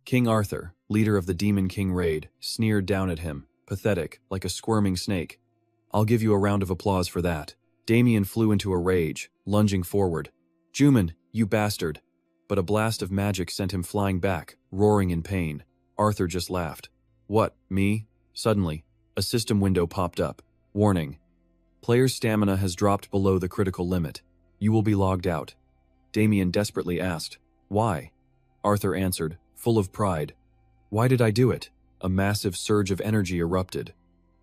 King Arthur, leader of the Demon King raid, sneered down at him, pathetic, like a squirming snake. I'll give you a round of applause for that. Damien flew into a rage, lunging forward. Juman, you bastard! But a blast of magic sent him flying back, roaring in pain. Arthur just laughed. What, me? Suddenly, a system window popped up. Warning. Player's stamina has dropped below the critical limit. You will be logged out. Damien desperately asked, why? Arthur answered, full of pride. Why did I do it? A massive surge of energy erupted.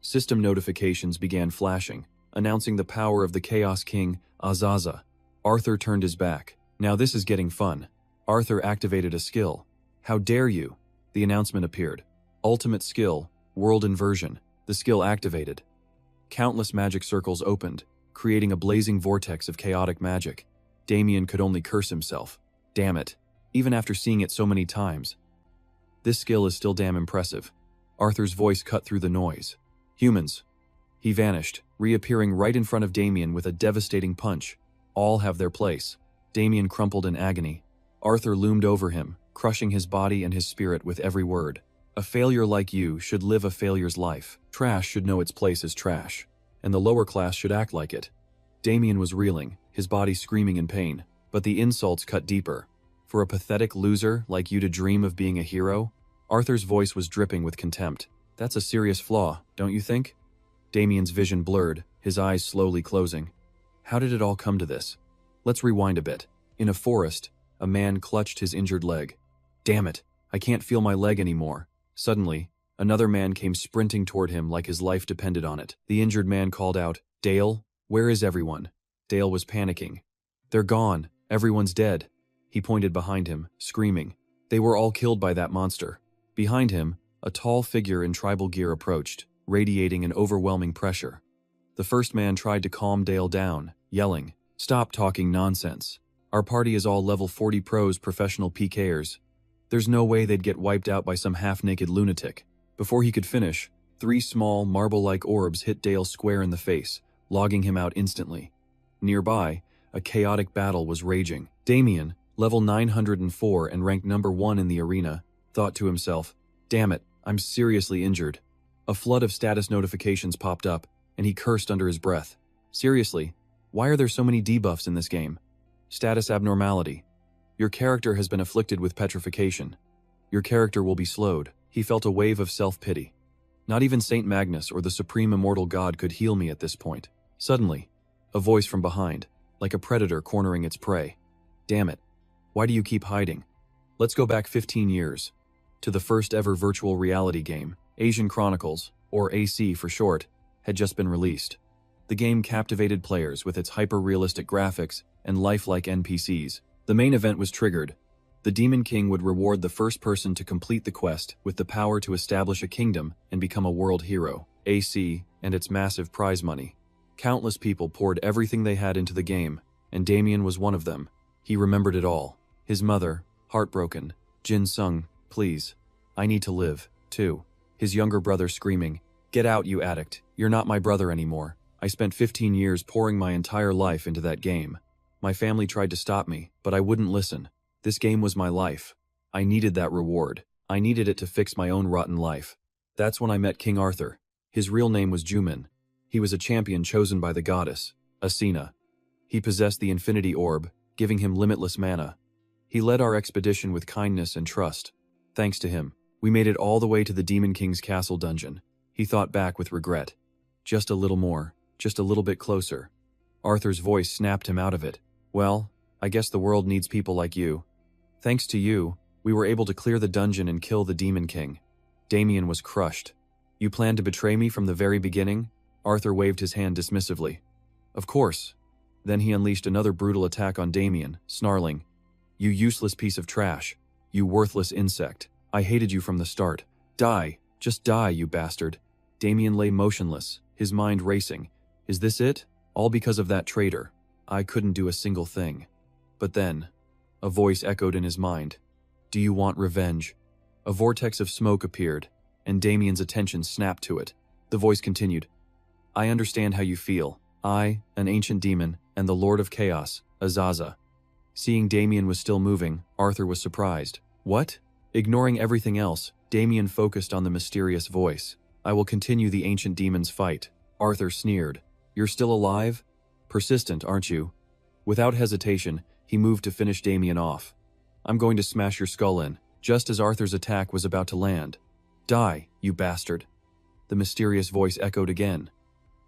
System notifications began flashing, announcing the power of the Chaos King, Azaza. Arthur turned his back. Now this is getting fun. Arthur activated a skill. How dare you? The announcement appeared. Ultimate skill, world inversion. The skill activated. Countless magic circles opened, creating a blazing vortex of chaotic magic. Damien could only curse himself. Damn it. Even after seeing it so many times. This skill is still damn impressive. Arthur's voice cut through the noise. Humans. He vanished, reappearing right in front of Damien with a devastating punch. All have their place. Damien crumpled in agony. Arthur loomed over him, crushing his body and his spirit with every word. A failure like you should live a failure's life. Trash should know its place as trash, and the lower class should act like it. Damien was reeling, his body screaming in pain, but the insults cut deeper. For a pathetic loser like you to dream of being a hero? Arthur's voice was dripping with contempt. That's a serious flaw, don't you think? Damien's vision blurred, his eyes slowly closing. How did it all come to this? Let's rewind a bit. In a forest, a man clutched his injured leg. Damn it, I can't feel my leg anymore. Suddenly, another man came sprinting toward him like his life depended on it. The injured man called out, Dale, where is everyone? Dale was panicking. They're gone, everyone's dead. He pointed behind him, screaming. They were all killed by that monster. Behind him, a tall figure in tribal gear approached, radiating an overwhelming pressure. The first man tried to calm Dale down, yelling, Stop talking nonsense. Our party is all level 40 pros professional PKers. There's no way they'd get wiped out by some half-naked lunatic. Before he could finish, 3 small, marble-like orbs hit Dale square in the face, logging him out instantly. Nearby, a chaotic battle was raging. Damien, level 904 and ranked number 1 in the arena, thought to himself, Damn it, I'm seriously injured. A flood of status notifications popped up, and he cursed under his breath. Seriously, why are there so many debuffs in this game? Status abnormality. Your character has been afflicted with petrification. Your character will be slowed. He felt a wave of self-pity. Not even Saint Magnus or the supreme immortal god could heal me at this point. Suddenly, a voice from behind, like a predator cornering its prey. Damn it. Why do you keep hiding? Let's go back 15 years. To the first ever virtual reality game, Asian Chronicles, or AC for short, had just been released. The game captivated players with its hyper-realistic graphics and lifelike NPCs. The main event was triggered. The Demon King would reward the first person to complete the quest with the power to establish a kingdom and become a world hero. AC and its massive prize money. Countless people poured everything they had into the game, and Damien was one of them. He remembered it all. His mother, heartbroken. Jin Sung, please. I need to live, too. His younger brother screaming, Get out, you addict. You're not my brother anymore. I spent 15 years pouring my entire life into that game. My family tried to stop me, but I wouldn't listen. This game was my life. I needed that reward. I needed it to fix my own rotten life. That's when I met King Arthur. His real name was Juman. He was a champion chosen by the goddess, Athena. He possessed the Infinity Orb, giving him limitless mana. He led our expedition with kindness and trust. Thanks to him, we made it all the way to the Demon King's castle dungeon. He thought back with regret. Just a little more, just a little bit closer. Arthur's voice snapped him out of it. Well, I guess the world needs people like you. Thanks to you, we were able to clear the dungeon and kill the Demon King. Damien was crushed. You planned to betray me from the very beginning? Arthur waved his hand dismissively. Of course. Then he unleashed another brutal attack on Damien, snarling, You useless piece of trash. You worthless insect. I hated you from the start. Die. Just die, you bastard. Damien lay motionless, his mind racing. Is this it? All because of that traitor. I couldn't do a single thing. But then, a voice echoed in his mind. Do you want revenge? A vortex of smoke appeared, and Damien's attention snapped to it. The voice continued. I understand how you feel. I, an ancient demon, and the Lord of Chaos, Azaza. Seeing Damien was still moving, Arthur was surprised. What? Ignoring everything else, Damien focused on the mysterious voice. I will continue the ancient demon's fight. Arthur sneered. You're still alive? Persistent, aren't you? Without hesitation, he moved to finish Damien off. I'm going to smash your skull in, just as Arthur's attack was about to land. Die, you bastard. The mysterious voice echoed again.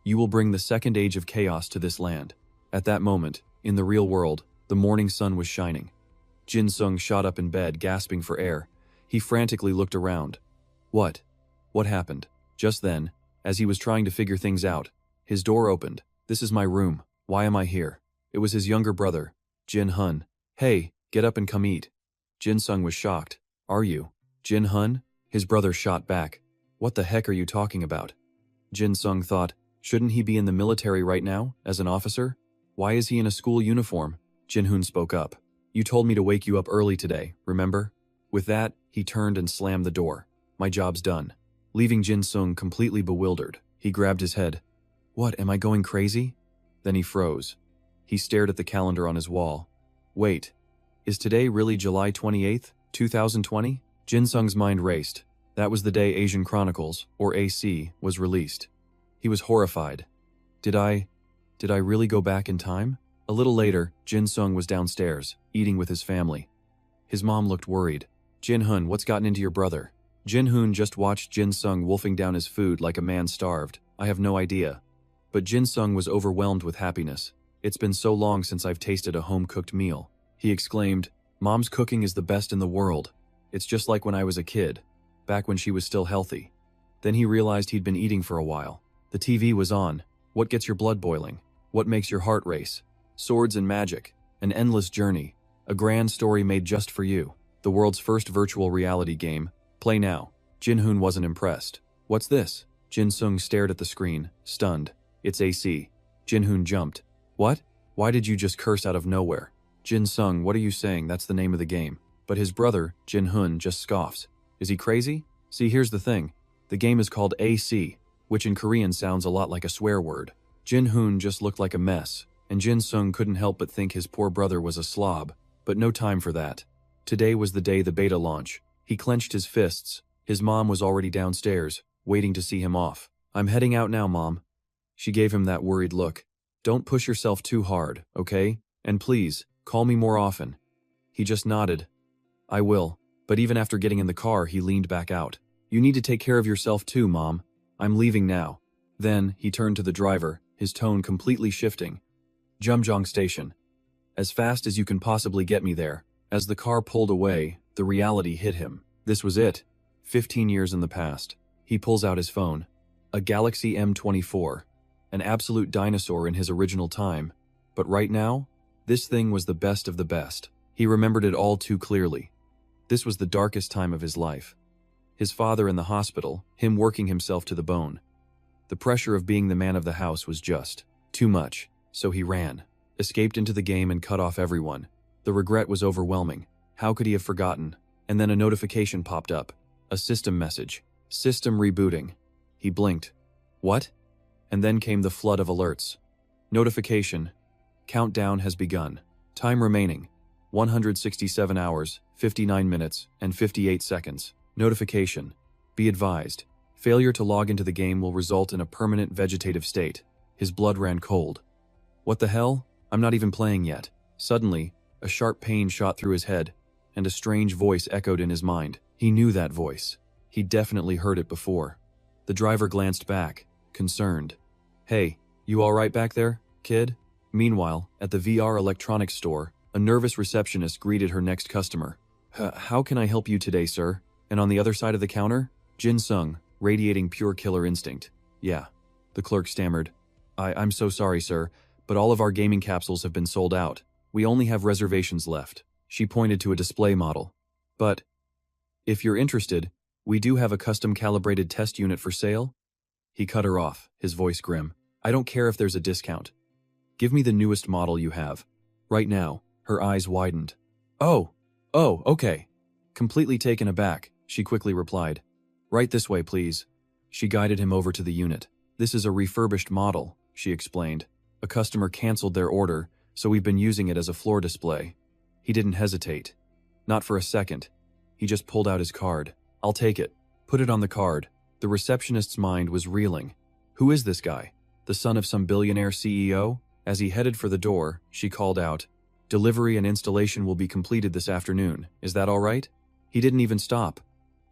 You will bring the second age of chaos to this land. At that moment, in the real world, the morning sun was shining. Jin Sung shot up in bed, gasping for air. He frantically looked around. What? What happened? Just then, as he was trying to figure things out, his door opened. This is my room. Why am I here? It was his younger brother, Jin Hun. Hey, get up and come eat. Jin Sung was shocked. Are you? Jin Hun? His brother shot back. What the heck are you talking about? Jin Sung thought, shouldn't he be in the military right now, as an officer? Why is he in a school uniform? Jin Hun spoke up. You told me to wake you up early today, remember? With that, he turned and slammed the door. My job's done. Leaving Jin Sung completely bewildered, he grabbed his head. What, am I going crazy? Then he froze. He stared at the calendar on his wall. Wait, is today really July 28th, 2020? Jin Sung's mind raced. That was the day Asian Chronicles, or AC, was released. He was horrified. Did I really go back in time? A little later, Jin Sung was downstairs, eating with his family. His mom looked worried. Jin Hun, what's gotten into your brother? Jin Hun just watched Jin Sung wolfing down his food like a man starved. I have no idea. But Jin Sung was overwhelmed with happiness. It's been so long since I've tasted a home-cooked meal. He exclaimed, Mom's cooking is the best in the world. It's just like when I was a kid, back when she was still healthy. Then he realized he'd been eating for a while. The TV was on. What gets your blood boiling? What makes your heart race? Swords and magic. An endless journey. A grand story made just for you. The world's first virtual reality game. Play now. Jin Hun wasn't impressed. What's this? Jin Sung stared at the screen, stunned. It's AC. Jin Hun jumped. What? Why did you just curse out of nowhere? Jin Sung, what are you saying? That's the name of the game. But his brother, Jin Hun, just scoffs. Is he crazy? See, here's the thing. The game is called AC, which in Korean sounds a lot like a swear word. Jin Hun just looked like a mess, and Jin Sung couldn't help but think his poor brother was a slob. But no time for that. Today was the day the beta launch. He clenched his fists. His mom was already downstairs, waiting to see him off. I'm heading out now, Mom. She gave him that worried look. Don't push yourself too hard, okay? And please, call me more often. He just nodded. I will. But even after getting in the car, he leaned back out. You need to take care of yourself too, Mom. I'm leaving now. Then, he turned to the driver, his tone completely shifting. Jumjong Station. As fast as you can possibly get me there. As the car pulled away, the reality hit him. This was it. 15 years in the past. He pulls out his phone. A Galaxy M24. An absolute dinosaur in his original time. But right now, this thing was the best of the best. He remembered it all too clearly. This was the darkest time of his life. His father in the hospital, him working himself to the bone. The pressure of being the man of the house was just too much, so he ran, escaped into the game and cut off everyone. The regret was overwhelming. How could he have forgotten? And then a notification popped up. A system message. System rebooting. He blinked. What? And then came the flood of alerts. Notification. Countdown has begun. Time remaining. 167 hours, 59 minutes, and 58 seconds. Notification. Be advised. Failure to log into the game will result in a permanent vegetative state. His blood ran cold. What the hell? I'm not even playing yet. Suddenly, a sharp pain shot through his head, and a strange voice echoed in his mind. He knew that voice. He'd definitely heard it before. The driver glanced back, concerned. Hey, you all right back there, kid? Meanwhile, at the VR electronics store, a nervous receptionist greeted her next customer. How can I help you today, sir? And on the other side of the counter, Jin Sung, radiating pure killer instinct. Yeah, the clerk stammered. I'm so sorry, sir, but all of our gaming capsules have been sold out. We only have reservations left. She pointed to a display model. But, if you're interested, we do have a custom-calibrated test unit for sale. He cut her off, his voice grim. I don't care if there's a discount. Give me the newest model you have. Right now, her eyes widened. Oh, okay. Completely taken aback, she quickly replied. Right this way, please. She guided him over to the unit. This is a refurbished model, she explained. A customer canceled their order, so we've been using it as a floor display. He didn't hesitate. Not for a second. He He just pulled out his card. I'll take it. Put it on the card. The receptionist's mind was reeling. Who is this guy? The son of some billionaire CEO? As he headed for the door, she called out, "Delivery and installation will be completed this afternoon. Is that all right?" He didn't even stop.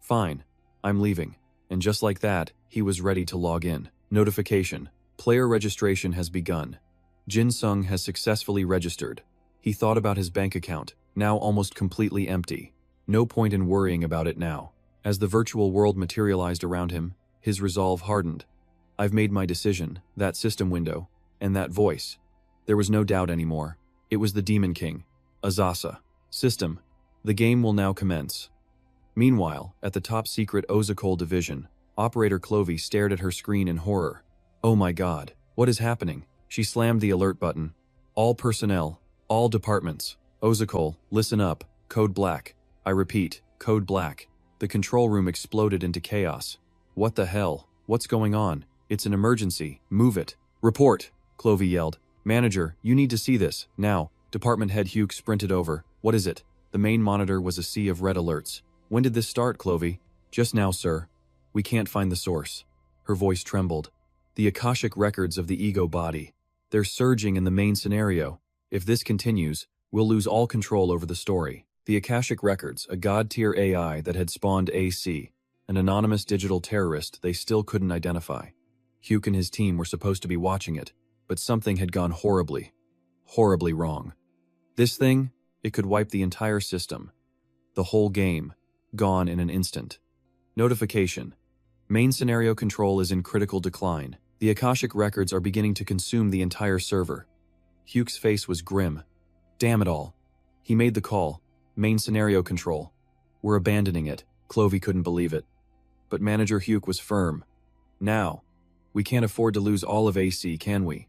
"Fine. I'm leaving." And just like that, he was ready to log in. Notification. Player registration has begun. Jin Sung has successfully registered. He thought about his bank account, now almost completely empty. No point in worrying about it now. As the virtual world materialized around him, his resolve hardened. I've made my decision, that system window, and that voice. There was no doubt anymore. It was the Demon King, Azasa. System. The game will now commence. Meanwhile, at the top-secret Ozakol division, Operator Clovey stared at her screen in horror. Oh my god, what is happening? She slammed the alert button. All personnel, all departments. Ozakol, listen up. Code Black. I repeat, Code Black. The control room exploded into chaos. What the hell? What's going on? It's an emergency. Move it. Report, Clovey yelled. Manager, you need to see this, now. Department head Hugh sprinted over. What is it? The main monitor was a sea of red alerts. When did this start, Clovey? Just now, sir. We can't find the source. Her voice trembled. The Akashic records of the ego body. They're surging in the main scenario. If this continues, we'll lose all control over the story. The Akashic records, a god-tier AI that had spawned AC, an anonymous digital terrorist they still couldn't identify. Hugh and his team were supposed to be watching it, but something had gone horribly wrong. This thing, it could wipe the entire system. The whole game, gone in an instant. Notification. Main scenario control is in critical decline. The Akashic records are beginning to consume the entire server. Hugh's face was grim. Damn it all. He made the call. Main scenario control. We're abandoning it. Clovey couldn't believe it. But Manager Hugh was firm. Now. We can't afford to lose all of AC, can we?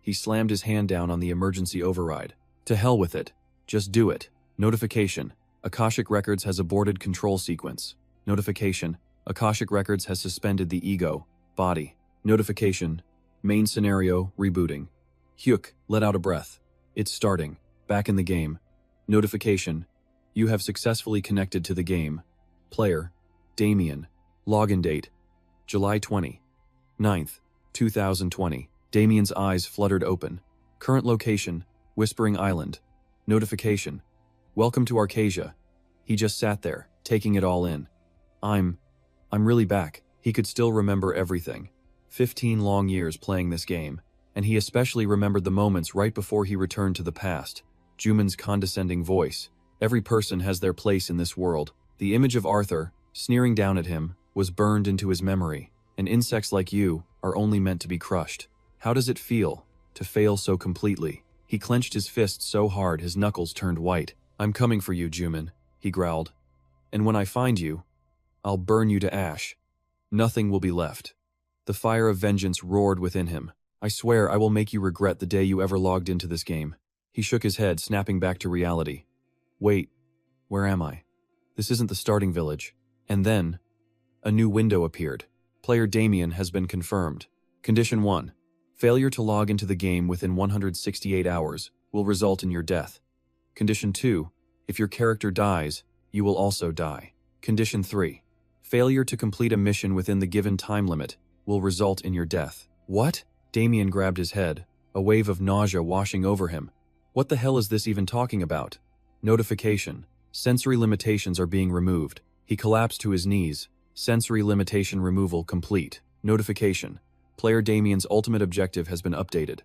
He slammed his hand down on the emergency override. To hell with it. Just do it. Notification. Akashic Records has aborted control sequence. Notification. Akashic Records has suspended the ego, body. Notification. Main scenario rebooting. Hugh let out a breath. It's starting. Back in the game. Notification. You have successfully connected to the game. Player. Damien. Login date. July 29th, 2020. Damien's eyes fluttered open. Current location. Whispering Island. Notification. Welcome to Arcasia. He just sat there, taking it all in. I'm really back. He could still remember everything. 15 long years playing this game, and he especially remembered the moments right before he returned to the past. Juman's condescending voice. Every person has their place in this world. The image of Arthur, sneering down at him, was burned into his memory. And insects like you are only meant to be crushed. How does it feel to fail so completely? He clenched his fist so hard his knuckles turned white. I'm coming for you, Juman, he growled. And when I find you, I'll burn you to ash. Nothing will be left. The fire of vengeance roared within him. I swear I will make you regret the day you ever logged into this game. He shook his head, snapping back to reality. Wait, where am I? This isn't the starting village. And then, a new window appeared. Player Damien has been confirmed. Condition 1. Failure to log into the game within 168 hours will result in your death. Condition 2. If your character dies, you will also die. Condition 3. Failure to complete a mission within the given time limit will result in your death. What? Damien grabbed his head, a wave of nausea washing over him. What the hell is this even talking about? Notification. Sensory limitations are being removed. He collapsed to his knees. Sensory limitation removal complete. Notification. Player Damien's ultimate objective has been updated.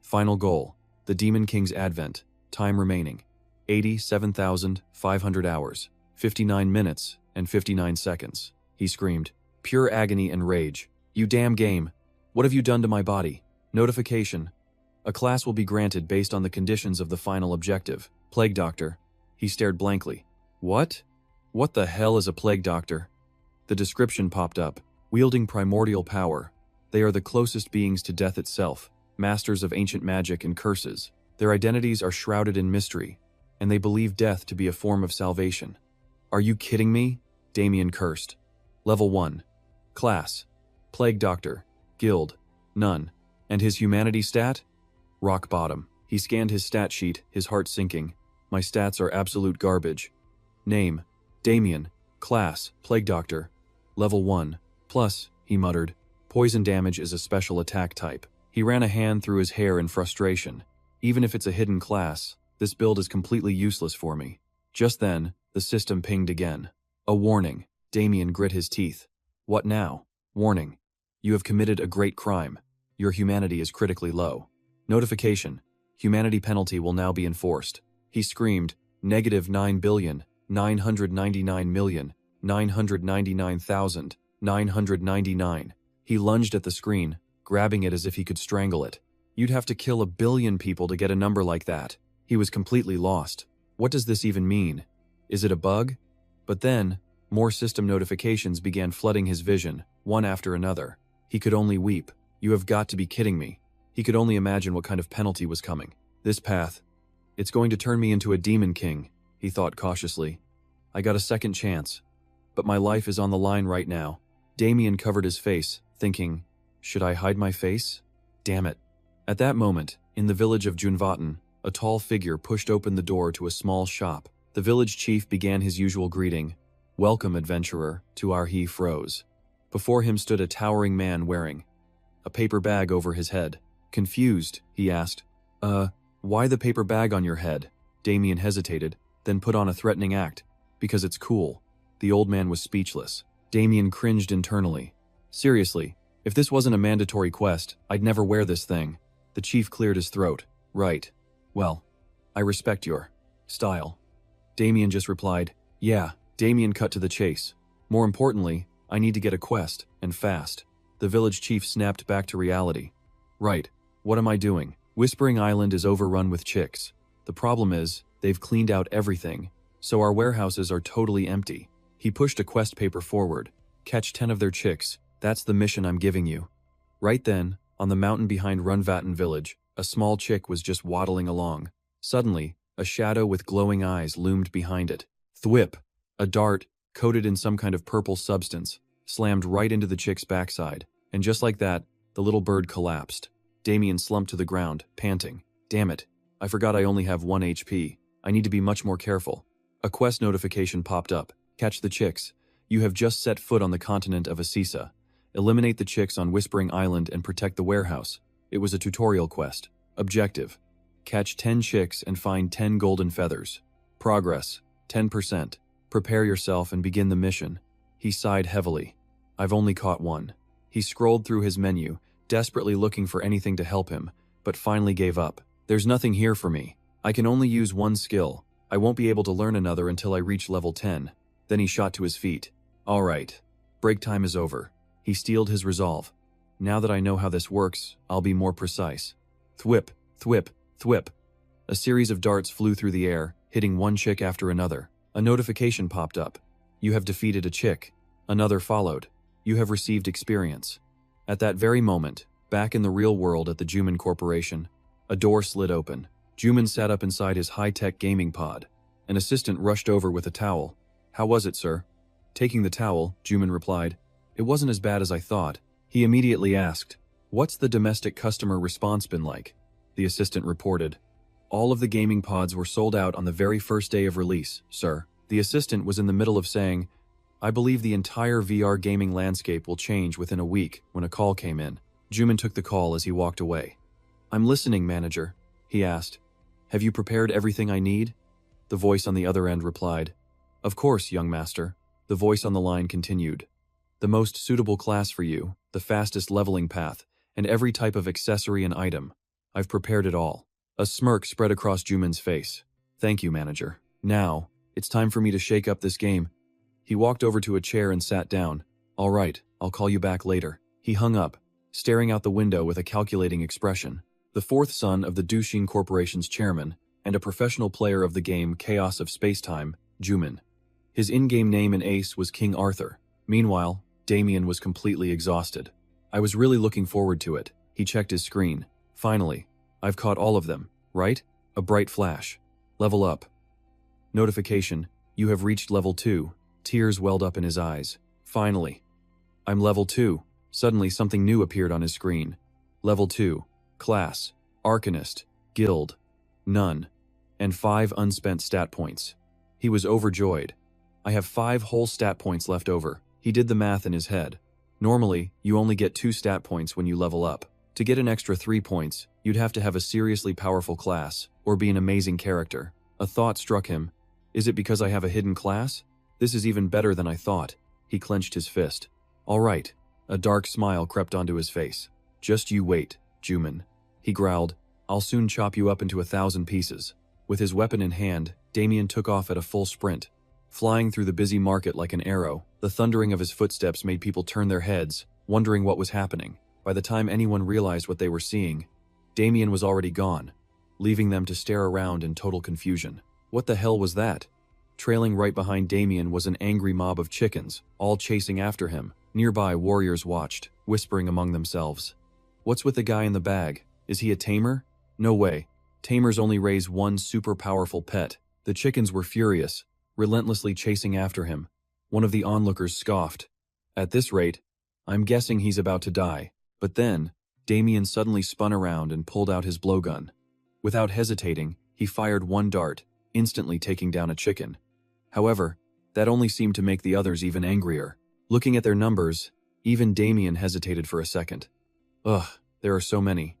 Final goal. The Demon King's advent. Time remaining. 87,500 hours. 59 minutes and 59 seconds. He screamed. Pure agony and rage. You damn game. What have you done to my body? Notification. A class will be granted based on the conditions of the final objective. Plague Doctor. He stared blankly. What? What the hell is a Plague Doctor? The description popped up. Wielding primordial power. They are the closest beings to death itself, masters of ancient magic and curses. Their identities are shrouded in mystery, and they believe death to be a form of salvation. Are you kidding me? Damien cursed. Level 1. Class. Plague Doctor. Guild. None. And his humanity stat? Rock bottom. He scanned his stat sheet, his heart sinking. My stats are absolute garbage. Name. Damien, class, Plague Doctor, level 1. Plus, he muttered, poison damage is a special attack type. He ran a hand through his hair in frustration. Even if it's a hidden class, this build is completely useless for me. Just then, the system pinged again. A warning. Damien grit his teeth. What now? Warning. You have committed a great crime. Your humanity is critically low. Notification. Humanity penalty will now be enforced. He screamed, -9,999,999,999. He lunged at the screen, grabbing it as if he could strangle it. You'd have to kill 1 billion people to get a number like that. He was completely lost. What does this even mean? Is it a bug? But then, more system notifications began flooding his vision, one after another. He could only weep. You have got to be kidding me. He could only imagine what kind of penalty was coming. This path. It's going to turn me into a demon king, he thought cautiously. I got a second chance. But my life is on the line right now. Damien covered his face, thinking, should I hide my face? Damn it. At that moment, in the village of Junvaten, a tall figure pushed open the door to a small shop. The village chief began his usual greeting. Welcome, adventurer, to our he froze. Before him stood a towering man wearing a paper bag over his head. Confused, he asked, why the paper bag on your head? Damien hesitated, then put on a threatening act. Because it's cool. The old man was speechless. Damien cringed internally. Seriously, if this wasn't a mandatory quest, I'd never wear this thing. The chief cleared his throat. Right. Well, I respect your style. Damien just replied, yeah. Damien cut to the chase. More importantly, I need to get a quest, and fast. The village chief snapped back to reality. Right. What am I doing? Whispering Island is overrun with chicks. The problem is, they've cleaned out everything, so our warehouses are totally empty. He pushed a quest paper forward. Catch 10 of their chicks. That's the mission I'm giving you. Right then, on the mountain behind Runvatten village, a small chick was just waddling along. Suddenly, a shadow with glowing eyes loomed behind it. Thwip! A dart, coated in some kind of purple substance, slammed right into the chick's backside, and just like that, the little bird collapsed. Damien slumped to the ground, panting. Damn it, I forgot I only have 1 HP. I need to be much more careful. A quest notification popped up. Catch the chicks. You have just set foot on the continent of Assisa. Eliminate the chicks on Whispering Island and protect the warehouse. It was a tutorial quest. Objective. Catch 10 chicks and find 10 golden feathers. Progress. 10%. Prepare yourself and begin the mission. He sighed heavily. I've only caught 1. He scrolled through his menu, desperately looking for anything to help him, but finally gave up. There's nothing here for me. I can only use 1 skill. I won't be able to learn another until I reach level 10. Then he shot to his feet. All right. Break time is over. He steeled his resolve. Now that I know how this works, I'll be more precise. Thwip, thwip, thwip. A series of darts flew through the air, hitting one chick after another. A notification popped up. You have defeated a chick. Another followed. You have received experience. At that very moment, back in the real world at the Juman Corporation, a door slid open. Juman sat up inside his high-tech gaming pod. An assistant rushed over with a towel. How was it, sir? Taking the towel, Juman replied. It wasn't as bad as I thought. He immediately asked, what's the domestic customer response been like? The assistant reported. All of the gaming pods were sold out on the very first day of release, sir. The assistant was in the middle of saying, I believe the entire VR gaming landscape will change within a week when a call came in. Juman took the call as he walked away. I'm listening, manager, he asked. Have you prepared everything I need? The voice on the other end replied. Of course, young master. The voice on the line continued. The most suitable class for you, the fastest leveling path, and every type of accessory and item. I've prepared it all. A smirk spread across Juman's face. Thank you, manager. Now, it's time for me to shake up this game. He walked over to a chair and sat down. All right, I'll call you back later. He hung up, staring out the window with a calculating expression. The fourth son of the Dushin Corporation's chairman, and a professional player of the game Chaos of Spacetime, Juman. His in-game name in Ace was King Arthur. Meanwhile, Damien was completely exhausted. I was really looking forward to it. He checked his screen. Finally, I've caught all of them, right? A bright flash. Level up. Notification, you have reached level 2. Tears welled up in his eyes. Finally. I'm level 2. Suddenly something new appeared on his screen. Level 2. Class. Arcanist. Guild. None. And 5 unspent stat points. He was overjoyed. I have 5 whole stat points left over. He did the math in his head. Normally, you only get 2 stat points when you level up. To get an extra 3 points, you'd have to have a seriously powerful class, or be an amazing character. A thought struck him. Is it because I have a hidden class? This is even better than I thought. He clenched his fist. All right. A dark smile crept onto his face. Just you wait, Juman. He growled. I'll soon chop you up into 1,000 pieces. With his weapon in hand, Damien took off at a full sprint. Flying through the busy market like an arrow, the thundering of his footsteps made people turn their heads, wondering what was happening. By the time anyone realized what they were seeing, Damien was already gone, leaving them to stare around in total confusion. What the hell was that? Trailing right behind Damien was an angry mob of chickens, all chasing after him. Nearby, warriors watched, whispering among themselves. What's with the guy in the bag? Is he a tamer? No way. Tamers only raise one super powerful pet. The chickens were furious, relentlessly chasing after him. One of the onlookers scoffed. At this rate, I'm guessing he's about to die. But then, Damien suddenly spun around and pulled out his blowgun. Without hesitating, he fired one dart, instantly taking down a chicken. However, that only seemed to make the others even angrier. Looking at their numbers, even Damien hesitated for a second. Ugh, there are so many.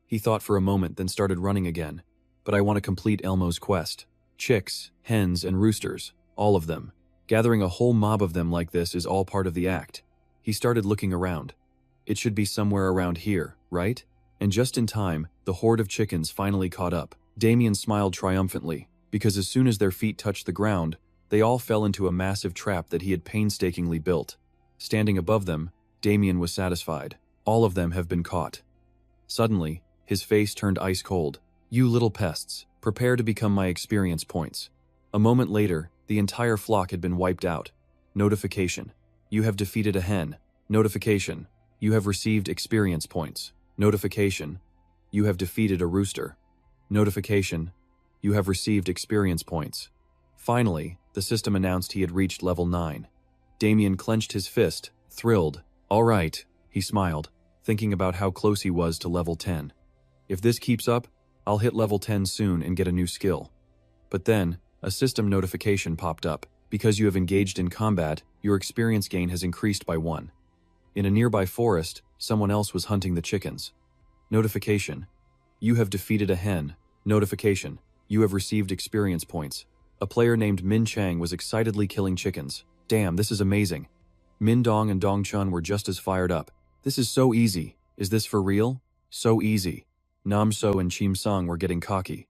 He thought for a moment, then started running again. But I want to complete Elmo's quest. Chicks, hens, and roosters, all of them. Gathering a whole mob of them like this is all part of the act. He started looking around. It should be somewhere around here, right? And just in time, the horde of chickens finally caught up. Damien smiled triumphantly, because as soon as their feet touched the ground, they all fell into a massive trap that he had painstakingly built. Standing above them, Damien was satisfied. All of them have been caught. Suddenly, his face turned ice cold. You little pests, prepare to become my experience points. A moment later, the entire flock had been wiped out. Notification. You have defeated a hen. Notification. You have received experience points. Notification. You have defeated a rooster. Notification. You have received experience points. Finally, the system announced he had reached level 9. Damien clenched his fist, thrilled. All right, he smiled, thinking about how close he was to level 10. If this keeps up, I'll hit level 10 soon and get a new skill. But then, a system notification popped up. Because you have engaged in combat, your experience gain has increased by 1. In a nearby forest, someone else was hunting the chickens. Notification. You have defeated a hen. Notification. You have received experience points. A player named Min Chang was excitedly killing chickens. Damn, this is amazing. Min Dong and Dong Chun were just as fired up. This is so easy. Is this for real? So easy. Nam So and Chim Sung were getting cocky.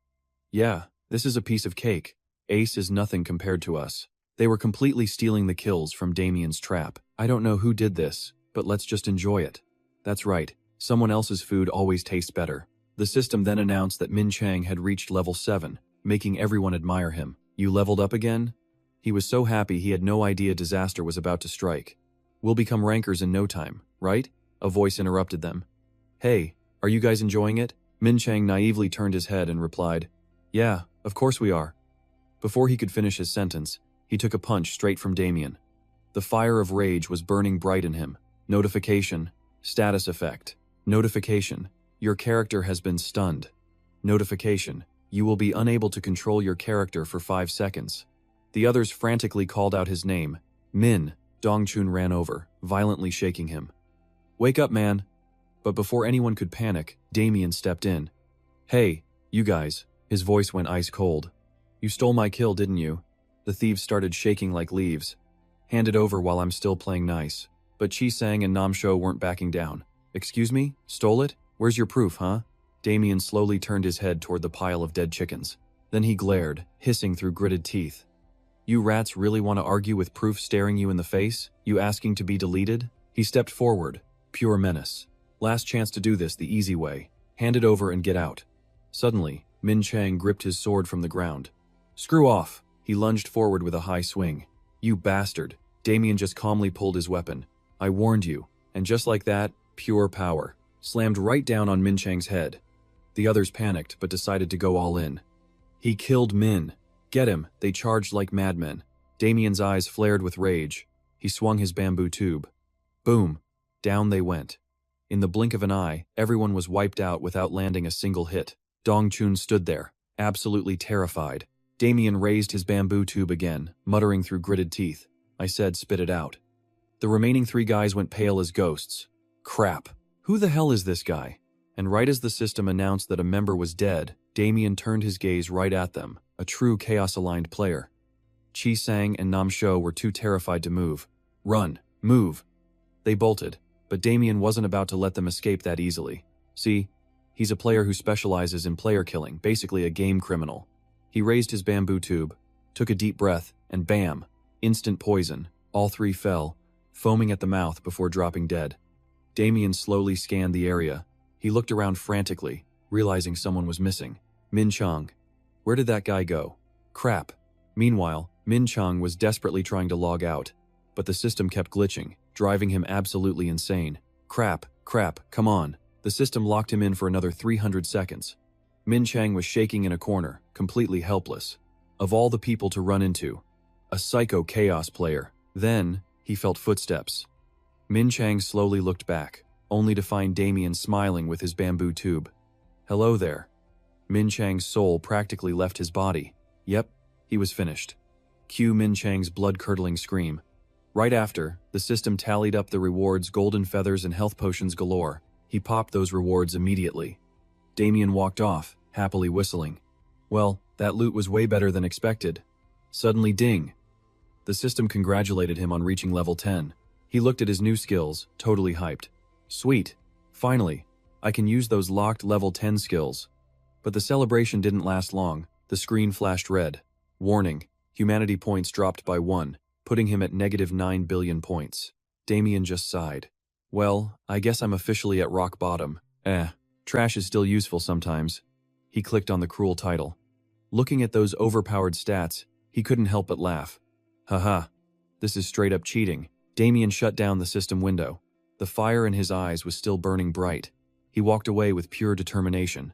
Yeah, this is a piece of cake. Ace is nothing compared to us. They were completely stealing the kills from Damien's trap. I don't know who did this, but let's just enjoy it. That's right, someone else's food always tastes better. The system then announced that Min Chang had reached level 7, making everyone admire him. You leveled up again? He was so happy he had no idea disaster was about to strike. We'll become rankers in no time, right? A voice interrupted them. Hey, are you guys enjoying it? Min Chang naively turned his head and replied, Yeah, of course we are. Before he could finish his sentence, he took a punch straight from Damien. The fire of rage was burning bright in him. Notification. Status effect. Notification. Your character has been stunned. Notification. You will be unable to control your character for 5 seconds. The others frantically called out his name. Min. Dongchun ran over, violently shaking him. Wake up, man. But before anyone could panic, Damien stepped in. Hey, you guys. His voice went ice cold. You stole my kill, didn't you? The thieves started shaking like leaves. Hand it over while I'm still playing nice. But Chi Sang and Nam Shou weren't backing down. Excuse me? Stole it? Where's your proof, huh? Damien slowly turned his head toward the pile of dead chickens. Then he glared, hissing through gritted teeth. You rats really want to argue with proof staring you in the face? You asking to be deleted? He stepped forward, pure menace. Last chance to do this the easy way. Hand it over and get out. Suddenly, Min Chang gripped his sword from the ground. Screw off! He lunged forward with a high swing. You bastard! Damien just calmly pulled his weapon. I warned you. And just like that, pure power. Slammed right down on Min Chang's head. The others panicked, but decided to go all in. He killed Min. Get him! They charged like madmen. Damien's eyes flared with rage. He swung his bamboo tube. Boom! Down they went. In the blink of an eye, everyone was wiped out without landing a single hit. Dongchun stood there, absolutely terrified. Damien raised his bamboo tube again, muttering through gritted teeth. I said, spit it out. The remaining 3 guys went pale as ghosts. Crap. Who the hell is this guy? And right as the system announced that a member was dead, Damien turned his gaze right at them, a true chaos-aligned player. Chi Sang and Nam Shou were too terrified to move. Run. Move. They bolted, but Damien wasn't about to let them escape that easily. See, he's a player who specializes in player killing, basically a game criminal. He raised his bamboo tube, took a deep breath, and bam! Instant poison. All 3 fell, foaming at the mouth before dropping dead. Damien slowly scanned the area. He looked around frantically, realizing someone was missing. Min Chang. Where did that guy go? Crap. Meanwhile, Min Chang was desperately trying to log out, but the system kept glitching, driving him absolutely insane. Crap, come on. The system locked him in for another 300 seconds. Min Chang was shaking in a corner, completely helpless. Of all the people to run into, a psycho chaos player. Then, he felt footsteps. Min Chang slowly looked back, only to find Damien smiling with his bamboo tube. Hello there. Min Chang's soul practically left his body. Yep, he was finished. Cue Min Chang's blood-curdling scream. Right after, the system tallied up the rewards, golden feathers and health potions galore. He popped those rewards immediately. Damien walked off, happily whistling. Well, that loot was way better than expected. Suddenly ding. The system congratulated him on reaching level 10. He looked at his new skills, totally hyped. Sweet. Finally, I can use those locked level 10 skills. But the celebration didn't last long. The screen flashed red. Warning, humanity points dropped by 1, putting him at -9 billion points. Damien just sighed. Well, I guess I'm officially at rock bottom. Trash is still useful sometimes. He clicked on the cruel title. Looking at those overpowered stats, he couldn't help but laugh. Haha, this is straight up cheating. Damien shut down the system window. The fire in his eyes was still burning bright. He walked away with pure determination.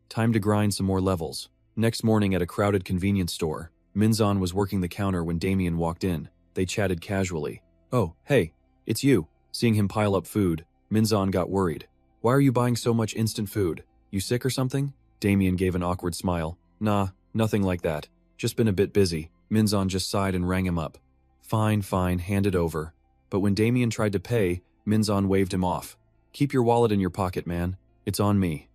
Time to grind some more levels. Next morning at a crowded convenience store, Minzon was working the counter when Damien walked in. They chatted casually. Oh, hey, it's you. Seeing him pile up food, Minzon got worried. Why are you buying so much instant food? You sick or something? Damien gave an awkward smile. Nah, nothing like that. Just been a bit busy. Minzon just sighed and rang him up. Fine, hand it over. But when Damien tried to pay, Minzon waved him off. Keep your wallet in your pocket, man. It's on me.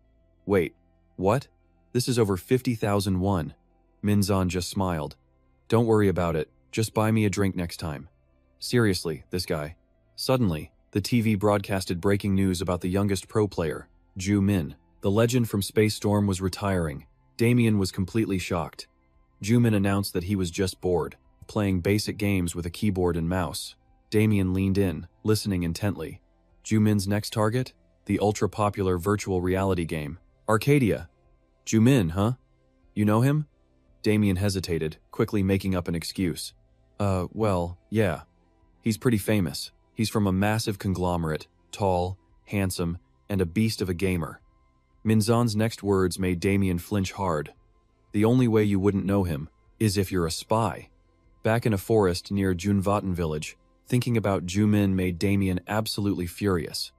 Wait, what? This is over 50,000 won. Minzon just smiled. Don't worry about it. Just buy me a drink next time. Seriously, this guy. Suddenly, the TV broadcasted breaking news about the youngest pro player, Ju Min. The legend from Space Storm was retiring. Damien was completely shocked. Ju Min announced that he was just bored, playing basic games with a keyboard and mouse. Damien leaned in, listening intently. Ju Min's next target? The ultra-popular virtual reality game, Arcadia. Ju Min, huh? You know him? Damien hesitated, quickly making up an excuse. Well, yeah. He's pretty famous. He's from a massive conglomerate, tall, handsome, and a beast of a gamer. Minzon's next words made Damien flinch hard. The only way you wouldn't know him is if you're a spy. Back in a forest near Junvaten village, thinking about Ju Min made Damien absolutely furious.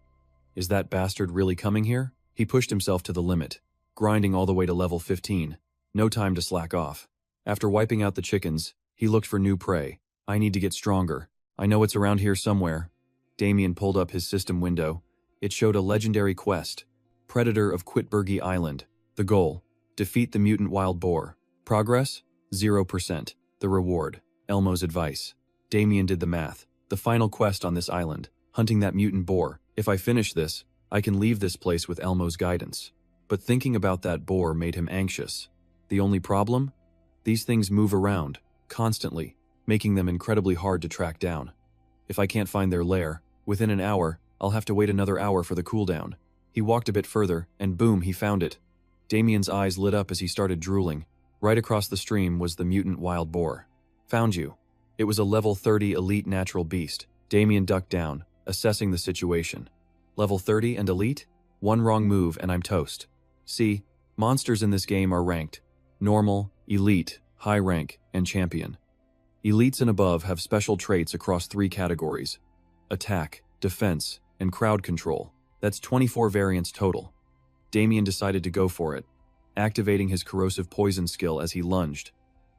Is that bastard really coming here? He pushed himself to the limit, grinding all the way to level 15. No time to slack off. After wiping out the chickens, he looked for new prey. I need to get stronger. I know it's around here somewhere. Damien pulled up his system window. It showed a legendary quest. Predator of Quitbergy Island. The goal: defeat the mutant wild boar. Progress: 0%. The reward: Elmo's advice. Damien did the math. The final quest on this island: hunting that mutant boar. If I finish this, I can leave this place with Elmo's guidance. But thinking about that boar made him anxious. The only problem? These things move around, constantly, making them incredibly hard to track down. If I can't find their lair, within an hour, I'll have to wait another hour for the cooldown. He walked a bit further, and boom, he found it. Damien's eyes lit up as he started drooling. Right across the stream was the mutant wild boar. Found you. It was a level 30 elite natural beast. Damien ducked down, assessing the situation. Level 30 and elite? One wrong move and I'm toast. See, monsters in this game are ranked: normal, elite, high rank, and champion. Elites and above have special traits across 3 categories: attack, defense, and crowd control. That's 24 variants total. Damien decided to go for it, activating his corrosive poison skill as he lunged.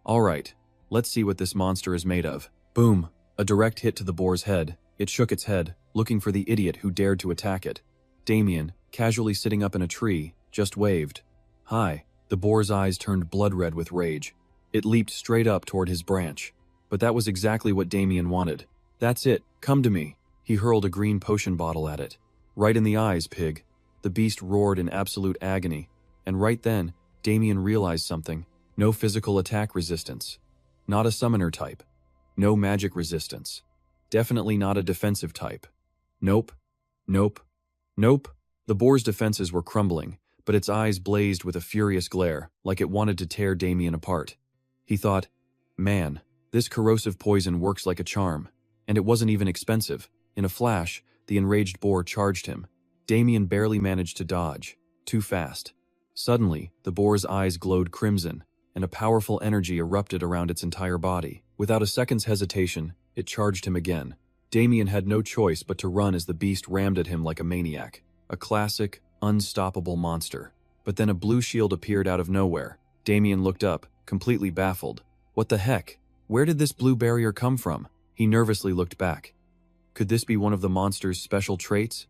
All right, let's see what this monster is made of. Boom! A direct hit to the boar's head. It shook its head, looking for the idiot who dared to attack it. Damien, casually sitting up in a tree, just waved. Hi. The boar's eyes turned blood red with rage. It leaped straight up toward his branch. But that was exactly what Damien wanted. That's it, come to me. He hurled a green potion bottle at it. Right in the eyes, pig. The beast roared in absolute agony. And right then, Damien realized something. No physical attack resistance. Not a summoner type. No magic resistance. Definitely not a defensive type. Nope. Nope. Nope. The boar's defenses were crumbling, but its eyes blazed with a furious glare, like it wanted to tear Damien apart. He thought, man, this corrosive poison works like a charm. And it wasn't even expensive. In a flash, the enraged boar charged him. Damien barely managed to dodge. Too fast. Suddenly, the boar's eyes glowed crimson, and a powerful energy erupted around its entire body. Without a second's hesitation, it charged him again. Damien had no choice but to run as the beast rammed at him like a maniac. A classic, unstoppable monster. But then a blue shield appeared out of nowhere. Damien looked up, completely baffled. What the heck? Where did this blue barrier come from? He nervously looked back. Could this be one of the monster's special traits?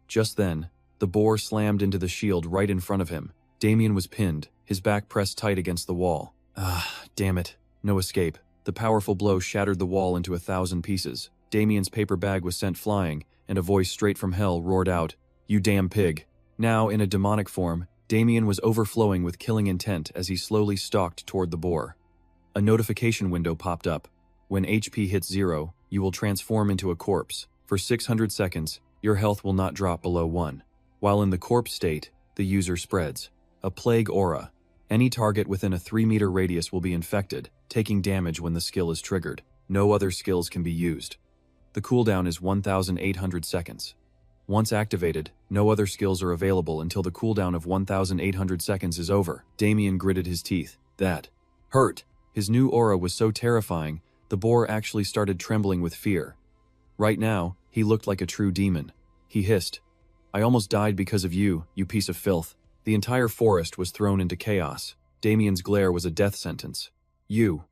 Just then, the boar slammed into the shield right in front of him. Damien was pinned, his back pressed tight against the wall. Ah, damn it. No escape. The powerful blow shattered the wall into 1,000 pieces. Damien's paper bag was sent flying, and a voice straight from hell roared out, "You damn pig." Now, in a demonic form, Damien was overflowing with killing intent as he slowly stalked toward the boar. A notification window popped up. When HP hits 0, you will transform into a corpse. For 600 seconds, your health will not drop below 1. While in the corpse state, the user spreads a plague aura. Any target within a 3-meter radius will be infected, taking damage when the skill is triggered. No other skills can be used. The cooldown is 1,800 seconds. Once activated, no other skills are available until the cooldown of 1,800 seconds is over. Damien gritted his teeth. That hurt. His new aura was so terrifying, the boar actually started trembling with fear. Right now, he looked like a true demon. He hissed, "I almost died because of you, you piece of filth." The entire forest was thrown into chaos. Damien's glare was a death sentence. You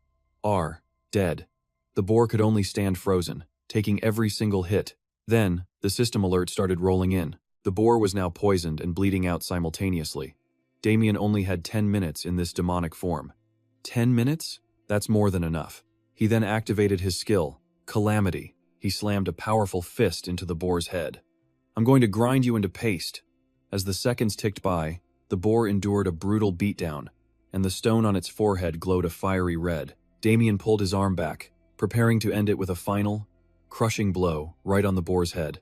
are dead. The boar could only stand frozen, taking every single hit. Then, the system alert started rolling in. The boar was now poisoned and bleeding out simultaneously. Damien only had 10 minutes in this demonic form. 10 minutes? That's more than enough. He then activated his skill, Calamity. He slammed a powerful fist into the boar's head. "I'm going to grind you into paste." As the seconds ticked by, the boar endured a brutal beatdown, and the stone on its forehead glowed a fiery red. Damien pulled his arm back, preparing to end it with a final, crushing blow right on the boar's head.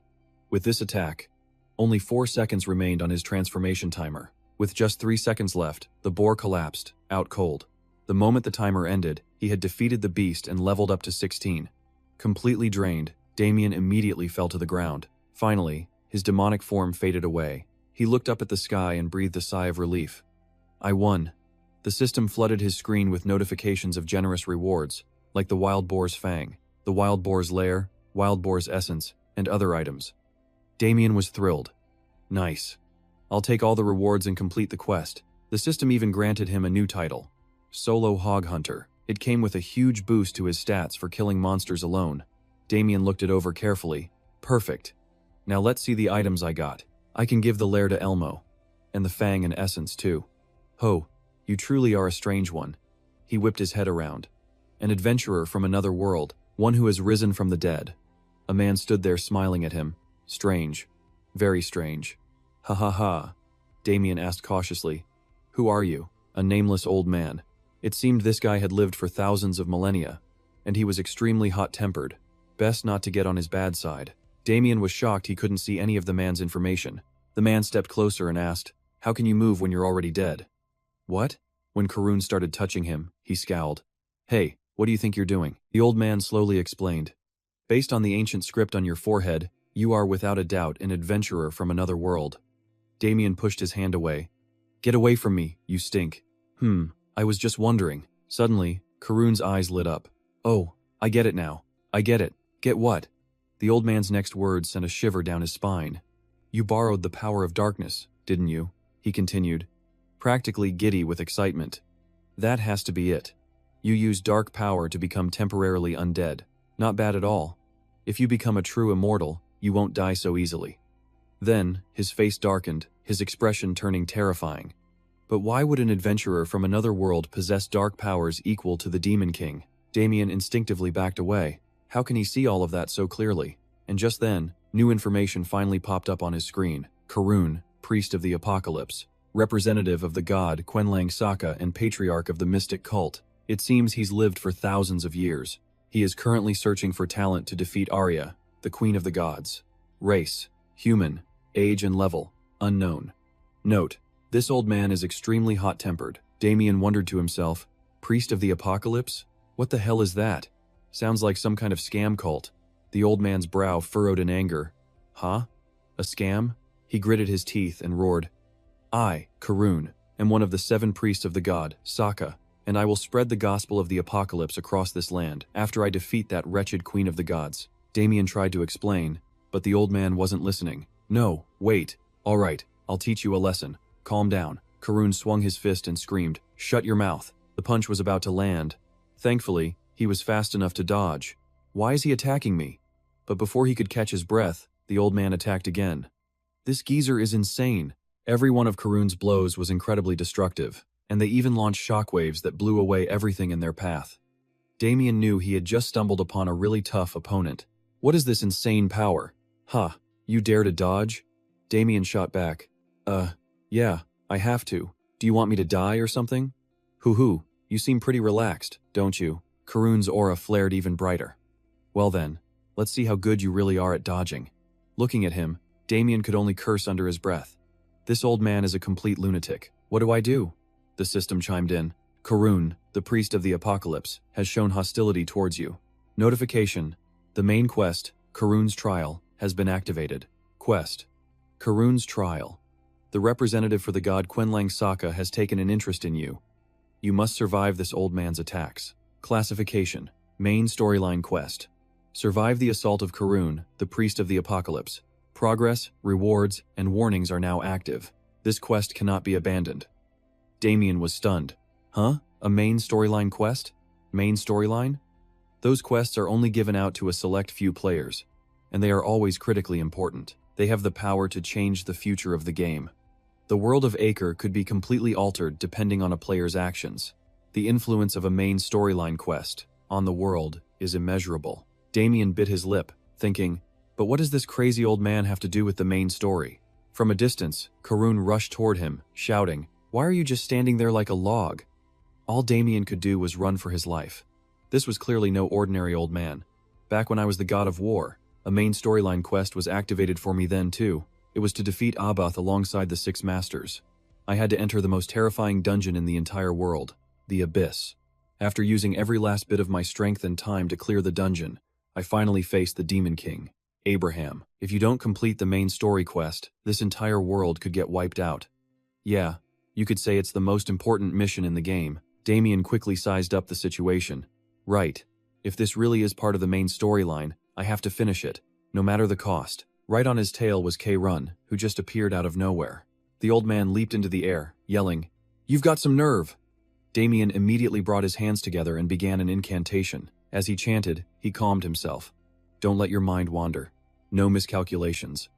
With this attack, only 4 seconds remained on his transformation timer. With just 3 seconds left, the boar collapsed, out cold. The moment the timer ended, he had defeated the beast and leveled up to 16. Completely drained, Damien immediately fell to the ground. Finally, his demonic form faded away. He looked up at the sky and breathed a sigh of relief. I won. The system flooded his screen with notifications of generous rewards, like the wild boar's fang, the wild boar's lair, wild boar's essence, and other items. Damien was thrilled. Nice. I'll take all the rewards and complete the quest. The system even granted him a new title, Solo Hog Hunter. It came with a huge boost to his stats for killing monsters alone. Damien looked it over carefully. Perfect. Now let's see the items I got. I can give the lair to Elmo. And the fang and essence too. Ho, you truly are a strange one. He whipped his head around. An adventurer from another world, one who has risen from the dead. A man stood there smiling at him. Strange. Very strange. Ha ha ha. Damien asked cautiously. Who are you? A nameless old man. It seemed this guy had lived for thousands of millennia, and he was extremely hot-tempered. Best not to get on his bad side. Damien was shocked he couldn't see any of the man's information. The man stepped closer and asked, How can you move when you're already dead? What? When Karun started touching him, he scowled. Hey, what do you think you're doing? The old man slowly explained. Based on the ancient script on your forehead, you are without a doubt an adventurer from another world. Damien pushed his hand away. Get away from me, you stink. I was just wondering. Suddenly, Karun's eyes lit up. Oh, I get it now. I get it. Get what? The old man's next words sent a shiver down his spine. You borrowed the power of darkness, didn't you? He continued, practically giddy with excitement. That has to be it. You use dark power to become temporarily undead. Not bad at all. If you become a true immortal, you won't die so easily. Then, his face darkened, his expression turning terrifying. But why would an adventurer from another world possess dark powers equal to the Demon King? Damien instinctively backed away. How can he see all of that so clearly? And just then, new information finally popped up on his screen. Karun, priest of the apocalypse, representative of the god Quenlang Saka and patriarch of the mystic cult. It seems he's lived for thousands of years. He is currently searching for talent to defeat Arya, the queen of the gods. Race, human. Age and level, unknown. Note, this old man is extremely hot-tempered. Damien wondered to himself, priest of the apocalypse? What the hell is that? Sounds like some kind of scam cult. The old man's brow furrowed in anger. Huh? A scam? He gritted his teeth and roared. I, Karun, am one of the 7 priests of the god, Saka, and I will spread the gospel of the apocalypse across this land after I defeat that wretched queen of the gods. Damien tried to explain, but the old man wasn't listening. No, wait. All right, I'll teach you a lesson. Calm down. Karun swung his fist and screamed, "Shut your mouth." The punch was about to land. Thankfully, he was fast enough to dodge. Why is he attacking me? But before he could catch his breath, the old man attacked again. This geezer is insane. Every one of Karun's blows was incredibly destructive, and they even launched shockwaves that blew away everything in their path. Damien knew he had just stumbled upon a really tough opponent. What is this insane power? Huh. You dare to dodge? Damien shot back. Yeah, I have to. Do you want me to die or something? Hoo-hoo, you seem pretty relaxed, don't you? Karun's aura flared even brighter. Well then, let's see how good you really are at dodging. Looking at him, Damien could only curse under his breath. This old man is a complete lunatic. What do I do? The system chimed in. Karun, the priest of the apocalypse, has shown hostility towards you. Notification. The main quest, Karun's trial, has been activated. Quest. Karun's trial. The representative for the god Quenlang Saka has taken an interest in you. You must survive this old man's attacks. Classification. Main storyline quest. Survive the assault of Karun, the priest of the apocalypse. Progress, rewards, and warnings are now active. This quest cannot be abandoned. Damien was stunned. Huh? A main storyline quest? Main storyline? Those quests are only given out to a select few players, and they are always critically important. They have the power to change the future of the game. The world of Acre could be completely altered depending on a player's actions. The influence of a main storyline quest on the world is immeasurable. Damien bit his lip, thinking, but what does this crazy old man have to do with the main story? From a distance, Karun rushed toward him, shouting, "Why are you just standing there like a log?" All Damien could do was run for his life. This was clearly no ordinary old man. Back when I was the god of war, a main storyline quest was activated for me then too. It was to defeat Abath alongside the 6 masters. I had to enter the most terrifying dungeon in the entire world, the Abyss. After using every last bit of my strength and time to clear the dungeon, I finally faced the Demon King, Abraham. If you don't complete the main story quest, this entire world could get wiped out. Yeah, you could say it's the most important mission in the game. Damien quickly sized up the situation. Right. If this really is part of the main storyline, I have to finish it, no matter the cost. Right on his tail was K-Run, who just appeared out of nowhere. The old man leaped into the air, yelling, "You've got some nerve!" Damien immediately brought his hands together and began an incantation. As he chanted, he calmed himself. Don't let your mind wander. No miscalculations.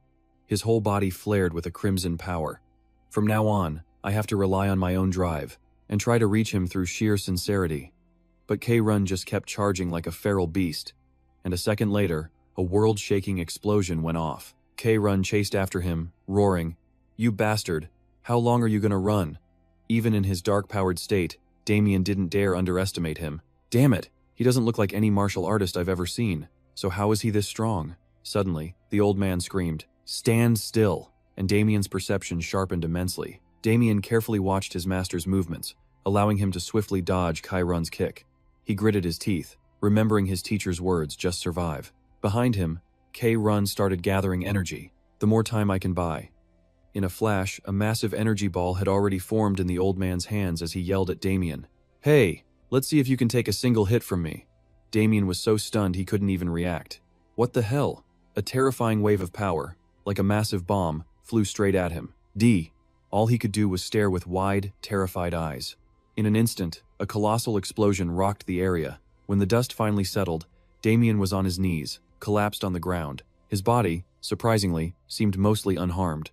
His whole body flared with a crimson power. From now on, I have to rely on my own drive, and try to reach him through sheer sincerity. But K-Run just kept charging like a feral beast, and a second later, a world-shaking explosion went off. K-Run chased after him, roaring, "You bastard! How long are you gonna run?" Even in his dark-powered state, Damien didn't dare underestimate him. Damn it! He doesn't look like any martial artist I've ever seen. So how is he this strong? Suddenly, the old man screamed, "Stand still!" and Damien's perception sharpened immensely. Damien carefully watched his master's movements, allowing him to swiftly dodge Kai-Run's kick. He gritted his teeth, remembering his teacher's words, "Just survive." Behind him, K-Run started gathering energy. The more time I can buy. In a flash, a massive energy ball had already formed in the old man's hands as he yelled at Damien. "Hey, let's see if you can take a single hit from me." Damien was so stunned he couldn't even react. What the hell? A terrifying wave of power, like a massive bomb, flew straight at him. All he could do was stare with wide, terrified eyes. In an instant, A colossal explosion rocked the area. When the dust finally settled, Damien was on his knees, collapsed on the ground. His body, surprisingly, seemed mostly unharmed.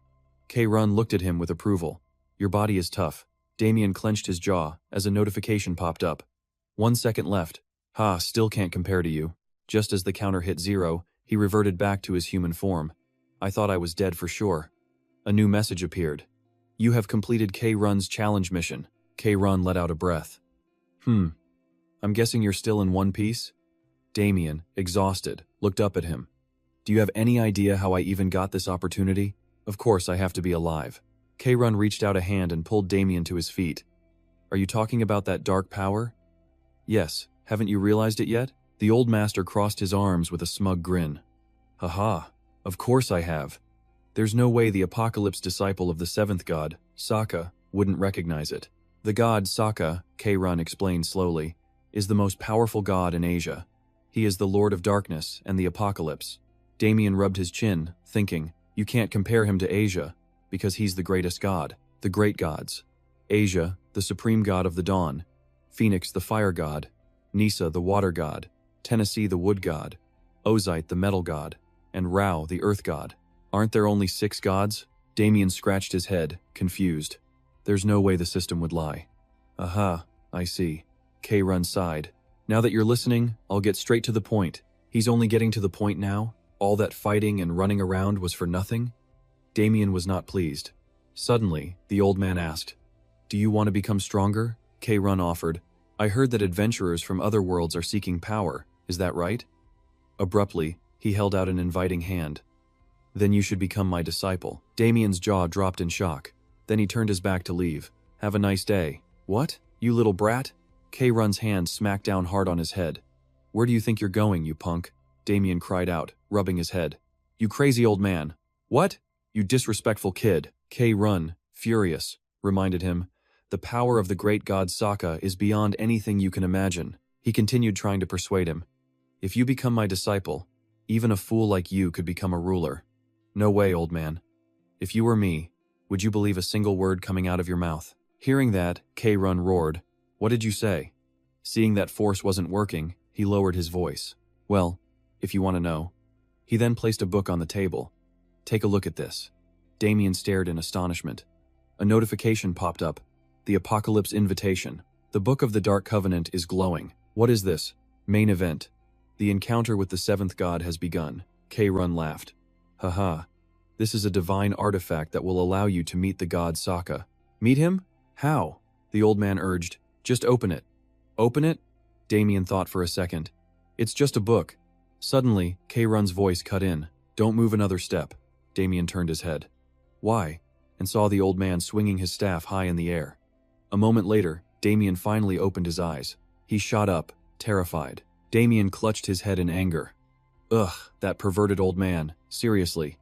K-Run looked at him with approval. Your body is tough. Damien clenched his jaw as a notification popped up. 1 second left. Ha, still can't compare to you. Just as the counter hit 0, he reverted back to his human form. I thought I was dead for sure. A new message appeared. You have completed K-Run's challenge mission. K-Run let out a breath. I'm guessing you're still in one piece? Damien, exhausted, looked up at him. Do you have any idea how I even got this opportunity? Of course I have to be alive. K-Run reached out a hand and pulled Damien to his feet. Are you talking about that dark power? Yes, haven't you realized it yet? The old master crossed his arms with a smug grin. Haha, of course I have. There's no way the Apocalypse disciple of the seventh god, Sokka, wouldn't recognize it. The god Sokka, K-Run explained slowly, is the most powerful god in Asia. He is the Lord of Darkness and the Apocalypse. Damien rubbed his chin, thinking, you can't compare him to Asia, because he's the greatest god, the great gods. Asia, the supreme god of the dawn, Phoenix the fire god, Nisa the water god, Tennessee the wood god, Ozite the metal god, and Rao the earth god. Aren't there only 6 gods? Damien scratched his head, confused. There's no way the system would lie. Aha, I see. K-Run sighed. Now that you're listening, I'll get straight to the point. He's only getting to the point now? All that fighting and running around was for nothing? Damien was not pleased. Suddenly, the old man asked, Do you want to become stronger? K-Run offered. I heard that adventurers from other worlds are seeking power. Is that right? Abruptly, he held out an inviting hand. Then you should become my disciple. Damien's jaw dropped in shock. Then he turned his back to leave. Have a nice day. What? You little brat? K-Run's hand smacked down hard on his head. Where do you think you're going, you punk? Damien cried out, rubbing his head. You crazy old man. What? You disrespectful kid. K-Run, furious, reminded him. The power of the great god Sokka is beyond anything you can imagine. He continued trying to persuade him. If you become my disciple, even a fool like you could become a ruler. No way, old man. If you were me, would you believe a single word coming out of your mouth? Hearing that, K-Run roared. What did you say? Seeing that force wasn't working, he lowered his voice. Well, if you want to know. He then placed a book on the table. Take a look at this. Damien stared in astonishment. A notification popped up. The Apocalypse Invitation. The Book of the Dark Covenant is glowing. What is this? Main event. The encounter with the seventh god has begun. K-Run laughed. Haha. This is a divine artifact that will allow you to meet the god Sokka. Meet him? How? The old man urged. Just open it. Open it? Damien thought for a second. It's just a book. Suddenly, K-Run's voice cut in. Don't move another step. Damien turned his head. Why? And saw the old man swinging his staff high in the air. A moment later, Damien finally opened his eyes. He shot up, terrified. Damien clutched his head in anger. Ugh, that perverted old man. Seriously.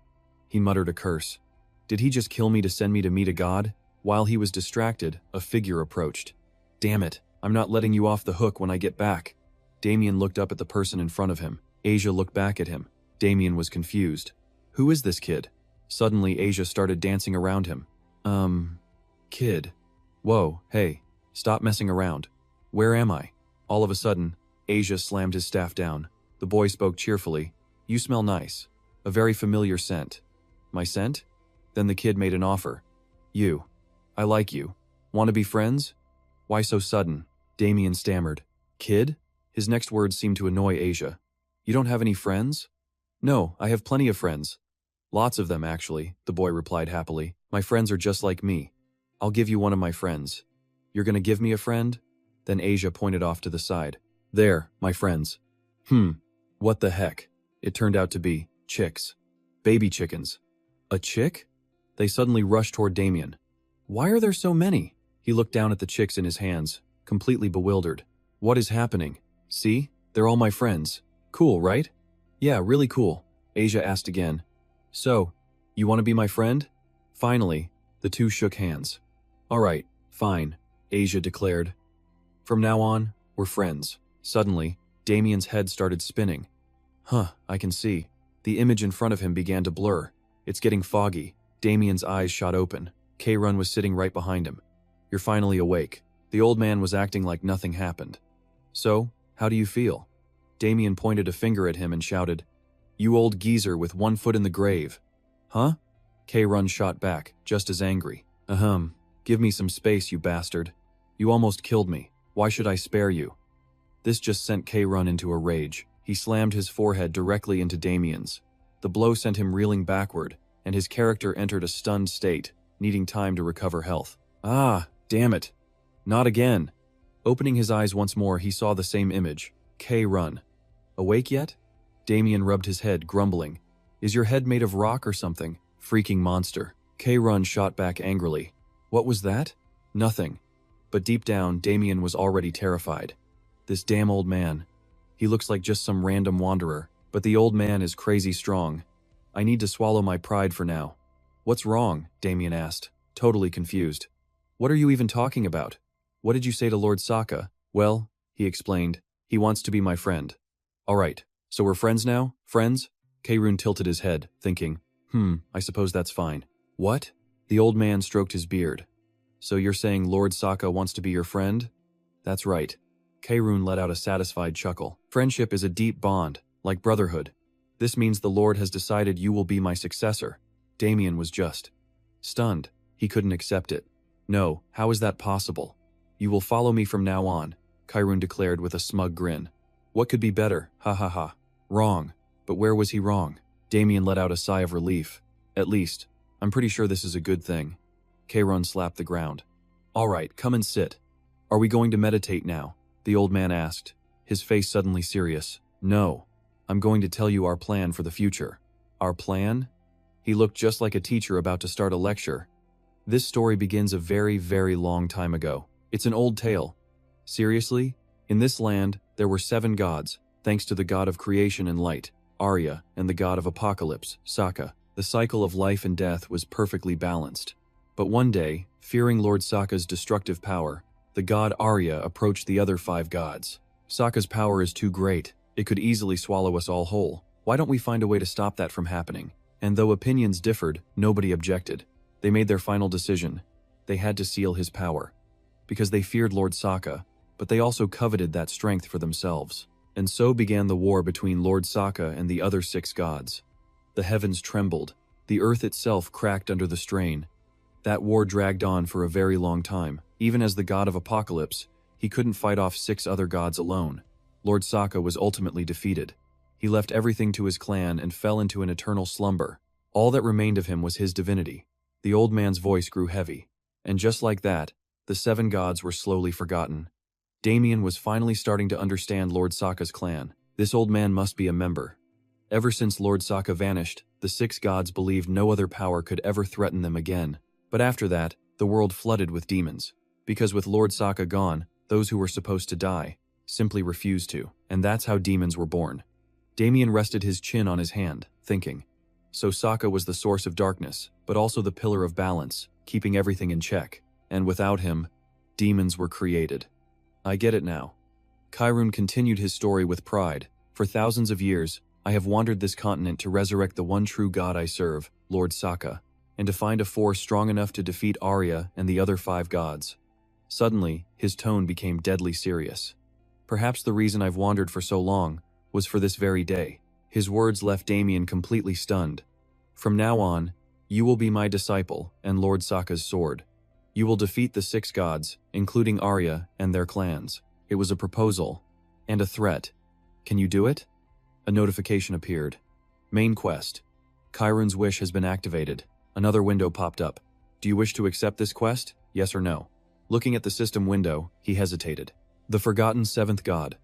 He muttered a curse. Did he just kill me to send me to meet a god? While he was distracted, a figure approached. Damn it, I'm not letting you off the hook when I get back. Damien looked up at the person in front of him. Asia looked back at him. Damien was confused. Who is this kid? Suddenly, Asia started dancing around him. Kid. Whoa, hey, stop messing around. Where am I? All of a sudden, Asia slammed his staff down. The boy spoke cheerfully. You smell nice. A very familiar scent. My scent? Then the kid made an offer. You. I like you. Want to be friends? Why so sudden? Damien stammered. Kid? His next words seemed to annoy Asia. You don't have any friends? No, I have plenty of friends. Lots of them, actually, the boy replied happily. My friends are just like me. I'll give you one of my friends. You're gonna give me a friend? Then Asia pointed off to the side. There, my friends. What the heck? It turned out to be chicks. Baby chickens. A chick? They suddenly rushed toward Damien. Why are there so many? He looked down at the chicks in his hands, completely bewildered. What is happening? See? They're all my friends. Cool, right? Yeah, really cool. Asia asked again. So, you want to be my friend? Finally, the two shook hands. All right, fine, Asia declared. From now on, we're friends. Suddenly, Damien's head started spinning. I can see. The image in front of him began to blur. It's getting foggy. Damien's eyes shot open. K-Run was sitting right behind him. You're finally awake. The old man was acting like nothing happened. So, how do you feel? Damien pointed a finger at him and shouted, "You old geezer with one foot in the grave." Huh? K-Run shot back, just as angry. Ahem. Give me some space, you bastard. You almost killed me. Why should I spare you? This just sent K-Run into a rage. He slammed his forehead directly into Damien's. The blow sent him reeling backward, and his character entered a stunned state, needing time to recover health. Ah, damn it. Not again. Opening his eyes once more, he saw the same image. K-Run. Awake yet? Damien rubbed his head, grumbling. Is your head made of rock or something? Freaking monster. K-Run shot back angrily. What was that? Nothing. But deep down, Damien was already terrified. This damn old man. He looks like just some random wanderer, but the old man is crazy strong. I need to swallow my pride for now. What's wrong? Damien asked, totally confused. What are you even talking about? What did you say to Lord Sokka? Well, he explained, he wants to be my friend. All right, so we're friends now? Friends? K-Run tilted his head, thinking, I suppose that's fine. What? The old man stroked his beard. So you're saying Lord Sokka wants to be your friend? That's right. K-Run let out a satisfied chuckle. Friendship is a deep bond, like brotherhood. This means the Lord has decided you will be my successor. Damien was just stunned. He couldn't accept it. No, how is that possible? You will follow me from now on, K-Run declared with a smug grin. What could be better? Ha ha ha. Wrong. But where was he wrong? Damien let out a sigh of relief. At least, I'm pretty sure this is a good thing. K-Run slapped the ground. All right, come and sit. Are we going to meditate now? The old man asked, his face suddenly serious. No. I'm going to tell you our plan for the future. Our plan? He looked just like a teacher about to start a lecture. This story begins a very, very long time ago. It's an old tale. Seriously? In this land, there were 7 gods, thanks to the god of creation and light, Arya, and the god of apocalypse, Sokka. The cycle of life and death was perfectly balanced. But one day, fearing Lord Sokka's destructive power, the god Arya approached the other 5 gods. Sokka's power is too great. It could easily swallow us all whole. Why don't we find a way to stop that from happening? And though opinions differed, nobody objected. They made their final decision. They had to seal his power. Because they feared Lord Sokka, but they also coveted that strength for themselves. And so began the war between Lord Sokka and the other 6 gods. The heavens trembled. The earth itself cracked under the strain. That war dragged on for a very long time. Even as the god of apocalypse, he couldn't fight off 6 other gods alone. Lord Sokka was ultimately defeated. He left everything to his clan and fell into an eternal slumber. All that remained of him was his divinity. The old man's voice grew heavy. And just like that, the 7 gods were slowly forgotten. Damien was finally starting to understand Lord Sokka's clan. This old man must be a member. Ever since Lord Sokka vanished, the 6 gods believed no other power could ever threaten them again. But after that, the world flooded with demons. Because with Lord Sokka gone, those who were supposed to die simply refused to. And that's how demons were born. Damien rested his chin on his hand, thinking. So Sokka was the source of darkness, but also the pillar of balance, keeping everything in check. And without him, demons were created. I get it now. K-Run continued his story with pride. For thousands of years, I have wandered this continent to resurrect the one true god I serve, Lord Sokka, and to find a force strong enough to defeat Arya and the other 5 gods. Suddenly, his tone became deadly serious. Perhaps the reason I've wandered for so long was for this very day. His words left Damien completely stunned. From now on, you will be my disciple and Lord Sokka's sword. You will defeat the 6 gods, including Arya and their clans. It was a proposal and a threat. Can you do it? A notification appeared. Main quest. K-Run's wish has been activated. Another window popped up. Do you wish to accept this quest? Yes or no? Looking at the system window, he hesitated. The forgotten 7th god.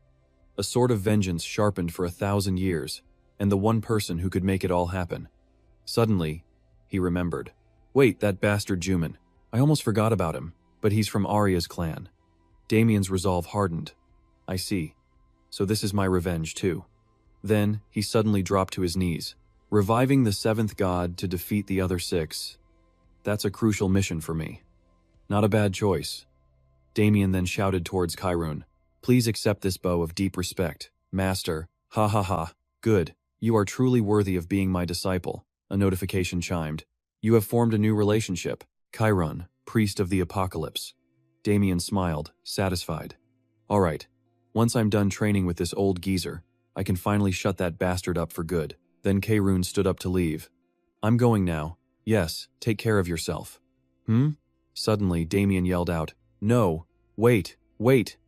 A sword of vengeance sharpened for 1,000 years, and the one person who could make it all happen. Suddenly, he remembered. Wait, that bastard Juman. I almost forgot about him, but he's from Arya's clan. Damien's resolve hardened. I see. So this is my revenge too. Then, he suddenly dropped to his knees. Reviving the 7th god to defeat the other 6. That's a crucial mission for me. Not a bad choice. Damien then shouted towards K-Run. Please accept this bow of deep respect, Master. Ha ha ha. Good. You are truly worthy of being my disciple. A notification chimed. You have formed a new relationship. K-Run, priest of the apocalypse. Damien smiled, satisfied. Alright, once I'm done training with this old geezer, I can finally shut that bastard up for good. Then Kaerun stood up to leave. I'm going now. Yes, take care of yourself. Suddenly, Damien yelled out, No, wait,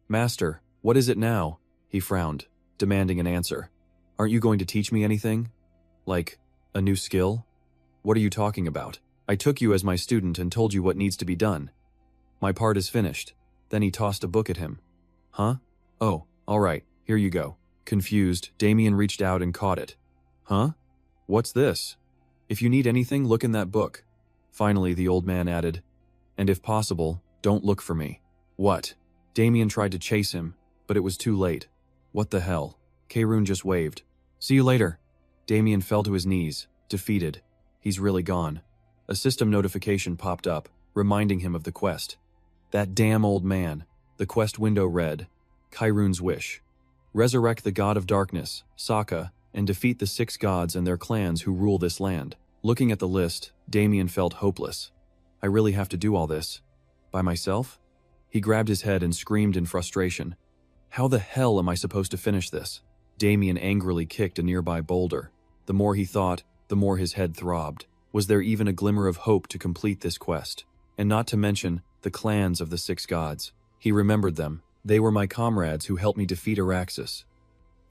master, what is it now? He frowned, demanding an answer. Aren't you going to teach me anything? Like, a new skill? What are you talking about? I took you as my student and told you what needs to be done. My part is finished. Then he tossed a book at him. Huh? Oh, alright, here you go. Confused, Damien reached out and caught it. Huh? What's this? If you need anything, look in that book. Finally, the old man added, and if possible, don't look for me. What? Damien tried to chase him, but it was too late. What the hell? Kaerun just waved. See you later. Damien fell to his knees, defeated. He's really gone. A system notification popped up, reminding him of the quest. That damn old man. The quest window read, Kaerun's wish. Resurrect the god of darkness, Sokka, and defeat the 6 gods and their clans who rule this land. Looking at the list, Damien felt hopeless. I really have to do all this? By myself? He grabbed his head and screamed in frustration. How the hell am I supposed to finish this? Damien angrily kicked a nearby boulder. The more he thought, the more his head throbbed. Was there even a glimmer of hope to complete this quest? And not to mention, the clans of the 6 gods. He remembered them. They were my comrades who helped me defeat Araxes.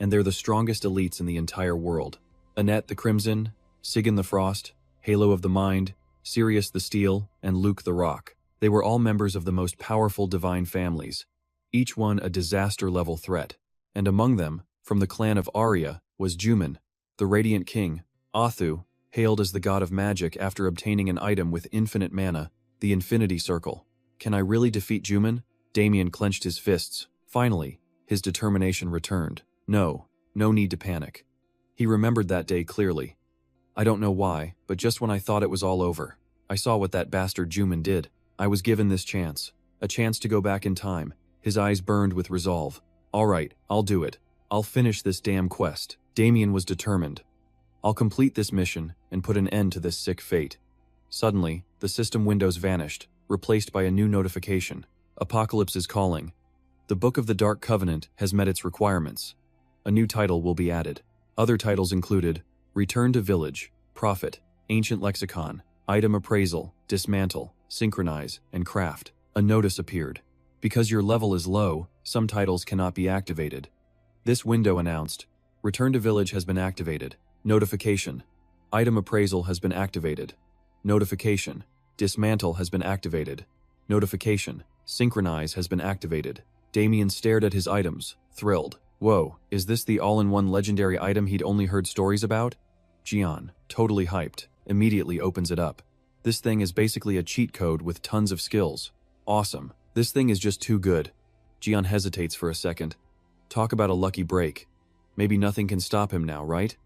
And they're the strongest elites in the entire world. Annette the Crimson, Sigyn the Frost, Halo of the Mind, Sirius the Steel, and Luke the Rock. They were all members of the most powerful divine families, each one a disaster-level threat. And among them, from the clan of Arya, was Juman, the Radiant King. Athu, hailed as the god of magic after obtaining an item with infinite mana, the Infinity Circle. Can I really defeat Juman? Damien clenched his fists. Finally, his determination returned. No need to panic. He remembered that day clearly. I don't know why, but just when I thought it was all over, I saw what that bastard Juman did. I was given this chance. A chance to go back in time. His eyes burned with resolve. Alright, I'll do it. I'll finish this damn quest. Damien was determined. I'll complete this mission and put an end to this sick fate. Suddenly, the system windows vanished, replaced by a new notification. Apocalypse is calling. The Book of the Dark Covenant has met its requirements. A new title will be added. Other titles included Return to Village, Prophet, Ancient Lexicon, Item Appraisal, Dismantle, Synchronize, and Craft. A notice appeared. Because your level is low, some titles cannot be activated. This window announced, Return to Village has been activated. Notification. Item Appraisal has been activated. Notification. Dismantle has been activated. Notification. Synchronize has been activated. Damien stared at his items, thrilled. Whoa, is this the all-in-one legendary item he'd only heard stories about? Jian, totally hyped, immediately opens it up. This thing is basically a cheat code with tons of skills. Awesome. This thing is just too good. Jian hesitates for a second. Talk about a lucky break. Maybe nothing can stop him now, right?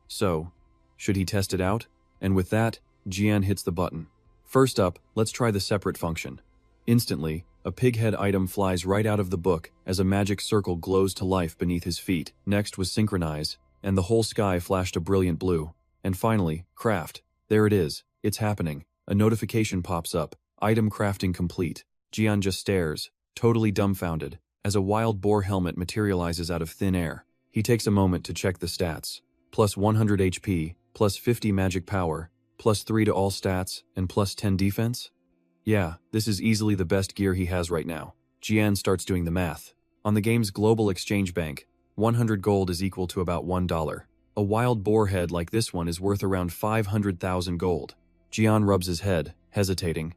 So, should he test it out? And with that, Jian hits the button. First up, let's try the separate function. Instantly, a pig-head item flies right out of the book as a magic circle glows to life beneath his feet. Next was Synchronize, and the whole sky flashed a brilliant blue. And finally, Craft. There it is. It's happening. A notification pops up. Item crafting complete. Jian just stares, totally dumbfounded, as a wild boar helmet materializes out of thin air. He takes a moment to check the stats. Plus 100 HP, plus 50 magic power, plus 3 to all stats, and plus 10 defense? Yeah, this is easily the best gear he has right now. Jian starts doing the math. On the game's global exchange bank, 100 gold is equal to about $1. A wild boar head like this one is worth around 500,000 gold. Jian rubs his head, hesitating.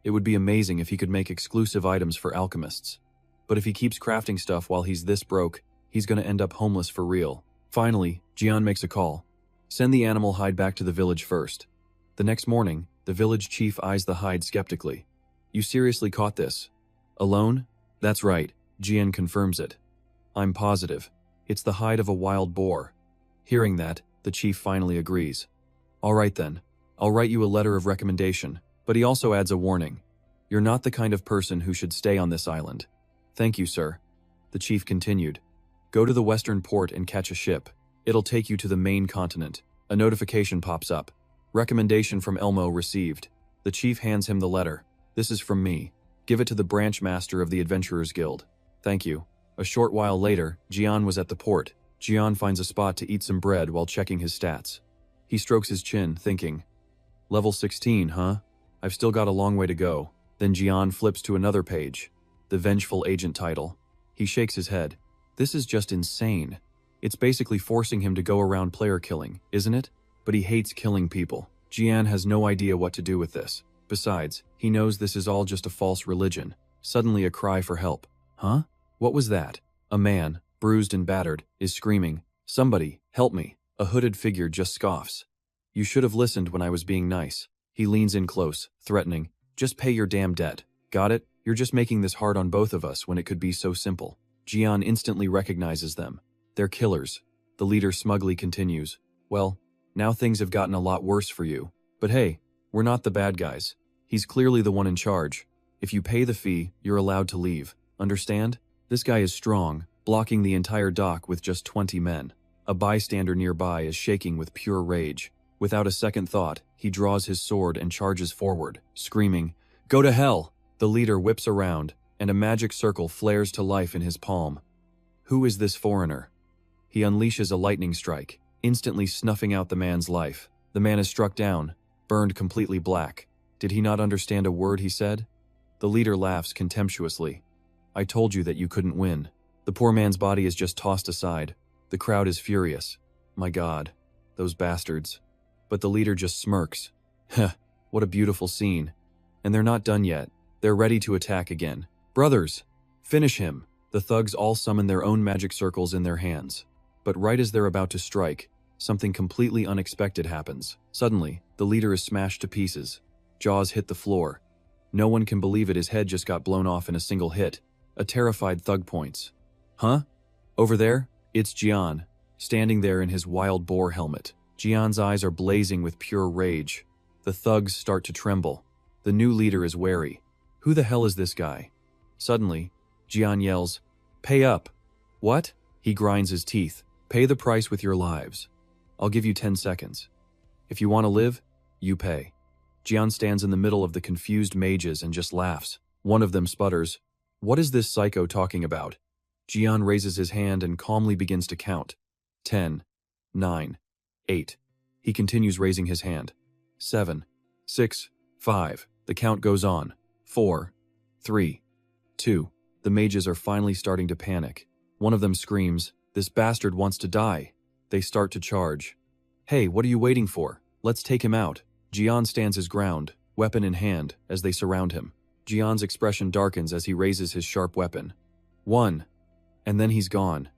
It would be amazing if he could make exclusive items for alchemists. But if he keeps crafting stuff while he's this broke, he's gonna end up homeless for real. Finally, Jian makes a call. Send the animal hide back to the village first. The next morning, the village chief eyes the hide skeptically. You seriously caught this? Alone? That's right, Jian confirms it. I'm positive. It's the hide of a wild boar. Hearing that, the chief finally agrees. Alright then, I'll write you a letter of recommendation, but he also adds a warning. You're not the kind of person who should stay on this island. Thank you, sir. The chief continued. Go to the western port and catch a ship. It'll take you to the main continent. A notification pops up. Recommendation from Elmo received. The chief hands him the letter. This is from me. Give it to the branch master of the Adventurers Guild. Thank you. A short while later, Jian was at the port. Jian finds a spot to eat some bread while checking his stats. He strokes his chin, thinking, level 16, huh? I've still got a long way to go. Then Jian flips to another page. The Vengeful Agent title. He shakes his head. This is just insane. It's basically forcing him to go around player killing, isn't it? But he hates killing people. Jian has no idea what to do with this. Besides, he knows this is all just a false religion. Suddenly a cry for help. Huh? What was that? A man, bruised and battered, is screaming, "Somebody, help me." A hooded figure just scoffs. "You should have listened when I was being nice." He leans in close, threatening, "Just pay your damn debt. Got it? You're just making this hard on both of us when it could be so simple." Jian instantly recognizes them. They're killers. The leader smugly continues, "Well, now things have gotten a lot worse for you. But hey, we're not the bad guys. He's clearly the one in charge. If you pay the fee, you're allowed to leave. Understand? This guy is strong, blocking the entire dock with just 20 men. A bystander nearby is shaking with pure rage. Without a second thought, he draws his sword and charges forward, screaming, "Go to hell!" The leader whips around, and a magic circle flares to life in his palm. Who is this foreigner? He unleashes a lightning strike, instantly snuffing out the man's life. The man is struck down, burned completely black. Did he not understand a word he said? The leader laughs contemptuously. "I told you that you couldn't win." The poor man's body is just tossed aside. The crowd is furious. My God, those bastards. But the leader just smirks. Heh, what a beautiful scene. And they're not done yet. They're ready to attack again. "Brothers, finish him." The thugs all summon their own magic circles in their hands. But right as they're about to strike, something completely unexpected happens. Suddenly, the leader is smashed to pieces. Jaws hit the floor. No one can believe it, his head just got blown off in a single hit. A terrified thug points. Huh? Over there? It's Jian, standing there in his wild boar helmet. Jian's eyes are blazing with pure rage. The thugs start to tremble. The new leader is wary. Who the hell is this guy? Suddenly, Jian yells, "Pay up!" What? He grinds his teeth. "Pay the price with your lives. I'll give you 10 seconds. If you want to live, you pay." Jian stands in the middle of the confused mages and just laughs. One of them sputters, "What is this psycho talking about?" Jian raises his hand and calmly begins to count. 10, 9, 8. He continues raising his hand. 7, 6, 5. The count goes on. 4, 3, 2. The mages are finally starting to panic. One of them screams, "This bastard wants to die." They start to charge. "Hey, what are you waiting for? Let's take him out." Jian stands his ground, weapon in hand, as they surround him. Jian's expression darkens as he raises his sharp weapon. 1. And then he's gone.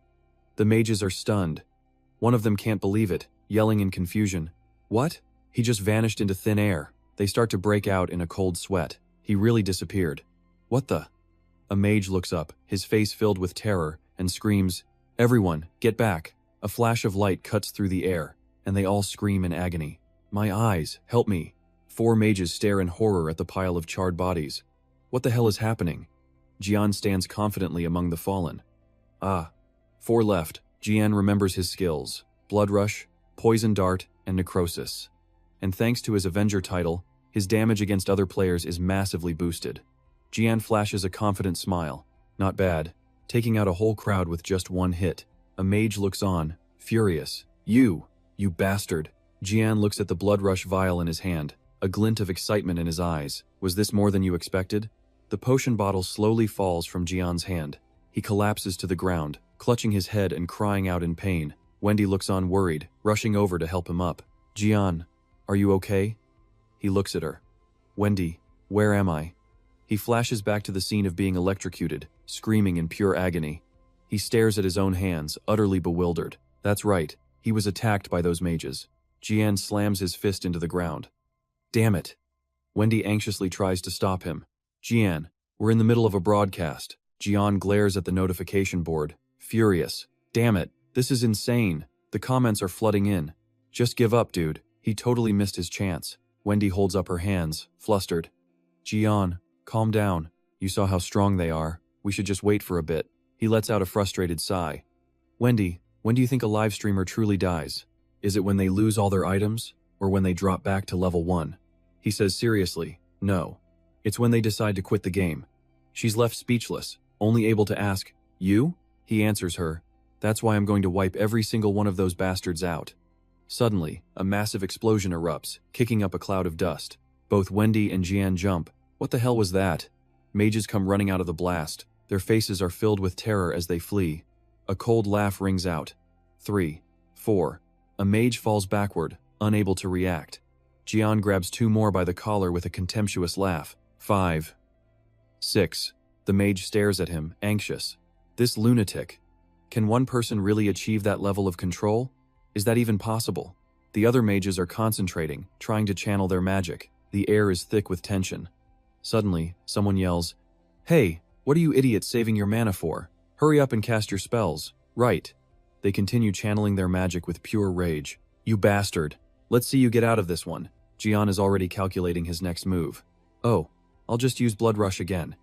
The mages are stunned. One of them can't believe it, yelling in confusion. "What? He just vanished into thin air." They start to break out in a cold sweat. He really disappeared. "What the?" A mage looks up, his face filled with terror, and screams, "Everyone, get back." A flash of light cuts through the air, and they all scream in agony. "My eyes, help me." 4 mages stare in horror at the pile of charred bodies. What the hell is happening? Jian stands confidently among the fallen. 4 left. Jian remembers his skills: Blood Rush, Poison Dart, and Necrosis. And thanks to his Avenger title, his damage against other players is massively boosted. Jian flashes a confident smile. Not bad, taking out a whole crowd with just 1 hit. A mage looks on, furious. You bastard." Jian looks at the Blood Rush vial in his hand, a glint of excitement in his eyes. Was this more than you expected? The potion bottle slowly falls from Jian's hand. He collapses to the ground, clutching his head and crying out in pain. Wendy looks on worried, rushing over to help him up. "Jian, are you okay?" He looks at her. "Wendy, where am I?" He flashes back to the scene of being electrocuted, screaming in pure agony. He stares at his own hands, utterly bewildered. That's right, he was attacked by those mages. Jian slams his fist into the ground. "Damn it." Wendy anxiously tries to stop him. "Jian, we're in the middle of a broadcast." Jian glares at the notification board, furious. "Damn it, this is insane. The comments are flooding in." "Just give up, dude. He totally missed his chance." Wendy holds up her hands, flustered. "Jian, calm down. You saw how strong they are. We should just wait for a bit." He lets out a frustrated sigh. "Wendy, when do you think a live streamer truly dies? Is it when they lose all their items, or when they drop back to level 1? He says seriously, no. It's when they decide to quit the game. She's left speechless, only able to ask, "You?" He answers her, "That's why I'm going to wipe every single one of those bastards out." Suddenly, a massive explosion erupts, kicking up a cloud of dust. Both Wendy and Jian jump. What the hell was that? Mages come running out of the blast. Their faces are filled with terror as they flee. A cold laugh rings out. 3, 4. A mage falls backward, unable to react. Jian grabs 2 more by the collar with a contemptuous laugh. 5, 6. The mage stares at him, anxious. This lunatic. Can one person really achieve that level of control? Is that even possible? The other mages are concentrating, trying to channel their magic. The air is thick with tension. Suddenly, someone yells, "Hey, what are you idiots saving your mana for? Hurry up and cast your spells." Right. They continue channeling their magic with pure rage. "You bastard. Let's see you get out of this one." Jian is already calculating his next move. "Oh, I'll just use Blood Rush again."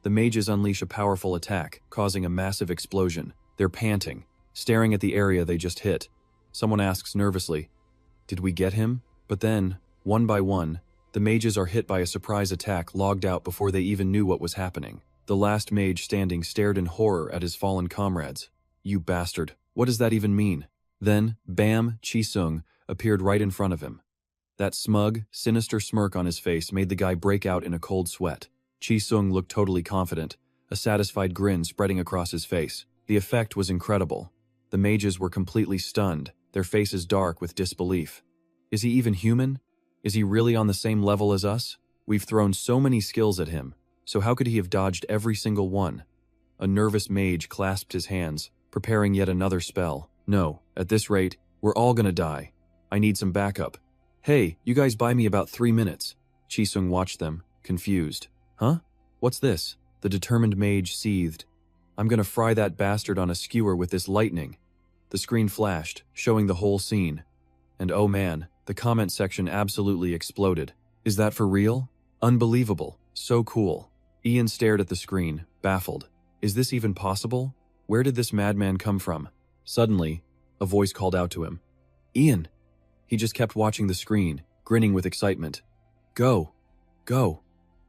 The mages unleash a powerful attack, causing a massive explosion. They're panting, staring at the area they just hit. Someone asks nervously, "Did we get him?" But then, one by one, the mages are hit by a surprise attack logged out before they even knew what was happening. The last mage standing stared in horror at his fallen comrades. "You bastard, what does that even mean?" Then, bam, Chi-sung appeared right in front of him. That smug, sinister smirk on his face made the guy break out in a cold sweat. Chi-sung looked totally confident, a satisfied grin spreading across his face. The effect was incredible. The mages were completely stunned, their faces dark with disbelief. Is he even human? Is he really on the same level as us? We've thrown so many skills at him, so how could he have dodged every single one? A nervous mage clasped his hands, preparing yet another spell. "No, at this rate, we're all gonna die. I need some backup." "Hey, you guys buy me about 3 minutes." Chi-sung watched them, confused. "Huh? What's this?" The determined mage seethed. "I'm gonna fry that bastard on a skewer with this lightning." The screen flashed, showing the whole scene. And oh man, the comment section absolutely exploded. "Is that for real? Unbelievable. So cool." Ian stared at the screen, baffled. Is this even possible? Where did this madman come from? Suddenly, a voice called out to him. "Ian!" He just kept watching the screen, grinning with excitement. "Go! Go!"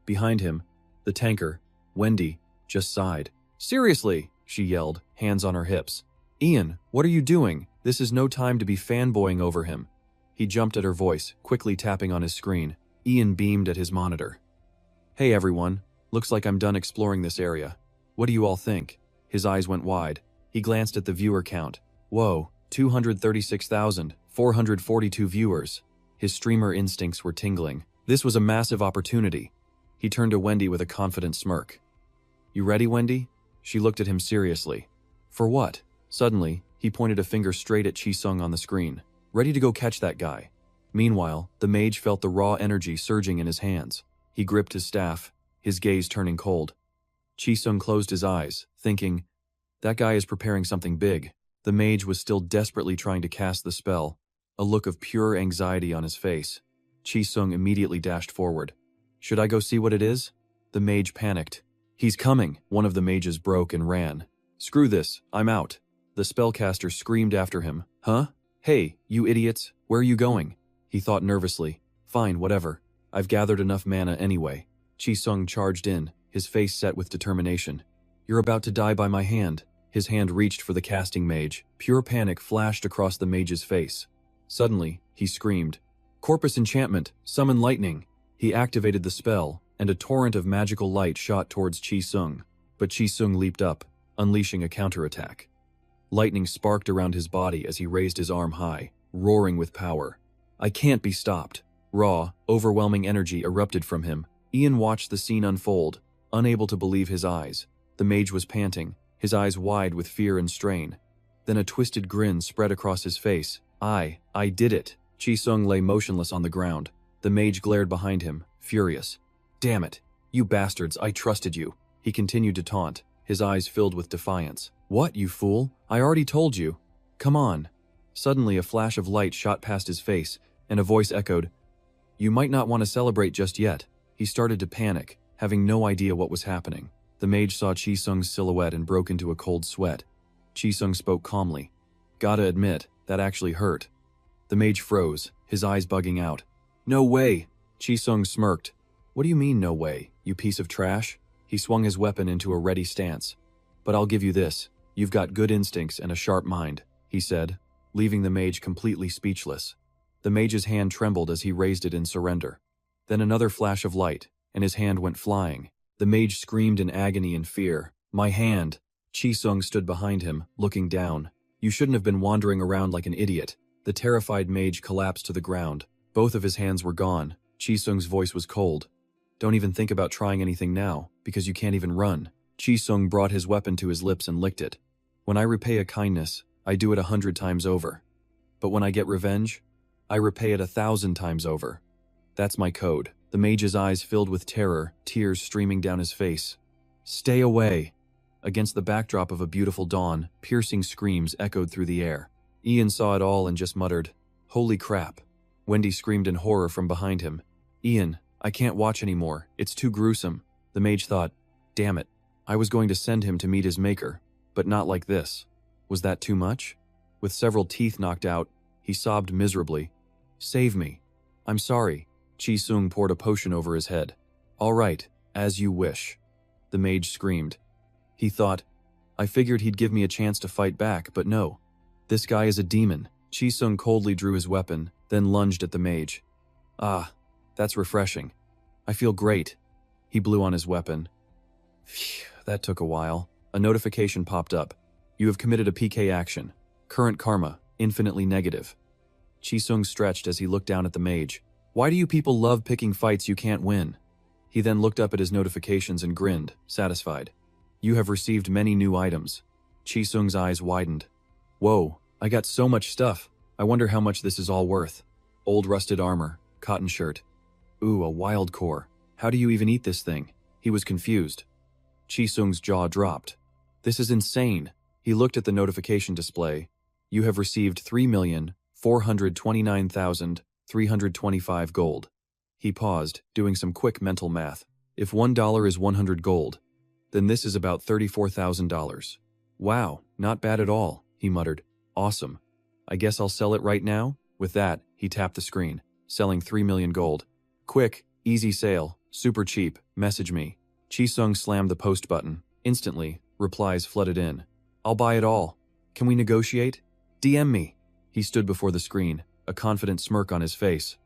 Behind him, the tanker, Wendy, just sighed. "Seriously!" she yelled, hands on her hips. "Ian, what are you doing? This is no time to be fanboying over him." He jumped at her voice, quickly tapping on his screen. Ian beamed at his monitor. "Hey everyone, looks like I'm done exploring this area. What do you all think?" His eyes went wide. He glanced at the viewer count. Whoa, 236,442 viewers. His streamer instincts were tingling. This was a massive opportunity. He turned to Wendy with a confident smirk. "You ready, Wendy?" She looked at him seriously. "For what?" Suddenly, he pointed a finger straight at Chi-sung on the screen. "Ready to go catch that guy." Meanwhile, the mage felt the raw energy surging in his hands. He gripped his staff, his gaze turning cold. Chi-sung closed his eyes, thinking, that guy is preparing something big. The mage was still desperately trying to cast the spell, a look of pure anxiety on his face. Chi-sung immediately dashed forward. "Should I go see what it is?" The mage panicked. "He's coming!" One of the mages broke and ran. "Screw this, I'm out." The spellcaster screamed after him. "Huh? Hey, you idiots, where are you going?" He thought nervously. "Fine, whatever. I've gathered enough mana anyway." Chi-sung charged in, his face set with determination. "You're about to die by my hand." His hand reached for the casting mage. Pure panic flashed across the mage's face. Suddenly, he screamed, "Corpus enchantment, summon lightning." He activated the spell, and a torrent of magical light shot towards Chi-sung. But Chi-sung leaped up, unleashing a counterattack. Lightning sparked around his body as he raised his arm high, roaring with power. "I can't be stopped." Raw, overwhelming energy erupted from him. Ian watched the scene unfold, unable to believe his eyes. The mage was panting, his eyes wide with fear and strain. Then a twisted grin spread across his face. I did it." Chi-sung lay motionless on the ground. The mage glared behind him, furious. "Damn it, you bastards, I trusted you." He continued to taunt, his eyes filled with defiance. "What, you fool? I already told you. Come on." Suddenly a flash of light shot past his face, and a voice echoed, "You might not want to celebrate just yet." He started to panic, having no idea what was happening. The mage saw Chi-sung's silhouette and broke into a cold sweat. Chi-sung spoke calmly. "Gotta admit, that actually hurt." The mage froze, his eyes bugging out. "No way!" Chi-sung smirked. "What do you mean, no way, you piece of trash?" He swung his weapon into a ready stance. "But I'll give you this. You've got good instincts and a sharp mind," he said, leaving the mage completely speechless. The mage's hand trembled as he raised it in surrender. Then another flash of light, and his hand went flying. The mage screamed in agony and fear. "My hand!" Chi-sung stood behind him, looking down. "You shouldn't have been wandering around like an idiot." The terrified mage collapsed to the ground. Both of his hands were gone. Chi-sung's voice was cold. "Don't even think about trying anything now, because you can't even run." Chi-sung brought his weapon to his lips and licked it. "When I repay a kindness, I do it 100 times over. But when I get revenge, I repay it 1,000 times over. That's my code." The mage's eyes filled with terror, tears streaming down his face. "Stay away!" Against the backdrop of a beautiful dawn, piercing screams echoed through the air. Ian saw it all and just muttered, "Holy crap." Wendy screamed in horror from behind him. "Ian, I can't watch anymore. It's too gruesome." The mage thought, "Damn it. I was going to send him to meet his maker, but not like this." Was that too much? With several teeth knocked out, he sobbed miserably. "Save me. I'm sorry." Chi-sung poured a potion over his head. "All right, as you wish." The mage screamed. He thought, "I figured he'd give me a chance to fight back, but no. This guy is a demon." Chi-sung coldly drew his weapon, then lunged at the mage. "Ah, that's refreshing. I feel great." He blew on his weapon. Phew, that took a while. A notification popped up. "You have committed a PK action. Current karma, infinitely negative." Chi-sung stretched as he looked down at the mage. "Why do you people love picking fights you can't win?" He then looked up at his notifications and grinned, satisfied. "You have received many new items." Chi-sung's eyes widened. "Whoa, I got so much stuff. I wonder how much this is all worth." Old rusted armor, cotton shirt. Ooh, a wild core. How do you even eat this thing? He was confused. Chi-sung's jaw dropped. "This is insane." He looked at the notification display. "You have received 3,429,325 gold." He paused, doing some quick mental math. If $1 is 100 gold, then this is about $34,000. "Wow, not bad at all," he muttered. "Awesome. I guess I'll sell it right now?" With that, he tapped the screen, selling 3 million gold. "Quick, easy sale, super cheap, message me." Chi-sung slammed the post button. Instantly, replies flooded in. "I'll buy it all. Can we negotiate? DM me." He stood before the screen, a confident smirk on his face.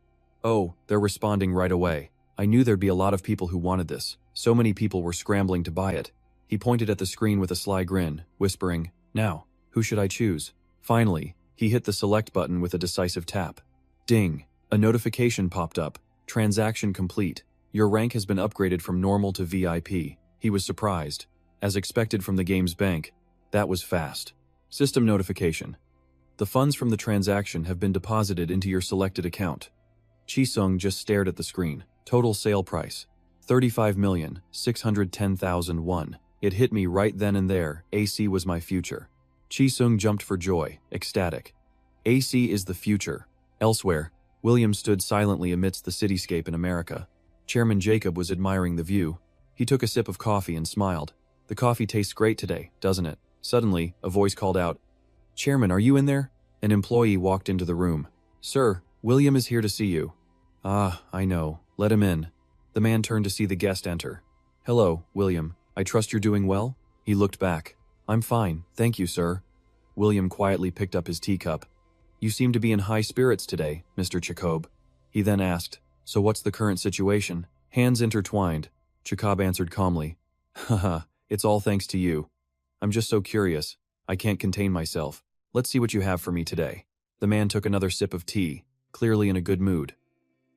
"Oh, they're responding right away. I knew there'd be a lot of people who wanted this. So many people were scrambling to buy it." He pointed at the screen with a sly grin, whispering, "Now, who should I choose?" Finally, he hit the select button with a decisive tap. Ding! A notification popped up. "Transaction complete. Your rank has been upgraded from normal to VIP." He was surprised. As expected from the game's bank, that was fast. System notification. "The funds from the transaction have been deposited into your selected account." Chi-sung just stared at the screen. Total sale price, 35,610,001. It hit me right then and there. AC was my future. Chi-sung jumped for joy, ecstatic. AC is the future. Elsewhere, William stood silently amidst the cityscape in America. Chairman Jacob was admiring the view. He took a sip of coffee and smiled. "The coffee tastes great today, doesn't it?" Suddenly, a voice called out, "Chairman, are you in there?" An employee walked into the room. "Sir, William is here to see you." "Ah, I know. Let him in." The man turned to see the guest enter. "Hello, William. I trust you're doing well?" He looked back. "I'm fine, thank you, sir." William quietly picked up his teacup. "You seem to be in high spirits today, Mr. Jacob." He then asked, "So what's the current situation?" Hands intertwined, Jacob answered calmly, "Haha, it's all thanks to you. I'm just so curious. I can't contain myself. Let's see what you have for me today." The man took another sip of tea, clearly in a good mood.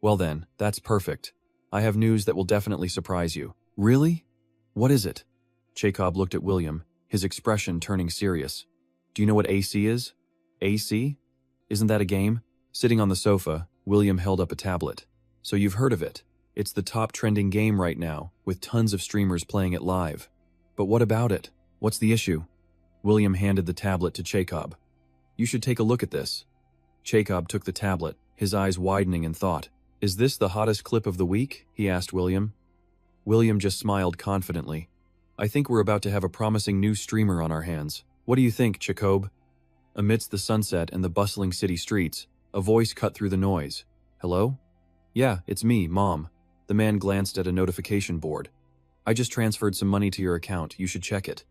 "Well then, that's perfect. I have news that will definitely surprise you." "Really? What is it?" Jacob looked at William, his expression turning serious. "Do you know what AC is?" "AC? Isn't that a game?" Sitting on the sofa, William held up a tablet. "So you've heard of it. It's the top trending game right now, with tons of streamers playing it live. But what about it? What's the issue?" William handed the tablet to Jacob. "You should take a look at this." Jacob took the tablet, his eyes widening in thought. "Is this the hottest clip of the week?" he asked William. William just smiled confidently. "I think we're about to have a promising new streamer on our hands. What do you think, Jacob?" Amidst the sunset and the bustling city streets, a voice cut through the noise. "Hello?" "Yeah, it's me, Mom." The man glanced at a notification board. I just transferred some money to your account, you should check it.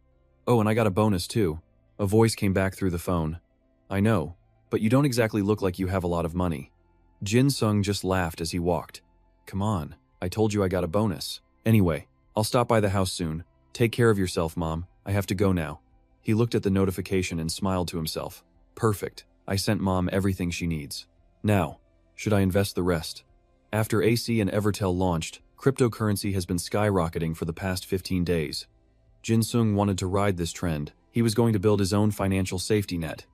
Oh, and I got a bonus too. A voice came back through the phone. I know, but you don't exactly look like you have a lot of money. Jin Sung just laughed as he walked. Come on, I told you I got a bonus. Anyway, I'll stop by the house soon. Take care of yourself, Mom. I have to go now. He looked at the notification and smiled to himself. Perfect. I sent Mom everything she needs. Now, should I invest the rest? After AC and Evertel launched, cryptocurrency has been skyrocketing for the past 15 days. Jin Sung wanted to ride this trend. He was going to build his own financial safety net.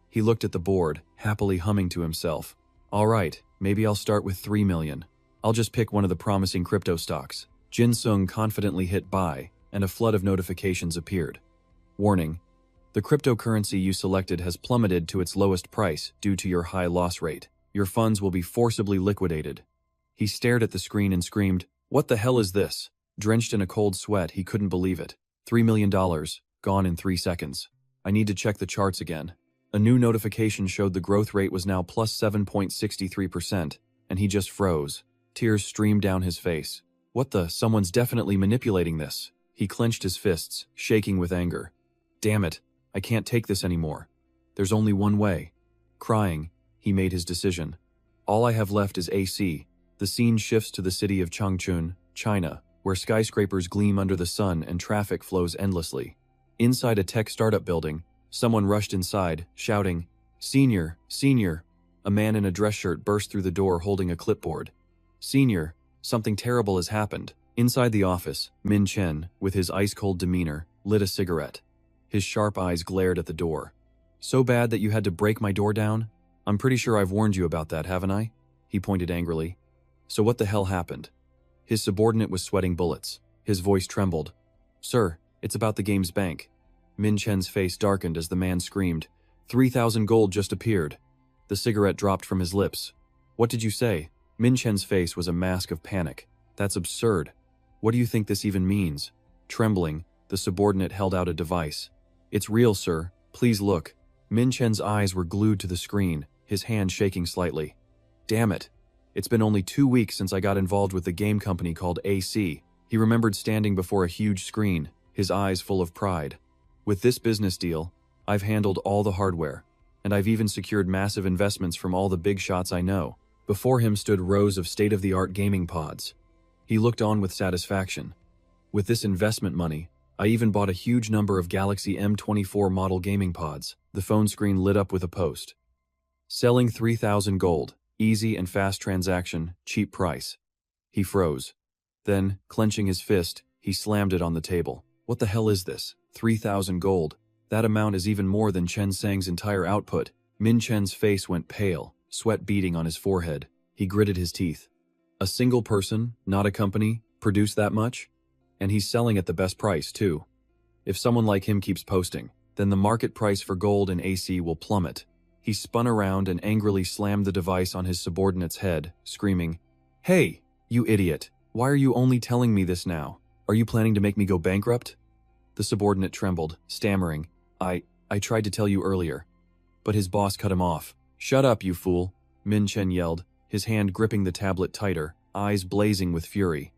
He looked at the board, happily humming to himself. All right, maybe I'll start with 3 million. I'll just pick one of the promising crypto stocks. Jin Sung confidently hit buy, and a flood of notifications appeared. Warning: the cryptocurrency you selected has plummeted to its lowest price due to your high loss rate. Your funds will be forcibly liquidated. He stared at the screen and screamed, "What the hell is this?" Drenched in a cold sweat, he couldn't believe it. $3 million, gone in 3 seconds. I need to check the charts again. A new notification showed the growth rate was now plus 7.63%, and he just froze. Tears streamed down his face. What the? Someone's definitely manipulating this. He clenched his fists, shaking with anger. Damn it, I can't take this anymore. There's only one way. Crying, he made his decision. All I have left is AC. The scene shifts to the city of Changchun, China, where skyscrapers gleam under the sun and traffic flows endlessly. Inside a tech startup building, someone rushed inside, shouting, "Senior, Senior!" A man in a dress shirt burst through the door holding a clipboard. "Senior, something terrible has happened." Inside the office, Min Chen, with his ice-cold demeanor, lit a cigarette. His sharp eyes glared at the door. "So bad that you had to break my door down? I'm pretty sure I've warned you about that, haven't I?" He pointed angrily. "So what the hell happened?" His subordinate was sweating bullets. His voice trembled. "Sir, it's about the game's bank." Min Chen's face darkened as the man screamed, 3,000 gold just appeared." The cigarette dropped from his lips. "What did you say?" Min Chen's face was a mask of panic. "That's absurd. What do you think this even means?" Trembling, the subordinate held out a device. "It's real, sir. Please look." Min Chen's eyes were glued to the screen, his hand shaking slightly. "Damn it. It's been only 2 weeks since I got involved with the game company called AC." He remembered standing before a huge screen, his eyes full of pride. "With this business deal, I've handled all the hardware, and I've even secured massive investments from all the big shots I know." Before him stood rows of state-of-the-art gaming pods. He looked on with satisfaction. "With this investment money, I even bought a huge number of Galaxy M24 model gaming pods." The phone screen lit up with a post. "Selling 3,000 gold. Easy and fast transaction, cheap price." He froze. Then, clenching his fist, he slammed it on the table. "What the hell is this? 3,000 gold. That amount is even more than Chen Sang's entire output." Min Chen's face went pale, sweat beading on his forehead. He gritted his teeth. A single person, not a company, produced that much? And he's selling at the best price, too. If someone like him keeps posting, then the market price for gold and AC will plummet. He spun around and angrily slammed the device on his subordinate's head, screaming, "Hey, you idiot! Why are you only telling me this now? Are you planning to make me go bankrupt?" The subordinate trembled, stammering, I tried to tell you earlier." But his boss cut him off. "Shut up, you fool," Min Chen yelled, his hand gripping the tablet tighter, eyes blazing with fury.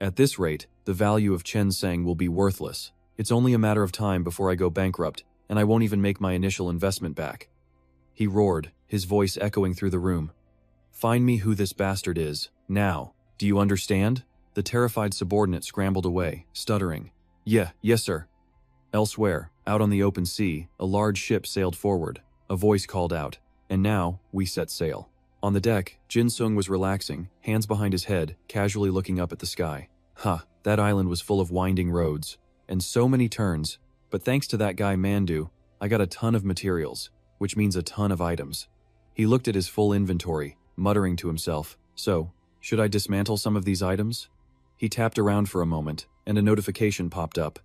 "At this rate, the value of Chen Sang will be worthless. It's only a matter of time before I go bankrupt, and I won't even make my initial investment back." He roared, his voice echoing through the room. "Find me who this bastard is, now. Do you understand?" The terrified subordinate scrambled away, stuttering. Yes, sir." Elsewhere, out on the open sea, a large ship sailed forward. A voice called out, "And now, we set sail." On the deck, Jin Sung was relaxing, hands behind his head, casually looking up at the sky. That island was full of winding roads, and so many turns, but thanks to that guy Mandu, I got a ton of materials, which means a ton of items. He looked at his full inventory, muttering to himself, "So, should I dismantle some of these items?" He tapped around for a moment, and a notification popped up.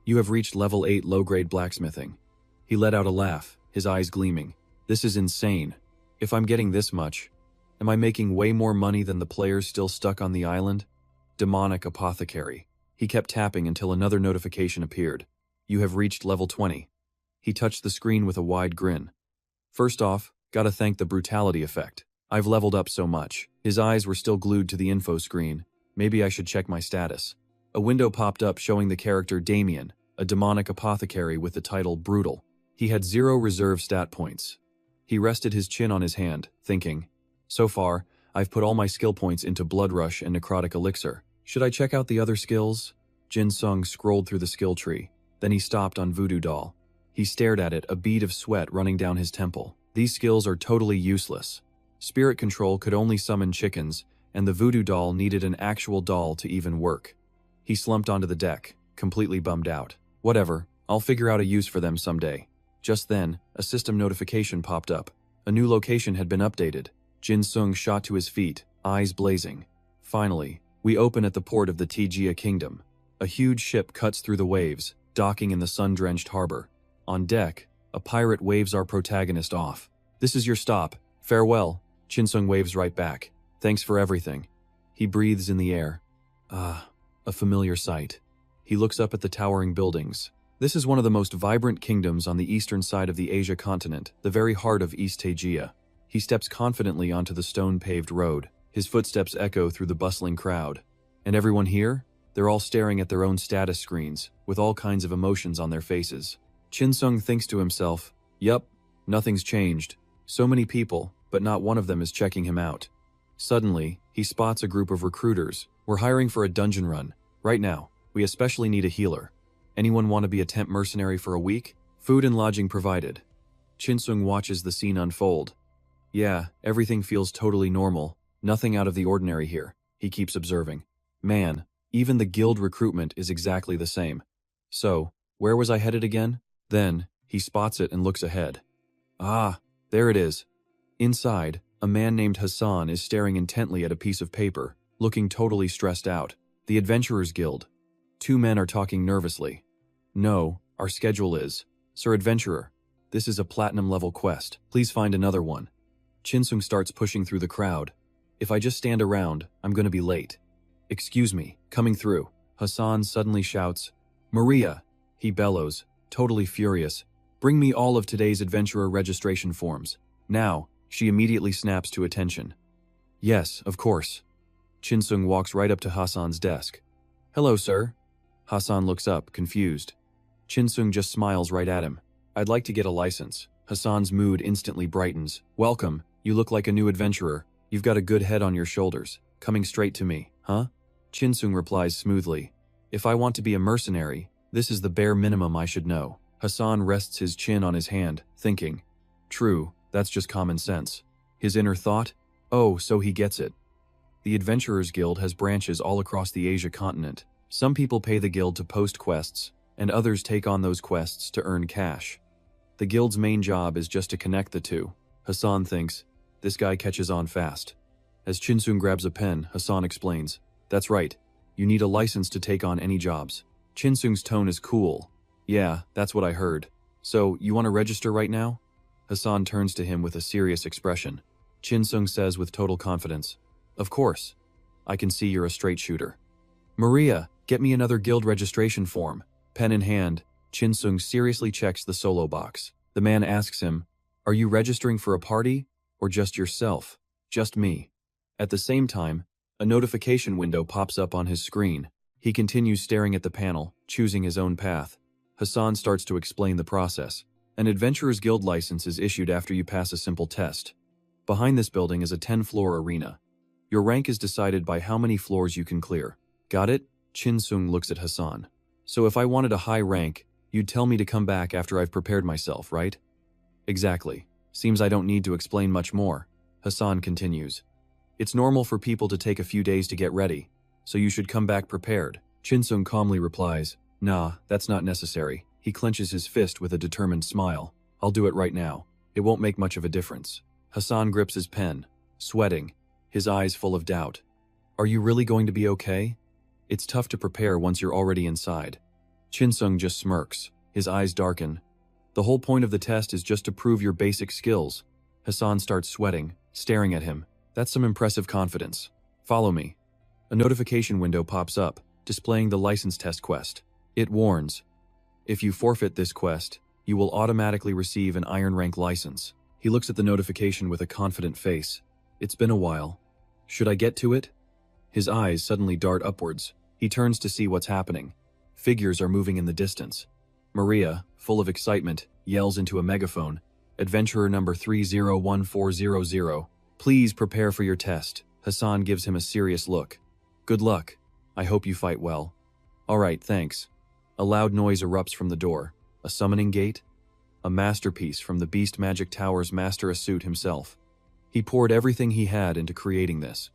"You have reached level 8 low-grade blacksmithing." He let out a laugh, his eyes gleaming. "This is insane. If I'm getting this much, am I making way more money than the players still stuck on the island?" Demonic apothecary. He kept tapping until another notification appeared. "You have reached level 20. He touched the screen with a wide grin. "First off, gotta thank the brutality effect. I've leveled up so much." His eyes were still glued to the info screen. Maybe I should check my status. A window popped up showing the character Damien, a demonic apothecary with the title Brutal. He had 0 reserve stat points. He rested his chin on his hand, thinking, so far, I've put all my skill points into Blood Rush and Necrotic Elixir. Should I check out the other skills? Jin Sung scrolled through the skill tree. Then he stopped on Voodoo Doll. He stared at it, a bead of sweat running down his temple. These skills are totally useless. Spirit Control could only summon chickens, and the Voodoo Doll needed an actual doll to even work. He slumped onto the deck, completely bummed out. Whatever, I'll figure out a use for them someday. Just then, a system notification popped up. A new location had been updated. Jin Sung shot to his feet, eyes blazing. Finally, we open at the port of the Tijia Kingdom. A huge ship cuts through the waves, docking in the sun-drenched harbor. On deck, a pirate waves our protagonist off. This is your stop. Farewell. Jin Sung waves right back. Thanks for everything. He breathes in the air. Ah, a familiar sight. He looks up at the towering buildings. This is one of the most vibrant kingdoms on the eastern side of the Asia continent, the very heart of East Tegea. He steps confidently onto the stone-paved road. His footsteps echo through the bustling crowd. And everyone here? They're all staring at their own status screens, with all kinds of emotions on their faces. Jin Sung thinks to himself, yup, nothing's changed. So many people, but not one of them is checking him out. Suddenly, he spots a group of recruiters. We're hiring for a dungeon run. Right now, we especially need a healer. Anyone want to be a temp mercenary for a week? Food and lodging provided. Jin Sung watches the scene unfold. Yeah, everything feels totally normal. Nothing out of the ordinary here, he keeps observing. Man, even the guild recruitment is exactly the same. So, where was I headed again? Then, he spots it and looks ahead. Ah, there it is. Inside, a man named Hassan is staring intently at a piece of paper, looking totally stressed out. The Adventurers Guild. 2 men are talking nervously. No, our schedule is. Sir Adventurer, this is a platinum-level quest. Please find another one. Jin Sung starts pushing through the crowd. If I just stand around, I'm going to be late. Excuse me, coming through. Hassan suddenly shouts, Maria! He bellows, totally furious. Bring me all of today's adventurer registration forms. Now, she immediately snaps to attention. Yes, of course. Jin Sung walks right up to Hassan's desk. Hello, sir. Hassan looks up, confused. Jin Sung just smiles right at him. I'd like to get a license. Hassan's mood instantly brightens. Welcome, you look like a new adventurer. You've got a good head on your shoulders. Coming straight to me, huh? Jin Sung replies smoothly. If I want to be a mercenary, this is the bare minimum I should know. Hassan rests his chin on his hand, thinking. True, that's just common sense. His inner thought? Oh, so he gets it. The Adventurers Guild has branches all across the Asia continent. Some people pay the guild to post quests, and others take on those quests to earn cash. The guild's main job is just to connect the two. Hassan thinks, this guy catches on fast. As Jin Sung grabs a pen, Hassan explains, that's right, you need a license to take on any jobs. Jin Sung's tone is cool. Yeah, that's what I heard. So, you want to register right now? Hassan turns to him with a serious expression. Jin Sung says with total confidence, of course. I can see you're a straight shooter. Maria, get me another guild registration form. Pen in hand, Jin Sung seriously checks the solo box. The man asks him, are you registering for a party, or just yourself? Just me. At the same time, a notification window pops up on his screen. He continues staring at the panel, choosing his own path. Hassan starts to explain the process. An Adventurers Guild license is issued after you pass a simple test. Behind this building is a 10-floor arena. Your rank is decided by how many floors you can clear. Got it? Jin Sung looks at Hassan. So if I wanted a high rank, you'd tell me to come back after I've prepared myself, right? Exactly. Seems I don't need to explain much more. Hassan continues. It's normal for people to take a few days to get ready, so you should come back prepared. Jin Sung calmly replies, nah, that's not necessary. He clenches his fist with a determined smile. I'll do it right now. It won't make much of a difference. Hassan grips his pen, sweating, his eyes full of doubt. Are you really going to be okay? It's tough to prepare once you're already inside. Jin Sung just smirks, his eyes darken. The whole point of the test is just to prove your basic skills. Hassan starts sweating, staring at him. That's some impressive confidence. Follow me. A notification window pops up, displaying the license test quest. It warns, if you forfeit this quest, you will automatically receive an Iron Rank license. He looks at the notification with a confident face. It's been a while. Should I get to it? His eyes suddenly dart upwards. He turns to see what's happening. Figures are moving in the distance. Maria, full of excitement, yells into a megaphone, "Adventurer number 301400, please prepare for your test." Hassan gives him a serious look. "Good luck. I hope you fight well." "All right, thanks." A loud noise erupts from the door. A summoning gate? A masterpiece from the Beast Magic Tower's master Asut himself. He poured everything he had into creating this.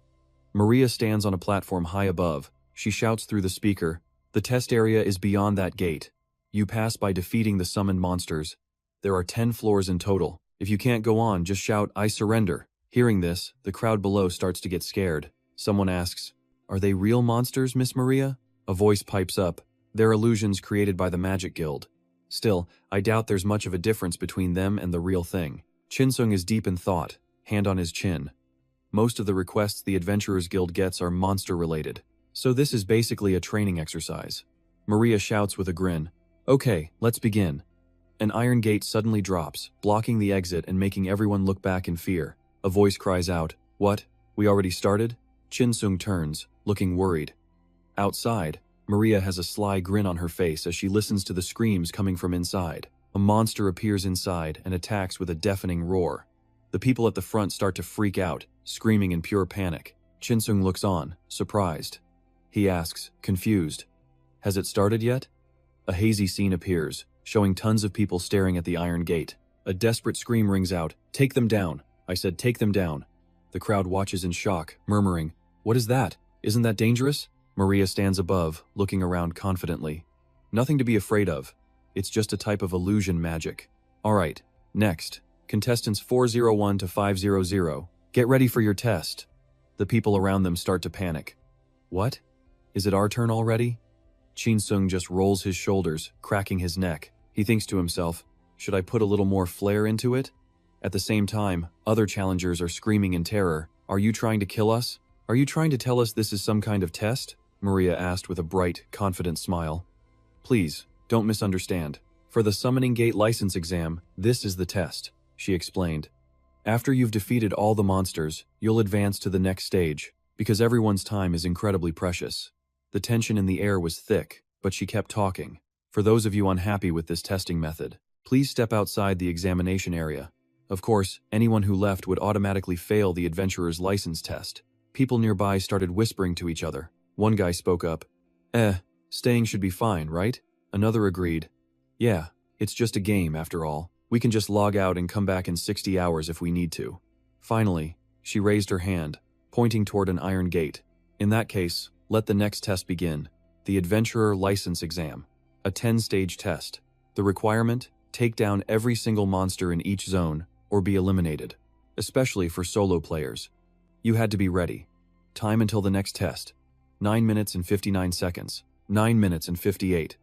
Maria stands on a platform high above. She shouts through the speaker, "The test area is beyond that gate. You pass by defeating the summoned monsters. There are 10 floors in total. If you can't go on, just shout, 'I surrender.'" Hearing this, the crowd below starts to get scared. Someone asks, "Are they real monsters, Miss Maria?" A voice pipes up, "They're illusions created by the Magic Guild. Still, I doubt there's much of a difference between them and the real thing." Chinsung is deep in thought, hand on his chin. Most of the requests the Adventurers Guild gets are monster-related, so this is basically a training exercise. Maria shouts with a grin, "Okay, let's begin." An iron gate suddenly drops, blocking the exit and making everyone look back in fear. A voice cries out, "What? We already started?" Chinsung turns, looking worried. Outside, Maria has a sly grin on her face as she listens to the screams coming from inside. A monster appears inside and attacks with a deafening roar. The people at the front start to freak out, screaming in pure panic. Chinsung looks on, surprised. He asks, confused, "Has it started yet?" A hazy scene appears, showing tons of people staring at the iron gate. A desperate scream rings out, "Take them down! I said take them down!" The crowd watches in shock, murmuring, "What is that? Isn't that dangerous?" Maria stands above, looking around confidently. "Nothing to be afraid of. It's just a type of illusion magic." "All right, next. Contestants 401 to 500, get ready for your test." The people around them start to panic. "What? Is it our turn already?" Chinsung just rolls his shoulders, cracking his neck. He thinks to himself, "Should I put a little more flair into it?" At the same time, other challengers are screaming in terror, "Are you trying to kill us? Are you trying to tell us this is some kind of test?" Maria asked with a bright, confident smile. "Please, don't misunderstand. For the Summoning Gate license exam, this is the test," she explained. "After you've defeated all the monsters, you'll advance to the next stage, because everyone's time is incredibly precious." The tension in the air was thick, but she kept talking. "For those of you unhappy with this testing method, please step outside the examination area." Of course, anyone who left would automatically fail the adventurer's license test. People nearby started whispering to each other. One guy spoke up, "Staying should be fine, right?" Another agreed, "Yeah, it's just a game after all. We can just log out and come back in 60 hours if we need to." Finally, she raised her hand, pointing toward an iron gate. "In that case, let the next test begin. The Adventurer License Exam. A 10-stage test. The requirement? Take down every single monster in each zone, or be eliminated. Especially for solo players. You had to be ready. Time until the next test. 9 minutes and 59 seconds. 9 minutes and 58.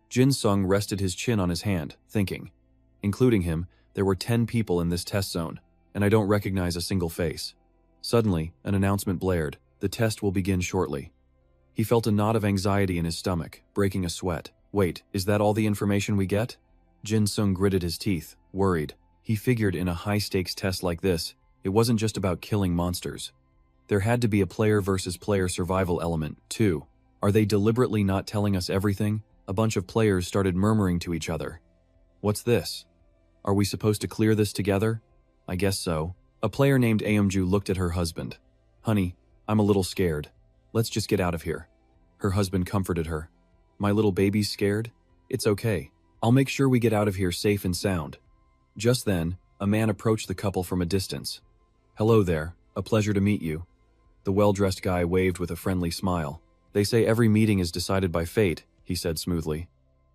Jin Sung rested his chin on his hand, thinking. Including him, there were 10 people in this test zone, and I don't recognize a single face. Suddenly, an announcement blared. The test will begin shortly. He felt a knot of anxiety in his stomach, breaking a sweat. Wait, is that all the information we get? Jin Sung gritted his teeth, worried. He figured in a high-stakes test like this, it wasn't just about killing monsters. There had to be a player versus player survival element, too. Are they deliberately not telling us everything? A bunch of players started murmuring to each other. What's this? Are we supposed to clear this together? I guess so. A player named Aumju looked at her husband. Honey, I'm a little scared. Let's just get out of here. Her husband comforted her. My little baby's scared? It's okay. I'll make sure we get out of here safe and sound. Just then, a man approached the couple from a distance. Hello there, a pleasure to meet you. The well-dressed guy waved with a friendly smile. They say every meeting is decided by fate, he said smoothly.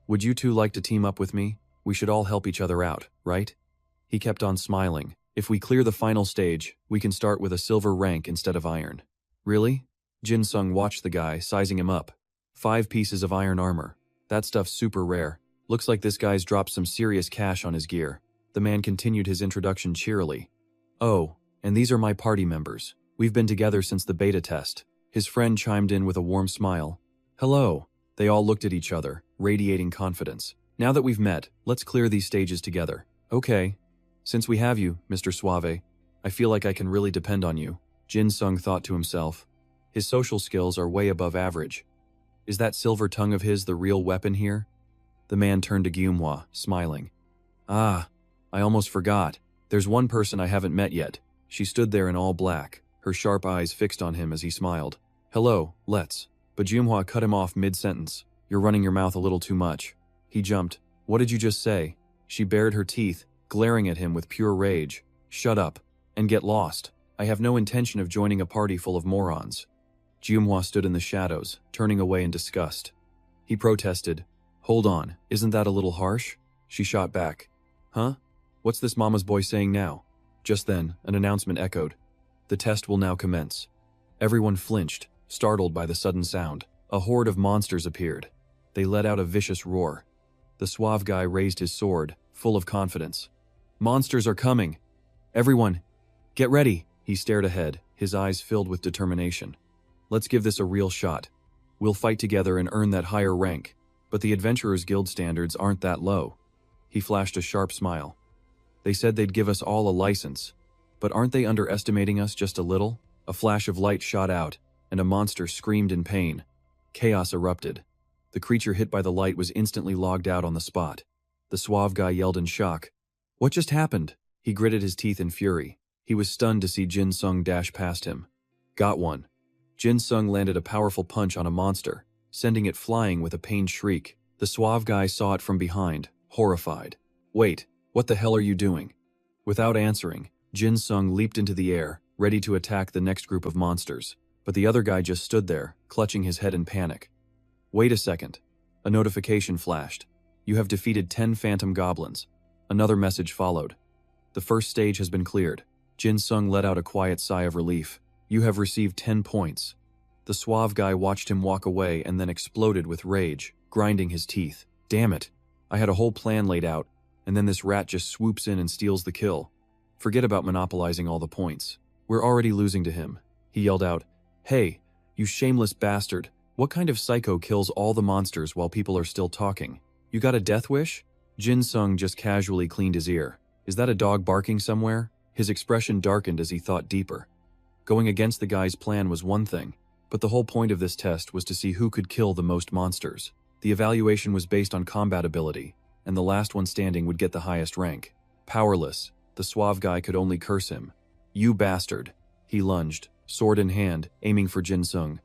Would you two like to team up with me? We should all help each other out, right? He kept on smiling. If we clear the final stage, we can start with a silver rank instead of iron. Really? Jin Sung watched the guy, sizing him up. 5 pieces of iron armor. That stuff's super rare. Looks like this guy's dropped some serious cash on his gear. The man continued his introduction cheerily. Oh, and these are my party members. We've been together since the beta test. His friend chimed in with a warm smile. Hello. They all looked at each other, radiating confidence. Now that we've met, let's clear these stages together. Okay. Since we have you, Mr. Suave, I feel like I can really depend on you. Jin Sung thought to himself. His social skills are way above average. Is that silver tongue of his the real weapon here? The man turned to Gyumhwa, smiling. Ah, I almost forgot. There's one person I haven't met yet. She stood there in all black, her sharp eyes fixed on him as he smiled. Hello, let's. But Gyumhwa cut him off mid-sentence. You're running your mouth a little too much. He jumped. What did you just say? She bared her teeth, glaring at him with pure rage. Shut up, and get lost. I have no intention of joining a party full of morons. Gyumhwa stood in the shadows, turning away in disgust. He protested. Hold on, isn't that a little harsh? She shot back. Huh? What's this mama's boy saying now? Just then, an announcement echoed. The test will now commence. Everyone flinched, startled by the sudden sound. A horde of monsters appeared. They let out a vicious roar. The suave guy raised his sword, full of confidence. Monsters are coming! Everyone, get ready! He stared ahead, his eyes filled with determination. Let's give this a real shot. We'll fight together and earn that higher rank. But the Adventurers Guild standards aren't that low. He flashed a sharp smile. They said they'd give us all a license. But aren't they underestimating us just a little? A flash of light shot out, and a monster screamed in pain. Chaos erupted. The creature hit by the light was instantly logged out on the spot. The suave guy yelled in shock. What just happened? He gritted his teeth in fury. He was stunned to see Jin Sung dash past him. Got one. Jin Sung landed a powerful punch on a monster, sending it flying with a pained shriek. The suave guy saw it from behind, horrified. Wait, what the hell are you doing? Without answering, Jin Sung leaped into the air, ready to attack the next group of monsters. But the other guy just stood there, clutching his head in panic. Wait a second. A notification flashed. You have defeated 10 phantom goblins. Another message followed. The first stage has been cleared. Jin Sung let out a quiet sigh of relief. You have received 10 points. The suave guy watched him walk away and then exploded with rage, grinding his teeth. Damn it. I had a whole plan laid out, and then this rat just swoops in and steals the kill. Forget about monopolizing all the points. We're already losing to him. He yelled out, Hey, you shameless bastard. What kind of psycho kills all the monsters while people are still talking? You got a death wish? Jin Sung just casually cleaned his ear. Is that a dog barking somewhere? His expression darkened as he thought deeper. Going against the guy's plan was one thing, but the whole point of this test was to see who could kill the most monsters. The evaluation was based on combat ability, and the last one standing would get the highest rank. Powerless, the suave guy could only curse him. You bastard. He lunged, sword in hand, aiming for Jin Sung.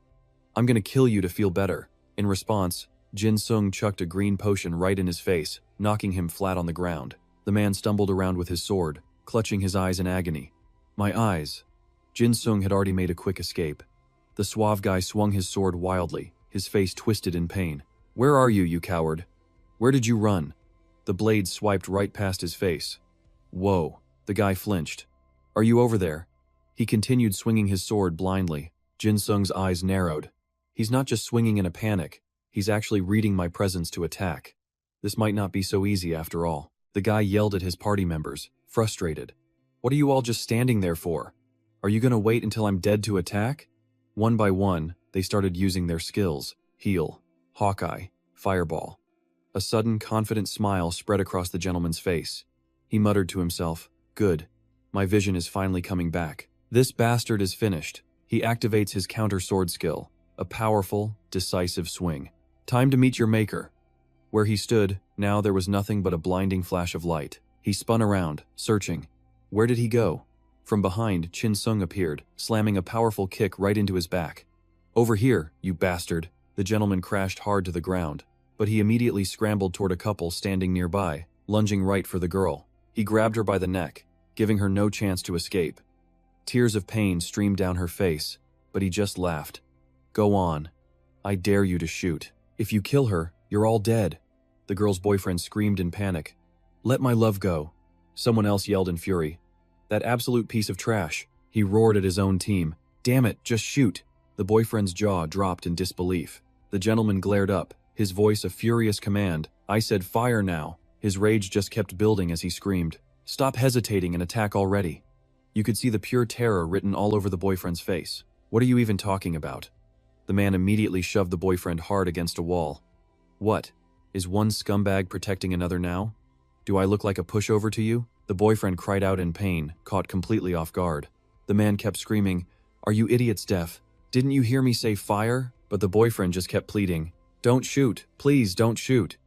I'm gonna kill you to feel better. In response, Jin Sung chucked a green potion right in his face, knocking him flat on the ground. The man stumbled around with his sword, clutching his eyes in agony. My eyes. Jin Sung had already made a quick escape. The suave guy swung his sword wildly, his face twisted in pain. Where are you, you coward? Where did you run? The blade swiped right past his face. Whoa, the guy flinched. Are you over there? He continued swinging his sword blindly. Jin Sung's eyes narrowed. He's not just swinging in a panic, he's actually reading my presence to attack. This might not be so easy after all. The guy yelled at his party members, frustrated. What are you all just standing there for? Are you gonna wait until I'm dead to attack? One by one, they started using their skills. Heal, Hawkeye, Fireball. A sudden, confident smile spread across the gentleman's face. He muttered to himself, Good. My vision is finally coming back. This bastard is finished. He activates his counter sword skill. A powerful, decisive swing. Time to meet your maker. Where he stood, now there was nothing but a blinding flash of light. He spun around, searching. Where did he go? From behind, Jin Sung appeared, slamming a powerful kick right into his back. Over here, you bastard. The gentleman crashed hard to the ground, but he immediately scrambled toward a couple standing nearby, lunging right for the girl. He grabbed her by the neck, giving her no chance to escape. Tears of pain streamed down her face, but he just laughed. Go on. I dare you to shoot. If you kill her, you're all dead. The girl's boyfriend screamed in panic. Let my love go. Someone else yelled in fury. That absolute piece of trash. He roared at his own team. Damn it, just shoot. The boyfriend's jaw dropped in disbelief. The gentleman glared up, his voice a furious command. I said fire now. His rage just kept building as he screamed. Stop hesitating and attack already. You could see the pure terror written all over the boyfriend's face. What are you even talking about? The man immediately shoved the boyfriend hard against a wall. What? Is one scumbag protecting another now? Do I look like a pushover to you? The boyfriend cried out in pain, caught completely off guard. The man kept screaming, Are you idiots deaf? Didn't you hear me say fire? but the boyfriend just kept pleading, "Don't shoot, please don't shoot."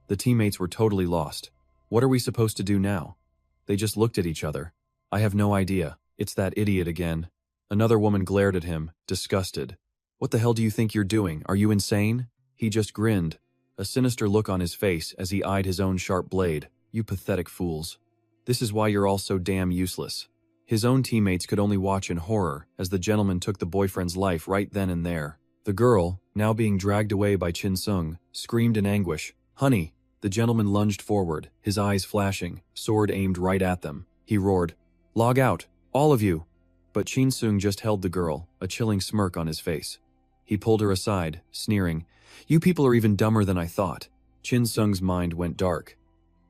The teammates were totally lost. What are we supposed to do now? They just looked at each other. I have no idea. It's that idiot again. Another woman glared at him, disgusted. What the hell do you think you're doing? Are you insane? He just grinned, a sinister look on his face as he eyed his own sharp blade. You pathetic fools. This is why you're all so damn useless. His own teammates could only watch in horror as the gentleman took the boyfriend's life right then and there. The girl, now being dragged away by Chin Sung, screamed in anguish. "Honey!" The gentleman lunged forward, his eyes flashing, sword aimed right at them. He roared, "Log out, all of you!" But Chin Sung just held the girl, a chilling smirk on his face. He pulled her aside, sneering, "You people are even dumber than I thought." Chin Sung's mind went dark.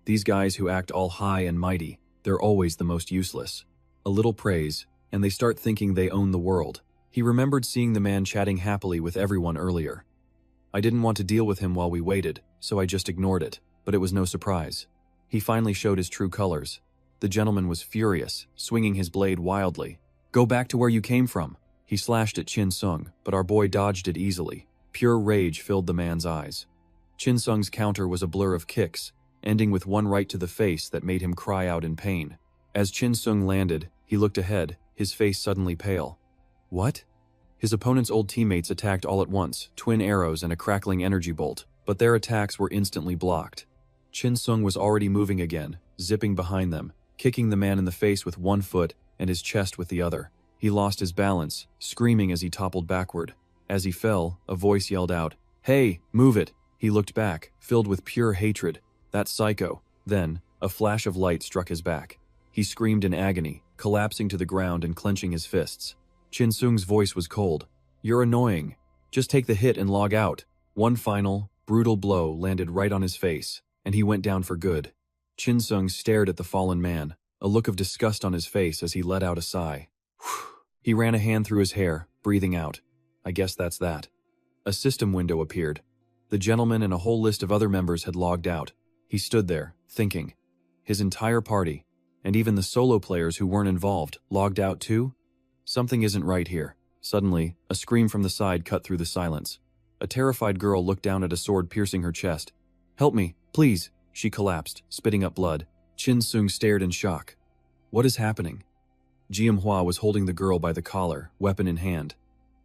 These guys who act all high and mighty, they're always the most useless. A little praise, and they start thinking they own the world. He remembered seeing the man chatting happily with everyone earlier. I didn't want to deal with him while we waited, so I just ignored it, but it was no surprise. He finally showed his true colors. The gentleman was furious, swinging his blade wildly. "Go back to where you came from." He slashed at Chin Sung, but our boy dodged it easily. Pure rage filled the man's eyes. Chin Sung's counter was a blur of kicks, ending with one right to the face that made him cry out in pain. As Chin Sung landed, he looked ahead, his face suddenly pale. What? His opponent's old teammates attacked all at once, twin arrows and a crackling energy bolt, but their attacks were instantly blocked. Chin Sung was already moving again, zipping behind them, kicking the man in the face with one foot and his chest with the other. He lost his balance, screaming as he toppled backward. As he fell, a voice yelled out, "Hey, move it!" He looked back, filled with pure hatred. That psycho. Then, a flash of light struck his back. He screamed in agony, collapsing to the ground and clenching his fists. Chin Sung's voice was cold. "You're annoying. Just take the hit and log out." One final, brutal blow landed right on his face, and he went down for good. Chin Sung stared at the fallen man, a look of disgust on his face as he let out a sigh. He ran a hand through his hair, breathing out. I guess that's that. A system window appeared. The gentleman and a whole list of other members had logged out. He stood there, thinking. His entire party, and even the solo players who weren't involved, logged out too? Something isn't right here. Suddenly, a scream from the side cut through the silence. A terrified girl looked down at a sword piercing her chest. "Help me, please!" She collapsed, spitting up blood. Chin Sung stared in shock. What is happening? Jiamhua was holding the girl by the collar, weapon in hand.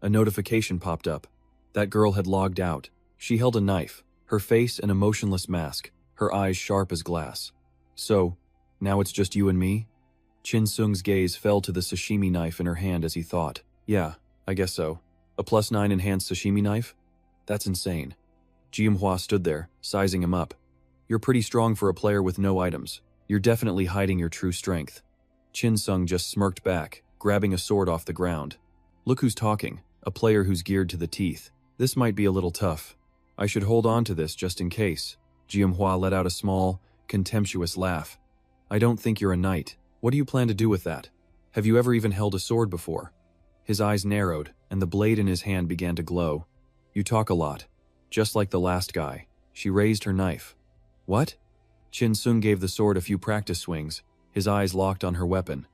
A notification popped up. That girl had logged out. She held a knife, her face an emotionless mask, her eyes sharp as glass. So, now it's just you and me? Chin Sung's gaze fell to the sashimi knife in her hand as he thought. Yeah, I guess so. A +9 enhanced sashimi knife? That's insane. Jiamhua stood there, sizing him up. You're pretty strong for a player with no items. You're definitely hiding your true strength. Chin Sung just smirked back, grabbing a sword off the ground. Look who's talking, a player who's geared to the teeth. This might be a little tough. I should hold on to this just in case. Jiamhua let out a small, contemptuous laugh. I don't think you're a knight. What do you plan to do with that? Have you ever even held a sword before? His eyes narrowed, and the blade in his hand began to glow. You talk a lot. Just like the last guy. She raised her knife. What? Chin Sung gave the sword a few practice swings, his eyes locked on her weapon.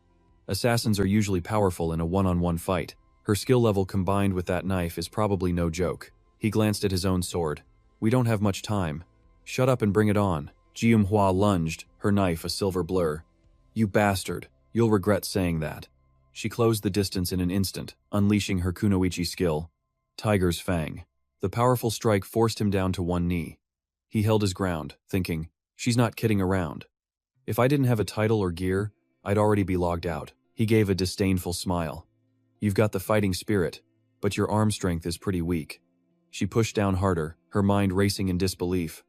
Assassins are usually powerful in a one-on-one fight. Her skill level combined with that knife is probably no joke. He glanced at his own sword. We don't have much time. Shut up and bring it on. Jiamhua lunged, her knife a silver blur. You bastard. You'll regret saying that. She closed the distance in an instant, unleashing her kunoichi skill. Tiger's Fang. The powerful strike forced him down to one knee. He held his ground, thinking, she's not kidding around. If I didn't have a title or gear, I'd already be logged out. He gave a disdainful smile. You've got the fighting spirit, but your arm strength is pretty weak. She pushed down harder, her mind racing in disbelief.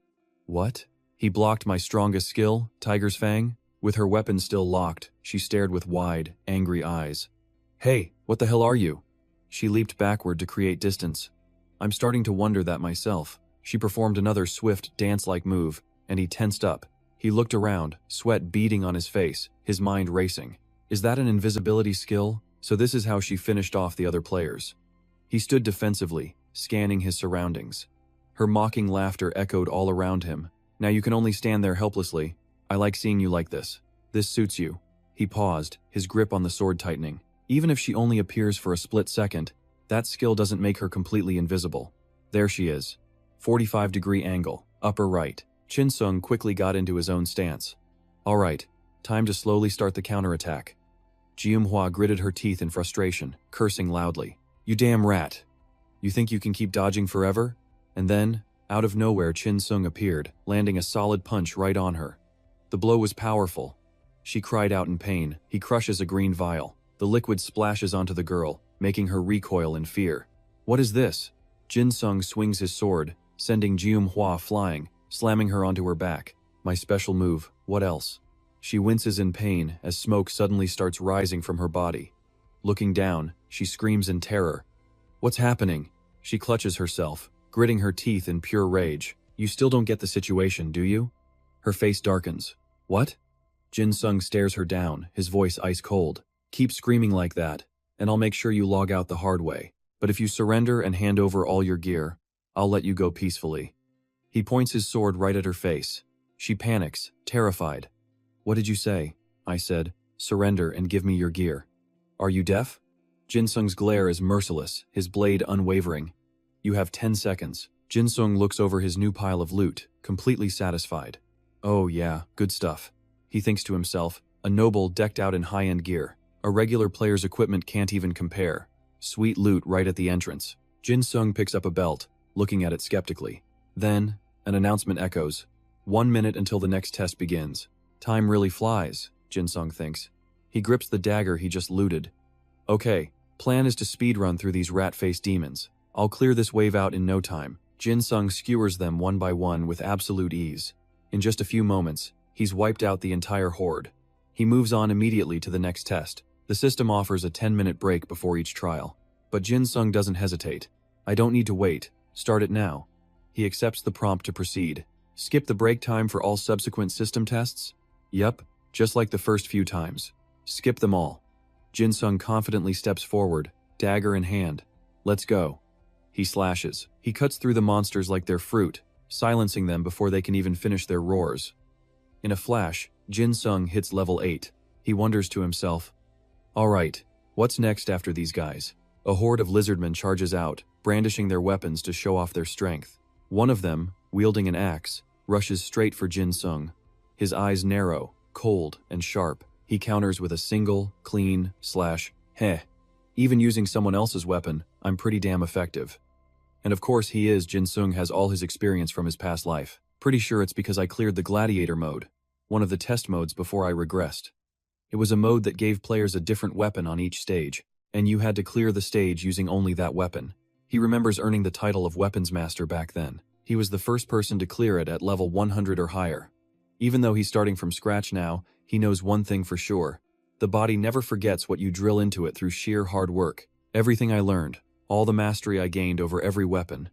What? He blocked my strongest skill, Tiger's Fang? With her weapon still locked, she stared with wide, angry eyes. Hey, what the hell are you? She leaped backward to create distance. I'm starting to wonder that myself. She performed another swift, dance-like move, and he tensed up. He looked around, sweat beading on his face, his mind racing. Is that an invisibility skill? So this is how she finished off the other players. He stood defensively, scanning his surroundings. Her mocking laughter echoed all around him. Now you can only stand there helplessly. I like seeing you like this. This suits you. He paused, his grip on the sword tightening. Even if she only appears for a split second, That skill doesn't make her completely invisible. There she is. 45-degree angle, upper right. Jin Sung quickly got into his own stance. All right, time to slowly start the counterattack. Jiumhua gritted her teeth in frustration, cursing loudly. You damn rat. You think you can keep dodging forever? And then, out of nowhere, Jin Sung appeared, landing a solid punch right on her. The blow was powerful. She cried out in pain. He crushes a green vial. The liquid splashes onto the girl, making her recoil in fear. What is this? Jin Sung swings his sword, sending Jiumhua flying, slamming her onto her back. My special move, what else? She winces in pain as smoke suddenly starts rising from her body. Looking down, she screams in terror. What's happening? She clutches herself, gritting her teeth in pure rage. You still don't get the situation, do you? Her face darkens. What? Jin Sung stares her down, his voice ice cold. Keep screaming like that, and I'll make sure you log out the hard way. But if you surrender and hand over all your gear, I'll let you go peacefully. He points his sword right at her face. She panics, terrified. What did you say? I said, surrender and give me your gear. Are you deaf? Jin Sung's glare is merciless, his blade unwavering. You have 10 seconds. Jin Sung looks over his new pile of loot, completely satisfied. Oh yeah, good stuff. He thinks to himself, a noble decked out in high-end gear. A regular player's equipment can't even compare. Sweet loot right at the entrance. Jin Sung picks up a belt, looking at it skeptically. Then, an announcement echoes. 1 minute until the next test begins. Time really flies, Jin Sung thinks. He grips the dagger he just looted. Okay, plan is to speedrun through these rat-faced demons. I'll clear this wave out in no time. Jin Sung skewers them one by one with absolute ease. In just a few moments, he's wiped out the entire horde. He moves on immediately to the next test. The system offers a 10-minute break before each trial. But Jin Sung doesn't hesitate. I don't need to wait. Start it now. He accepts the prompt to proceed. Skip the break time for all subsequent system tests? Yep, just like the first few times. Skip them all. Jin Sung confidently steps forward, dagger in hand. Let's go. He slashes. He cuts through the monsters like they're fruit, silencing them before they can even finish their roars. In a flash, Jin Sung hits level 8. He wonders to himself, alright, what's next after these guys? A horde of lizardmen charges out, brandishing their weapons to show off their strength. One of them, wielding an axe, rushes straight for Jin Sung. His eyes narrow, cold, and sharp. He counters with a single, clean, slash, heh. Even using someone else's weapon, I'm pretty damn effective. And of course Jin Sung has all his experience from his past life. Pretty sure it's because I cleared the gladiator mode, one of the test modes before I regressed. It was a mode that gave players a different weapon on each stage, and you had to clear the stage using only that weapon. He remembers earning the title of Weapons Master back then. He was the first person to clear it at level 100 or higher. Even though he's starting from scratch now, he knows one thing for sure. The body never forgets what you drill into it through sheer hard work. Everything I learned, all the mastery I gained over every weapon,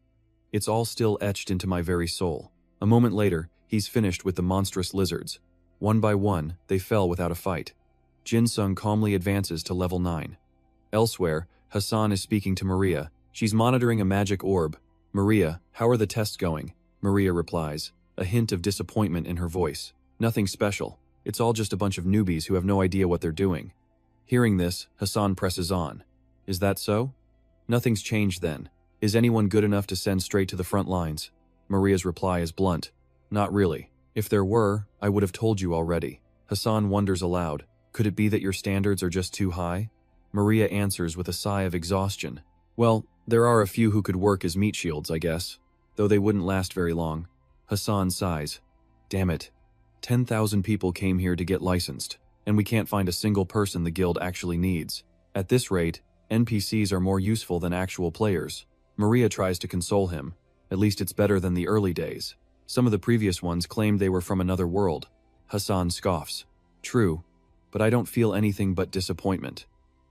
it's all still etched into my very soul. A moment later, he's finished with the monstrous lizards. One by one, they fell without a fight. Jin Sung calmly advances to level 9. Elsewhere, Hassan is speaking to Maria. She's monitoring a magic orb. Maria, how are the tests going? Maria replies, a hint of disappointment in her voice. Nothing special. It's all just a bunch of newbies who have no idea what they're doing. Hearing this, Hassan presses on. Is that so? Nothing's changed then. Is anyone good enough to send straight to the front lines? Maria's reply is blunt. Not really. If there were, I would have told you already. Hassan wonders aloud. Could it be that your standards are just too high? Maria answers with a sigh of exhaustion. Well, there are a few who could work as meat shields, I guess. Though they wouldn't last very long. Hassan sighs. Damn it. 10,000 people came here to get licensed, and we can't find a single person the guild actually needs. At this rate, NPCs are more useful than actual players. Maria tries to console him. At least it's better than the early days. Some of the previous ones claimed they were from another world. Hassan scoffs. True, but I don't feel anything but disappointment.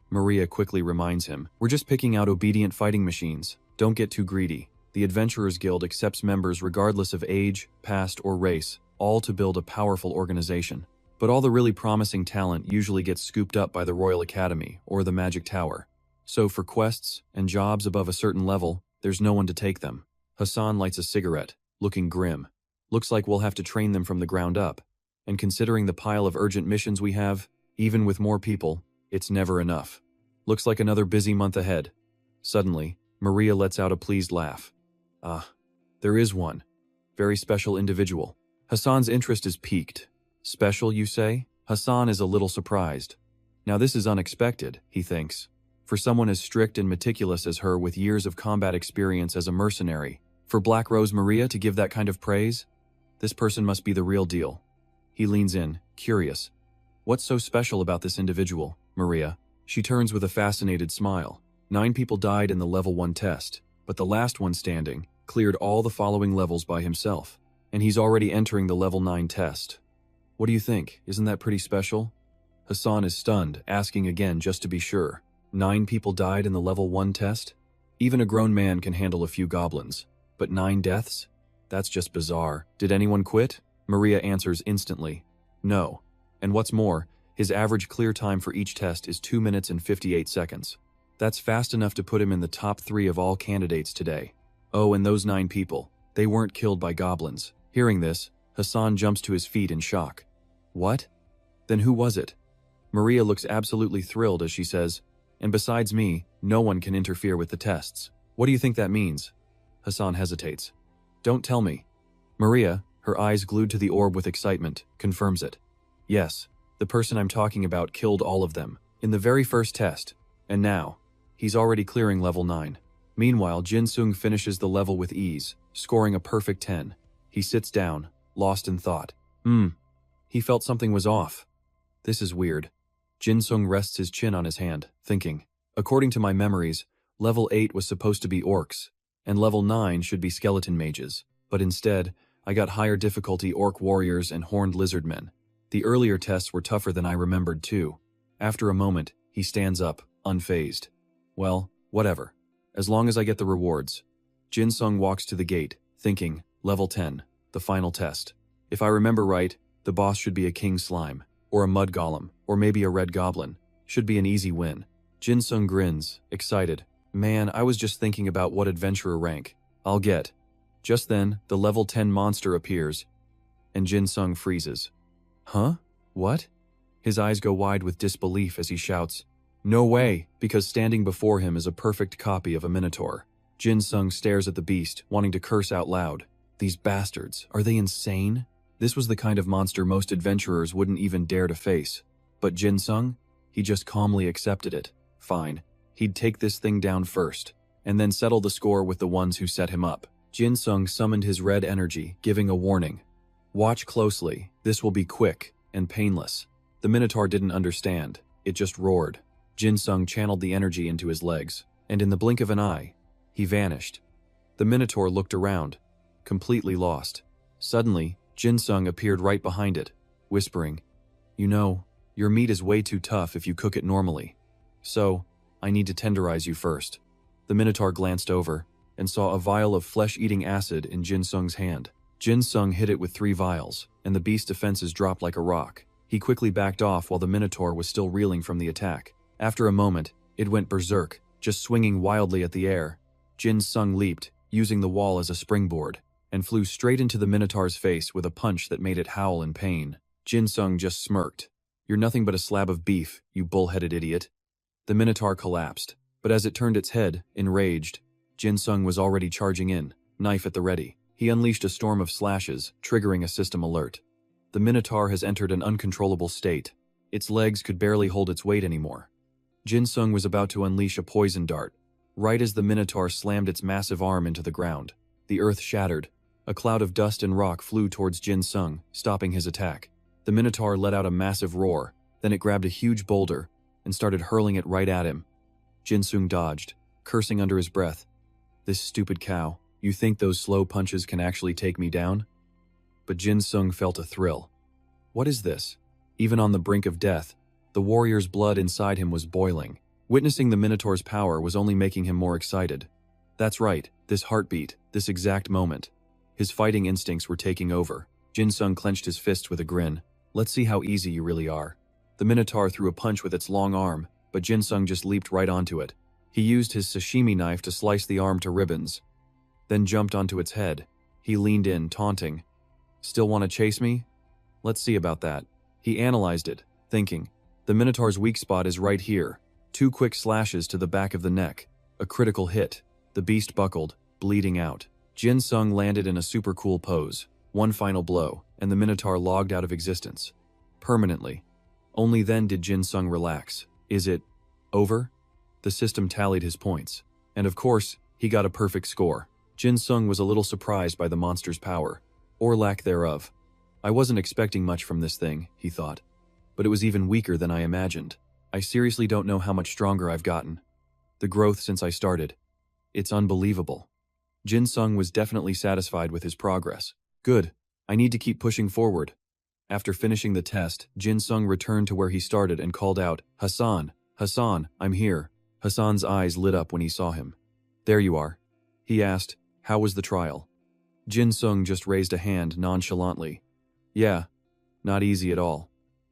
Maria quickly reminds him, we're just picking out obedient fighting machines. Don't get too greedy. The Adventurers Guild accepts members regardless of age, past, or race, all to build a powerful organization. But all the really promising talent usually gets scooped up by the Royal Academy or the Magic Tower. So for quests and jobs above a certain level, there's no one to take them. Hassan lights a cigarette, looking grim. Looks like we'll have to train them from the ground up. And considering the pile of urgent missions we have, even with more people, it's never enough. Looks like another busy month ahead. Suddenly, Maria lets out a pleased laugh. Ah, there is one. Very special individual. Hassan's interest is piqued. Special, you say? Hassan is a little surprised. Now this is unexpected, he thinks. For someone as strict and meticulous as her with years of combat experience as a mercenary, for Black Rose Maria to give that kind of praise? This person must be the real deal. He leans in, curious. What's so special about this individual, Maria? She turns with a fascinated smile. 9 people died in the level 1 test, but the last one standing cleared all the following levels by himself, and he's already entering the level 9 test. What do you think? Isn't that pretty special? Hassan is stunned, asking again just to be sure. 9 people died in the level 1 test? Even a grown man can handle a few goblins, but 9 deaths? That's just bizarre. Did anyone quit? Maria answers instantly. No. And what's more, his average clear time for each test is 2 minutes and 58 seconds. That's fast enough to put him in the top 3 of all candidates today. Oh, and those 9 people, they weren't killed by goblins. Hearing this, Hassan jumps to his feet in shock. What? Then who was it? Maria looks absolutely thrilled as she says, and besides me, no one can interfere with the tests. What do you think that means? Hassan hesitates. Don't tell me. Maria, her eyes glued to the orb with excitement, confirms it. Yes, the person I'm talking about killed all of them, in the very first test, and now, he's already clearing level 9. Meanwhile, Jin Sung finishes the level with ease, scoring a perfect 10. He sits down, lost in thought. He felt something was off. This is weird. Jin Sung rests his chin on his hand, thinking. According to my memories, level 8 was supposed to be orcs, and level 9 should be skeleton mages, but instead, I got higher difficulty orc warriors and horned lizard men. The earlier tests were tougher than I remembered too. After a moment, he stands up, unfazed. Well, whatever. As long as I get the rewards. Jin Sung walks to the gate, thinking, level 10, the final test. If I remember right, the boss should be a king slime, or a mud golem, or maybe a red goblin. Should be an easy win. Jin Sung grins, excited. Man, I was just thinking about what adventurer rank I'll get. Just then, the level 10 monster appears, and Jin Sung freezes. Huh? What? His eyes go wide with disbelief as he shouts, no way, because standing before him is a perfect copy of a minotaur. Jin Sung stares at the beast, wanting to curse out loud. These bastards, are they insane? This was the kind of monster most adventurers wouldn't even dare to face. But Jin Sung? He just calmly accepted it. Fine. He'd take this thing down first, and then settle the score with the ones who set him up. Jin Sung summoned his red energy, giving a warning. Watch closely, this will be quick and painless. The Minotaur didn't understand, it just roared. Jin Sung channeled the energy into his legs, and in the blink of an eye, he vanished. The Minotaur looked around, completely lost. Suddenly, Jin Sung appeared right behind it, whispering, You know, your meat is way too tough if you cook it normally. So, I need to tenderize you first. The Minotaur glanced over, and saw a vial of flesh-eating acid in Jin Sung's hand. Jin Sung hit it with 3 vials, and the beast's defenses dropped like a rock. He quickly backed off while the Minotaur was still reeling from the attack. After a moment, it went berserk, just swinging wildly at the air. Jin Sung leaped, using the wall as a springboard, and flew straight into the Minotaur's face with a punch that made it howl in pain. Jin Sung just smirked. You're nothing but a slab of beef, you bull-headed idiot. The Minotaur collapsed, but as it turned its head, enraged, Jin Sung was already charging in, knife at the ready. He unleashed a storm of slashes, triggering a system alert. The Minotaur has entered an uncontrollable state. Its legs could barely hold its weight anymore. Jin Sung was about to unleash a poison dart, right as the Minotaur slammed its massive arm into the ground. The earth shattered. A cloud of dust and rock flew towards Jin Sung, stopping his attack. The Minotaur let out a massive roar, then it grabbed a huge boulder and started hurling it right at him. Jin Sung dodged, cursing under his breath. This stupid cow, you think those slow punches can actually take me down? But Jin Sung felt a thrill. What is this? Even on the brink of death, the warrior's blood inside him was boiling. Witnessing the Minotaur's power was only making him more excited. That's right, this heartbeat, this exact moment. His fighting instincts were taking over. Jin Sung clenched his fists with a grin. Let's see how easy you really are. The Minotaur threw a punch with its long arm, but Jin Sung just leaped right onto it. He used his sashimi knife to slice the arm to ribbons, then jumped onto its head. He leaned in, taunting. Still want to chase me? Let's see about that. He analyzed it, thinking, the Minotaur's weak spot is right here. 2 quick slashes to the back of the neck. A critical hit. The beast buckled, bleeding out. Jin Sung landed in a super cool pose. One final blow, and the Minotaur logged out of existence. Permanently. Only then did Jin Sung relax. Is it over? The system tallied his points. And of course, he got a perfect score. Jin Sung was a little surprised by the monster's power, or lack thereof. I wasn't expecting much from this thing, he thought. But it was even weaker than I imagined. I seriously don't know how much stronger I've gotten. The growth since I started. It's unbelievable. Jin Sung was definitely satisfied with his progress. Good. I need to keep pushing forward. After finishing the test, Jin Sung returned to where he started and called out, Hassan, Hassan, I'm here. Hassan's eyes lit up when he saw him. There you are. He asked, how was the trial? Jin Sung just raised a hand nonchalantly. Yeah, not easy at all.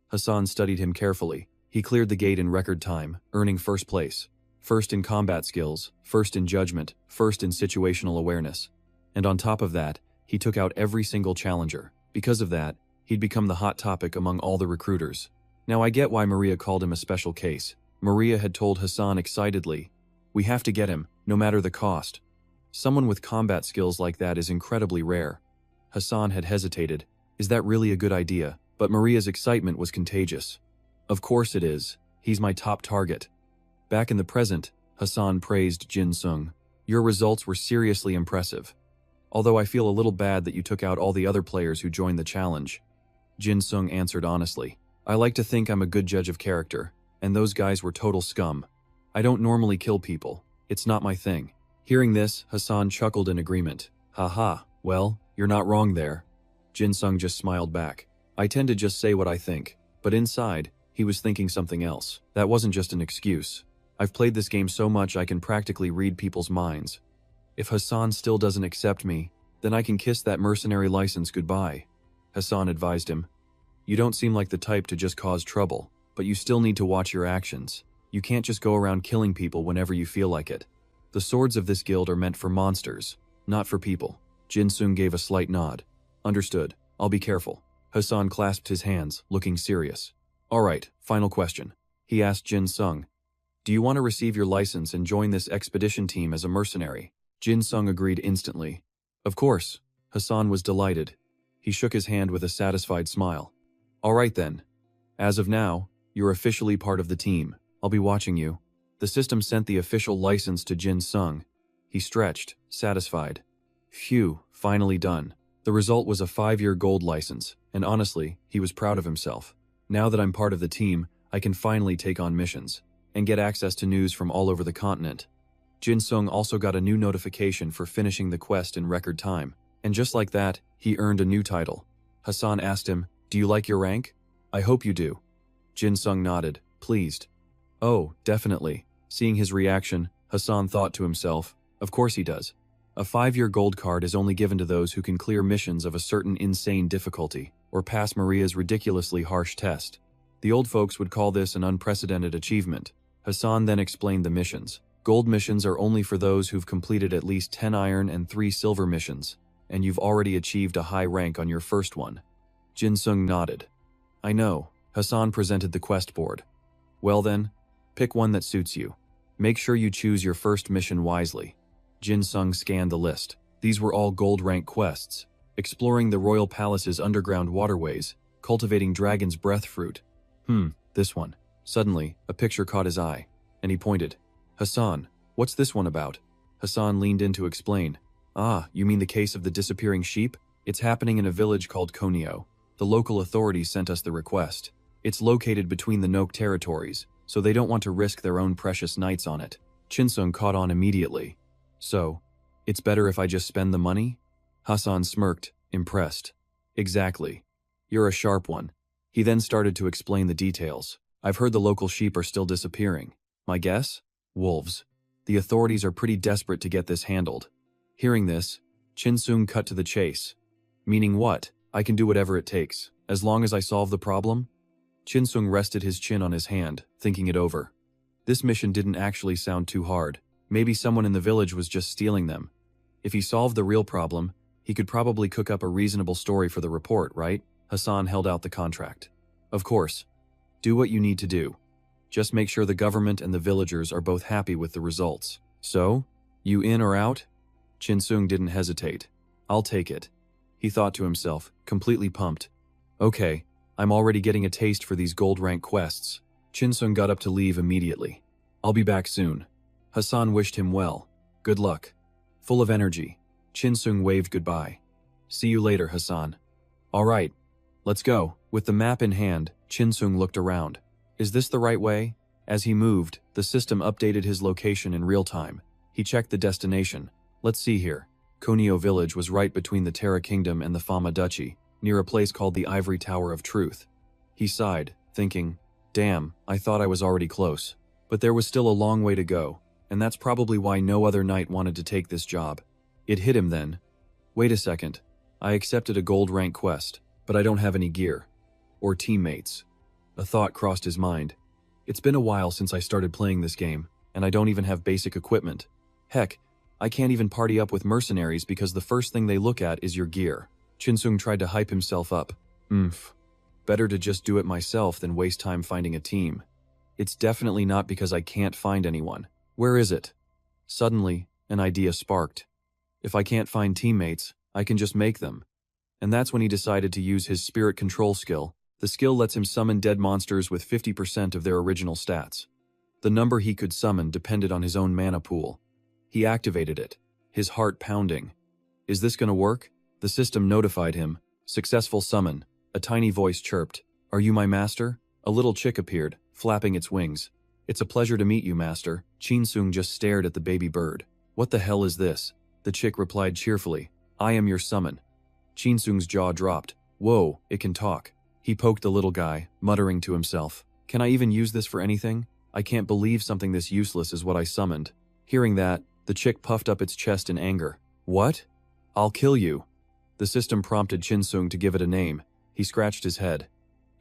Hassan studied him carefully. He cleared the gate in record time, earning first place. First in combat skills, first in judgment, first in situational awareness. And on top of that, he took out every single challenger. Because of that, he'd become the hot topic among all the recruiters. Now I get why Maria called him a special case. Maria had told Hassan excitedly, we have to get him, no matter the cost. Someone with combat skills like that is incredibly rare. Hassan had hesitated. Is that really a good idea? But Maria's excitement was contagious. Of course it is. He's my top target. Back in the present, Hassan praised Jin Sung. Your results were seriously impressive. Although I feel a little bad that you took out all the other players who joined the challenge. Jin Sung answered honestly. I like to think I'm a good judge of character, and those guys were total scum. I don't normally kill people. It's not my thing. Hearing this, Hassan chuckled in agreement. Haha, well, you're not wrong there. Jin Sung just smiled back. I tend to just say what I think, but inside, he was thinking something else. That wasn't just an excuse. I've played this game so much I can practically read people's minds. If Hassan still doesn't accept me, then I can kiss that mercenary license goodbye. Hassan advised him. You don't seem like the type to just cause trouble, but you still need to watch your actions. You can't just go around killing people whenever you feel like it. The swords of this guild are meant for monsters, not for people. Jin Sung gave a slight nod. Understood. I'll be careful. Hassan clasped his hands, looking serious. All right, final question. He asked Jin Sung. Do you want to receive your license and join this expedition team as a mercenary? Jin Sung agreed instantly. Of course. Hassan was delighted. He shook his hand with a satisfied smile. All right then. As of now, you're officially part of the team. I'll be watching you. The system sent the official license to Jin Sung. He stretched, satisfied. Phew, finally done. The result was a 5-year gold license, and honestly, he was proud of himself. Now that I'm part of the team, I can finally take on missions, and get access to news from all over the continent. Jin Sung also got a new notification for finishing the quest in record time, and just like that, he earned a new title. Hassan asked him, do you like your rank? I hope you do. Jin Sung nodded, pleased. Oh, definitely. Seeing his reaction, Hassan thought to himself, of course he does. A 5-year gold card is only given to those who can clear missions of a certain insane difficulty, or pass Maria's ridiculously harsh test. The old folks would call this an unprecedented achievement. Hassan then explained the missions. Gold missions are only for those who've completed at least 10 iron and 3 silver missions, and you've already achieved a high rank on your first one. Jin Sung nodded. I know. Hassan presented the quest board. Well then, pick one that suits you. Make sure you choose your first mission wisely. Jin Sung scanned the list. These were all gold rank quests. Exploring the royal palace's underground waterways, cultivating dragon's breath fruit. This one. Suddenly, a picture caught his eye, and he pointed. Hassan, what's this one about? Hassan leaned in to explain. Ah, you mean the case of the disappearing sheep? It's happening in a village called Konio. The local authorities sent us the request. It's located between the Noke territories, so they don't want to risk their own precious knights on it. Jin Sung caught on immediately. So, it's better if I just spend the money? Hassan smirked, impressed. Exactly. You're a sharp one. He then started to explain the details. I've heard the local sheep are still disappearing. My guess? Wolves. The authorities are pretty desperate to get this handled. Hearing this, Jin Sung cut to the chase. Meaning what? I can do whatever it takes, as long as I solve the problem? Jin Sung rested his chin on his hand, thinking it over. This mission didn't actually sound too hard. Maybe someone in the village was just stealing them. If he solved the real problem, he could probably cook up a reasonable story for the report, right? Hassan held out the contract. Of course. Do what you need to do. Just make sure the government and the villagers are both happy with the results. So? You in or out? Chinsung didn't hesitate. I'll take it. He thought to himself, completely pumped. Okay, I'm already getting a taste for these gold rank quests. Chinsung got up to leave immediately. I'll be back soon. Hassan wished him well. Good luck. Full of energy, Chinsung waved goodbye. See you later, Hassan. All right, let's go. With the map in hand, Chinsung looked around. Is this the right way? As he moved, the system updated his location in real time. He checked the destination. Let's see here. Konio village was right between the Terra Kingdom and the Fama Duchy, near a place called the Ivory Tower of Truth. He sighed, thinking, damn, I thought I was already close. But there was still a long way to go, and that's probably why no other knight wanted to take this job. It hit him then. Wait a second. I accepted a gold rank quest, but I don't have any gear. Or teammates. A thought crossed his mind. It's been a while since I started playing this game, and I don't even have basic equipment. Heck, I can't even party up with mercenaries because the first thing they look at is your gear. Chinsung tried to hype himself up. Better to just do it myself than waste time finding a team. It's definitely not because I can't find anyone. Where is it? Suddenly, an idea sparked. If I can't find teammates, I can just make them. And that's when he decided to use his spirit control skill. The skill lets him summon dead monsters with 50% of their original stats. The number he could summon depended on his own mana pool. He activated it, his heart pounding. Is this gonna work? The system notified him. Successful summon. A tiny voice chirped. Are you my master? A little chick appeared, flapping its wings. It's a pleasure to meet you, master. Chinsung just stared at the baby bird. What the hell is this? The chick replied cheerfully. I am your summon. Chinsung's jaw dropped. Whoa, it can talk. He poked the little guy, muttering to himself. Can I even use this for anything? I can't believe something this useless is what I summoned. Hearing that, the chick puffed up its chest in anger. What? I'll kill you. The system prompted Chinsung to give it a name. He scratched his head.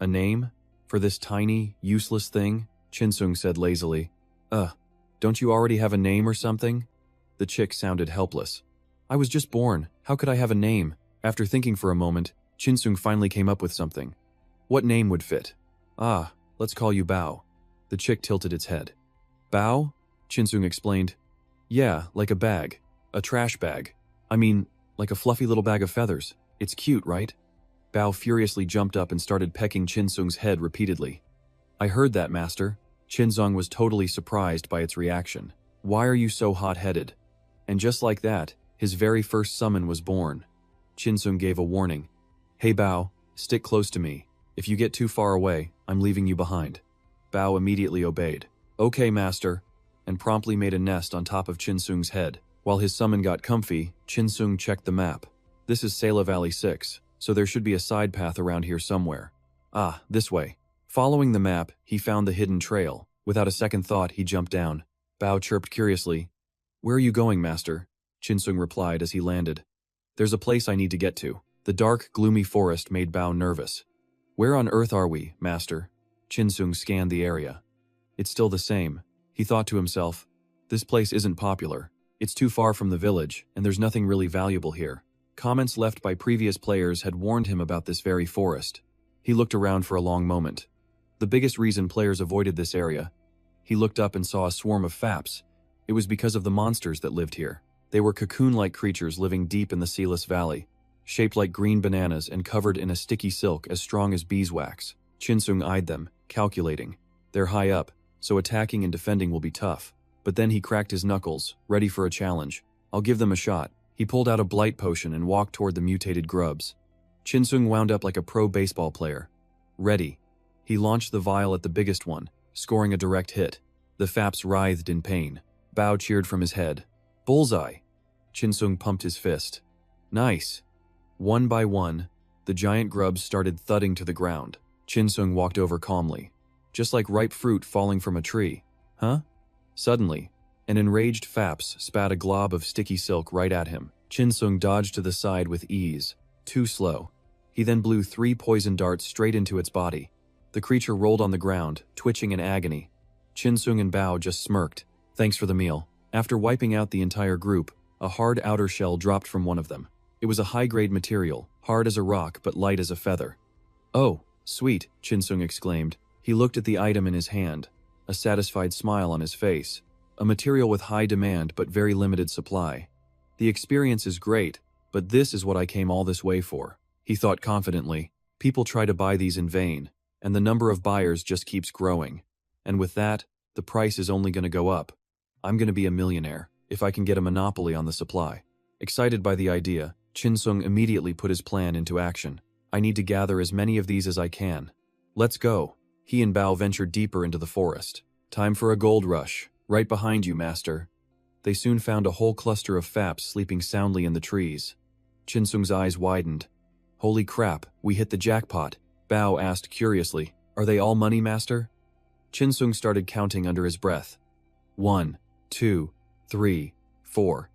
A name? For this tiny, useless thing? Chinsung said lazily. Don't you already have a name or something? The chick sounded helpless. I was just born. How could I have a name? After thinking for a moment, Chinsung finally came up with something. What name would fit? Let's call you Bao. The chick tilted its head. Bao? Chinsung explained. Yeah, like a bag. A trash bag. I mean, like a fluffy little bag of feathers. It's cute, right? Bao furiously jumped up and started pecking Chinsung's head repeatedly. I heard that, master. Chinsung was totally surprised by its reaction. Why are you so hot-headed? And just like that, his very first summon was born. Chinsung gave a warning. Hey Bao, stick close to me. If you get too far away, I'm leaving you behind. Bao immediately obeyed. Okay, master, and promptly made a nest on top of Chinsung's head. While his summon got comfy, Chinsung checked the map. This is Sela Valley 6, so there should be a side path around here somewhere. This way. Following the map, he found the hidden trail. Without a second thought, he jumped down. Bao chirped curiously. Where are you going, master? Chinsung replied as he landed. There's a place I need to get to. The dark, gloomy forest made Bao nervous. Where on earth are we, master? Chinsung scanned the area. It's still the same. He thought to himself, this place isn't popular. It's too far from the village, and there's nothing really valuable here. Comments left by previous players had warned him about this very forest. He looked around for a long moment. The biggest reason players avoided this area. He looked up and saw a swarm of faps. It was because of the monsters that lived here. They were cocoon-like creatures living deep in the sealess valley, shaped like green bananas and covered in a sticky silk as strong as beeswax. Chinsung eyed them, calculating. They're high up, so attacking and defending will be tough. But then he cracked his knuckles, ready for a challenge. I'll give them a shot. He pulled out a blight potion and walked toward the mutated grubs. Chinsung wound up like a pro baseball player. Ready. He launched the vial at the biggest one, scoring a direct hit. The faps writhed in pain. Bao cheered from his head. Bullseye! Chinsung pumped his fist. Nice. One by one, the giant grubs started thudding to the ground. Chinsung walked over calmly. Just like ripe fruit falling from a tree. Huh? Suddenly, an enraged faps spat a glob of sticky silk right at him. Chinsung dodged to the side with ease. Too slow. He then blew 3 poison darts straight into its body. The creature rolled on the ground, twitching in agony. Chinsung and Bao just smirked. Thanks for the meal. After wiping out the entire group, a hard outer shell dropped from one of them. It was a high-grade material, hard as a rock but light as a feather. Oh, sweet, Chinsung exclaimed. He looked at the item in his hand, a satisfied smile on his face. a material with high demand but very limited supply. The experience is great, but this is what I came all this way for, he thought confidently. People try to buy these in vain, and the number of buyers just keeps growing. And with that, the price is only going to go up. I'm going to be a millionaire if I can get a monopoly on the supply. Excited by the idea, Chinsung immediately put his plan into action. I need to gather as many of these as I can. Let's go. He and Bao ventured deeper into the forest. Time for a gold rush. Right behind you, master. They soon found a whole cluster of faps sleeping soundly in the trees. Chinsung's eyes widened. Holy crap, we hit the jackpot, Bao asked curiously. Are they all money, master? Chinsung started counting under his breath. 1, 2, 3, 4.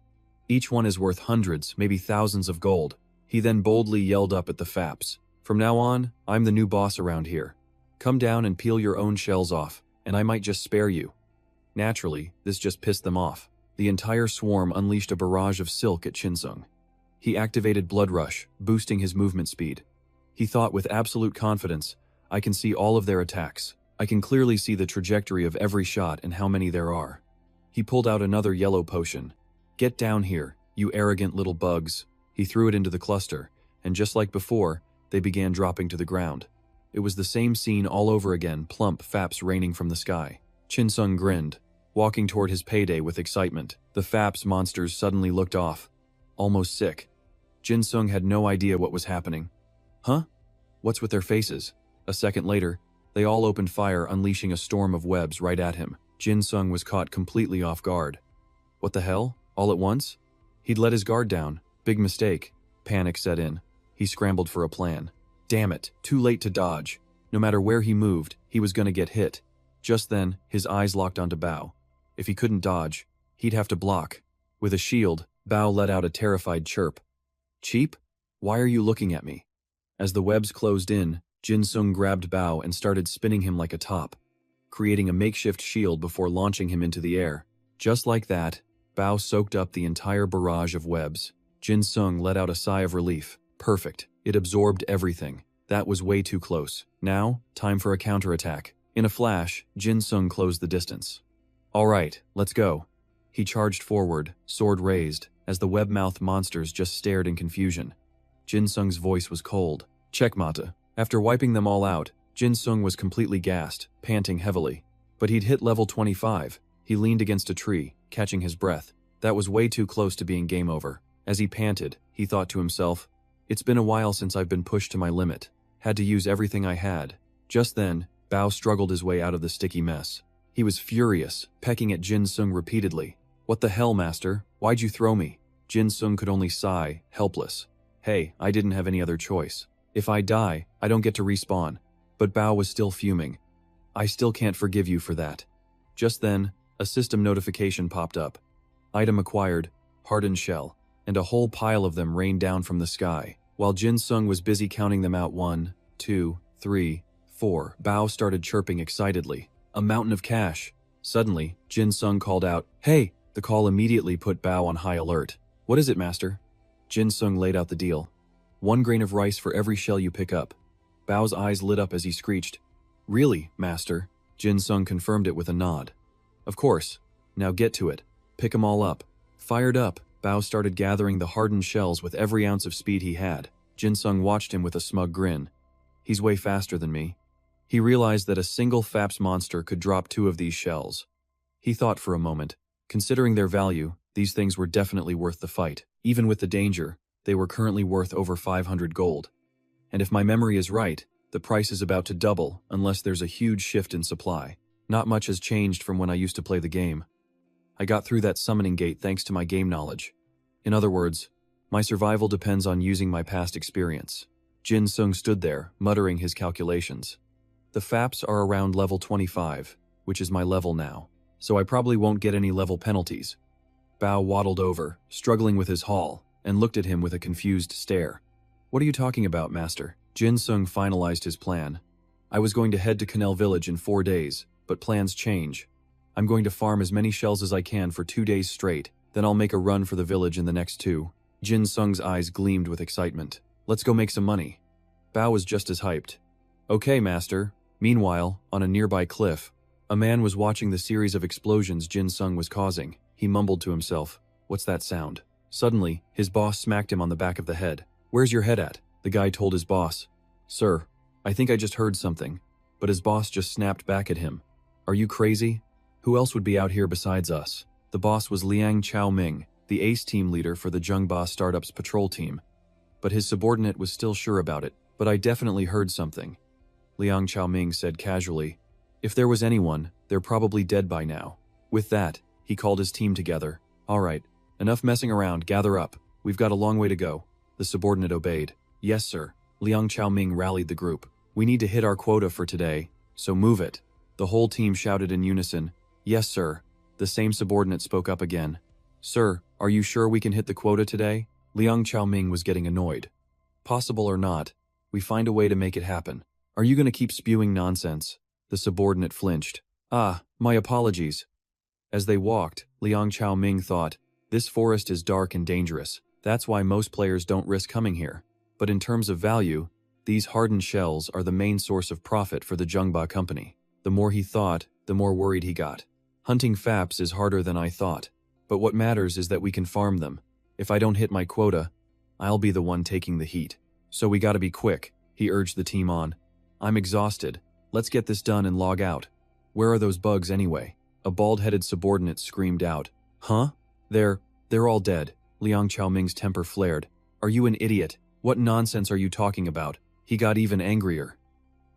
Each one is worth hundreds, maybe thousands of gold. He then boldly yelled up at the faps. From now on, I'm the new boss around here. Come down and peel your own shells off, and I might just spare you. Naturally, this just pissed them off. The entire swarm unleashed a barrage of silk at Chinsung. He activated Blood Rush, boosting his movement speed. He thought with absolute confidence, I can see all of their attacks. I can clearly see the trajectory of every shot and how many there are. He pulled out another yellow potion. Get down here, you arrogant little bugs. He threw it into the cluster, and just like before, they began dropping to the ground. It was the same scene all over again, plump faps raining from the sky. Chinsung grinned, walking toward his payday with excitement. The faps monsters suddenly looked off, almost sick. Chinsung had no idea what was happening. Huh? What's with their faces? A second later, they all opened fire, unleashing a storm of webs right at him. Chinsung was caught completely off guard. What the hell? All at once? He'd let his guard down. Big mistake. Panic set in. He scrambled for a plan. Damn it, too late to dodge. No matter where he moved, he was gonna get hit. Just then, his eyes locked onto Bao. If he couldn't dodge, he'd have to block. With a shield, Bao let out a terrified chirp. Cheap? Why are you looking at me? As the webs closed in, Chinsung grabbed Bao and started spinning him like a top, creating a makeshift shield before launching him into the air. Just like that, Bao soaked up the entire barrage of webs. Chinsung let out a sigh of relief. Perfect. It absorbed everything. That was way too close. Now, time for a counterattack. In a flash, Chinsung closed the distance. All right, let's go. He charged forward, sword raised, as the web-mouthed monsters just stared in confusion. Chinsung's voice was cold. Checkmate. After wiping them all out, Chinsung was completely gassed, panting heavily. But he'd hit level 25. He leaned against a tree, catching his breath. That was way too close to being game over. As he panted, he thought to himself, it's been a while since I've been pushed to my limit. Had to use everything I had. Just then, Bao struggled his way out of the sticky mess. He was furious, pecking at Chinsung repeatedly. What the hell, master? Why'd you throw me? Chinsung could only sigh, helpless. Hey, I didn't have any other choice. If I die, I don't get to respawn. But Bao was still fuming. I still can't forgive you for that. Just then, a system notification popped up. Item acquired, hardened shell, and a whole pile of them rained down from the sky. While Chinsung was busy counting them out 1, 2, 3, 4, Bao started chirping excitedly. A mountain of cash. Suddenly, Chinsung called out, Hey! The call immediately put Bao on high alert. What is it, master? Chinsung laid out the deal. 1 grain of rice for every shell you pick up. Bao's eyes lit up as he screeched. Really, master? Chinsung confirmed it with a nod. Of course. Now get to it. Pick 'em all up. Fired up, Bao started gathering the hardened shells with every ounce of speed he had. Chinsung watched him with a smug grin. He's way faster than me. He realized that a single faps monster could drop 2 of these shells. He thought for a moment. Considering their value, these things were definitely worth the fight. Even with the danger, they were currently worth over 500 gold. And if my memory is right, the price is about to double unless there's a huge shift in supply. Not much has changed from when I used to play the game. I got through that summoning gate thanks to my game knowledge. In other words, my survival depends on using my past experience. Chinsung stood there, muttering his calculations. The faps are around level 25, which is my level now, so I probably won't get any level penalties. Bao waddled over, struggling with his haul, and looked at him with a confused stare. What are you talking about, master? Chinsung finalized his plan. I was going to head to Canal Village in 4 days, but plans change. I'm going to farm as many shells as I can for 2 days straight, then I'll make a run for the village in the next 2. Chinsung's eyes gleamed with excitement. Let's go make some money. Bao was just as hyped. Okay, master. Meanwhile, on a nearby cliff, A man was watching the series of explosions Jin Sung was causing. He mumbled to himself, "What's that sound?" Suddenly, his boss smacked him on the back of the head. "Where's your head at?" The guy told his boss. "Sir, I think I just heard something." But his boss just snapped back at him. "Are you crazy? Who else would be out here besides us?" The boss was Liang Chaoming, the ace team leader for the Zhengba Startups patrol team. But his subordinate was still sure about it. "But I definitely heard something," Liang Chaoming said casually. "If there was anyone, they're probably dead by now." With that, he called his team together. "All right, enough messing around, gather up. We've got a long way to go." The subordinate obeyed. "Yes, sir." Liang Chaoming rallied the group. "We need to hit our quota for today, so move it." The whole team shouted in unison. "Yes, sir." The same subordinate spoke up again. "Sir, are you sure we can hit the quota today?" Liang Chaoming was getting annoyed. "Possible or not, we find a way to make it happen. Are you going to keep spewing nonsense?" The subordinate flinched. "Ah, my apologies." As they walked, Liang Chaoming thought, "This forest is dark and dangerous. That's why most players don't risk coming here. But in terms of value, these hardened shells are the main source of profit for the Zhengba company." The more he thought, the more worried he got. "Hunting FAPs is harder than I thought. But what matters is that we can farm them. If I don't hit my quota, I'll be the one taking the heat. So we gotta be quick," he urged the team on. "I'm exhausted. Let's get this done and log out." "Where are those bugs anyway?" A bald-headed subordinate screamed out. "Huh? They're all dead." Liang Chaoming's temper flared. "Are you an idiot? What nonsense are you talking about?" He got even angrier.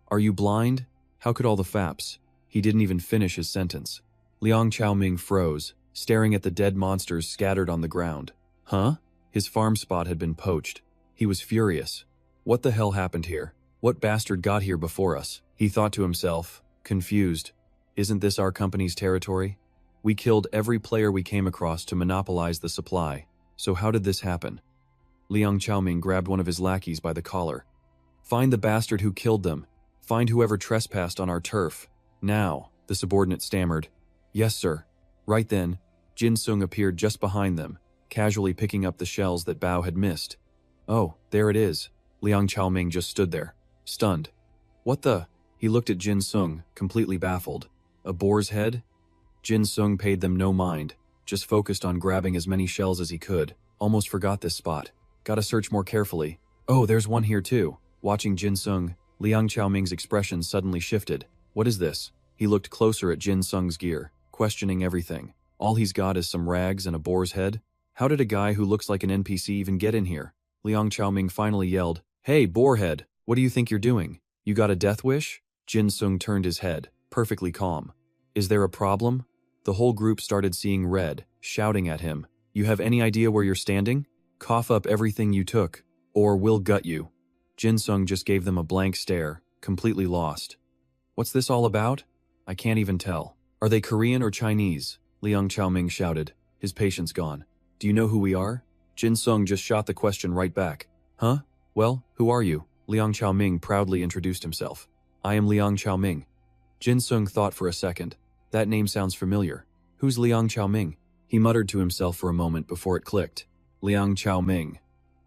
"Are you blind? How could all the FAPs?" He didn't even finish his sentence. Liang Chaoming froze, staring at the dead monsters scattered on the ground. Huh? His farm spot had been poached. He was furious. What the hell happened here? What bastard got here before us? He thought to himself, confused. Isn't this our company's territory? We killed every player we came across to monopolize the supply. So how did this happen? Liang Chaoming grabbed one of his lackeys by the collar. "Find the bastard who killed them. Find whoever trespassed on our turf. Now," the subordinate stammered. "Yes, sir." Right then, Jin Sung appeared just behind them, casually picking up the shells that Bao had missed. "Oh, there it is." Liang Chaoming just stood there, stunned. "What the?" He looked at Jin Sung, completely baffled. "A boar's head?" Jin Sung paid them no mind, just focused on grabbing as many shells as he could. Almost forgot this spot. Gotta search more carefully. "Oh, there's one here too." Watching Jin Sung, Liang Chaoming's expression suddenly shifted. "What is this?" He looked closer at Jin Sung's gear, questioning everything. All he's got is some rags and a boar's head? How did a guy who looks like an NPC even get in here? Liang Chaoming finally yelled, "Hey, boarhead, what do you think you're doing? You got a death wish?" Jin Sung turned his head, perfectly calm. "Is there a problem?" The whole group started seeing red, shouting at him. "You have any idea where you're standing? Cough up everything you took, or we'll gut you." Jin Sung just gave them a blank stare, completely lost. "What's this all about? I can't even tell. Are they Korean or Chinese?" Liang Chaoming shouted, his patience gone. "Do you know who we are?" Jin Sung just shot the question right back. "Huh? Well, who are you?" Liang Chaoming proudly introduced himself. "I am Liang Chaoming." Jin Sung thought for a second. That name sounds familiar. Who's Liang Chaoming? He muttered to himself for a moment before it clicked. Liang Chaoming.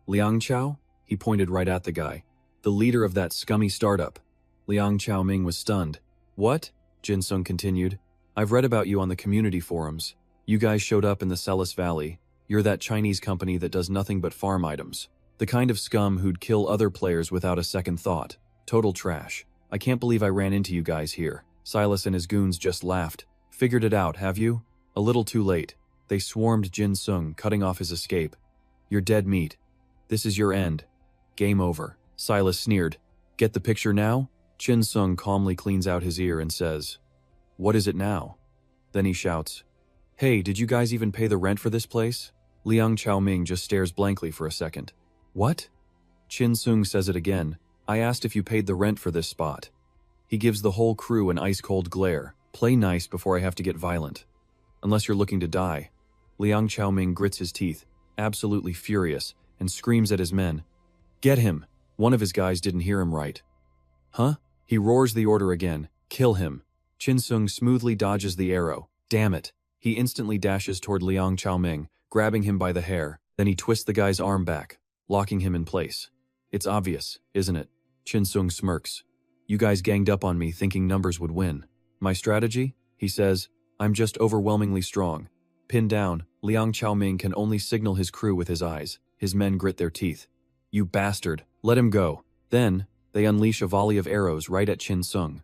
Liang Chao? He pointed right at the guy. The leader of that scummy startup. Liang Chaoming was stunned. "What?" Jin Sung continued. "I've read about you on the community forums. You guys showed up in the Celis Valley. You're that Chinese company that does nothing but farm items. The kind of scum who'd kill other players without a second thought. Total trash. I can't believe I ran into you guys here." Silas and his goons just laughed. "Figured it out, have you?" A little too late. They swarmed Jin Sung, cutting off his escape. "You're dead meat. This is your end. Game over." Silas sneered. "Get the picture now?" Jin Sung calmly cleans out his ear and says, "What is it now?" Then he shouts, "Hey, did you guys even pay the rent for this place?" Liang Chaoming just stares blankly for a second. "What?" Jin Sung says it again. "I asked if you paid the rent for this spot." He gives the whole crew an ice-cold glare. "Play nice before I have to get violent. Unless you're looking to die." Liang Chaoming grits his teeth, absolutely furious, and screams at his men. "Get him!" One of his guys didn't hear him right. "Huh?" He roars the order again. "Kill him." Jin Sung smoothly dodges the arrow. Damn it. He instantly dashes toward Liang Chaoming, grabbing him by the hair. Then he twists the guy's arm back, locking him in place. "It's obvious, isn't it?" Jin Sung smirks. "You guys ganged up on me thinking numbers would win. My strategy? He says, I'm just overwhelmingly strong. Pinned down, Liang Chaoming can only signal his crew with his eyes. His men grit their teeth. You bastard, let him go. Then, they unleash a volley of arrows right at Qin Sung.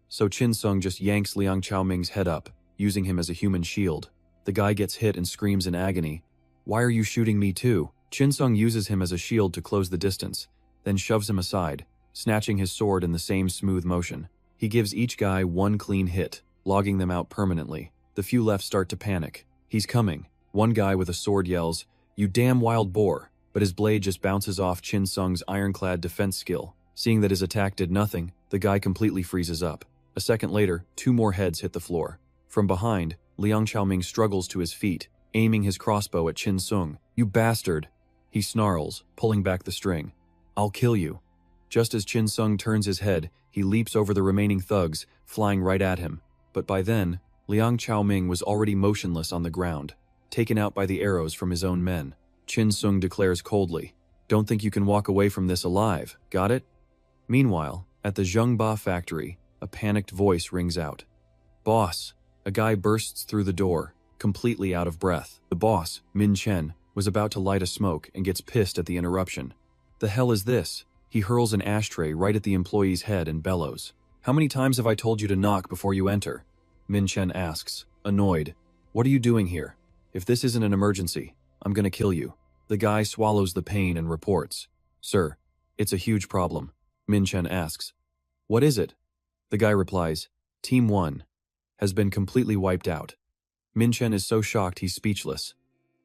So Qin Sung just yanks Liang Chaoming's head up, using him as a human shield. The guy gets hit and screams in agony. Why are you shooting me too? Qin Sung uses him as a shield to close the distance, then shoves him aside, snatching his sword in the same smooth motion. He gives each guy one clean hit, logging them out permanently. The few left start to panic. He's coming. One guy with a sword yells, "You damn wild boar," but his blade just bounces off Qin Sung's ironclad defense skill. Seeing that his attack did nothing, the guy completely freezes up. A second later, 2 more heads hit the floor. From behind, Liang Chaoming struggles to his feet, aiming his crossbow at Qin Sung. You bastard! He snarls, pulling back the string. I'll kill you. Just as Qin Sung turns his head, he leaps over the remaining thugs, flying right at him. But by then, Liang Chaoming was already motionless on the ground, taken out by the arrows from his own men. Qin Sung declares coldly, "Don't think you can walk away from this alive, got it?" Meanwhile, at the Zhengba factory, a panicked voice rings out. "Boss!" A guy bursts through the door, completely out of breath. The boss, Min Chen, was about to light a smoke and gets pissed at the interruption. The hell is this? He hurls an ashtray right at the employee's head and bellows. How many times have I told you to knock before you enter? Min Chen asks, annoyed. What are you doing here? If this isn't an emergency, I'm gonna kill you. The guy swallows the pain and reports. Sir, it's a huge problem. Min Chen asks. What is it? The guy replies, Team 1 has been completely wiped out. Min Chen is so shocked he's speechless.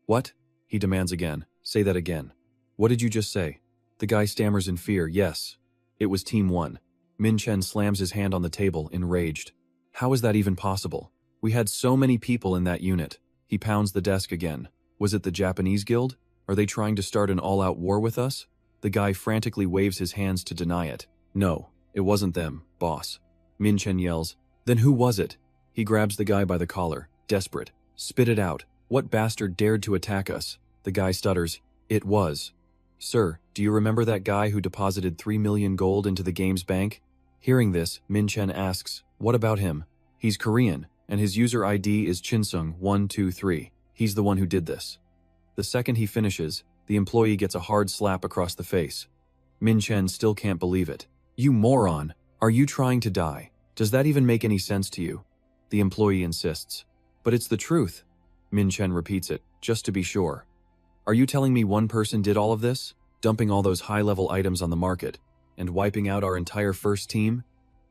What? He demands again. Say that again. What did you just say? The guy stammers in fear. Yes, it was Team 1. Min Chen slams his hand on the table, enraged. How is that even possible? We had so many people in that unit. He pounds the desk again. Was it the Japanese guild? Are they trying to start an all-out war with us? The guy frantically waves his hands to deny it. No, it wasn't them, boss. Min Chen yells. Then who was it? He grabs the guy by the collar, desperate. Spit it out. What bastard dared to attack us? The guy stutters. It was. Sir, do you remember that guy who deposited 3 million gold into the game's bank? Hearing this, Min Chen asks, what about him? He's Korean, and his user ID is Chinsung123. He's the one who did this. The second he finishes, the employee gets a hard slap across the face. Min Chen still can't believe it. You moron! Are you trying to die? Does that even make any sense to you? The employee insists. But it's the truth. Min Chen repeats it, just to be sure. Are you telling me one person did all of this? Dumping all those high-level items on the market, and wiping out our entire first team?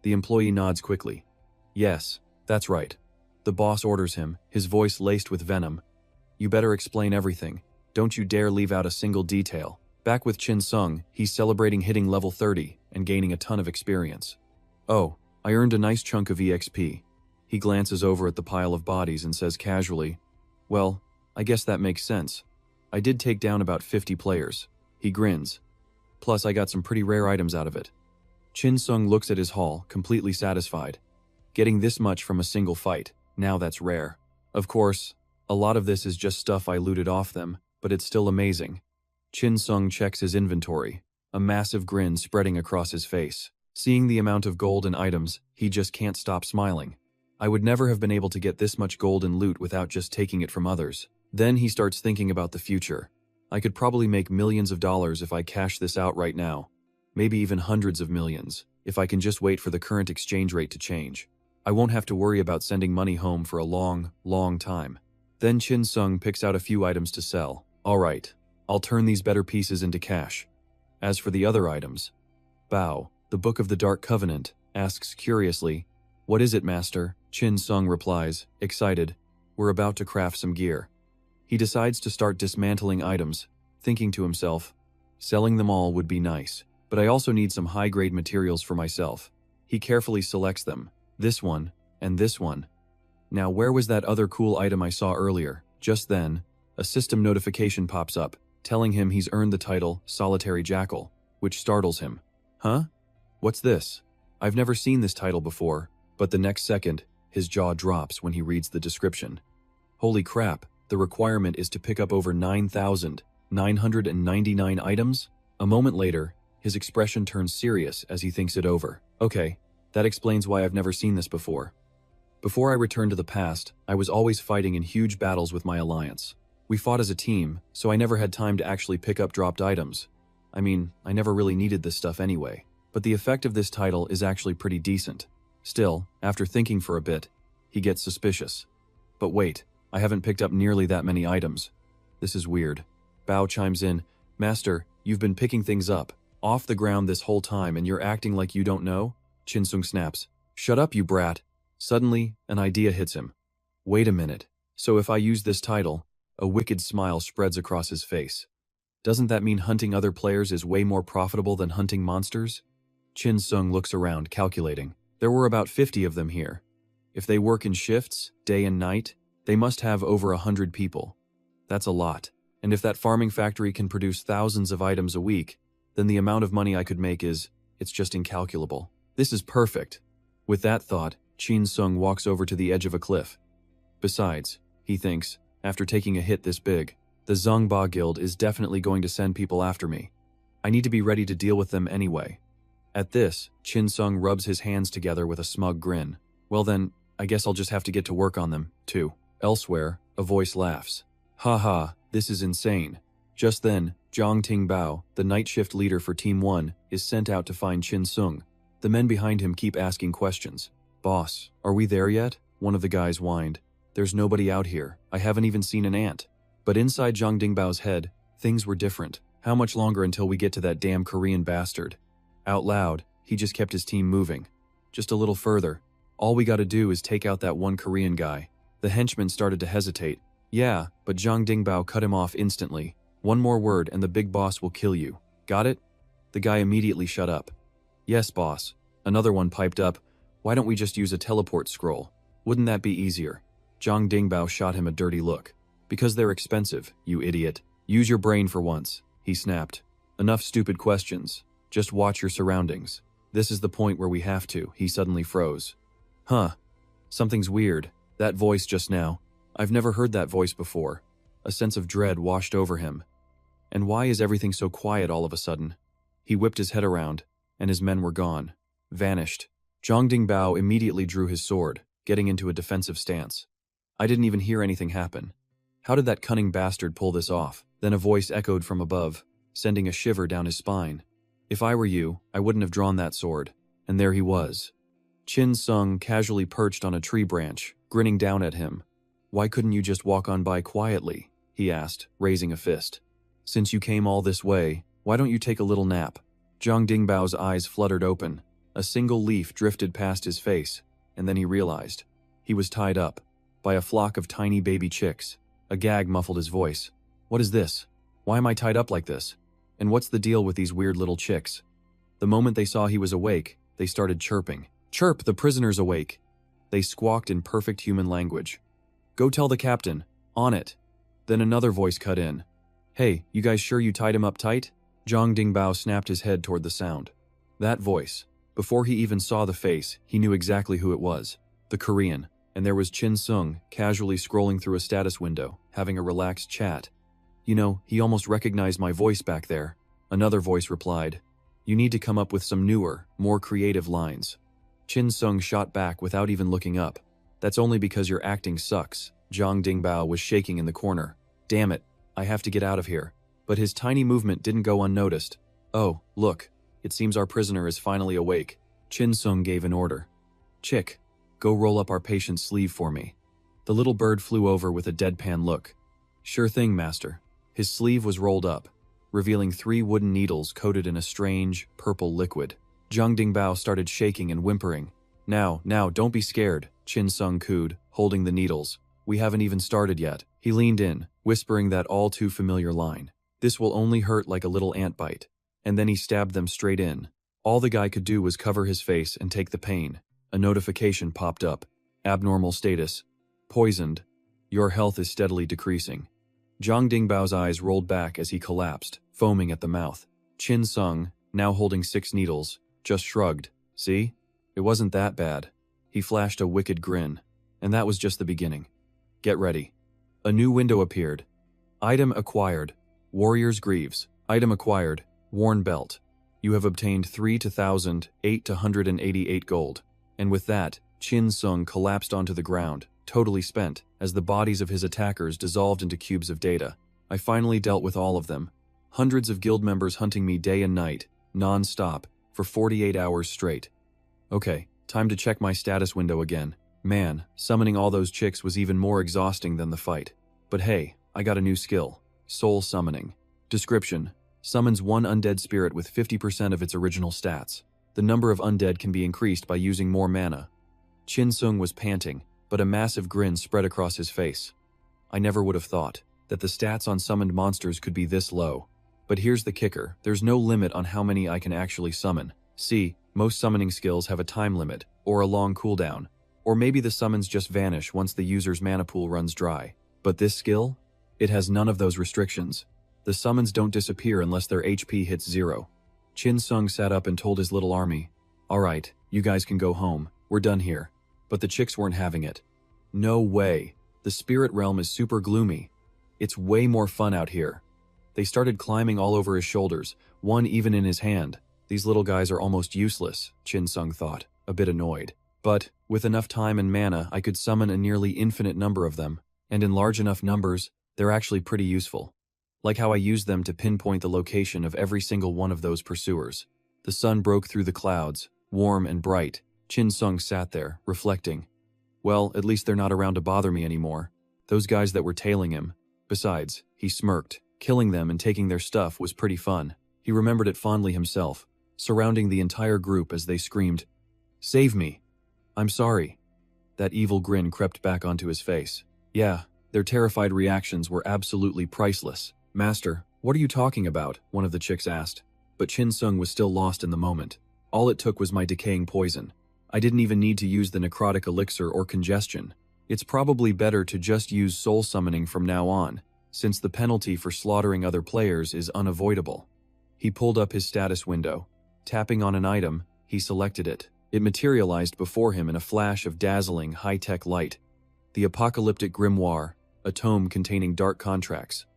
The employee nods quickly. Yes, that's right. The boss orders him, his voice laced with venom. You better explain everything. Don't you dare leave out a single detail. Back with Qin Sung, he's celebrating hitting level 30 and gaining a ton of experience. Oh, I earned a nice chunk of EXP. He glances over at the pile of bodies and says casually, well, I guess that makes sense. I did take down about 50 players. He grins. Plus, I got some pretty rare items out of it. Qin Sung looks at his haul, completely satisfied. Getting this much from a single fight, now that's rare. Of course, a lot of this is just stuff I looted off them, but it's still amazing. Qin Sung checks his inventory, a massive grin spreading across his face. Seeing the amount of gold and items, he just can't stop smiling. I would never have been able to get this much gold and loot without just taking it from others. Then he starts thinking about the future. I could probably make millions of dollars if I cash this out right now. Maybe even hundreds of millions, if I can just wait for the current exchange rate to change. I won't have to worry about sending money home for a long, long time. Then Qin Sung picks out a few items to sell. Alright, I'll turn these better pieces into cash. As for the other items, Bao, the Book of the Dark Covenant, asks curiously, what is it, master? Qin Sung replies, excited, we're about to craft some gear. He decides to start dismantling items, thinking to himself, selling them all would be nice, but I also need some high-grade materials for myself. He carefully selects them, this one, and this one. Now where was that other cool item I saw earlier? Just then, a system notification pops up, telling him he's earned the title Solitary Jackal, which startles him. Huh? What's this? I've never seen this title before, but the next second, his jaw drops when he reads the description. Holy crap, the requirement is to pick up over 9,999 items? A moment later, his expression turns serious as he thinks it over. Okay, that explains why I've never seen this before. Before I returned to the past, I was always fighting in huge battles with my alliance. We fought as a team, so I never had time to actually pick up dropped items. I mean, I never really needed this stuff anyway. But the effect of this title is actually pretty decent. Still, after thinking for a bit, he gets suspicious. But wait, I haven't picked up nearly that many items. This is weird. Bao chimes in, Master, you've been picking things up, off the ground this whole time and you're acting like you don't know? Chinsung snaps. Shut up, you brat. Suddenly, an idea hits him. Wait a minute. So if I use this title, a wicked smile spreads across his face. Doesn't that mean hunting other players is way more profitable than hunting monsters? Chinsung looks around, calculating. There were about 50 of them here. If they work in shifts, day and night, they must have over 100 people. That's a lot. And if that farming factory can produce thousands of items a week, then the amount of money I could make it's just incalculable. This is perfect. With that thought, Chinsung walks over to the edge of a cliff. Besides, he thinks, after taking a hit this big, the Zhongba Guild is definitely going to send people after me. I need to be ready to deal with them anyway. At this, Chinsung rubs his hands together with a smug grin. Well then, I guess I'll just have to get to work on them, too. Elsewhere, a voice laughs. Haha, this is insane. Just then, Zhang Tingbao, the night shift leader for Team 1, is sent out to find Chinsung. The men behind him keep asking questions. Boss, are we there yet? One of the guys whined. There's nobody out here. I haven't even seen an ant. But inside Zhang Dingbao's head, things were different. How much longer until we get to that damn Korean bastard? Out loud, he just kept his team moving. Just a little further. All we gotta do is take out that one Korean guy. The henchman started to hesitate. Yeah, but Zhang Dingbao cut him off instantly. One more word and the big boss will kill you. Got it? The guy immediately shut up. Yes, boss. Another one piped up. Why don't we just use a teleport scroll? Wouldn't that be easier? Zhang Dingbao shot him a dirty look. Because they're expensive, you idiot. Use your brain for once, he snapped. Enough stupid questions. Just watch your surroundings. This is the point where we have to. He suddenly froze. Huh. Something's weird. That voice just now. I've never heard that voice before. A sense of dread washed over him. And why is everything so quiet all of a sudden? He whipped his head around, and his men were gone. Vanished. Zhang Dingbao immediately drew his sword, getting into a defensive stance. I didn't even hear anything happen. How did that cunning bastard pull this off? Then a voice echoed from above, sending a shiver down his spine. If I were you, I wouldn't have drawn that sword. And there he was. Chinsung casually perched on a tree branch, grinning down at him. Why couldn't you just walk on by quietly? He asked, raising a fist. Since you came all this way, why don't you take a little nap? Zhang Dingbao's eyes fluttered open. A single leaf drifted past his face, and then he realized. He was tied up by a flock of tiny baby chicks. A gag muffled his voice. What is this? Why am I tied up like this? And what's the deal with these weird little chicks? The moment they saw he was awake, they started chirping. Chirp, the prisoner's awake. They squawked in perfect human language. Go tell the captain. On it. Then another voice cut in. Hey, you guys sure you tied him up tight? Zhang Dingbao snapped his head toward the sound. That voice. Before he even saw the face, he knew exactly who it was. The Korean. And there was Chinsung, casually scrolling through a status window, having a relaxed chat. You know, he almost recognized my voice back there. Another voice replied. You need to come up with some newer, more creative lines. Chinsung shot back without even looking up. That's only because your acting sucks. Zhang Dingbao was shaking in the corner. Damn it, I have to get out of here. But his tiny movement didn't go unnoticed. Oh, look, it seems our prisoner is finally awake. Chinsung gave an order. Chick, go roll up our patient's sleeve for me. The little bird flew over with a deadpan look. Sure thing, master. His sleeve was rolled up, revealing 3 wooden needles coated in a strange, purple liquid. Zhang Dingbao started shaking and whimpering. Now, don't be scared, Chinsung cooed, holding the needles. We haven't even started yet. He leaned in, whispering that all too familiar line. This will only hurt like a little ant bite. And then he stabbed them straight in. All the guy could do was cover his face and take the pain. A notification popped up. Abnormal status. Poisoned. Your health is steadily decreasing. Zhang Dingbao's eyes rolled back as he collapsed, foaming at the mouth. Chinsung, now holding 6 needles, just shrugged. See? It wasn't that bad. He flashed a wicked grin. And that was just the beginning. Get ready. A new window appeared. Item acquired. Warrior's Greaves. Item acquired. Worn Belt. You have obtained 3 to 1,000, 8 to 188 gold. And with that, Chin Sung collapsed onto the ground, totally spent, as the bodies of his attackers dissolved into cubes of data. I finally dealt with all of them. Hundreds of guild members hunting me day and night, non-stop, for 48 hours straight. Okay, time to check my status window again. Man, summoning all those chicks was even more exhausting than the fight. But hey, I got a new skill. Soul Summoning. Description: summons one undead spirit with 50% of its original stats. The number of undead can be increased by using more mana. Chin Sung was panting, but a massive grin spread across his face. I never would have thought that the stats on summoned monsters could be this low. But here's the kicker: there's no limit on how many I can actually summon. See, most summoning skills have a time limit, or a long cooldown, or maybe the summons just vanish once the user's mana pool runs dry. But this skill? It has none of those restrictions. The summons don't disappear unless their HP hits 0. Chin Sung sat up and told his little army, "Alright, you guys can go home, we're done here." But the chicks weren't having it. "No way. The spirit realm is super gloomy. It's way more fun out here." They started climbing all over his shoulders, one even in his hand. These little guys are almost useless, Chin Sung thought, a bit annoyed. But, with enough time and mana, I could summon a nearly infinite number of them, and in large enough numbers, they're actually pretty useful. Like how I used them to pinpoint the location of every single one of those pursuers. The sun broke through the clouds, warm and bright. Chin Sung sat there, reflecting. Well, at least they're not around to bother me anymore. Those guys that were tailing him. Besides, he smirked. Killing them and taking their stuff was pretty fun. He remembered it fondly himself, surrounding the entire group as they screamed, "Save me! I'm sorry." That evil grin crept back onto his face. Yeah, their terrified reactions were absolutely priceless. "Master, what are you talking about?" one of the chicks asked. But Chin Sung was still lost in the moment. All it took was my decaying poison. I didn't even need to use the necrotic elixir or congestion. It's probably better to just use soul summoning from now on, since the penalty for slaughtering other players is unavoidable. He pulled up his status window. Tapping on an item, he selected it. It materialized before him in a flash of dazzling, high-tech light. The Apocalyptic Grimoire, a tome containing dark contracts.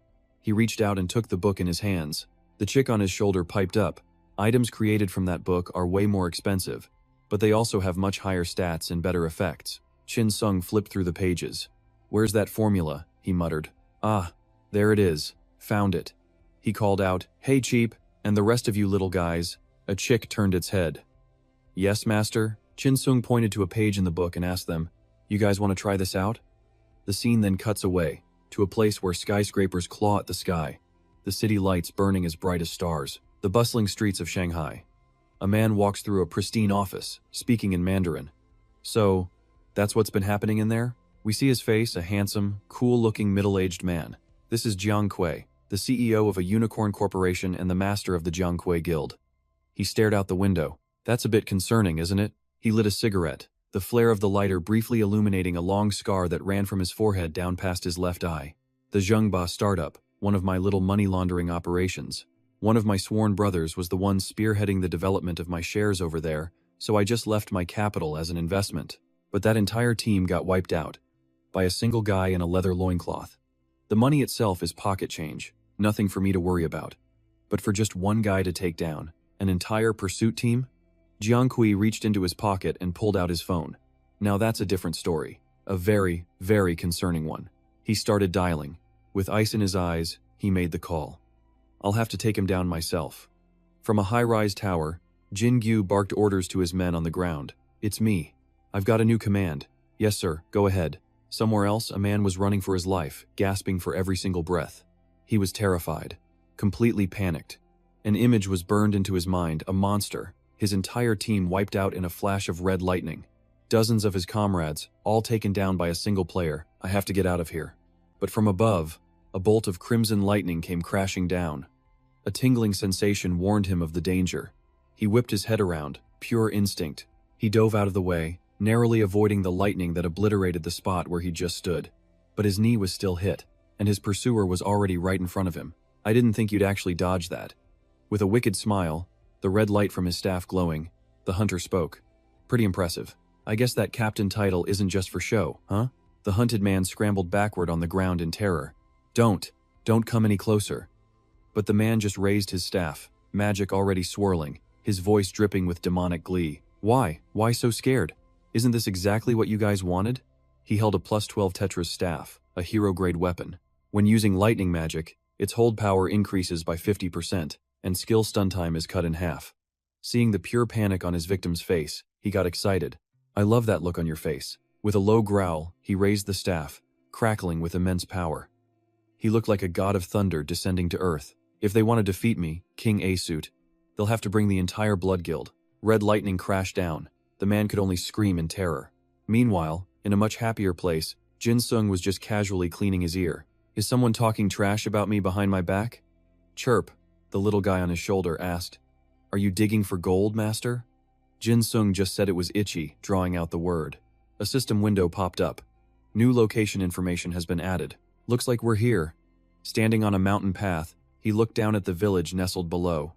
He reached out and took the book in his hands. The chick on his shoulder piped up. Items created from that book are way more expensive, but they also have much higher stats and better effects. Chin Sung flipped through the pages. "Where's that formula?" he muttered. "Ah, there it is. Found it." He called out, "Hey cheap, and the rest of you little guys." A chick turned its head. "Yes, master?" Chin Sung pointed to a page in the book and asked them, "You guys want to try this out?" The scene then cuts away, to a place where skyscrapers claw at the sky, the city lights burning as bright as stars, the bustling streets of Shanghai. A man walks through a pristine office, speaking in Mandarin. "So, that's what's been happening in there?" We see his face, a handsome, cool-looking middle-aged man. This is Jiang Kui, the CEO of a unicorn corporation and the master of the Jiang Kui Guild. He stared out the window. "That's a bit concerning, isn't it?" He lit a cigarette, the flare of the lighter briefly illuminating a long scar that ran from his forehead down past his left eye. "The Zhengba startup, one of my little money laundering operations. One of my sworn brothers was the one spearheading the development of my shares over there, so I just left my capital as an investment. But that entire team got wiped out by a single guy in a leather loincloth. The money itself is pocket change, nothing for me to worry about. But for just one guy to take down an entire pursuit team?" Jiang Kui reached into his pocket and pulled out his phone. Now that's a different story. A very, very concerning one. He started dialing. With ice in his eyes, he made the call. "I'll have to take him down myself." From a high-rise tower, Jin Gyu barked orders to his men on the ground. "It's me. I've got a new command." "Yes, sir, go ahead." Somewhere else, a man was running for his life, gasping for every single breath. He was terrified, completely panicked. An image was burned into his mind, a monster, his entire team wiped out in a flash of red lightning. Dozens of his comrades, all taken down by a single player. "I have to get out of here." But from above, a bolt of crimson lightning came crashing down. A tingling sensation warned him of the danger. He whipped his head around, pure instinct. He dove out of the way, narrowly avoiding the lightning that obliterated the spot where he just stood. But his knee was still hit, and his pursuer was already right in front of him. "I didn't think you'd actually dodge that." With a wicked smile, the red light from his staff glowing, the hunter spoke. "Pretty impressive. I guess that captain title isn't just for show, huh?" The hunted man scrambled backward on the ground in terror. Don't come any closer." But the man just raised his staff, magic already swirling, his voice dripping with demonic glee. Why so scared?" Isn't this exactly what you guys wanted? He held a +12 Tetra's staff, a hero-grade weapon. When using lightning magic, its hold power increases by 50%, and skill stun time is cut in half. Seeing the pure panic on his victim's face, he got excited. I love that look on your face. With a low growl, he raised the staff, crackling with immense power. He looked like a god of thunder descending to earth. If they want to defeat me, King A-Suit, they'll have to bring the entire Blood Guild. Red lightning crashed down. The man could only scream in terror. Meanwhile, in a much happier place, Jin Sung was just casually cleaning his ear. Is someone talking trash about me behind my back? Chirp, the little guy on his shoulder asked. Are you digging for gold, master? Jin Sung just said it was itchy, drawing out the word. A system window popped up. New location information has been added. Looks like we're here. Standing on a mountain path, he looked down at the village nestled below.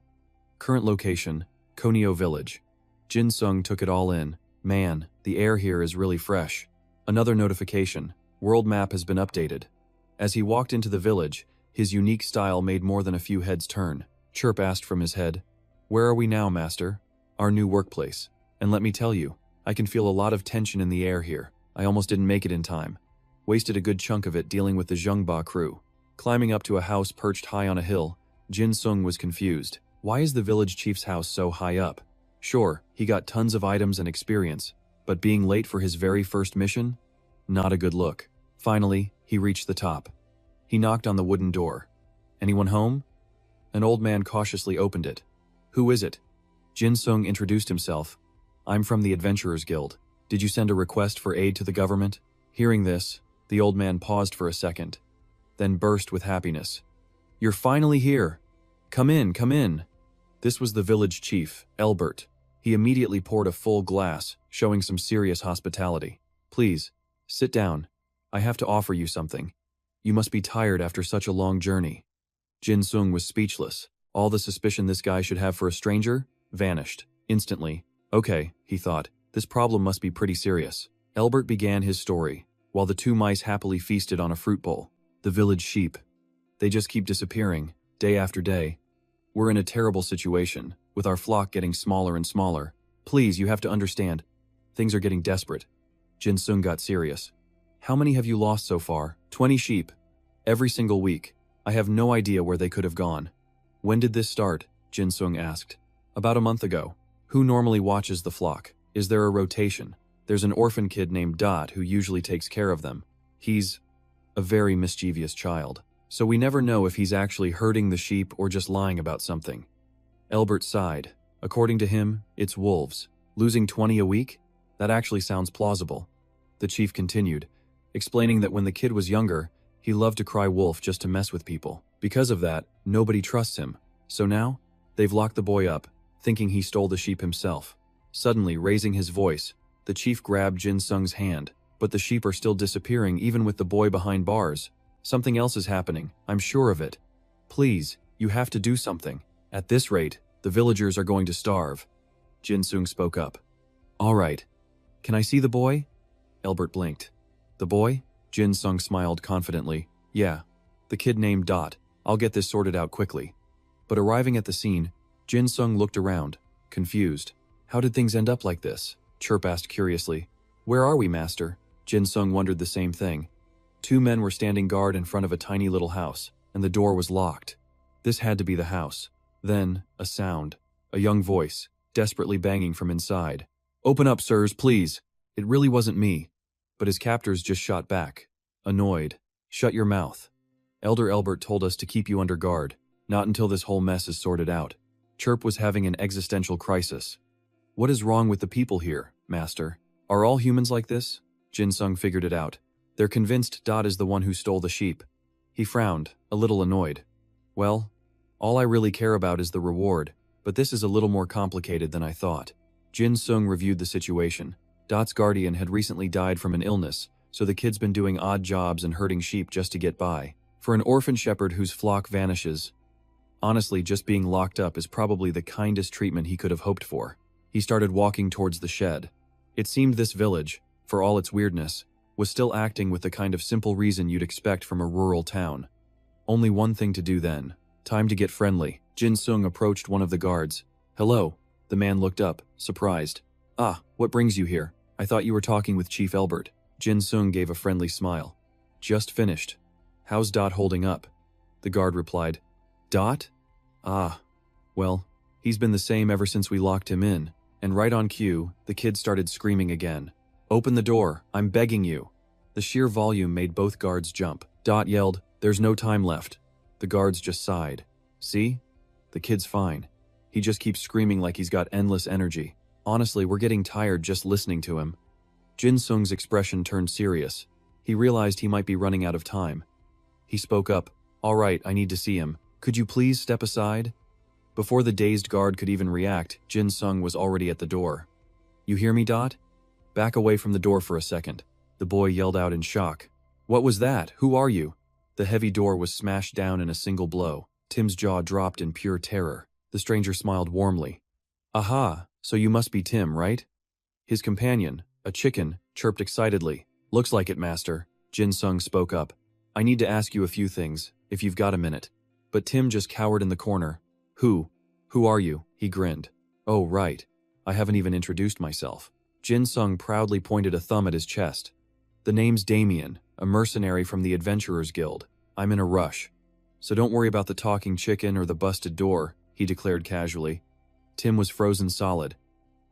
Current location, Konyo Village. Jin Sung took it all in. Man, the air here is really fresh. Another notification. World map has been updated. As he walked into the village, his unique style made more than a few heads turn. Chirp asked from his head. Where are we now, master? Our new workplace. And let me tell you, I can feel a lot of tension in the air here. I almost didn't make it in time. Wasted a good chunk of it dealing with the Zhengba crew. Climbing up to a house perched high on a hill, Jin Sung was confused. Why is the village chief's house so high up? Sure, he got tons of items and experience, but being late for his very first mission? Not a good look. Finally, he reached the top. He knocked on the wooden door. Anyone home? An old man cautiously opened it. Who is it? Jin Sung introduced himself. I'm from the Adventurers Guild. Did you send a request for aid to the government? Hearing this, the old man paused for a second, then burst with happiness. You're finally here. Come in, come in. This was the village chief, Elbert. He immediately poured a full glass, showing some serious hospitality. Please, sit down. I have to offer you something. You must be tired after such a long journey. Jin Sung was speechless. All the suspicion this guy should have for a stranger vanished instantly. Okay, he thought, this problem must be pretty serious. Elbert began his story, while the two mice happily feasted on a fruit bowl. The village sheep. They just keep disappearing, day after day. We're in a terrible situation, with our flock getting smaller and smaller. Please, you have to understand. Things are getting desperate. Jin Sung got serious. How many have you lost so far? 20 sheep. Every single week. I have no idea where they could have gone. When did this start? Jin Sung asked. About a month ago. Who normally watches the flock? Is there a rotation? There's an orphan kid named Dot who usually takes care of them. He's a very mischievous child. So we never know if he's actually herding the sheep or just lying about something. Elbert sighed. According to him, it's wolves. Losing 20 a week? That actually sounds plausible. The chief continued, explaining that when the kid was younger, he loved to cry wolf just to mess with people. Because of that, nobody trusts him. So now, they've locked the boy up, thinking he stole the sheep himself. Suddenly, raising his voice, the chief grabbed Jin Sung's hand, but the sheep are still disappearing even with the boy behind bars. Something else is happening, I'm sure of it. Please, you have to do something. At this rate, the villagers are going to starve. Jin Sung spoke up. All right. Can I see the boy? Elbert blinked. The boy? Jin Sung smiled confidently. Yeah, the kid named Dot. I'll get this sorted out quickly. But arriving at the scene, Jin Sung looked around, confused. How did things end up like this? Chirp asked curiously. Where are we, master? Jin Sung wondered the same thing. Two men were standing guard in front of a tiny little house, and the door was locked. This had to be the house. Then, a sound. A young voice, desperately banging from inside. Open up, sirs, please. It really wasn't me. But his captors just shot back. Annoyed. Shut your mouth. Elder Elbert told us to keep you under guard. Not until this whole mess is sorted out. Chirp was having an existential crisis. What is wrong with the people here, master? Are all humans like this? Jin Sung figured it out. They're convinced Dot is the one who stole the sheep. He frowned, a little annoyed. Well, all I really care about is the reward, but this is a little more complicated than I thought. Jin Sung reviewed the situation. Dot's guardian had recently died from an illness, so the kid's been doing odd jobs and herding sheep just to get by. For an orphan shepherd whose flock vanishes, honestly, just being locked up is probably the kindest treatment he could have hoped for. He started walking towards the shed. It seemed this village, for all its weirdness, was still acting with the kind of simple reason you'd expect from a rural town. Only one thing to do then. Time to get friendly. Jin Sung approached one of the guards. Hello. The man looked up, surprised. Ah, what brings you here? I thought you were talking with Chief Elbert. Jin Sung gave a friendly smile. Just finished. How's Dot holding up? The guard replied. Dot? Ah. Well, he's been the same ever since we locked him in. And right on cue, the kid started screaming again. Open the door, I'm begging you. The sheer volume made both guards jump. Dot yelled, there's no time left. The guards just sighed. See? The kid's fine. He just keeps screaming like he's got endless energy. Honestly, we're getting tired just listening to him. Jin Sung's expression turned serious. He realized he might be running out of time. He spoke up. All right, I need to see him. Could you please step aside? Before the dazed guard could even react, Jin Sung was already at the door. You hear me, Dot? Back away from the door for a second. The boy yelled out in shock. What was that? Who are you? The heavy door was smashed down in a single blow. Tim's jaw dropped in pure terror. The stranger smiled warmly. Aha, so you must be Tim, right? His companion, a chicken, chirped excitedly. Looks like it, master. Jin Sung spoke up. I need to ask you a few things, if you've got a minute. But Tim just cowered in the corner. Who are you? He grinned. Oh, right. I haven't even introduced myself. Jin Sung proudly pointed a thumb at his chest. The name's Damien, a mercenary from the Adventurers Guild. I'm in a rush. So don't worry about the talking chicken or the busted door, he declared casually. Tim was frozen solid.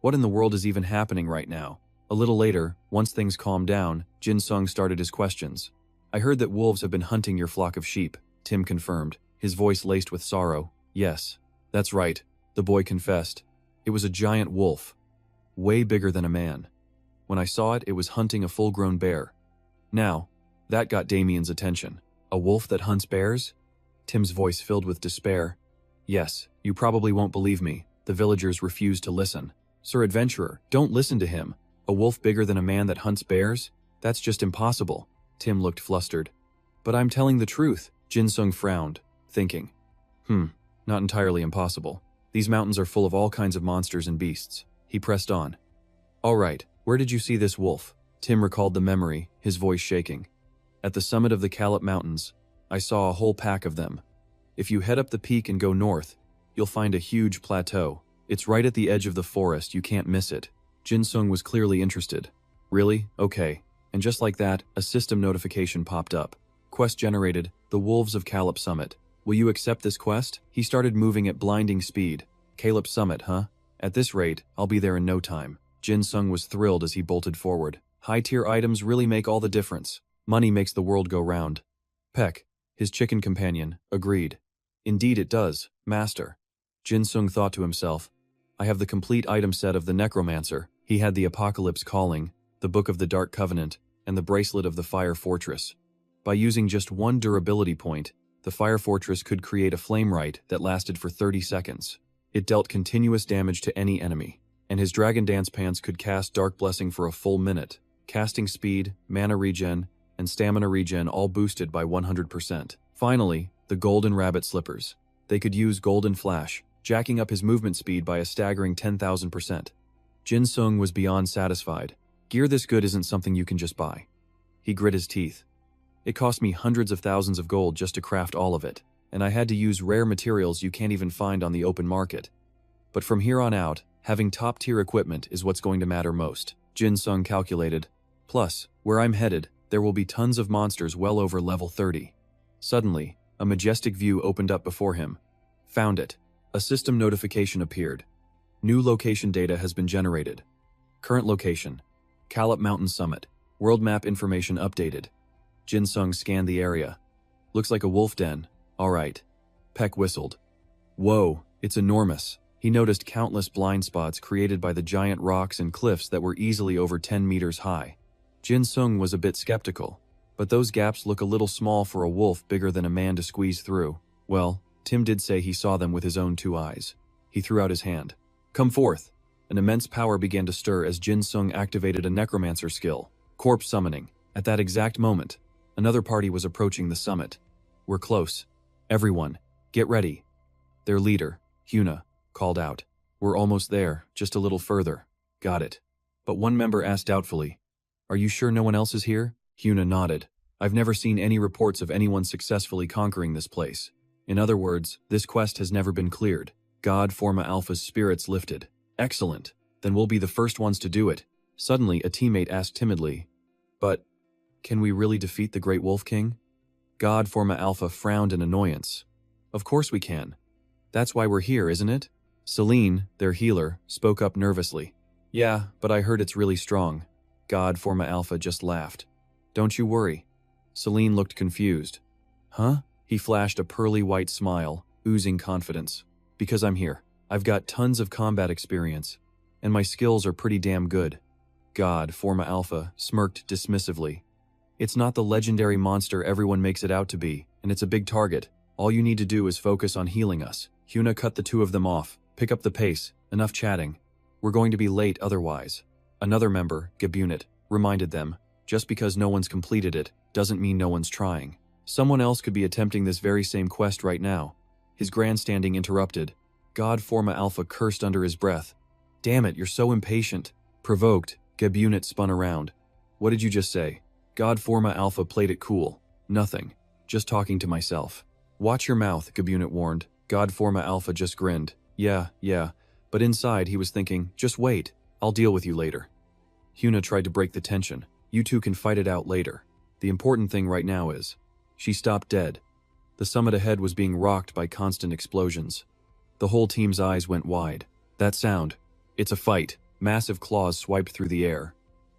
What in the world is even happening right now? A little later, once things calmed down, Jin Sung started his questions. I heard that wolves have been hunting your flock of sheep, Tim confirmed, his voice laced with sorrow. Yes, that's right, the boy confessed. It was a giant wolf. Way bigger than a man. When I saw it, it was hunting a full-grown bear. Now, that got Damien's attention. A wolf that hunts bears? Tim's voice filled with despair. Yes, you probably won't believe me. The villagers refused to listen. Sir Adventurer, don't listen to him. A wolf bigger than a man that hunts bears? That's just impossible. Tim looked flustered. But I'm telling the truth. Jin Sung frowned, thinking. Not entirely impossible. These mountains are full of all kinds of monsters and beasts. He pressed on. All right, where did you see this wolf? Tim recalled the memory, his voice shaking. At the summit of the Calip Mountains, I saw a whole pack of them. If you head up the peak and go north, you'll find a huge plateau. It's right at the edge of the forest, you can't miss it. Jin Sung was clearly interested. Really? Okay. And just like that, a system notification popped up. Quest generated, the Wolves of Calip Summit. Will you accept this quest? He started moving at blinding speed. Calip Summit, huh? At this rate, I'll be there in no time. Jin Sung was thrilled as he bolted forward. High-tier items really make all the difference. Money makes the world go round. Peck, his chicken companion, agreed. Indeed it does, master. Jin Sung thought to himself. I have the complete item set of the Necromancer. He had the Apocalypse Calling, the Book of the Dark Covenant, and the Bracelet of the Fire Fortress. By using just one durability point, the Fire Fortress could create a flame rite that lasted for 30 seconds. It dealt continuous damage to any enemy, and his Dragon Dance Pants could cast Dark Blessing for a full minute. Casting speed, mana regen, and stamina regen all boosted by 100%. Finally, the Golden Rabbit Slippers. They could use Golden Flash, jacking up his movement speed by a staggering 10,000%. Jin Sung was beyond satisfied. Gear this good isn't something you can just buy. He grit his teeth. It cost me hundreds of thousands of gold just to craft all of it, and I had to use rare materials you can't even find on the open market. But from here on out, having top-tier equipment is what's going to matter most, Jin Sung calculated. Plus, where I'm headed, there will be tons of monsters well over level 30. Suddenly, a majestic view opened up before him. Found it. A system notification appeared. New location data has been generated. Current location: Calip Mountain Summit. World map information updated. Jin Sung scanned the area. Looks like a wolf den. All right. Peck whistled. Whoa, it's enormous. He noticed countless blind spots created by the giant rocks and cliffs that were easily over 10 meters high. Jin Sung was a bit skeptical, but those gaps look a little small for a wolf bigger than a man to squeeze through. Well, Tim did say he saw them with his own 2 eyes. He threw out his hand. Come forth. An immense power began to stir as Jin Sung activated a necromancer skill, corpse summoning. At that exact moment, another party was approaching the summit. We're close. Everyone, get ready. Their leader, Huna, called out. We're almost there, just a little further. Got it. But one member asked doubtfully, Are you sure no one else is here? Huna nodded. I've never seen any reports of anyone successfully conquering this place. In other words, this quest has never been cleared. God Forma Alpha's spirits lifted. Excellent. Then we'll be the first ones to do it. Suddenly, a teammate asked timidly, "But, can we really defeat the Great Wolf King?" God Forma Alpha frowned in annoyance. "Of course we can. That's why we're here, isn't it?" Celine, their healer, spoke up nervously. "Yeah, but I heard it's really strong." God Forma Alpha just laughed. "Don't you worry." Celine looked confused. "Huh?" He flashed a pearly white smile, oozing confidence. "Because I'm here. I've got tons of combat experience, and my skills are pretty damn good." God Forma Alpha smirked dismissively. "It's not the legendary monster everyone makes it out to be, and it's a big target. All you need to do is focus on healing us." Hyuna cut the two of them off. "Pick up the pace. Enough chatting. We're going to be late otherwise." Another member, Gabunit, reminded them, "Just because no one's completed it, doesn't mean no one's trying. Someone else could be attempting this very same quest right now." His grandstanding interrupted. God Forma Alpha cursed under his breath. "Damn it, you're so impatient." Provoked, Gabunit spun around. "What did you just say?" God Forma Alpha played it cool. "Nothing. Just talking to myself." "Watch your mouth," Gabunit warned. God Forma Alpha just grinned. Yeah, but inside he was thinking, "Just wait, I'll deal with you later." Hyuna tried to break the tension. "You two can fight it out later. The important thing right now is..." She stopped dead. The summit ahead was being rocked by constant explosions. The whole team's eyes went wide. That sound. It's a fight. Massive claws swiped through the air.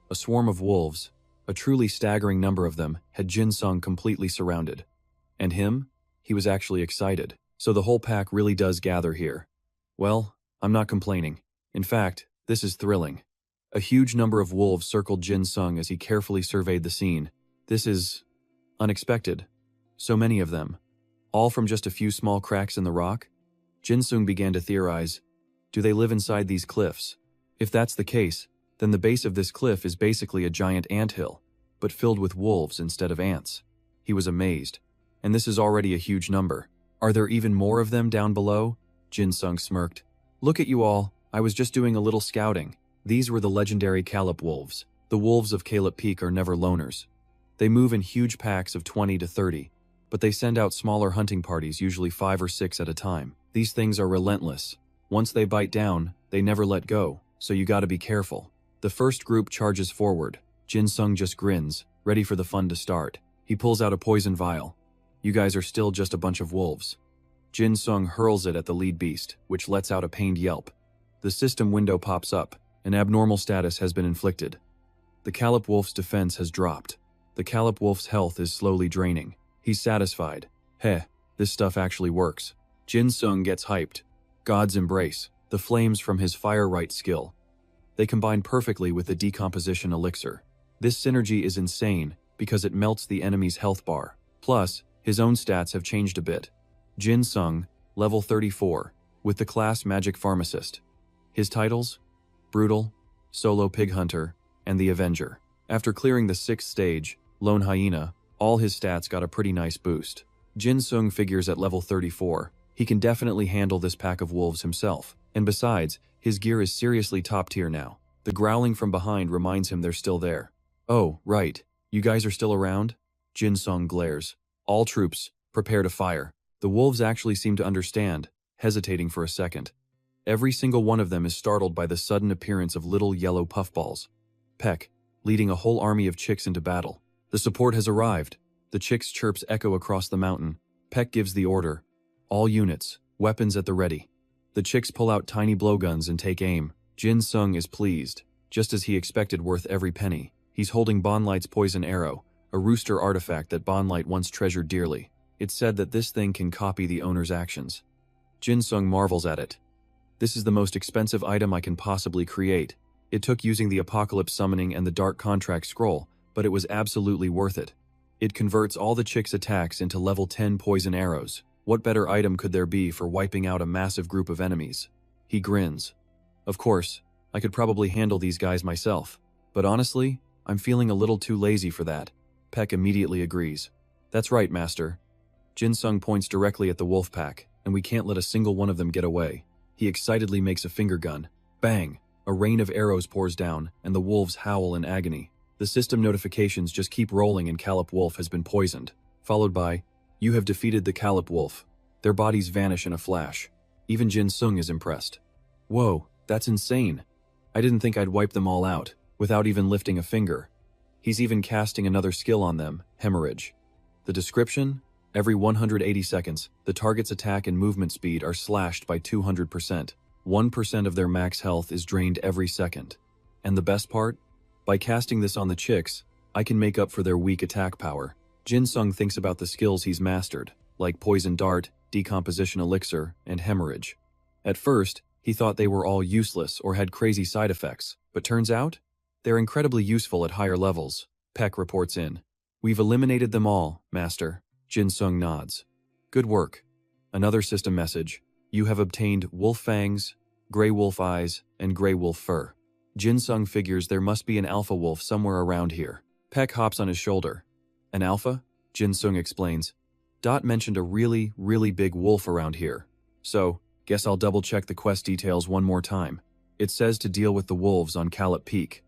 A swarm of wolves, a truly staggering number of them, had Jin Sung completely surrounded. And him? He was actually excited. So the whole pack really does gather here. Well, I'm not complaining. In fact, this is thrilling. A huge number of wolves circled Jin Sung as he carefully surveyed the scene. This is unexpected. So many of them. All from just a few small cracks in the rock? Jin Sung began to theorize. Do they live inside these cliffs? If that's the case, then the base of this cliff is basically a giant anthill, but filled with wolves instead of ants. He was amazed. And this is already a huge number. Are there even more of them down below? Jin Sung smirked. Look at you all, I was just doing a little scouting. These were the legendary Calip wolves. The wolves of Calip Peak are never loners. They move in huge packs of 20 to 30, but they send out smaller hunting parties, usually 5 or 6 at a time. These things are relentless. Once they bite down, they never let go, so you gotta be careful. The first group charges forward. Jin Sung just grins, ready for the fun to start. He pulls out a poison vial. You guys are still just a bunch of wolves. Jin Sung hurls it at the lead beast, which lets out a pained yelp. The system window pops up. An abnormal status has been inflicted. The Calip wolf's defense has dropped. The Calip wolf's health is slowly draining. He's satisfied. Heh, this stuff actually works. Jin Sung gets hyped. God's embrace, the flames from his fire right skill. They combine perfectly with the decomposition elixir. This synergy is insane because it melts the enemy's health bar. Plus, his own stats have changed a bit. Jin Sung, level 34, with the class Magic Pharmacist. His titles? Brutal, Solo Pig Hunter, and the Avenger. After clearing the 6th stage, Lone Hyena, all his stats got a pretty nice boost. Jin Sung figures at level 34. He can definitely handle this pack of wolves himself. And besides, his gear is seriously top tier now. The growling from behind reminds him they're still there. Oh, right. You guys are still around? Jin Sung glares. All troops, prepare to fire. The wolves actually seem to understand, hesitating for a second. Every single one of them is startled by the sudden appearance of little yellow puffballs. Peck, leading a whole army of chicks into battle. The support has arrived. The chicks' chirps echo across the mountain. Peck gives the order. All units, weapons at the ready. The chicks pull out tiny blowguns and take aim. Jin Sung is pleased, just as he expected, worth every penny. He's holding Bonlight's poison arrow, a rooster artifact that Bonlight once treasured dearly. It's said that this thing can copy the owner's actions. Jin Sung marvels at it. This is the most expensive item I can possibly create. It took using the Apocalypse Summoning and the Dark Contract Scroll, but it was absolutely worth it. It converts all the chicks' attacks into level 10 poison arrows. What better item could there be for wiping out a massive group of enemies? He grins. Of course, I could probably handle these guys myself. But honestly, I'm feeling a little too lazy for that. Peck immediately agrees. That's right, Master. Jin Sung points directly at the wolf pack, and we can't let a single one of them get away. He excitedly makes a finger gun. Bang! A rain of arrows pours down, and the wolves howl in agony. The system notifications just keep rolling, and Calip Wolf has been poisoned. Followed by, you have defeated the Calip Wolf. Their bodies vanish in a flash. Even Jin Sung is impressed. Whoa, that's insane. I didn't think I'd wipe them all out. without even lifting a finger. He's even casting another skill on them, hemorrhage. The description? Every 180 seconds, the target's attack and movement speed are slashed by 200%. 1% of their max health is drained every second. And the best part? By casting this on the chicks, I can make up for their weak attack power. Jin Sung thinks about the skills he's mastered, like Poison Dart, Decomposition Elixir, and Hemorrhage. At first, he thought they were all useless or had crazy side effects, but turns out, they're incredibly useful at higher levels. Peck reports in. We've eliminated them all, Master. Jin Sung nods. Good work. Another system message. You have obtained wolf fangs, gray wolf eyes, and gray wolf fur. Jin Sung figures there must be an alpha wolf somewhere around here. Peck hops on his shoulder. An alpha? Jin Sung explains. Dot mentioned a really, really big wolf around here. So, guess I'll double check the quest details one more time. It says to deal with the wolves on Callop Peak.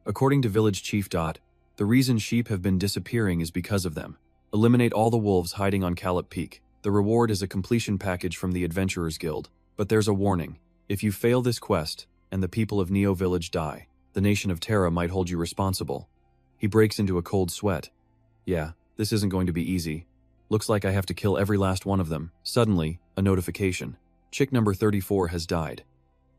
According to Village Chief Dot, the reason sheep have been disappearing is because of them. Eliminate all the wolves hiding on Callop Peak. The reward is a completion package from the Adventurers Guild. But there's a warning. If you fail this quest, and the people of Neo Village die, the nation of Terra might hold you responsible. He breaks into a cold sweat. Yeah, this isn't going to be easy. Looks like I have to kill every last one of them. Suddenly, a notification. Chick number 34 has died.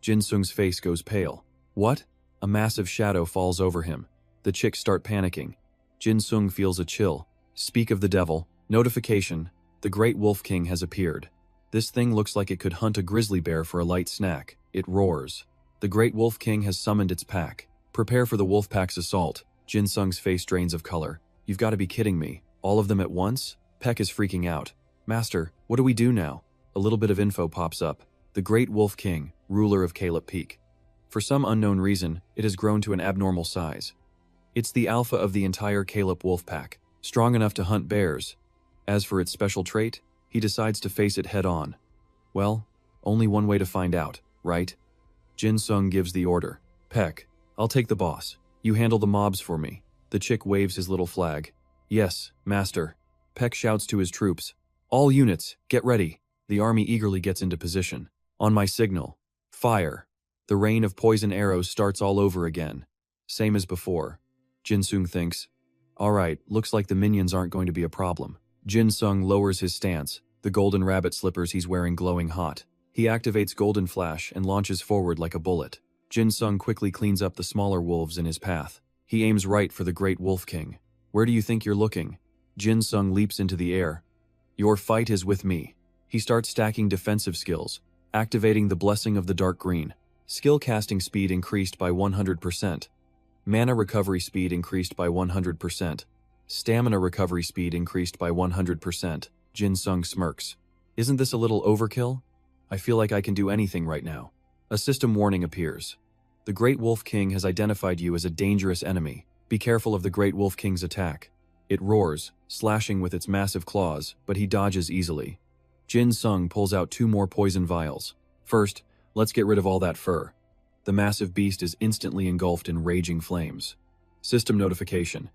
Jin Sung's face goes pale. What? A massive shadow falls over him. The chicks start panicking. Jin Sung feels a chill. Speak of the devil. Notification. The Great Wolf King has appeared. This thing looks like it could hunt a grizzly bear for a light snack. It roars. The Great Wolf King has summoned its pack. Prepare for the wolf pack's assault. Jin Sung's face drains of color. You've got to be kidding me. All of them at once? Peck is freaking out. Master, what do we do now? A little bit of info pops up. The Great Wolf King, ruler of Caleb Peak. For some unknown reason, it has grown to an abnormal size. It's the alpha of the entire Caleb wolf pack, strong enough to hunt bears. As for its special trait, he decides to face it head-on. Well, only one way to find out, right? Jin Sung gives the order. Peck, I'll take the boss. You handle the mobs for me. The chick waves his little flag. Yes, master. Peck shouts to his troops. All units, get ready. The army eagerly gets into position. On my signal. Fire. The rain of poison arrows starts all over again. Same as before. Jin Sung thinks, alright, looks like the minions aren't going to be a problem. Jin Sung lowers his stance, the golden rabbit slippers he's wearing glowing hot. He activates Golden Flash and launches forward like a bullet. Jin Sung quickly cleans up the smaller wolves in his path. He aims right for the Great Wolf King. Where do you think you're looking? Jin Sung leaps into the air. Your fight is with me. He starts stacking defensive skills, activating the Blessing of the Dark Green. Skill casting speed increased by 100%. Mana recovery speed increased by 100%. Stamina recovery speed increased by 100%. Jin Sung smirks. Isn't this a little overkill? I feel like I can do anything right now. A system warning appears. The Great Wolf King has identified you as a dangerous enemy. Be careful of the Great Wolf King's attack. It roars, slashing with its massive claws, but he dodges easily. Jin Sung pulls out 2 more poison vials. First, let's get rid of all that fur. The massive beast is instantly engulfed in raging flames. System notification.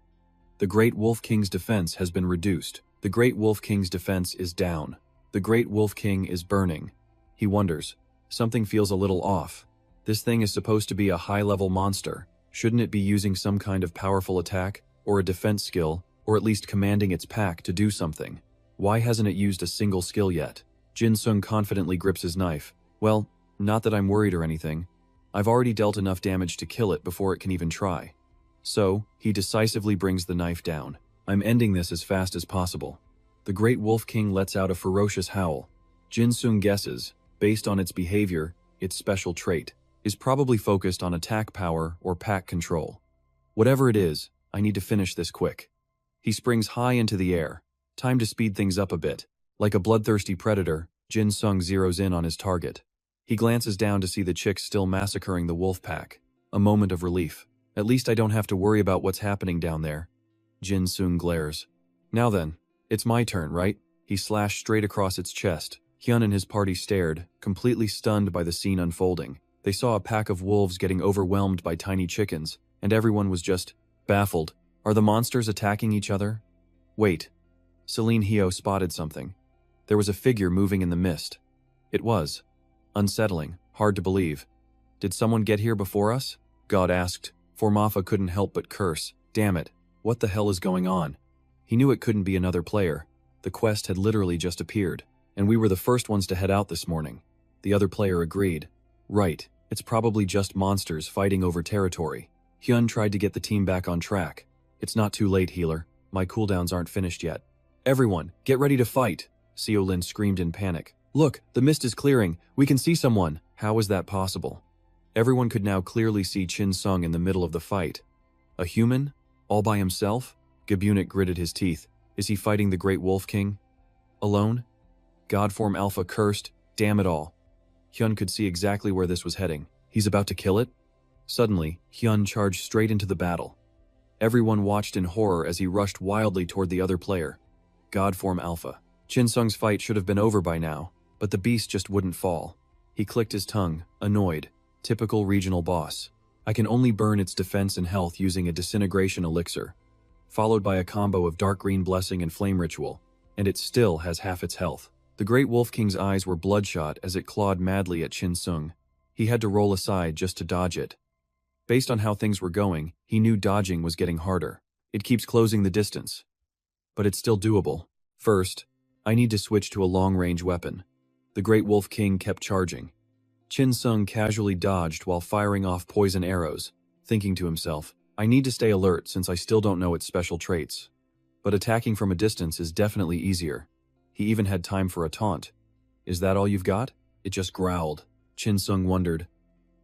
The Great Wolf King's defense has been reduced. The Great Wolf King's defense is down. The Great Wolf King is burning. He wonders. Something feels a little off. This thing is supposed to be a high-level monster. Shouldn't it be using some kind of powerful attack, or a defense skill, or at least commanding its pack to do something? Why hasn't it used a single skill yet? Jin Sung confidently grips his knife. Well, not that I'm worried or anything. I've already dealt enough damage to kill it before it can even try. So, he decisively brings the knife down. I'm ending this as fast as possible. The Great Wolf King lets out a ferocious howl. Jin Sung guesses, based on its behavior, its special trait, is probably focused on attack power or pack control. Whatever it is, I need to finish this quick. He springs high into the air. Time to speed things up a bit. Like a bloodthirsty predator, Jin Sung zeroes in on his target. He glances down to see the chicks still massacring the wolf pack. A moment of relief. At least I don't have to worry about what's happening down there. Jin Sung glares. Now then, it's my turn, right? He slashed straight across its chest. Hyun and his party stared, completely stunned by the scene unfolding. They saw a pack of wolves getting overwhelmed by tiny chickens, and everyone was just baffled. Are the monsters attacking each other? Wait. Celine Hyo spotted something. There was a figure moving in the mist. It was unsettling, hard to believe. Did someone get here before us? God asked, Formafa couldn't help but curse. Damn it, what the hell is going on? He knew it couldn't be another player. The quest had literally just appeared, and we were the first ones to head out this morning. The other player agreed. Right, it's probably just monsters fighting over territory. Hyun tried to get the team back on track. It's not too late, healer. My cooldowns aren't finished yet. Everyone, get ready to fight, Seolin screamed in panic. Look, the mist is clearing. We can see someone. How is that possible? Everyone could now clearly see Chin Sung in the middle of the fight. A human? All by himself? Gabunik gritted his teeth. Is he fighting the Great Wolf King? Alone? Godform Alpha cursed. Damn it all. Hyun could see exactly where this was heading. He's about to kill it? Suddenly, Hyun charged straight into the battle. Everyone watched in horror as he rushed wildly toward the other player. Godform Alpha. Chin Sung's fight should have been over by now, but the beast just wouldn't fall. He clicked his tongue, annoyed. Typical regional boss. I can only burn its defense and health using a disintegration elixir, followed by a combo of dark green blessing and flame ritual, and it still has half its health. The Great Wolf King's eyes were bloodshot as it clawed madly at Chin Sung. He had to roll aside just to dodge it. Based on how things were going, he knew dodging was getting harder. It keeps closing the distance. But it's still doable. First, I need to switch to a long-range weapon. The Great Wolf King kept charging. Chin Sung casually dodged while firing off poison arrows, thinking to himself, I need to stay alert since I still don't know its special traits. But attacking from a distance is definitely easier. He even had time for a taunt. Is that all you've got? It just growled. Chin Sung wondered.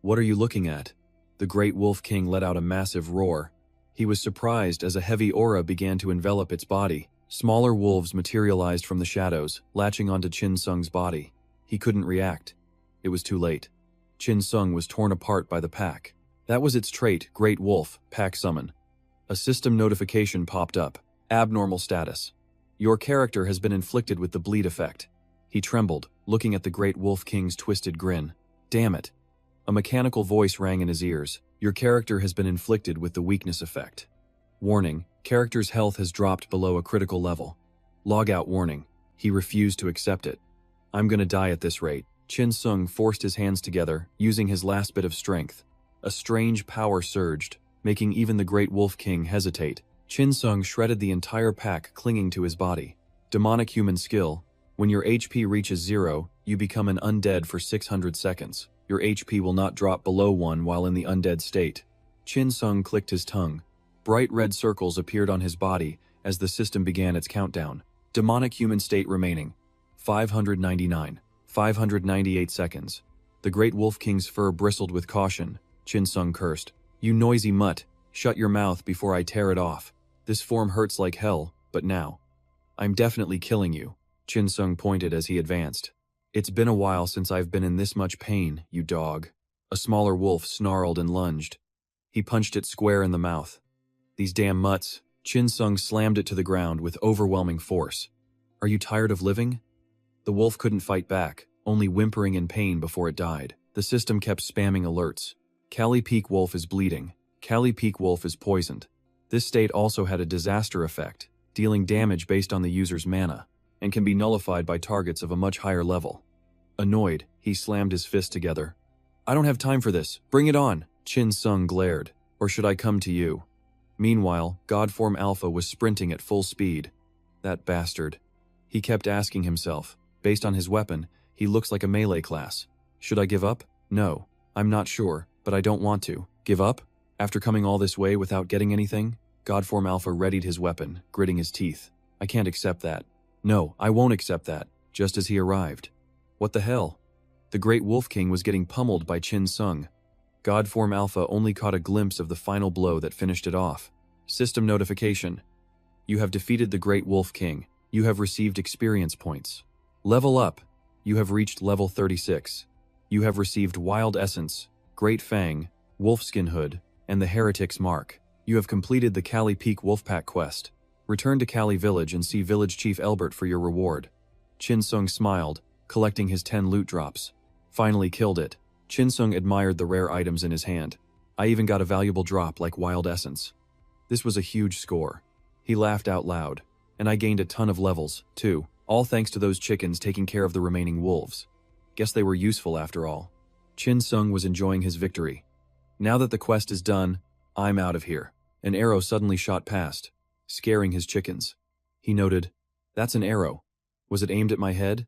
What are you looking at? The Great Wolf King let out a massive roar. He was surprised as a heavy aura began to envelop its body. Smaller wolves materialized from the shadows, latching onto Chin Sung's body. He couldn't react. It was too late. Chin Sung was torn apart by the pack. That was its trait, Great Wolf, Pack Summon. A system notification popped up. Abnormal status. Your character has been inflicted with the bleed effect. He trembled, looking at the Great Wolf King's twisted grin. Damn it. A mechanical voice rang in his ears. Your character has been inflicted with the weakness effect. Warning, character's health has dropped below a critical level. Logout warning. He refused to accept it. I'm gonna die at this rate. Chin Sung forced his hands together, using his last bit of strength. A strange power surged, making even the Great Wolf King hesitate. Chin Sung shredded the entire pack clinging to his body. Demonic human skill. When your HP reaches 0, you become an undead for 600 seconds. Your HP will not drop below 1 while in the undead state. Chin Sung clicked his tongue. Bright red circles appeared on his body as the system began its countdown. Demonic human state remaining. 599. 598 seconds. The Great Wolf King's fur bristled with caution. Chin Sung cursed. You noisy mutt. Shut your mouth before I tear it off. This form hurts like hell, but now. I'm definitely killing you. Chin Sung pointed as he advanced. It's been a while since I've been in this much pain, you dog. A smaller wolf snarled and lunged. He punched it square in the mouth. These damn mutts. Chin Sung slammed it to the ground with overwhelming force. Are you tired of living? The wolf couldn't fight back, only whimpering in pain before it died. The system kept spamming alerts. Kali Peak Wolf is bleeding. Kali Peak Wolf is poisoned. This state also had a disaster effect, dealing damage based on the user's mana, and can be nullified by targets of a much higher level. Annoyed, he slammed his fist together. I don't have time for this. Bring it on. Chin Sung glared. Or should I come to you? Meanwhile, Godform Alpha was sprinting at full speed. That bastard. He kept asking himself. Based on his weapon, he looks like a melee class. Should I give up? No. I'm not sure, but I don't want to. Give up? After coming all this way without getting anything? Godform Alpha readied his weapon, gritting his teeth. I can't accept that. No, I won't accept that. Just as he arrived. What the hell? The Great Wolf King was getting pummeled by Chin Sung. Godform Alpha only caught a glimpse of the final blow that finished it off. System notification. You have defeated the Great Wolf King. You have received experience points. Level up. You have reached level 36. You have received Wild Essence, Great Fang, Wolfskin Hood, and the Heretic's Mark. You have completed the Kali Peak Wolfpack quest. Return to Kali Village and see Village Chief Elbert for your reward. Chin Sung smiled, collecting his 10 loot drops. Finally killed it. Chin Sung admired the rare items in his hand. I even got a valuable drop like Wild Essence. This was a huge score. He laughed out loud. And I gained a ton of levels, too. All thanks to those chickens taking care of the remaining wolves. Guess they were useful after all. Chin Sung was enjoying his victory. Now that the quest is done, I'm out of here. An arrow suddenly shot past, scaring his chickens. He noted, "That's an arrow. Was it aimed at my head?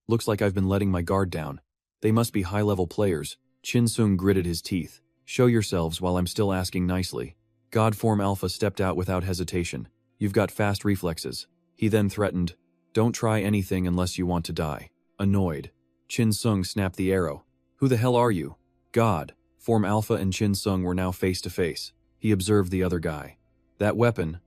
Looks like I've been letting my guard down. They must be high-level players." Chin Sung gritted his teeth. "Show yourselves while I'm still asking nicely." God Form Alpha stepped out without hesitation. "You've got fast reflexes." He then threatened, "Don't try anything unless you want to die." Annoyed, Chin Sung snapped the arrow. "Who the hell are you?" God Form Alpha and Chin Sung were now face to face. He observed the other guy. "That weapon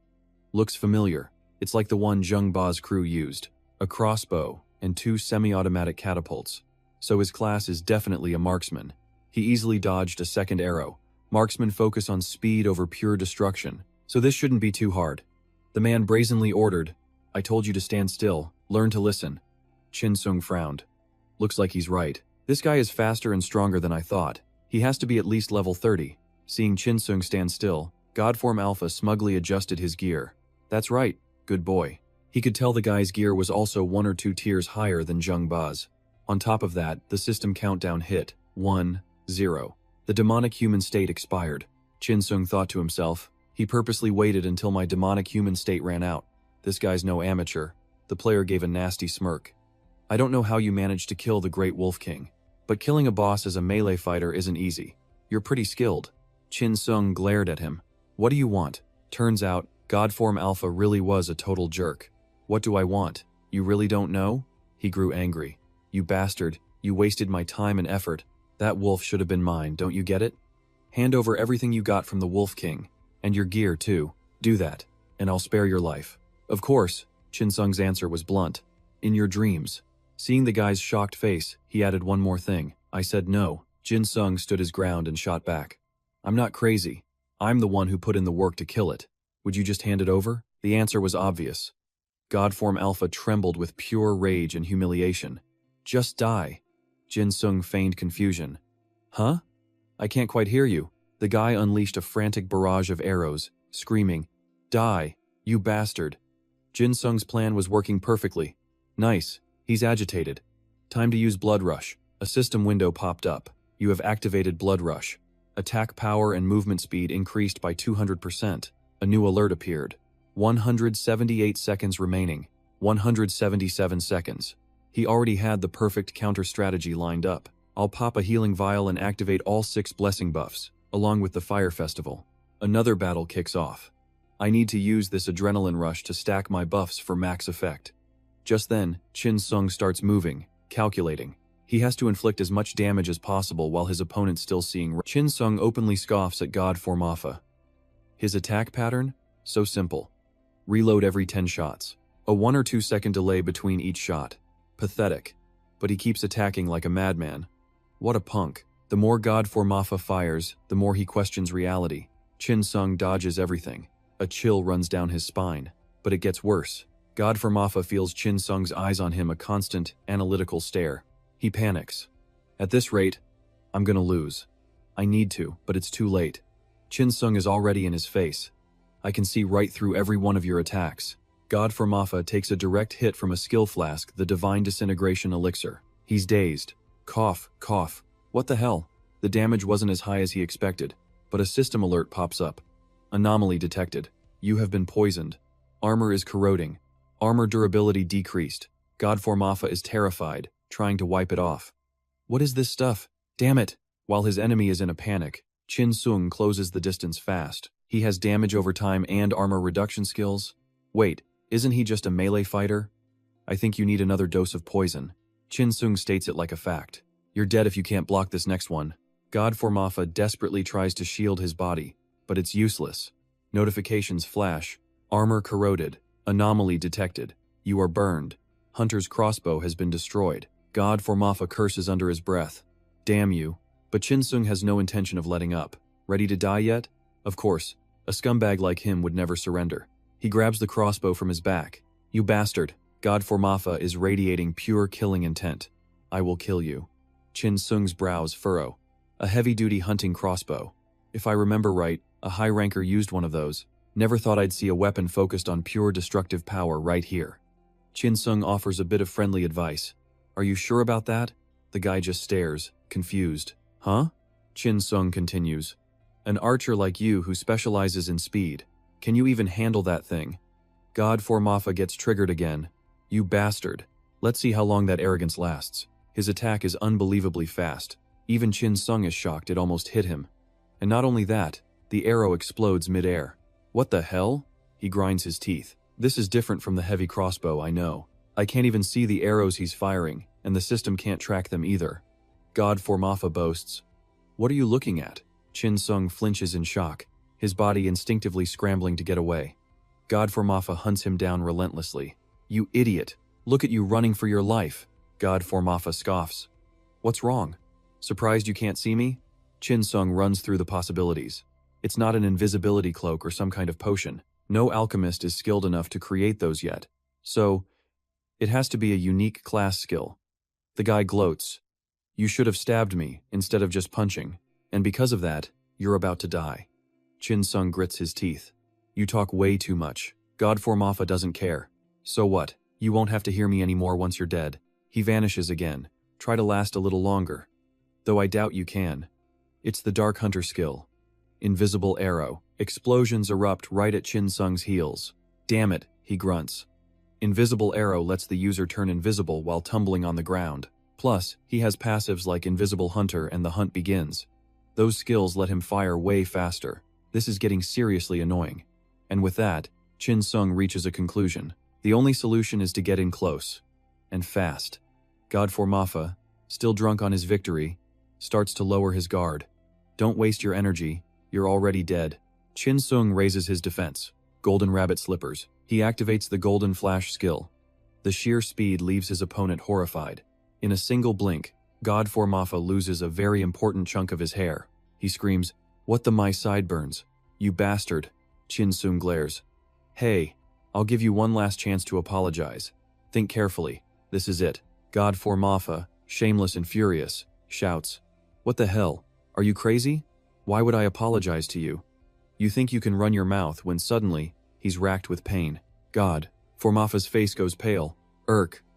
looks familiar. It's like the one Zheng Ba's crew used. A crossbow and 2 semi-automatic catapults. So his class is definitely a marksman." He easily dodged a second arrow. Marksmen focus on speed over pure destruction, so this shouldn't be too hard. The man brazenly ordered, "I told you to stand still. Learn to listen." Chin Sung frowned. "Looks like he's right. This guy is faster and stronger than I thought. He has to be at least level 30. Seeing Chin Sung stand still, Godform Alpha smugly adjusted his gear. "That's right, good boy." He could tell the guy's gear was also 1 or 2 tiers higher than Zheng Ba's. On top of that, the system countdown hit. 1, 0. The demonic human state expired. Chin Sung thought to himself, "He purposely waited until my demonic human state ran out. This guy's no amateur." The player gave a nasty smirk. "I don't know how you managed to kill the Great Wolf King, but killing a boss as a melee fighter isn't easy. You're pretty skilled." Chin Sung glared at him. "What do you want?" Turns out, Godform Alpha really was a total jerk. "What do I want? You really don't know?" He grew angry. "You bastard, you wasted my time and effort. That wolf should have been mine, don't you get it? Hand over everything you got from the Wolf King. And your gear, too. Do that, and I'll spare your life." "Of course," Chin Sung's answer was blunt. "In your dreams." Seeing the guy's shocked face, he added one more thing. "I said no." Chin Sung stood his ground and shot back. "I'm not crazy. I'm the one who put in the work to kill it. Would you just hand it over?" The answer was obvious. Godform Alpha trembled with pure rage and humiliation. "Just die." Chin Sung feigned confusion. "Huh? I can't quite hear you." The guy unleashed a frantic barrage of arrows, screaming, "Die, you bastard." Chin Sung's plan was working perfectly. "Nice, he's agitated. Time to use Blood Rush." A system window popped up. "You have activated Blood Rush. Attack power and movement speed increased by 200%. A new alert appeared. 178 seconds remaining. 177 seconds. He already had the perfect counter strategy lined up. "I'll pop a healing vial and activate all 6 blessing buffs, along with the Fire Festival." Another battle kicks off. "I need to use this adrenaline rush to stack my buffs for max effect." Just then, Chin Sung starts moving, calculating. He has to inflict as much damage as possible while his opponent's still seeing. Chin Sung openly scoffs at Godform Alpha. His attack pattern? So simple. Reload every 10 shots. A 1 or 2 second delay between each shot. Pathetic. But he keeps attacking like a madman. What a punk. The more Godform Alpha fires, the more he questions reality. Chin Sung dodges everything. A chill runs down his spine. But it gets worse. Godform Alpha feels Chin Sung's eyes on him, a constant, analytical stare. He panics. "At this rate, I'm gonna lose. I need to, but it's too late." Chin Sung is already in his face. "I can see right through every one of your attacks." Godform Alpha takes a direct hit from a skill flask, the Divine Disintegration Elixir. He's dazed. Cough, cough. What the hell? The damage wasn't as high as he expected, but a system alert pops up. "Anomaly detected. You have been poisoned. Armor is corroding. Armor durability decreased." Godform Alpha is terrified, trying to wipe it off. "What is this stuff? Damn it!" While his enemy is in a panic, Chin Sung closes the distance fast. He has damage over time and armor reduction skills. "Wait, isn't he just a melee fighter? I think you need another dose of poison." Chin Sung states it like a fact. "You're dead if you can't block this next one." Godform Alpha desperately tries to shield his body, but it's useless. Notifications flash. "Armor corroded. Anomaly detected. You are burned. Hunter's crossbow has been destroyed." Godform Alpha curses under his breath. "Damn you." But Chin Sung has no intention of letting up. Ready to die yet? Of course. A scumbag like him would never surrender. He grabs the crossbow from his back. "You bastard." Godform Alpha is radiating pure killing intent. "I will kill you." Chin Sung's brows furrow. A heavy-duty hunting crossbow. If I remember right, a high ranker used one of those. Never thought I'd see a weapon focused on pure destructive power right here. Chin Sung offers a bit of friendly advice. "Are you sure about that?" The guy just stares, confused. "Huh?" Chin Sung continues. An archer like you who specializes in speed. Can you even handle that thing? God Formafa gets triggered again. You bastard. Let's see how long that arrogance lasts. His attack is unbelievably fast. Even Chin Sung is shocked it almost hit him. And not only that, the arrow explodes mid-air. What the hell? He grinds his teeth. This is different from the heavy crossbow, I know. I can't even see the arrows he's firing, and the system can't track them either. God Formafa boasts. What are you looking at? Chin Sung flinches in shock, his body instinctively scrambling to get away. God Formafa hunts him down relentlessly. You idiot! Look at you running for your life! God Formafa scoffs. What's wrong? Surprised you can't see me? Chin Sung runs through the possibilities. It's not an invisibility cloak or some kind of potion. No alchemist is skilled enough to create those yet. So, it has to be a unique class skill. The guy gloats. You should have stabbed me instead of just punching. And because of that, you're about to die. Chin Sung grits his teeth. You talk way too much. God Formafa doesn't care. So what? You won't have to hear me anymore once you're dead. He vanishes again. Try to last a little longer. Though I doubt you can. It's the Dark Hunter skill. Invisible arrow. Explosions erupt right at Chin Sung's heels. Damn it, he grunts. Invisible arrow lets the user turn invisible while tumbling on the ground. Plus, he has passives like Invisible Hunter and the hunt begins. Those skills let him fire way faster. This is getting seriously annoying. And with that, Chin Sung reaches a conclusion. The only solution is to get in close. And fast. God Formafa, still drunk on his victory, starts to lower his guard. Don't waste your energy, you're already dead. Chin Sung raises his defense. Golden Rabbit Slippers. He activates the Golden Flash skill. The sheer speed leaves his opponent horrified. In a single blink, God Formafa loses a very important chunk of his hair. He screams, "What the my sideburns? You bastard!" Chin Sung glares. Hey, I'll give you one last chance to apologize. Think carefully. This is it. God Formafa, shameless and furious, shouts, "What the hell? Are you crazy? Why would I apologize to you?" You think you can run your mouth when suddenly, he's racked with pain. God Formafa's face goes pale.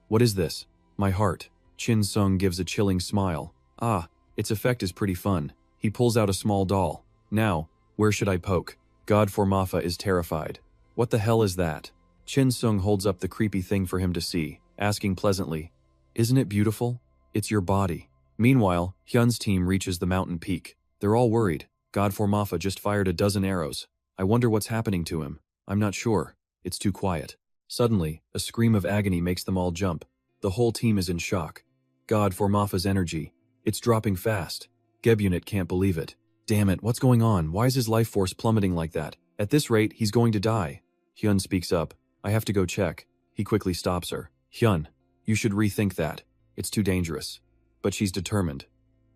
What is this? My heart. Chin Sung gives a chilling smile. Ah, its effect is pretty fun. He pulls out a small doll. Now, where should I poke? God Formafa is terrified. What the hell is that? Chin Sung holds up the creepy thing for him to see, asking pleasantly, "Isn't it beautiful? It's your body." Meanwhile, Hyun's team reaches the mountain peak. They're all worried. God Formafa just fired a dozen arrows. I wonder what's happening to him. I'm not sure. It's too quiet. Suddenly, a scream of agony makes them all jump. The whole team is in shock. God Formafa's energy. It's dropping fast. Gebunit can't believe it. Damn it, what's going on? Why is his life force plummeting like that? At this rate, he's going to die. Hyun speaks up. I have to go check. He quickly stops her. Hyun, you should rethink that. It's too dangerous. But she's determined.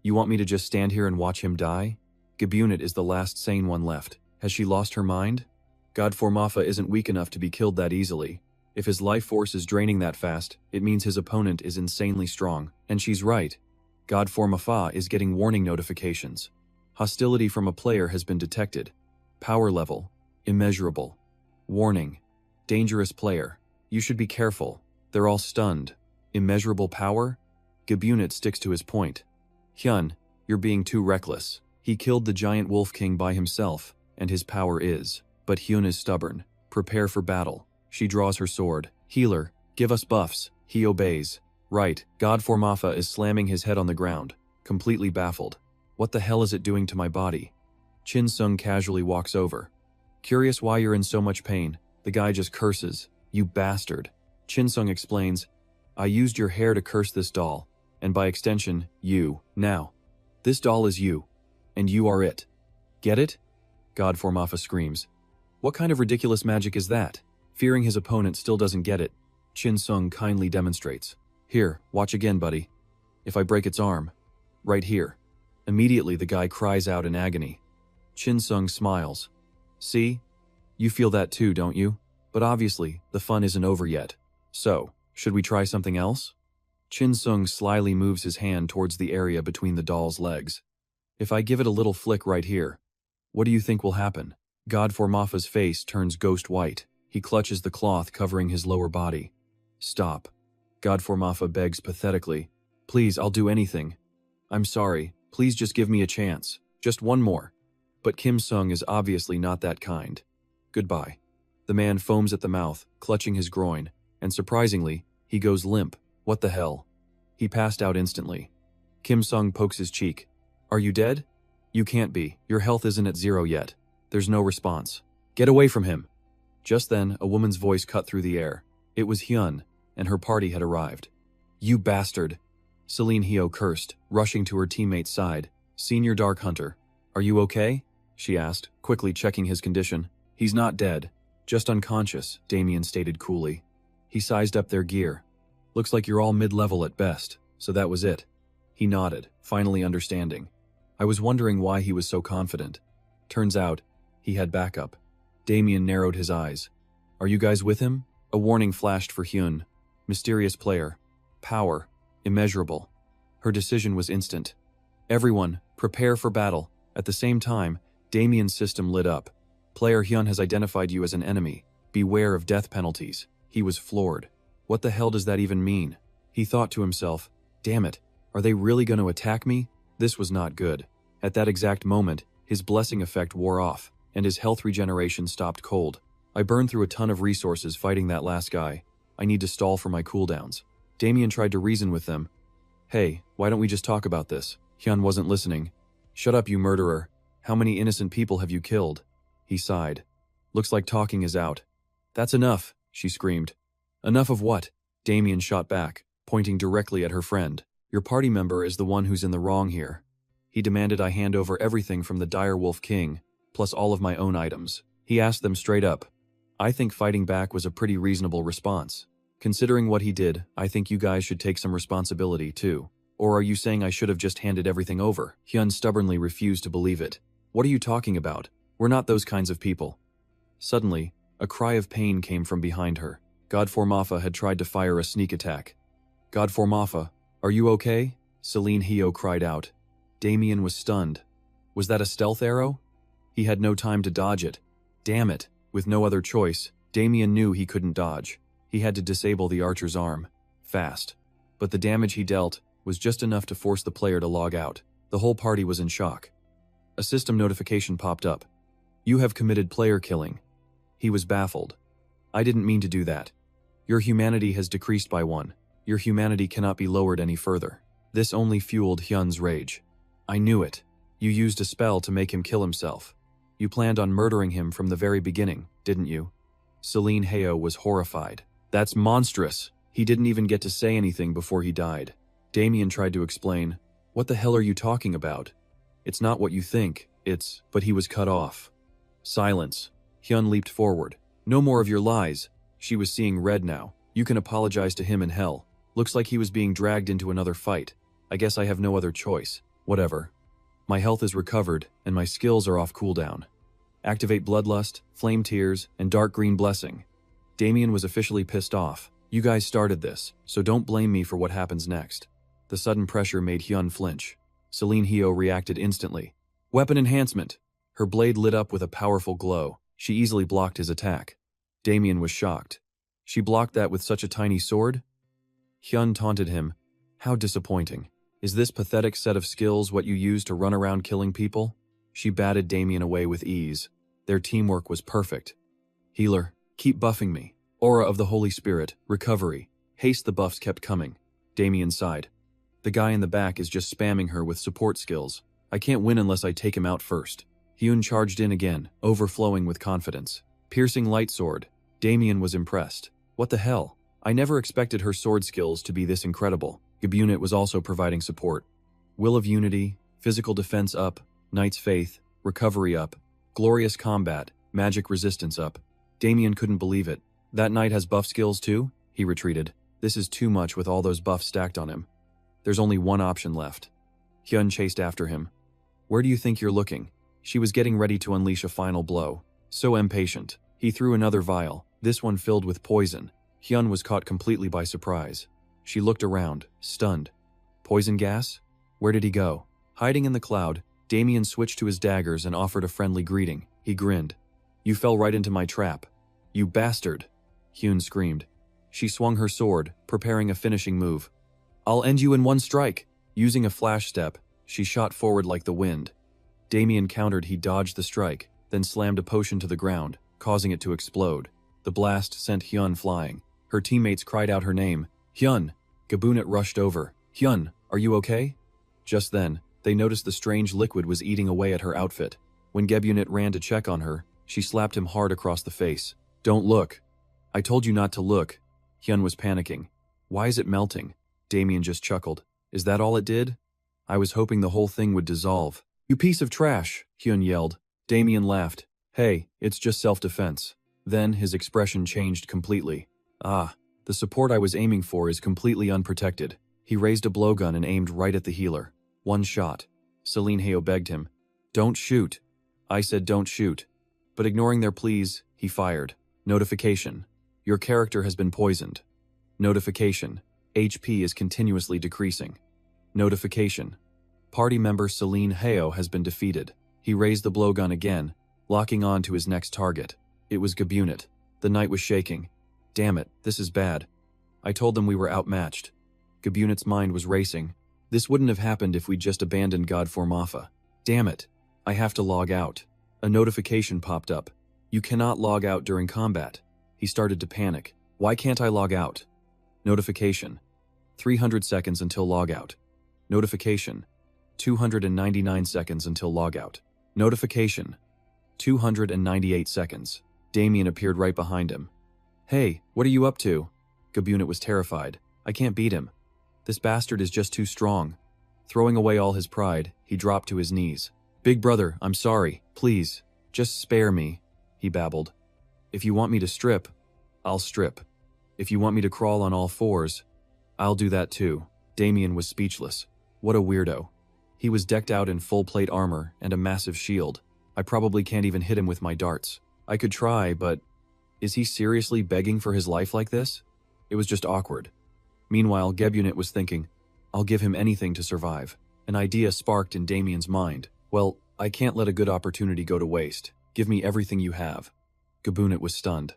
You want me to just stand here and watch him die? Gebunit is the last sane one left. Has she lost her mind? God Formafa isn't weak enough to be killed that easily. If his life force is draining that fast, it means his opponent is insanely strong. And she's right. God Formafa is getting warning notifications. Hostility from a player has been detected. Power level. Immeasurable. Warning. Dangerous player. You should be careful. They're all stunned. Immeasurable power? Gebunit sticks to his point. Hyun, you're being too reckless. He killed the giant wolf king by himself, and his power is. But Hyun is stubborn. Prepare for battle. She draws her sword. Healer, give us buffs. He obeys. Right, God Formafa is slamming his head on the ground, completely baffled. What the hell is it doing to my body? Chin Sung casually walks over. Curious why you're in so much pain. The guy just curses. You bastard. Chin Sung explains, I used your hair to curse this doll, and by extension, you. Now, this doll is you, and you are it. Get it? God Formafa screams. What kind of ridiculous magic is that? Fearing his opponent still doesn't get it, Chin Sung kindly demonstrates. Here, watch again, buddy. If I break its arm. Right here. Immediately the guy cries out in agony. Chin Sung smiles. See? You feel that too, don't you? But obviously, the fun isn't over yet. So, should we try something else? Chin Sung slyly moves his hand towards the area between the doll's legs. If I give it a little flick right here, what do you think will happen? God Formafa's face turns ghost white. He clutches the cloth covering his lower body. Stop. God Formafa begs pathetically. Please, I'll do anything. I'm sorry. Please just give me a chance. Just one more. But Kim Sung is obviously not that kind. Goodbye. The man foams at the mouth, clutching his groin, and surprisingly, he goes limp. What the hell? He passed out instantly. Kim Sung pokes his cheek. Are you dead? You can't be. Your health isn't at 0 yet. There's no response. Get away from him. Just then, a woman's voice cut through the air. It was Hyun, and her party had arrived. You bastard! Celine Hyo cursed, rushing to her teammate's side. Senior Dark Hunter. Are you okay? She asked, quickly checking his condition. He's not dead. Just unconscious, Damien stated coolly. He sized up their gear. Looks like you're all mid-level at best, so that was it. He nodded, finally understanding. I was wondering why he was so confident. Turns out, he had backup. Damien narrowed his eyes. Are you guys with him? A warning flashed for Hyun. Mysterious player. Power. Immeasurable. Her decision was instant. Everyone, prepare for battle. At the same time, Damien's system lit up. Player Hyun has identified you as an enemy. Beware of death penalties. He was floored. What the hell does that even mean? He thought to himself, damn it, are they really going to attack me? This was not good. At that exact moment, his blessing effect wore off, and his health regeneration stopped cold. I burned through a ton of resources fighting that last guy. I need to stall for my cooldowns. Damien tried to reason with them. Hey, why don't we just talk about this? Hyun wasn't listening. Shut up, you murderer. How many innocent people have you killed? He sighed. Looks like talking is out. That's enough, she screamed. Enough of what? Damien shot back, pointing directly at her friend. Your party member is the one who's in the wrong here. He demanded I hand over everything from the Direwolf King, plus all of my own items. He asked them straight up. I think fighting back was a pretty reasonable response. Considering what he did, I think you guys should take some responsibility too. Or are you saying I should have just handed everything over? Hyun stubbornly refused to believe it. What are you talking about? We're not those kinds of people. Suddenly, a cry of pain came from behind her. Godformafa had tried to fire a sneak attack. Godformafa, are you okay? Celine Hyo cried out. Damien was stunned. Was that a stealth arrow? He had no time to dodge it. Damn it. With no other choice, Damien knew he couldn't dodge. He had to disable the archer's arm. Fast. But the damage he dealt was just enough to force the player to log out. The whole party was in shock. A system notification popped up. You have committed player killing. He was baffled. I didn't mean to do that. Your humanity has decreased by 1. Your humanity cannot be lowered any further. This only fueled Hyun's rage. I knew it. You used a spell to make him kill himself. You planned on murdering him from the very beginning, didn't you? Celine Hyo was horrified. That's monstrous. He didn't even get to say anything before he died. Damien tried to explain. What the hell are you talking about? It's not what you think, it's... But he was cut off. Silence. Hyun leaped forward. No more of your lies. She was seeing red now. You can apologize to him in hell. Looks like he was being dragged into another fight. I guess I have no other choice. Whatever. My health is recovered, and my skills are off cooldown. Activate Bloodlust, Flame Tears, and Dark Green Blessing. Damien was officially pissed off. You guys started this, so don't blame me for what happens next. The sudden pressure made Hyun flinch. Celine Hyo reacted instantly. Weapon enhancement! Her blade lit up with a powerful glow. She easily blocked his attack. Damien was shocked. She blocked that with such a tiny sword? Hyun taunted him. How disappointing. Is this pathetic set of skills what you use to run around killing people? She batted Damien away with ease. Their teamwork was perfect. Healer, keep buffing me. Aura of the Holy Spirit, recovery. Haste the buffs kept coming. Damien sighed. The guy in the back is just spamming her with support skills. I can't win unless I take him out first. Hyun charged in again, overflowing with confidence. Piercing light sword. Damien was impressed. What the hell? I never expected her sword skills to be this incredible. Gabunit was also providing support. Will of Unity, physical defense up, Knight's Faith, recovery up, glorious combat, magic resistance up. Damien couldn't believe it. That knight has buff skills too? He retreated. This is too much with all those buffs stacked on him. There's only one option left. Hyun chased after him. Where do you think you're looking? She was getting ready to unleash a final blow. So impatient. He threw another vial, this one filled with poison. Hyun was caught completely by surprise. She looked around, stunned. Poison gas? Where did he go? Hiding in the cloud, Damien switched to his daggers and offered a friendly greeting. He grinned. You fell right into my trap. You bastard! Hyun screamed. She swung her sword, preparing a finishing move. I'll end you in one strike! Using a flash step, she shot forward like the wind. Damien countered. He dodged the strike, then slammed a potion to the ground, causing it to explode. The blast sent Hyun flying. Her teammates cried out her name. Hyun! Gabunet rushed over. Hyun, are you okay? Just then, they noticed the strange liquid was eating away at her outfit. When Gabunet ran to check on her, she slapped him hard across the face. Don't look. I told you not to look. Hyun was panicking. Why is it melting? Damien just chuckled. Is that all it did? I was hoping the whole thing would dissolve. You piece of trash, Hyun yelled. Damien laughed. Hey, it's just self-defense. Then his expression changed completely. Ah, the support I was aiming for is completely unprotected. He raised a blowgun and aimed right at the healer. One shot. Celine Heo begged him. Don't shoot. I said don't shoot. But ignoring their pleas, he fired. Notification. Your character has been poisoned. Notification. HP is continuously decreasing. Notification. Party member Celine Heo has been defeated. He raised the blowgun again, locking on to his next target. It was Gabunet. The knight was shaking. Damn it, this is bad. I told them we were outmatched. Gabunet's mind was racing. This wouldn't have happened if we'd just abandoned God Formafa. Damn it. I have to log out. A notification popped up. You cannot log out during combat. He started to panic. Why can't I log out? Notification. 300 seconds until logout. Notification. 299 seconds until logout. Notification. 298 seconds. Damien appeared right behind him. Hey, what are you up to? Gabunet was terrified. I can't beat him. This bastard is just too strong. Throwing away all his pride, he dropped to his knees. Big brother, I'm sorry. Please, just spare me, he babbled. If you want me to strip, I'll strip. If you want me to crawl on all fours, I'll do that too. Damien was speechless. What a weirdo. He was decked out in full plate armor and a massive shield. I probably can't even hit him with my darts. I could try, but is he seriously begging for his life like this? It was just awkward. Meanwhile, Gabunet was thinking, I'll give him anything to survive. An idea sparked in Damien's mind. Well, I can't let a good opportunity go to waste. Give me everything you have. Gabunet was stunned.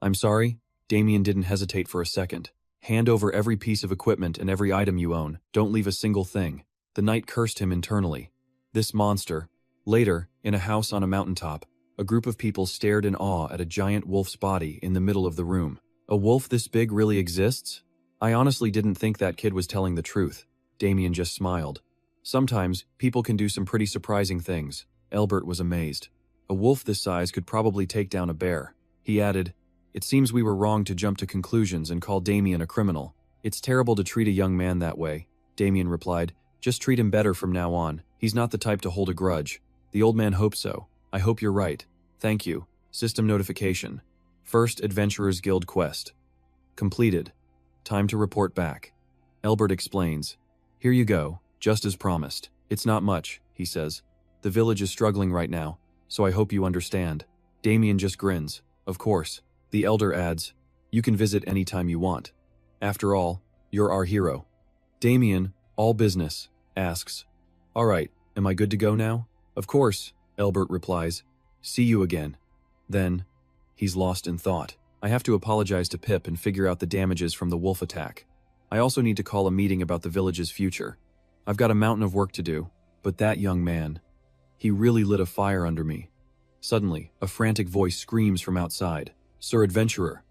I'm sorry? Damien didn't hesitate for a second. Hand over every piece of equipment and every item you own. Don't leave a single thing. The knight cursed him internally. This monster. Later, in a house on a mountaintop, a group of people stared in awe at a giant wolf's body in the middle of the room. A wolf this big really exists? I honestly didn't think that kid was telling the truth. Damien just smiled. Sometimes, people can do some pretty surprising things. Elbert was amazed. A wolf this size could probably take down a bear. He added, It seems we were wrong to jump to conclusions and call Damien a criminal. It's terrible to treat a young man that way. Damien replied, Just treat him better from now on. He's not the type to hold a grudge. The old man hoped so. I hope you're right. Thank you. System notification. First Adventurers Guild quest. Completed. Time to report back. Elbert explains. Here you go, just as promised. It's not much, he says. The village is struggling right now, so I hope you understand. Damien just grins. Of course. The elder adds, You can visit anytime you want. After all, you're our hero. Damien, all business, asks, All right, am I good to go now? Of course, Elbert replies. See you again. Then, he's lost in thought. I have to apologize to Pip and figure out the damages from the wolf attack. I also need to call a meeting about the village's future. I've got a mountain of work to do, but that young man, he really lit a fire under me. Suddenly, a frantic voice screams from outside. Sir Adventurer.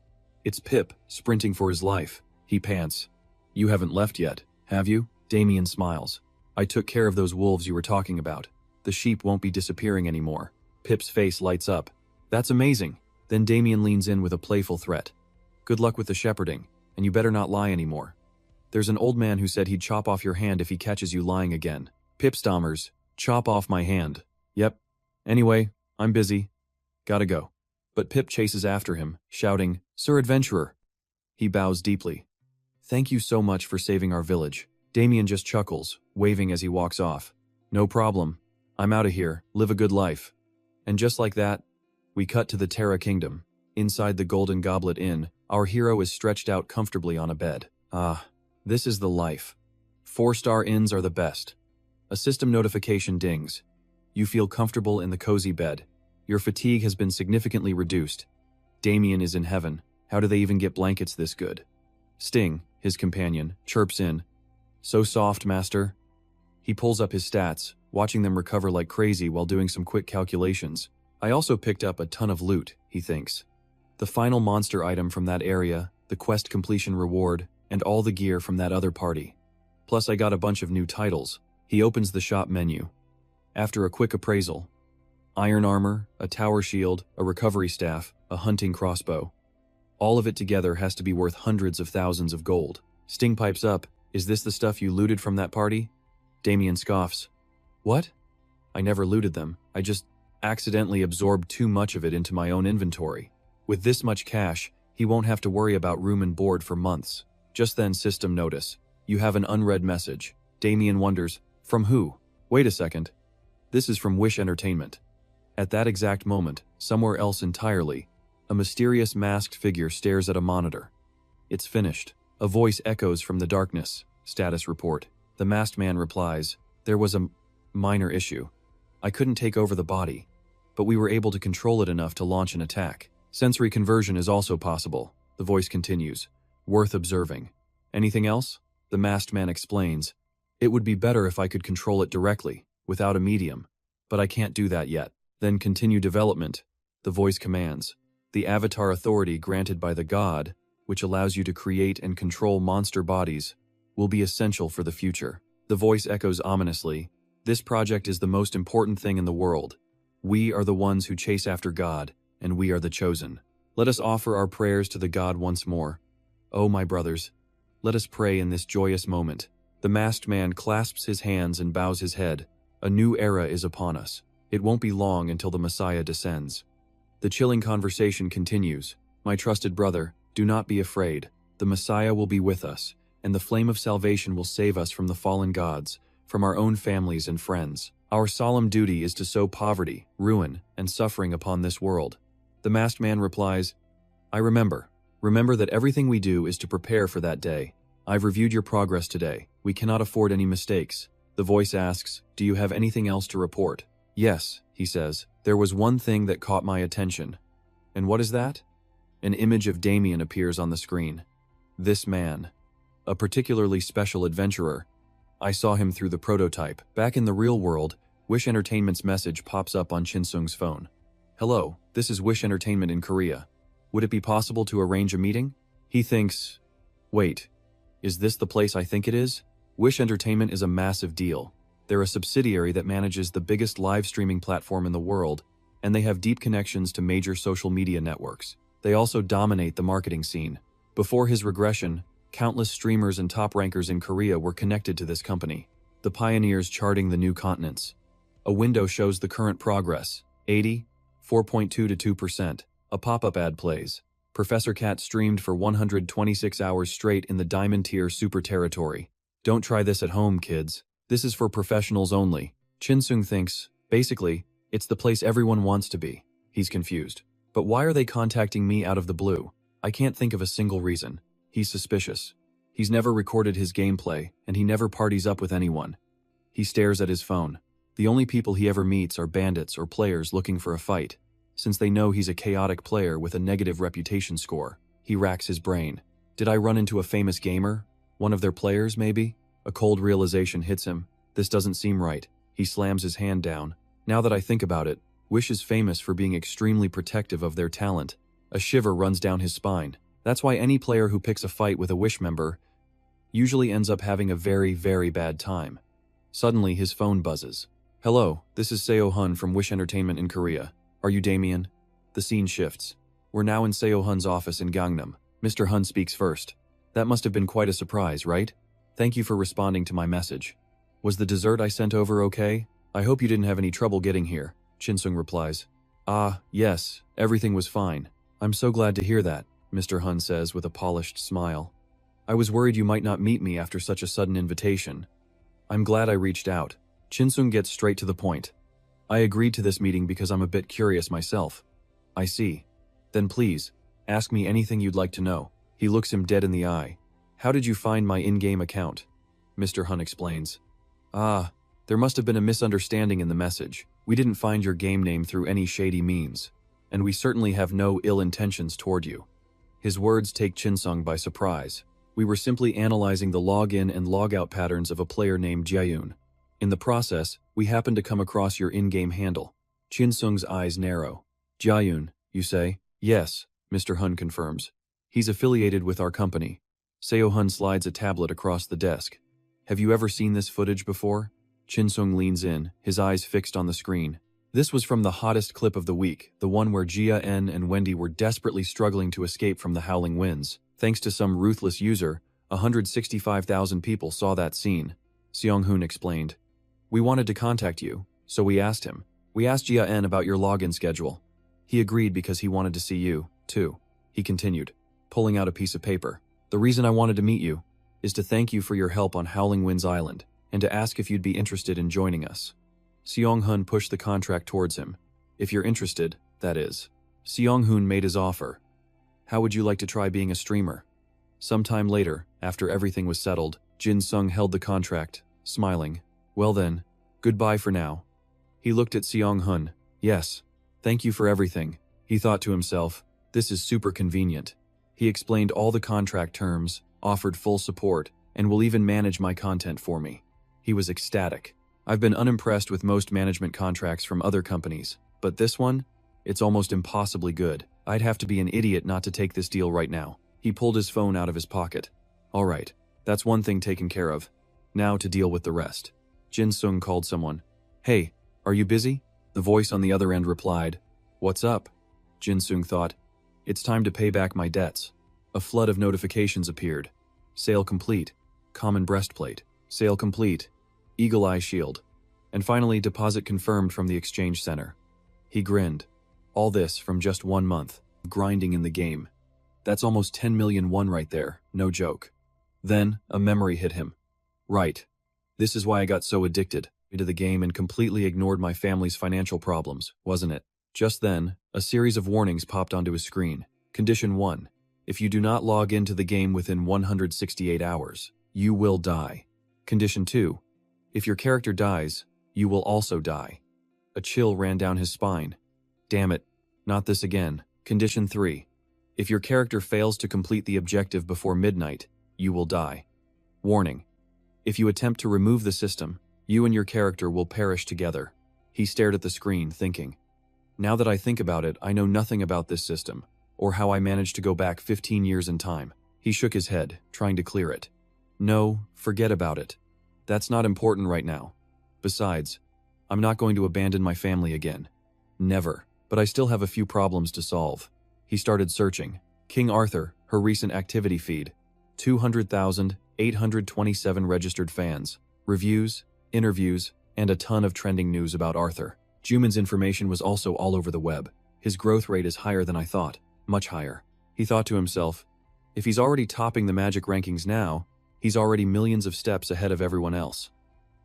It's Pip, sprinting for his life. He pants. You haven't left yet, have you? Damien smiles. I took care of those wolves you were talking about. The sheep won't be disappearing anymore. Pip's face lights up. That's amazing. Then Damien leans in with a playful threat. Good luck with the shepherding, and you better not lie anymore. There's an old man who said he'd chop off your hand if he catches you lying again. Pip stammers, chop off my hand. Yep. Anyway, I'm busy. Gotta go. But Pip chases after him, shouting, Sir Adventurer. He bows deeply. Thank you so much for saving our village. Damien just chuckles, waving as he walks off. No problem. I'm out of here. Live a good life. And just like that, we cut to the Terra Kingdom. Inside the Golden Goblet Inn, our hero is stretched out comfortably on a bed. Ah, this is the life. 4-star inns are the best. A system notification dings. You feel comfortable in the cozy bed. Your fatigue has been significantly reduced. Damien is in heaven. How do they even get blankets this good? Sting, his companion, chirps in. So soft, master. He pulls up his stats, watching them recover like crazy while doing some quick calculations. I also picked up a ton of loot, he thinks. The final monster item from that area, the quest completion reward, and all the gear from that other party. Plus I got a bunch of new titles. He opens the shop menu. After a quick appraisal, iron armor, a tower shield, a recovery staff, a hunting crossbow. All of it together has to be worth hundreds of thousands of gold. Sting pipes up, "Is this the stuff you looted from that party?" Damien scoffs. "What? I never looted them. I just accidentally absorbed too much of it into my own inventory. With this much cash, he won't have to worry about room and board for months." Just then, system notice. You have an unread message. Damien wonders, from who? Wait a second. This is from Wish Entertainment. At that exact moment, somewhere else entirely, a mysterious masked figure stares at a monitor. It's finished. A voice echoes from the darkness. Status report. The masked man replies, "There was a minor issue. I couldn't take over the body, but we were able to control it enough to launch an attack. Sensory conversion is also possible." The voice continues. "Worth observing. Anything else?" The masked man explains, "It would be better if I could control it directly, without a medium, but I can't do that yet." Then continue development. The voice commands. The avatar authority granted by the god, which allows you to create and control monster bodies, will be essential for the future. The voice echoes ominously. This project is the most important thing in the world. We are the ones who chase after God, and we are the chosen. Let us offer our prayers to the God once more. Oh, my brothers, let us pray in this joyous moment. The masked man clasps his hands and bows his head. A new era is upon us. It won't be long until the Messiah descends. The chilling conversation continues. My trusted brother, do not be afraid. The Messiah will be with us, and the flame of salvation will save us from the fallen gods, from our own families and friends. Our solemn duty is to sow poverty, ruin, and suffering upon this world. The masked man replies, I remember. Remember that everything we do is to prepare for that day. I've reviewed your progress today. We cannot afford any mistakes. The voice asks, do you have anything else to report? Yes, he says. There was one thing that caught my attention. And what is that? An image of Damien appears on the screen. This man, a particularly special adventurer. I saw him through the prototype. Back in the real world, Wish Entertainment's message pops up on Chinsung's phone. Hello, this is Wish Entertainment in Korea. Would it be possible to arrange a meeting? He thinks, wait, is this the place I think it is? Wish Entertainment is a massive deal. They're a subsidiary that manages the biggest live streaming platform in the world, and they have deep connections to major social media networks. They also dominate the marketing scene. Before his regression, countless streamers and top rankers in Korea were connected to this company, the pioneers charting the new continents. A window shows the current progress, 80, 4.2 to 2%. A pop-up ad plays. Professor Cat streamed for 126 hours straight in the Diamond Tier Super Territory. Don't try this at home, kids. This is for professionals only. Chinsung thinks, basically, it's the place everyone wants to be. He's confused. But why are they contacting me out of the blue? I can't think of a single reason. He's suspicious. He's never recorded his gameplay, and he never parties up with anyone. He stares at his phone. The only people he ever meets are bandits or players looking for a fight. Since they know he's a chaotic player with a negative reputation score, he racks his brain. Did I run into a famous gamer? One of their players, maybe? A cold realization hits him. This doesn't seem right. He slams his hand down. Now that I think about it, Wish is famous for being extremely protective of their talent. A shiver runs down his spine. That's why any player who picks a fight with a Wish member usually ends up having a very, very bad time. Suddenly, his phone buzzes. Hello, this is Seo Hun from Wish Entertainment in Korea. Are you Damien? The scene shifts. We're now in Seo Hun's office in Gangnam. Mr. Hun speaks first. That must have been quite a surprise, right? Thank you for responding to my message. Was the dessert I sent over okay? I hope you didn't have any trouble getting here, Chinsung replies. Ah, yes, everything was fine. I'm so glad to hear that, Mr. Hun says with a polished smile. I was worried you might not meet me after such a sudden invitation. I'm glad I reached out. Chinsung gets straight to the point. I agreed to this meeting because I'm a bit curious myself. I see. Then please, ask me anything you'd like to know. He looks him dead in the eye. How did you find my in-game account? Mr. Hun explains. Ah, there must have been a misunderstanding in the message. We didn't find your game name through any shady means, and we certainly have no ill intentions toward you. His words take Chinsung by surprise. We were simply analyzing the login and logout patterns of a player named Jaeyoon. In the process, we happened to come across your in-game handle. Chin Sung's eyes narrow. Jiayun, you say? Yes, Mr. Hun confirms. He's affiliated with our company. Seo Hun slides a tablet across the desk. Have you ever seen this footage before? Chin Sung leans in, his eyes fixed on the screen. This was from the hottest clip of the week, the one where Jia En and Wendy were desperately struggling to escape from the howling winds. Thanks to some ruthless user, 165,000 people saw that scene. Seong Hoon explained. We wanted to contact you, so we asked him. We asked Jia En about your login schedule. He agreed because he wanted to see you, too. He continued, pulling out a piece of paper. The reason I wanted to meet you is to thank you for your help on Howling Winds Island, and to ask if you'd be interested in joining us. Seong Hun pushed the contract towards him. If you're interested, that is. Seong Hoon made his offer. How would you like to try being a streamer? Sometime later, after everything was settled, Jin Sung held the contract, smiling. Well then, goodbye for now. He looked at Seong Hun. Yes, thank you for everything. He thought to himself, this is super convenient. He explained all the contract terms, offered full support, and will even manage my content for me. He was ecstatic. I've been unimpressed with most management contracts from other companies, but this one? It's almost impossibly good. I'd have to be an idiot not to take this deal right now. He pulled his phone out of his pocket. All right, that's one thing taken care of. Now to deal with the rest. Jin Sung called someone. Hey, are you busy? The voice on the other end replied. What's up? Jin Sung thought. It's time to pay back my debts. A flood of notifications appeared. Sale complete. Common breastplate. Sale complete. Eagle Eye shield. And finally, deposit confirmed from the exchange center. He grinned. All this from just 1 month, grinding in the game. That's almost 10 million won right there, no joke. Then, a memory hit him. Right. This is why I got so addicted to the game and completely ignored my family's financial problems, wasn't it? Just then, a series of warnings popped onto his screen. Condition 1. If you do not log into the game within 168 hours, you will die. Condition 2. If your character dies, you will also die. A chill ran down his spine. Damn it, not this again. Condition 3. If your character fails to complete the objective before midnight, you will die. Warning. If you attempt to remove the system, you and your character will perish together. He stared at the screen, thinking. Now that I think about it, I know nothing about this system, or how I managed to go back 15 years in time. He shook his head, trying to clear it. No, forget about it. That's not important right now. Besides, I'm not going to abandon my family again. Never. But I still have a few problems to solve. He started searching. King Arthur, her recent activity feed. 200,827 registered fans. Reviews, interviews, and a ton of trending news about Arthur. Juman's information was also all over the web. His growth rate is higher than I thought. Much higher. He thought to himself, if he's already topping the magic rankings now, he's already millions of steps ahead of everyone else.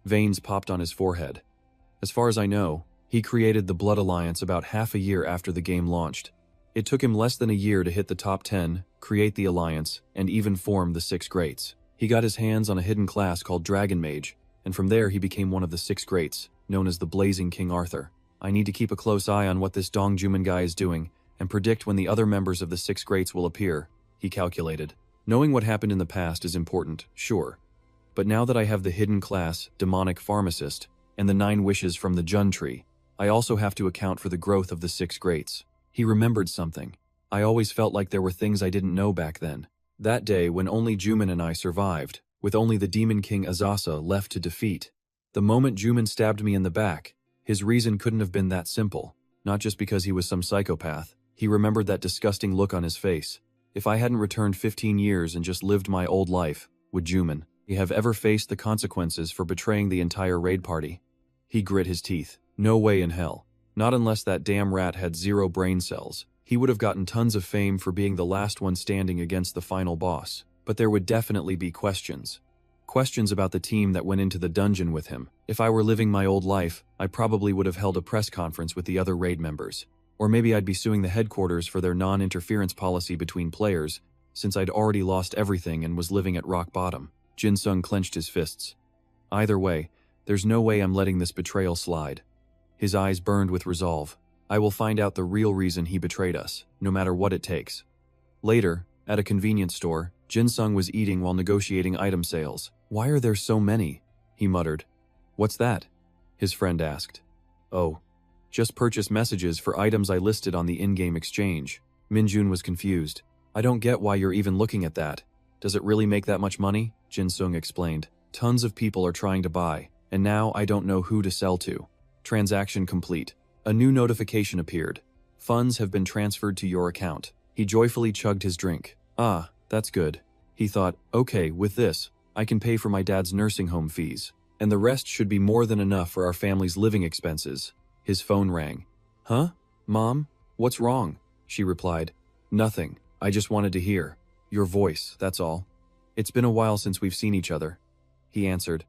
Veins popped on his forehead. As far as I know, he created the Blood Alliance about half a year after the game launched. It took him less than a year to hit the top 10, create the Alliance, and even form the 6 Greats. He got his hands on a hidden class called Dragon Mage, and from there he became one of the 6 Greats, known as the Blazing King Arthur. I need to keep a close eye on what this Dong Juman guy is doing, and predict when the other members of the 6 Greats will appear, he calculated. Knowing what happened in the past is important, sure. But now that I have the hidden class, Demonic Pharmacist, and the 9 wishes from the Jun Tree, I also have to account for the growth of the 6 Greats. He remembered something. I always felt like there were things I didn't know back then. That day when only Juman and I survived, with only the Demon King Azasa left to defeat. The moment Juman stabbed me in the back, his reason couldn't have been that simple. Not just because he was some psychopath. He remembered that disgusting look on his face. If I hadn't returned 15 years and just lived my old life, would Juman have ever faced the consequences for betraying the entire raid party? He grit his teeth. No way in hell. Not unless that damn rat had 0 brain cells. He would have gotten tons of fame for being the last one standing against the final boss. But there would definitely be questions. Questions about the team that went into the dungeon with him. If I were living my old life, I probably would have held a press conference with the other raid members. Or maybe I'd be suing the headquarters for their non-interference policy between players, since I'd already lost everything and was living at rock bottom. Jin Sung clenched his fists. Either way, there's no way I'm letting this betrayal slide. His eyes burned with resolve. I will find out the real reason he betrayed us, no matter what it takes. Later, at a convenience store, Jin Sung was eating while negotiating item sales. Why are there so many? He muttered. What's that? His friend asked. Oh, just purchase messages for items I listed on the in-game exchange. Minjun was confused. I don't get why you're even looking at that. Does it really make that much money? Jin-sung explained. Tons of people are trying to buy, and now I don't know who to sell to. Transaction complete. A new notification appeared. Funds have been transferred to your account. He joyfully chugged his drink. Ah, that's good. He thought, okay, with this, I can pay for my dad's nursing home fees, and the rest should be more than enough for our family's living expenses. His phone rang. Huh? Mom? What's wrong? She replied. Nothing. I just wanted to hear your voice, that's all. It's been a while since we've seen each other. He answered.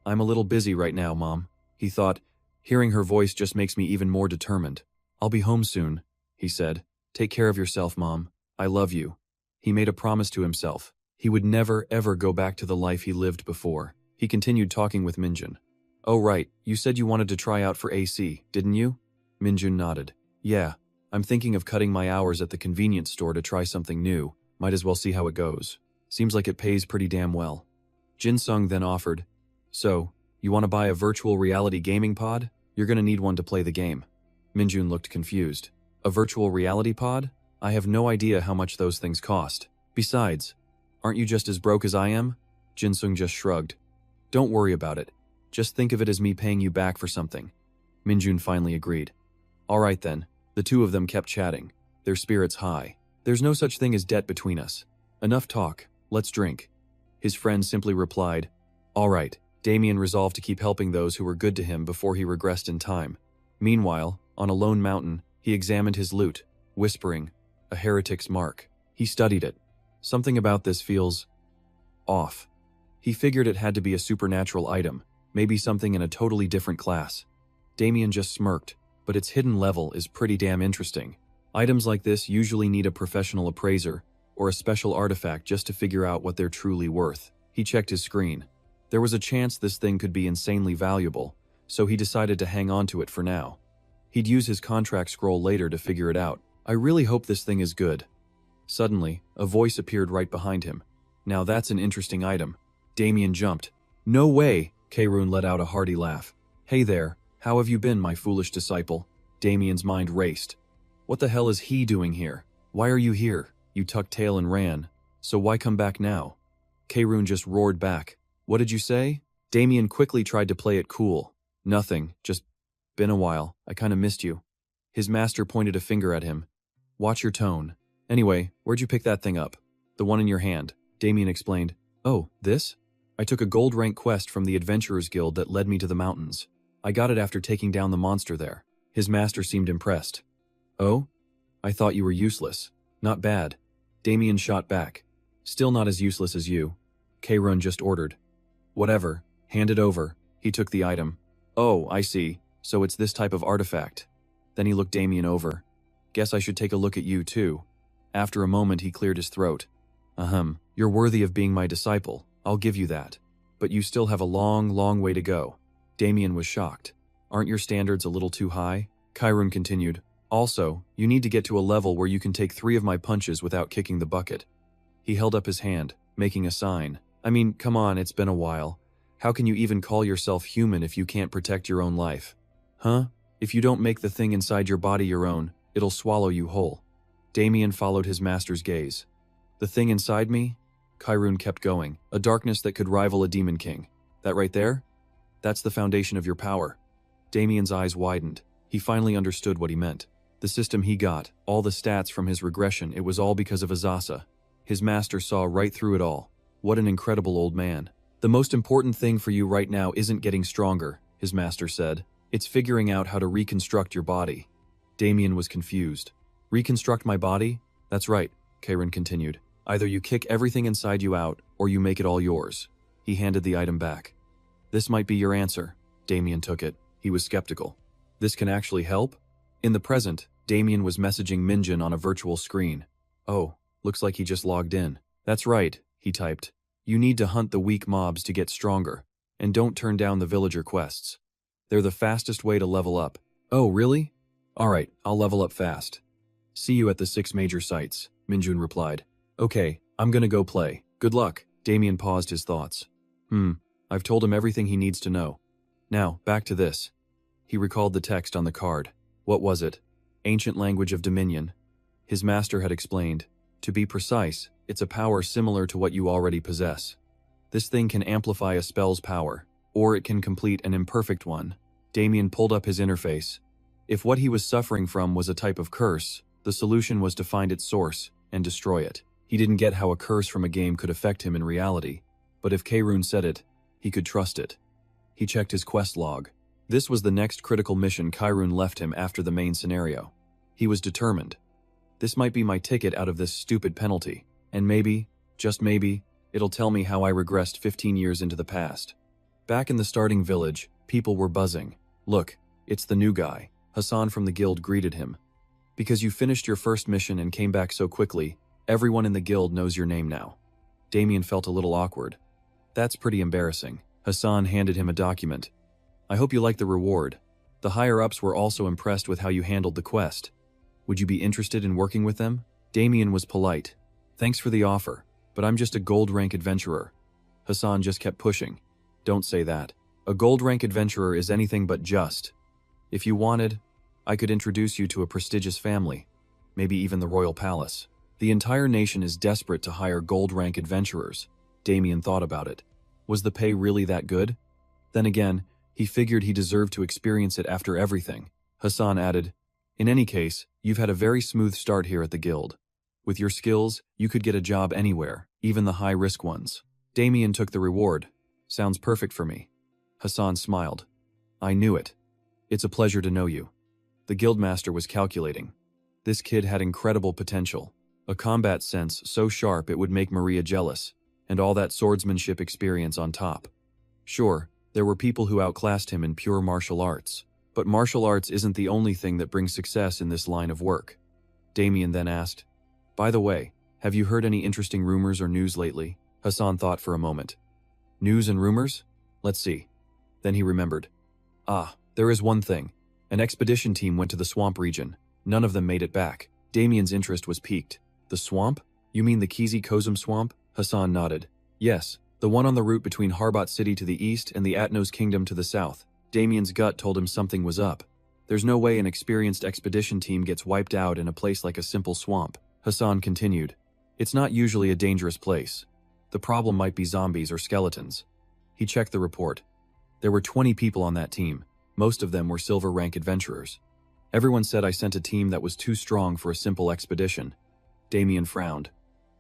I'm a little busy right now, Mom. He thought, hearing her voice just makes me even more determined. I'll be home soon, he said. Take care of yourself, Mom. I love you. He made a promise to himself. He would never, ever go back to the life he lived before. He continued talking with Minjun. Oh right, you said you wanted to try out for AC, didn't you? Minjun nodded. Yeah, I'm thinking of cutting my hours at the convenience store to try something new. Might as well see how it goes. Seems like it pays pretty damn well. Jin-sung then offered, so, you want to buy a virtual reality gaming pod? You're gonna need one to play the game. Minjun looked confused. A virtual reality pod? I have no idea how much those things cost. Besides, aren't you just as broke as I am? Jin-sung just shrugged. Don't worry about it. Just think of it as me paying you back for something. Minjun finally agreed. Alright then. The two of them kept chatting, their spirits high. There's no such thing as debt between us. Enough talk, let's drink. His friend simply replied, Alright. Damien resolved to keep helping those who were good to him before he regressed in time. Meanwhile, on a lone mountain, he examined his loot, whispering, a heretic's mark. He studied it. Something about this feels off. He figured it had to be a supernatural item, maybe something in a totally different class. Damien just smirked, but its hidden level is pretty damn interesting. Items like this usually need a professional appraiser or a special artifact just to figure out what they're truly worth. He checked his screen. There was a chance this thing could be insanely valuable, so he decided to hang on to it for now. He'd use his contract scroll later to figure it out. I really hope this thing is good. Suddenly, a voice appeared right behind him. Now that's an interesting item. Damien jumped. No way! Kaerun let out a hearty laugh. Hey there, how have you been, my foolish disciple? Damien's mind raced. What the hell is he doing here? Why are you here? You tucked tail and ran. So why come back now? Kaerun just roared back. What did you say? Damien quickly tried to play it cool. Nothing, just been a while. I kinda missed you. His master pointed a finger at him. Watch your tone. Anyway, where'd you pick that thing up? The one in your hand. Damien explained. Oh, this? I took a gold rank quest from the Adventurers Guild that led me to the mountains. I got it after taking down the monster there. His master seemed impressed. Oh? I thought you were useless. Not bad. Damien shot back. Still not as useless as you. Kaerun just ordered. Whatever. Hand it over. He took the item. Oh, I see. So it's this type of artifact. Then he looked Damien over. Guess I should take a look at you too. After a moment he cleared his throat. You're worthy of being my disciple. I'll give you that. But you still have a long, long way to go. Damien was shocked. Aren't your standards a little too high? Kaerun continued. Also, you need to get to a level where you can take 3 of my punches without kicking the bucket. He held up his hand, making a sign. I mean, come on, it's been a while. How can you even call yourself human if you can't protect your own life? Huh? If you don't make the thing inside your body your own, it'll swallow you whole. Damien followed his master's gaze. The thing inside me? Kaerun kept going. A darkness that could rival a demon king. That right there? That's the foundation of your power. Damien's eyes widened. He finally understood what he meant. The system he got, all the stats from his regression, it was all because of Azasa. His master saw right through it all. What an incredible old man. The most important thing for you right now isn't getting stronger, his master said. It's figuring out how to reconstruct your body. Damien was confused. Reconstruct my body? That's right, Kaerun continued. Either you kick everything inside you out, or you make it all yours. He handed the item back. This might be your answer. Damien took it. He was skeptical. This can actually help? In the present, Damien was messaging Minjun on a virtual screen. Oh, looks like he just logged in. That's right, he typed. You need to hunt the weak mobs to get stronger. And don't turn down the villager quests. They're the fastest way to level up. Oh, really? Alright, I'll level up fast. See you at the 6 major sites, Minjun replied. Okay, I'm gonna go play. Good luck. Damien paused his thoughts. I've told him everything he needs to know. Now, back to this. He recalled the text on the card. What was it? Ancient language of Dominion. His master had explained. To be precise, it's a power similar to what you already possess. This thing can amplify a spell's power, or it can complete an imperfect one. Damien pulled up his interface. If what he was suffering from was a type of curse, the solution was to find its source and destroy it. He didn't get how a curse from a game could affect him in reality, but if K-Rune said it, he could trust it. He checked his quest log. This was the next critical mission K-Rune left him after the main scenario. He was determined. This might be my ticket out of this stupid penalty, and maybe, just maybe, it'll tell me how I regressed 15 years into the past. Back in the starting village, people were buzzing. Look, it's the new guy. Hassan from the guild greeted him. Because you finished your first mission and came back so quickly, everyone in the guild knows your name now. Damien felt a little awkward. That's pretty embarrassing. Hassan handed him a document. I hope you like the reward. The higher-ups were also impressed with how you handled the quest. Would you be interested in working with them? Damien was polite. Thanks for the offer, but I'm just a gold-rank adventurer. Hassan just kept pushing. Don't say that. A gold-rank adventurer is anything but just. If you wanted, I could introduce you to a prestigious family, maybe even the royal palace. The entire nation is desperate to hire gold-rank adventurers. Damien thought about it. Was the pay really that good? Then again, he figured he deserved to experience it after everything. Hassan added, in any case, you've had a very smooth start here at the guild. With your skills, you could get a job anywhere, even the high-risk ones. Damien took the reward. Sounds perfect for me. Hassan smiled. I knew it. It's a pleasure to know you. The guildmaster was calculating. This kid had incredible potential. A combat sense so sharp it would make Maria jealous, and all that swordsmanship experience on top. Sure, there were people who outclassed him in pure martial arts, but martial arts isn't the only thing that brings success in this line of work. Damien then asked, by the way, have you heard any interesting rumors or news lately? Hassan thought for a moment. News and rumors? Let's see. Then he remembered. Ah, there is one thing. An expedition team went to the swamp region. None of them made it back. Damien's interest was piqued. The swamp? You mean the Kizi Kozum swamp? Hassan nodded. Yes, the one on the route between Harbat City to the east and the Atnos Kingdom to the south. Damien's gut told him something was up. There's no way an experienced expedition team gets wiped out in a place like a simple swamp. Hassan continued. It's not usually a dangerous place. The problem might be zombies or skeletons. He checked the report. There were 20 people on that team. Most of them were silver rank adventurers. Everyone said I sent a team that was too strong for a simple expedition. Damien frowned.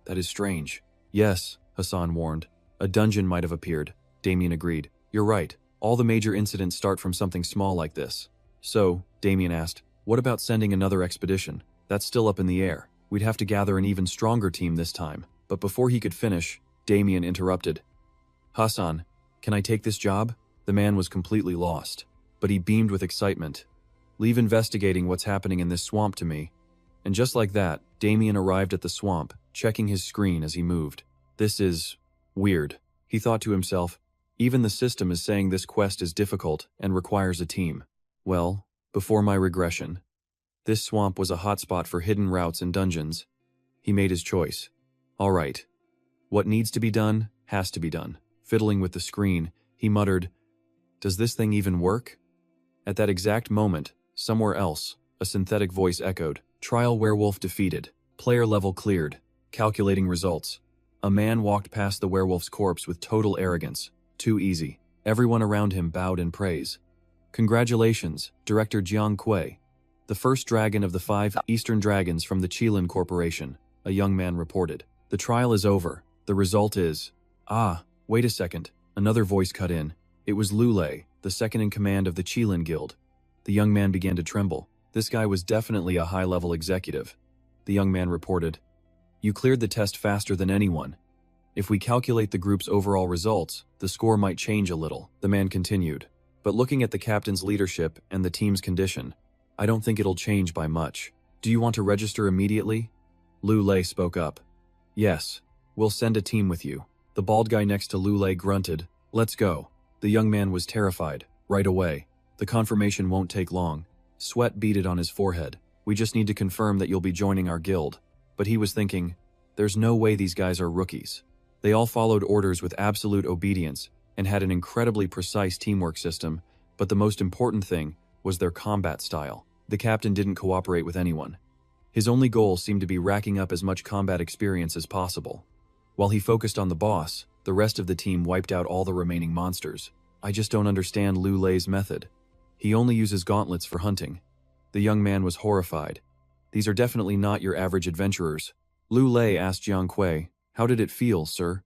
That is strange. Yes, Hassan warned. A dungeon might have appeared. Damien agreed. You're right. All the major incidents start from something small like this. So, Damien asked, what about sending another expedition? That's still up in the air. We'd have to gather an even stronger team this time. But before he could finish, Damien interrupted. Hassan, can I take this job? The man was completely lost, but he beamed with excitement. Leave investigating what's happening in this swamp to me. And just like that, Damien arrived at the swamp, checking his screen as he moved. This is weird, he thought to himself. Even the system is saying this quest is difficult and requires a team. Well, before my regression, this swamp was a hotspot for hidden routes and dungeons. He made his choice. All right. What needs to be done, has to be done. Fiddling with the screen, he muttered, does this thing even work? At that exact moment, somewhere else, a synthetic voice echoed. Trial werewolf defeated. Player level cleared. Calculating results. A man walked past the werewolf's corpse with total arrogance. Too easy. Everyone around him bowed in praise. Congratulations, Director Jiang Kui. The first dragon of the 5 Eastern Dragons from the Qilin Corporation, a young man reported. The trial is over. The result is... Ah, wait a second. Another voice cut in. It was Lulei, the second in command of the Qilin Guild. The young man began to tremble. This guy was definitely a high-level executive. The young man reported. You cleared the test faster than anyone. If we calculate the group's overall results, the score might change a little, the man continued. But looking at the captain's leadership and the team's condition, I don't think it'll change by much. Do you want to register immediately? Lulei spoke up. Yes, we'll send a team with you. The bald guy next to Lulei grunted. Let's go. The young man was terrified. Right away. The confirmation won't take long. Sweat beaded on his forehead. We just need to confirm that you'll be joining our guild. But he was thinking, there's no way these guys are rookies. They all followed orders with absolute obedience and had an incredibly precise teamwork system But the most important thing was their combat style. The captain didn't cooperate with anyone. His only goal seemed to be racking up as much combat experience as possible. While he focused on the boss, the rest of the team wiped out all the remaining monsters. I just don't understand Lu Lei's method. He only uses gauntlets for hunting. The young man was horrified. These are definitely not your average adventurers. Lu Lei asked Jiang Kui, "How did it feel, sir?"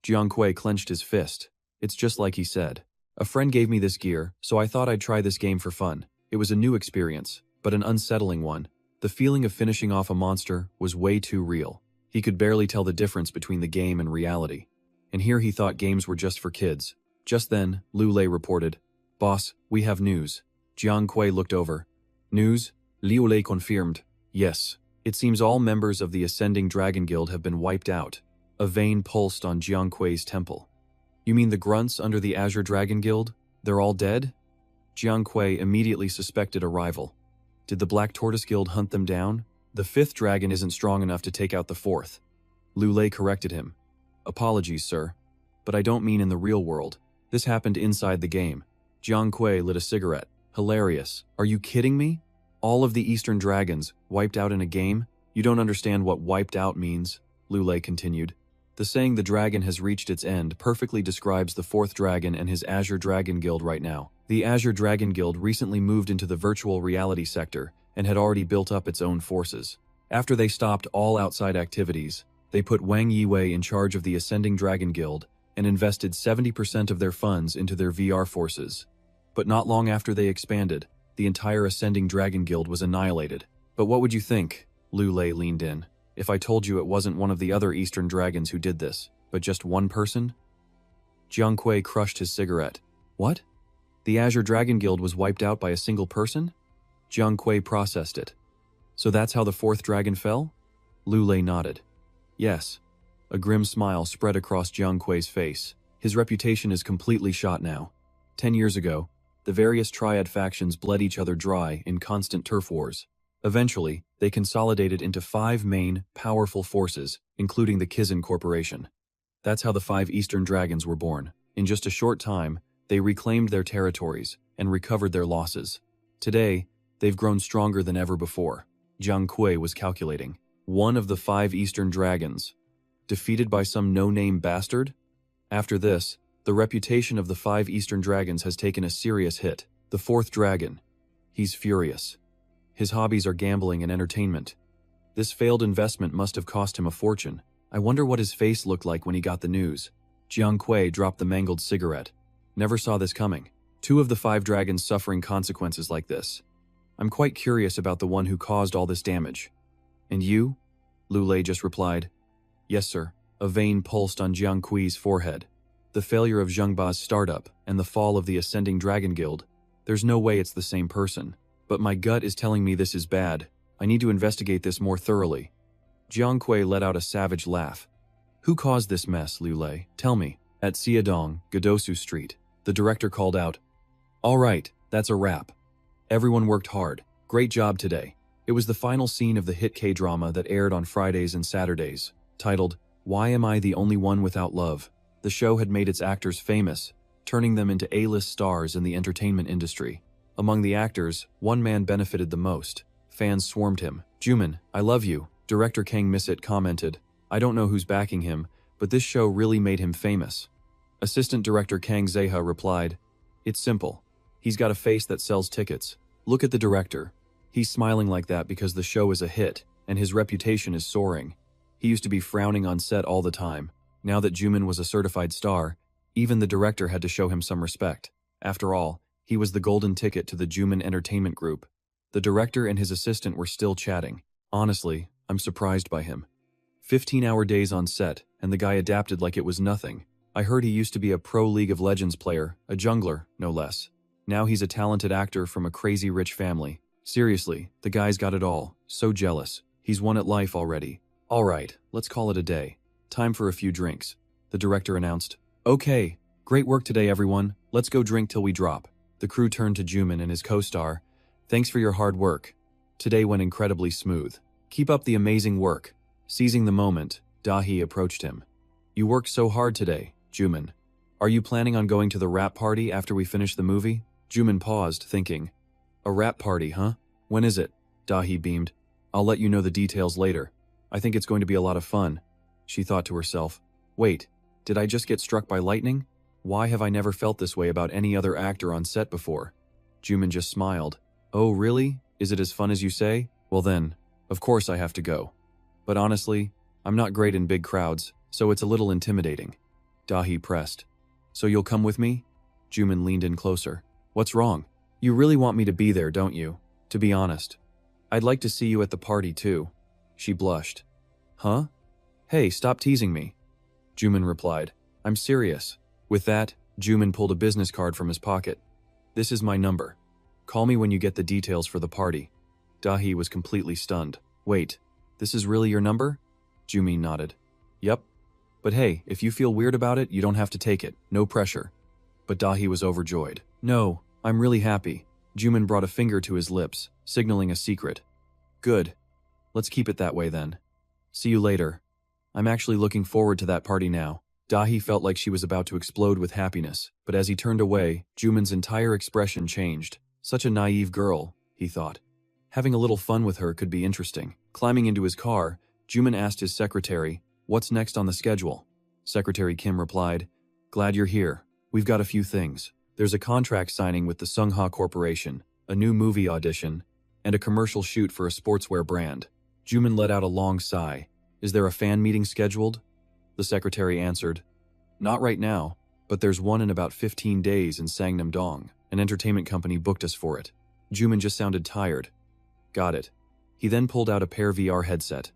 Jiang Kui clenched his fist. "It's just like he said. A friend gave me this gear, so I thought I'd try this game for fun. It was a new experience, but an unsettling one. The feeling of finishing off a monster was way too real. He could barely tell the difference between the game and reality. And here he thought games were just for kids." Just then, Lu Lei reported, "Boss, we have news." Jiang Kui looked over. "News?" Liu Lei confirmed. "Yes. It seems all members of the Ascending Dragon Guild have been wiped out." A vein pulsed on Jiang Kui's temple. "You mean the grunts under the Azure Dragon Guild? They're all dead?" Jiang Kui immediately suspected a rival. Did the Black Tortoise Guild hunt them down? The fifth dragon isn't strong enough to take out the fourth. Lu Lei corrected him. "Apologies, sir. But I don't mean in the real world. This happened inside the game." Jiang Kui lit a cigarette. "Hilarious. Are you kidding me? All of the Eastern Dragons wiped out in a game? You don't understand what wiped out means," Lu Lei continued. "The saying the dragon has reached its end perfectly describes the fourth dragon and his Azure Dragon Guild right now. The Azure Dragon Guild recently moved into the virtual reality sector and had already built up its own forces. After they stopped all outside activities, they put Wang Yiwei in charge of the Ascending Dragon Guild and invested 70% of their funds into their VR forces. But not long after they expanded, the entire Ascending Dragon Guild was annihilated. But what would you think?" Lu Lei leaned in. "If I told you it wasn't one of the other Eastern Dragons who did this, but just one person?" Jiang Kui crushed his cigarette. "What? The Azure Dragon Guild was wiped out by a single person?" Jiang Kui processed it. "So that's how the fourth dragon fell?" Lu Lei nodded. "Yes." A grim smile spread across Jiang Kui's face. His reputation is completely shot now. 10 years ago, the various Triad factions bled each other dry in constant turf wars. Eventually, they consolidated into 5 main, powerful forces, including the Kizan Corporation. That's how the 5 Eastern Dragons were born. In just a short time, they reclaimed their territories and recovered their losses. Today, they've grown stronger than ever before. Jiang Kui was calculating. One of the 5 Eastern Dragons, defeated by some no-name bastard? After this, the reputation of the 5 Eastern Dragons has taken a serious hit. The fourth dragon. He's furious. His hobbies are gambling and entertainment. This failed investment must have cost him a fortune. I wonder what his face looked like when he got the news. Jiang Kui dropped the mangled cigarette. Never saw this coming. 2 of the 5 dragons suffering consequences like this. I'm quite curious about the one who caused all this damage. And you? Lu Lei just replied. Yes, sir. A vein pulsed on Jiang Kui's forehead. The failure of Zhengba's startup and the fall of the Ascending Dragon Guild. There's no way it's the same person. But my gut is telling me this is bad. I need to investigate this more thoroughly. Jiang Kui let out a savage laugh. Who caused this mess, Lu Lei? Tell me. At Xiadong, Gadosu Street, the director called out. All right, that's a wrap. Everyone worked hard. Great job today. It was the final scene of the hit K-drama that aired on Fridays and Saturdays, titled, Why Am I the Only One Without Love? The show had made its actors famous, turning them into A-list stars in the entertainment industry. Among the actors, one man benefited the most. Fans swarmed him. Juman, I love you, director Kang Misit commented. I don't know who's backing him, but this show really made him famous. Assistant director Kang Zeha replied, It's simple. He's got a face that sells tickets. Look at the director. He's smiling like that because the show is a hit, and his reputation is soaring. He used to be frowning on set all the time. Now that Juman was a certified star, even the director had to show him some respect. After all, he was the golden ticket to the Juman Entertainment Group. The director and his assistant were still chatting. Honestly, I'm surprised by him. 15-hour days on set, and the guy adapted like it was nothing. I heard he used to be a pro League of Legends player, a jungler, no less. Now he's a talented actor from a crazy rich family. Seriously, the guy's got it all. So jealous. He's won at life already. All right, let's call it a day. Time for a few drinks. The director announced. Okay, great work today, everyone. Let's go drink till we drop. The crew turned to Juman and his co-star. Thanks for your hard work. Today went incredibly smooth. Keep up the amazing work. Seizing the moment, Dahi approached him. You worked so hard today, Juman. Are you planning on going to the rap party after we finish the movie? Jumin paused, thinking. A rap party, huh? When is it? Dahi beamed. I'll let you know the details later. I think it's going to be a lot of fun. She thought to herself. Wait, did I just get struck by lightning? Why have I never felt this way about any other actor on set before? Jumin just smiled. Oh, really? Is it as fun as you say? Well then, of course I have to go. But honestly, I'm not great in big crowds, so it's a little intimidating. Dahi pressed. So you'll come with me? Jumin leaned in closer. What's wrong? You really want me to be there, don't you? To be honest. I'd like to see you at the party too. She blushed. Huh? Hey, stop teasing me. Jumin replied. I'm serious. With that, Jumin pulled a business card from his pocket. This is my number. Call me when you get the details for the party. Dahi was completely stunned. Wait, this is really your number? Jumin nodded. Yep. But hey, if you feel weird about it, you don't have to take it. No pressure. But Dahi was overjoyed. No, I'm really happy. Jumin brought a finger to his lips, signaling a secret. Good. Let's keep it that way then. See you later. I'm actually looking forward to that party now. Dahi felt like she was about to explode with happiness, but as he turned away, Jumin's entire expression changed. Such a naive girl, he thought. Having a little fun with her could be interesting. Climbing into his car, Jumin asked his secretary, what's next on the schedule? Secretary Kim replied, glad you're here. We've got a few things. There's a contract signing with the Sungha Corporation, a new movie audition, and a commercial shoot for a sportswear brand. Jumin let out a long sigh. Is there a fan meeting scheduled? The secretary answered, not right now, but there's one in about 15 days in Sangnam-dong. An entertainment company booked us for it. Jumin just sounded tired. Got it. He then pulled out a pair VR headset.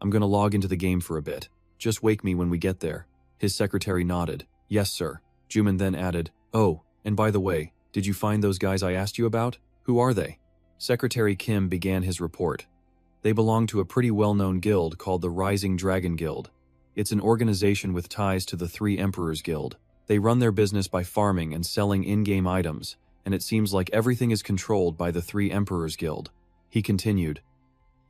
I'm gonna log into the game for a bit. Just wake me when we get there. His secretary nodded. Yes, sir. Jumin then added, oh, and by the way, did you find those guys I asked you about? Who are they? Secretary Kim began his report. They belong to a pretty well-known guild called the Rising Dragon Guild. It's an organization with ties to the Three Emperors Guild. They run their business by farming and selling in-game items, and it seems like everything is controlled by the Three Emperors Guild. He continued,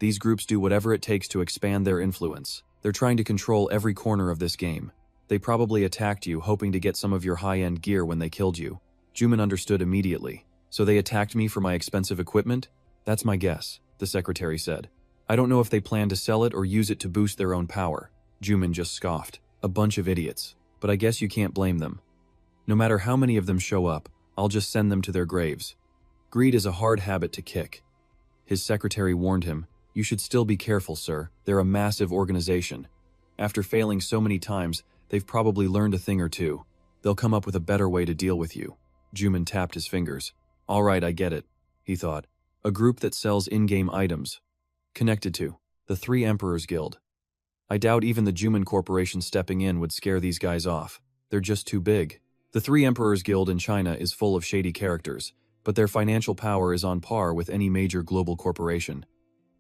these groups do whatever it takes to expand their influence. They're trying to control every corner of this game. They probably attacked you hoping to get some of your high-end gear when they killed you. Jumin understood immediately. So they attacked me for my expensive equipment? That's my guess, the secretary said. I don't know if they plan to sell it or use it to boost their own power. Jumin just scoffed. A bunch of idiots. But I guess you can't blame them. No matter how many of them show up, I'll just send them to their graves. Greed is a hard habit to kick. His secretary warned him, you should still be careful, sir. They're a massive organization. After failing so many times, they've probably learned a thing or two. They'll come up with a better way to deal with you. Jumin tapped his fingers. All right, I get it, he thought. A group that sells in-game items. Connected to the Three Emperors Guild. I doubt even the Jumin Corporation stepping in would scare these guys off. They're just too big. The Three Emperors Guild in China is full of shady characters, but their financial power is on par with any major global corporation.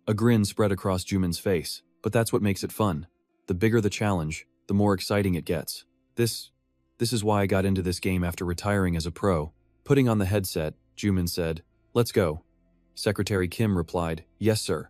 A grin spread across Jumin's face, but that's what makes it fun. The bigger the challenge, the more exciting it gets. This is why I got into this game after retiring as a pro. Putting on the headset, Jumin said, let's go. Secretary Kim replied, yes, sir.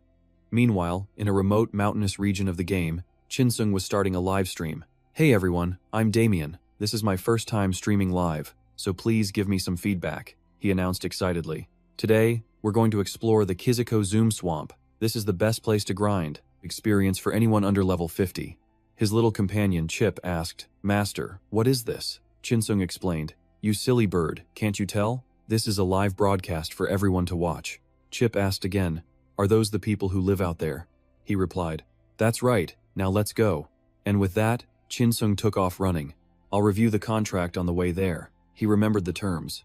Meanwhile, in a remote mountainous region of the game, Chinsung was starting a live stream. Hey everyone, I'm Damien. This is my first time streaming live, so please give me some feedback, he announced excitedly. Today, we're going to explore the Kizuko Zoom Swamp. This is the best place to grind, experience for anyone under level 50. His little companion, Chip, asked, Master, what is this? Chinsung explained, you silly bird, can't you tell? This is a live broadcast for everyone to watch. Chip asked again, are those the people who live out there? He replied, that's right, now let's go. And with that, Chinsung took off running. I'll review the contract on the way there. He remembered the terms.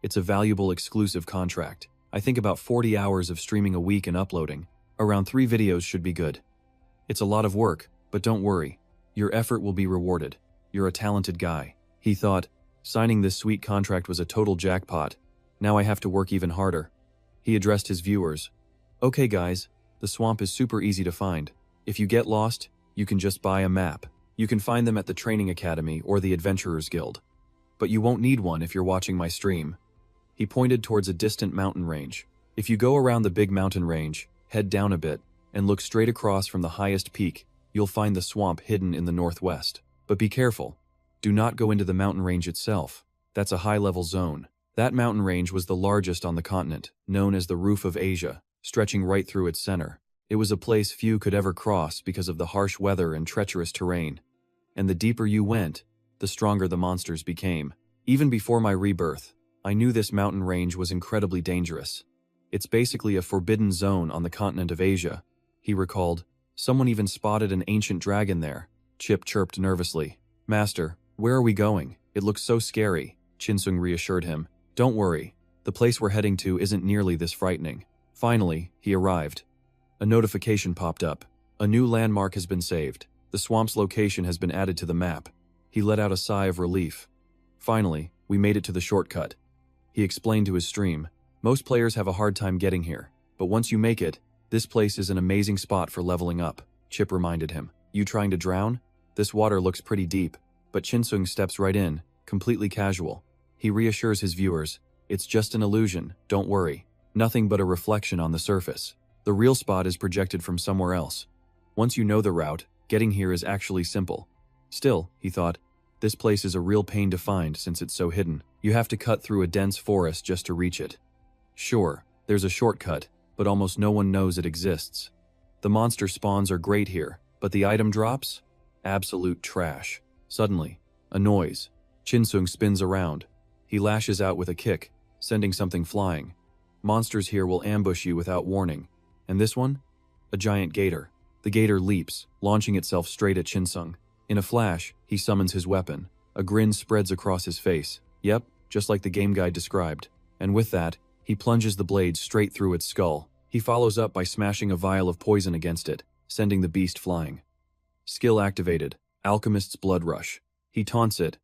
It's a valuable exclusive contract. I think about 40 hours of streaming a week and uploading. Around 3 videos should be good. It's a lot of work, but don't worry. Your effort will be rewarded. You're a talented guy. He thought, signing this sweet contract was a total jackpot. Now I have to work even harder. He addressed his viewers. Okay guys, the swamp is super easy to find. If you get lost, you can just buy a map. You can find them at the Training Academy or the Adventurers Guild. But you won't need one if you're watching my stream. He pointed towards a distant mountain range. If you go around the big mountain range, head down a bit, and look straight across from the highest peak, you'll find the swamp hidden in the northwest. But be careful. Do not go into the mountain range itself. That's a high-level zone. That mountain range was the largest on the continent, known as the Roof of Asia, stretching right through its center. It was a place few could ever cross because of the harsh weather and treacherous terrain. And the deeper you went, the stronger the monsters became. Even before my rebirth, I knew this mountain range was incredibly dangerous. It's basically a forbidden zone on the continent of Asia, he recalled. Someone even spotted an ancient dragon there. Chip chirped nervously. Master, where are we going? It looks so scary, Chinsung reassured him. Don't worry, the place we're heading to isn't nearly this frightening. Finally, he arrived. A notification popped up. A new landmark has been saved. The swamp's location has been added to the map. He let out a sigh of relief. Finally, we made it to the shortcut. He explained to his stream. Most players have a hard time getting here, but once you make it, this place is an amazing spot for leveling up, Chip reminded him. You trying to drown? This water looks pretty deep, but Chinsung steps right in, completely casual. He reassures his viewers, it's just an illusion, don't worry. Nothing but a reflection on the surface. The real spot is projected from somewhere else. Once you know the route, getting here is actually simple. Still, he thought, this place is a real pain to find since it's so hidden. You have to cut through a dense forest just to reach it. Sure, there's a shortcut, but almost no one knows it exists. The monster spawns are great here, but the item drops? Absolute trash. Suddenly, a noise. Chinsung spins around. He lashes out with a kick, sending something flying. Monsters here will ambush you without warning. And this one? A giant gator. The gator leaps, launching itself straight at Chinsung. In a flash, he summons his weapon. A grin spreads across his face. Yep, just like the game guide described. And with that, he plunges the blade straight through its skull. He follows up by smashing a vial of poison against it, sending the beast flying. Skill activated. Alchemist's blood rush. He taunts it.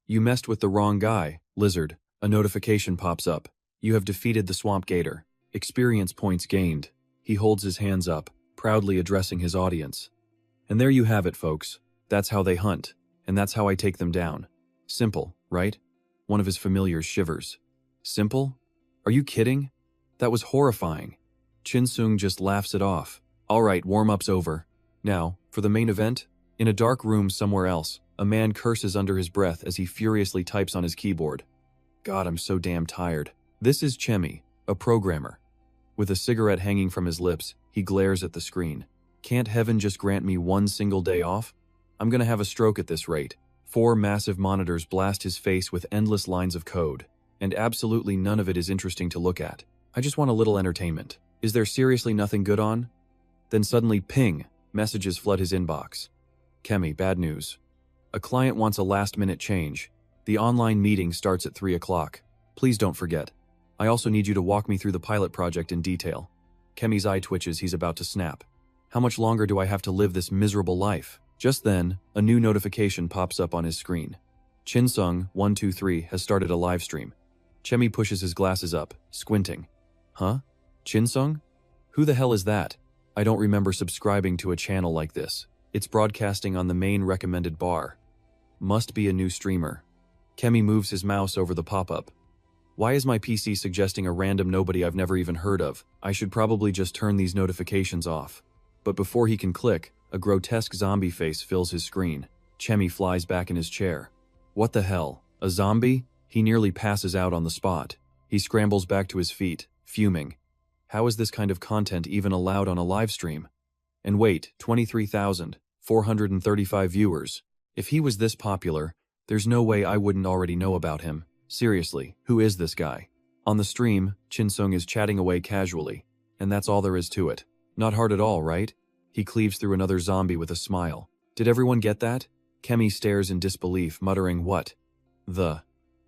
You messed with the wrong guy, lizard. A notification pops up. You have defeated the swamp gator. Experience points gained. He holds his hands up, proudly addressing his audience. And there you have it, folks. That's how they hunt, and that's how I take them down. Simple, right? One of his familiars shivers. Simple? Are you kidding? That was horrifying. Chinsung just laughs it off. All right, warm-up's over. Now, for the main event, in a dark room somewhere else, a man curses under his breath as he furiously types on his keyboard. God, I'm so damn tired. This is Chemi, a programmer. With a cigarette hanging from his lips, he glares at the screen. Can't heaven just grant me one single day off? I'm gonna have a stroke at this rate. 4 massive monitors blast his face with endless lines of code, and absolutely none of it is interesting to look at. I just want a little entertainment. Is there seriously nothing good on? Then suddenly, ping, messages flood his inbox. Chemi, bad news. A client wants a last-minute change. The online meeting starts at 3 o'clock. Please don't forget. I also need you to walk me through the pilot project in detail. Chemi's eye twitches, he's about to snap. How much longer do I have to live this miserable life? Just then, a new notification pops up on his screen. Chinsung123 has started a live stream. Chemi pushes his glasses up, squinting. Huh? Chinsung? Who the hell is that? I don't remember subscribing to a channel like this. It's broadcasting on the main recommended bar. Must be a new streamer. Chemi moves his mouse over the pop-up. Why is my PC suggesting a random nobody I've never even heard of? I should probably just turn these notifications off. But before he can click, a grotesque zombie face fills his screen. Chemi flies back in his chair. What the hell? A zombie? He nearly passes out on the spot. He scrambles back to his feet, fuming. How is this kind of content even allowed on a live stream? And wait, 23,435 viewers. If he was this popular, there's no way I wouldn't already know about him. Seriously, who is this guy? On the stream, Chinsung is chatting away casually, and that's all there is to it. Not hard at all, right? He cleaves through another zombie with a smile. Did everyone get that? Chemi stares in disbelief, muttering what? The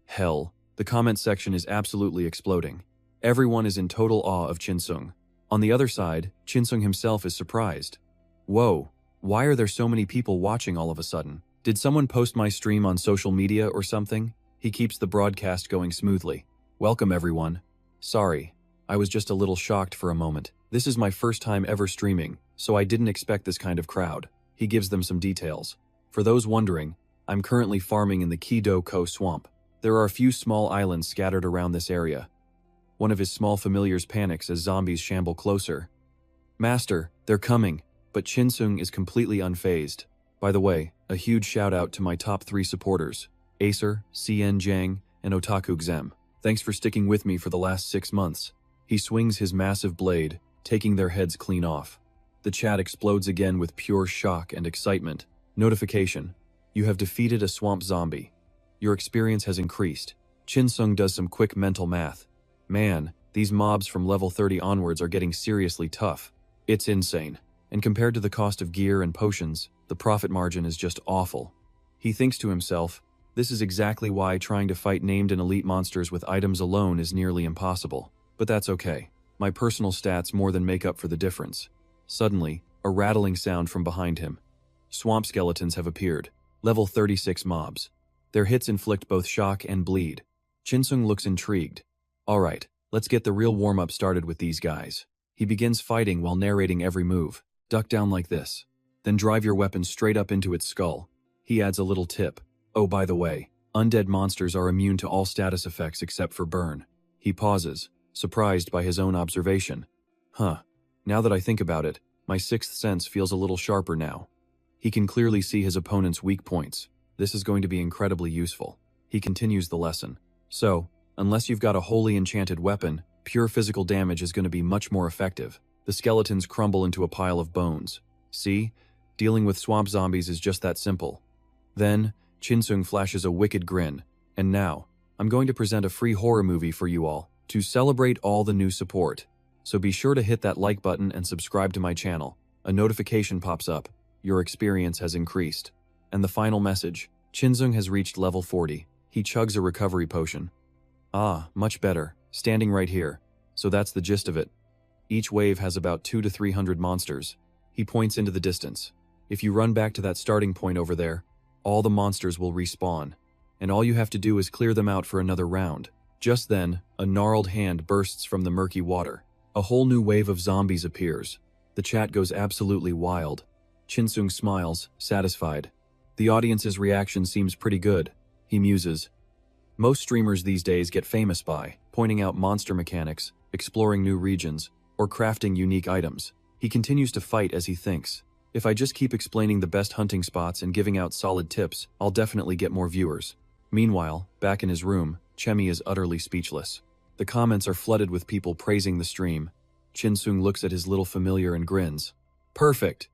hell. The comment section is absolutely exploding. Everyone is in total awe of Chinsung. On the other side, Chinsung himself is surprised. Whoa, why are there so many people watching all of a sudden? Did someone post my stream on social media or something? He keeps the broadcast going smoothly. Welcome everyone. Sorry, I was just a little shocked for a moment. This is my first time ever streaming, so I didn't expect this kind of crowd. He gives them some details. For those wondering, I'm currently farming in the Kido-ko swamp. There are a few small islands scattered around this area. One of his small familiars panics as zombies shamble closer. Master, they're coming, but Chinsung is completely unfazed. By the way, a huge shout out to my top 3 supporters, Acer, CN Jang, and Otaku Xem. Thanks for sticking with me for the last 6 months. He swings his massive blade, taking their heads clean off. The chat explodes again with pure shock and excitement. Notification. You have defeated a swamp zombie. Your experience has increased. Chinsung does some quick mental math. Man, these mobs from level 30 onwards are getting seriously tough. It's insane. And compared to the cost of gear and potions, the profit margin is just awful. He thinks to himself, this is exactly why trying to fight named and elite monsters with items alone is nearly impossible. But that's okay. My personal stats more than make up for the difference. Suddenly, a rattling sound from behind him. Swamp skeletons have appeared. Level 36 mobs. Their hits inflict both shock and bleed. Chinsung looks intrigued. Alright, let's get the real warm-up started with these guys. He begins fighting while narrating every move. Duck down like this. Then drive your weapon straight up into its skull. He adds a little tip. Oh, by the way, undead monsters are immune to all status effects except for burn. He pauses, surprised by his own observation. Huh. Now that I think about it, my sixth sense feels a little sharper now. He can clearly see his opponent's weak points. This is going to be incredibly useful. He continues the lesson. So, unless you've got a wholly enchanted weapon, pure physical damage is going to be much more effective. The skeletons crumble into a pile of bones. See? Dealing with swamp zombies is just that simple. Then, Chinsung flashes a wicked grin. And now, I'm going to present a free horror movie for you all, to celebrate all the new support. So be sure to hit that like button and subscribe to my channel. A notification pops up. Your experience has increased. And the final message. Chinsung has reached level 40. He chugs a recovery potion. Ah, much better. Standing right here. So that's the gist of it. Each wave has about 200 to 300 monsters. He points into the distance. If you run back to that starting point over there, all the monsters will respawn. And all you have to do is clear them out for another round. Just then, a gnarled hand bursts from the murky water. A whole new wave of zombies appears. The chat goes absolutely wild. Chinsung smiles, satisfied. The audience's reaction seems pretty good. He muses. Most streamers these days get famous by pointing out monster mechanics, exploring new regions, or crafting unique items. He continues to fight as he thinks. If I just keep explaining the best hunting spots and giving out solid tips, I'll definitely get more viewers. Meanwhile, back in his room, Chemi is utterly speechless. The comments are flooded with people praising the stream. Chinsung looks at his little familiar and grins. Perfect!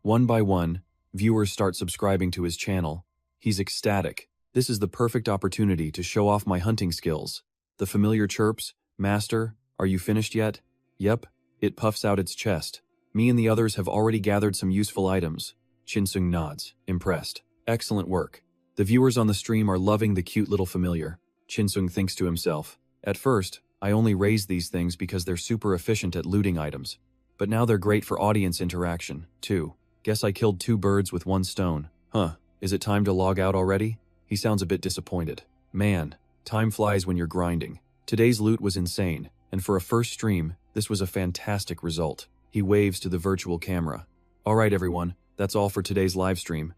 One by one, viewers start subscribing to his channel. He's ecstatic. This is the perfect opportunity to show off my hunting skills. The familiar chirps, Master, are you finished yet? Yep. It puffs out its chest. Me and the others have already gathered some useful items. Chinsung nods, impressed. Excellent work. The viewers on the stream are loving the cute little familiar. Chinsung thinks to himself. At first, I only raised these things because they're super efficient at looting items. But now they're great for audience interaction, too. Guess I killed 2 birds with 1 stone. Huh, is it time to log out already? He sounds a bit disappointed. Man, time flies when you're grinding. Today's loot was insane, and for a first stream, this was a fantastic result. He waves to the virtual camera. Alright everyone, that's all for today's live stream.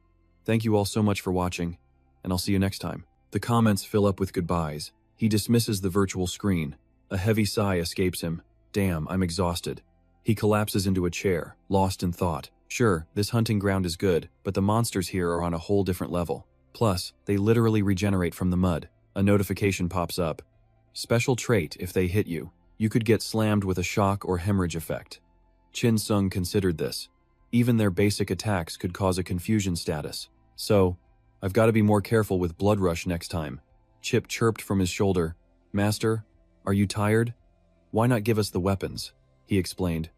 Thank you all so much for watching, and I'll see you next time. The comments fill up with goodbyes. He dismisses the virtual screen. A heavy sigh escapes him. Damn, I'm exhausted. He collapses into a chair, lost in thought. Sure, this hunting ground is good, but the monsters here are on a whole different level. Plus, they literally regenerate from the mud. A notification pops up. Special trait if they hit you. You could get slammed with a shock or hemorrhage effect. Chinsung considered this. Even their basic attacks could cause a confusion status. So, I've got to be more careful with blood rush next time. Chip chirped from his shoulder. Master, are you tired? Why not give us the weapons? He explained.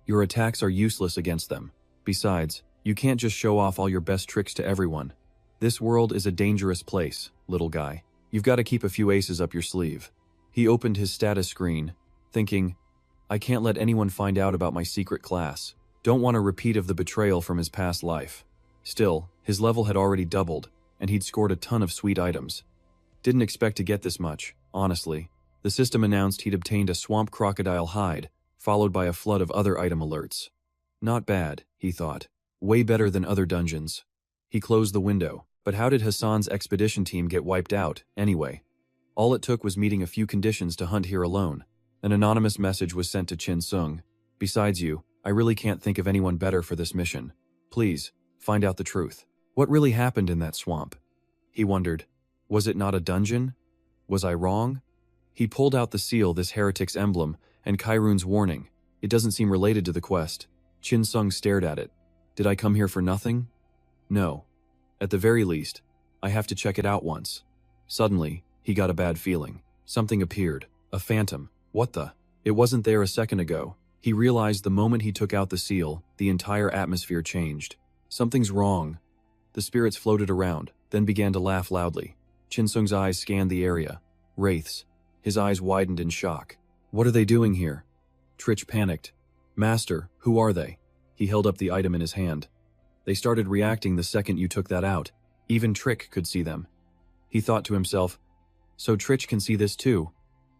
Your attacks are useless against them. Besides, you can't just show off all your best tricks to everyone. This world is a dangerous place, little guy. You've got to keep a few aces up your sleeve. He opened his status screen, thinking, I can't let anyone find out about my secret class. Don't want a repeat of the betrayal from his past life. Still, his level had already doubled, and he'd scored a ton of sweet items. Didn't expect to get this much, honestly. The system announced he'd obtained a swamp crocodile hide, followed by a flood of other item alerts. Not bad, he thought. Way better than other dungeons. He closed the window, but how did Hassan's expedition team get wiped out, anyway? All it took was meeting a few conditions to hunt here alone. An anonymous message was sent to Chinsung. Besides you, I really can't think of anyone better for this mission. Please, find out the truth. What really happened in that swamp? He wondered. Was it not a dungeon? Was I wrong? He pulled out the seal, this heretic's emblem, and Kairun's warning. It doesn't seem related to the quest. Chin Sung stared at it. Did I come here for nothing? No. At the very least, I have to check it out once. Suddenly, he got a bad feeling. Something appeared. A phantom. What the? It wasn't there a second ago. He realized the moment he took out the seal, the entire atmosphere changed. Something's wrong. The spirits floated around, then began to laugh loudly. Chin Sung's eyes scanned the area. Wraiths. His eyes widened in shock. What are they doing here? Trich panicked. Master, who are they? He held up the item in his hand. They started reacting the second you took that out. Even Trich could see them. He thought to himself, so Trich can see this too.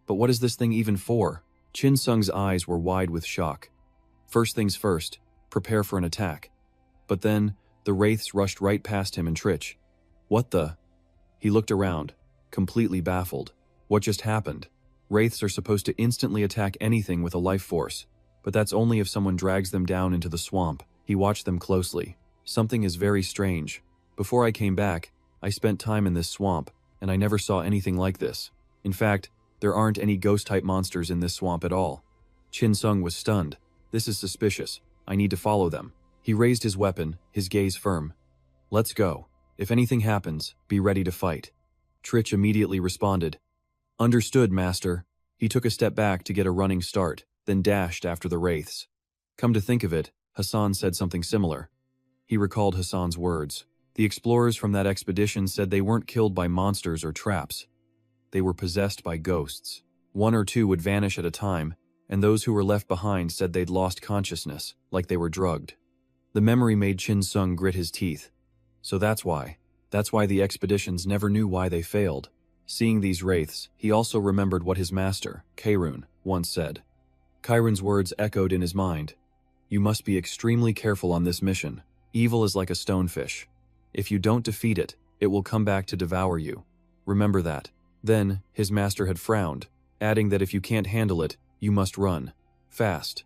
But what is this thing even for? Chin Sung's eyes were wide with shock. First things first, prepare for an attack. But then, the wraiths rushed right past him and Trich. What the? He looked around, completely baffled. What just happened? Wraiths are supposed to instantly attack anything with a life force, but that's only if someone drags them down into the swamp. He watched them closely. Something is very strange. Before I came back, I spent time in this swamp, and I never saw anything like this. In fact, there aren't any ghost-type monsters in this swamp at all. Chin Sung was stunned. This is suspicious. I need to follow them. He raised his weapon, his gaze firm. Let's go. If anything happens, be ready to fight. Trich immediately responded. Understood, Master. He took a step back to get a running start, then dashed after the wraiths. Come to think of it, Hassan said something similar. He recalled Hassan's words. The explorers from that expedition said they weren't killed by monsters or traps. They were possessed by ghosts. One or two would vanish at a time, and those who were left behind said they'd lost consciousness, like they were drugged. The memory made Chin Sung grit his teeth. So that's why. That's why the expeditions never knew why they failed. Seeing these wraiths, he also remembered what his master, Kairun, once said. Kairun's words echoed in his mind. You must be extremely careful on this mission. Evil is like a stonefish. If you don't defeat it, it will come back to devour you. Remember that. Then, his master had frowned, adding that if you can't handle it, you must run. Fast.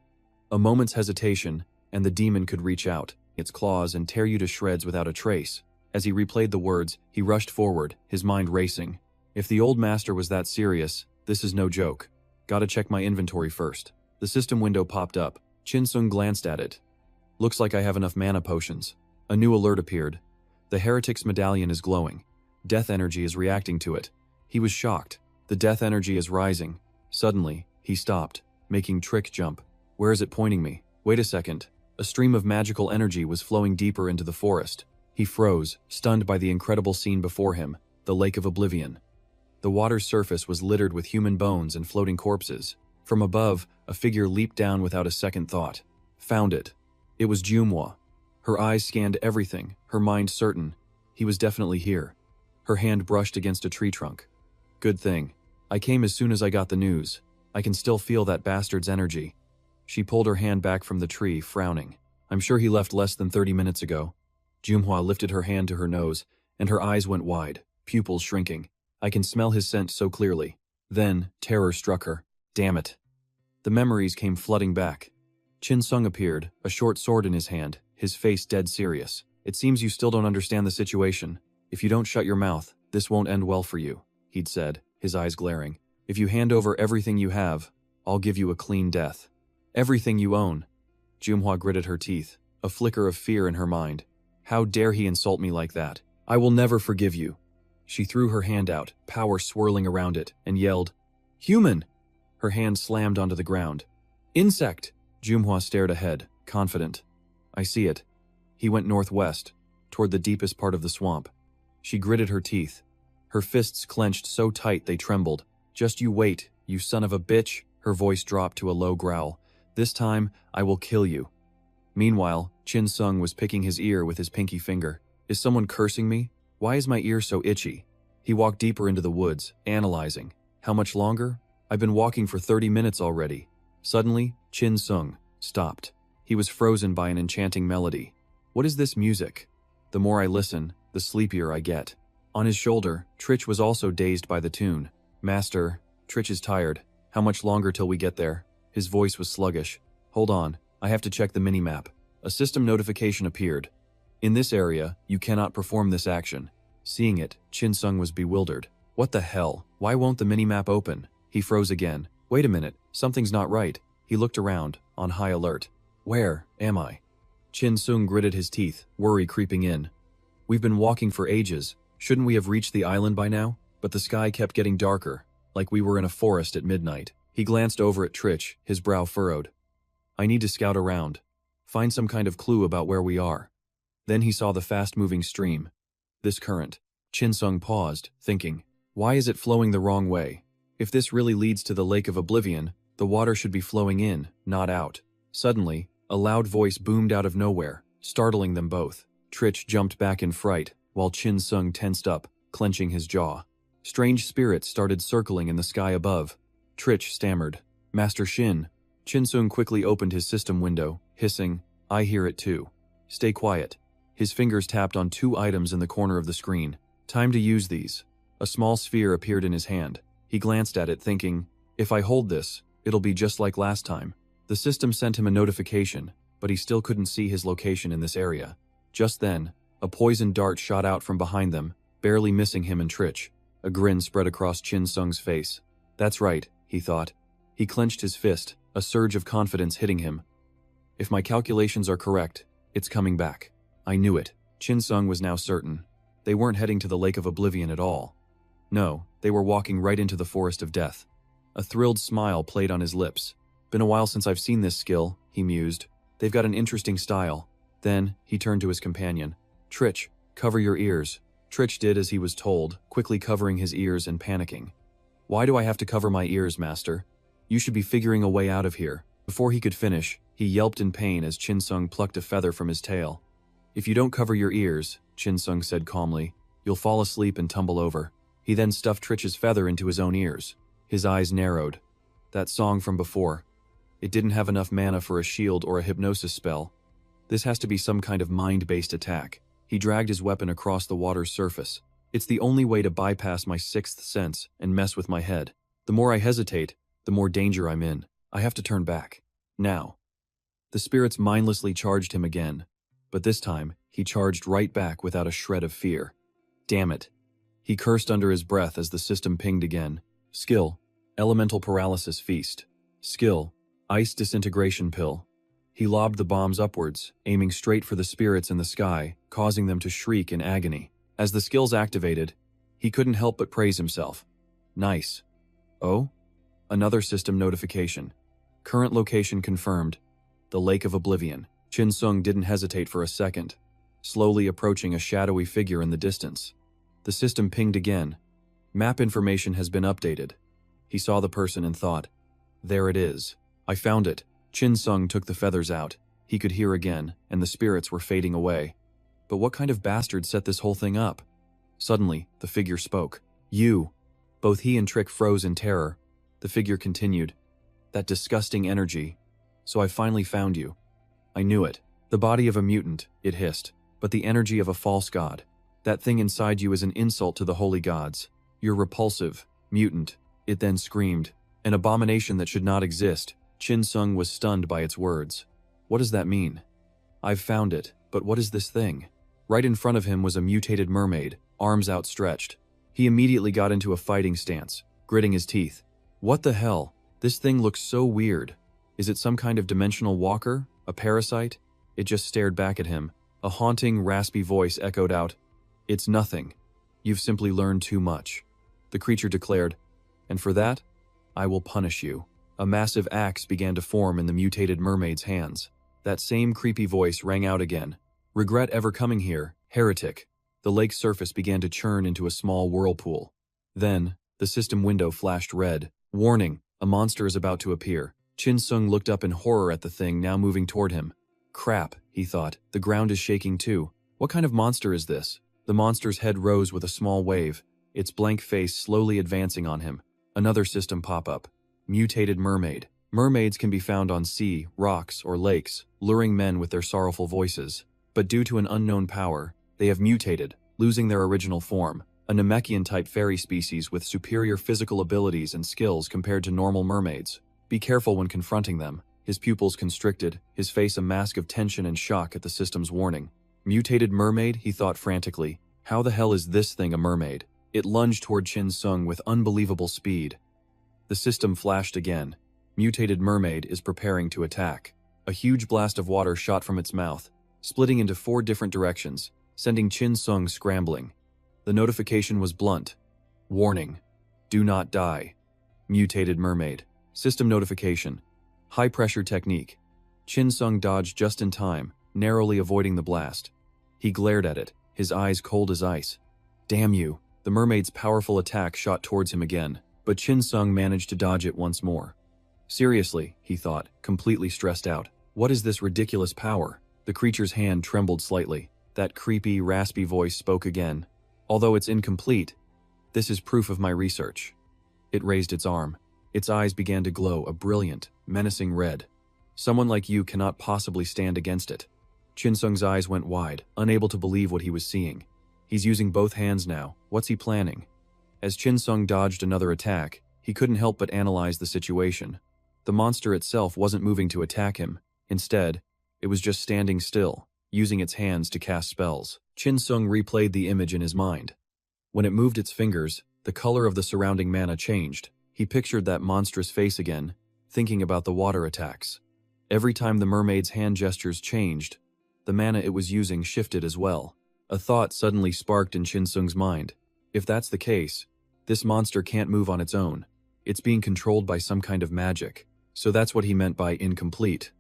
A moment's hesitation, and the demon could reach out its claws and tear you to shreds without a trace. As he replayed the words, he rushed forward, his mind racing. If the old master was that serious, this is no joke. Gotta check my inventory first. The system window popped up. Chin Sung glanced at it. Looks like I have enough mana potions. A new alert appeared. The heretic's medallion is glowing. Death energy is reacting to it. He was shocked. The death energy is rising. Suddenly, he stopped, making Trich jump. Where is it pointing me? Wait a second. A stream of magical energy was flowing deeper into the forest. He froze, stunned by the incredible scene before him, the Lake of Oblivion. The water's surface was littered with human bones and floating corpses. From above, a figure leaped down without a second thought. Found it. It was Junhwa. Her eyes scanned everything, her mind certain. He was definitely here. Her hand brushed against a tree trunk. Good thing. I came as soon as I got the news. I can still feel that bastard's energy. She pulled her hand back from the tree, frowning. I'm sure he left less than 30 minutes ago. Junhwa lifted her hand to her nose, and her eyes went wide, pupils shrinking. I can smell his scent so clearly. Then, terror struck her. Damn it. The memories came flooding back. Chin Sung appeared, a short sword in his hand, his face dead serious. It seems you still don't understand the situation. If you don't shut your mouth, this won't end well for you, he'd said, his eyes glaring. If you hand over everything you have, I'll give you a clean death. Everything you own. Junhwa gritted her teeth, a flicker of fear in her mind. How dare he insult me like that? I will never forgive you. She threw her hand out, power swirling around it, and yelled, Human! Her hand slammed onto the ground. Insect! Junhwa stared ahead, confident. I see it. He went northwest, toward the deepest part of the swamp. She gritted her teeth. Her fists clenched so tight they trembled. Just you wait, you son of a bitch. Her voice dropped to a low growl. This time, I will kill you. Meanwhile, Chin Sung was picking his ear with his pinky finger. Is someone cursing me? Why is my ear so itchy? He walked deeper into the woods, analyzing. How much longer? I've been walking for 30 minutes already. Suddenly, Chin Sung stopped. He was frozen by an enchanting melody. What is this music? The more I listen, the sleepier I get. On his shoulder, Trich was also dazed by the tune. Master, Trich is tired. How much longer till we get there? His voice was sluggish. Hold on, I have to check the minimap. A system notification appeared. In this area, you cannot perform this action. Seeing it, Chin Sung was bewildered. What the hell? Why won't the minimap open? He froze again. Wait a minute, something's not right. He looked around, on high alert. Where am I? Chin Sung gritted his teeth, worry creeping in. We've been walking for ages. Shouldn't we have reached the island by now? But the sky kept getting darker, like we were in a forest at midnight. He glanced over at Trich, his brow furrowed. I need to scout around. Find some kind of clue about where we are. Then he saw the fast-moving stream. This current. Chin Sung paused, thinking, why is it flowing the wrong way? If this really leads to the Lake of Oblivion, the water should be flowing in, not out. Suddenly, a loud voice boomed out of nowhere, startling them both. Trich jumped back in fright, while Chin Sung tensed up, clenching his jaw. Strange spirits started circling in the sky above. Trich stammered, Master Shin. Chin Sung quickly opened his system window, hissing, I hear it too. Stay quiet. His fingers tapped on 2 items in the corner of the screen. Time to use these. A small sphere appeared in his hand. He glanced at it, thinking, if I hold this, it'll be just like last time. The system sent him a notification, but he still couldn't see his location in this area. Just then, a poisoned dart shot out from behind them, barely missing him and Trich. A grin spread across Chin Sung's face. That's right, he thought. He clenched his fist, a surge of confidence hitting him. If my calculations are correct, it's coming back. I knew it. Chin Sung was now certain. They weren't heading to the Lake of Oblivion at all. No, they were walking right into the Forest of Death. A thrilled smile played on his lips. Been a while since I've seen this skill, he mused. They've got an interesting style. Then, he turned to his companion. Trich, cover your ears. Trich did as he was told, quickly covering his ears and panicking. Why do I have to cover my ears, master? You should be figuring a way out of here. Before he could finish, he yelped in pain as Chin Sung plucked a feather from his tail. If you don't cover your ears, Chin Sung said calmly, you'll fall asleep and tumble over. He then stuffed Trich's feather into his own ears. His eyes narrowed. That song from before. It didn't have enough mana for a shield or a hypnosis spell. This has to be some kind of mind-based attack. He dragged his weapon across the water's surface. It's the only way to bypass my 6th sense and mess with my head. The more I hesitate, the more danger I'm in. I have to turn back. Now. The spirits mindlessly charged him again, but this time, he charged right back without a shred of fear. Damn it. He cursed under his breath as the system pinged again. Skill, Elemental Paralysis Feast. Skill, Ice Disintegration Pill. He lobbed the bombs upwards, aiming straight for the spirits in the sky, causing them to shriek in agony. As the skills activated, he couldn't help but praise himself. Nice. Oh? Another system notification. Current location confirmed. The Lake of Oblivion. Chin Sung didn't hesitate for a second, slowly approaching a shadowy figure in the distance. The system pinged again. Map information has been updated. He saw the person and thought, there it is. I found it. Chin Sung took the feathers out. He could hear again, and the spirits were fading away. But what kind of bastard set this whole thing up? Suddenly, the figure spoke. You. Both he and Trich froze in terror. The figure continued. That disgusting energy. So I finally found you. I knew it. The body of a mutant, it hissed, but the energy of a false god. That thing inside you is an insult to the holy gods. You're repulsive, mutant, it then screamed. An abomination that should not exist. Chin Sung was stunned by its words. What does that mean? I've found it, but what is this thing? Right in front of him was a mutated mermaid, arms outstretched. He immediately got into a fighting stance, gritting his teeth. What the hell? This thing looks so weird. Is it some kind of dimensional walker? A parasite? It just stared back at him. A haunting, raspy voice echoed out, It's nothing. You've simply learned too much. The creature declared, and for that, I will punish you. A massive axe began to form in the mutated mermaid's hands. That same creepy voice rang out again. Regret ever coming here, heretic. The lake's surface began to churn into a small whirlpool. Then, the system window flashed red. Warning, a monster is about to appear. Chin Sung looked up in horror at the thing now moving toward him. Crap, he thought, the ground is shaking too. What kind of monster is this? The monster's head rose with a small wave, its blank face slowly advancing on him. Another system pop-up. Mutated mermaid. Mermaids can be found on sea, rocks, or lakes, luring men with their sorrowful voices. But due to an unknown power, they have mutated, losing their original form. A Namekian-type fairy species with superior physical abilities and skills compared to normal mermaids. Be careful when confronting them. His pupils constricted, his face a mask of tension and shock at the system's warning. Mutated mermaid, he thought frantically. How the hell is this thing a mermaid? It lunged toward Chin Sung with unbelievable speed. The system flashed again. Mutated mermaid is preparing to attack. A huge blast of water shot from its mouth, splitting into 4 different directions, sending Chin Sung scrambling. The notification was blunt. Warning. Do not die. Mutated mermaid. System notification. High-pressure technique. Chin Sung dodged just in time, narrowly avoiding the blast. He glared at it, his eyes cold as ice. Damn you. The mermaid's powerful attack shot towards him again, but Chin Sung managed to dodge it once more. Seriously, he thought, completely stressed out. What is this ridiculous power? The creature's hand trembled slightly. That creepy, raspy voice spoke again. Although it's incomplete, this is proof of my research. It raised its arm. Its eyes began to glow a brilliant, menacing red. Someone like you cannot possibly stand against it. Chin Sung's eyes went wide, unable to believe what he was seeing. He's using both hands now. What's he planning? As Chin Sung dodged another attack, he couldn't help but analyze the situation. The monster itself wasn't moving to attack him. Instead, it was just standing still, using its hands to cast spells. Chin Sung replayed the image in his mind. When it moved its fingers, the color of the surrounding mana changed. He pictured that monstrous face again, thinking about the water attacks. Every time the mermaid's hand gestures changed, the mana it was using shifted as well. A thought suddenly sparked in Chin Sung's mind. If that's the case, this monster can't move on its own. It's being controlled by some kind of magic. So that's what he meant by incomplete.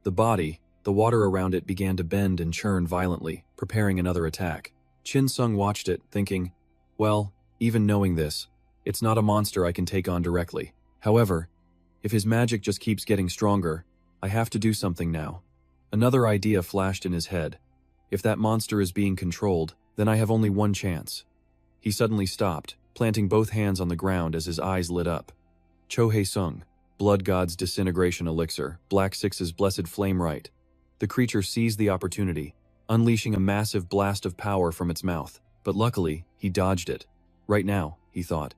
The body, the water around it began to bend and churn violently, preparing another attack. Chin Sung watched it, thinking, well, even knowing this, it's not a monster I can take on directly. However, if his magic just keeps getting stronger, I have to do something now. Another idea flashed in his head. If that monster is being controlled, then I have only one chance. He suddenly stopped, planting both hands on the ground as his eyes lit up. Chohei Sung, Blood God's Disintegration Elixir, Black Six's Blessed Flame Right. The creature seized the opportunity, unleashing a massive blast of power from its mouth. But luckily, he dodged it. Right now, he thought.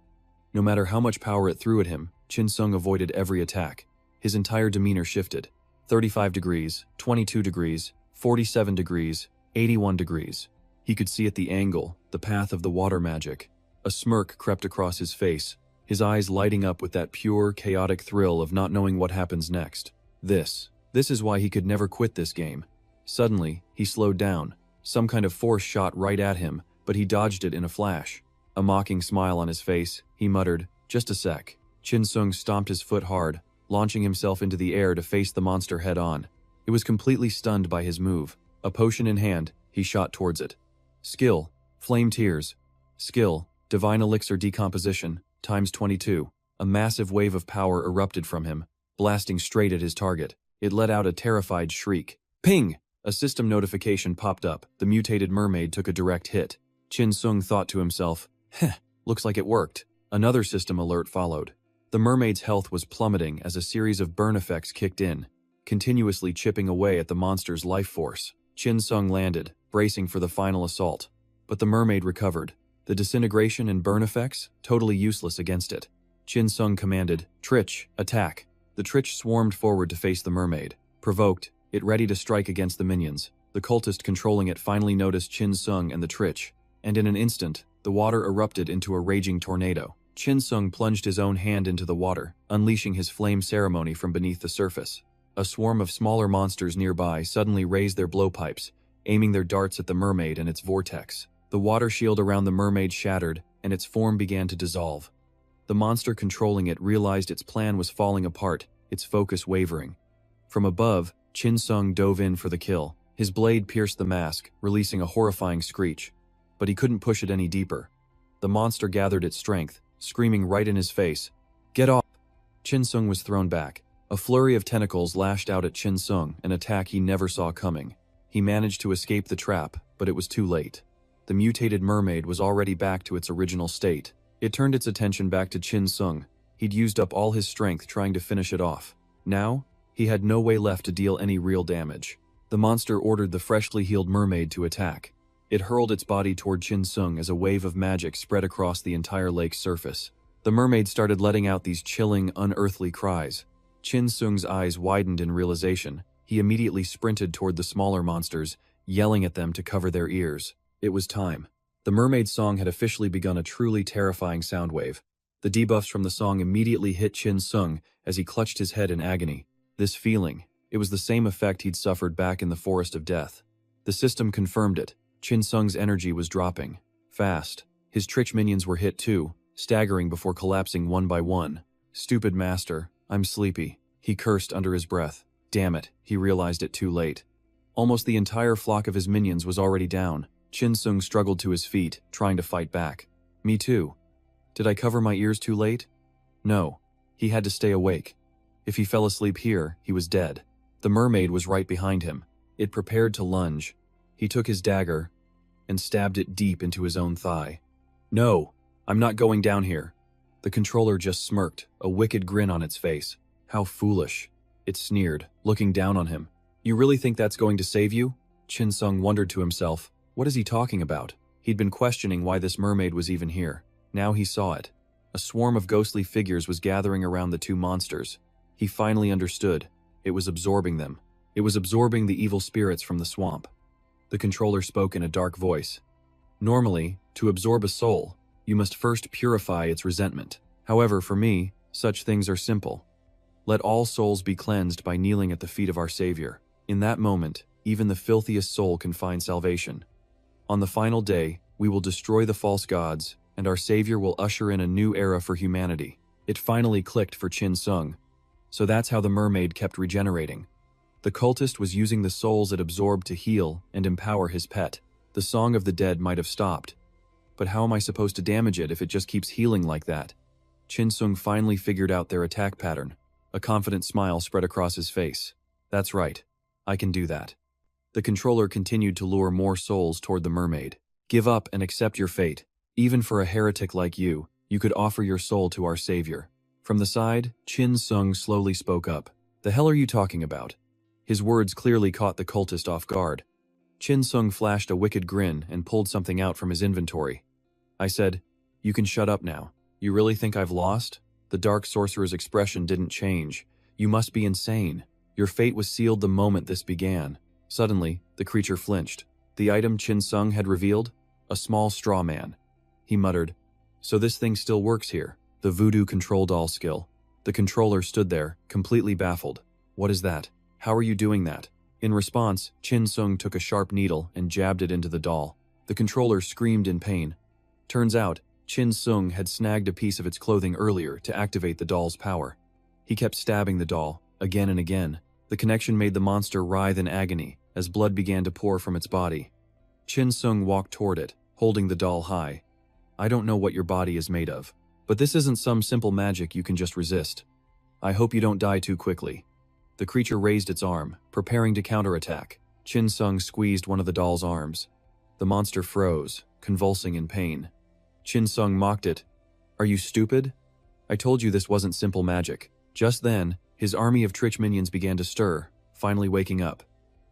No matter how much power it threw at him, Chin Sung avoided every attack. His entire demeanor shifted. 35 degrees, 22 degrees, 47 degrees, 81 degrees. He could see at the angle, the path of the water magic. A smirk crept across his face, his eyes lighting up with that pure, chaotic thrill of not knowing what happens next. This is why he could never quit this game. Suddenly, he slowed down. Some kind of force shot right at him, but he dodged it in a flash. A mocking smile on his face, he muttered, "Just a sec." Chin Sung stomped his foot hard, launching himself into the air to face the monster head-on. It was completely stunned by his move. A potion in hand, he shot towards it. Skill, Flame Tears. Skill, Divine Elixir Decomposition, times 22. A massive wave of power erupted from him, blasting straight at his target. It let out a terrified shriek. Ping! A system notification popped up. The mutated mermaid took a direct hit. Chin Sung thought to himself, "Heh, looks like it worked." Another system alert followed. The mermaid's health was plummeting as a series of burn effects kicked in, continuously chipping away at the monster's life force. Chin Sung landed, bracing for the final assault. But the mermaid recovered. The disintegration and burn effects, totally useless against it. Chin Sung commanded, "Trich, attack." The Trich swarmed forward to face the mermaid. Provoked, it ready to strike against the minions. The cultist controlling it finally noticed Chin Sung and the Trich, and in an instant, the water erupted into a raging tornado. Chin Sung plunged his own hand into the water, unleashing his flame ceremony from beneath the surface. A swarm of smaller monsters nearby suddenly raised their blowpipes, aiming their darts at the mermaid and its vortex. The water shield around the mermaid shattered, and its form began to dissolve. The monster controlling it realized its plan was falling apart, its focus wavering. From above, Chin Sung dove in for the kill. His blade pierced the mask, releasing a horrifying screech. But he couldn't push it any deeper. The monster gathered its strength, screaming right in his face. "Get off!" Chin Sung was thrown back. A flurry of tentacles lashed out at Chin Sung, an attack he never saw coming. He managed to escape the trap, but it was too late. The mutated mermaid was already back to its original state. It turned its attention back to Chin Sung. He'd used up all his strength trying to finish it off. Now, he had no way left to deal any real damage. The monster ordered the freshly healed mermaid to attack. It hurled its body toward Chin Sung as a wave of magic spread across the entire lake's surface. The mermaid started letting out these chilling, unearthly cries. Chin Sung's eyes widened in realization. He immediately sprinted toward the smaller monsters, yelling at them to cover their ears. It was time. The mermaid's song had officially begun a truly terrifying sound wave. The debuffs from the song immediately hit Chin Sung as he clutched his head in agony. This feeling, it was the same effect he'd suffered back in the Forest of Death. The system confirmed it. Chin Sung's energy was dropping. Fast. His Trich minions were hit too, staggering before collapsing one by one. Stupid master, I'm sleepy, he cursed under his breath. Damn it, he realized it too late. Almost the entire flock of his minions was already down. Chin Sung struggled to his feet, trying to fight back. Me too. Did I cover my ears too late? No. He had to stay awake. If he fell asleep here, he was dead. The mermaid was right behind him. It prepared to lunge. He took his dagger and stabbed it deep into his own thigh. No, I'm not going down here. The controller just smirked, a wicked grin on its face. How foolish. It sneered, looking down on him. You really think that's going to save you? Chin Sung wondered to himself. What is he talking about? He'd been questioning why this mermaid was even here. Now he saw it. A swarm of ghostly figures was gathering around the two monsters. He finally understood. It was absorbing them. It was absorbing the evil spirits from the swamp. The controller spoke in a dark voice. Normally, to absorb a soul, you must first purify its resentment. However, for me, such things are simple. Let all souls be cleansed by kneeling at the feet of our Savior. In that moment, even the filthiest soul can find salvation. On the final day, we will destroy the false gods, and our Savior will usher in a new era for humanity. It finally clicked for Chin Sung. So that's how the mermaid kept regenerating. The cultist was using the souls it absorbed to heal and empower his pet. The song of the dead might have stopped. But how am I supposed to damage it if it just keeps healing like that? Chin Sung finally figured out their attack pattern. A confident smile spread across his face. That's right. I can do that. The controller continued to lure more souls toward the mermaid. Give up and accept your fate. Even for a heretic like you, you could offer your soul to our Savior. From the side, Chin Sung slowly spoke up. The hell are you talking about? His words clearly caught the cultist off guard. Chin Sung flashed a wicked grin and pulled something out from his inventory. I said, you can shut up now. You really think I've lost? The dark sorcerer's expression didn't change. You must be insane. Your fate was sealed the moment this began. Suddenly, the creature flinched. The item Chin Sung had revealed? A small straw man. He muttered, so this thing still works here. The voodoo control doll skill. The controller stood there, completely baffled. What is that? How are you doing that? In response, Chin Sung took a sharp needle and jabbed it into the doll. The controller screamed in pain. Turns out, Chin Sung had snagged a piece of its clothing earlier to activate the doll's power. He kept stabbing the doll, again and again. The connection made the monster writhe in agony as blood began to pour from its body. Chin Sung walked toward it, holding the doll high. I don't know what your body is made of, but this isn't some simple magic you can just resist. I hope you don't die too quickly. The creature raised its arm, preparing to counterattack. Chin Sung squeezed one of the doll's arms. The monster froze, convulsing in pain. Chin Sung mocked it. Are you stupid? I told you this wasn't simple magic. Just then, his army of Trich minions began to stir, finally waking up.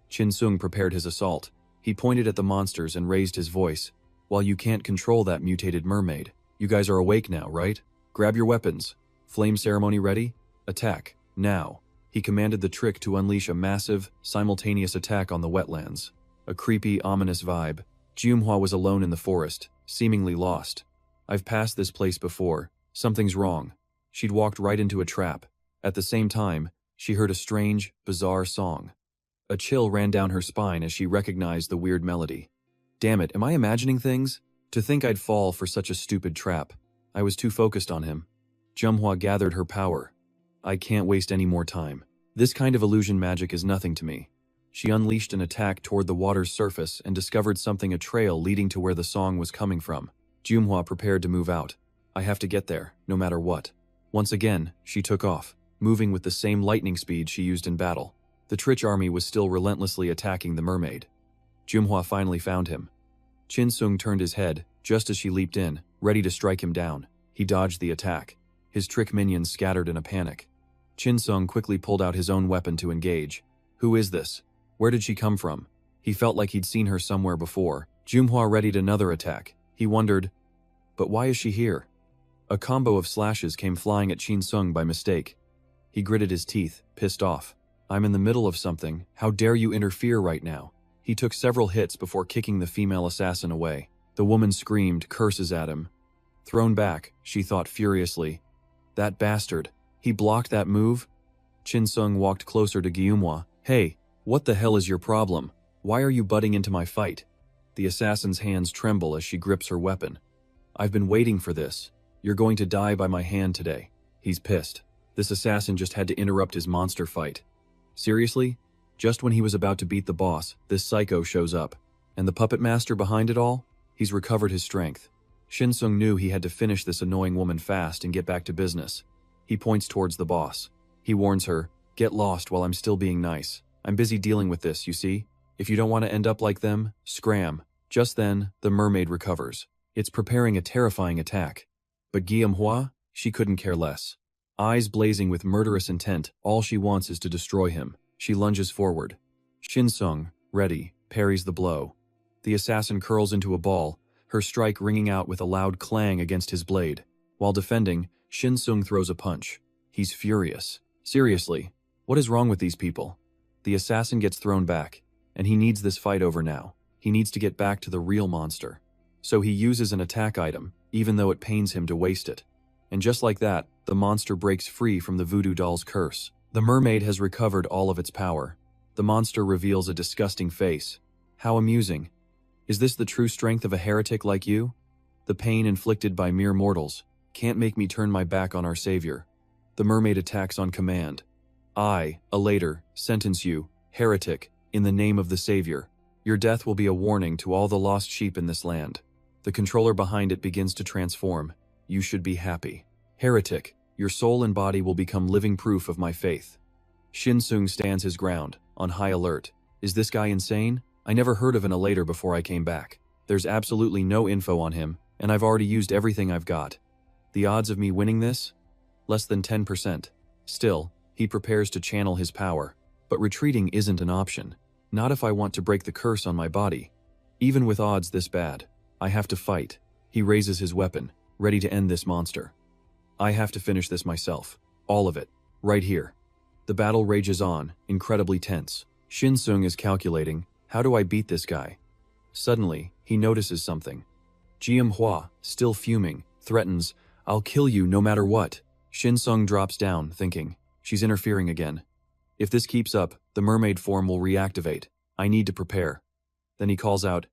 Chin Sung prepared his assault. He pointed at the monsters and raised his voice. While you can't control that mutated mermaid, you guys are awake now, right? Grab your weapons. Flame ceremony ready? Attack, now. He commanded the trick to unleash a massive, simultaneous attack on the wetlands. A creepy, ominous vibe. Jiumhua was alone in the forest, seemingly lost. I've passed this place before. Something's wrong. She'd walked right into a trap. At the same time, she heard a strange, bizarre song. A chill ran down her spine as she recognized the weird melody. Damn it, am I imagining things? To think I'd fall for such a stupid trap. I was too focused on him. Jiumhua gathered her power. I can't waste any more time. This kind of illusion magic is nothing to me. She unleashed an attack toward the water's surface and discovered a trail leading to where the song was coming from. Jiumhua prepared to move out. I have to get there, no matter what. Once again, she took off, moving with the same lightning speed she used in battle. The Trich army was still relentlessly attacking the mermaid. Jiumhua finally found him. Chin Sung turned his head, just as she leaped in, ready to strike him down. He dodged the attack. His Trich minions scattered in a panic. Chin Sung quickly pulled out his own weapon to engage. Who is this? Where did she come from? He felt like he'd seen her somewhere before. Jiumhua readied another attack. He wondered, but why is she here? A combo of slashes came flying at Chin Sung by mistake. He gritted his teeth, pissed off. I'm in the middle of something. How dare you interfere right now? He took several hits before kicking the female assassin away. The woman screamed curses at him. Thrown back, she thought furiously. That bastard. He blocked that move? Shin-sung walked closer to Gyumhwa. Hey, what the hell is your problem? Why are you butting into my fight? The assassin's hands tremble as she grips her weapon. I've been waiting for this. You're going to die by my hand today. He's pissed. This assassin just had to interrupt his monster fight. Seriously? Just when he was about to beat the boss, this psycho shows up. And the puppet master behind it all? He's recovered his strength. Shin-sung knew he had to finish this annoying woman fast and get back to business. He points towards the boss. He warns her, get lost while I'm still being nice. I'm busy dealing with this, you see? If you don't want to end up like them, scram. Just then, the mermaid recovers. It's preparing a terrifying attack. But Gyumhwa? She couldn't care less. Eyes blazing with murderous intent, all she wants is to destroy him. She lunges forward. Shin-sung, ready, parries the blow. The assassin curls into a ball, her strike ringing out with a loud clang against his blade. While defending, Shin-sung throws a punch. He's furious. Seriously, what is wrong with these people? The assassin gets thrown back, and he needs this fight over now. He needs to get back to the real monster. So he uses an attack item, even though it pains him to waste it. And just like that, the monster breaks free from the voodoo doll's curse. The mermaid has recovered all of its power. The monster reveals a disgusting face. How amusing. Is this the true strength of a heretic like you? The pain inflicted by mere mortals can't make me turn my back on our savior. The mermaid attacks on command. I, a later, sentence you, heretic, in the name of the savior. Your death will be a warning to all the lost sheep in this land. The controller behind it begins to transform. You should be happy. Heretic, your soul and body will become living proof of my faith. Shin-sung stands his ground, on high alert. Is this guy insane? I never heard of an elator before I came back. There's absolutely no info on him, and I've already used everything I've got. The odds of me winning this? Less than 10%. Still, he prepares to channel his power. But retreating isn't an option. Not if I want to break the curse on my body. Even with odds this bad, I have to fight. He raises his weapon, ready to end this monster. I have to finish this myself. All of it. Right here. The battle rages on, incredibly tense. Shin-sung is calculating, how do I beat this guy? Suddenly, he notices something. Gyumhwa, still fuming, threatens, I'll kill you no matter what. Shin-sung drops down, thinking, she's interfering again. If this keeps up, the mermaid form will reactivate. I need to prepare. Then he calls out,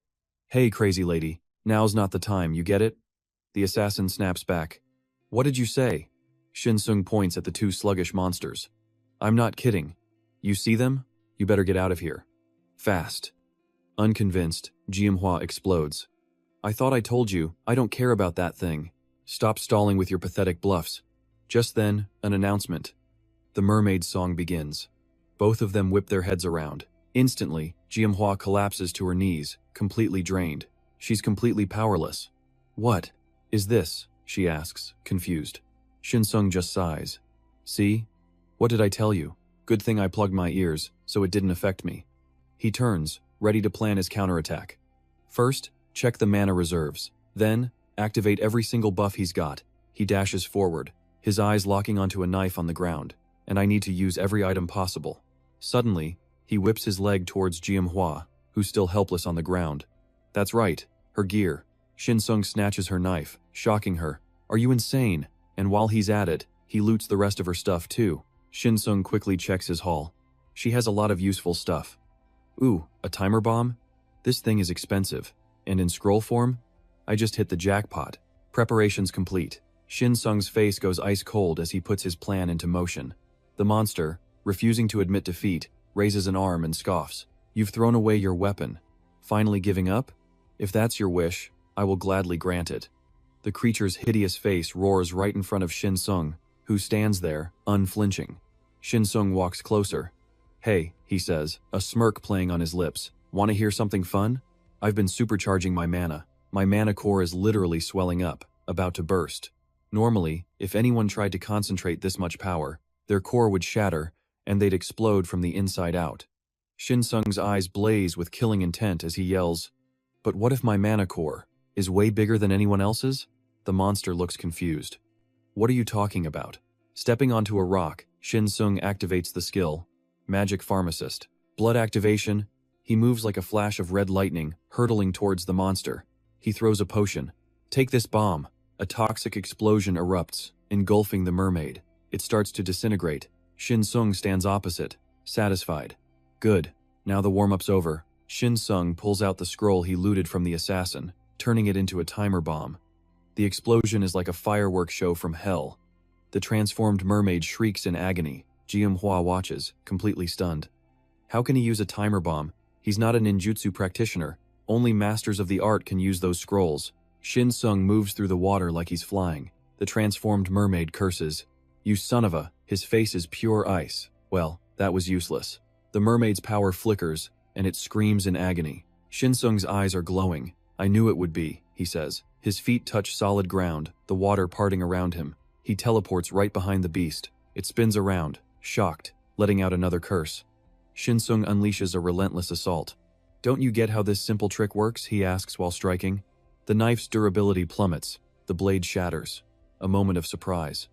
hey crazy lady, now's not the time, you get it? The assassin snaps back. What did you say? Shin-sung points at the two sluggish monsters. I'm not kidding. You see them? You better get out of here. Fast. Unconvinced, Gyumhwa explodes. I thought I told you, I don't care about that thing. Stop stalling with your pathetic bluffs. Just then, an announcement. The mermaid's song begins. Both of them whip their heads around. Instantly, Gyumhwa collapses to her knees, completely drained. She's completely powerless. What is this? She asks, confused. Shin-sung just sighs. See? What did I tell you? Good thing I plugged my ears, so it didn't affect me. He turns, ready to plan his counterattack. First, check the mana reserves. Then, activate every single buff he's got. He dashes forward, his eyes locking onto a knife on the ground, and I need to use every item possible. Suddenly, he whips his leg towards Gyumhwa, who's still helpless on the ground. That's right, her gear. Shin-sung snatches her knife, shocking her. Are you insane? And while he's at it, he loots the rest of her stuff too. Shin-sung quickly checks his haul. She has a lot of useful stuff. Ooh, a timer bomb? This thing is expensive. And in scroll form? I just hit the jackpot. Preparations complete. Shin-sung's face goes ice cold as he puts his plan into motion. The monster, refusing to admit defeat, raises an arm and scoffs. You've thrown away your weapon. Finally giving up? If that's your wish, I will gladly grant it. The creature's hideous face roars right in front of Shin-sung, who stands there, unflinching. Shin-sung walks closer. Hey, he says, a smirk playing on his lips. Want to hear something fun? I've been supercharging my mana. My mana core is literally swelling up, about to burst. Normally, if anyone tried to concentrate this much power, their core would shatter, and they'd explode from the inside out. Shin-sung's eyes blaze with killing intent as he yells, but what if my mana core is way bigger than anyone else's? The monster looks confused. What are you talking about? Stepping onto a rock, Shin-sung activates the skill, Magic Pharmacist. Blood activation. He moves like a flash of red lightning, hurtling towards the monster. He throws a potion. Take this bomb. A toxic explosion erupts, engulfing the mermaid. It starts to disintegrate. Shin Sung stands opposite, satisfied. Good. Now the warm-up's over. Shin Sung pulls out the scroll he looted from the assassin, turning it into a timer bomb. The explosion is like a fireworks show from hell. The transformed mermaid shrieks in agony. Hua watches, completely stunned. How can he use a timer bomb? He's not a ninjutsu practitioner. Only masters of the art can use those scrolls. Shin Sung moves through the water like he's flying. The transformed mermaid curses. You son of a, his face is pure ice. Well, that was useless. The mermaid's power flickers, and it screams in agony. Shin Sung's eyes are glowing. I knew it would be, he says. His feet touch solid ground, the water parting around him. He teleports right behind the beast. It spins around, shocked, letting out another curse. Shin Sung unleashes a relentless assault. Don't you get how this simple trick works? He asks while striking. The knife's durability plummets. The blade shatters. A moment of surprise.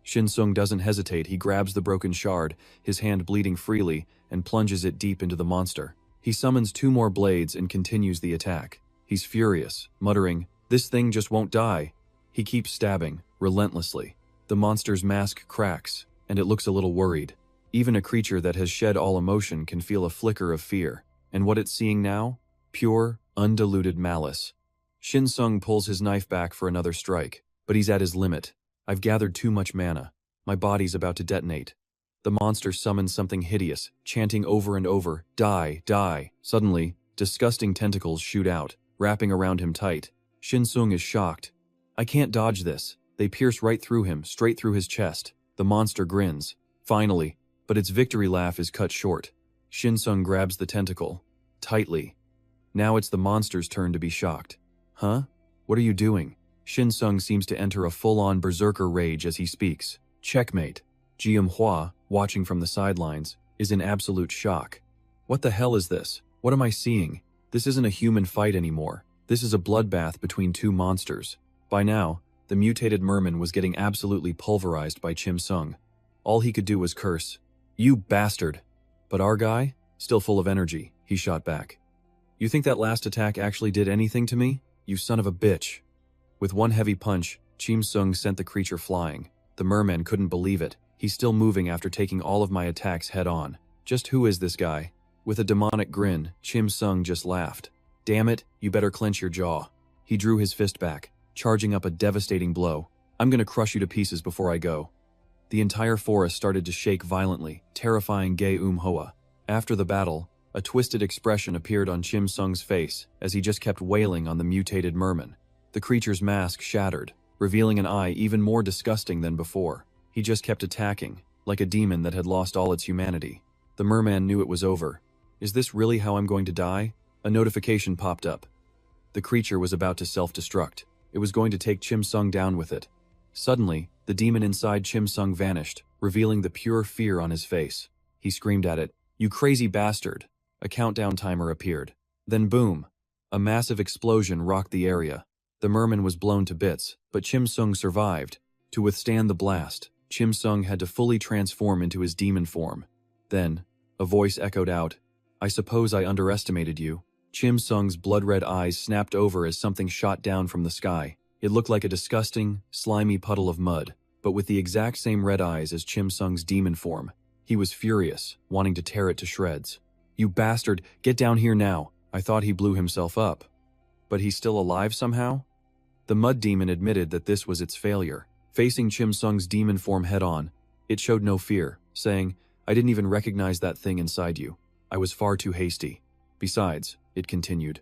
Shin Sung doesn't hesitate. He grabs the broken shard, his hand bleeding freely, and plunges it deep into the monster. He summons 2 more blades and continues the attack. He's furious, muttering, "This thing just won't die." He keeps stabbing, relentlessly. The monster's mask cracks, and it looks a little worried. Even a creature that has shed all emotion can feel a flicker of fear. And what it's seeing now? Pure, undiluted malice. Shin Sung pulls his knife back for another strike, but he's at his limit. I've gathered too much mana. My body's about to detonate. The monster summons something hideous, chanting over and over, "Die, die." Suddenly, disgusting tentacles shoot out, wrapping around him tight. Shin Sung is shocked. I can't dodge this. They pierce right through him, straight through his chest. The monster grins. Finally, but its victory laugh is cut short. Shin Sung grabs the tentacle. Tightly. Now it's the monster's turn to be shocked. Huh? What are you doing? Shin Sung seems to enter a full-on berserker rage as he speaks. Checkmate. Hua, watching from the sidelines, is in absolute shock. What the hell is this? What am I seeing? This isn't a human fight anymore. This is a bloodbath between 2 monsters. By now, the mutated merman was getting absolutely pulverized by Shin Sung. All he could do was curse. You bastard! But our guy? Still full of energy, he shot back. You think that last attack actually did anything to me? You son of a bitch. With one heavy punch, Shin Sung sent the creature flying. The merman couldn't believe it. He's still moving after taking all of my attacks head on. Just who is this guy? With a demonic grin, Shin Sung just laughed. Damn it, you better clench your jaw. He drew his fist back, charging up a devastating blow. I'm gonna crush you to pieces before I go. The entire forest started to shake violently, terrifying Hoa. After the battle, a twisted expression appeared on Shin Sung's face as he just kept wailing on the mutated merman. The creature's mask shattered, revealing an eye even more disgusting than before. He just kept attacking, like a demon that had lost all its humanity. The merman knew it was over. Is this really how I'm going to die? A notification popped up. The creature was about to self-destruct. It was going to take Shin Sung down with it. Suddenly, the demon inside Shin Sung vanished, revealing the pure fear on his face. He screamed at it, "You crazy bastard!" A countdown timer appeared. Then boom! A massive explosion rocked the area. The merman was blown to bits, but Shin Sung survived. To withstand the blast, Shin Sung had to fully transform into his demon form. Then, a voice echoed out, "I suppose I underestimated you." Shin Sung's blood-red eyes snapped over as something shot down from the sky. It looked like a disgusting, slimy puddle of mud, but with the exact same red eyes as Shin Sung's demon form. He was furious, wanting to tear it to shreds. "You bastard, get down here now." I thought he blew himself up. But he's still alive somehow? The mud demon admitted that this was its failure. Facing Shin Sung's demon form head-on, it showed no fear, saying, "I didn't even recognize that thing inside you. I was far too hasty. Besides," it continued,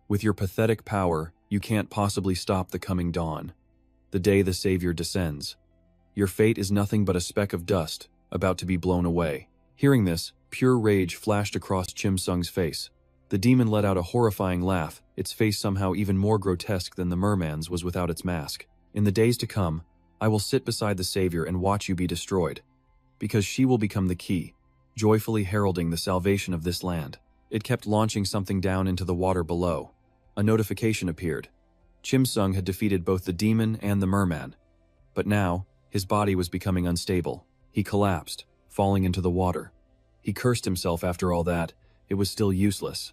"with your pathetic power, you can't possibly stop the coming dawn. The day the Savior descends. Your fate is nothing but a speck of dust, about to be blown away." Hearing this, pure rage flashed across Shin Sung's face. The demon let out a horrifying laugh, its face somehow even more grotesque than the merman's was without its mask. "In the days to come, I will sit beside the Savior and watch you be destroyed. Because she will become the key, joyfully heralding the salvation of this land." It kept launching something down into the water below. A notification appeared. Shin Sung had defeated both the demon and the merman. But now, his body was becoming unstable. He collapsed, falling into the water. He cursed himself after all that. It was still useless.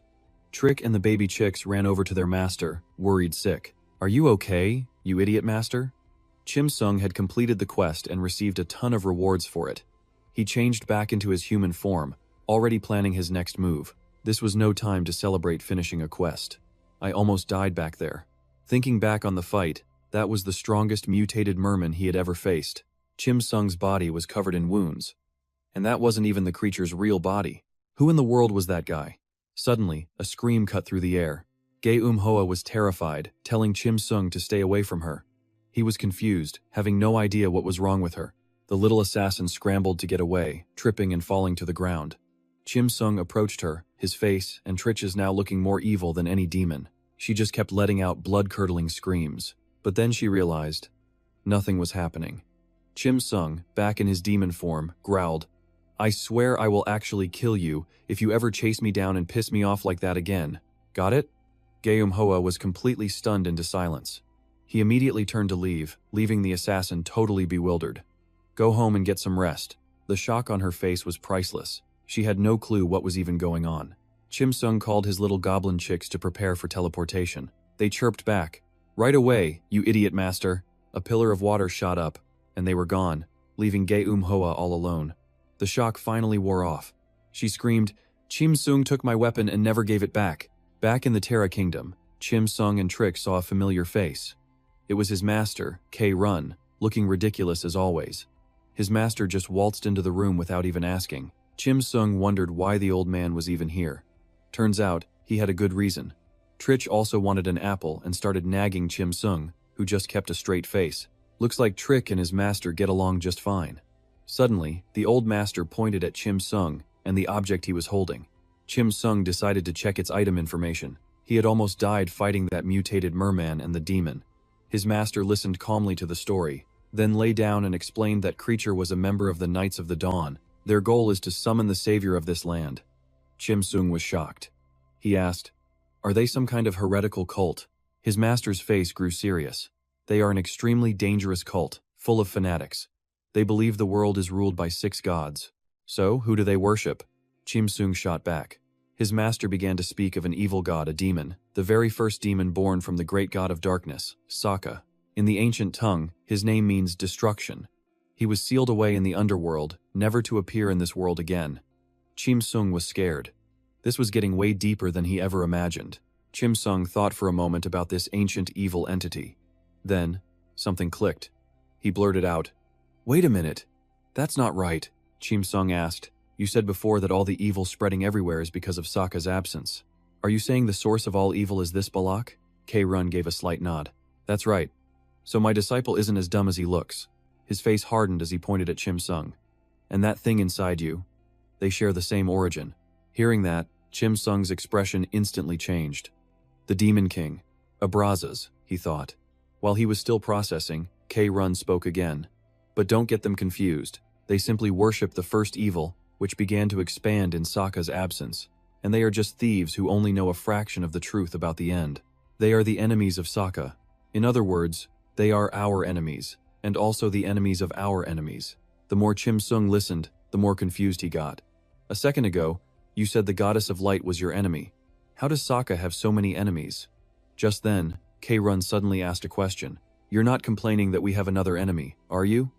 Trick and the baby chicks ran over to their master, worried sick. "Are you okay?" You idiot master? Chim Sung had completed the quest and received a ton of rewards for it. He changed back into his human form, already planning his next move. This was no time to celebrate finishing a quest. I almost died back there. Thinking back on the fight, that was the strongest mutated merman he had ever faced. Chim Sung's body was covered in wounds. And that wasn't even the creature's real body. Who in the world was that guy? Suddenly, a scream cut through the air. Ge Hoa was terrified, telling Chim Sung to stay away from her. He was confused, having no idea what was wrong with her. The little assassin scrambled to get away, tripping and falling to the ground. Chim Sung approached her, his face and Trich's now looking more evil than any demon. She just kept letting out blood-curdling screams. But then she realized nothing was happening. Chim Sung, back in his demon form, growled, "I swear I will actually kill you if you ever chase me down and piss me off like that again. Got it?" Geum Hoa was completely stunned into silence. He immediately turned to leave, leaving the assassin totally bewildered. "Go home and get some rest." The shock on her face was priceless. She had no clue what was even going on. Chim Sung called his little goblin chicks to prepare for teleportation. They chirped back, "Right away, you idiot master." A pillar of water shot up, and they were gone, leaving Geum Hoa all alone. The shock finally wore off. She screamed, "Chim Sung took my weapon and never gave it back." Back in the Terra Kingdom, Chim Sung and Trick saw a familiar face. It was his master, K-Run, looking ridiculous as always. His master just waltzed into the room without even asking. Chim Sung wondered why the old man was even here. Turns out, he had a good reason. Trich also wanted an apple and started nagging Chim Sung, who just kept a straight face. Looks like Trick and his master get along just fine. Suddenly, the old master pointed at Chim Sung and the object he was holding. Chim Sung decided to check its item information. He had almost died fighting that mutated merman and the demon. His master listened calmly to the story, then lay down and explained that creature was a member of the Knights of the Dawn. Their goal is to summon the savior of this land. Chim Sung was shocked. He asked, "Are they some kind of heretical cult?" His master's face grew serious. "They are an extremely dangerous cult, full of fanatics. They believe the world is ruled by 6 gods. So, who do they worship?" Chim Sung shot back. His master began to speak of an evil god, a demon, the very first demon born from the great god of darkness, Sokka. In the ancient tongue, his name means destruction. He was sealed away in the underworld, never to appear in this world again. Chim Sung was scared. This was getting way deeper than he ever imagined. Chim Sung thought for a moment about this ancient evil entity. Then, something clicked. He blurted out, "Wait a minute. That's not right." Chim Sung asked, "You said before that all the evil spreading everywhere is because of Sokka's absence. Are you saying the source of all evil is this Balak?" K-Run gave a slight nod. "That's right. So my disciple isn't as dumb as he looks." His face hardened as he pointed at Chim Sung. "And that thing inside you, they share the same origin." Hearing that, Chim Sung's expression instantly changed. "The Demon King. Abrazas," he thought. While he was still processing, K-Run spoke again. "But don't get them confused. They simply worship the first evil, which began to expand in Sokka's absence. And they are just thieves who only know a fraction of the truth about the end. They are the enemies of Sokka. In other words, they are our enemies, and also the enemies of our enemies." The more Chim Sung listened, the more confused he got. "A second ago, you said the goddess of light was your enemy. How does Sokka have so many enemies?" Just then, K-Run suddenly asked a question. "You're not complaining that we have another enemy, are you?"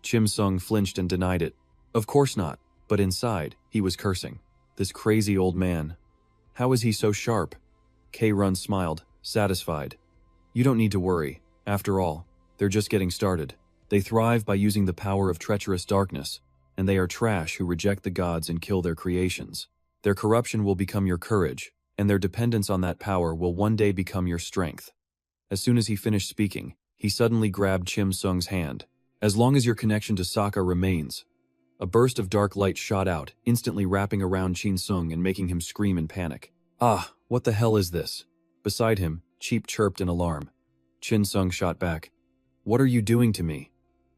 Chim Sung flinched and denied it. "Of course not." But inside, he was cursing. This crazy old man. How is he so sharp? K-Run smiled, satisfied. "You don't need to worry. After all, they're just getting started. They thrive by using the power of treacherous darkness, and they are trash who reject the gods and kill their creations. Their corruption will become your courage, and their dependence on that power will one day become your strength." As soon as he finished speaking, he suddenly grabbed Chim Sung's hand. "As long as your connection to Sokka remains." A burst of dark light shot out, instantly wrapping around Chim Sung and making him scream in panic. "Ah, what the hell is this?" Beside him, Cheep chirped in alarm. Chim Sung shot back. "What are you doing to me?"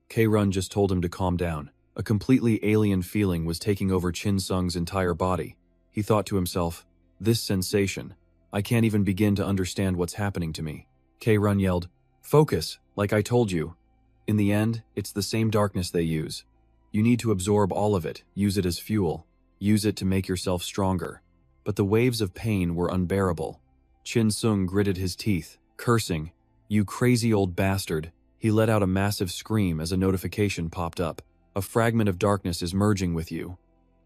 K-Run just told him to calm down. A completely alien feeling was taking over Chim Sung's entire body. He thought to himself, "This sensation. I can't even begin to understand what's happening to me." K-Run yelled, "Focus, like I told you." In the end, it's the same darkness they use. You need to absorb all of it, use it as fuel, use it to make yourself stronger. But the waves of pain were unbearable. Chim Sung gritted his teeth, cursing, You crazy old bastard. He let out a massive scream as a notification popped up. A fragment of darkness is merging with you.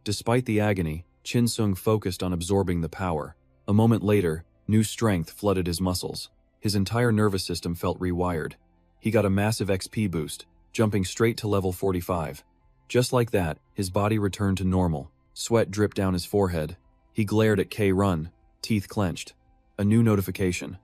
Despite the agony, Chin Sung focused on absorbing the power. A moment later, new strength flooded his muscles. His entire nervous system felt rewired. He got a massive XP boost, jumping straight to level 45. Just like that, his body returned to normal. Sweat dripped down his forehead. He glared at K-Run, teeth clenched. A new notification.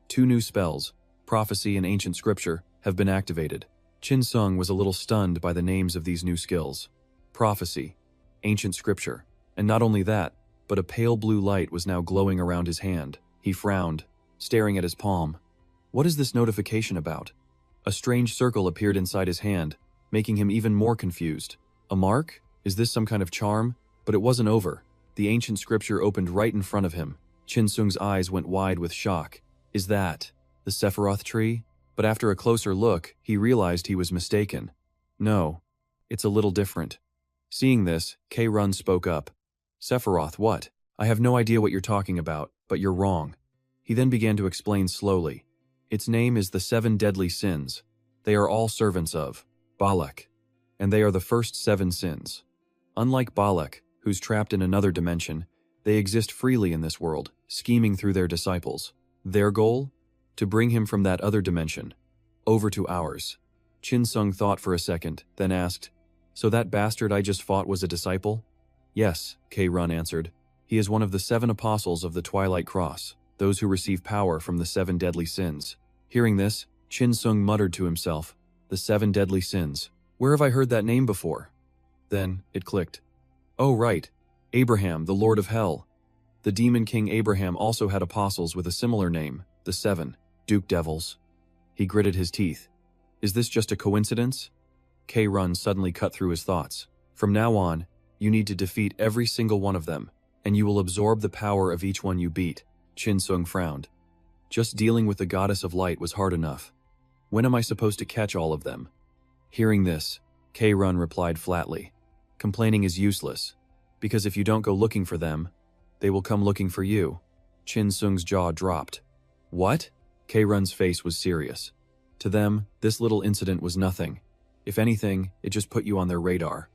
2 new spells, Prophecy and Ancient Scripture, have been activated. Chin Sung was a little stunned by the names of these new skills. Prophecy, Ancient Scripture. And not only that, but a pale blue light was now glowing around his hand. He frowned, staring at his palm. What is this notification about? A strange circle appeared inside his hand, making him even more confused. A mark? Is this some kind of charm? But it wasn't over. The ancient scripture opened right in front of him. Chin Sung's eyes went wide with shock. Is that the Sephiroth tree? But after a closer look, he realized he was mistaken. No, it's a little different. Seeing this, K-Run spoke up. Sephiroth, what? I have no idea what you're talking about, but you're wrong. He then began to explain slowly. Its name is the 7 deadly sins. They are all servants of Balak, and they are the first 7 sins. Unlike Balak, who's trapped in another dimension, they exist freely in this world, scheming through their disciples. Their goal? To bring him from that other dimension, over to ours. Chin Sung thought for a second, then asked, So that bastard I just fought was a disciple? Yes, K-Run answered. He is one of the 7 apostles of the Twilight Cross, those who receive power from the 7 deadly sins. Hearing this, Chin Sung muttered to himself, the 7 deadly sins. Where have I heard that name before? Then, it clicked. Oh right, Abraham, the Lord of Hell. The Demon King Abraham also had apostles with a similar name, the 7, Duke Devils. He gritted his teeth. Is this just a coincidence? K-Run suddenly cut through his thoughts. From now on, you need to defeat every single one of them, and you will absorb the power of each one you beat. Chin Sung frowned. Just dealing with the goddess of light was hard enough. When am I supposed to catch all of them? Hearing this, K-Run replied flatly. Complaining is useless, because if you don't go looking for them, they will come looking for you. Chin Sung's jaw dropped. What? K-Run's face was serious. To them, this little incident was nothing. If anything, it just put you on their radar.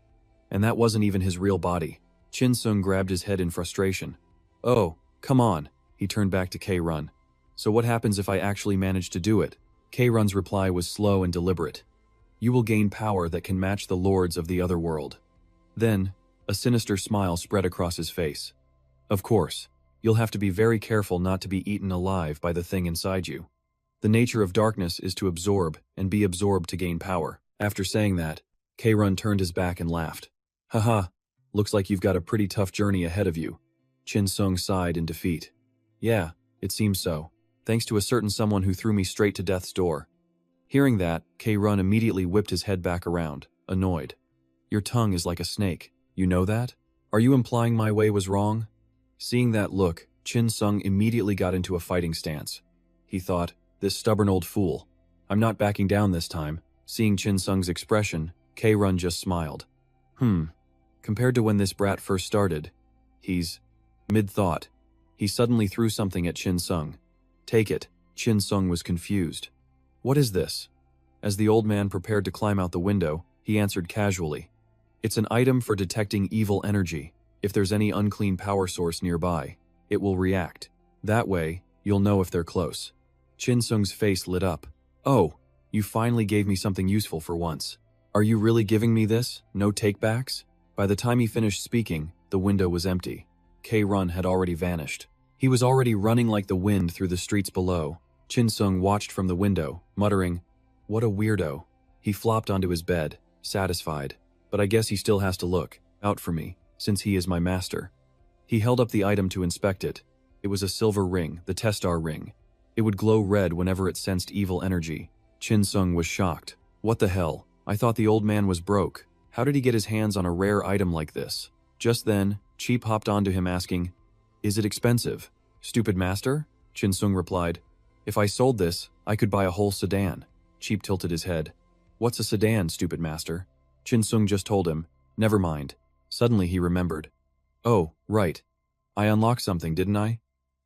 And that wasn't even his real body. Chin Sung grabbed his head in frustration. Oh, come on. He turned back to K-Run. So what happens if I actually manage to do it? K-Run's reply was slow and deliberate. You will gain power that can match the lords of the other world. Then, a sinister smile spread across his face. Of course, you'll have to be very careful not to be eaten alive by the thing inside you. The nature of darkness is to absorb and be absorbed to gain power. After saying that, K-Run turned his back and laughed. Haha, looks like you've got a pretty tough journey ahead of you. Chin Sung sighed in defeat. Yeah, it seems so. Thanks to a certain someone who threw me straight to death's door. Hearing that, K-Run immediately whipped his head back around, annoyed. Your tongue is like a snake. You know that? Are you implying my way was wrong? Seeing that look, Chin Sung immediately got into a fighting stance. He thought, this stubborn old fool. I'm not backing down this time. Seeing Chin Sung's expression, K-Run just smiled. Compared to when this brat first started, he's... Mid-thought, he suddenly threw something at Chin Sung. Take it. Chin Sung was confused. What is this? As the old man prepared to climb out the window, he answered casually. It's an item for detecting evil energy. If there's any unclean power source nearby, it will react. That way, you'll know if they're close. Chin Sung's face lit up. Oh, you finally gave me something useful for once. Are you really giving me this? No takebacks? By the time he finished speaking, the window was empty. K-Run had already vanished. He was already running like the wind through the streets below. Chin Sung watched from the window, muttering, What a weirdo. He flopped onto his bed, satisfied. But I guess he still has to look out for me, since he is my master. He held up the item to inspect it. It was a silver ring, the Testar ring. It would glow red whenever it sensed evil energy. Chin Sung was shocked. What the hell? I thought the old man was broke. How did he get his hands on a rare item like this? Just then, Cheap hopped onto him asking, Is it expensive? Stupid master? Chin Sung replied, If I sold this, I could buy a whole sedan. Cheap tilted his head. What's a sedan, stupid master? Chin Sung just told him. Never mind. Suddenly he remembered. Oh, right. I unlocked something, didn't I?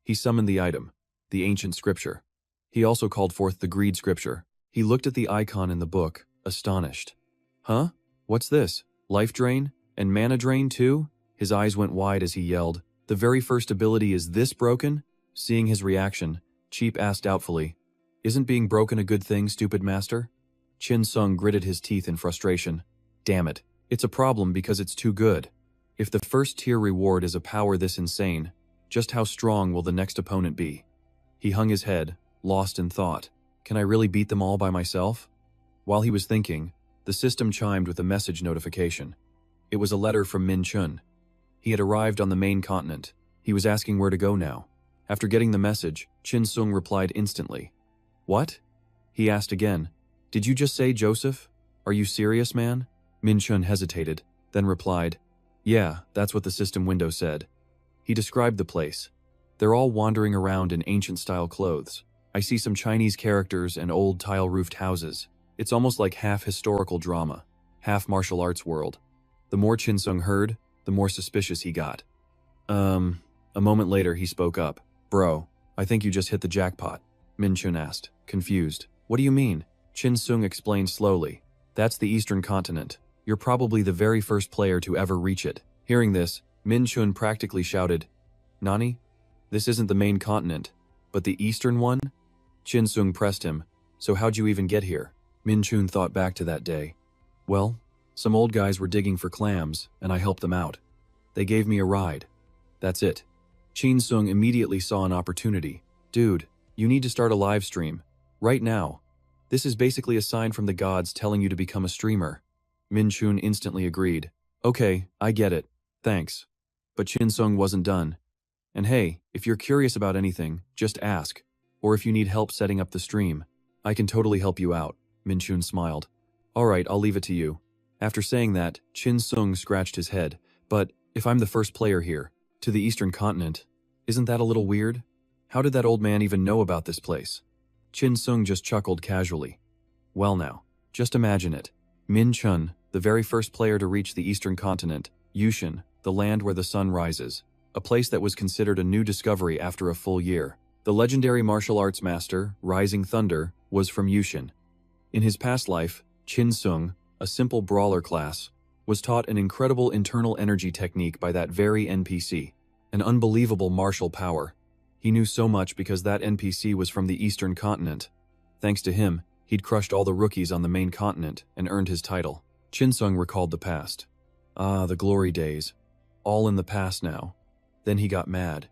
He summoned the item, the ancient scripture. He also called forth the greed scripture. He looked at the icon in the book, astonished. Huh? What's this? Life drain? And mana drain too? His eyes went wide as he yelled, "The very first ability is this broken?" Seeing his reaction, Cheap asked doubtfully, "Isn't being broken a good thing, stupid master?" Chin Sung gritted his teeth in frustration. Damn it, it's a problem because it's too good. If the first tier reward is a power this insane, just how strong will the next opponent be? He hung his head, lost in thought. Can I really beat them all by myself? While he was thinking, the system chimed with a message notification. It was a letter from Min Chun. He had arrived on the main continent. He was asking where to go now. After getting the message, Chin Sung replied instantly. What? He asked again. Did you just say Joseph? Are you serious, man? Min Chun hesitated, then replied, Yeah, that's what the system window said. He described the place. They're all wandering around in ancient-style clothes. I see some Chinese characters and old tile-roofed houses. It's almost like half historical drama, half martial arts world. The more Chin Sung heard, the more suspicious he got. A moment later he spoke up. Bro, I think you just hit the jackpot. Min Chun asked, confused. What do you mean? Chin Sung explained slowly. That's the Eastern continent. You're probably the very first player to ever reach it. Hearing this, Min Chun practically shouted, Nani? This isn't the main continent, but the Eastern one? Chin Sung pressed him. So how'd you even get here? Min Chun thought back to that day. Well, some old guys were digging for clams, and I helped them out. They gave me a ride. That's it. Chin Sung immediately saw an opportunity. Dude, you need to start a live stream. Right now. This is basically a sign from the gods telling you to become a streamer. Min Chun instantly agreed. Okay, I get it. Thanks. But Chin Sung wasn't done. And hey, if you're curious about anything, just ask. Or if you need help setting up the stream, I can totally help you out. Min Chun smiled. Alright, I'll leave it to you. After saying that, Chin Sung scratched his head. But, if I'm the first player here, to the Eastern continent, isn't that a little weird? How did that old man even know about this place? Chin Sung just chuckled casually. Well now, just imagine it. Min Chun, the very first player to reach the Eastern continent, Yushin, the land where the sun rises, a place that was considered a new discovery after a full year. The legendary martial arts master, Rising Thunder, was from Yushin. In his past life, Chin Sung, a simple brawler class, was taught an incredible internal energy technique by that very NPC, an unbelievable martial power. He knew so much because that NPC was from the Eastern continent. Thanks to him, he'd crushed all the rookies on the main continent and earned his title. Chin Sung recalled the past. Ah, the glory days. All in the past now. Then he got mad.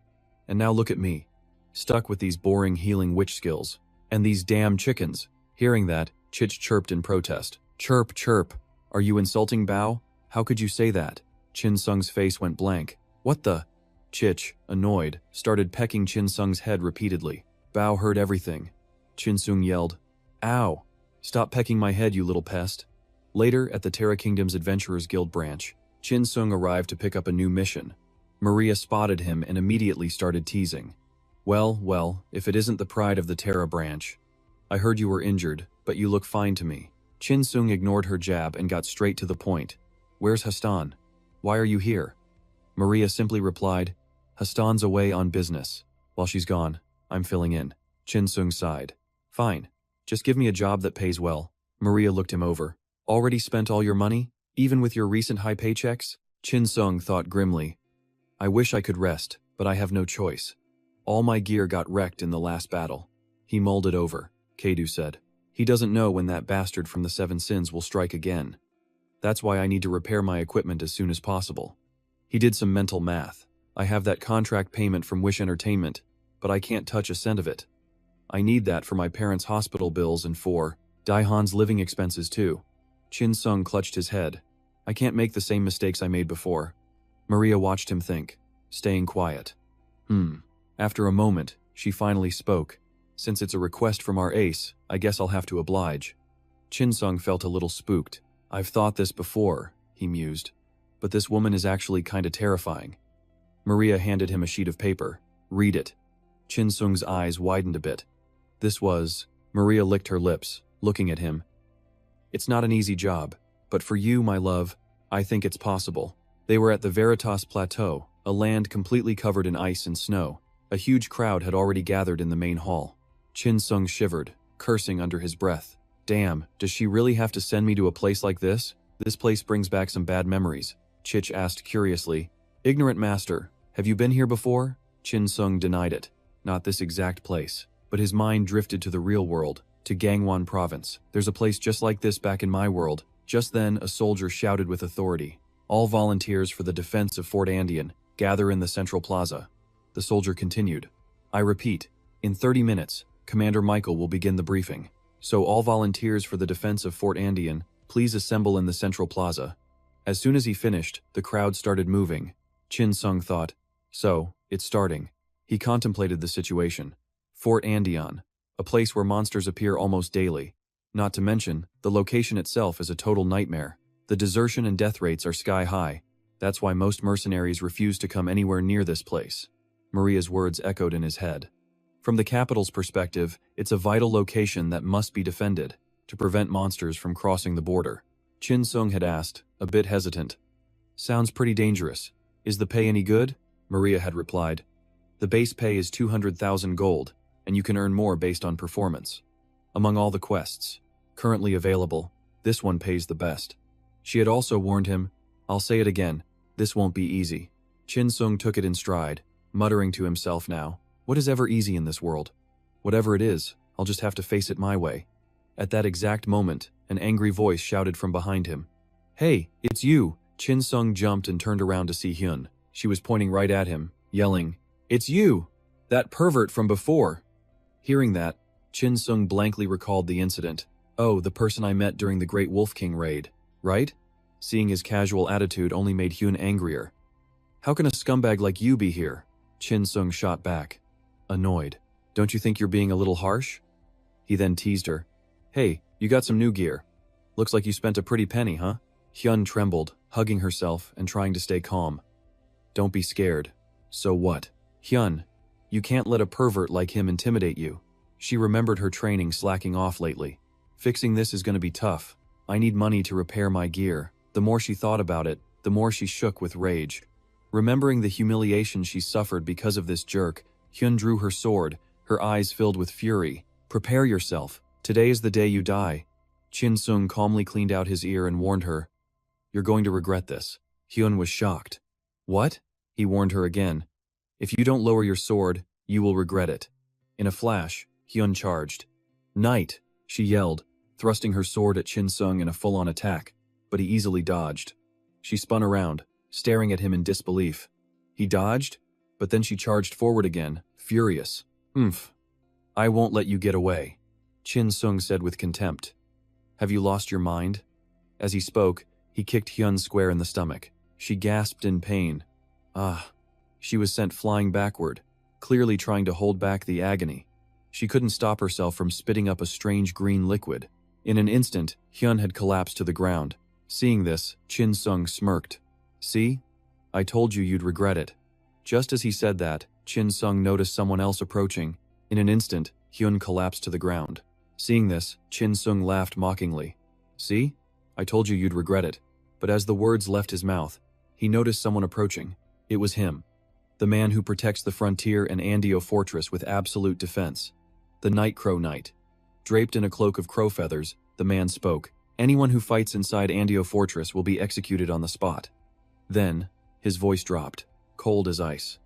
And now look at me. Stuck with these boring healing witch skills. And these damn chickens. Hearing that, Chich chirped in protest. Chirp, chirp. Are you insulting Bao? How could you say that? Chin Sung's face went blank. What the? Chich, annoyed, started pecking Chin Sung's head repeatedly. Bao heard everything. Chin Sung yelled, Ow! Stop pecking my head, you little pest. Later, at the Terra Kingdom's Adventurers Guild branch, Chin Sung arrived to pick up a new mission. Maria spotted him and immediately started teasing. Well, if it isn't the pride of the Terra branch. I heard you were injured, but you look fine to me. Chin Sung ignored her jab and got straight to the point. Where's Hastan? Why are you here? Maria simply replied, Hastan's away on business. While she's gone, I'm filling in. Chin Sung sighed. Fine. Just give me a job that pays well. Maria looked him over. Already spent all your money? Even with your recent high paychecks? Chin Sung thought grimly. I wish I could rest, but I have no choice. All my gear got wrecked in the last battle. He mulled it over, Kadu said. He doesn't know when that bastard from the Seven Sins will strike again. That's why I need to repair my equipment as soon as possible. He did some mental math. I have that contract payment from Wish Entertainment, but I can't touch a cent of it. I need that for my parents' hospital bills and for Daihan's living expenses too. Chin Sung clutched his head. I can't make the same mistakes I made before. Maria watched him think, staying quiet. After a moment, she finally spoke. Since it's a request from our ace, I guess I'll have to oblige. Chin Sung felt a little spooked. I've thought this before, he mused. But this woman is actually kinda terrifying. Maria handed him a sheet of paper. Read it. Chin Sung's eyes widened a bit. This was... Maria licked her lips, looking at him. It's not an easy job, but for you, my love, I think it's possible. They were at the Veritas Plateau, a land completely covered in ice and snow. A huge crowd had already gathered in the main hall. Chin Sung shivered, cursing under his breath. Damn, does she really have to send me to a place like this? This place brings back some bad memories. Chich asked curiously. Ignorant master, have you been here before? Chin Sung denied it. Not this exact place. But his mind drifted to the real world, to Gangwon province. There's a place just like this back in my world. Just then, a soldier shouted with authority. All volunteers for the defense of Fort Andean, gather in the central plaza. The soldier continued. I repeat, in 30 minutes, Commander Michael will begin the briefing. So all volunteers for the defense of Fort Andean, please assemble in the central plaza. As soon as he finished, the crowd started moving. Chin Sung thought, so, it's starting. He contemplated the situation. Fort Andean, a place where monsters appear almost daily. Not to mention, the location itself is a total nightmare. The desertion and death rates are sky high. That's why most mercenaries refuse to come anywhere near this place. Maria's words echoed in his head. From the capital's perspective, it's a vital location that must be defended, to prevent monsters from crossing the border. Chin Sung had asked, a bit hesitant. Sounds pretty dangerous. Is the pay any good? Maria had replied. The base pay is 200,000 gold, and you can earn more based on performance. Among all the quests currently available, this one pays the best. She had also warned him, I'll say it again, this won't be easy. Chin Sung took it in stride, muttering to himself now, what is ever easy in this world? Whatever it is, I'll just have to face it my way. At that exact moment, an angry voice shouted from behind him. Hey, it's you! Chin Sung jumped and turned around to see Hyun. She was pointing right at him, yelling, It's you! That pervert from before! Hearing that, Chin Sung blankly recalled the incident. Oh, the person I met during the Great Wolf King raid, right? Seeing his casual attitude only made Hyun angrier. How can a scumbag like you be here? Chin Sung shot back, annoyed. Don't you think you're being a little harsh? He then teased her. Hey, you got some new gear. Looks like you spent a pretty penny, huh? Hyun trembled, hugging herself and trying to stay calm. Don't be scared. So what? Hyun, you can't let a pervert like him intimidate you. She remembered her training slacking off lately. Fixing this is going to be tough. I need money to repair my gear. The more she thought about it, the more she shook with rage. Remembering the humiliation she suffered because of this jerk, Hyun drew her sword, her eyes filled with fury. Prepare yourself. Today is the day you die. Chin Sung calmly cleaned out his ear and warned her. You're going to regret this. Hyun was shocked. What? He warned her again. If you don't lower your sword, you will regret it. In a flash, Hyun charged. Knight, she yelled, thrusting her sword at Chin Sung in a full-on attack, but he easily dodged. She spun around, staring at him in disbelief. He dodged, but then she charged forward again, furious. I won't let you get away, Chin Sung said with contempt. Have you lost your mind? As he spoke, he kicked Hyun square in the stomach. She gasped in pain. She was sent flying backward, clearly trying to hold back the agony. She couldn't stop herself from spitting up a strange green liquid. In an instant, Hyun had collapsed to the ground. Seeing this, Chin Sung smirked. See? I told you you'd regret it. Just as he said that, Chin Sung noticed someone else approaching. In an instant, Hyun collapsed to the ground. Seeing this, Chin Sung laughed mockingly. See? I told you you'd regret it. But as the words left his mouth, he noticed someone approaching. It was him. The man who protects the frontier and Andio fortress with absolute defense. The Night Crow Knight. Draped in a cloak of crow feathers, the man spoke. Anyone who fights inside Andio fortress will be executed on the spot. Then, his voice dropped, cold as ice.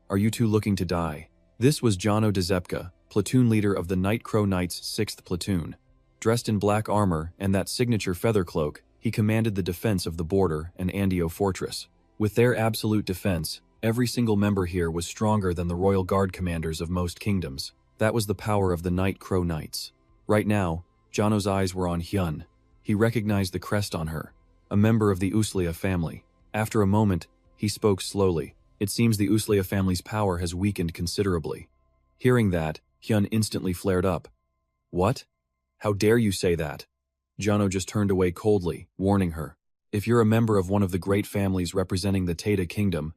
Are you two looking to die? This was Jono Dzepka, platoon leader of the Night Crow Knights' 6th platoon. Dressed in black armor and that signature feather cloak, he commanded the defense of the border and Andio fortress. With their absolute defense, every single member here was stronger than the royal guard commanders of most kingdoms. That was the power of the Night Crow Knights. Right now, Jono's eyes were on Hyun. He recognized the crest on her, a member of the Uslia family. After a moment, he spoke slowly. It seems the Uslia family's power has weakened considerably. Hearing that, Hyun instantly flared up. What? How dare you say that? Jono just turned away coldly, warning her. If you're a member of one of the great families representing the Taita kingdom,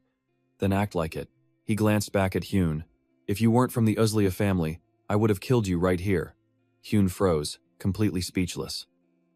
then act like it. He glanced back at Hyun. If you weren't from the Uslia family, I would have killed you right here. Hyun froze, completely speechless.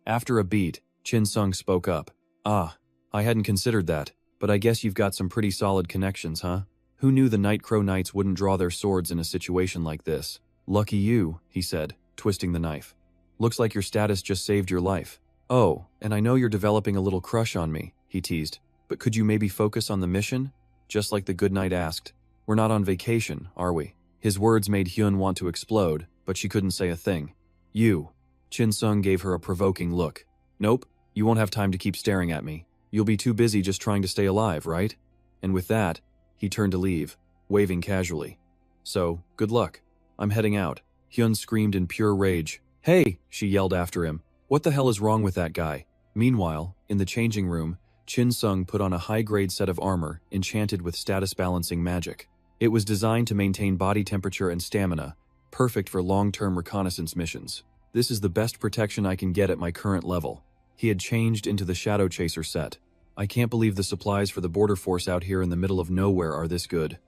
After a beat, Chin Sung spoke up. I hadn't considered that, but I guess you've got some pretty solid connections, huh? Who knew the Night Crow Knights wouldn't draw their swords in a situation like this? Lucky you, he said, twisting the knife. Looks like your status just saved your life. Oh, and I know you're developing a little crush on me, he teased. But could you maybe focus on the mission? Just like the good knight asked. We're not on vacation, are we? His words made Hyun want to explode, but she couldn't say a thing. You. Chin Sung gave her a provoking look. Nope, you won't have time to keep staring at me. You'll be too busy just trying to stay alive, right? And with that, he turned to leave, waving casually. So, good luck. I'm heading out. Hyun screamed in pure rage. Hey, she yelled after him. What the hell is wrong with that guy? Meanwhile, in the changing room, Chin Sung put on a high-grade set of armor enchanted with status-balancing magic. It was designed to maintain body temperature and stamina, perfect for long-term reconnaissance missions. This is the best protection I can get at my current level. He had changed into the Shadow Chaser set. I can't believe the supplies for the border force out here in the middle of nowhere are this good.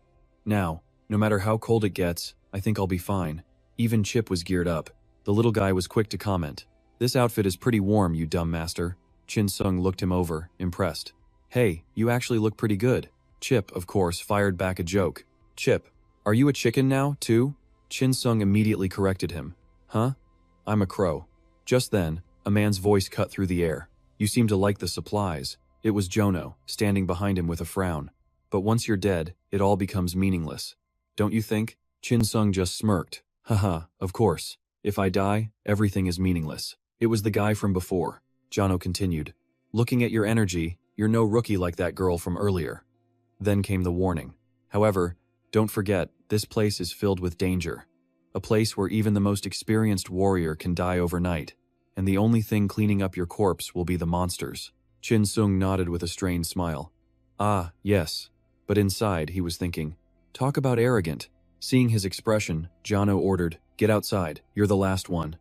Now, no matter how cold it gets, I think I'll be fine. Even Chip was geared up. The little guy was quick to comment. This outfit is pretty warm, you dumb master. Chin Sung looked him over, impressed. Hey, you actually look pretty good. Chip, of course, fired back a joke. Chip, are you a chicken now, too? Chin Sung immediately corrected him. Huh? I'm a crow. Just then, a man's voice cut through the air. You seem to like the supplies. It was Jono, standing behind him with a frown. But once you're dead, it all becomes meaningless. Don't you think? Chin Sung just smirked. Haha, of course. If I die, everything is meaningless. It was the guy from before. Jono continued. Looking at your energy, you're no rookie like that girl from earlier. Then came the warning. However, don't forget, this place is filled with danger. A place where even the most experienced warrior can die overnight, and the only thing cleaning up your corpse will be the monsters. Chin Sung nodded with a strained smile. Ah, yes. But inside, he was thinking, talk about arrogant. Seeing his expression, Jono ordered, get outside, you're the last one.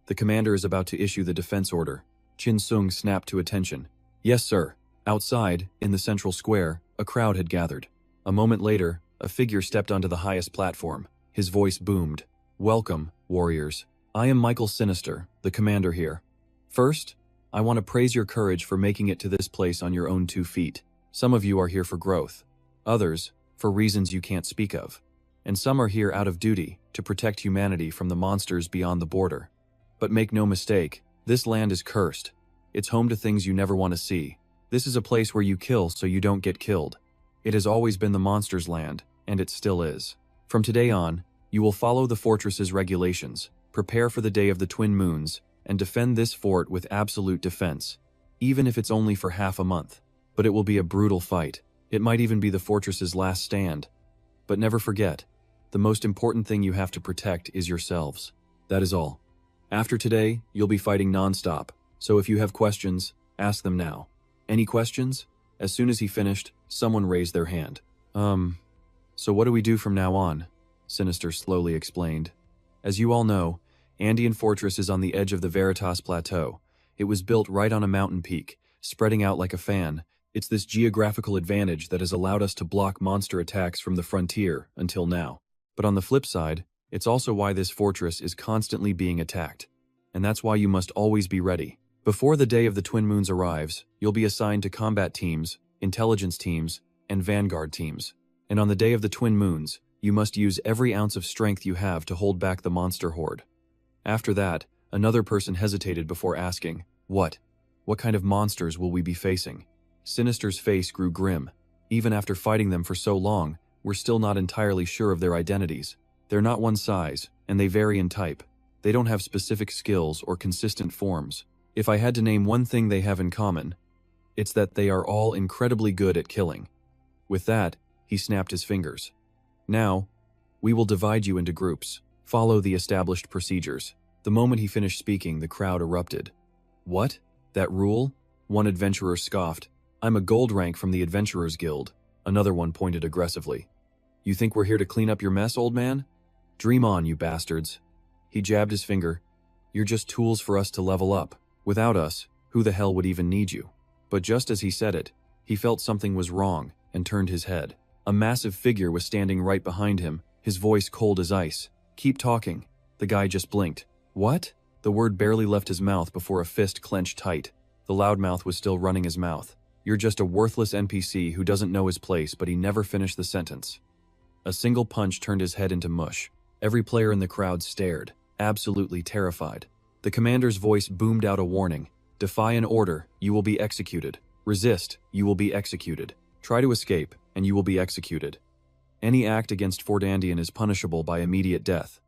The commander is about to issue the defense order. Chin Sung snapped to attention. Yes, sir. Outside, in the central square, a crowd had gathered. A moment later, a figure stepped onto the highest platform. His voice boomed. Welcome, warriors. I am Michael Sinister, the commander here. First, I want to praise your courage for making it to this place on your own 2 feet. Some of you are here for growth. Others, for reasons you can't speak of. And some are here out of duty, to protect humanity from the monsters beyond the border. But make no mistake, this land is cursed. It's home to things you never want to see. This is a place where you kill so you don't get killed. It has always been the monsters' land, and it still is. From today on, you will follow the fortress's regulations, prepare for the Day of the Twin Moons, and defend this fort with absolute defense, even if it's only for half a month. But it will be a brutal fight. It might even be the fortress's last stand. But never forget, the most important thing you have to protect is yourselves. That is all. After today, you'll be fighting non-stop, so if you have questions, ask them now. Any questions? As soon as he finished, someone raised their hand. So what do we do from now on? Sinister slowly explained. As you all know, Andean Fortress is on the edge of the Veritas Plateau. It was built right on a mountain peak, spreading out like a fan. It's this geographical advantage that has allowed us to block monster attacks from the frontier until now. But on the flip side, it's also why this fortress is constantly being attacked. And that's why you must always be ready. Before the Day of the Twin Moons arrives, you'll be assigned to combat teams, intelligence teams, and vanguard teams. And on the Day of the Twin Moons, you must use every ounce of strength you have to hold back the monster horde. After that, another person hesitated before asking, What? What kind of monsters will we be facing? Sinister's face grew grim. Even after fighting them for so long, we're still not entirely sure of their identities. They're not one size, and they vary in type. They don't have specific skills or consistent forms. If I had to name one thing they have in common, it's that they are all incredibly good at killing. With that, he snapped his fingers. Now, we will divide you into groups. Follow the established procedures. The moment he finished speaking, the crowd erupted. What? That rule? One adventurer scoffed. I'm a gold rank from the Adventurers Guild. Another one pointed aggressively. You think we're here to clean up your mess, old man? Dream on, you bastards. He jabbed his finger. You're just tools for us to level up. Without us, who the hell would even need you? But just as he said it, he felt something was wrong and turned his head. A massive figure was standing right behind him, his voice cold as ice. Keep talking. The guy just blinked. What? The word barely left his mouth before a fist clenched tight. The loudmouth was still running his mouth. You're just a worthless NPC who doesn't know his place, but he never finished the sentence. A single punch turned his head into mush. Every player in the crowd stared, absolutely terrified. The commander's voice boomed out a warning. Defy an order, you will be executed. Resist, you will be executed. Try to escape, and you will be executed. Any act against Fort Andean is punishable by immediate death.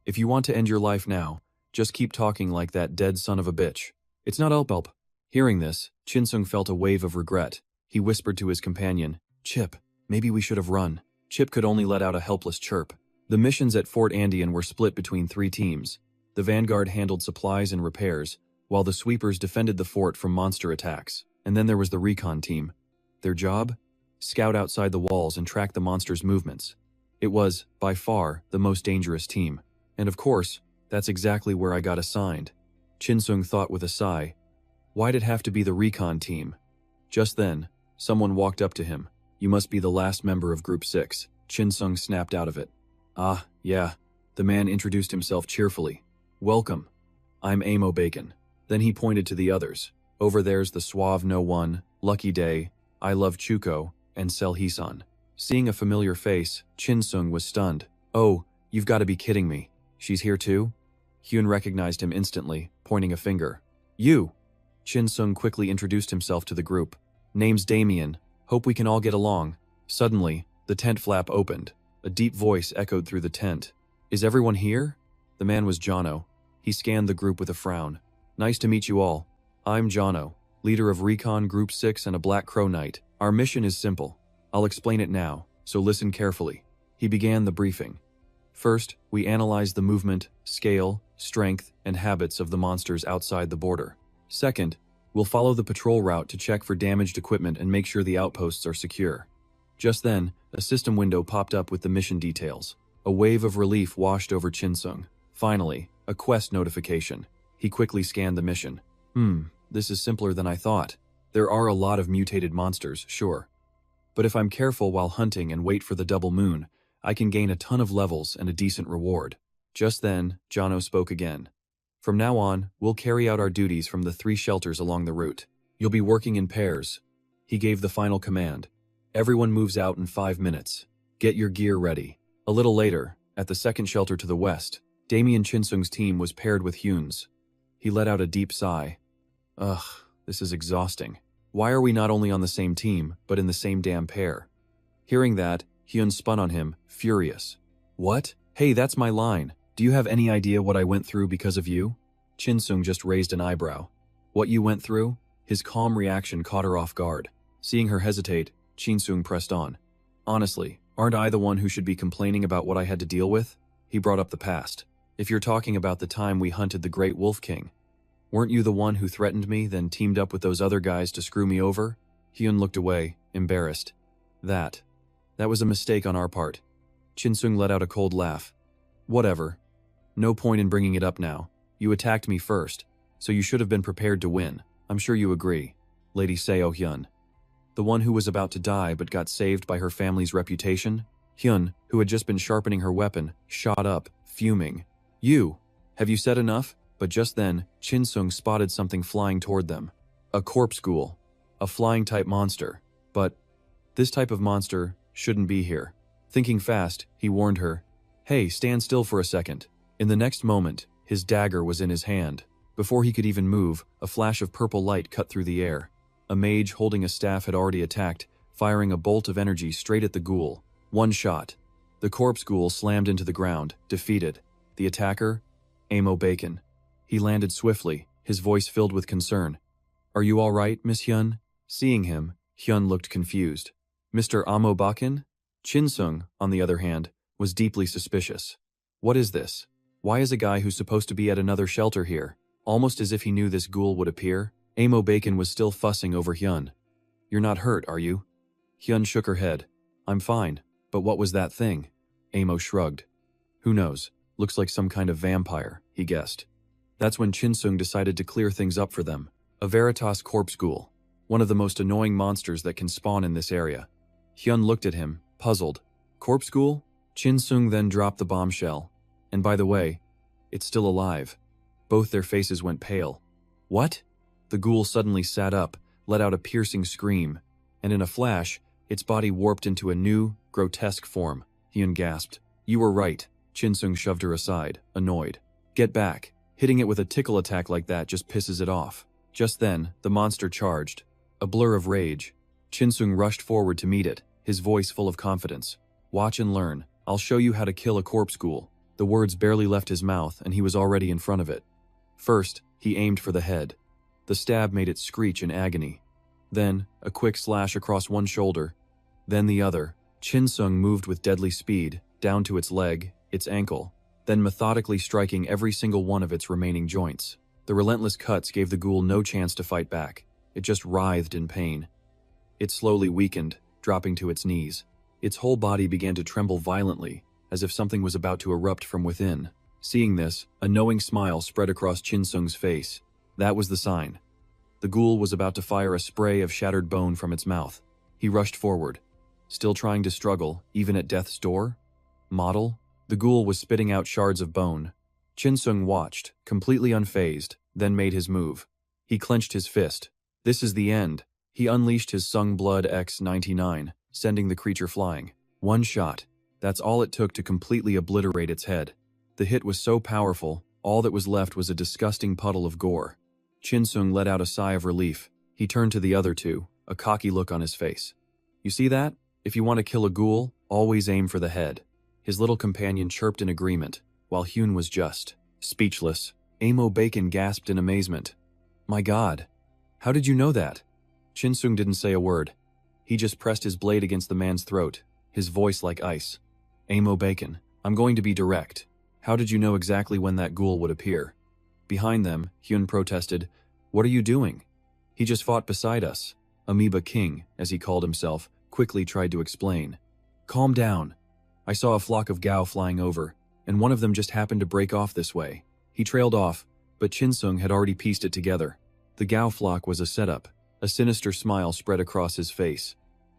If you want to end your life now, just keep talking like that dead son of a bitch. It's not help. Hearing this, Chinsung felt a wave of regret. He whispered to his companion, Chip, maybe we should have run. Chip could only let out a helpless chirp. The missions at Fort Andean were split between 3 teams. The vanguard handled supplies and repairs, while the sweepers defended the fort from monster attacks. And then there was the recon team. Their job? Scout outside the walls and track the monsters' movements. It was, by far, the most dangerous team. And of course, that's exactly where I got assigned. Chinsung thought with a sigh. Why'd it have to be the recon team? Just then, someone walked up to him. You must be the last member of Group 6. Chinsung snapped out of it. Ah, yeah. The man introduced himself cheerfully. Welcome. I'm Amo Bacon. Then he pointed to the others. Over there's the suave No One, Lucky Day, I Love Chuko, and Sel Hisan. Seeing a familiar face, Chinsung was stunned. Oh, you've got to be kidding me. She's here too? Hyun recognized him instantly, pointing a finger. You! Chinsung quickly introduced himself to the group. Name's Damien. Hope we can all get along. Suddenly, the tent flap opened. A deep voice echoed through the tent. Is everyone here? The man was Jono. He scanned the group with a frown. Nice to meet you all. I'm Jono, leader of Recon Group 6 and a Black Crow Knight. Our mission is simple. I'll explain it now, so listen carefully. He began the briefing. First, we analyze the movement, scale, strength, and habits of the monsters outside the border. Second, we'll follow the patrol route to check for damaged equipment and make sure the outposts are secure. Just then, a system window popped up with the mission details. A wave of relief washed over Chinsung. Finally, a quest notification. He quickly scanned the mission. This is simpler than I thought. There are a lot of mutated monsters, sure. But if I'm careful while hunting and wait for the double moon, I can gain a ton of levels and a decent reward. Just then, Jono spoke again. From now on, we'll carry out our duties from the 3 shelters along the route. You'll be working in pairs. He gave the final command. Everyone moves out in 5 minutes. Get your gear ready. A little later, at the second shelter to the west, Damien Chinsung's team was paired with Hyun's. He let out a deep sigh. Ugh, this is exhausting. Why are we not only on the same team, but in the same damn pair? Hearing that, Hyun spun on him, furious. What? Hey, that's my line. Do you have any idea what I went through because of you? Chinsung just raised an eyebrow. What you went through? His calm reaction caught her off guard. Seeing her hesitate, Chinsung pressed on. Honestly, aren't I the one who should be complaining about what I had to deal with? He brought up the past. If you're talking about the time we hunted the Great Wolf King, weren't you the one who threatened me, then teamed up with those other guys to screw me over? Hyun looked away, embarrassed. That was a mistake on our part. Chinsung let out a cold laugh. Whatever. No point in bringing it up now. You attacked me first, so you should have been prepared to win. I'm sure you agree. Lady Seo Hyun. The one who was about to die but got saved by her family's reputation? Hyun, who had just been sharpening her weapon, shot up, fuming. You! Have you said enough? But just then, Chinsung spotted something flying toward them. A corpse ghoul. A flying-type monster. But this type of monster shouldn't be here. Thinking fast, he warned her, Hey, stand still for a second. In the next moment, his dagger was in his hand. Before he could even move, a flash of purple light cut through the air. A mage holding a staff had already attacked, firing a bolt of energy straight at the ghoul. One shot. The corpse ghoul slammed into the ground, defeated. The attacker? Amo Bacon. He landed swiftly, his voice filled with concern. Are you all right, Miss Hyun? Seeing him, Hyun looked confused. Mr. Amo Bacon? Chinsung, on the other hand, was deeply suspicious. What is this? Why is a guy who's supposed to be at another shelter here? Almost as if he knew this ghoul would appear, Amo Bacon was still fussing over Hyun. You're not hurt, are you? Hyun shook her head. I'm fine, but what was that thing? Amo shrugged. Who knows? Looks like some kind of vampire, he guessed. That's when Chinsung decided to clear things up for them. A Veritas corpse ghoul, one of the most annoying monsters that can spawn in this area. Hyun looked at him, puzzled. Corpse ghoul? Chinsung then dropped the bombshell. And by the way, it's still alive. Both their faces went pale. What? The ghoul suddenly sat up, let out a piercing scream, and in a flash, its body warped into a new, grotesque form. Hyun gasped. You were right. Chinsung shoved her aside, annoyed. Get back. Hitting it with a tickle attack like that just pisses it off. Just then, the monster charged. A blur of rage. Chinsung rushed forward to meet it, his voice full of confidence. Watch and learn. I'll show you how to kill a corpse ghoul. The words barely left his mouth and he was already in front of it. First, he aimed for the head. The stab made it screech in agony. Then, a quick slash across one shoulder. Then the other. Chinsung moved with deadly speed, down to its leg, its ankle, then methodically striking every single one of its remaining joints. The relentless cuts gave the ghoul no chance to fight back. It just writhed in pain. It slowly weakened, dropping to its knees. Its whole body began to tremble violently, as if something was about to erupt from within. Seeing this, a knowing smile spread across Chinsung's face. That was the sign. The ghoul was about to fire a spray of shattered bone from its mouth. He rushed forward. Still trying to struggle, even at death's door? Model? The ghoul was spitting out shards of bone. Chinsung watched, completely unfazed, then made his move. He clenched his fist. This is the end. He unleashed his Sung Blood X-99, sending the creature flying. One shot. That's all it took to completely obliterate its head. The hit was so powerful, all that was left was a disgusting puddle of gore. Chinsung let out a sigh of relief. He turned to the other two, a cocky look on his face. You see that? If you want to kill a ghoul, always aim for the head. His little companion chirped in agreement, while Hyun was just speechless. Amo Bacon gasped in amazement. My God, how did you know that? Chinsung didn't say a word. He just pressed his blade against the man's throat, his voice like ice. Amo Bacon, I'm going to be direct. How did you know exactly when that ghoul would appear? Behind them, Hyun protested, What are you doing? He just fought beside us. Amoeba King, as he called himself, quickly tried to explain. Calm down. I saw a flock of Gao flying over, and one of them just happened to break off this way. He trailed off, but Chinsung had already pieced it together. The Gao flock was a setup. A sinister smile spread across his face.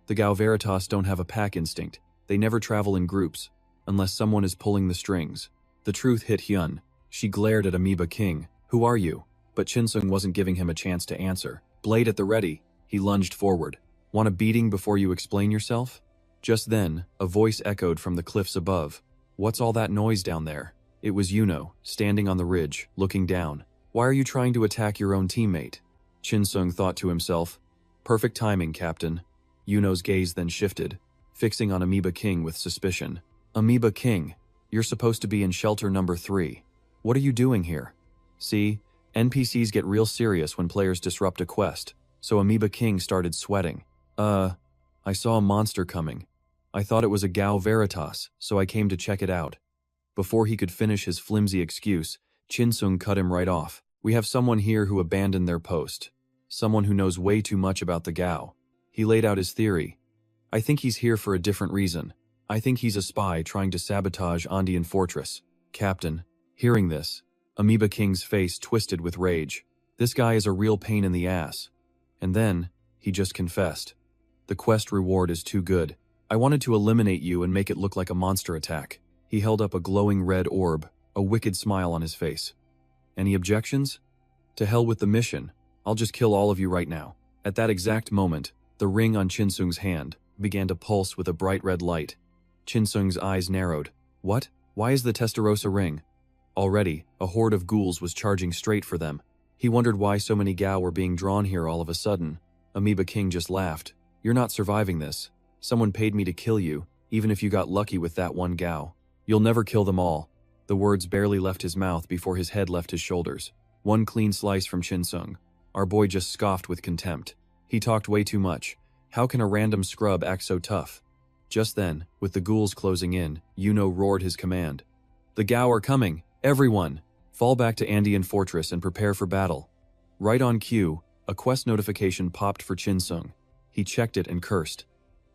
The Gao Veritas don't have a pack instinct. They never travel in groups, unless someone is pulling the strings. The truth hit Hyun. She glared at Amoeba King. Who are you? But Chinsung wasn't giving him a chance to answer. Blade at the ready, he lunged forward. Want a beating before you explain yourself? Just then, a voice echoed from the cliffs above. What's all that noise down there? It was Yuno, standing on the ridge, looking down. Why are you trying to attack your own teammate? Chinsung thought to himself. Perfect timing, Captain. Yuno's gaze then shifted, fixing on Amoeba King with suspicion. Amoeba King, you're supposed to be in shelter number 3. What are you doing here? See, NPCs get real serious when players disrupt a quest, so Amoeba King started sweating. I saw a monster coming. I thought it was a Gao Veritas, so I came to check it out. Before he could finish his flimsy excuse, Chinsung cut him right off. We have someone here who abandoned their post. Someone who knows way too much about the Gao. He laid out his theory. I think he's here for a different reason. I think he's a spy trying to sabotage Andean Fortress. Captain, hearing this, Amoeba King's face twisted with rage. This guy is a real pain in the ass. And then, he just confessed. The quest reward is too good. I wanted to eliminate you and make it look like a monster attack. He held up a glowing red orb, a wicked smile on his face. Any objections? To hell with the mission. I'll just kill all of you right now. At that exact moment, the ring on Chinsung's hand began to pulse with a bright red light. Chinsung's eyes narrowed. What? Why is the Testarossa ring? Already, a horde of ghouls was charging straight for them. He wondered why so many Gao were being drawn here all of a sudden. Amoeba King just laughed. You're not surviving this. Someone paid me to kill you, even if you got lucky with that one Gao. You'll never kill them all. The words barely left his mouth before his head left his shoulders. One clean slice from Chinsung. Our boy just scoffed with contempt. He talked way too much. How can a random scrub act so tough? Just then, with the ghouls closing in, Yuno roared his command. The Gao are coming! Everyone! Fall back to Andean Fortress and prepare for battle. Right on cue, a quest notification popped for Chinsung. He checked it and cursed.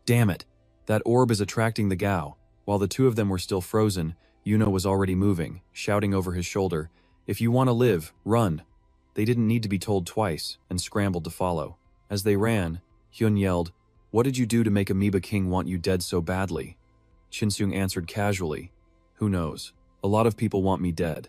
Damn it! That orb is attracting the Gao. While the two of them were still frozen, Yuno was already moving, shouting over his shoulder, If you want to live, run! They didn't need to be told twice, and scrambled to follow. As they ran, Hyun yelled, What did you do to make Amoeba King want you dead so badly? Chinsung answered casually, Who knows? A lot of people want me dead.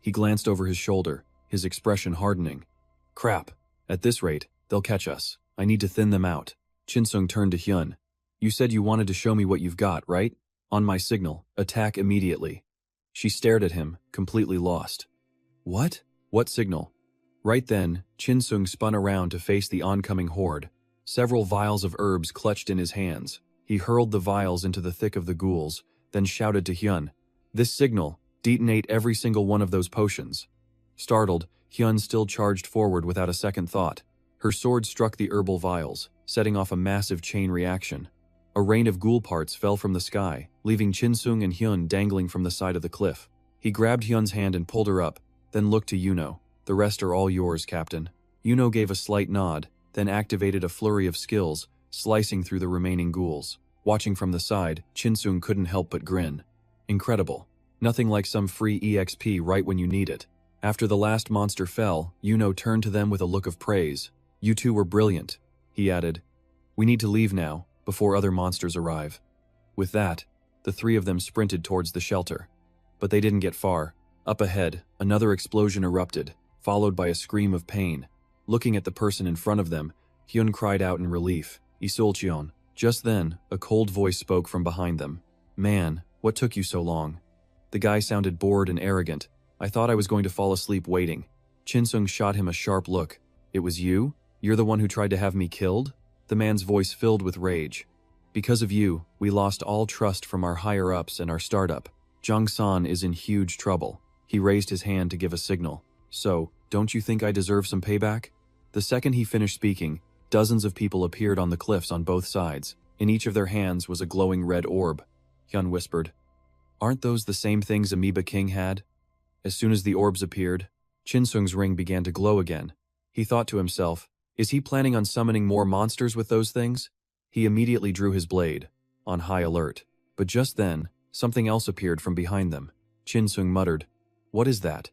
He glanced over his shoulder, his expression hardening. Crap. At this rate, they'll catch us. I need to thin them out. Chinsung turned to Hyun. You said you wanted to show me what you've got, right? On my signal, attack immediately. She stared at him, completely lost. What? What signal? Right then, Chinsung spun around to face the oncoming horde. Several vials of herbs clutched in his hands. He hurled the vials into the thick of the ghouls, then shouted to Hyun, "This signal, detonate every single one of those potions." Startled, Hyun still charged forward without a second thought. Her sword struck the herbal vials, setting off a massive chain reaction. A rain of ghoul parts fell from the sky, leaving Chinsung and Hyun dangling from the side of the cliff. He grabbed Hyun's hand and pulled her up, then looked to Yuno. "The rest are all yours, Captain." Yuno gave a slight nod, then activated a flurry of skills, slicing through the remaining ghouls. Watching from the side, Chinsung couldn't help but grin. Incredible. Nothing like some free EXP right when you need it. After the last monster fell, Yuno turned to them with a look of praise. "You two were brilliant," he added. "We need to leave now, before other monsters arrive." With that, the three of them sprinted towards the shelter. But they didn't get far. Up ahead, another explosion erupted, followed by a scream of pain. Looking at the person in front of them, Hyun cried out in relief, "Isolcheon." Just then, a cold voice spoke from behind them. "Man, what took you so long?" The guy sounded bored and arrogant. "I thought I was going to fall asleep waiting." Chinsung shot him a sharp look. "It was you? You're the one who tried to have me killed?" The man's voice filled with rage. "Because of you, we lost all trust from our higher-ups and our startup. Jong-san is in huge trouble." He raised his hand to give a signal. "So, don't you think I deserve some payback?" The second he finished speaking, dozens of people appeared on the cliffs on both sides. In each of their hands was a glowing red orb. Hyun whispered, "Aren't those the same things Amoeba King had?" As soon as the orbs appeared, Chinsung's ring began to glow again. He thought to himself, is he planning on summoning more monsters with those things? He immediately drew his blade, on high alert. But just then, something else appeared from behind them. Chinsung muttered, "What is that?"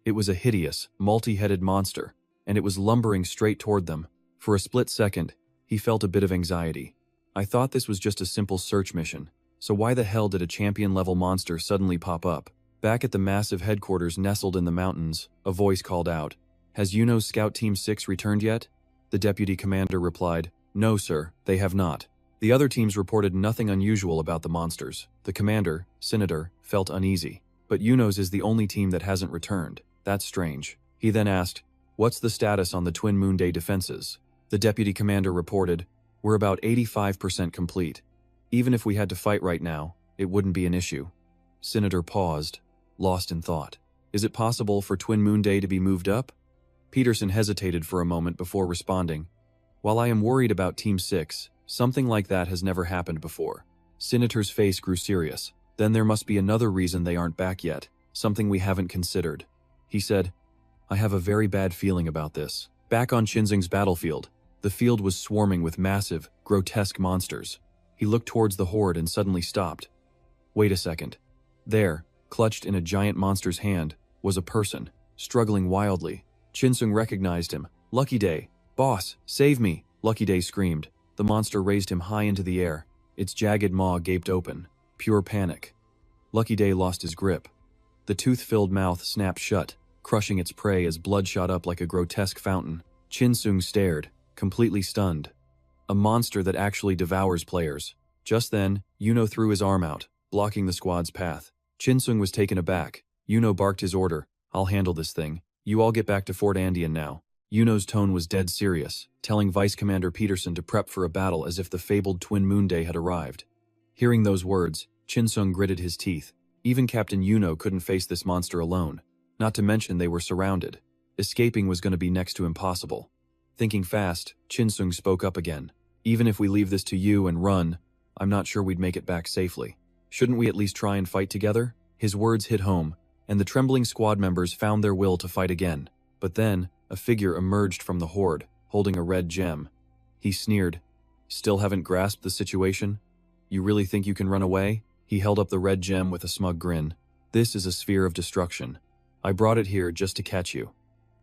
It was a hideous, multi-headed monster, and it was lumbering straight toward them. For a split second, he felt a bit of anxiety. "I thought this was just a simple search mission, so why the hell did a champion-level monster suddenly pop up?" Back at the massive headquarters nestled in the mountains, a voice called out, "Has Yuno's Scout Team 6 returned yet?" The deputy commander replied, "No, sir, they have not." The other teams reported nothing unusual about the monsters. The commander, Senator, felt uneasy. But Yuno's is the only team that hasn't returned. That's strange. He then asked, "What's the status on the Twin Moon Day defenses?" The deputy commander reported, "We're about 85% complete. Even if we had to fight right now, it wouldn't be an issue." Senator paused, lost in thought. Is it possible for Twin Moon Day to be moved up? Peterson hesitated for a moment before responding, "While I am worried about Team 6, something like that has never happened before." Senator's face grew serious. "Then there must be another reason they aren't back yet, something we haven't considered." He said, "I have a very bad feeling about this." Back on Chinsung's battlefield, the field was swarming with massive, grotesque monsters. He looked towards the horde and suddenly stopped. Wait a second. There, clutched in a giant monster's hand, was a person, struggling wildly. Chinsung recognized him. "Lucky Day! Boss, save me!" Lucky Day screamed. The monster raised him high into the air. Its jagged maw gaped open. Pure panic. Lucky Day lost his grip. The tooth-filled mouth snapped shut, crushing its prey as blood shot up like a grotesque fountain. Chinsung stared, completely stunned. A monster that actually devours players. Just then, Yuno threw his arm out, blocking the squad's path. Chinsung was taken aback. Yuno barked his order, "I'll handle this thing. You all get back to Fort Andean now." Yuno's tone was dead serious, telling Vice Commander Peterson to prep for a battle as if the fabled Twin Moon Day had arrived. Hearing those words, Chinsung gritted his teeth. Even Captain Yuno couldn't face this monster alone. Not to mention they were surrounded. Escaping was going to be next to impossible. Thinking fast, Chinsung spoke up again. "Even if we leave this to you and run, I'm not sure we'd make it back safely. Shouldn't we at least try and fight together?" His words hit home, and the trembling squad members found their will to fight again. But then, a figure emerged from the horde, holding a red gem. He sneered. "Still haven't grasped the situation? You really think you can run away?" He held up the red gem with a smug grin. "This is a sphere of destruction. I brought it here just to catch you."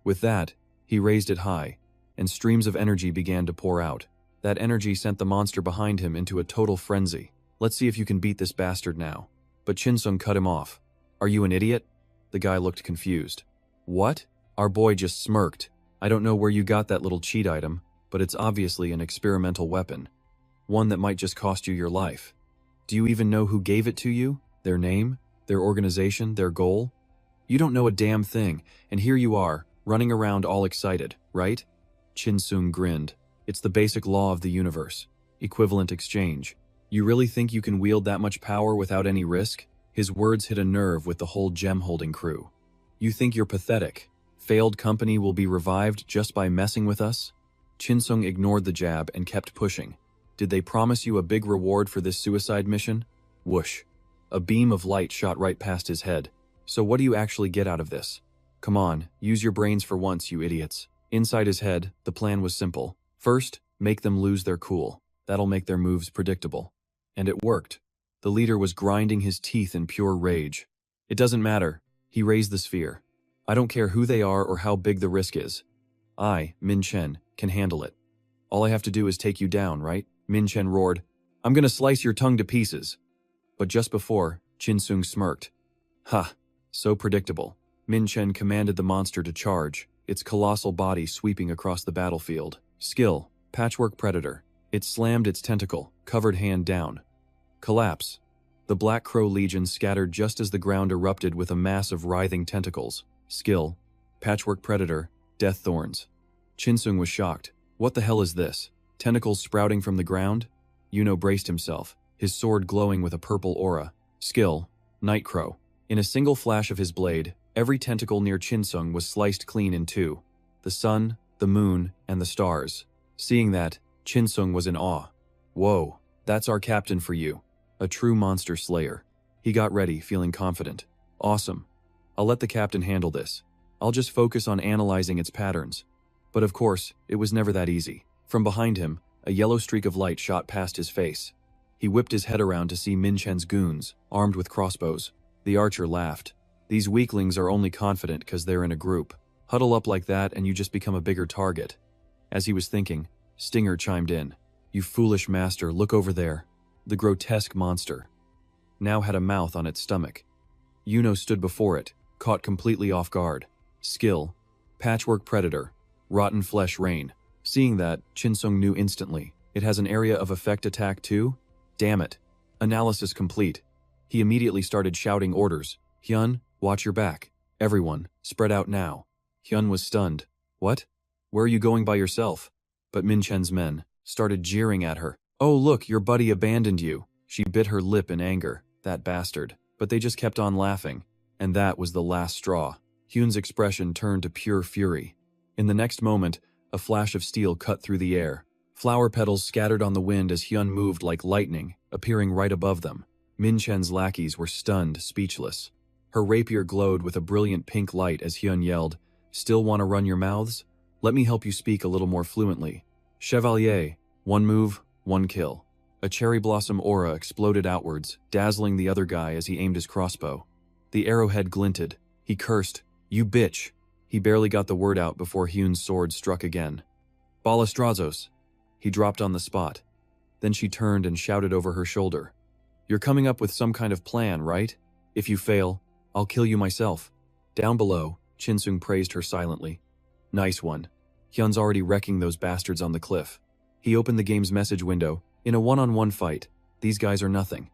With that, he raised it high, and streams of energy began to pour out. That energy sent the monster behind him into a total frenzy. "Let's see if you can beat this bastard now." But Chinsung cut him off. "Are you an idiot?" The guy looked confused. "What?" Our boy just smirked. "I don't know where you got that little cheat item, but it's obviously an experimental weapon. One that might just cost you your life. Do you even know who gave it to you? Their name? their organization, their goal? You don't know a damn thing, and here you are, running around all excited, right? Chinsung grinned. It's the basic law of the universe. Equivalent exchange. You really think you can wield that much power without any risk? His words hit a nerve with the whole gem-holding crew. You think you're pathetic? Failed company will be revived just by messing with us? Chinsung ignored the jab and kept pushing. Did they promise you a big reward for this suicide mission? Whoosh. A beam of light shot right past his head. So what do you actually get out of this? Come on, use your brains for once, you idiots. Inside his head, the plan was simple. First, make them lose their cool. That'll make their moves predictable. And it worked. The leader was grinding his teeth in pure rage. It doesn't matter. He raised the sphere. I don't care who they are or how big the risk is. I, Min Chen, can handle it. All I have to do is take you down, right? Min Chen roared. I'm gonna slice your tongue to pieces. But just before, Chinsung smirked. Ha, so predictable. Min Chen commanded the monster to charge, its colossal body sweeping across the battlefield. Skill, Patchwork Predator. It slammed its tentacle, covered hand down. Collapse. The Black Crow Legion scattered just as the ground erupted with a mass of writhing tentacles. Skill, Patchwork Predator, Death Thorns. Chinsung was shocked. What the hell is this? Tentacles sprouting from the ground? Yuno braced himself, his sword glowing with a purple aura. Skill, Night Crow. In a single flash of his blade, every tentacle near Chinsung was sliced clean in two. The sun, the moon, and the stars. Seeing that, Chinsung was in awe. Whoa, that's our captain for you. A true monster slayer. He got ready, feeling confident. Awesome. I'll let the captain handle this. I'll just focus on analyzing its patterns. But of course, it was never that easy. From behind him, a yellow streak of light shot past his face. He whipped his head around to see Min Chen's goons, armed with crossbows. The archer laughed. These weaklings are only confident because they're in a group. Huddle up like that and you just become a bigger target. As he was thinking, Stinger chimed in. You foolish master, look over there. The grotesque monster now had a mouth on its stomach. Yuno stood before it, caught completely off guard. Skill, Patchwork Predator, Rotten Flesh Rain. Seeing that, Chinsung knew instantly. It has an area of effect attack too? Damn it. Analysis complete. He immediately started shouting orders. Hyun, watch your back. Everyone, spread out now. Hyun was stunned. What? Where are you going by yourself? But Min Chen's men started jeering at her. Oh look, your buddy abandoned you. She bit her lip in anger. That bastard. But they just kept on laughing. And that was the last straw. Hyun's expression turned to pure fury. In the next moment, a flash of steel cut through the air. Flower petals scattered on the wind as Hyun moved like lightning, appearing right above them. Min Chen's lackeys were stunned, speechless. Her rapier glowed with a brilliant pink light as Hyun yelled, Still want to run your mouths? Let me help you speak a little more fluently. Chevalier, one move, one kill. A cherry blossom aura exploded outwards, dazzling the other guy as he aimed his crossbow. The arrowhead glinted. He cursed, You bitch. He barely got the word out before Hyun's sword struck again. Balastrazos. He dropped on the spot. Then she turned and shouted over her shoulder. You're coming up with some kind of plan, right? If you fail, I'll kill you myself. Down below, Chinsung praised her silently. Nice one. Hyun's already wrecking those bastards on the cliff. He opened the game's message window. In a one-on-one fight, these guys are nothing.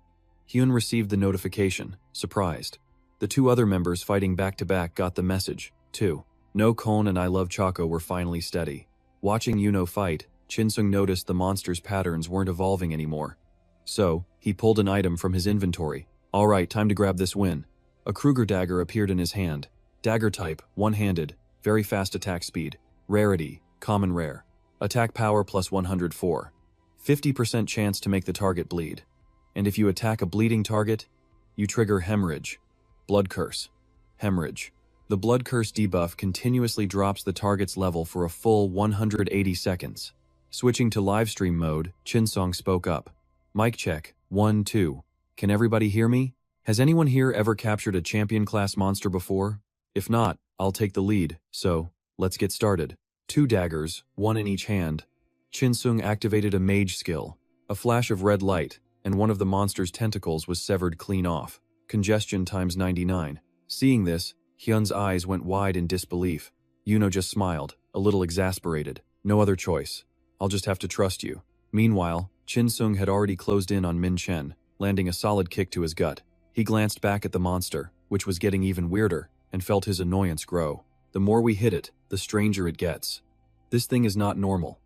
Hyun received the notification, surprised. The two other members fighting back-to-back got the message, too. No Kon and I Love Choco were finally steady. Watching Yuno fight, Chinsung noticed the monster's patterns weren't evolving anymore. So, he pulled an item from his inventory. Alright, time to grab this win. A Kruger dagger appeared in his hand. Dagger type, one-handed, very fast attack speed. Rarity, common rare. Attack power plus 104. 50% chance to make the target bleed. And if you attack a bleeding target, you trigger hemorrhage. Blood curse. Hemorrhage. The blood curse debuff continuously drops the target's level for a full 180 seconds. Switching to livestream mode, Chinsung spoke up. Mic check, 1, 2. Can everybody hear me? Has anyone here ever captured a champion-class monster before? If not, I'll take the lead, so, let's get started. 2 daggers, 1 in each hand. Chinsung activated a mage skill. A flash of red light, and one of the monster's tentacles was severed clean off. Congestion times 99. Seeing this, Hyun's eyes went wide in disbelief. Yuno just smiled, a little exasperated. No other choice. I'll just have to trust you. Meanwhile, Chinsung had already closed in on Min Chen, landing a solid kick to his gut. He glanced back at the monster, which was getting even weirder, and felt his annoyance grow. The more we hit it, the stranger it gets. This thing is not normal.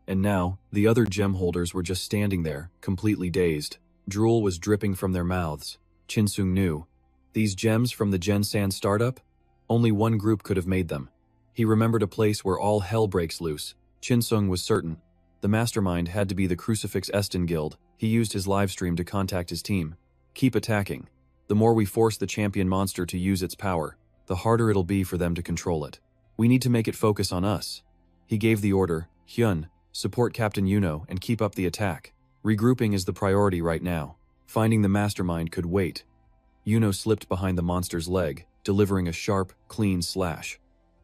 And now, the other gem holders were just standing there, completely dazed. Drool was dripping from their mouths. Chinsung knew. These gems from the Gensan startup? Only one group could have made them. He remembered a place where all hell breaks loose. Chinsung was certain. The mastermind had to be the Crucifix Eston Guild. He used his livestream to contact his team. Keep attacking. The more we force the champion monster to use its power, the harder it'll be for them to control it. We need to make it focus on us. He gave the order, Hyun, support Captain Yuno and keep up the attack. Regrouping is the priority right now. Finding the mastermind could wait. Yuno slipped behind the monster's leg, delivering a sharp, clean slash.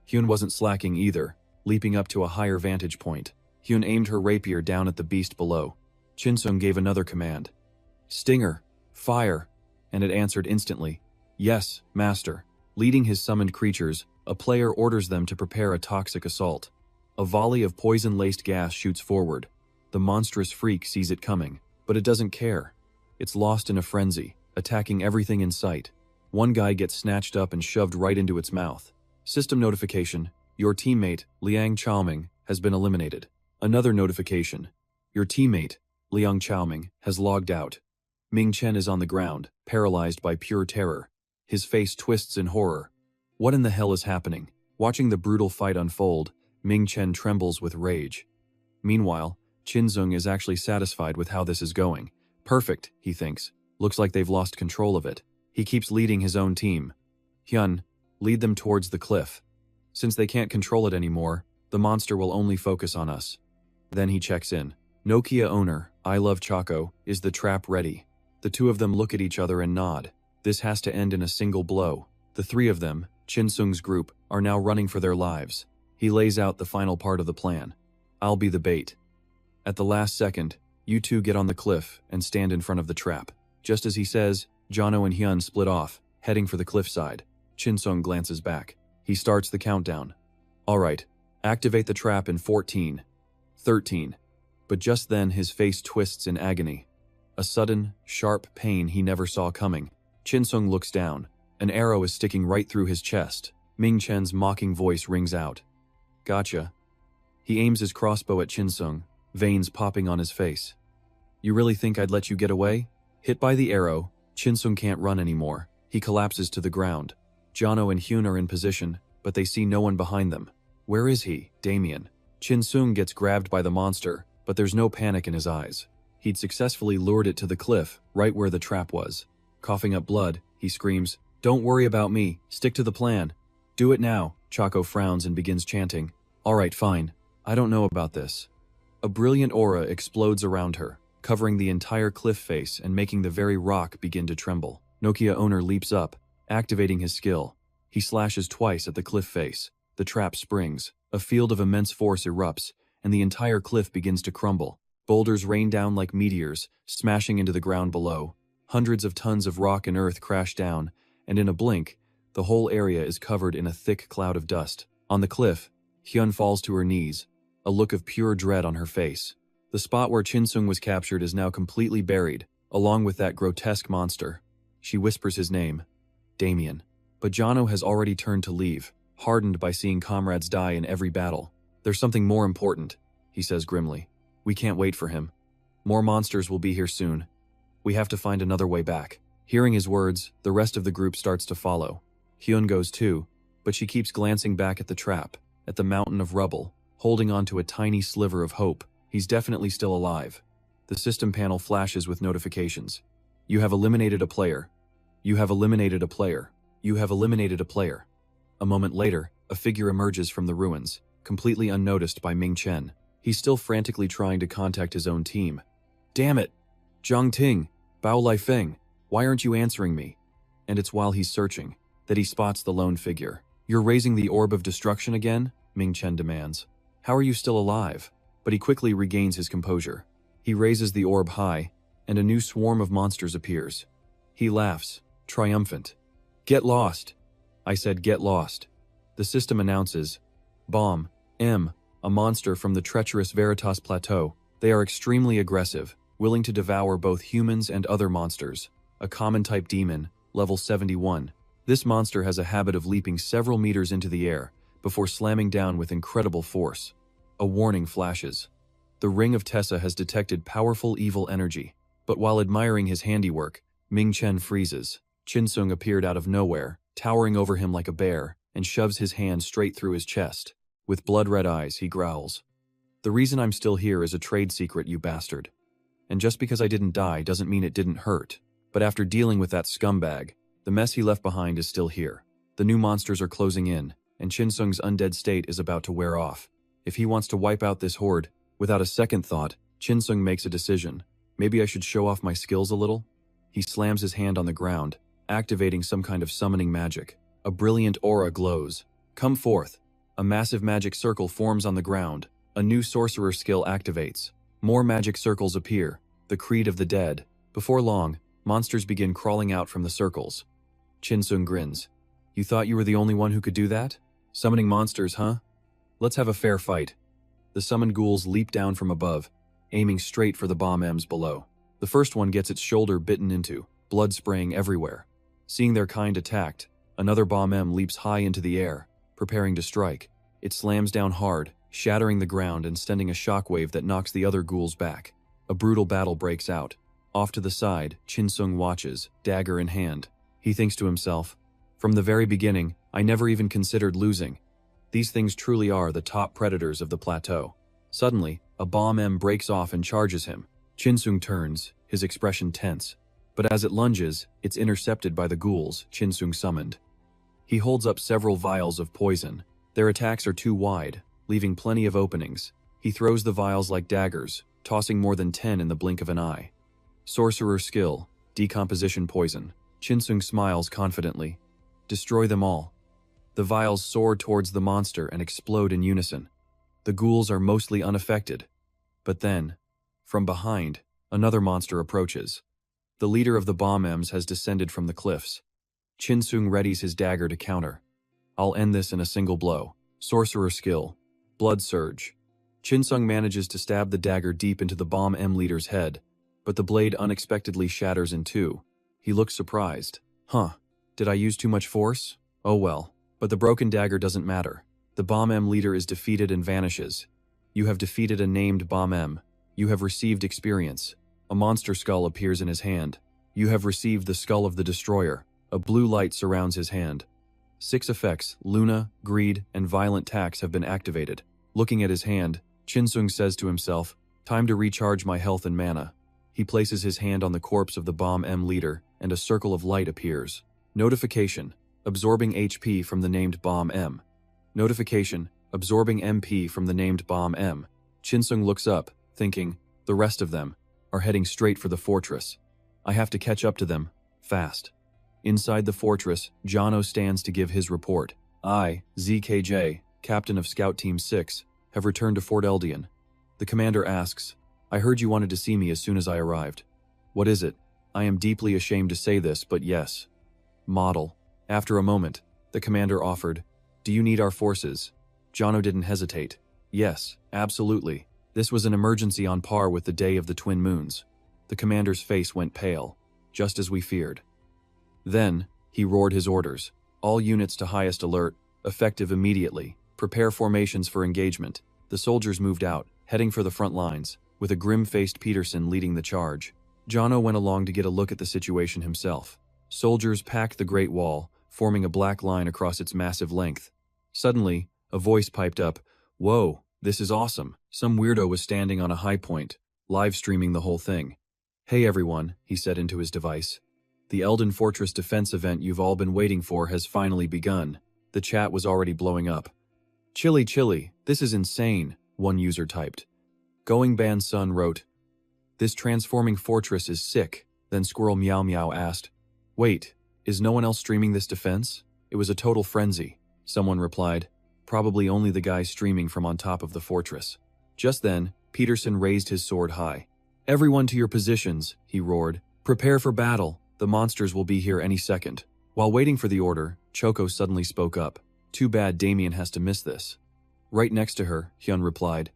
Hyun wasn't slacking either, leaping up to a higher vantage point. Hyun aimed her rapier down at the beast below. Chinsung gave another command. Stinger, fire, and it answered instantly. Yes, master. Leading his summoned creatures, a player orders them to prepare a toxic assault. A volley of poison-laced gas shoots forward. The monstrous freak sees it coming, but it doesn't care. It's lost in a frenzy, attacking everything in sight. One guy gets snatched up and shoved right into its mouth. System notification. Your teammate, Liang Chaoming, has been eliminated. Another notification. Your teammate, Liang Chaoming, has logged out. Ming Chen is on the ground, paralyzed by pure terror. His face twists in horror. What in the hell is happening? Watching the brutal fight unfold, Ming Chen trembles with rage. Meanwhile, Chinsung is actually satisfied with how this is going. Perfect, he thinks. Looks like they've lost control of it. He keeps leading his own team. Hyun, lead them towards the cliff. Since they can't control it anymore, the monster will only focus on us. Then he checks in. Nokia owner, I love Chaco, is the trap ready? The two of them look at each other and nod. This has to end in a single blow. The three of them, Chinsung's group, are now running for their lives. He lays out the final part of the plan. I'll be the bait. At the last second, you two get on the cliff and stand in front of the trap. Just as he says, Jono and Hyun split off, heading for the cliffside. Chinsung glances back. He starts the countdown. Alright, activate the trap in 14, 13. But just then his face twists in agony. A sudden, sharp pain he never saw coming. Chinsung looks down. An arrow is sticking right through his chest. Ming Chen's mocking voice rings out. Gotcha. He aims his crossbow at Chinsung, veins popping on his face. You really think I'd let you get away? Hit by the arrow, Chinsung can't run anymore. He collapses to the ground. Jono and Hyun are in position, but they see no one behind them. Where is he, Damien? Chinsung gets grabbed by the monster, but there's no panic in his eyes. He'd successfully lured it to the cliff, right where the trap was. Coughing up blood, he screams, Don't worry about me, stick to the plan. Do it now, Chaco frowns and begins chanting. Alright, fine. I don't know about this. A brilliant aura explodes around her, covering the entire cliff face and making the very rock begin to tremble. Nokia owner leaps up, activating his skill. He slashes twice at the cliff face. The trap springs. A field of immense force erupts, and the entire cliff begins to crumble. Boulders rain down like meteors, smashing into the ground below. Hundreds of tons of rock and earth crash down, and in a blink, the whole area is covered in a thick cloud of dust. On the cliff, Hyun falls to her knees, a look of pure dread on her face. The spot where Chinsung was captured is now completely buried, along with that grotesque monster. She whispers his name, Damien. But Jono has already turned to leave, hardened by seeing comrades die in every battle. There's something more important, he says grimly. We can't wait for him. More monsters will be here soon. We have to find another way back. Hearing his words, the rest of the group starts to follow. Hyun goes too, but she keeps glancing back at the trap, at the mountain of rubble, holding on to a tiny sliver of hope. He's definitely still alive. The system panel flashes with notifications. You have eliminated a player. You have eliminated a player. You have eliminated a player. A moment later, a figure emerges from the ruins, completely unnoticed by Ming Chen. He's still frantically trying to contact his own team. Damn it! Zhang Ting, Bao Lifeng, why aren't you answering me? And it's while he's searching that he spots the lone figure. You're raising the orb of destruction again? Ming Chen demands. How are you still alive? But he quickly regains his composure. He raises the orb high, and a new swarm of monsters appears. He laughs, triumphant. Get lost. I said get lost. The system announces, Bomb, M, a monster from the treacherous Veritas Plateau. They are extremely aggressive, willing to devour both humans and other monsters. A common type demon, level 71. This monster has a habit of leaping several meters into the air before slamming down with incredible force. A warning flashes. The Ring of Tessa has detected powerful evil energy, but while admiring his handiwork, Ming Chen freezes. Chinsung appeared out of nowhere, towering over him like a bear, and shoves his hand straight through his chest. With blood-red eyes, he growls. "The reason I'm still here is a trade secret, you bastard. And just because I didn't die doesn't mean it didn't hurt. But after dealing with that scumbag, the mess he left behind is still here. The new monsters are closing in, and Chinsung's undead state is about to wear off. If he wants to wipe out this horde," without a second thought, Chinsung makes a decision. "Maybe I should show off my skills a little?" He slams his hand on the ground, activating some kind of summoning magic. A brilliant aura glows. "Come forth." A massive magic circle forms on the ground. A new sorcerer skill activates. More magic circles appear. The Creed of the Dead. Before long, monsters begin crawling out from the circles. Chinsung grins. "You thought you were the only one who could do that? Summoning monsters, huh? Let's have a fair fight." The summoned ghouls leap down from above, aiming straight for the bomb M's below. The first one gets its shoulder bitten into, blood spraying everywhere. Seeing their kind attacked, another bomb M leaps high into the air, preparing to strike. It slams down hard, shattering the ground and sending a shockwave that knocks the other ghouls back. A brutal battle breaks out. Off to the side, Chinsung watches, dagger in hand. He thinks to himself, "From the very beginning, I never even considered losing. These things truly are the top predators of the plateau." Suddenly, a bomb M breaks off and charges him. Chinsung turns, his expression tense. But as it lunges, it's intercepted by the ghouls Chinsung summoned. He holds up several vials of poison. Their attacks are too wide, leaving plenty of openings. He throws the vials like daggers, tossing more than 10 in the blink of an eye. Sorcerer skill, decomposition poison. Chinsung smiles confidently. Destroy them all. The vials soar towards the monster and explode in unison. The ghouls are mostly unaffected. But then, from behind, another monster approaches. The leader of the bomb M's has descended from the cliffs. Chinsung readies his dagger to counter. "I'll end this in a single blow." Sorcerer skill, blood surge. Chinsung manages to stab the dagger deep into the bomb M leader's head, but the blade unexpectedly shatters in two. He looks surprised. "Huh, did I use too much force? Oh well." But the broken dagger doesn't matter. The bomb M leader is defeated and vanishes. "You have defeated a named bomb M. You have received experience." A monster skull appears in his hand. "You have received the skull of the destroyer." A blue light surrounds his hand. 6 effects, Luna, Greed, and Violent Tax have been activated. Looking at his hand, Chinsung says to himself, "Time to recharge my health and mana." He places his hand on the corpse of the bomb M leader, and a circle of light appears. Notification: absorbing HP from the named bomb M. Notification: absorbing MP from the named bomb M. Chinsung looks up, thinking, the rest of them are heading straight for the fortress. I have to catch up to them, fast. Inside the fortress, Jono stands to give his report. "I, ZKJ, captain of Scout Team 6, have returned to Fort Eldian." The commander asks, "I heard you wanted to see me as soon as I arrived. What is it?" "I am deeply ashamed to say this, but yes." Model. After a moment, the commander offered, "Do you need our forces?" Jono didn't hesitate. "Yes, absolutely. This was an emergency on par with the day of the twin moons." The commander's face went pale, just as we feared. Then, he roared his orders. "All units to highest alert, effective immediately. Prepare formations for engagement." The soldiers moved out, heading for the front lines, with a grim-faced Peterson leading the charge. Jono went along to get a look at the situation himself. Soldiers packed the Great Wall, forming a black line across its massive length. Suddenly, a voice piped up, "Whoa, this is awesome." Some weirdo was standing on a high point, live-streaming the whole thing. "Hey everyone," he said into his device. "The Elden Fortress defense event you've all been waiting for has finally begun." The chat was already blowing up. Chilly, this is insane," one user typed. Going Ban Sun wrote, "This transforming fortress is sick." Then Squirrel Meow Meow asked, "Wait, is no one else streaming this defense?" "It was a total frenzy," someone replied. "Probably only the guy streaming from on top of the fortress." Just then, Peterson raised his sword high. "Everyone to your positions," he roared. "Prepare for battle. The monsters will be here any second." While waiting for the order, Choco suddenly spoke up. "Too bad Damien has to miss this." "Right next to her," Hyun replied.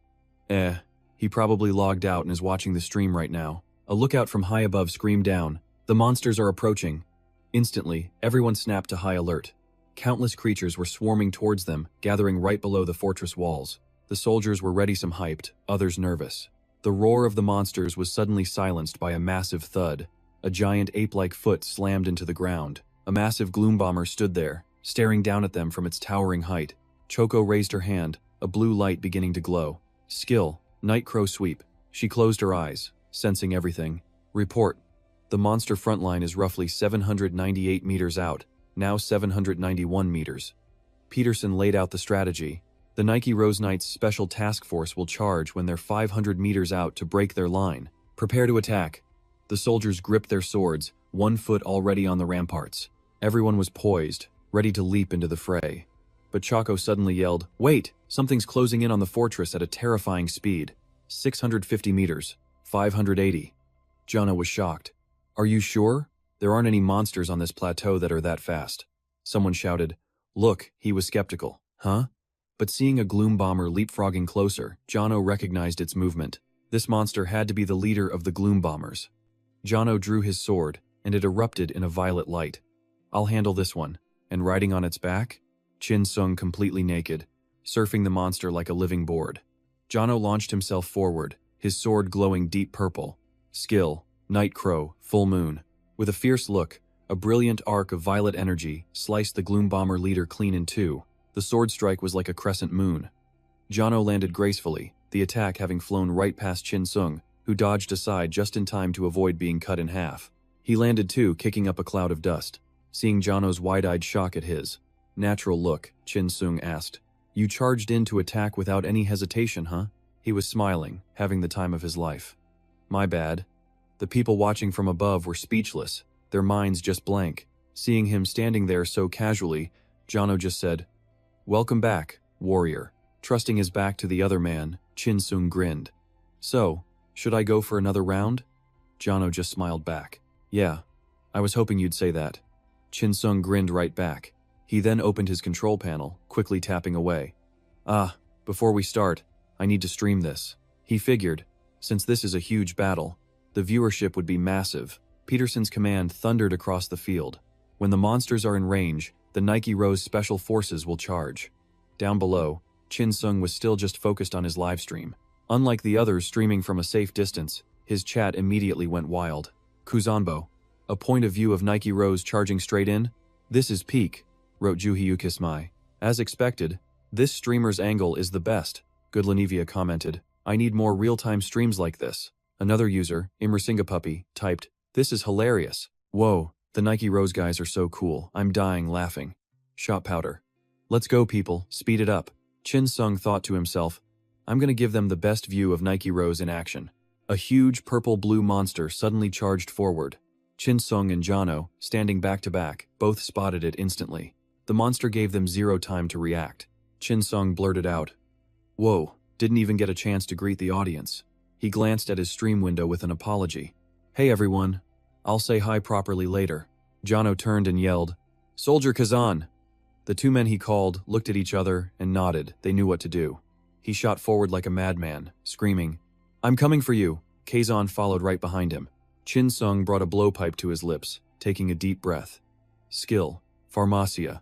He probably logged out and is watching the stream right now." A lookout from high above screamed down, "The monsters are approaching." Instantly, everyone snapped to high alert. Countless creatures were swarming towards them, gathering right below the fortress walls. The soldiers were ready, some hyped, others nervous. The roar of the monsters was suddenly silenced by a massive thud. A giant ape-like foot slammed into the ground. A massive gloom bomber stood there, staring down at them from its towering height. Choco raised her hand, a blue light beginning to glow. Skill, Night Crow Sweep. She closed her eyes, sensing everything. Report. The monster front line is roughly 798 meters out, now 791 meters. Peterson laid out the strategy. The Nike Rose Knights Special Task Force will charge when they're 500 meters out to break their line. Prepare to attack. The soldiers gripped their swords, one foot already on the ramparts. Everyone was poised, ready to leap into the fray. But Choco suddenly yelled, "Wait! Something's closing in on the fortress at a terrifying speed. 650 meters. 580. Jono was shocked. "Are you sure? There aren't any monsters on this plateau that are that fast." Someone shouted. "Look," he was skeptical. "Huh?" But seeing a gloom bomber leapfrogging closer, Jono recognized its movement. This monster had to be the leader of the gloom bombers. Jono drew his sword, and it erupted in a violet light. "I'll handle this one." And riding on its back? Chin Sung completely naked, surfing the monster like a living board. Jono launched himself forward, his sword glowing deep purple. Skill, Night Crow, Full Moon. With a fierce look, a brilliant arc of violet energy sliced the gloom bomber leader clean in two. The sword strike was like a crescent moon. Jono landed gracefully, the attack having flown right past Chin Sung, who dodged aside just in time to avoid being cut in half. He landed too, kicking up a cloud of dust. Seeing Jono's wide-eyed shock at his natural look, Chin Sung asked, "You charged in to attack without any hesitation, huh?" He was smiling, having the time of his life. "My bad." The people watching from above were speechless, their minds just blank. Seeing him standing there so casually, Jono just said, "Welcome back, warrior." Trusting his back to the other man, Chin Sung grinned. "So, should I go for another round?" Jono just smiled back. "Yeah, I was hoping you'd say that." Chin Sung grinned right back. He then opened his control panel, quickly tapping away. Before we start, I need to stream this." He figured, since this is a huge battle, the viewership would be massive. Peterson's command thundered across the field. When the monsters are in range, the Nike Rose Special Forces will charge. Down below, Chin Sung was still just focused on his livestream. Unlike the others streaming from a safe distance, his chat immediately went wild. "Kuzanbo, a point of view of Nike Rose charging straight in? This is peak," wrote Juhiyu Kismai. "As expected, this streamer's angle is the best," Goodlanevia commented. "I need more real-time streams like this." Another user, Immersingapuppy, typed, "This is hilarious. Whoa, the Nike Rose guys are so cool. I'm dying laughing." Shot Powder. "Let's go, people, speed it up." Chin Sung thought to himself, "I'm gonna give them the best view of Nike Rose in action." A huge purple-blue monster suddenly charged forward. Chin Sung and Jono, standing back to back, both spotted it instantly. The monster gave them zero time to react. Chin Sung blurted out, "Whoa," didn't even get a chance to greet the audience. He glanced at his stream window with an apology. "Hey everyone, I'll say hi properly later." Jono turned and yelled, "Soldier Kazan!" The two men he called looked at each other and nodded. They knew what to do. He shot forward like a madman, screaming, "I'm coming for you!" Kazan followed right behind him. Chin Sung brought a blowpipe to his lips, taking a deep breath. Skill, Pharmacia.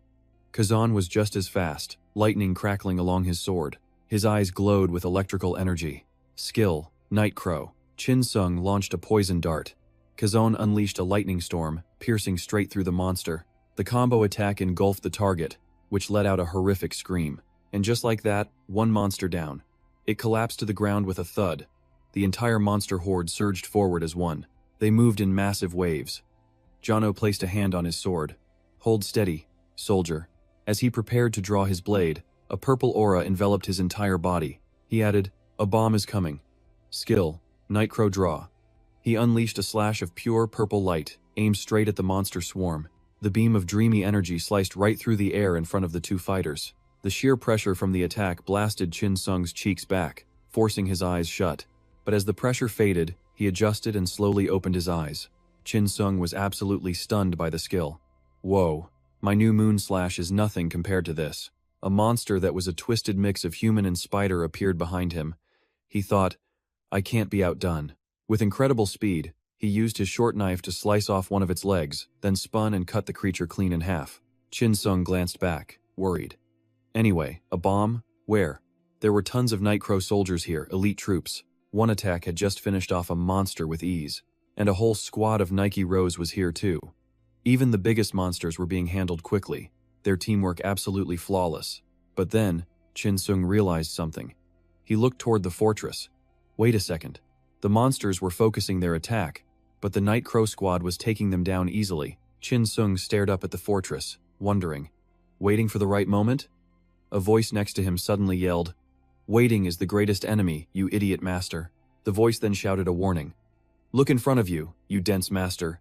Kazan was just as fast, lightning crackling along his sword. His eyes glowed with electrical energy. Skill, Night Crow. Chin Sung launched a poison dart. Kazan unleashed a lightning storm, piercing straight through the monster. The combo attack engulfed the target, which let out a horrific scream. And just like that, one monster down. It collapsed to the ground with a thud. The entire monster horde surged forward as one. They moved in massive waves. Jono placed a hand on his sword. "Hold steady, soldier." As he prepared to draw his blade, a purple aura enveloped his entire body. He added, "A bomb is coming." Skill, Night Crow Draw. He unleashed a slash of pure purple light, aimed straight at the monster swarm. The beam of dreamy energy sliced right through the air in front of the two fighters. The sheer pressure from the attack blasted Chin Sung's cheeks back, forcing his eyes shut. But as the pressure faded, he adjusted and slowly opened his eyes. Chin Sung was absolutely stunned by the skill. "Whoa, my new moon slash is nothing compared to this." A monster that was a twisted mix of human and spider appeared behind him. He thought, "I can't be outdone." With incredible speed, He used his short knife to slice off one of its legs, then spun and cut the creature clean in half. Chin Sung glanced back, worried. Anyway, a bomb? Where? There were tons of Night Crow soldiers here, elite troops. One attack had just finished off a monster with ease. And a whole squad of Nike Rose was here too. Even the biggest monsters were being handled quickly, their teamwork absolutely flawless. But then, Chin Sung realized something. He looked toward the fortress. Wait a second. The monsters were focusing their attack, but the Night Crow squad was taking them down easily. Chin Sung stared up at the fortress, wondering. Waiting for the right moment? A voice next to him suddenly yelled, "Waiting is the greatest enemy, you idiot master." The voice then shouted a warning. "Look in front of you, you dense master."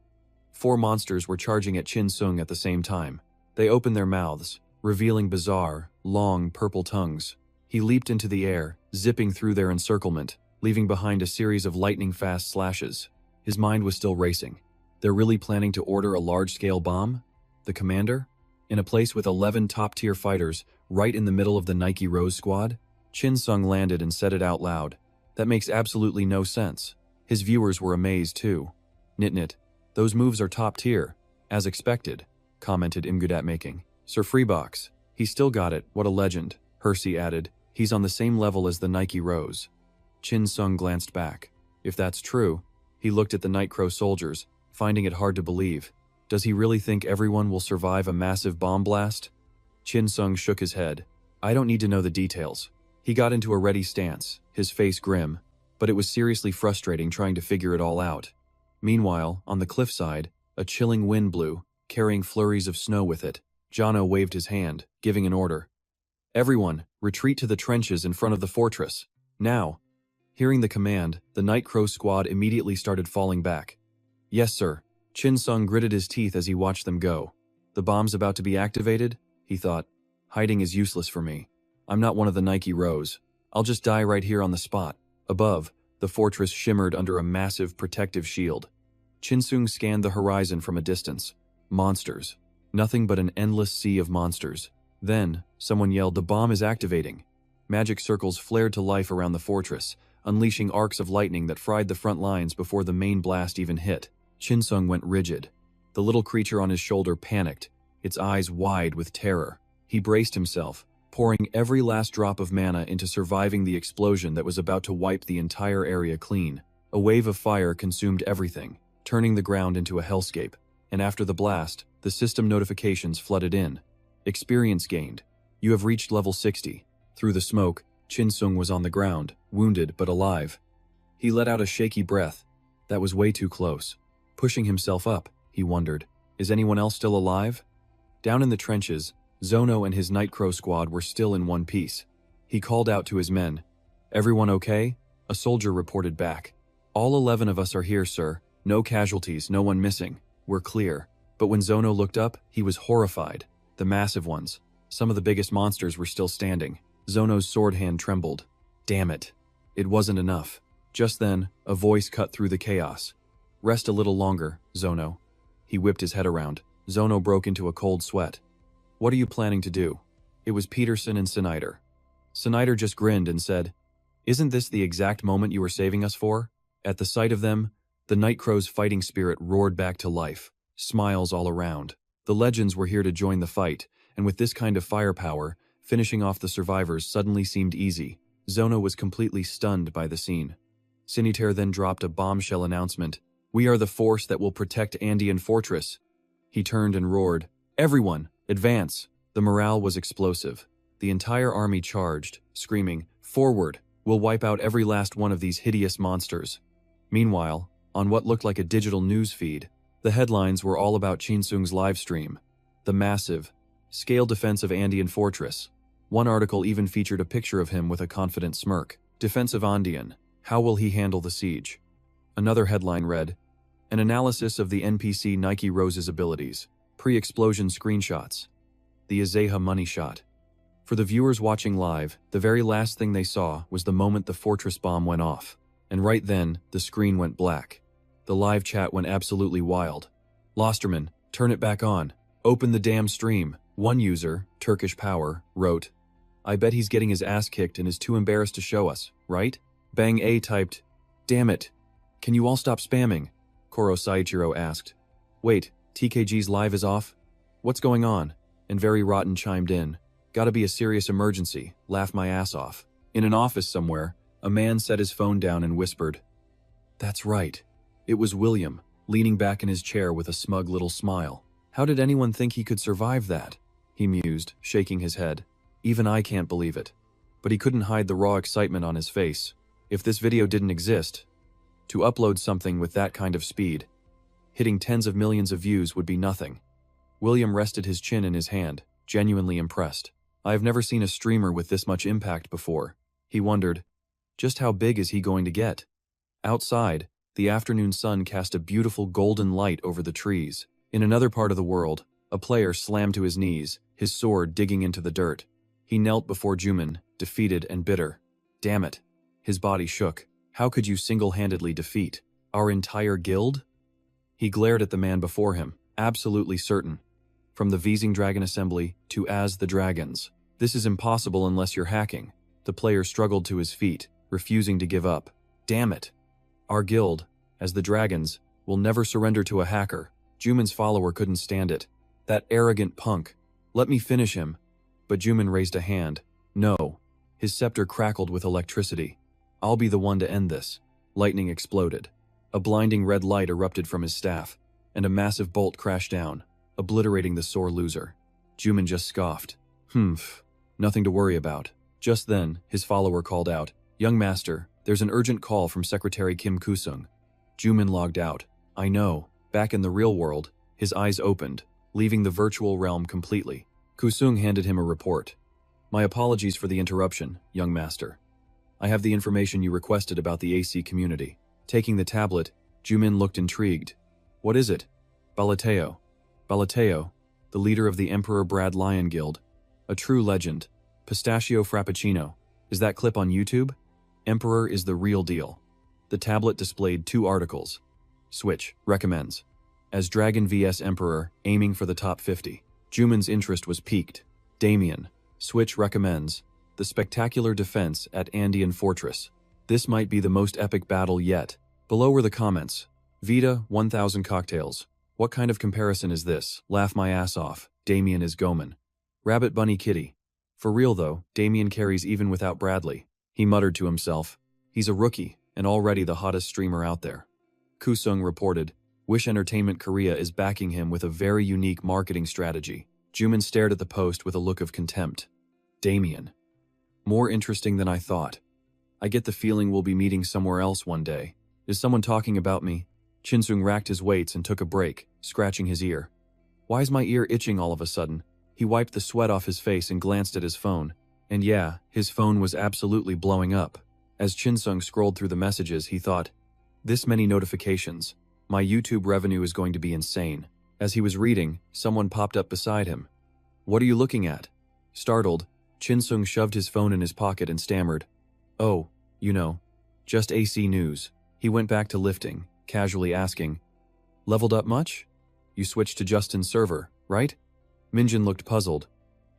4 monsters were charging at Chin Sung at the same time. They opened their mouths, revealing bizarre, long, purple tongues. He leaped into the air, zipping through their encirclement, leaving behind a series of lightning-fast slashes. His mind was still racing. They're really planning to order a large-scale bomb? The commander? In a place with 11 top-tier fighters, right in the middle of the Nike Rose squad? Chin Sung landed and said it out loud. That makes absolutely no sense. His viewers were amazed too. Nit, those moves are top-tier, as expected, commented Imgudat making. Sir Freebox, he still got it, what a legend, Hersey added. He's on the same level as the Nike Rose. Chin Sung glanced back. If that's true, he looked at the Night Crow soldiers, finding it hard to believe. Does he really think everyone will survive a massive bomb blast? Chin Sung shook his head. I don't need to know the details. He got into a ready stance, his face grim, but it was seriously frustrating trying to figure it all out. Meanwhile, on the cliffside, a chilling wind blew, carrying flurries of snow with it. Jono waved his hand, giving an order. Everyone, retreat to the trenches in front of the fortress. Now. Hearing the command, the Night Crow squad immediately started falling back. Yes, sir. Chin Sung gritted his teeth as he watched them go. The bomb's about to be activated? He thought. Hiding is useless for me. I'm not one of the Nike Rose. I'll just die right here on the spot. Above, the fortress shimmered under a massive protective shield. Chin Sung scanned the horizon from a distance. Monsters. Nothing but an endless sea of monsters. Then, someone yelled, "The bomb is activating." Magic circles flared to life around the fortress, unleashing arcs of lightning that fried the front lines before the main blast even hit. Chin Sung went rigid. The little creature on his shoulder panicked, its eyes wide with terror. He braced himself, pouring every last drop of mana into surviving the explosion that was about to wipe the entire area clean. A wave of fire consumed everything, turning the ground into a hellscape. And after the blast, the system notifications flooded in. Experience gained. You have reached level 60. Through the smoke, Chin Sung was on the ground, wounded but alive. He let out a shaky breath. That was way too close. Pushing himself up, he wondered, is anyone else still alive? Down in the trenches, Zono and his Night Crow squad were still in one piece. He called out to his men. Everyone okay? A soldier reported back. All 11 of us are here, sir. No casualties, no one missing. We're clear. But when Zono looked up, he was horrified. The massive ones. Some of the biggest monsters were still standing. Zono's sword hand trembled. Damn it. It wasn't enough. Just then, a voice cut through the chaos. Rest a little longer, Zono. He whipped his head around. Zono broke into a cold sweat. What are you planning to do? It was Peterson and Snyder. Snyder just grinned and said, Isn't this the exact moment you were saving us for? At the sight of them, the Night Crow's fighting spirit roared back to life. Smiles all around. The legends were here to join the fight, and with this kind of firepower, finishing off the survivors suddenly seemed easy. Zono was completely stunned by the scene. Siniter then dropped a bombshell announcement. We are the force that will protect Andean Fortress. He turned and roared, Everyone, advance! The morale was explosive. The entire army charged, screaming, Forward! We'll wipe out every last one of these hideous monsters. Meanwhile, on what looked like a digital news feed, the headlines were all about Chin Sung's live stream. The massive, scale defense of Andean Fortress. One article even featured a picture of him with a confident smirk. Defense of Andean. How will he handle the siege? Another headline read, An analysis of the NPC Nike Rose's abilities. Pre-explosion screenshots. The Azeha money shot. For the viewers watching live, the very last thing they saw was the moment the fortress bomb went off. And right then, the screen went black. The live chat went absolutely wild. Losterman, turn it back on. Open the damn stream. One user, Turkish Power, wrote, I bet he's getting his ass kicked and is too embarrassed to show us, right? Bang A typed, Damn it. Can you all stop spamming? ? Koro Saichiro asked. Wait, TKG's live is off? What's going on? And Very Rotten chimed in. Gotta be a serious emergency, laugh my ass off. In an office somewhere, a man set his phone down and whispered. That's right. It was William, leaning back in his chair with a smug little smile. How did anyone think he could survive that? He mused, shaking his head. Even I can't believe it. But he couldn't hide the raw excitement on his face. If this video didn't exist, to upload something with that kind of speed, hitting tens of millions of views would be nothing. William rested his chin in his hand, genuinely impressed. I have never seen a streamer with this much impact before. He wondered, just how big is he going to get? Outside, the afternoon sun cast a beautiful golden light over the trees. In another part of the world, a player slammed to his knees, his sword digging into the dirt. He knelt before Juman, defeated and bitter. Damn it. His body shook. How could you single-handedly defeat our entire guild? He glared at the man before him, absolutely certain. From the Vising Dragon Assembly to As the Dragons. This is impossible unless you're hacking. The player struggled to his feet, refusing to give up. Damn it. Our guild, as the Dragons, will never surrender to a hacker. Juman's follower couldn't stand it. That arrogant punk. Let me finish him. But Juman raised a hand. No. His scepter crackled with electricity. I'll be the one to end this. Lightning exploded. A blinding red light erupted from his staff, and a massive bolt crashed down, obliterating the sore loser. Juman just scoffed. Nothing to worry about. Just then, his follower called out, Young Master, there's an urgent call from Secretary Kim Kusung. Juman logged out. I know. Back in the real world, his eyes opened, leaving the virtual realm completely. Kusung handed him a report. My apologies for the interruption, young master. I have the information you requested about the AC community. Taking the tablet, Jumin looked intrigued. What is it? Balateo. Balateo, the leader of the Emperor Brad Lion Guild. A true legend. Pistachio Frappuccino. Is that clip on YouTube? Emperor is the real deal. The tablet displayed 2 articles. Switch, recommends. As Dragon vs Emperor, aiming for the top 50. Juman's interest was piqued. Damien. Switch recommends. The spectacular defense at Andean Fortress. This might be the most epic battle yet. Below were the comments. Vita, 1000 cocktails. What kind of comparison is this? Laugh my ass off. Damien is Goman. Rabbit Bunny Kitty. For real though, Damien carries even without Bradley. He muttered to himself. He's a rookie, and already the hottest streamer out there. Kusung reported. Wish Entertainment Korea is backing him with a very unique marketing strategy. Juman stared at the post with a look of contempt. Damien. More interesting than I thought. I get the feeling we'll be meeting somewhere else one day. Is someone talking about me? Chinsung racked his weights and took a break, scratching his ear. Why is my ear itching all of a sudden? He wiped the sweat off his face and glanced at his phone. And yeah, his phone was absolutely blowing up. As Chinsung scrolled through the messages, he thought, this many notifications. My YouTube revenue is going to be insane. As he was reading, someone popped up beside him. What are you looking at? Startled, Chinsung shoved his phone in his pocket and stammered. Oh, you know, just AC news. He went back to lifting, casually asking, leveled up much? You switched to Justin's server, right? Minjin looked puzzled.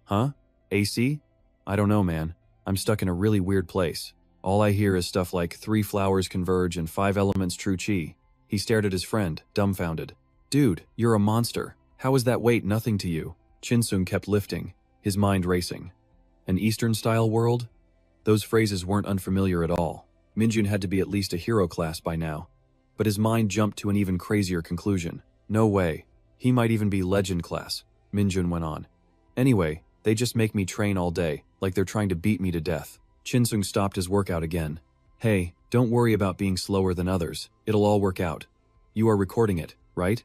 Huh? AC? I don't know, man. I'm stuck in a really weird place. All I hear is stuff like 3 flowers converge and 5 elements true chi. He stared at his friend, dumbfounded. Dude, you're a monster. How is that weight nothing to you? Chinsung kept lifting, his mind racing. An Eastern-style world? Those phrases weren't unfamiliar at all. Minjun had to be at least a hero class by now. But his mind jumped to an even crazier conclusion. No way. He might even be legend class, Minjun went on. Anyway, they just make me train all day, like they're trying to beat me to death. Chinsung stopped his workout again. Hey, don't worry about being slower than others. It'll all work out. You are recording it, right?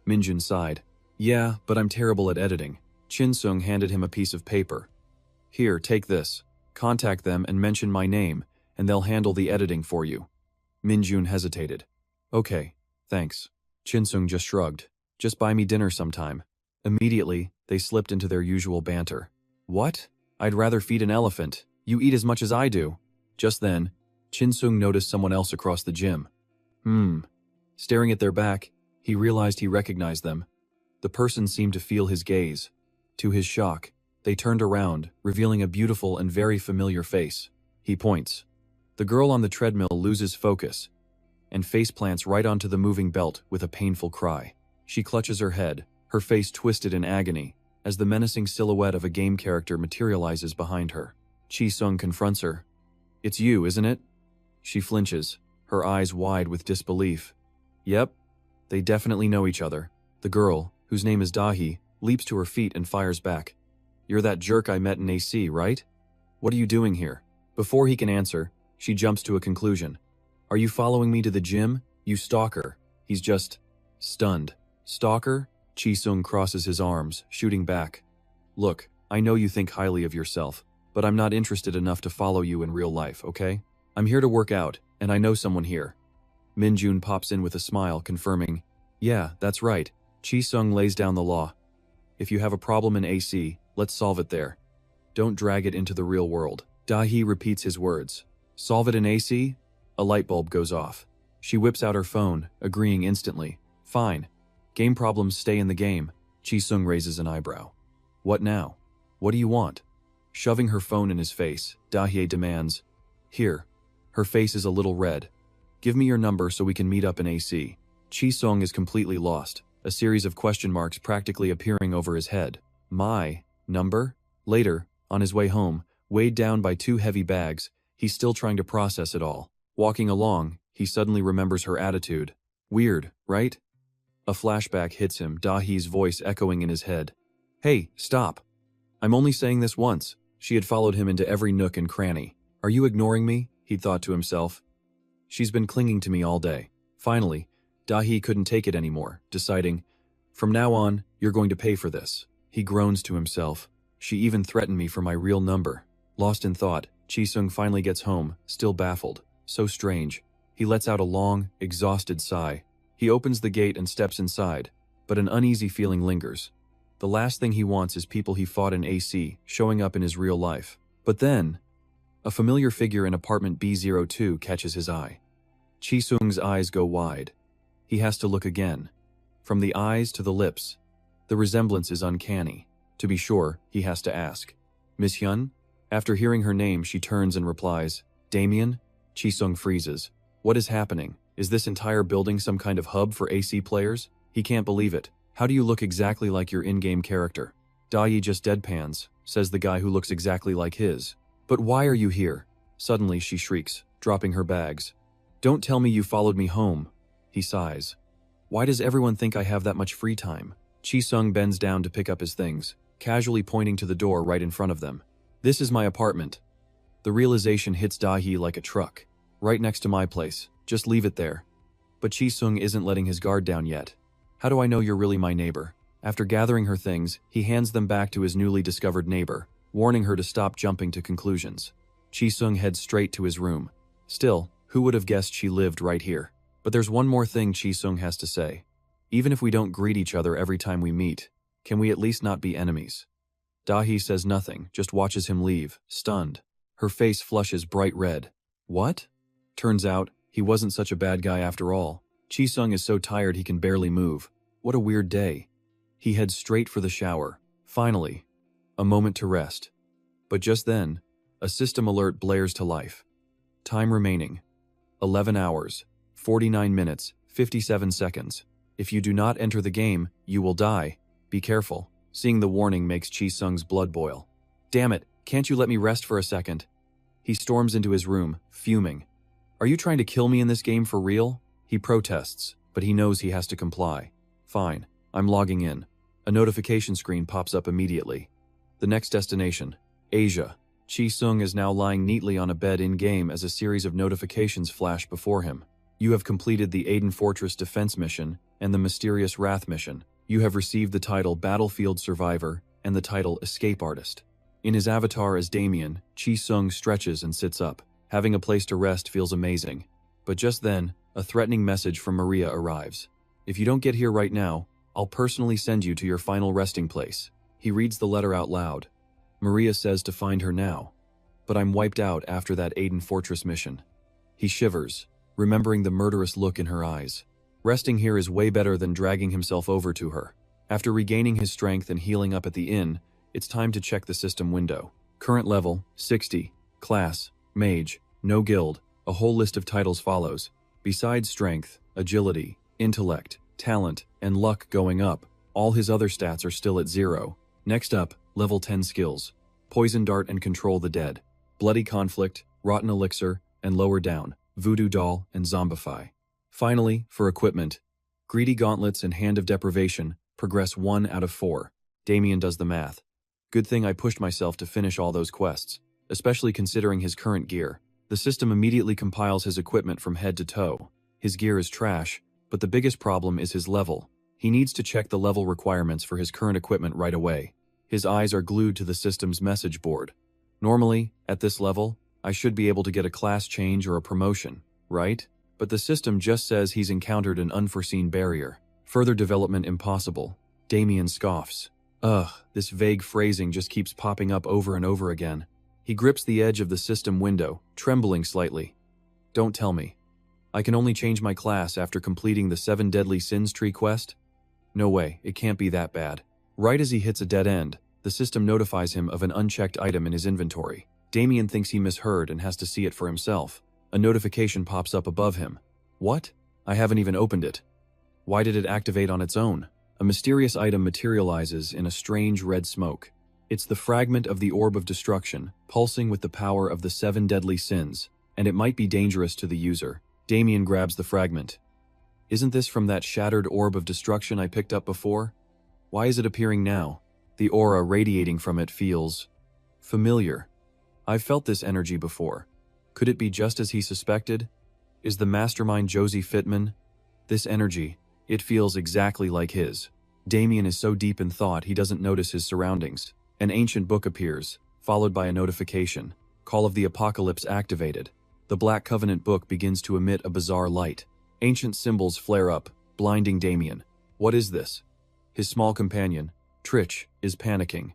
Minjun sighed. Yeah, but I'm terrible at editing. Chinsung handed him a piece of paper. Here, take this. Contact them and mention my name, and they'll handle the editing for you. Minjun hesitated. Okay, thanks. Chinsung just shrugged. Just buy me dinner sometime. Immediately, they slipped into their usual banter. What? I'd rather feed an elephant. You eat as much as I do. Just then, Chinsung noticed someone else across the gym. Staring at their back, he realized he recognized them. The person seemed to feel his gaze. To his shock, they turned around, revealing a beautiful and very familiar face. He points. The girl on the treadmill loses focus. and faceplants right onto the moving belt with a painful cry. She clutches her head, her face twisted in agony, as the menacing silhouette of a game character materializes behind her. Chi-sung confronts her. "It's you, isn't it?" She flinches, her eyes wide with disbelief. Yep, they definitely know each other. The girl, whose name is Dahi, leaps to her feet and fires back. "You're that jerk I met in AC, right? What are you doing here?" Before he can answer, she jumps to a conclusion. "Are you following me to the gym? You stalker." He's just stunned. "Stalker?" Chi-sung crosses his arms, shooting back. "Look, I know you think highly of yourself, but I'm not interested enough to follow you in real life, okay? I'm here to work out, and I know someone here." Minjun pops in with a smile, confirming, "Yeah, that's right." Chi-sung lays down the law. "If you have a problem in AC, let's solve it there. Don't drag it into the real world." Dahi repeats his words. "Solve it in AC?" A light bulb goes off. She whips out her phone, agreeing instantly. "Fine. Game problems stay in the game." Chi-sung raises an eyebrow. "What now? What do you want?" Shoving her phone in his face, Dahi demands, "Here." Her face is a little red. "Give me your number so we can meet up in AC." Chi-sung is completely lost, a series of question marks practically appearing over his head. My number? Later, on his way home, weighed down by 2 heavy bags, he's still trying to process it all. Walking along, he suddenly remembers her attitude. Weird, right? A flashback hits him, Dahi's voice echoing in his head. "Hey, stop. I'm only saying this once." She had followed him into every nook and cranny. "Are you ignoring me?" he'd thought to himself. She's been clinging to me all day. Finally, Dahi couldn't take it anymore, deciding, "From now on, you're going to pay for this." He groans to himself. She even threatened me for my real number. Lost in thought, Chi-sung finally gets home, still baffled. So strange. He lets out a long, exhausted sigh. He opens the gate and steps inside, but an uneasy feeling lingers. The last thing he wants is people he fought in AC showing up in his real life. But then, a familiar figure in apartment B02 catches his eye. Chi-sung's eyes go wide. He has to look again. From the eyes to the lips, the resemblance is uncanny. To be sure, he has to ask, "Miss Hyun?" After hearing her name, she turns and replies, "Damien?" Chi-sung freezes. What is happening? Is this entire building some kind of hub for AC players? He can't believe it. How do you look exactly like your in-game character? Dayi just deadpans, says the guy who looks exactly like his. "But why are you here?" Suddenly she shrieks, dropping her bags. "Don't tell me you followed me home." He sighs. "Why does everyone think I have that much free time?" Chi-sung bends down to pick up his things, casually pointing to the door right in front of them. "This is my apartment." The realization hits Dahi like a truck. "Right next to my place. Just leave it there." But Chi-sung isn't letting his guard down yet. "How do I know you're really my neighbor?" After gathering her things, he hands them back to his newly discovered neighbor, warning her to stop jumping to conclusions. Chi-sung heads straight to his room. Still, who would have guessed she lived right here? But there's one more thing Chi-sung has to say. Even if we don't greet each other every time we meet, can we at least not be enemies? Dahi says nothing, just watches him leave, stunned. Her face flushes bright red. What? Turns out, he wasn't such a bad guy after all. Chi-sung is so tired he can barely move. What a weird day. He heads straight for the shower. Finally, a moment to rest. But just then, a system alert blares to life. Time remaining: 11 hours, 49 minutes, 57 seconds. If you do not enter the game, you will die. Be careful. Seeing the warning makes Chi-sung's blood boil. Damn it, can't you let me rest for a second? He storms into his room, fuming. Are you trying to kill me in this game for real? He protests, but he knows he has to comply. Fine, I'm logging in. A notification screen pops up immediately. The next destination, Asia. Chi-sung is now lying neatly on a bed in-game as a series of notifications flash before him. You have completed the Aiden Fortress Defense mission and the Mysterious Wrath mission. You have received the title Battlefield Survivor and the title Escape Artist. In his avatar as Damien, Chi-sung stretches and sits up. Having a place to rest feels amazing. But just then, a threatening message from Maria arrives. If you don't get here right now, I'll personally send you to your final resting place. He reads the letter out loud. Maria says to find her now. But I'm wiped out after that Aiden Fortress mission. He shivers, remembering the murderous look in her eyes. Resting here is way better than dragging himself over to her. After regaining his strength and healing up at the inn, it's time to check the system window. Current level, 60. Class, Mage. No guild. A whole list of titles follows. Besides strength, agility, intellect, talent, and luck going up, all his other stats are still at 0. Next up, level 10 skills. Poison Dart and Control the Dead. Bloody Conflict, Rotten Elixir, and lower down, Voodoo Doll and Zombify. Finally, for equipment, Greedy Gauntlets and Hand of Deprivation progress 1 out of 4. Damien does the math. Good thing I pushed myself to finish all those quests, especially considering his current gear. The system immediately compiles his equipment from head to toe. His gear is trash, but the biggest problem is his level. He needs to check the level requirements for his current equipment right away. His eyes are glued to the system's message board. Normally, at this level, I should be able to get a class change or a promotion, right? But the system just says he's encountered an unforeseen barrier. Further development impossible. Damien scoffs. Ugh, this vague phrasing just keeps popping up over and over again. He grips the edge of the system window, trembling slightly. Don't tell me. I can only change my class after completing the 7 Deadly Sins tree quest? No way, it can't be that bad. Right as he hits a dead end, the system notifies him of an unchecked item in his inventory. Damien thinks he misheard and has to see it for himself. A notification pops up above him. What? I haven't even opened it. Why did it activate on its own? A mysterious item materializes in a strange red smoke. It's the fragment of the Orb of Destruction, pulsing with the power of the 7 Deadly Sins, and it might be dangerous to the user. Damien grabs the fragment. Isn't this from that shattered Orb of Destruction I picked up before? Why is it appearing now? The aura radiating from it feels familiar. I've felt this energy before. Could it be just as he suspected? Is the mastermind Josie Fitman? This energy, it feels exactly like his. Damien is so deep in thought he doesn't notice his surroundings. An ancient book appears, followed by a notification. Call of the Apocalypse activated. The Black Covenant book begins to emit a bizarre light. Ancient symbols flare up, blinding Damien. What is this? His small companion, Trich, is panicking.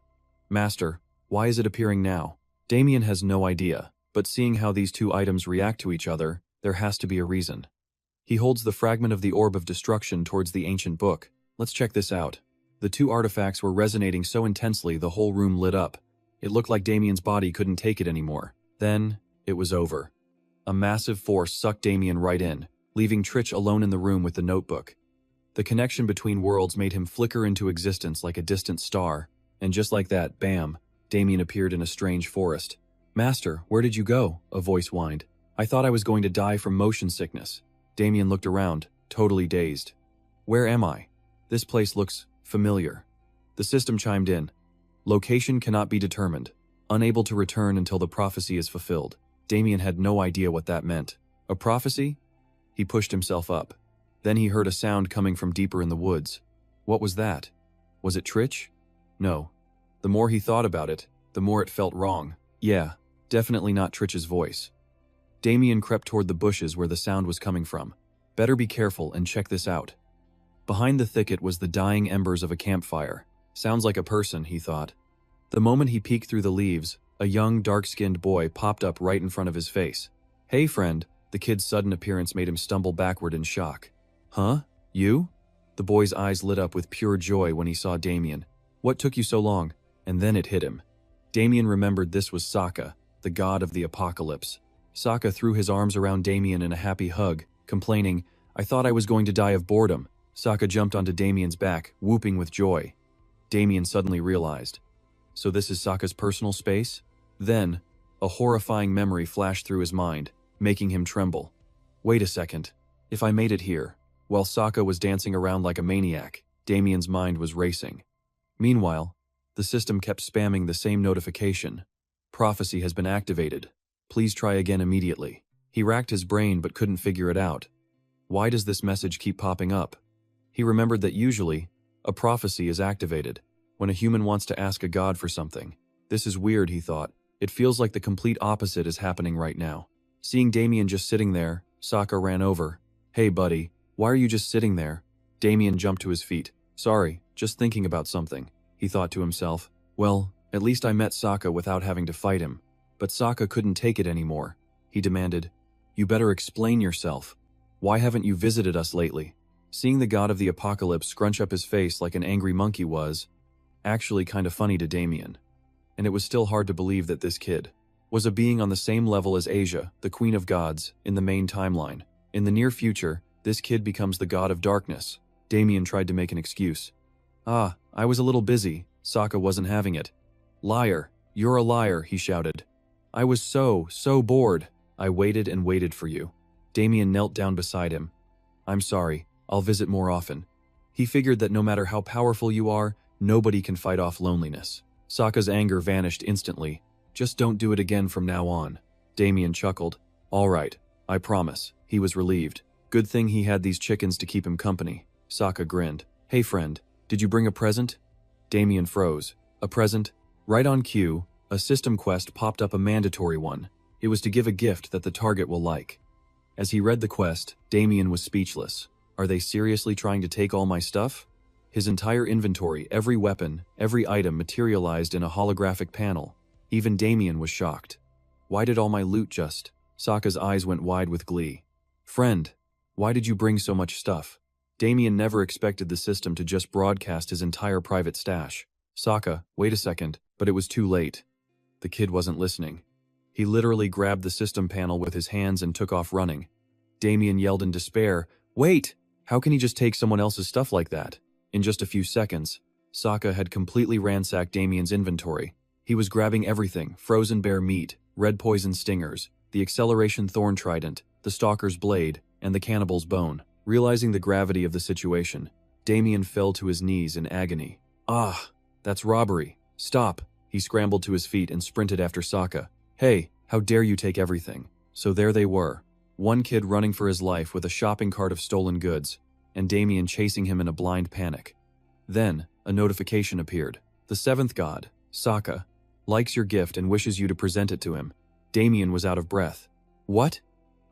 Master, why is it appearing now? Damien has no idea, but seeing how these two items react to each other, there has to be a reason. He holds the fragment of the Orb of Destruction towards the ancient book. Let's check this out. The two artifacts were resonating so intensely the whole room lit up. It looked like Damien's body couldn't take it anymore. Then, it was over. A massive force sucked Damien right in, leaving Trich alone in the room with the notebook. The connection between worlds made him flicker into existence like a distant star, and just like that, bam, Damien appeared in a strange forest. Master, where did you go? A voice whined. I thought I was going to die from motion sickness. Damien looked around, totally dazed. Where am I? This place looks familiar. The system chimed in. Location cannot be determined. Unable to return until the prophecy is fulfilled. Damien had no idea what that meant. A prophecy? He pushed himself up. Then he heard a sound coming from deeper in the woods. What was that? Was it Trich? No. The more he thought about it, the more it felt wrong. Yeah, definitely not Trich's voice. Damien crept toward the bushes where the sound was coming from. Better be careful and check this out. Behind the thicket was the dying embers of a campfire. Sounds like a person, he thought. The moment he peeked through the leaves, a young, dark-skinned boy popped up right in front of his face. Hey, friend. The kid's sudden appearance made him stumble backward in shock. Huh? You? The boy's eyes lit up with pure joy when he saw Damien. What took you so long? And then it hit him. Damien remembered this was Sokka, the god of the apocalypse. Sokka threw his arms around Damien in a happy hug, complaining, I thought I was going to die of boredom. Sokka jumped onto Damien's back, whooping with joy. Damien suddenly realized. So this is Sokka's personal space? Then, a horrifying memory flashed through his mind, making him tremble. Wait a second. If I made it here, while Sokka was dancing around like a maniac, Damien's mind was racing. Meanwhile, the system kept spamming the same notification. Prophecy has been activated. Please try again immediately. He racked his brain but couldn't figure it out. Why does this message keep popping up? He remembered that usually, a prophecy is activated when a human wants to ask a god for something. This is weird, he thought. It feels like the complete opposite is happening right now. Seeing Damien just sitting there, Sokka ran over. Hey buddy, why are you just sitting there? Damien jumped to his feet. Sorry, just thinking about something, he thought to himself. Well, at least I met Sokka without having to fight him. But Sokka couldn't take it anymore. He demanded, You better explain yourself. Why haven't you visited us lately? Seeing the god of the apocalypse scrunch up his face like an angry monkey was actually kind of funny to Damien. And it was still hard to believe that this kid was a being on the same level as Asia, the Queen of Gods, in the main timeline. In the near future, this kid becomes the god of darkness. Damien tried to make an excuse. Ah, I was a little busy. Sokka wasn't having it. Liar, you're a liar, he shouted. I was so bored. I waited and waited for you. Damien knelt down beside him. I'm sorry, I'll visit more often. He figured that no matter how powerful you are, nobody can fight off loneliness. Sokka's anger vanished instantly. Just don't do it again from now on. Damien chuckled. All right, I promise. He was relieved. Good thing he had these chickens to keep him company. Sokka grinned. Hey friend, did you bring a present? Damien froze. A present? Right on cue, a system quest popped up, a mandatory one. It was to give a gift that the target will like. As he read the quest, Damien was speechless. Are they seriously trying to take all my stuff? His entire inventory, every weapon, every item materialized in a holographic panel. Even Damien was shocked. Why did all my loot just? Sokka's eyes went wide with glee. Friend, why did you bring so much stuff? Damien never expected the system to just broadcast his entire private stash. Sokka, wait a second, but it was too late. The kid wasn't listening. He literally grabbed the system panel with his hands and took off running. Damien yelled in despair, Wait! How can he just take someone else's stuff like that? In just a few seconds, Sokka had completely ransacked Damien's inventory. He was grabbing everything: frozen bear meat, red poison stingers, the acceleration thorn trident, the stalker's blade, and the cannibal's bone. Realizing the gravity of the situation, Damien fell to his knees in agony. Ah, that's robbery. Stop. He scrambled to his feet and sprinted after Sokka. Hey, how dare you take everything? So there they were. One kid running for his life with a shopping cart of stolen goods, and Damien chasing him in a blind panic. Then, a notification appeared. The seventh god, Sokka, likes your gift and wishes you to present it to him. Damien was out of breath. What?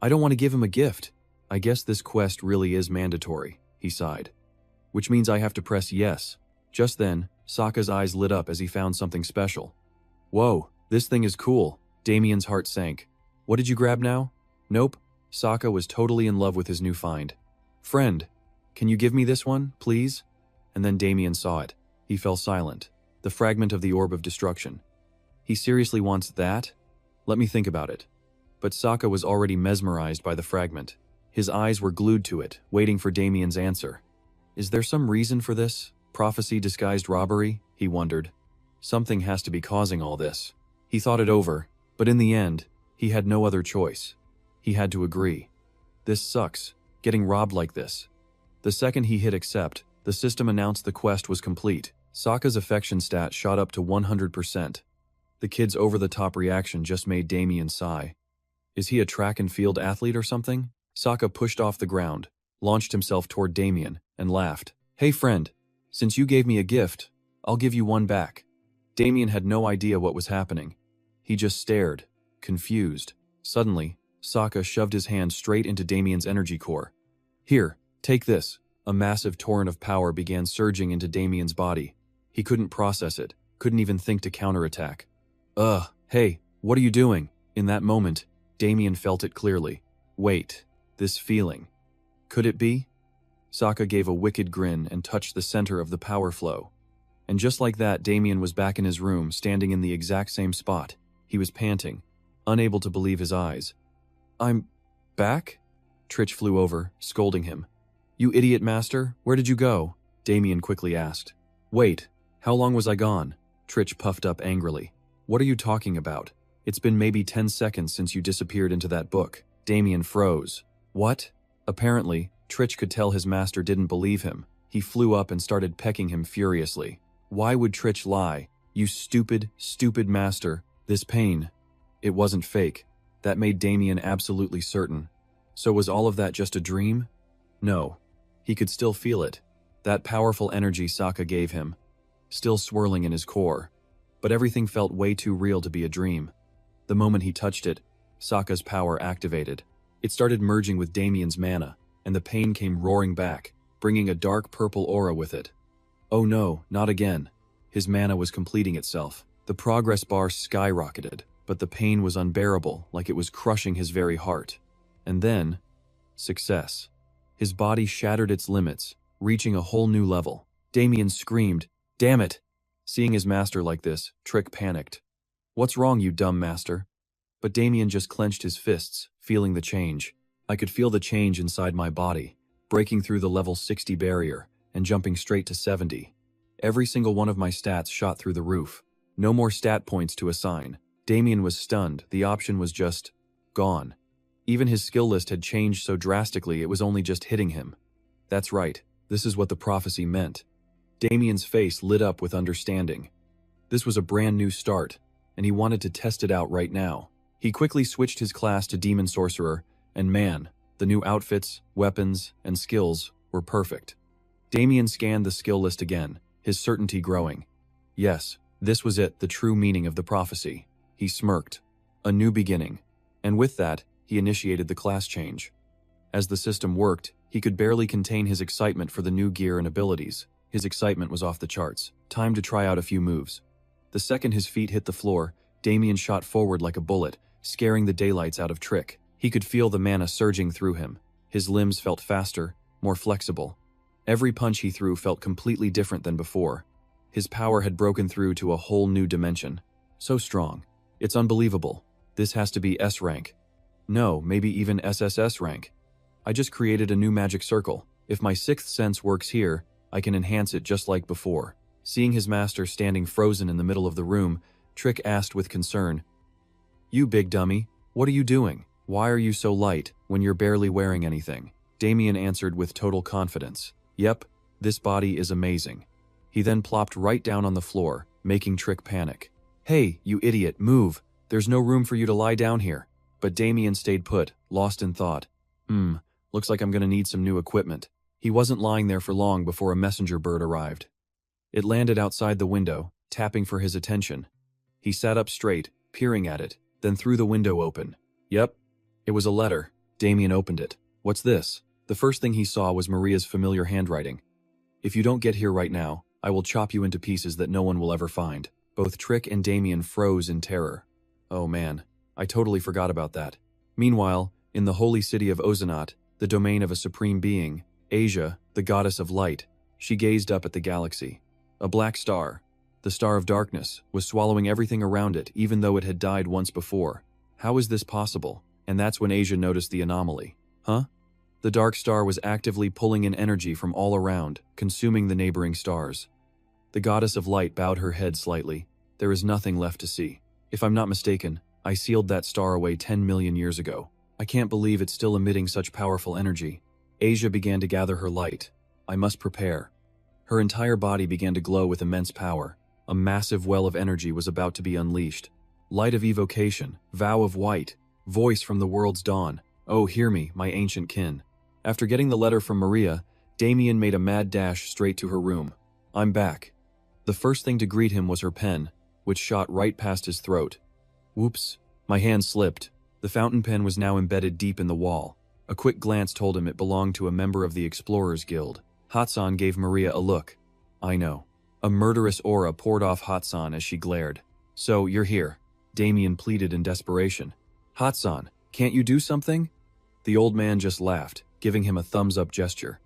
I don't want to give him a gift. I guess this quest really is mandatory, he sighed. Which means I have to press yes. Just then, Sokka's eyes lit up as he found something special. Whoa, this thing is cool. Damien's heart sank. What did you grab now? Nope. Sokka was totally in love with his new find. Friend, can you give me this one, please? And then Damien saw it. He fell silent. The fragment of the orb of destruction. He seriously wants that? Let me think about it. But Sokka was already mesmerized by the fragment. His eyes were glued to it, waiting for Damien's answer. Is there some reason for this? Prophecy disguised robbery? He wondered. Something has to be causing all this. He thought it over, but in the end, he had no other choice. He had to agree. This sucks, getting robbed like this. The second he hit accept, the system announced the quest was complete. Sokka's affection stat shot up to 100%. The kid's over-the-top reaction just made Damien sigh. Is he a track and field athlete or something? Sokka pushed off the ground, launched himself toward Damien, and laughed. Hey friend, since you gave me a gift, I'll give you one back. Damien had no idea what was happening. He just stared, confused. Suddenly, Sokka shoved his hand straight into Damien's energy core. Here, take this. A massive torrent of power began surging into Damien's body. He couldn't process it, couldn't even think to counterattack. Hey, what are you doing? In that moment, Damien felt it clearly. Wait, this feeling. Could it be? Sokka gave a wicked grin and touched the center of the power flow. And just like that, Damien was back in his room, standing in the exact same spot. He was panting, unable to believe his eyes. I'm back? Tritch flew over, scolding him. You idiot master, where did you go? Damien quickly asked. Wait, how long was I gone? Tritch puffed up angrily. What are you talking about? It's been maybe 10 seconds since you disappeared into that book. Damien froze. What? Apparently, Tritch could tell his master didn't believe him. He flew up and started pecking him furiously. Why would Tritch lie? You stupid, stupid master. This pain. It wasn't fake. That made Damien absolutely certain. So was all of that just a dream? No. He could still feel it. That powerful energy Sokka gave him. Still swirling in his core. But everything felt way too real to be a dream. The moment he touched it, Sokka's power activated. It started merging with Damien's mana, and the pain came roaring back, bringing a dark purple aura with it. Oh no, not again. His mana was completing itself. The progress bar skyrocketed, but the pain was unbearable, like it was crushing his very heart. And then, success. His body shattered its limits, reaching a whole new level. Damien screamed, "Damn it!" Seeing his master like this, Trick panicked. What's wrong, you dumb master? But Damien just clenched his fists, feeling the change. I could feel the change inside my body, breaking through the level 60 barrier and jumping straight to 70. Every single one of my stats shot through the roof. No more stat points to assign. Damien was stunned. The option was just gone. Even his skill list had changed so drastically it was only just hitting him. That's right, this is what the prophecy meant. Damien's face lit up with understanding. This was a brand new start, and he wanted to test it out right now. He quickly switched his class to Demon Sorcerer, and man, the new outfits, weapons, and skills were perfect. Damien scanned the skill list again, his certainty growing. Yes, this was it, the true meaning of the prophecy. He smirked. A new beginning. And with that, he initiated the class change. As the system worked, he could barely contain his excitement for the new gear and abilities. His excitement was off the charts. Time to try out a few moves. The second his feet hit the floor, Damien shot forward like a bullet, scaring the daylights out of Trick. He could feel the mana surging through him. His limbs felt faster, more flexible. Every punch he threw felt completely different than before. His power had broken through to a whole new dimension. So strong. It's unbelievable. This has to be S rank. No, maybe even SSS rank. I just created a new magic circle. If my sixth sense works here, I can enhance it just like before. Seeing his master standing frozen in the middle of the room, Trick asked with concern, "You big dummy, what are you doing? Why are you so light when you're barely wearing anything?" Damien answered with total confidence, "Yep, this body is amazing." He then plopped right down on the floor, making Trick panic. "Hey, you idiot, move! There's no room for you to lie down here." But Damien stayed put, lost in thought. Looks like I'm gonna need some new equipment. He wasn't lying there for long before a messenger bird arrived. It landed outside the window, tapping for his attention. He sat up straight, peering at it, then threw the window open. Yep, it was a letter. Damien opened it. What's this? The first thing he saw was Maria's familiar handwriting. "If you don't get here right now, I will chop you into pieces that no one will ever find." Both Trick and Damien froze in terror. Oh man, I totally forgot about that. Meanwhile, in the holy city of Ozanat, the domain of a supreme being, Asia, the goddess of light, she gazed up at the galaxy. A black star, the star of darkness, was swallowing everything around it even though it had died once before. How is this possible? And that's when Asia noticed the anomaly. Huh? The dark star was actively pulling in energy from all around, consuming the neighboring stars. The goddess of light bowed her head slightly. There is nothing left to see. If I'm not mistaken, I sealed that star away 10 million years ago. I can't believe it's still emitting such powerful energy. Asia began to gather her light. I must prepare. Her entire body began to glow with immense power. A massive well of energy was about to be unleashed. Light of evocation, vow of white, voice from the world's dawn. Oh, hear me, my ancient kin. After getting the letter from Maria, Damien made a mad dash straight to her room. I'm back. The first thing to greet him was her pen, which shot right past his throat. Whoops. My hand slipped. The fountain pen was now embedded deep in the wall. A quick glance told him it belonged to a member of the Explorers Guild. Hatsan gave Maria a look. I know. A murderous aura poured off Hatsan as she glared. So, you're here. Damien pleaded in desperation. Hatsan, can't you do something? The old man just laughed, giving him a thumbs-up gesture.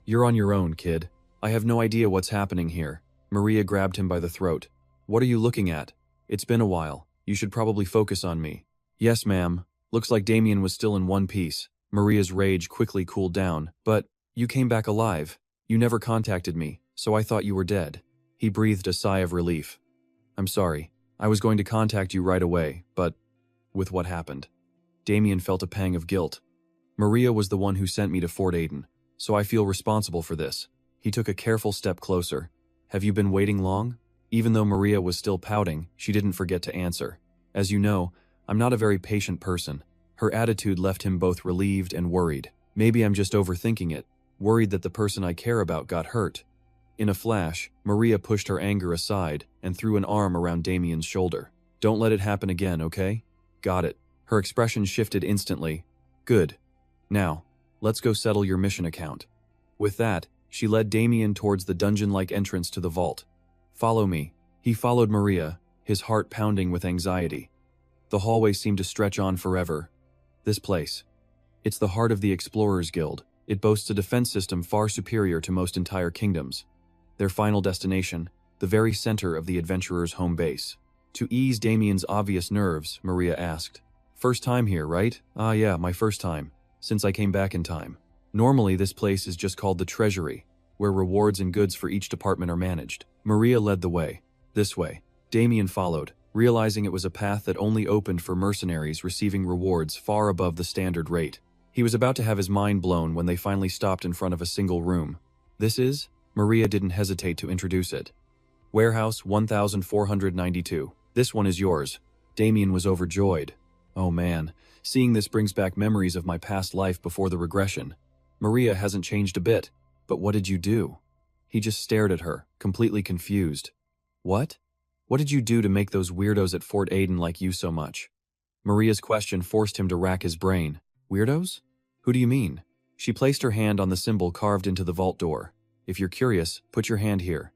You're on your own, kid. I have no idea what's happening here. Maria grabbed him by the throat. What are you looking at? It's been a while. You should probably focus on me. Yes, ma'am. Looks like Damien was still in one piece. Maria's rage quickly cooled down. But, you came back alive. You never contacted me, so I thought you were dead. He breathed a sigh of relief. I'm sorry. I was going to contact you right away, but with what happened. Damien felt a pang of guilt. Maria was the one who sent me to Fort Aiden, so I feel responsible for this. He took a careful step closer. Have you been waiting long? Even though Maria was still pouting, she didn't forget to answer. As you know, I'm not a very patient person. Her attitude left him both relieved and worried. Maybe I'm just overthinking it, worried that the person I care about got hurt. In a flash, Maria pushed her anger aside and threw an arm around Damien's shoulder. Don't let it happen again, okay? Got it. Her expression shifted instantly. Good. Now, let's go settle your mission account. With that, she led Damien towards the dungeon-like entrance to the vault. Follow me. He followed Maria, his heart pounding with anxiety. The hallway seemed to stretch on forever. This place. It's the heart of the Explorers Guild. It boasts a defense system far superior to most entire kingdoms. Their final destination, the very center of the adventurers' home base. To ease Damien's obvious nerves, Maria asked, First time here, right? Ah yeah, my first time. since I came back in time. Normally, this place is just called the Treasury, where rewards and goods for each department are managed. Maria led the way. This way. Damien followed, realizing it was a path that only opened for mercenaries receiving rewards far above the standard rate. He was about to have his mind blown when they finally stopped in front of a single room. This is? Maria didn't hesitate to introduce it. Warehouse 1492. This one is yours. Damien was overjoyed. Oh man, seeing this brings back memories of my past life before the regression. Maria hasn't changed a bit. But what did you do? He just stared at her, completely confused. What? What did you do to make those weirdos at Fort Aiden like you so much? Maria's question forced him to rack his brain. Weirdos? Who do you mean? She placed her hand on the symbol carved into the vault door. If you're curious, put your hand here.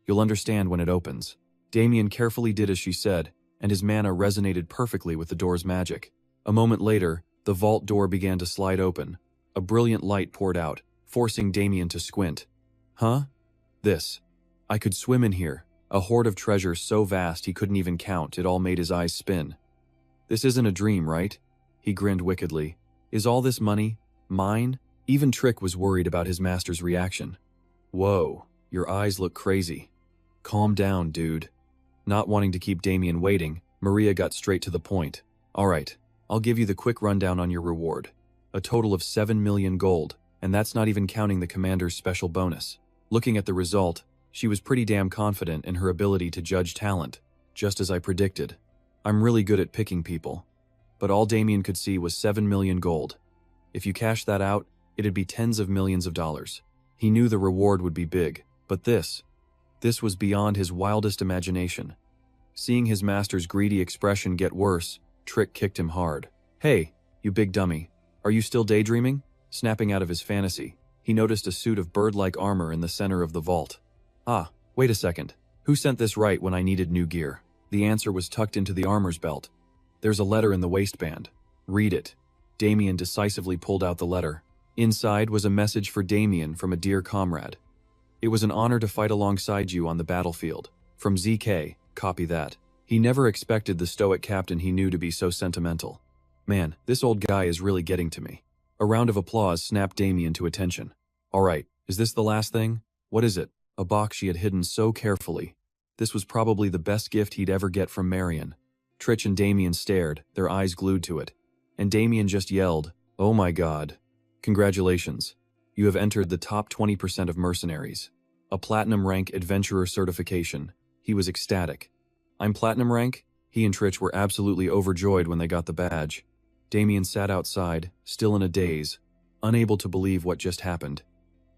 You'll understand when it opens. Damien carefully did as she said, and his mana resonated perfectly with the door's magic. A moment later, the vault door began to slide open. A brilliant light poured out, forcing Damien to squint. Huh? This. I could swim in here. A hoard of treasure so vast he couldn't even count, it all made his eyes spin. This isn't a dream, right? He grinned wickedly. Is all this money mine? Even Trick was worried about his master's reaction. Whoa, your eyes look crazy. Calm down, dude. Not wanting to keep Damien waiting, Maria got straight to the point. Alright, I'll give you the quick rundown on your reward. A total of 7 million gold, and that's not even counting the commander's special bonus. Looking at the result, she was pretty damn confident in her ability to judge talent, just as I predicted. I'm really good at picking people. But all Damien could see was 7 million gold. If you cash that out, it'd be tens of millions of dollars. He knew the reward would be big, but this was beyond his wildest imagination. Seeing his master's greedy expression get worse, Trick kicked him hard. Hey, you big dummy, are you still daydreaming? Snapping out of his fantasy, he noticed a suit of bird-like armor in the center of the vault. Ah, wait a second. Who sent this right when I needed new gear? The answer was tucked into the armor's belt. There's a letter in the waistband. Read it. Damien decisively pulled out the letter. Inside was a message for Damien from a dear comrade. It was an honor to fight alongside you on the battlefield. From ZK, copy that. He never expected the stoic captain he knew to be so sentimental. Man, this old guy is really getting to me. A round of applause snapped Damien to attention. Alright, is this the last thing? What is it? A box she had hidden so carefully. This was probably the best gift he'd ever get from Marion. Tritch and Damien stared, their eyes glued to it. And Damien just yelled, "Oh my god. Congratulations. You have entered the top 20% of mercenaries. A platinum rank adventurer certification." He was ecstatic. I'm platinum rank? He and Tritch were absolutely overjoyed when they got the badge. Damien sat outside, still in a daze, unable to believe what just happened.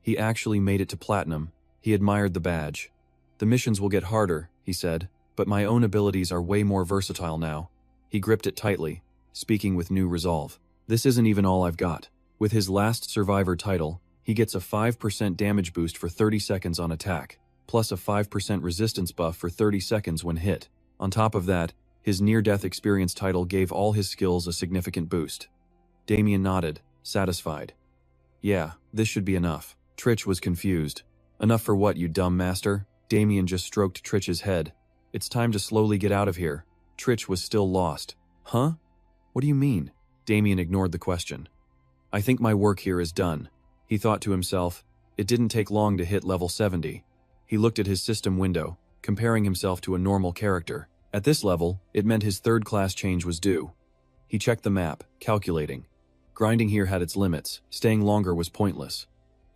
He actually made it to platinum. He admired the badge. The missions will get harder, he said, but my own abilities are way more versatile now. He gripped it tightly, speaking with new resolve. This isn't even all I've got. With his last survivor title, he gets a 5% damage boost for 30 seconds on attack, plus a 5% resistance buff for 30 seconds when hit. On top of that, his near-death experience title gave all his skills a significant boost. Damien nodded, satisfied. Yeah, this should be enough. Tritch was confused. Enough for what, you dumb master? Damien just stroked Tritch's head. It's time to slowly get out of here. Tritch was still lost. Huh? What do you mean? Damien ignored the question. I think my work here is done. He thought to himself. It didn't take long to hit level 70. He looked at his system window, comparing himself to a normal character. At this level, it meant his third-class change was due. He checked the map, calculating. Grinding here had its limits. Staying longer was pointless.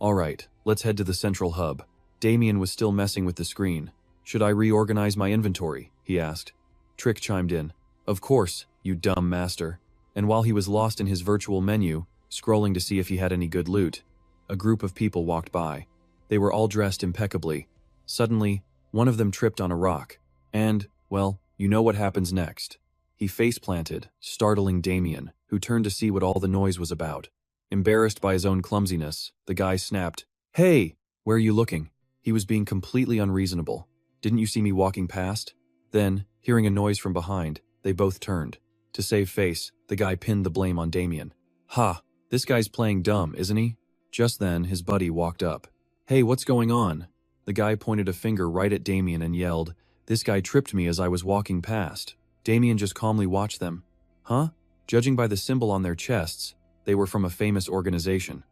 Alright, let's head to the central hub. Damien was still messing with the screen. Should I reorganize my inventory? He asked. Trick chimed in. Of course, you dumb master. And while he was lost in his virtual menu, scrolling to see if he had any good loot, a group of people walked by. They were all dressed impeccably. Suddenly, one of them tripped on a rock. And, well, you know what happens next. He face-planted, startling Damien, who turned to see what all the noise was about. Embarrassed by his own clumsiness, the guy snapped, "Hey, where are you looking?" He was being completely unreasonable. Didn't you see me walking past? Then, hearing a noise from behind, they both turned. To save face, the guy pinned the blame on Damien. Ha, this guy's playing dumb, isn't he? Just then, his buddy walked up. Hey, what's going on? The guy pointed a finger right at Damien and yelled, "This guy tripped me as I was walking past." Damien just calmly watched them. Huh? Judging by the symbol on their chests, They were from a famous organization.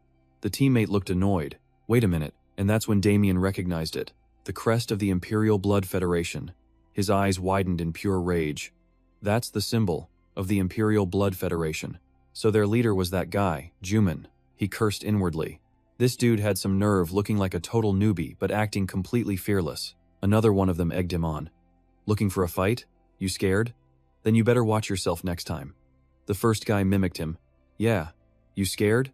The teammate looked annoyed. Wait a minute, and that's when Damien recognized it. The crest of the Imperial Blood Federation. His eyes widened in pure rage. That's the symbol of the Imperial Blood Federation. So their leader was that guy, Juman. He cursed inwardly. This dude had some nerve, looking like a total newbie but acting completely fearless. Another one of them egged him on. Looking for a fight? You scared? Then you better watch yourself next time. The first guy mimicked him. Yeah. You scared?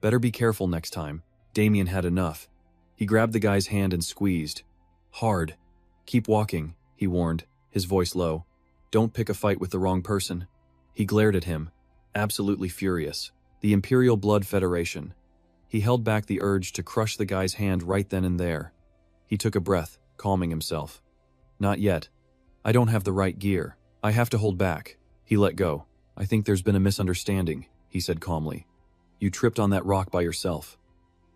Better be careful next time. Damien had enough. He grabbed the guy's hand and squeezed. Hard. Keep walking, he warned, his voice low. Don't pick a fight with the wrong person. He glared at him, absolutely furious. The Imperial Blood Federation. He held back the urge to crush the guy's hand right then and there. He took a breath, calming himself. Not yet. I don't have the right gear. I have to hold back. He let go. I think there's been a misunderstanding, he said calmly. You tripped on that rock by yourself.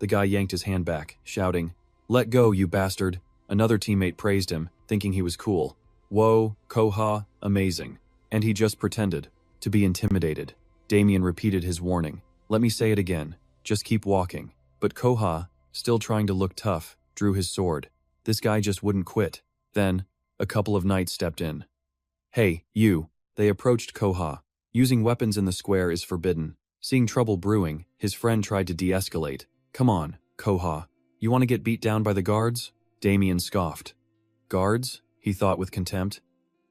The guy yanked his hand back, shouting, Let go, you bastard. Another teammate praised him, thinking he was cool. Whoa, Koha, amazing. And he just pretended to be intimidated. Damien repeated his warning. Let me say it again. Just keep walking. But Koha, still trying to look tough, drew his sword. This guy just wouldn't quit. Then, a couple of knights stepped in. Hey, you. They approached Koha. Using weapons in the square is forbidden. Seeing trouble brewing, his friend tried to de-escalate. Come on, Koha. You want to get beat down by the guards? Damien scoffed. Guards? He thought with contempt.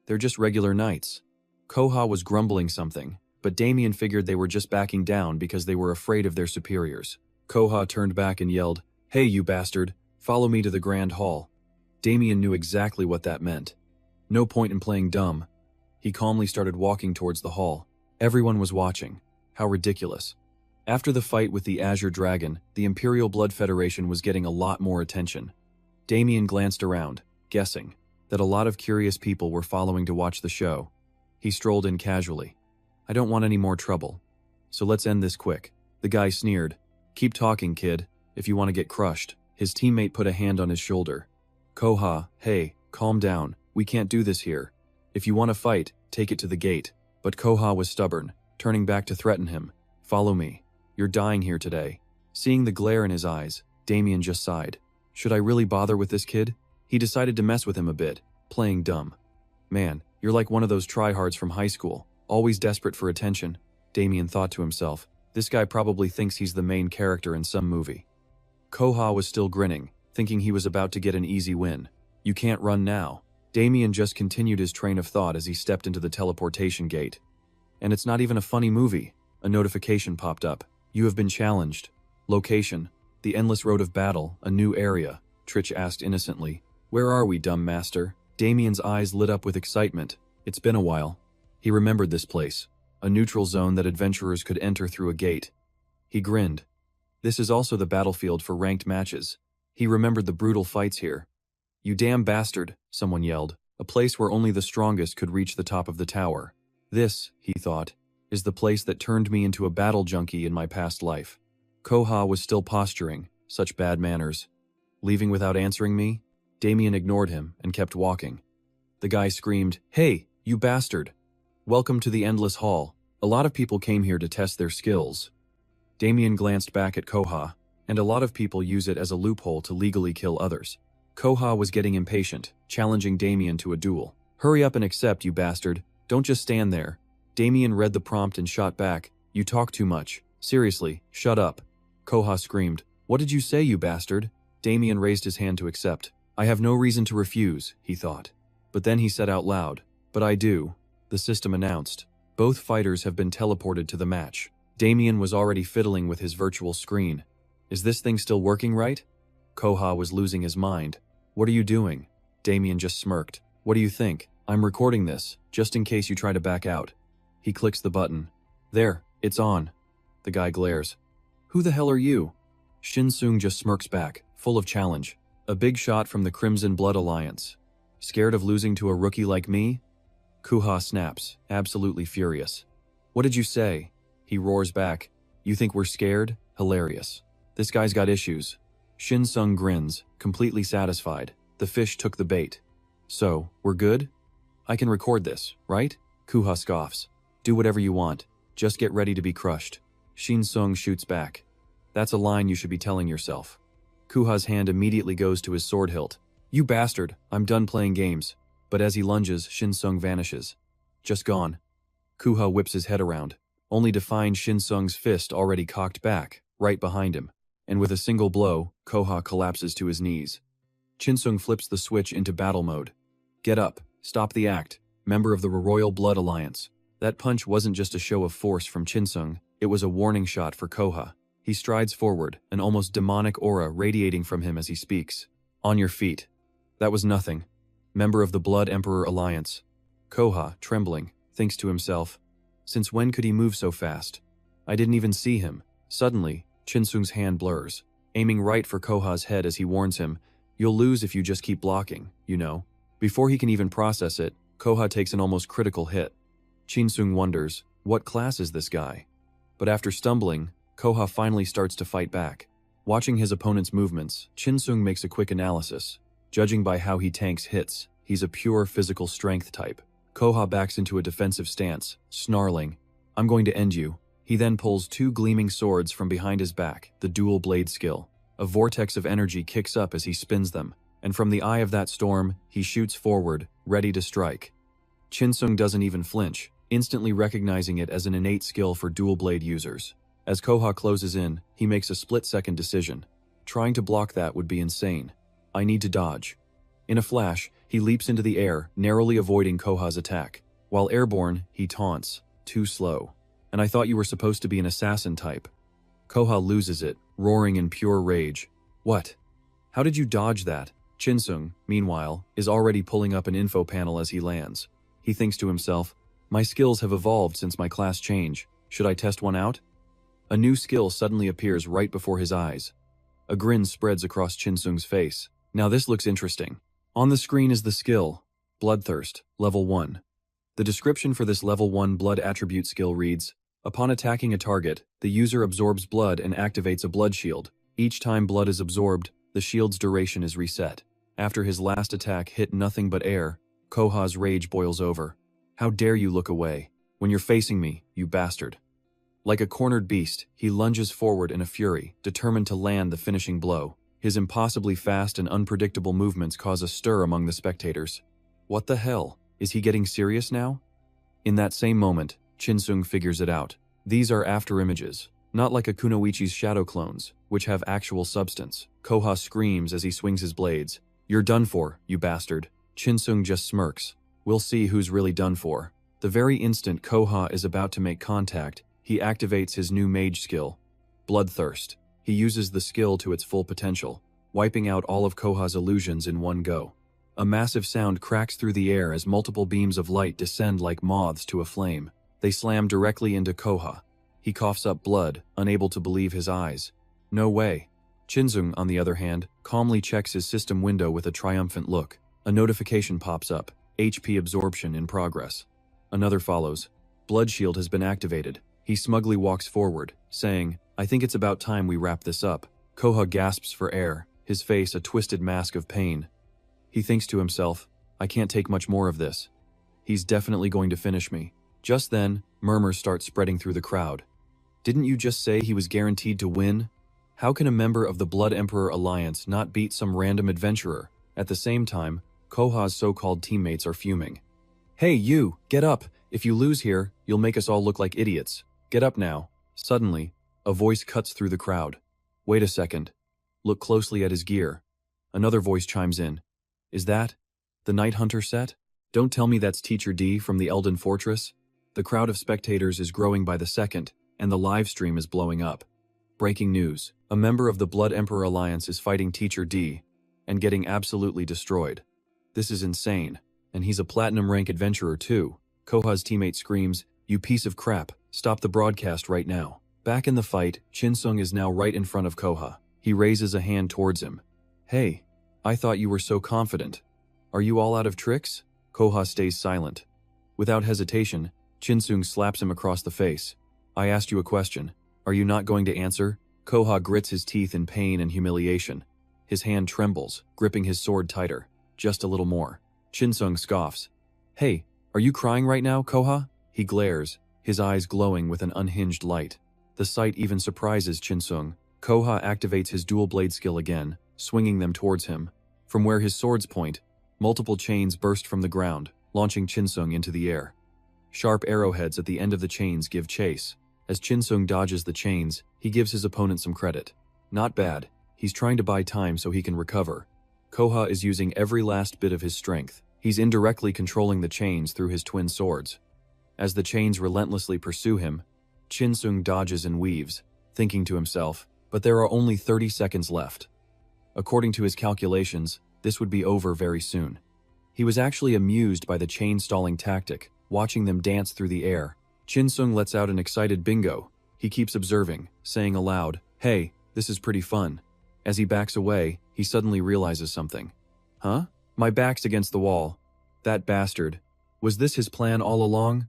They're just regular knights. Koha was grumbling something, but Damien figured they were just backing down because they were afraid of their superiors. Koha turned back and yelled, Hey, you bastard, follow me to the Grand Hall. Damien knew exactly what that meant. No point in playing dumb. He calmly started walking towards the hall. Everyone was watching. How ridiculous. After the fight with the Azure Dragon, the Imperial Blood Federation was getting a lot more attention. Damien glanced around, guessing that a lot of curious people were following to watch the show. He strolled in casually. I don't want any more trouble. So let's end this quick. The guy sneered. Keep talking, kid, if you want to get crushed. His teammate put a hand on his shoulder. Koha, hey, calm down. We can't do this here. If you want to fight, take it to the gate. But Koha was stubborn, turning back to threaten him. Follow me. You're dying here today. Seeing the glare in his eyes, Damien just sighed. Should I really bother with this kid? He decided to mess with him a bit, playing dumb. Man, you're like one of those tryhards from high school, always desperate for attention. Damien thought to himself, this guy probably thinks he's the main character in some movie. Koha was still grinning, thinking he was about to get an easy win. You can't run now. Damien just continued his train of thought as he stepped into the teleportation gate. And it's not even a funny movie. A notification popped up. You have been challenged. Location: the endless road of battle, a new area. Tritch asked innocently. Where are we, dumb master? Damien's eyes lit up with excitement. It's been a while. He remembered this place. A neutral zone that adventurers could enter through a gate. He grinned. This is also the battlefield for ranked matches. He remembered the brutal fights here. You damn bastard, someone yelled. A place where only the strongest could reach the top of the tower. This, he thought, is the place that turned me into a battle junkie in my past life. Koha was still posturing. Such bad manners. Leaving without answering me? Damien ignored him and kept walking. The guy screamed, Hey, you bastard! Welcome to the Endless Hall. A lot of people came here to test their skills. Damien glanced back at Koha, and a lot of people use it as a loophole to legally kill others. Koha was getting impatient, challenging Damien to a duel. Hurry up and accept, you bastard. Don't just stand there. Damien read the prompt and shot back. You talk too much. Seriously, shut up. Koha screamed. What did you say, you bastard? Damien raised his hand to accept. I have no reason to refuse, he thought. But then he said out loud, But I do. The system announced. Both fighters have been teleported to the match. Damien was already fiddling with his virtual screen. Is this thing still working right? Koha was losing his mind. What are you doing? Damien just smirked. What do you think? I'm recording this, just in case you try to back out. He clicks the button. There, it's on. The guy glares. Who the hell are you? Shinsung just smirks back, full of challenge. A big shot from the Crimson Blood Alliance. Scared of losing to a rookie like me? Koha snaps, absolutely furious. What did you say? He roars back. You think we're scared? Hilarious. This guy's got issues. Shinsung grins, completely satisfied. The fish took the bait. So, we're good? I can record this, right? Koha scoffs. Do whatever you want. Just get ready to be crushed. Shin Sung shoots back. That's a line you should be telling yourself. Kuha's hand immediately goes to his sword hilt. You bastard, I'm done playing games. But as he lunges, Shin Sung vanishes. Just gone. Kuha whips his head around, only to find Shin Sung's fist already cocked back, right behind him. And with a single blow, Koha collapses to his knees. Chinsung flips the switch into battle mode. Get up, stop the act, member of the Royal Blood Alliance. That punch wasn't just a show of force from Chinsung, it was a warning shot for Koha. He strides forward, an almost demonic aura radiating from him as he speaks. On your feet. That was nothing. Member of the Blood Emperor Alliance. Koha, trembling, thinks to himself, since when could he move so fast? I didn't even see him. Suddenly, Chinsung's hand blurs, aiming right for Koha's head as he warns him, you'll lose if you just keep blocking, you know. Before he can even process it, Koha takes an almost critical hit. Chinsung wonders, what class is this guy? But after stumbling, Koha finally starts to fight back. Watching his opponent's movements, Chinsung makes a quick analysis. Judging by how he tanks hits, he's a pure physical strength type. Koha backs into a defensive stance, snarling, I'm going to end you. He then pulls two gleaming swords from behind his back, the dual blade skill. A vortex of energy kicks up as he spins them, and from the eye of that storm, he shoots forward, ready to strike. Chinsung doesn't even flinch, instantly recognizing it as an innate skill for dual blade users. As Koha closes in, he makes a split-second decision. Trying to block that would be insane. I need to dodge. In a flash, he leaps into the air, narrowly avoiding Koha's attack. While airborne, he taunts, too slow. And I thought you were supposed to be an assassin type. Koha loses it, roaring in pure rage. What? How did you dodge that? Chinsung, meanwhile, is already pulling up an info panel as he lands. He thinks to himself, my skills have evolved since my class change. Should I test one out? A new skill suddenly appears right before his eyes. A grin spreads across Chinsung's face. Now this looks interesting. On the screen is the skill, Bloodthirst, Level 1. The description for this Level 1 blood attribute skill reads, upon attacking a target, the user absorbs blood and activates a blood shield. Each time blood is absorbed, the shield's duration is reset. After his last attack hit nothing but air, Koha's rage boils over. How dare you look away? When you're facing me, you bastard. Like a cornered beast, he lunges forward in a fury, determined to land the finishing blow. His impossibly fast and unpredictable movements cause a stir among the spectators. What the hell? Is he getting serious now? In that same moment, Chinsung figures it out. These are afterimages, not like a Kunoichi's shadow clones, which have actual substance. Koha screams as he swings his blades. You're done for, you bastard. Chinsung just smirks. We'll see who's really done for. The very instant Koha is about to make contact, he activates his new mage skill, Bloodthirst. He uses the skill to its full potential, wiping out all of Koha's illusions in one go. A massive sound cracks through the air as multiple beams of light descend like moths to a flame. They slam directly into Koha. He coughs up blood, unable to believe his eyes. No way. Chinsung, on the other hand, calmly checks his system window with a triumphant look. A notification pops up. HP absorption in progress. Another follows. Blood shield has been activated. He smugly walks forward, saying, I think it's about time we wrap this up. Koha gasps for air, his face a twisted mask of pain. He thinks to himself, I can't take much more of this. He's definitely going to finish me. Just then, murmurs start spreading through the crowd. Didn't you just say he was guaranteed to win? How can a member of the Blood Emperor Alliance not beat some random adventurer? At the same time, Koha's so-called teammates are fuming. Hey you, get up! If you lose here, you'll make us all look like idiots. Get up now. Suddenly, a voice cuts through the crowd. Wait a second. Look closely at his gear. Another voice chimes in. Is that the Night Hunter set? Don't tell me that's Teacher D from the Elden Fortress. The crowd of spectators is growing by the second, and the live stream is blowing up. Breaking news. A member of the Blood Emperor Alliance is fighting Teacher D and getting absolutely destroyed. This is insane. And he's a platinum rank adventurer too. Koha's teammate screams, you piece of crap, stop the broadcast right now. Back in the fight, Chinsung is now right in front of Koha. He raises a hand towards him. Hey, I thought you were so confident. Are you all out of tricks? Koha stays silent. Without hesitation, Chinsung slaps him across the face. I asked you a question. Are you not going to answer? Koha grits his teeth in pain and humiliation. His hand trembles, gripping his sword tighter. Just a little more. Chinsung scoffs. Hey, are you crying right now, Koha? He glares, his eyes glowing with an unhinged light. The sight even surprises Chinsung. Koha activates his dual blade skill again, swinging them towards him. From where his swords point, multiple chains burst from the ground, launching Chinsung into the air. Sharp arrowheads at the end of the chains give chase. As Chinsung dodges the chains, he gives his opponent some credit. Not bad. He's trying to buy time so he can recover. Koha is using every last bit of his strength. He's indirectly controlling the chains through his twin swords. As the chains relentlessly pursue him, Chinsung dodges and weaves, thinking to himself, but there are only 30 seconds left. According to his calculations, this would be over very soon. He was actually amused by the chain stalling tactic, watching them dance through the air. Chinsung lets out an excited bingo. He keeps observing, saying aloud, "Hey, this is pretty fun." As he backs away, he suddenly realizes something. Huh? My back's against the wall. That bastard. Was this his plan all along?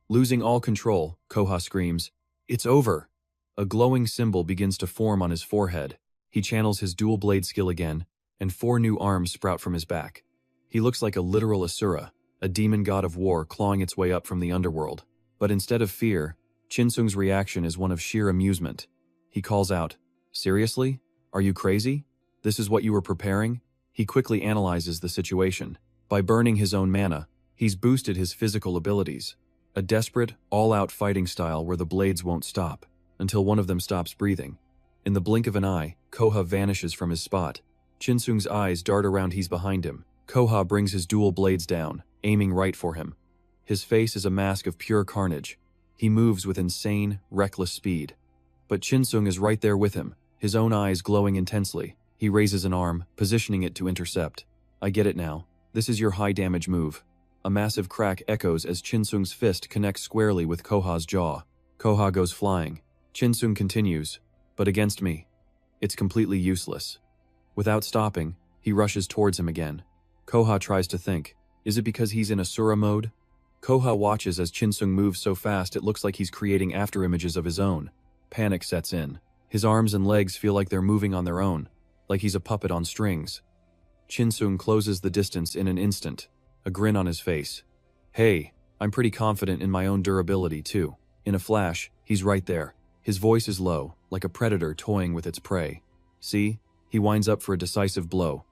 Losing all control, Koha screams, "It's over!" A glowing symbol begins to form on his forehead. He channels his dual blade skill again, and 4 new arms sprout from his back. He looks like a literal Asura, a demon god of war clawing its way up from the underworld. But instead of fear, Chinsung's reaction is one of sheer amusement. He calls out, "Seriously? Are you crazy? This is what you were preparing?" He quickly analyzes the situation. By burning his own mana, he's boosted his physical abilities. A desperate, all-out fighting style where the blades won't stop, until one of them stops breathing. In the blink of an eye, Koha vanishes from his spot. Chinsung's eyes dart around. He's behind him. Koha brings his dual blades down, aiming right for him. His face is a mask of pure carnage. He moves with insane, reckless speed. But Chinsung is right there with him, his own eyes glowing intensely. He raises an arm, positioning it to intercept. "I get it now. This is your high-damage move." A massive crack echoes as Chinsung's fist connects squarely with Koha's jaw. Koha goes flying. Chinsung continues, "But against me, it's completely useless." Without stopping, he rushes towards him again. Koha tries to think, is it because he's in Asura mode? Koha watches as Chinsung moves so fast it looks like he's creating afterimages of his own. Panic sets in. His arms and legs feel like they're moving on their own, like he's a puppet on strings. Chinsung closes the distance in an instant, a grin on his face. "Hey, I'm pretty confident in my own durability too." In a flash, he's right there. His voice is low, like a predator toying with its prey. "See?" He winds up for a decisive blow.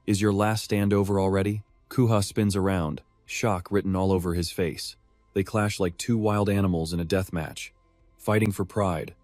"Is your last stand over already?" Koha spins around, shock written all over his face. They clash like 2 wild animals in a death match, fighting for pride,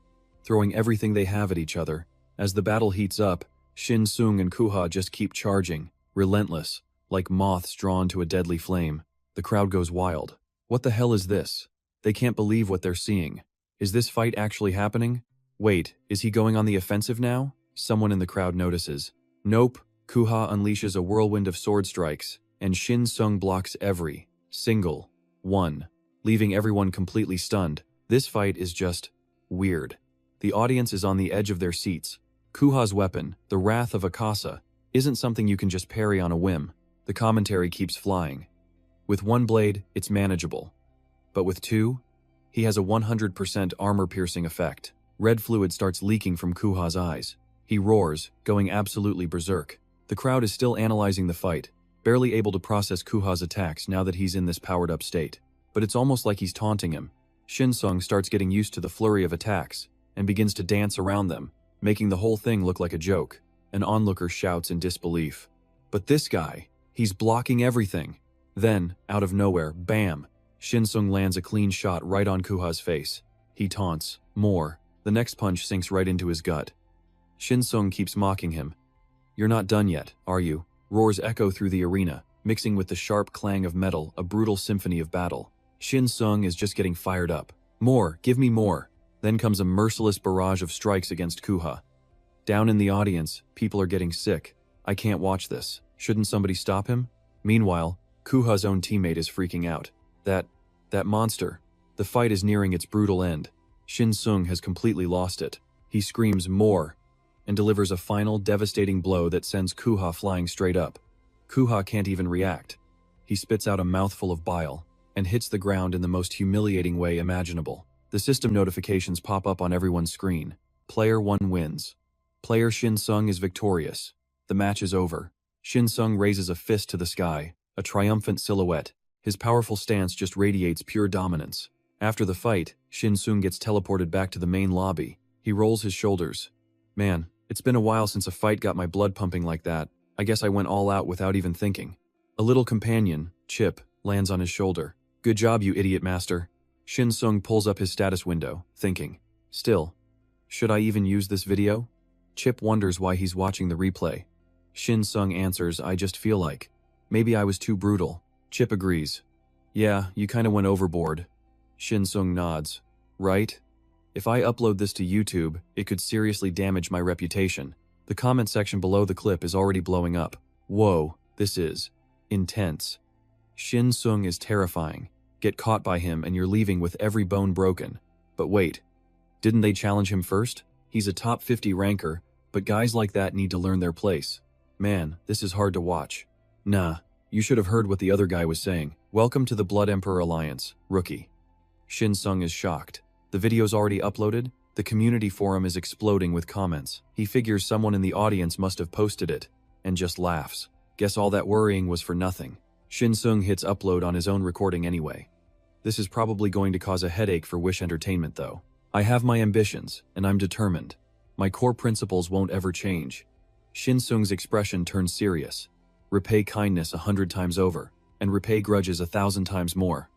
throwing everything they have at each other. As the battle heats up, Chinsung and Koha just keep charging, relentless, like moths drawn to a deadly flame. The crowd goes wild. What the hell is this? They can't believe what they're seeing. Is this fight actually happening? Wait, is he going on the offensive now? Someone in the crowd notices. Nope. Koha unleashes a whirlwind of sword strikes, and Chinsung blocks every single one, leaving everyone completely stunned. This fight is just weird. The audience is on the edge of their seats. Koha's weapon, the Wrath of Akasa, isn't something you can just parry on a whim. The commentary keeps flying. With 1 blade, it's manageable. But with 2, he has a 100% armor-piercing effect. Red fluid starts leaking from Koha's eyes. He roars, going absolutely berserk. The crowd is still analyzing the fight, barely able to process Koha's attacks now that he's in this powered-up state. But it's almost like he's taunting him. Chinsung starts getting used to the flurry of attacks, and begins to dance around them, making the whole thing look like a joke. An onlooker shouts in disbelief. But this guy, he's blocking everything. Then, out of nowhere, bam! Chinsung lands a clean shot right on Koha's face. He taunts, more. The next punch sinks right into his gut. Chinsung keeps mocking him. "You're not done yet, are you?" Roars echo through the arena, mixing with the sharp clang of metal, a brutal symphony of battle. Chinsung is just getting fired up. "More, give me more." Then comes a merciless barrage of strikes against Koha. Down in the audience, people are getting sick. "I can't watch this. Shouldn't somebody stop him?" Meanwhile, Koha's own teammate is freaking out. That monster. The fight is nearing its brutal end. Chinsung has completely lost it. He screams more, and delivers a final devastating blow that sends Koha flying straight up. Koha can't even react. He spits out a mouthful of bile, and hits the ground in the most humiliating way imaginable. The system notifications pop up on everyone's screen. Player 1 wins. Player Chinsung is victorious. The match is over. Chinsung raises a fist to the sky, a triumphant silhouette. His powerful stance just radiates pure dominance. After the fight, Shin Sung gets teleported back to the main lobby. He rolls his shoulders. Man, it's been a while since a fight got my blood pumping like that. I guess I went all out without even thinking. A little companion, Chip, lands on his shoulder. Good job, you idiot master. Shin Sung pulls up his status window, thinking. Still, should I even use this video? Chip wonders why he's watching the replay. Shin Sung answers, I just feel like. Maybe I was too brutal. Chip agrees. Yeah, you kinda went overboard. Shin Sung nods. Right? If I upload this to YouTube, it could seriously damage my reputation. The comment section below the clip is already blowing up. Whoa, this is intense. Shin Sung is terrifying. Get caught by him and you're leaving with every bone broken. But wait, didn't they challenge him first? He's a top 50 ranker, but guys like that need to learn their place. Man, this is hard to watch. Nah, you should have heard what the other guy was saying. Welcome to the Blood Emperor Alliance, rookie. Shin Sung is shocked. The video's already uploaded? The community forum is exploding with comments. He figures someone in the audience must have posted it, and just laughs. Guess all that worrying was for nothing. Shin Sung hits upload on his own recording anyway. This is probably going to cause a headache for Wish Entertainment though. I have my ambitions, and I'm determined. My core principles won't ever change. Shin Sung's expression turns serious. Repay kindness 100 times over, and repay grudges 1,000 times more.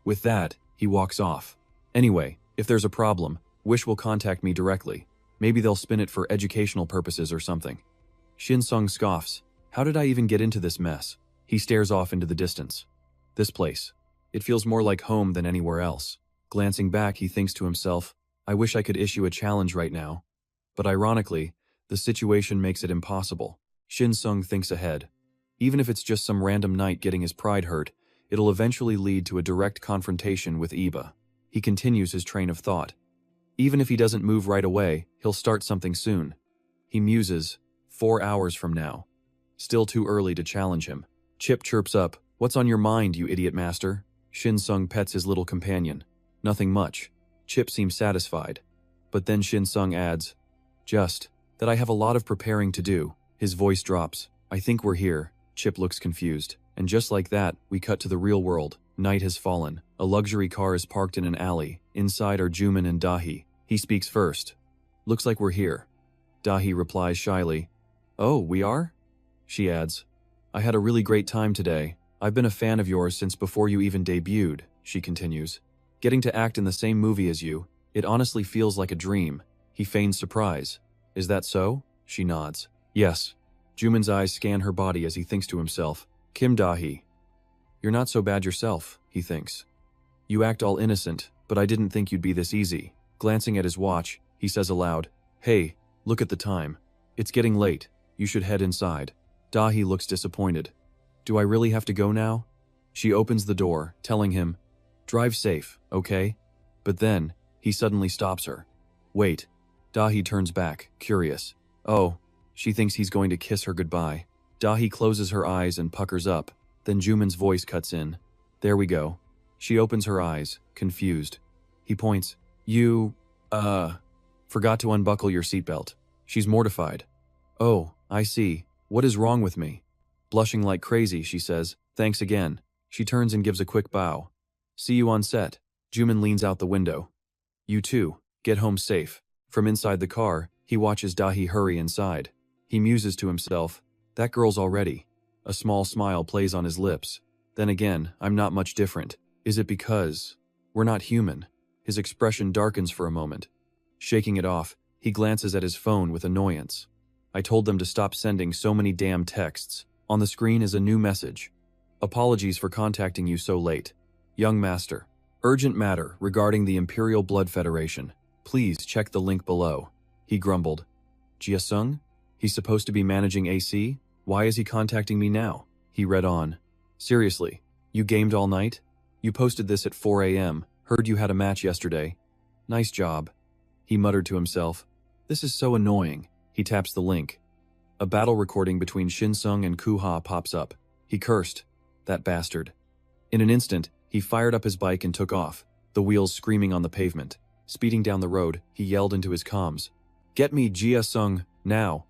With that, he walks off. Anyway, if there's a problem, Wish will contact me directly. Maybe they'll spin it for educational purposes or something. Shin Sung scoffs. How did I even get into this mess? He stares off into the distance. This place. It feels more like home than anywhere else. Glancing back, he thinks to himself, I wish I could issue a challenge right now. But ironically, the situation makes it impossible. Shin Sung thinks ahead. Even if it's just some random knight getting his pride hurt, it'll eventually lead to a direct confrontation with Iba. He continues his train of thought. Even if he doesn't move right away, he'll start something soon. He muses, 4 hours from now. Still too early to challenge him. Chip chirps up, what's on your mind, you idiot master? Shin Sung pets his little companion. Nothing much. Chip seems satisfied. But then Shin Sung adds, just that I have a lot of preparing to do. His voice drops. I think we're here. Chip looks confused. And just like that, we cut to the real world. Night has fallen. A luxury car is parked in an alley. Inside are Juman and Dahi. He speaks first. Looks like we're here. Dahi replies shyly. Oh, we are? She adds. I had a really great time today. I've been a fan of yours since before you even debuted, she continues. Getting to act in the same movie as you, it honestly feels like a dream. He feigns surprise. Is that so? She nods. Yes. Juman's eyes scan her body as he thinks to himself. Kim Dahi. You're not so bad yourself, he thinks. You act all innocent, but I didn't think you'd be this easy. Glancing at his watch, he says aloud, Hey, look at the time. It's getting late. You should head inside. Dahi looks disappointed. Do I really have to go now? She opens the door, telling him, Drive safe, okay? But then, he suddenly stops her. Wait. Dahi turns back, curious. Oh, she thinks he's going to kiss her goodbye. Dahi closes her eyes and puckers up. Then Juman's voice cuts in. There we go. She opens her eyes, confused. He points. You, forgot to unbuckle your seatbelt. She's mortified. Oh, I see. What is wrong with me? Blushing like crazy, she says, thanks again. She turns and gives a quick bow. See you on set. Juman leans out the window. You too. Get home safe. From inside the car, he watches Dahi hurry inside. He muses to himself, that girl's all ready. A small smile plays on his lips. Then again, I'm not much different. Is it because we're not human? His expression darkens for a moment. Shaking it off, he glances at his phone with annoyance. I told them to stop sending so many damn texts. On the screen is a new message. Apologies for contacting you so late. Young Master. Urgent matter regarding the Imperial Blood Federation. Please check the link below. He grumbled. Jia Sung? He's supposed to be managing AC? Why is he contacting me now? He read on. Seriously, you gamed all night? You posted this at 4 a.m. Heard you had a match yesterday. Nice job. He muttered to himself. This is so annoying. He taps the link. A battle recording between Shin Sung and Kuha pops up. He cursed. That bastard. In an instant, he fired up his bike and took off, the wheels screaming on the pavement. Speeding down the road, he yelled into his comms. Get me Jia Sung, now.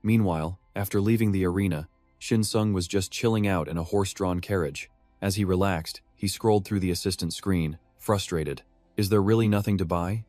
Meanwhile, after leaving the arena, Shin Sung was just chilling out in a horse-drawn carriage. As he relaxed, he scrolled through the assistant screen, frustrated. Is there really nothing to buy?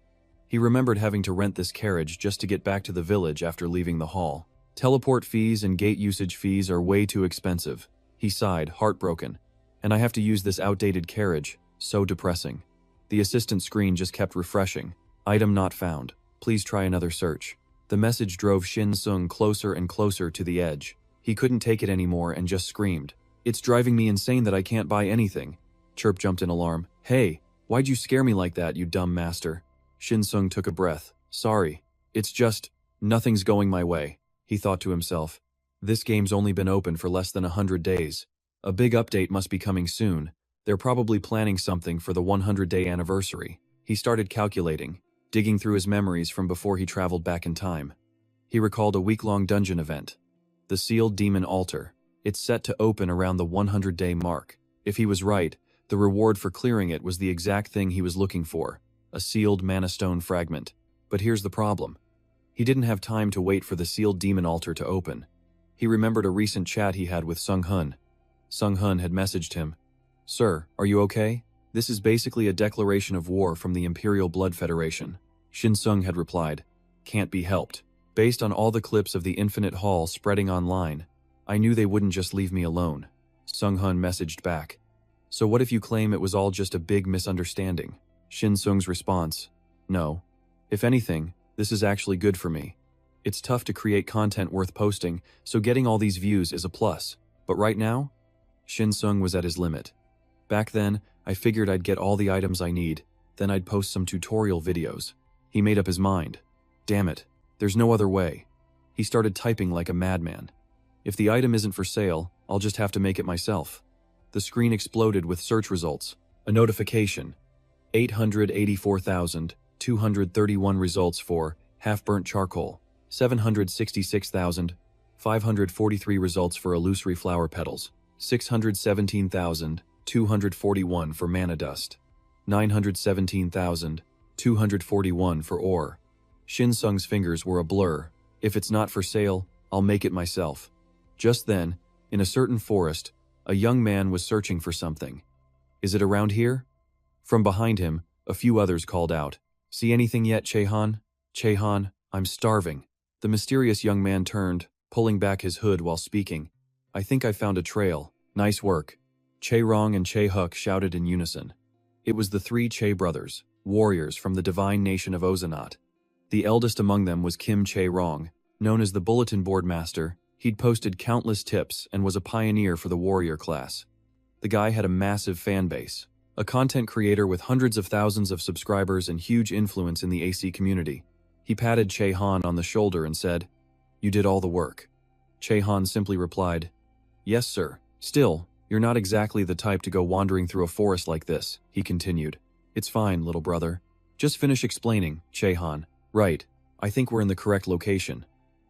He remembered having to rent this carriage just to get back to the village after leaving the hall. Teleport fees and gate usage fees are way too expensive. He sighed, heartbroken. And I have to use this outdated carriage. So depressing. The assistant screen just kept refreshing. Item not found. Please try another search. The message drove Shin Sung closer and closer to the edge. He couldn't take it anymore and just screamed. It's driving me insane that I can't buy anything. Chirp jumped in alarm. Hey, why'd you scare me like that, you dumb master? Shin Sung took a breath. Sorry. It's just, nothing's going my way, he thought to himself. This game's only been open for less than 100 days. A big update must be coming soon. They're probably planning something for the 100-day anniversary. He started calculating, digging through his memories from before he traveled back in time. He recalled a week-long dungeon event. The Sealed Demon Altar. It's set to open around the 100-day mark. If he was right, the reward for clearing it was the exact thing he was looking for. A sealed mana stone fragment. But here's the problem. He didn't have time to wait for the Sealed Demon Altar to open. He remembered a recent chat he had with Sung Hun. Sung Hun had messaged him, Sir, are you okay? This is basically a declaration of war from the Imperial Blood Federation. Shin Sung had replied, Can't be helped. Based on all the clips of the Infinite Hall spreading online, I knew they wouldn't just leave me alone. Sung Hun messaged back, So what if you claim it was all just a big misunderstanding? Shin Sung's response, No. If anything, this is actually good for me. It's tough to create content worth posting, so getting all these views is a plus. But right now, Shin Sung was at his limit. Back then, I figured I'd get all the items I need, then I'd post some tutorial videos. He made up his mind. Damn it, there's no other way. He started typing like a madman. If the item isn't for sale, I'll just have to make it myself. The screen exploded with search results. A notification. 884,231 results for half-burnt charcoal. 766,543 results for illusory flower petals. 617,241 for mana dust. 917,241 for ore. Shin Sung's fingers were a blur. If it's not for sale, I'll make it myself. Just then, in a certain forest, a young man was searching for something. Is it around here? From behind him, a few others called out. See anything yet, Chehan? Chehan, I'm starving. The mysterious young man turned, pulling back his hood while speaking. I think I found a trail. Nice work. Che Rong and Che Huk shouted in unison. It was the three Che brothers, warriors from the divine nation of Ozanat. The eldest among them was Kim Che Rong, known as the Bulletin Board Master. He'd posted countless tips and was a pioneer for the warrior class. The guy had a massive fan base, a content creator with hundreds of thousands of subscribers and huge influence in the AC community. He patted Che Han on the shoulder and said, You did all the work. Che Han simply replied, Yes, sir. Still, you're not exactly the type to go wandering through a forest like this, he continued. It's fine, little brother. Just finish explaining, Che Han. Right, I think we're in the correct location.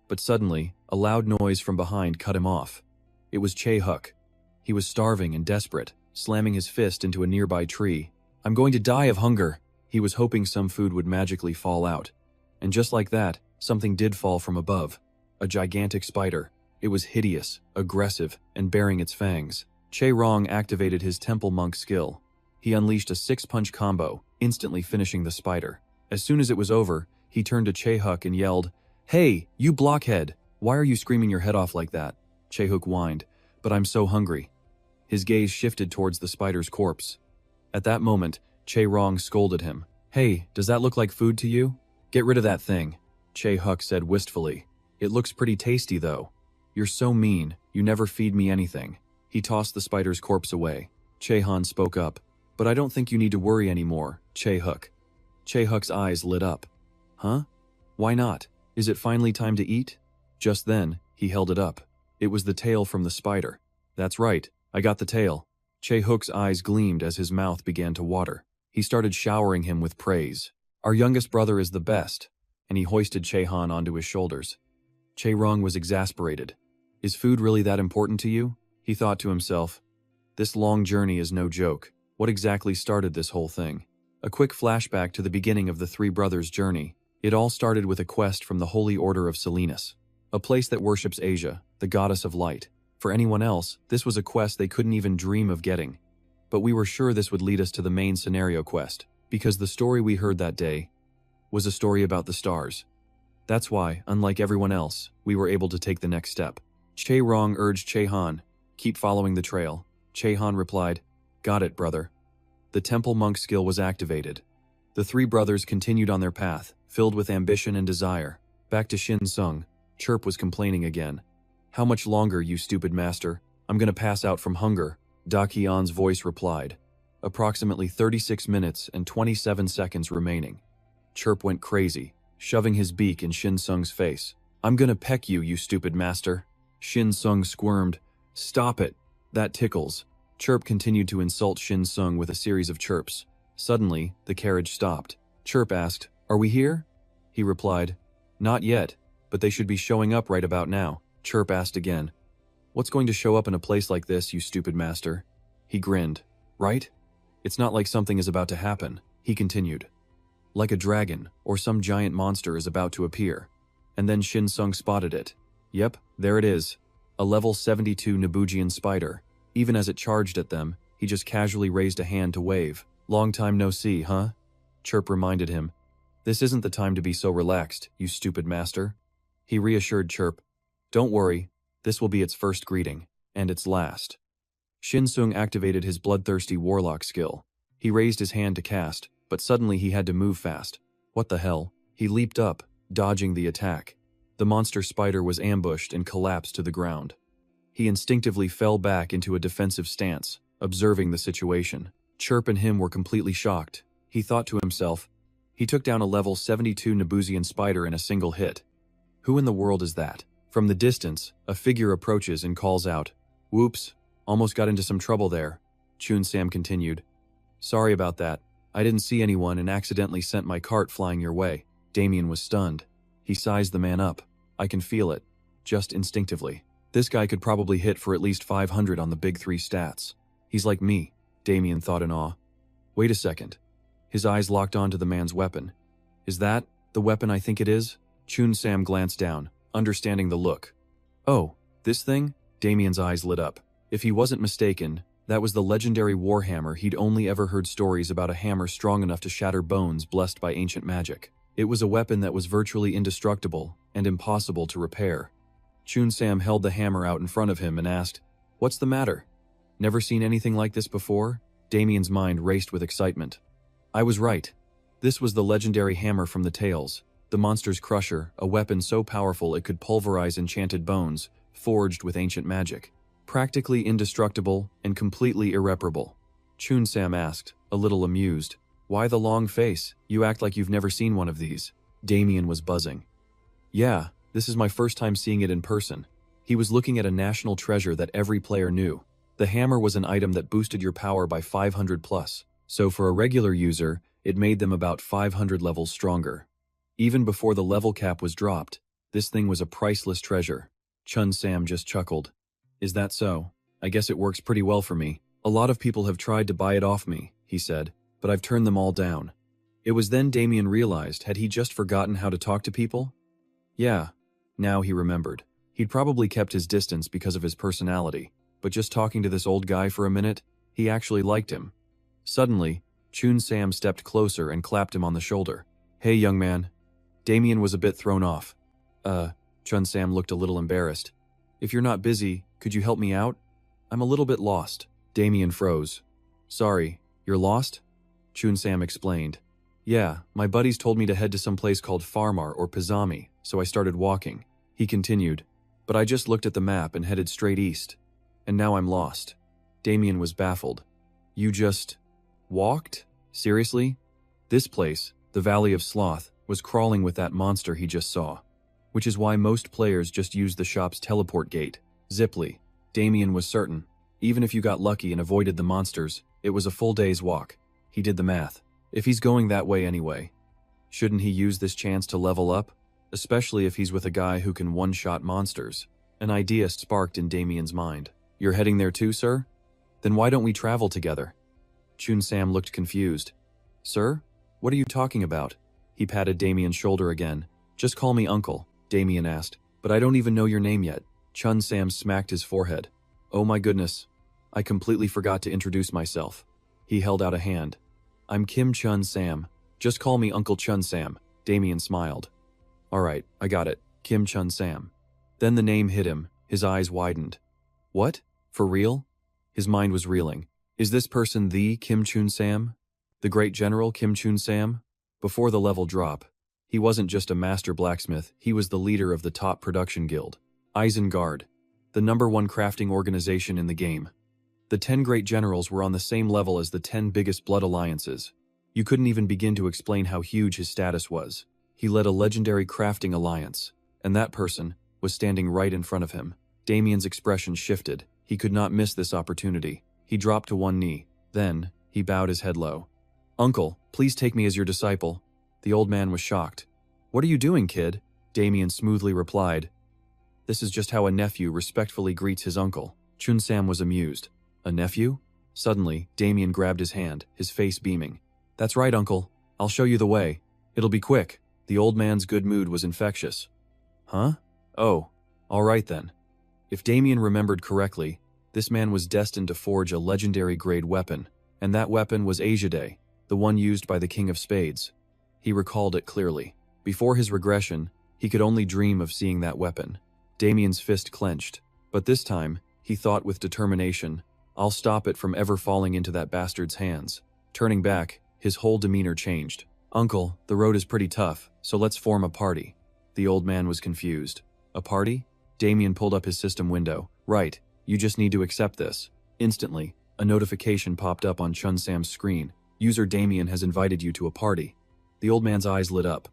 But suddenly, a loud noise from behind cut him off. It was Che Huk. He was starving and desperate, slamming his fist into a nearby tree. I'm going to die of hunger. He was hoping some food would magically fall out. And just like that, something did fall from above. A gigantic spider. It was hideous, aggressive, and bearing its fangs. Che Rong activated his temple monk skill. He unleashed a 6-punch combo, instantly finishing the spider. As soon as it was over, he turned to Che Huk and yelled, Hey, you blockhead! Why are you screaming your head off like that? Che Huk whined, But I'm so hungry. His gaze shifted towards the spider's corpse. At that moment, Che Rong scolded him. Hey, does that look like food to you? Get rid of that thing, Che Huk said wistfully. It looks pretty tasty though. You're so mean, you never feed me anything. He tossed the spider's corpse away. Che Han spoke up. But I don't think you need to worry anymore, Che Huk. Che Huk's eyes lit up. Huh? Why not? Is it finally time to eat? Just then, he held it up. It was the tail from the spider. That's right, I got the tail. Che Huk's eyes gleamed as his mouth began to water. He started showering him with praise. Our youngest brother is the best. And he hoisted Che Han onto his shoulders. Che Rong was exasperated. Is food really that important to you? He thought to himself. This long journey is no joke. What exactly started this whole thing? A quick flashback to the beginning of the three brothers' journey. It all started with a quest from the Holy Order of Selinus, a place that worships Asia, the goddess of light. For anyone else, this was a quest they couldn't even dream of getting. But we were sure this would lead us to the main scenario quest. Because the story we heard that day was a story about the stars. That's why, unlike everyone else, we were able to take the next step. Che Rong urged Che Han, keep following the trail. Che Han replied, got it, brother. The temple monk skill was activated. The three brothers continued on their path, filled with ambition and desire. Back to Shin Sung, Chirp was complaining again. How much longer, you stupid master? I'm gonna pass out from hunger, Da Qian's voice replied. Approximately 36 minutes and 27 seconds remaining. Chirp went crazy, shoving his beak in Shin Sung's face. I'm gonna peck you, you stupid master. Shin Sung squirmed. Stop it. That tickles. Chirp continued to insult Shin Sung with a series of chirps. Suddenly, the carriage stopped. Chirp asked, are we here? He replied, not yet, but they should be showing up right about now. Chirp asked again, what's going to show up in a place like this, you stupid master? He grinned. Right? It's not like something is about to happen, he continued. Like a dragon, or some giant monster is about to appear. And then Shin Sung spotted it. Yep, there it is. A level 72 Naboogian spider. Even as it charged at them, he just casually raised a hand to wave. Long time no see, huh? Chirp reminded him. This isn't the time to be so relaxed, you stupid master. He reassured Chirp. Don't worry, this will be its first greeting, and its last. Shin Sung activated his bloodthirsty warlock skill. He raised his hand to cast, but suddenly he had to move fast. What the hell? He leaped up, dodging the attack. The monster spider was ambushed and collapsed to the ground. He instinctively fell back into a defensive stance, observing the situation. Chirp and him were completely shocked. He thought to himself, he took down a level 72 Naboogian spider in a single hit. Who in the world is that? From the distance, a figure approaches and calls out, whoops, almost got into some trouble there. Chun Sam continued. Sorry about that. I didn't see anyone and accidentally sent my cart flying your way. Damien was stunned. He sized the man up. I can feel it. Just instinctively. This guy could probably hit for at least 500 on the big 3 stats. He's like me, Damien thought in awe. Wait a second. His eyes locked onto the man's weapon. Is that the weapon I think it is? Chun Sam glanced down, understanding the look. Oh, this thing? Damien's eyes lit up. If he wasn't mistaken, that was the legendary warhammer he'd only ever heard stories about, a hammer strong enough to shatter bones blessed by ancient magic. It was a weapon that was virtually indestructible and impossible to repair. Chun Sam held the hammer out in front of him and asked, what's the matter? Never seen anything like this before? Damien's mind raced with excitement. I was right. This was the legendary hammer from the tales, the monster's crusher, a weapon so powerful it could pulverize enchanted bones, forged with ancient magic. Practically indestructible and completely irreparable. Chun Sam asked, a little amused. Why the long face? You act like you've never seen one of these. Damien was buzzing. Yeah, this is my first time seeing it in person. He was looking at a national treasure that every player knew. The hammer was an item that boosted your power by 500 plus, so for a regular user, it made them about 500 levels stronger. Even before the level cap was dropped, this thing was a priceless treasure. Chun Sam just chuckled. Is that so? I guess it works pretty well for me. A lot of people have tried to buy it off me, he said, but I've turned them all down. It was then Damien realized, had he just forgotten how to talk to people? Yeah, now he remembered. He'd probably kept his distance because of his personality, but just talking to this old guy for a minute, he actually liked him. Suddenly, Chun Sam stepped closer and clapped him on the shoulder. Hey, young man. Damien was a bit thrown off. Chun Sam looked a little embarrassed. If you're not busy, could you help me out? I'm a little bit lost. Damien froze. Sorry, you're lost? Chun Sam explained. Yeah, my buddies told me to head to some place called Farmar or Pizami, so I started walking. He continued. But I just looked at the map and headed straight east. And now I'm lost. Damien was baffled. You just walked? Seriously? This place, the Valley of Sloth, was crawling with that monster he just saw. Which is why most players just use the shop's teleport gate, Ziply. Damien was certain. Even if you got lucky and avoided the monsters, it was a full day's walk. He did the math. If he's going that way anyway, shouldn't he use this chance to level up? Especially if he's with a guy who can one-shot monsters. An idea sparked in Damien's mind. You're heading there too, sir? Then why don't we travel together? Chun Sam looked confused. Sir? What are you talking about? He patted Damien's shoulder again. Just call me Uncle, Damien asked. But I don't even know your name yet. Chun Sam smacked his forehead. Oh my goodness. I completely forgot to introduce myself. He held out a hand. I'm Kim Chun Sam. Just call me Uncle Chun Sam. Damien smiled. Alright, I got it. Kim Chun Sam. Then the name hit him. His eyes widened. What? For real? His mind was reeling. Is this person the Kim Chun Sam? The great general Kim Chun Sam? Before the level drop, he wasn't just a master blacksmith, he was the leader of the top production guild, Isengard, the #1 crafting organization in the game. The 10 great generals were on the same level as the 10 biggest blood alliances. You couldn't even begin to explain how huge his status was. He led a legendary crafting alliance, and that person was standing right in front of him. Damien's expression shifted. He could not miss this opportunity. He dropped to one knee. Then, he bowed his head low. Uncle, please take me as your disciple. The old man was shocked. What are you doing, kid? Damien smoothly replied. This is just how a nephew respectfully greets his uncle. Chun Sam was amused. A nephew? Suddenly, Damien grabbed his hand, his face beaming. That's right, uncle. I'll show you the way. It'll be quick. The old man's good mood was infectious. Huh? Oh, all right then. If Damien remembered correctly, this man was destined to forge a legendary grade weapon, and that weapon was Asiade, the one used by the King of Spades. He recalled it clearly. Before his regression, he could only dream of seeing that weapon. Damien's fist clenched, but this time, he thought with determination, I'll stop it from ever falling into that bastard's hands. Turning back, his whole demeanor changed. Uncle, the road is pretty tough, so let's form a party. The old man was confused. A party? Damien pulled up his system window. Right, you just need to accept this. Instantly, a notification popped up on Chun Sam's screen. User Damien has invited you to a party. The old man's eyes lit up.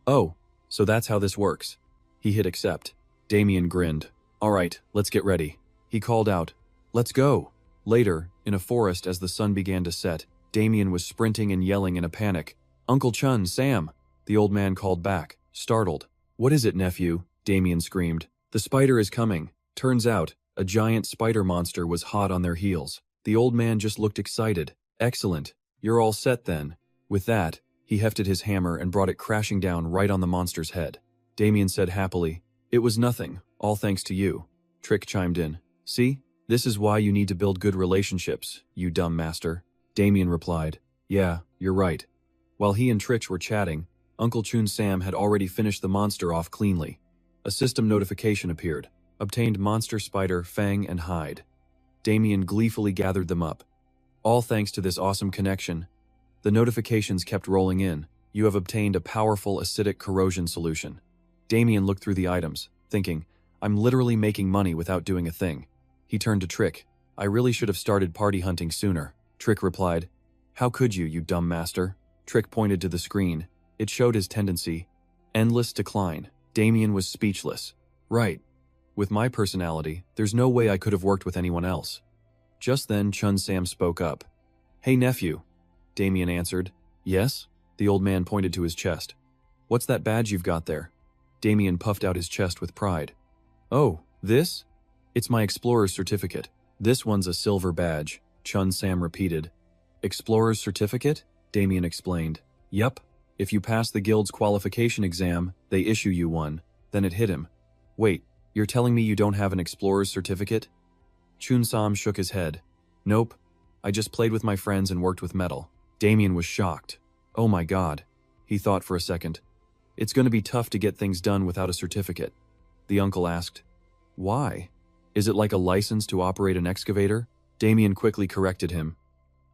Oh, so that's how this works. He hit accept. Damien grinned. Alright, let's get ready. He called out, let's go. Later, in a forest as the sun began to set, Damien was sprinting and yelling in a panic. Uncle Chun, Sam! The old man called back, startled. What is it, nephew? Damien screamed. The spider is coming. Turns out, a giant spider monster was hot on their heels. The old man just looked excited. Excellent. You're all set then. With that, he hefted his hammer and brought it crashing down right on the monster's head. Damien said happily, It was nothing, all thanks to you. Trick chimed in. See? This is why you need to build good relationships, you dumb master. Damien replied, Yeah, you're right. While he and Trich were chatting, Uncle Chun Sam had already finished the monster off cleanly. A system notification appeared. Obtained monster spider, fang, and hide. Damien gleefully gathered them up. All thanks to this awesome connection. The notifications kept rolling in. You have obtained a powerful acidic corrosion solution. Damien looked through the items, thinking, I'm literally making money without doing a thing. He turned to Trick. I really should have started party hunting sooner. Trick replied, How could you, you dumb master? Trick pointed to the screen. It showed his tendency. Endless decline. Damien was speechless. Right. With my personality, there's no way I could have worked with anyone else. Just then, Chun Sam spoke up. Hey, nephew. Damien answered. Yes? The old man pointed to his chest. What's that badge you've got there? Damien puffed out his chest with pride. Oh, this? It's my explorer's certificate. This one's a silver badge, Chun Sam repeated. Explorer's certificate? Damien explained. Yup. If you pass the guild's qualification exam, they issue you one. Then it hit him. Wait, you're telling me you don't have an explorer's certificate? Chun Sam shook his head. Nope. I just played with my friends and worked with metal. Damien was shocked. Oh my god. He thought for a second. It's going to be tough to get things done without a certificate. The uncle asked. Why? Is it like a license to operate an excavator? Damien quickly corrected him.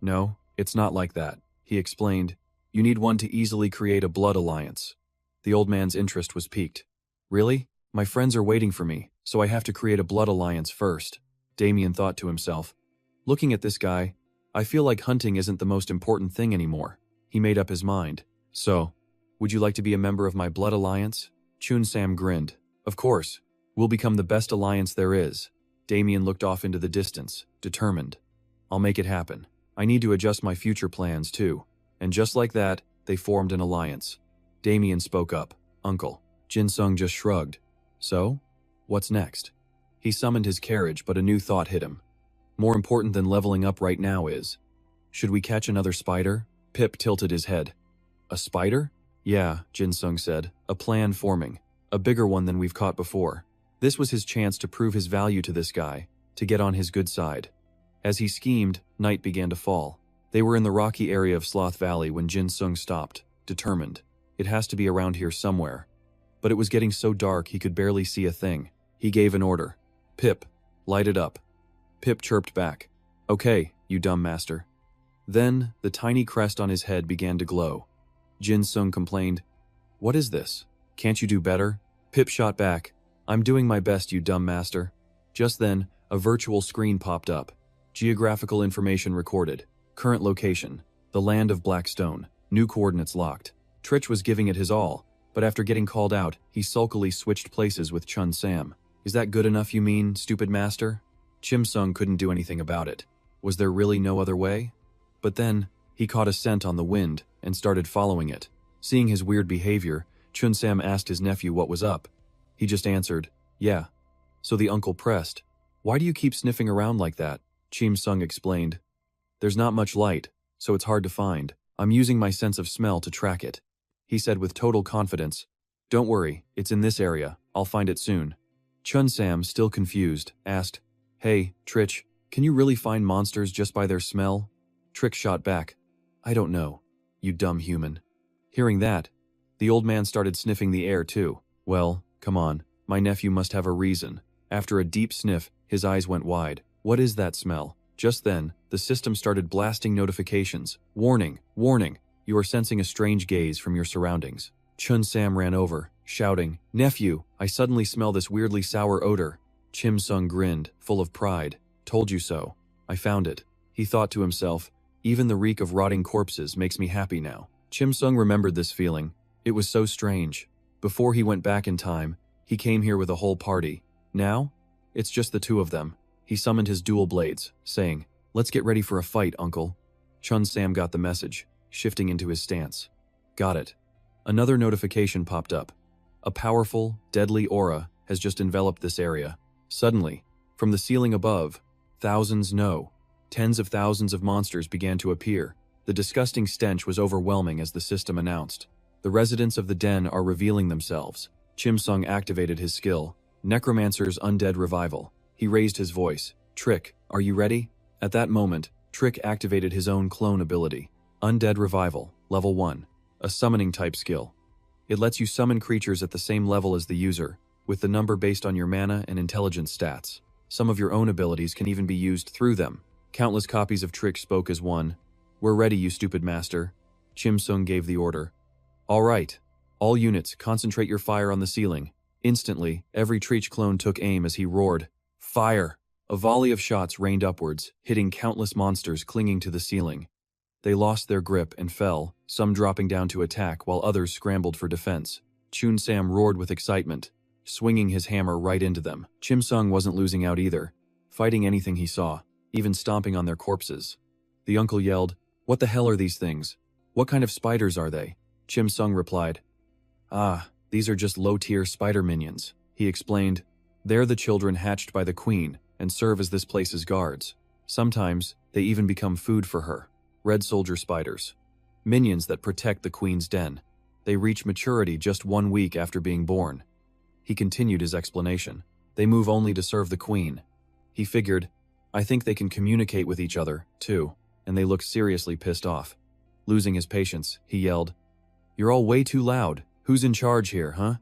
No, it's not like that. He explained. You need one to easily create a blood alliance. The old man's interest was piqued. Really? My friends are waiting for me, so I have to create a blood alliance first. Damien thought to himself. Looking at this guy, I feel like hunting isn't the most important thing anymore. He made up his mind. So, would you like to be a member of my blood alliance? Chun Sam grinned. Of course. We'll become the best alliance there is. Damien looked off into the distance, determined. I'll make it happen. I need to adjust my future plans too. And just like that, they formed an alliance. Damien spoke up. Uncle. Jin Sung just shrugged. So? What's next? He summoned his carriage, but a new thought hit him. More important than leveling up right now is, should we catch another spider? Pip tilted his head. A spider? Yeah, Jin Sung said. A plan forming. A bigger one than we've caught before. This was his chance to prove his value to this guy, to get on his good side. As he schemed, night began to fall. They were in the rocky area of Sloth Valley when Jin Sung stopped, determined. It has to be around here somewhere. But it was getting so dark he could barely see a thing. He gave an order. "Pip, light it up." Pip chirped back. "Okay, you dumb master." Then, the tiny crest on his head began to glow. Jin Sung complained, "What is this? Can't you do better?" Pip shot back, "I'm doing my best, you dumb master." Just then, a virtual screen popped up. Geographical information recorded. Current location, the land of Blackstone. New coordinates locked. Trich was giving it his all, but after getting called out, he sulkily switched places with Chun Sam. "Is that good enough, you mean, stupid master?" Chim Sung couldn't do anything about it. Was there really no other way? But then, he caught a scent on the wind and started following it. Seeing his weird behavior, Chun Sam asked his nephew what was up. He just answered, "Yeah." So the uncle pressed, "Why do you keep sniffing around like that?" Chim Sung explained, "There's not much light, so it's hard to find. I'm using my sense of smell to track it." He said with total confidence, "Don't worry, it's in this area. I'll find it soon." Chun Sam, still confused, asked, "Hey, Trich, can you really find monsters just by their smell?" Trich shot back, "I don't know, you dumb human." Hearing that, the old man started sniffing the air too. "Well, come on, my nephew must have a reason." After a deep sniff, his eyes went wide. "What is that smell?" Just then, the system started blasting notifications. "Warning, warning, you are sensing a strange gaze from your surroundings." Chun Sam ran over, shouting, "Nephew, I suddenly smell this weirdly sour odor." Chim Sung grinned, full of pride. "Told you so. I found it." He thought to himself, "Even the reek of rotting corpses makes me happy now." Chim Sung remembered this feeling. It was so strange. Before he went back in time, he came here with a whole party. Now, it's just the two of them. He summoned his dual blades, saying, "Let's get ready for a fight, uncle." Chun Sam got the message, shifting into his stance. "Got it." Another notification popped up. "A powerful, deadly aura has just enveloped this area." Suddenly, from the ceiling above, tens of thousands of monsters began to appear. The disgusting stench was overwhelming as the system announced. "The residents of the den are revealing themselves." Chim Sung activated his skill, Necromancer's Undead Revival. He raised his voice. "Trick, are you ready?" At that moment, Trick activated his own clone ability. Undead Revival, Level 1. A summoning type skill. It lets you summon creatures at the same level as the user, with the number based on your mana and intelligence stats. Some of your own abilities can even be used through them. Countless copies of Trick spoke as one. "We're ready, you stupid master." Chim Sung gave the order. "All right. All units, concentrate your fire on the ceiling." Instantly, every Treach clone took aim as he roared, "Fire!" A volley of shots rained upwards, hitting countless monsters clinging to the ceiling. They lost their grip and fell, some dropping down to attack while others scrambled for defense. Chun Sam roared with excitement, swinging his hammer right into them. Chim Sung wasn't losing out either, fighting anything he saw, even stomping on their corpses. The uncle yelled, "What the hell are these things? What kind of spiders are they?" Chim Sung replied, "Ah, these are just low-tier spider minions." He explained, "They're the children hatched by the queen and serve as this place's guards. Sometimes, they even become food for her. Red soldier spiders. Minions that protect the queen's den. They reach maturity just 1 week after being born." He continued his explanation. "They move only to serve the queen." He figured, "I think they can communicate with each other, too," and they looked seriously pissed off. Losing his patience, he yelled, "You're all way too loud. Who's in charge here, huh?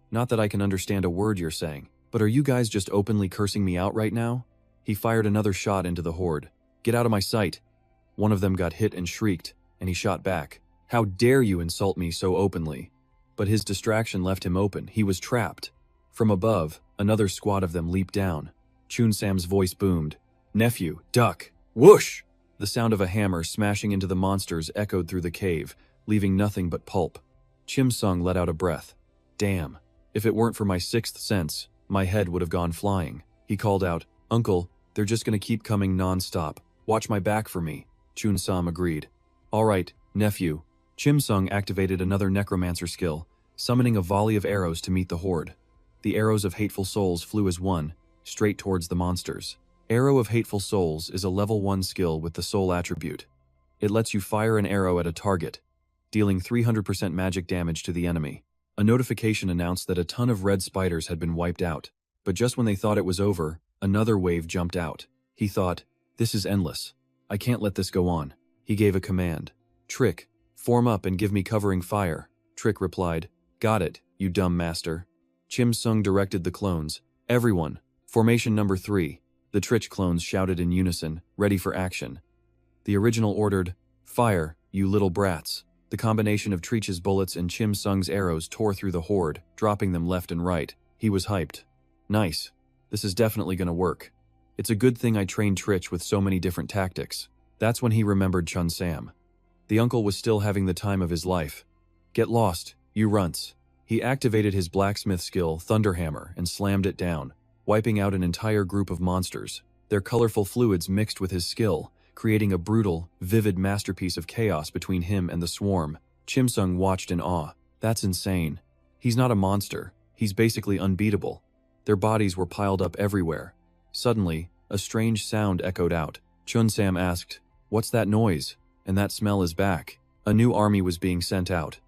Not that I can understand a word you're saying, but are you guys just openly cursing me out right now?" He fired another shot into the horde. "Get out of my sight." One of them got hit and shrieked, and he shot back. "How dare you insult me so openly?" But his distraction left him open. He was trapped. From above, another squad of them leaped down. Chun Sam's voice boomed. "Nephew, duck!" Whoosh! The sound of a hammer smashing into the monsters echoed through the cave, leaving nothing but pulp. Chim Sung let out a breath. "Damn. If it weren't for my sixth sense, my head would have gone flying." He called out, "Uncle, they're just gonna keep coming non-stop. Watch my back for me." Chun Sam agreed. "All right, nephew." Chim Sung activated another necromancer skill, summoning a volley of arrows to meet the horde. The arrows of Hateful Souls flew as one, straight towards the monsters. Arrow of Hateful Souls is a level 1 skill with the soul attribute. It lets you fire an arrow at a target, dealing 300% magic damage to the enemy. A notification announced that a ton of red spiders had been wiped out, but just when they thought it was over, another wave jumped out. He thought, "This is endless. I can't let this go on." He gave a command. Trick, form up and give me covering fire. Trick replied, got it, you dumb master. Chim Sung directed the clones. Everyone, formation number 3. The Trich clones shouted in unison, ready for action. The original ordered, fire, you little brats. The combination of Trich's bullets and Chim Sung's arrows tore through the horde, dropping them left and right. He was hyped. Nice. This is definitely gonna work. It's a good thing I trained Trich with so many different tactics. That's when he remembered Chun Sam. The uncle was still having the time of his life. Get lost, you runts. He activated his blacksmith skill, Thunderhammer, and slammed it down, wiping out an entire group of monsters. Their colorful fluids mixed with his skill, creating a brutal, vivid masterpiece of chaos between him and the swarm. Chim Sung watched in awe. That's insane. He's not a monster. He's basically unbeatable. Their bodies were piled up everywhere. Suddenly, a strange sound echoed out. Chun Sam asked, what's that noise? And that smell is back. A new army was being sent out.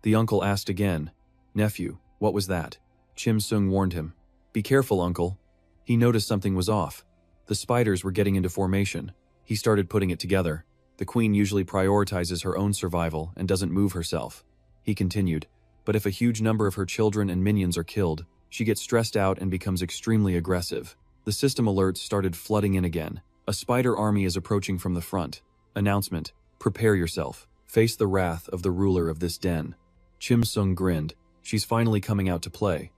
The uncle asked again, nephew, what was that? Chim Sung warned him. Be careful, uncle. He noticed something was off. The spiders were getting into formation. He started putting it together. The queen usually prioritizes her own survival and doesn't move herself. He continued, but if a huge number of her children and minions are killed, she gets stressed out and becomes extremely aggressive. The system alerts started flooding in again. A spider army is approaching from the front. Announcement, prepare yourself. Face the wrath of the ruler of this den. Chim Sung grinned. She's finally coming out to play.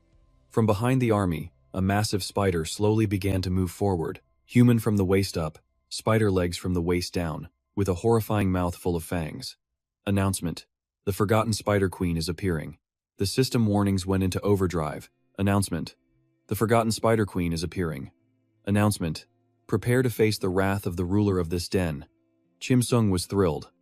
From behind the army, a massive spider slowly began to move forward. Human from the waist up, spider legs from the waist down, with a horrifying mouth full of fangs. Announcement, the Forgotten Spider Queen is appearing. The system warnings went into overdrive. Announcement, the Forgotten Spider Queen is appearing. Announcement, prepare to face the wrath of the ruler of this den. Chim Sung was thrilled.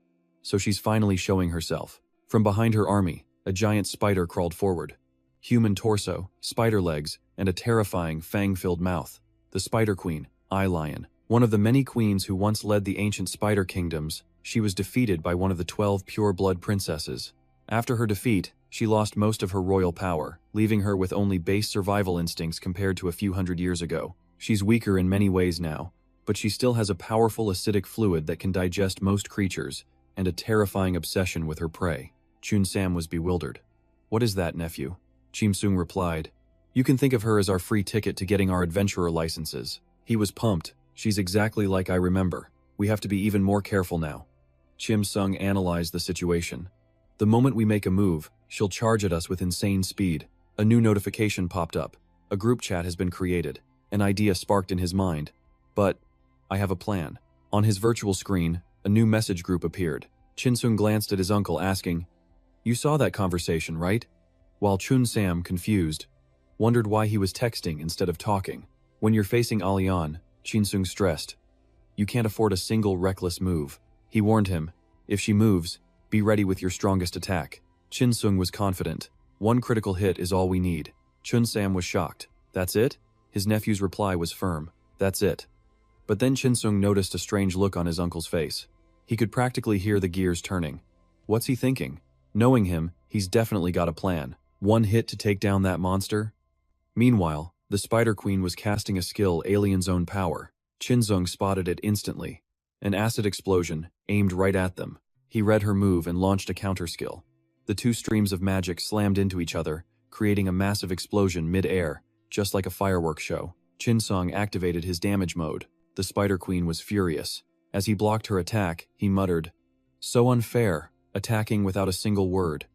So she's finally showing herself. From behind her army, a giant spider crawled forward. Human torso, spider legs, and a terrifying, fang-filled mouth. The Spider Queen, Eye Lion. One of the many queens who once led the ancient spider kingdoms, she was defeated by one of the 12 pure-blood princesses. After her defeat, she lost most of her royal power, leaving her with only base survival instincts compared to a few hundred years ago. She's weaker in many ways now, but she still has a powerful acidic fluid that can digest most creatures, and a terrifying obsession with her prey. Chun Sam was bewildered. What is that, nephew? Chim Sung replied, you can think of her as our free ticket to getting our adventurer licenses. He was pumped. She's exactly like I remember. We have to be even more careful now. Chim Sung analyzed the situation. The moment we make a move, she'll charge at us with insane speed. A new notification popped up. A group chat has been created. An idea sparked in his mind. But I have a plan. On his virtual screen, a new message group appeared. Chim Sung glanced at his uncle asking, you saw that conversation, right? While Chun Sam, confused, wondered why he was texting instead of talking. When you're facing Alian, Chim Sung stressed. You can't afford a single reckless move. He warned him, if she moves, be ready with your strongest attack. Chim Sung was confident. One critical hit is all we need. Chun Sam was shocked. That's it? His nephew's reply was firm. That's it. But then Chim Sung noticed a strange look on his uncle's face. He could practically hear the gears turning. What's he thinking? Knowing him, he's definitely got a plan. One hit to take down that monster? Meanwhile, the Spider Queen was casting a skill Alien's own power. Chim Sung spotted it instantly. An acid explosion, aimed right at them. He read her move and launched a counter skill. The two streams of magic slammed into each other, creating a massive explosion mid-air, just like a fireworks show. Chim Sung activated his damage mode. The Spider Queen was furious. As he blocked her attack, he muttered, so unfair, attacking without a single word.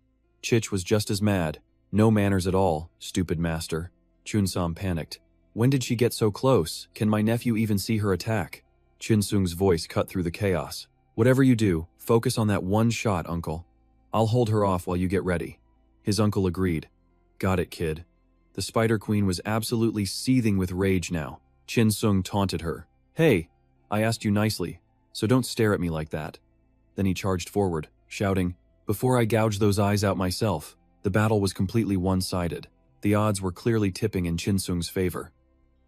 Chich was just as mad. No manners at all, stupid master. Chun Sam panicked. When did she get so close? Can my nephew even see her attack? Chim Sung's voice cut through the chaos. Whatever you do, focus on that one shot, uncle. I'll hold her off while you get ready. His uncle agreed. Got it, kid. The Spider Queen was absolutely seething with rage now. Chim Sung taunted her. Hey, I asked you nicely, so don't stare at me like that. Then he charged forward, shouting, before I gouge those eyes out myself. The battle was completely one-sided. The odds were clearly tipping in Chim Sung's favor.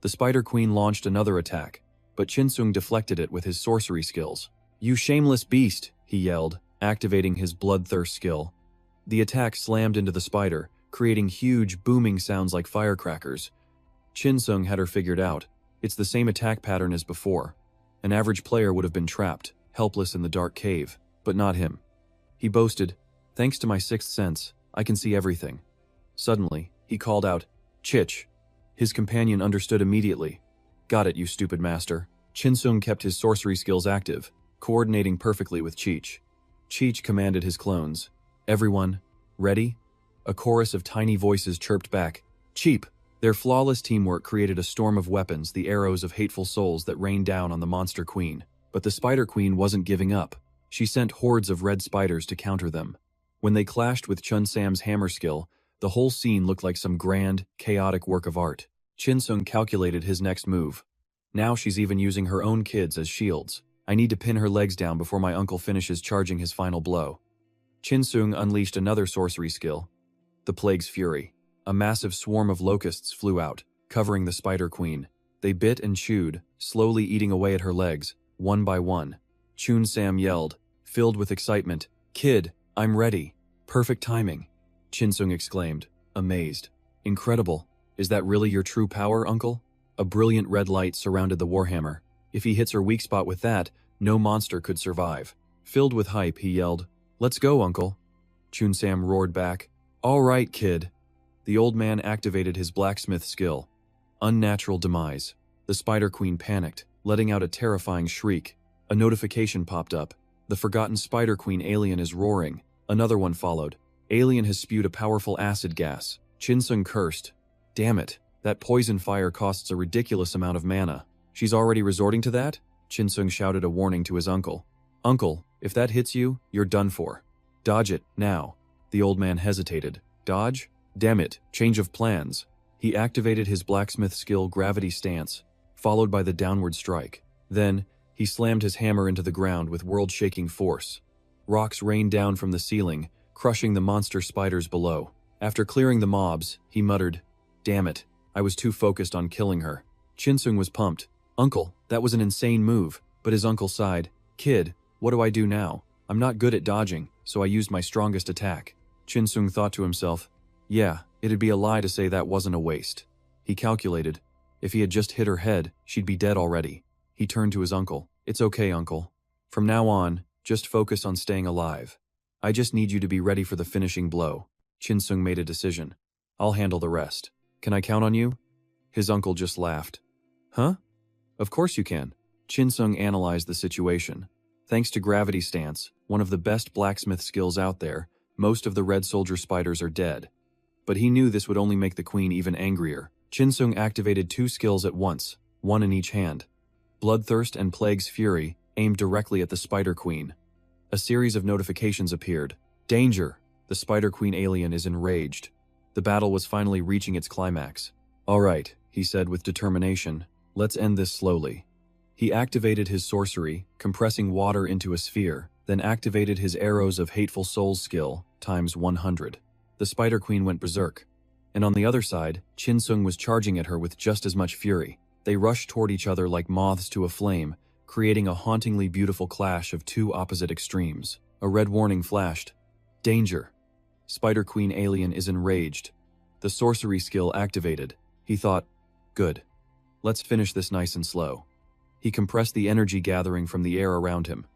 The Spider Queen launched another attack, but Chim Sung deflected it with his sorcery skills. You shameless beast, he yelled, activating his bloodthirst skill. The attack slammed into the spider, creating huge, booming sounds like firecrackers. Chim Sung had her figured out. It's the same attack pattern as before. An average player would have been trapped. helpless in the dark cave, but not him. He boasted, "Thanks to my sixth sense, I can see everything." Suddenly, he called out, "Chich." His companion understood immediately. "Got it, you stupid master." Chinsung kept his sorcery skills active, coordinating perfectly with Cheech. Cheech commanded his clones. "Everyone, ready?" A chorus of tiny voices chirped back, "Cheep!" Their flawless teamwork created a storm of weapons, the arrows of hateful souls that rained down on the monster queen. But the spider queen wasn't giving up. She sent hordes of red spiders to counter them. When they clashed with Chun Sam's hammer skill, the whole scene looked like some grand, chaotic work of art. Chinsung calculated his next move. Now she's even using her own kids as shields. I need to pin her legs down before my uncle finishes charging his final blow. Chinsung unleashed another sorcery skill, the Plague's Fury. A massive swarm of locusts flew out, covering the spider queen. They bit and chewed, slowly eating away at her legs, one by one. Chun Sam yelled, filled with excitement, "Kid, I'm ready." "Perfect timing," Chinsung exclaimed, amazed. "Incredible. Is that really your true power, uncle?" A brilliant red light surrounded the warhammer. If he hits her weak spot with that, no monster could survive. Filled with hype, he yelled, "Let's go, uncle." Chun Sam roared back, "All right, kid." The old man activated his blacksmith skill. Unnatural demise. The spider queen panicked, letting out a terrifying shriek. A notification popped up. The forgotten spider queen alien is roaring. Another one followed. Alien has spewed a powerful acid gas. Chinsung cursed. "Damn it. That poison fire costs a ridiculous amount of mana." "She's already resorting to that?" Chinsung shouted a warning to his uncle. "Uncle, if that hits you, you're done for. Dodge it, now." The old man hesitated. "Dodge? Damn it, change of plans." He activated his blacksmith skill Gravity Stance, followed by the downward strike. Then, he slammed his hammer into the ground with world-shaking force. Rocks rained down from the ceiling, crushing the monster spiders below. After clearing the mobs, he muttered, "Damn it, I was too focused on killing her." Chinsung was pumped. "Uncle, that was an insane move." But his uncle sighed, "Kid, what do I do now? I'm not good at dodging, so I used my strongest attack." Chinsung thought to himself, "Yeah, it'd be a lie to say that wasn't a waste." He calculated, if he had just hit her head, she'd be dead already. He turned to his uncle. "It's okay, uncle. From now on, just focus on staying alive. I just need you to be ready for the finishing blow." Chinsung made a decision. "I'll handle the rest. Can I count on you?" His uncle just laughed. "Huh? Of course you can." Chinsung analyzed the situation. Thanks to Gravity Stance, one of the best blacksmith skills out there, most of the red soldier spiders are dead. But he knew this would only make the queen even angrier. Chinsung activated two skills at once, one in each hand. Bloodthirst and Plague's Fury aimed directly at the spider queen. A series of notifications appeared. "Danger! The spider queen alien is enraged." The battle was finally reaching its climax. "All right," he said with determination, "let's end this slowly." He activated his sorcery, compressing water into a sphere, then activated his Arrows of Hateful Souls skill, times 100. The Spider Queen went berserk. And on the other side, Chinsung was charging at her with just as much fury. They rushed toward each other like moths to a flame, creating a hauntingly beautiful clash of two opposite extremes. A red warning flashed. "Danger! Spider Queen alien is enraged." The sorcery skill activated. He thought, "Good. Let's finish this nice and slow." He compressed the energy gathering from the air around him.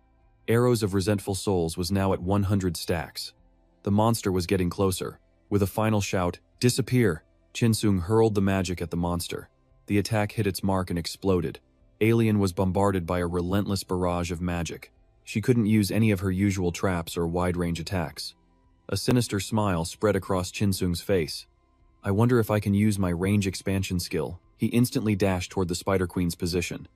Arrows of Resentful Souls was now at 100 stacks. The monster was getting closer. With a final shout, "Disappear!" Chinsung hurled the magic at the monster. The attack hit its mark and exploded. Alien was bombarded by a relentless barrage of magic. She couldn't use any of her usual traps or wide-range attacks. A sinister smile spread across Chinsung's face. "I wonder if I can use my range expansion skill." He instantly dashed toward the Spider Queen's position.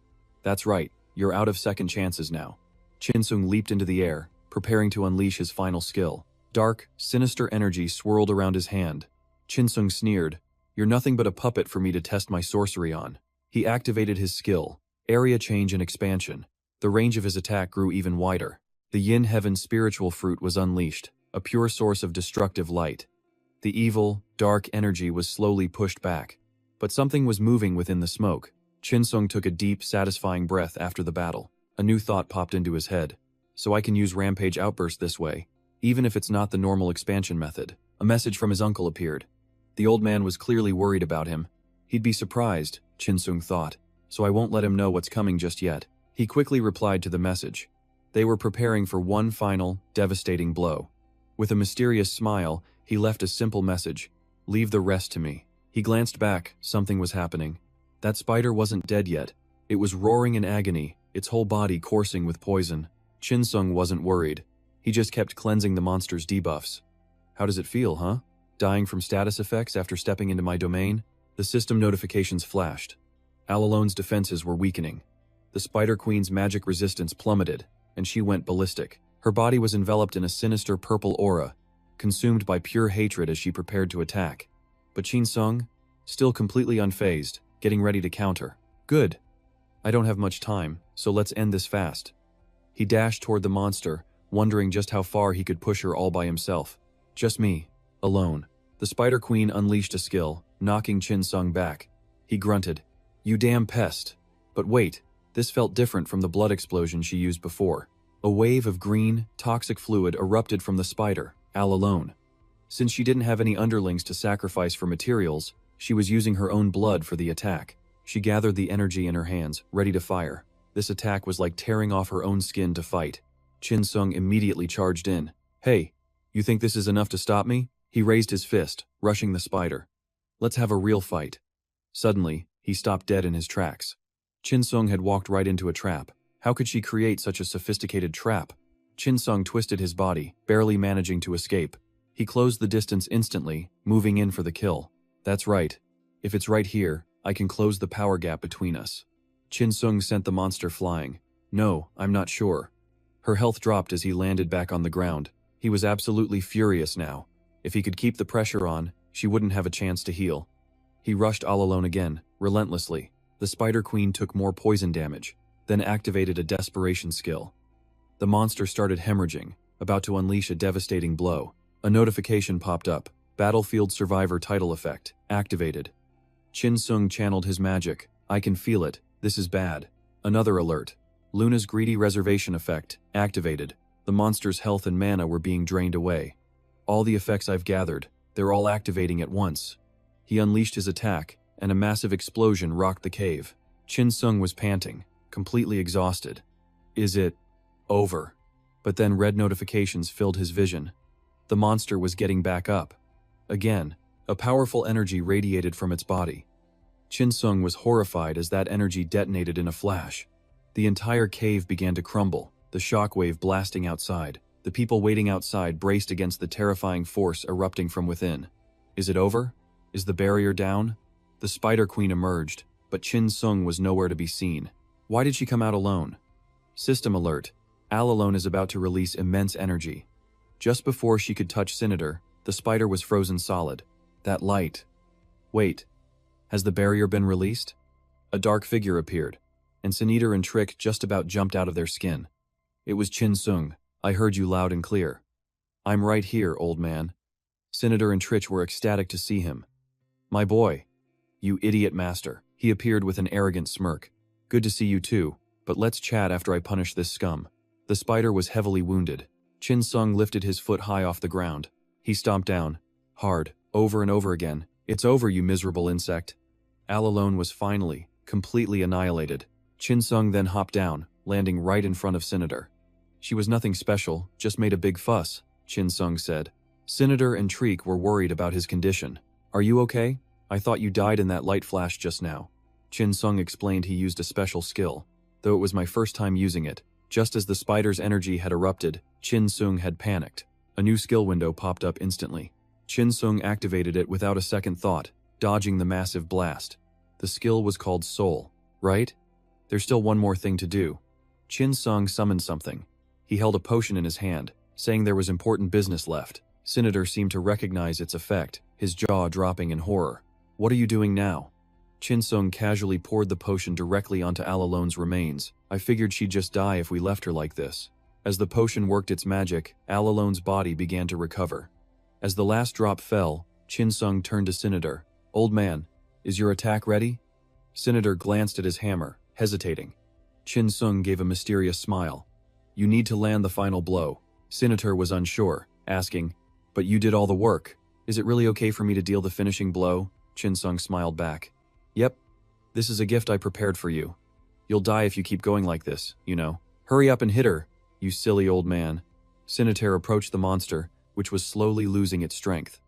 "That's right, you're out of second chances now." Chinsung leaped into the air, preparing to unleash his final skill. Dark, sinister energy swirled around his hand. Chinsung sneered, "You're nothing but a puppet for me to test my sorcery on." He activated his skill, Area Change and Expansion. The range of his attack grew even wider. The Yin Heaven spiritual fruit was unleashed, a pure source of destructive light. The evil, dark energy was slowly pushed back. But something was moving within the smoke. Chinsung took a deep, satisfying breath after the battle. A new thought popped into his head. So I can use Rampage Outburst this way, even if it's not the normal expansion method. A message from his uncle appeared. The old man was clearly worried about him. He'd be surprised, Chinsung thought, so I won't let him know what's coming just yet. He quickly replied to the message. They were preparing for one final, devastating blow. With a mysterious smile, he left a simple message: "Leave the rest to me." He glanced back. Something was happening. That spider wasn't dead yet. It was roaring in agony, its whole body coursing with poison. Chinsung wasn't worried. He just kept cleansing the monster's debuffs. "How does it feel, huh? Dying from status effects after stepping into my domain?" The system notifications flashed. Alalone's defenses were weakening. The Spider Queen's magic resistance plummeted, and she went ballistic. Her body was enveloped in a sinister purple aura, consumed by pure hatred as she prepared to attack. But Chinsung, still completely unfazed, getting ready to counter. "Good. I don't have much time, so let's end this fast." He dashed toward the monster, wondering just how far he could push her all by himself. "Just me. Alone." The Spider Queen unleashed a skill, knocking Chinsung back. He grunted, "You damn pest." But wait, this felt different from the blood explosion she used before. A wave of green, toxic fluid erupted from the spider, all alone. Since she didn't have any underlings to sacrifice for materials, she was using her own blood for the attack. She gathered the energy in her hands, ready to fire. This attack was like tearing off her own skin to fight. Chinsung immediately charged in. "Hey, you think this is enough to stop me?" He raised his fist, rushing the spider. "Let's have a real fight." Suddenly, he stopped dead in his tracks. Chinsung had walked right into a trap. How could she create such a sophisticated trap? Chinsung twisted his body, barely managing to escape. He closed the distance instantly, moving in for the kill. "That's right. If it's right here, I can close the power gap between us." Chinsung sent the monster flying. "No, I'm not sure." Her health dropped as he landed back on the ground. He was absolutely furious now. If he could keep the pressure on, she wouldn't have a chance to heal. He rushed all alone again, relentlessly. The Spider Queen took more poison damage, then activated a desperation skill. The monster started hemorrhaging, about to unleash a devastating blow. A notification popped up. Battlefield Survivor title effect, activated. Chinsung channeled his magic. "I can feel it. This is bad." Another alert. Luna's greedy reservation effect, activated. The monster's health and mana were being drained away. "All the effects I've gathered, they're all activating at once." He unleashed his attack, and a massive explosion rocked the cave. Chinsung was panting, completely exhausted. Is it over? But then red notifications filled his vision. The monster was getting back up. Again, a powerful energy radiated from its body. Chinsung was horrified as that energy detonated in a flash. The entire cave began to crumble, the shockwave blasting outside. The people waiting outside braced against the terrifying force erupting from within. Is it over? Is the barrier down? The Spider Queen emerged, but Chinsung was nowhere to be seen. Why did she come out alone? System alert. Alalone is about to release immense energy. Just before she could touch Senator, the spider was frozen solid. That light. Wait. Has the barrier been released? A dark figure appeared, and Senator and Trick just about jumped out of their skin. It was Chinsung. "I heard you loud and clear." "I'm right here, old man." Senator and Trick were ecstatic to see him. "My boy." "You idiot master." He appeared with an arrogant smirk. "Good to see you too, but let's chat after I punish this scum." The spider was heavily wounded. Chinsung lifted his foot high off the ground. He stomped down, hard, over and over again. "It's over, you miserable insect." Alalone was finally, completely annihilated. Chinsung then hopped down, landing right in front of Senator. "She was nothing special, just made a big fuss," Chinsung said. Senator and Treek were worried about his condition. "Are you okay? I thought you died in that light flash just now." Chinsung explained he used a special skill, though it was my first time using it. Just as the spider's energy had erupted, Chinsung had panicked. A new skill window popped up instantly. Chinsung activated it without a second thought, dodging the massive blast. The skill was called Soul, right? There's still one more thing to do. Chinsung summoned something. He held a potion in his hand, saying there was important business left. Senator seemed to recognize its effect, his jaw dropping in horror. "What are you doing now?" Chinsung casually poured the potion directly onto Alalone's remains. "I figured she'd just die if we left her like this." As the potion worked its magic, Alalone's body began to recover. As the last drop fell, Chinsung turned to Senator. "Old man, is your attack ready?" Senator glanced at his hammer, hesitating. Chinsung gave a mysterious smile. "You need to land the final blow." Senator was unsure, asking, "But you did all the work. Is it really okay for me to deal the finishing blow?" Chinsung smiled back. "Yep. This is a gift I prepared for you. You'll die if you keep going like this, you know. Hurry up and hit her." you silly old man. Sinitar approached the monster, which was slowly losing its strength.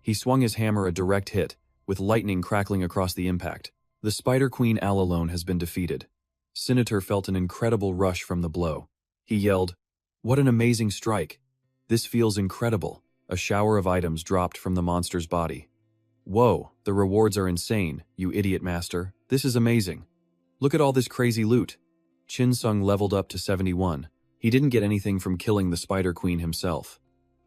He swung his hammer a direct hit, with lightning crackling across the impact. The Spider Queen all alone has been defeated. Sinitar felt an incredible rush from the blow. He yelled, "What an amazing strike! This feels incredible." A shower of items dropped from the monster's body. "Whoa, the rewards are insane, you idiot master. This is amazing. Look at all this crazy loot." Chin Sung leveled up to 71. He didn't get anything from killing the Spider Queen himself.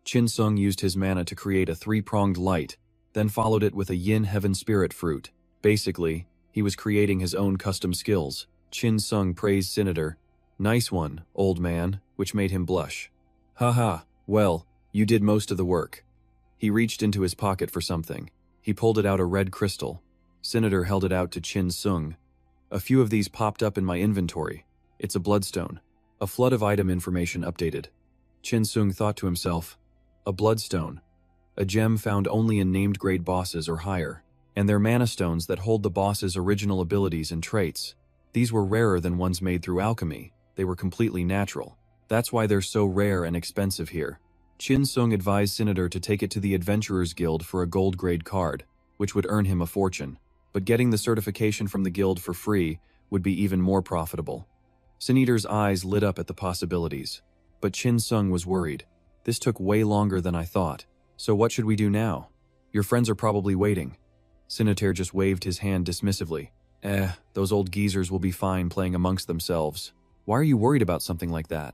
Chin Sung used his mana to create a three-pronged light, then followed it with a Yin Heaven Spirit fruit. Basically, he was creating his own custom skills. Chin Sung praised Sinitar. "Nice one, old man," which made him blush. "Haha, well, you did most of the work." He reached into his pocket for something. He pulled it out a red crystal. Sinitar held it out to Chin Sung. "A few of these popped up in my inventory. It's a bloodstone." A flood of item information updated. Chin Sung thought to himself, "A bloodstone. A gem found only in named grade bosses or higher. And they're mana stones that hold the boss's original abilities and traits. These were rarer than ones made through alchemy. They were completely natural. That's why they're so rare and expensive here." Chin Sung advised Sinitar to take it to the Adventurers Guild for a gold grade card, which would earn him a fortune. But getting the certification from the guild for free would be even more profitable. Sinitar's eyes lit up at the possibilities. But Chin Sung was worried. "This took way longer than I thought. So what should we do now? Your friends are probably waiting." Sinitar just waved his hand dismissively. Those old geezers will be fine playing amongst themselves. Why are you worried about something like that?"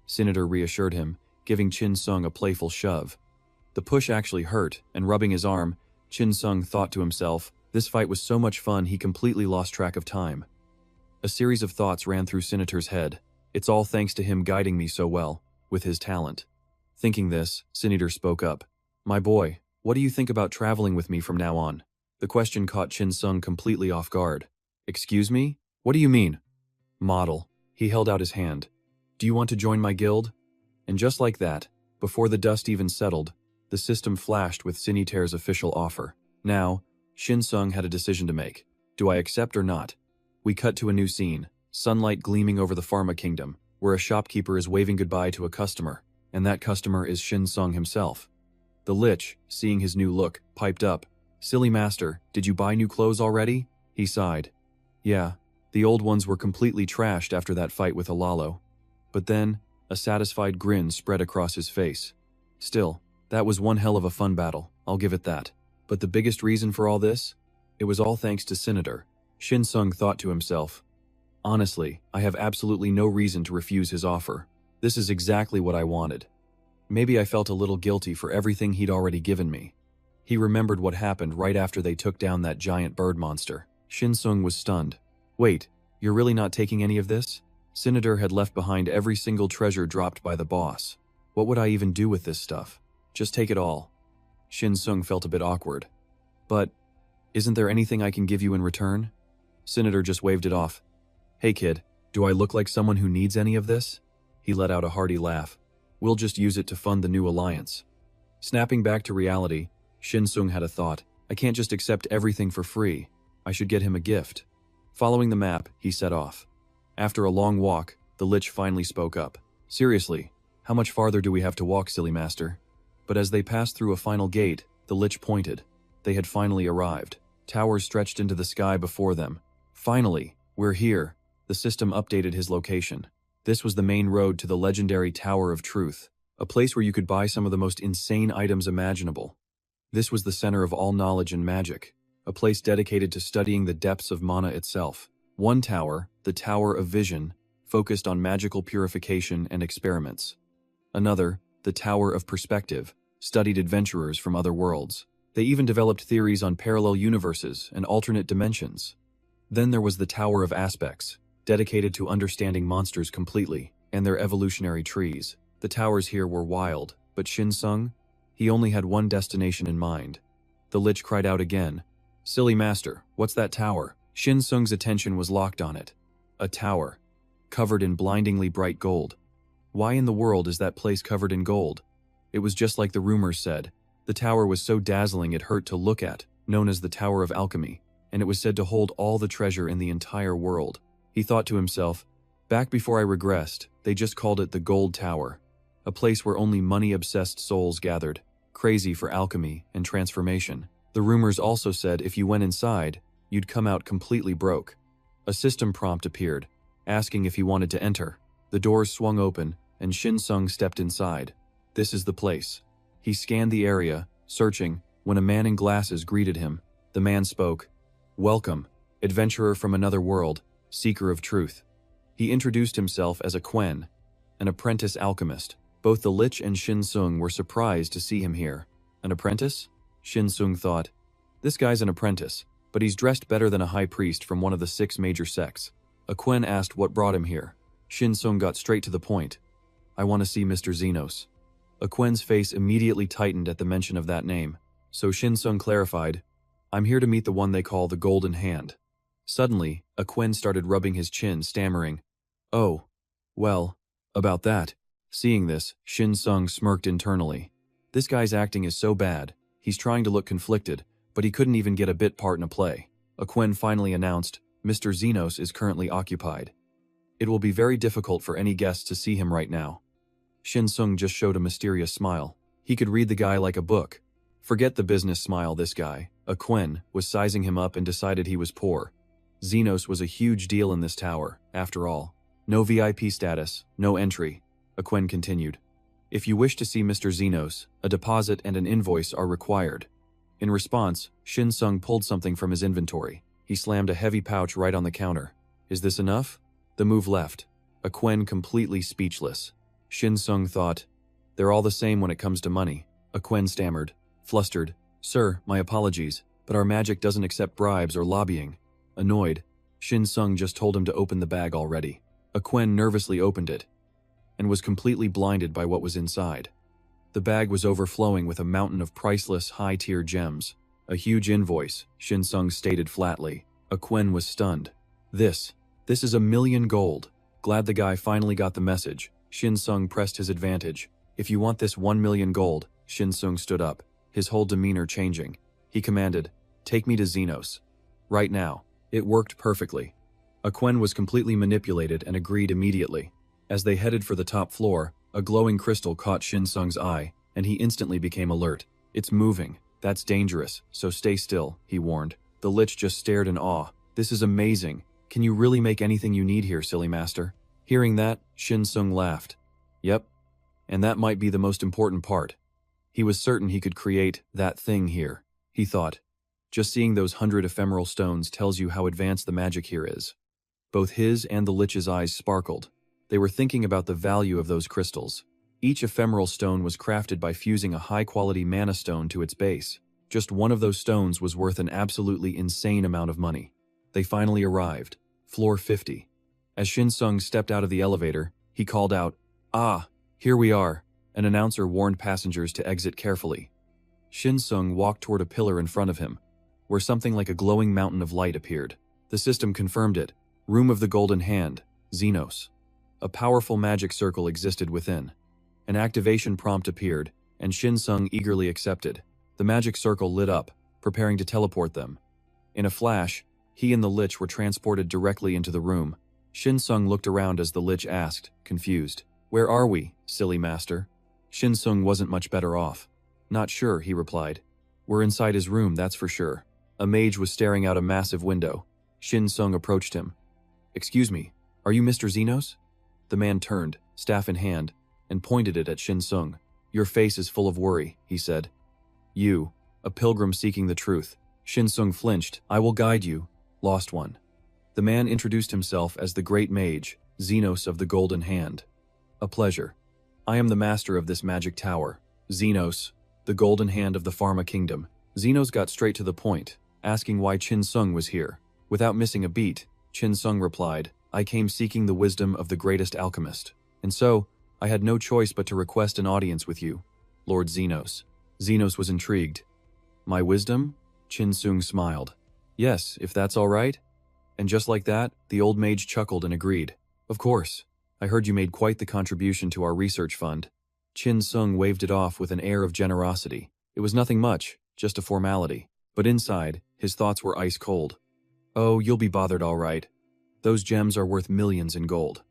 Sinitar reassured him, giving Chin Sung a playful shove. The push actually hurt, and rubbing his arm, Chin Sung thought to himself, this fight was so much fun he completely lost track of time. A series of thoughts ran through Sinitar's head. It's all thanks to him guiding me so well, with his talent. Thinking this, Sinitar spoke up. "My boy, what do you think about traveling with me from now on?" The question caught Chin Sung completely off guard. "Excuse me? What do you mean?" "Model." He held out his hand. "Do you want to join my guild?" And just like that, before the dust even settled, the system flashed with Sinitar's official offer. Now, Chin Sung had a decision to make. Do I accept or not? We cut to a new scene, sunlight gleaming over the Pharma Kingdom, where a shopkeeper is waving goodbye to a customer, and that customer is Chin Sung himself. The Lich, seeing his new look, piped up. "Silly master, did you buy new clothes already?" He sighed. "Yeah, the old ones were completely trashed after that fight with Alalo." But then, a satisfied grin spread across his face. "Still, that was one hell of a fun battle, I'll give it that. But the biggest reason for all this? It was all thanks to Sinitar." Chin Sung thought to himself. "Honestly, I have absolutely no reason to refuse his offer. This is exactly what I wanted." Maybe I felt a little guilty for everything he'd already given me. He remembered what happened right after they took down that giant bird monster. Chin Sung was stunned. "Wait, you're really not taking any of this?" Sinitar had left behind every single treasure dropped by the boss. "What would I even do with this stuff? Just take it all." Chin Sung felt a bit awkward. "But, isn't there anything I can give you in return?" Sinitar just waved it off. "Hey kid, do I look like someone who needs any of this?" He let out a hearty laugh. "We'll just use it to fund the new alliance." Snapping back to reality, Chin Sung had a thought. I can't just accept everything for free. I should get him a gift. Following the map, he set off. After a long walk, the Lich finally spoke up. "Seriously, how much farther do we have to walk, silly master?" But as they passed through a final gate, the Lich pointed. They had finally arrived. Towers stretched into the sky before them. "Finally, we're here." The system updated his location. This was the main road to the legendary Tower of Truth, a place where you could buy some of the most insane items imaginable. This was the center of all knowledge and magic, a place dedicated to studying the depths of mana itself. One tower, the Tower of Vision, focused on magical purification and experiments. Another, the Tower of Perspective, studied adventurers from other worlds. They even developed theories on parallel universes and alternate dimensions. Then there was the Tower of Aspects, dedicated to understanding monsters completely and their evolutionary trees. The towers here were wild, but Chin Sung? He only had one destination in mind. The Lich cried out again. "Silly master, what's that tower?" Chin Sung's attention was locked on it. A tower, covered in blindingly bright gold. Why in the world is that place covered in gold? It was just like the rumors said. The tower was so dazzling it hurt to look at, known as the Tower of Alchemy, and it was said to hold all the treasure in the entire world. He thought to himself, Back before I regressed, they just called it the Gold Tower, a place where only money-obsessed souls gathered, crazy for alchemy and transformation. The rumors also said if you went inside, you'd come out completely broke. A system prompt appeared, asking if he wanted to enter. The doors swung open, and Shin Sung stepped inside. This is the place. He scanned the area, searching, when a man in glasses greeted him. The man spoke. "Welcome, adventurer from another world, seeker of truth." He introduced himself as a Quen, an apprentice alchemist. Both the Lich and Shin Sung were surprised to see him here. An apprentice? Shin Sung thought. This guy's an apprentice, but he's dressed better than a high priest from one of the 6 major sects. A Quen asked what brought him here. Shin Sung got straight to the point. "I want to see Mr. Xenos." A Quen's face immediately tightened at the mention of that name, so Shin Sung clarified, "I'm here to meet the one they call the Golden Hand." Suddenly, a Quen started rubbing his chin, stammering, "Oh, well, about that." Seeing this, Shin Sung smirked internally. This guy's acting is so bad. He's trying to look conflicted, but he couldn't even get a bit part in a play. A Quen finally announced, "Mr. Xenos is currently occupied. It will be very difficult for any guests to see him right now." Shin Sung just showed a mysterious smile. He could read the guy like a book. Forget the business smile. This guy, a Quen, was sizing him up and decided he was poor. Xenos was a huge deal in this tower, after all. No VIP status, no entry. A Quen continued. "If you wish to see Mr. Xenos, a deposit and an invoice are required." In response, Shin Sung pulled something from his inventory. He slammed a heavy pouch right on the counter. "Is this enough?" The move left. A Quen completely speechless. Shin Sung thought, "They're all the same when it comes to money." A Quen stammered, flustered, "Sir, my apologies, but our magic doesn't accept bribes or lobbying." Annoyed, Shin Sung just told him to open the bag already. A Quen nervously opened it, and was completely blinded by what was inside. The bag was overflowing with a mountain of priceless, high-tier gems. A huge invoice, Shin Sung stated flatly. A Quen was stunned. This is $1,000,000 gold." Glad the guy finally got the message, Shin Sung pressed his advantage. "If you want this 1,000,000 gold," Shin Sung stood up, his whole demeanor changing. He commanded, "Take me to Xenos. Right now." It worked perfectly. A Quen was completely manipulated and agreed immediately. As they headed for the top floor, a glowing crystal caught Shin Sung's eye, and he instantly became alert. "It's moving. That's dangerous, so stay still," he warned. The Lich just stared in awe. "This is amazing. Can you really make anything you need here, silly master?" Hearing that, Shin Sung laughed. "Yep. And that might be the most important part." He was certain he could create that thing here. He thought, "Just seeing those 100 ephemeral stones tells you how advanced the magic here is." Both his and the Lich's eyes sparkled. They were thinking about the value of those crystals. Each ephemeral stone was crafted by fusing a high-quality mana stone to its base. Just one of those stones was worth an absolutely insane amount of money. They finally arrived. Floor 50. As Shin Sung stepped out of the elevator, he called out, "Ah, here we are." An announcer warned passengers to exit carefully. Shin Sung walked toward a pillar in front of him, where something like a glowing mountain of light appeared. The system confirmed it. Room of the Golden Hand, Xenos. A powerful magic circle existed within. An activation prompt appeared, and Shin Sung eagerly accepted. The magic circle lit up, preparing to teleport them. In a flash, he and the Lich were transported directly into the room. Shin Sung looked around as the Lich asked, confused, "Where are we, silly master?" Shin Sung wasn't much better off. "Not sure," he replied. "We're inside his room, that's for sure." A mage was staring out a massive window. Shin Sung approached him. "Excuse me, are you Mr. Xenos?" The man turned, staff in hand, and pointed it at Shin Sung. "Your face is full of worry," he said. "You, a pilgrim seeking the truth." Shin Sung flinched. "I will guide you, lost one." The man introduced himself as the great mage, Xenos of the Golden Hand. "A pleasure. I am the master of this magic tower, Xenos, the Golden Hand of the Pharma Kingdom." Xenos got straight to the point, asking why Shin Sung was here. Without missing a beat, Shin Sung replied, "I came seeking the wisdom of the greatest alchemist, and so I had no choice but to request an audience with you, Lord Xenos." Xenos was intrigued. "My wisdom?" Shin Sung smiled. "Yes, if that's all right." And just like that, the old mage chuckled and agreed. "Of course. I heard you made quite the contribution to our research fund." Shin Sung waved it off with an air of generosity. It was nothing much, just a formality. But inside, his thoughts were ice cold. "Oh, you'll be bothered all right. Those gems are worth millions in gold."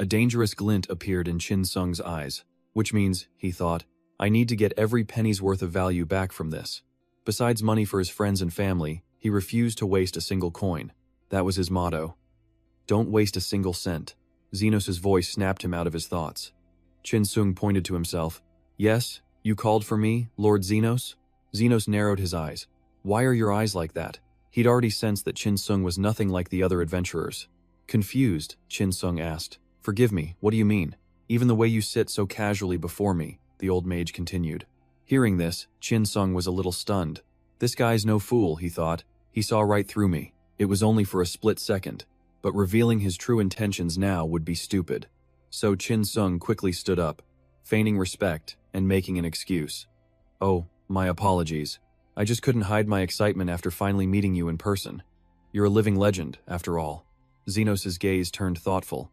A dangerous glint appeared in Chin Sung's eyes, which means, he thought, I need to get every penny's worth of value back from this. Besides money for his friends and family, he refused to waste a single coin. That was his motto. Don't waste a single cent. Zenos' voice snapped him out of his thoughts. Chin Sung pointed to himself. Yes, you called for me, Lord Zenos? Zenos narrowed his eyes. Why are your eyes like that? He'd already sensed that Chin Sung was nothing like the other adventurers. Confused, Chin Sung asked. Forgive me, what do you mean? Even the way you sit so casually before me, the old mage continued. Hearing this, Chin Sung was a little stunned. This guy's no fool, he thought. He saw right through me. It was only for a split second, but revealing his true intentions now would be stupid. So Chin Sung quickly stood up, feigning respect and making an excuse. Oh, my apologies. I just couldn't hide my excitement after finally meeting you in person. You're a living legend, after all. Zenos' gaze turned thoughtful.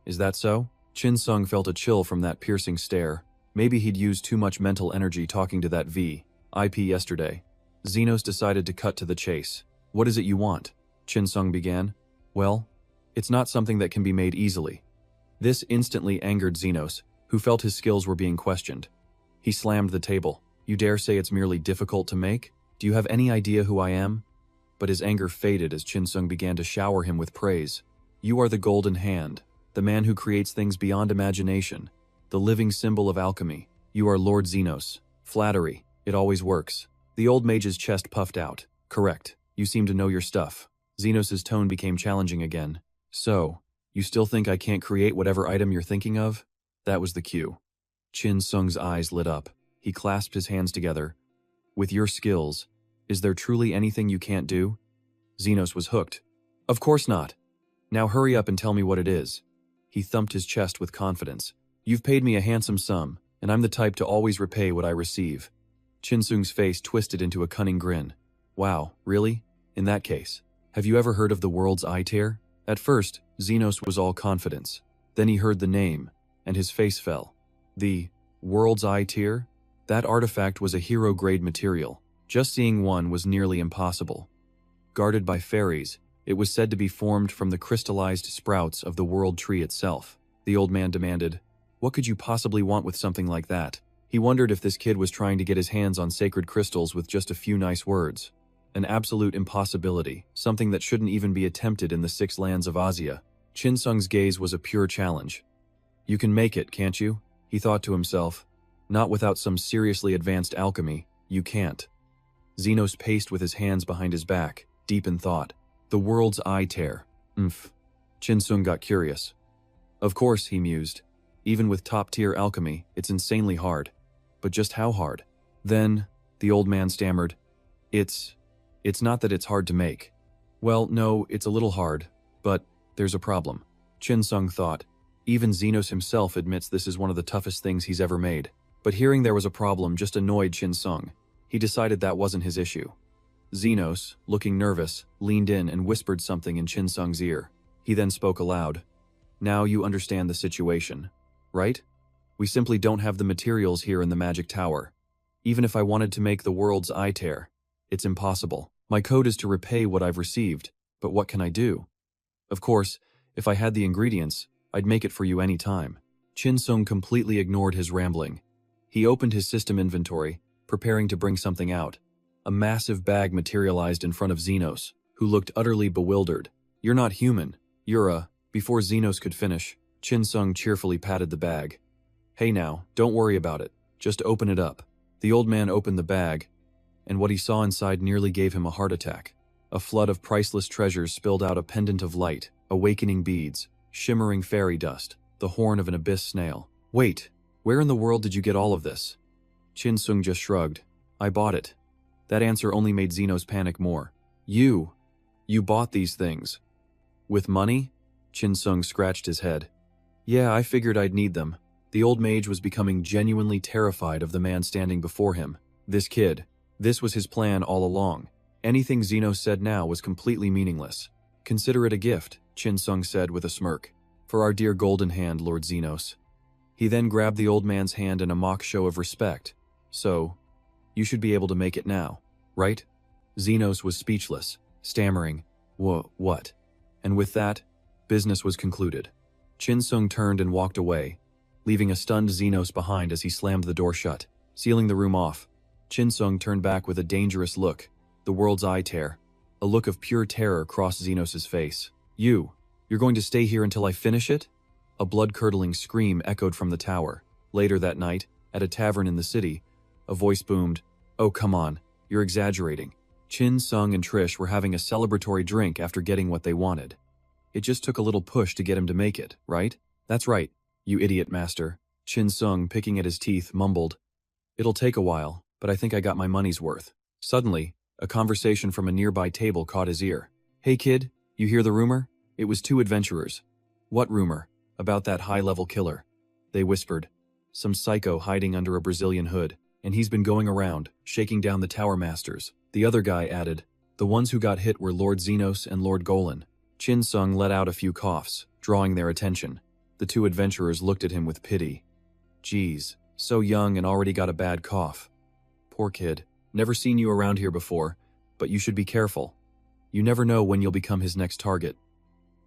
Is that so? Chin Sung felt a chill from that piercing stare. Maybe he'd used too much mental energy talking to that VIP yesterday. Zenos decided to cut to the chase. What is it you want? Chin Sung began. Well, it's not something that can be made easily. This instantly angered Zenos, who felt his skills were being questioned. He slammed the table. You dare say it's merely difficult to make? Do you have any idea who I am? But his anger faded as Chin Sung began to shower him with praise. You are the Golden Hand, the man who creates things beyond imagination, the living symbol of alchemy. You are Lord Zenos. Flattery. It always works. The old mage's chest puffed out. Correct. You seem to know your stuff. Zenos' tone became challenging again. So, you still think I can't create whatever item you're thinking of? That was the cue. Chin Sung's eyes lit up. He clasped his hands together. With your skills, is there truly anything you can't do? Zenos was hooked. Of course not. Now hurry up and tell me what it is. He thumped his chest with confidence. You've paid me a handsome sum, and I'm the type to always repay what I receive. Chin Sung's face twisted into a cunning grin. Wow, really? In that case, have you ever heard of the world's eye tier? At first, Zenos was all confidence. Then he heard the name, and his face fell. The world's eye tier? That artifact was a hero-grade material. Just seeing one was nearly impossible. Guarded by fairies, it was said to be formed from the crystallized sprouts of the world tree itself. The old man demanded, what could you possibly want with something like that? He wondered if this kid was trying to get his hands on sacred crystals with just a few nice words. An absolute impossibility, something that shouldn't even be attempted in the 6 lands of Asia. Chin Sung's gaze was a pure challenge. You can make it, can't you? He thought to himself. Not without some seriously advanced alchemy, you can't. Zenos paced with his hands behind his back, deep in thought. The world's eye tear. Chin Sung got curious. Of course, he mused. Even with top-tier alchemy, it's insanely hard. But just how hard? Then, the old man stammered, It's not that it's hard to make. Well, no, it's a little hard, but there's a problem. Chin Sung thought. Even Zenos himself admits this is one of the toughest things he's ever made. But hearing there was a problem just annoyed Chin Sung. He decided that wasn't his issue. Zenos, looking nervous, leaned in and whispered something in Chin Sung's ear. He then spoke aloud. Now you understand the situation, right? We simply don't have the materials here in the Magic Tower. Even if I wanted to make the world's eye tear, it's impossible. My code is to repay what I've received, but what can I do? Of course, if I had the ingredients, I'd make it for you any time. Chin Sung completely ignored his rambling. He opened his system inventory, preparing to bring something out. A massive bag materialized in front of Zenos, who looked utterly bewildered. You're not human. You're a... Before Zenos could finish, Chin Sung cheerfully patted the bag. Hey now, don't worry about it. Just open it up. The old man opened the bag, and what he saw inside nearly gave him a heart attack. A flood of priceless treasures spilled out a pendant of light, awakening beads, shimmering fairy dust, the horn of an abyss snail. Wait, where in the world did you get all of this? Chin Sung just shrugged. I bought it. That answer only made Zenos panic more. You bought these things. With money? Chin Sung scratched his head. Yeah, I figured I'd need them. The old mage was becoming genuinely terrified of the man standing before him. This kid. This was his plan all along. Anything Zenos said now was completely meaningless. Consider it a gift, Chin Sung said with a smirk. For our dear Golden Hand, Lord Zenos. He then grabbed the old man's hand in a mock show of respect. So, you should be able to make it now, right? Zenos was speechless, stammering, what? And with that, business was concluded. Chin Sung turned and walked away, leaving a stunned Xenos behind as he slammed the door shut, sealing the room off. Chin Sung turned back with a dangerous look, the world's eye tear. A look of pure terror crossed Xenos' face. You're going to stay here until I finish it? A blood-curdling scream echoed from the tower. Later that night, at a tavern in the city, a voice boomed, "Oh, come on, you're exaggerating." Chin Sung and Trish were having a celebratory drink after getting what they wanted. It just took a little push to get him to make it, right? That's right, you idiot master. Chin Sung, picking at his teeth, mumbled, "It'll take a while, but I think I got my money's worth." Suddenly, a conversation from a nearby table caught his ear. "Hey kid, you hear the rumor?" It was two adventurers. "What rumor?" "About that high-level killer," they whispered. "Some psycho hiding under a Brazilian hood, and he's been going around, shaking down the tower masters." The other guy added, "The ones who got hit were Lord Xenos and Lord Golan." Chin Sung let out a few coughs, drawing their attention. The two adventurers looked at him with pity. "Geez, so young and already got a bad cough. Poor kid, never seen you around here before, but you should be careful. You never know when you'll become his next target."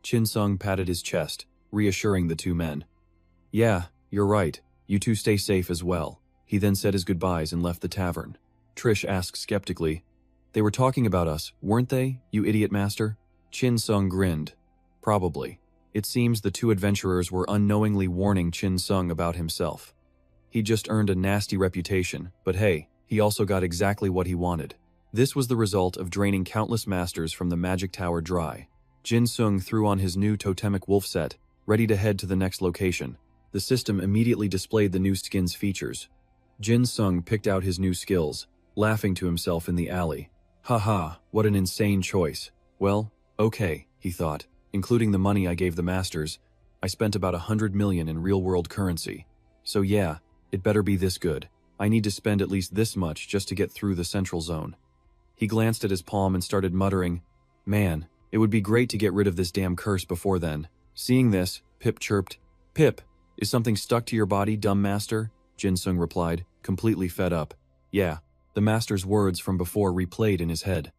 Chin Sung patted his chest, reassuring the two men. "Yeah, you're right. You two stay safe as well." He then said his goodbyes and left the tavern. Trish asked skeptically, "They were talking about us, weren't they, you idiot master?" Chin Sung grinned. "Probably." It seems the two adventurers were unknowingly warning Chin Sung about himself. He just earned a nasty reputation, but hey, he also got exactly what he wanted. This was the result of draining countless masters from the magic tower dry. Jin Sung threw on his new totemic wolf set, ready to head to the next location. The system immediately displayed the new skin's features. Jin Sung picked out his new skills, laughing to himself in the alley. "Haha, what an insane choice. Well, okay," he thought, "including the money I gave the masters, I spent about 100 million in real-world currency. So yeah, it better be this good. I need to spend at least this much just to get through the central zone." He glanced at his palm and started muttering, "Man, it would be great to get rid of this damn curse before then." Seeing this, Pip chirped, "Pip, is something stuck to your body, dumb master?" Jin Sung replied, completely fed up. Yeah, the master's words from before replayed in his head.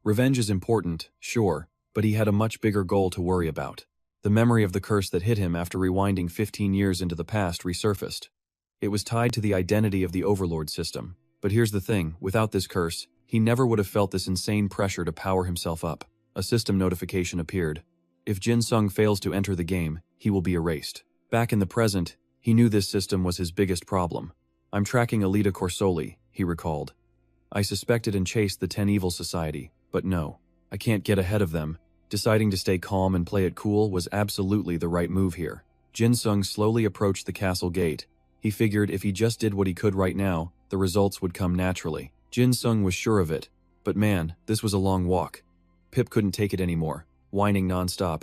Revenge is important, sure, but he had a much bigger goal to worry about. The memory of the curse that hit him after rewinding 15 years into the past resurfaced. It was tied to the identity of the Overlord system. But here's the thing, without this curse, he never would have felt this insane pressure to power himself up. A system notification appeared. If Jin Sung fails to enter the game, he will be erased. Back in the present, he knew this system was his biggest problem. "I'm tracking Alita Corsoli," he recalled. "I suspected and chased the 10 Evil Society, but no, I can't get ahead of them." Deciding to stay calm and play it cool was absolutely the right move here. Jin Sung slowly approached the castle gate. He figured if he just did what he could right now, the results would come naturally. Jin Sung was sure of it, but man, this was a long walk. Pip couldn't take it anymore, whining nonstop.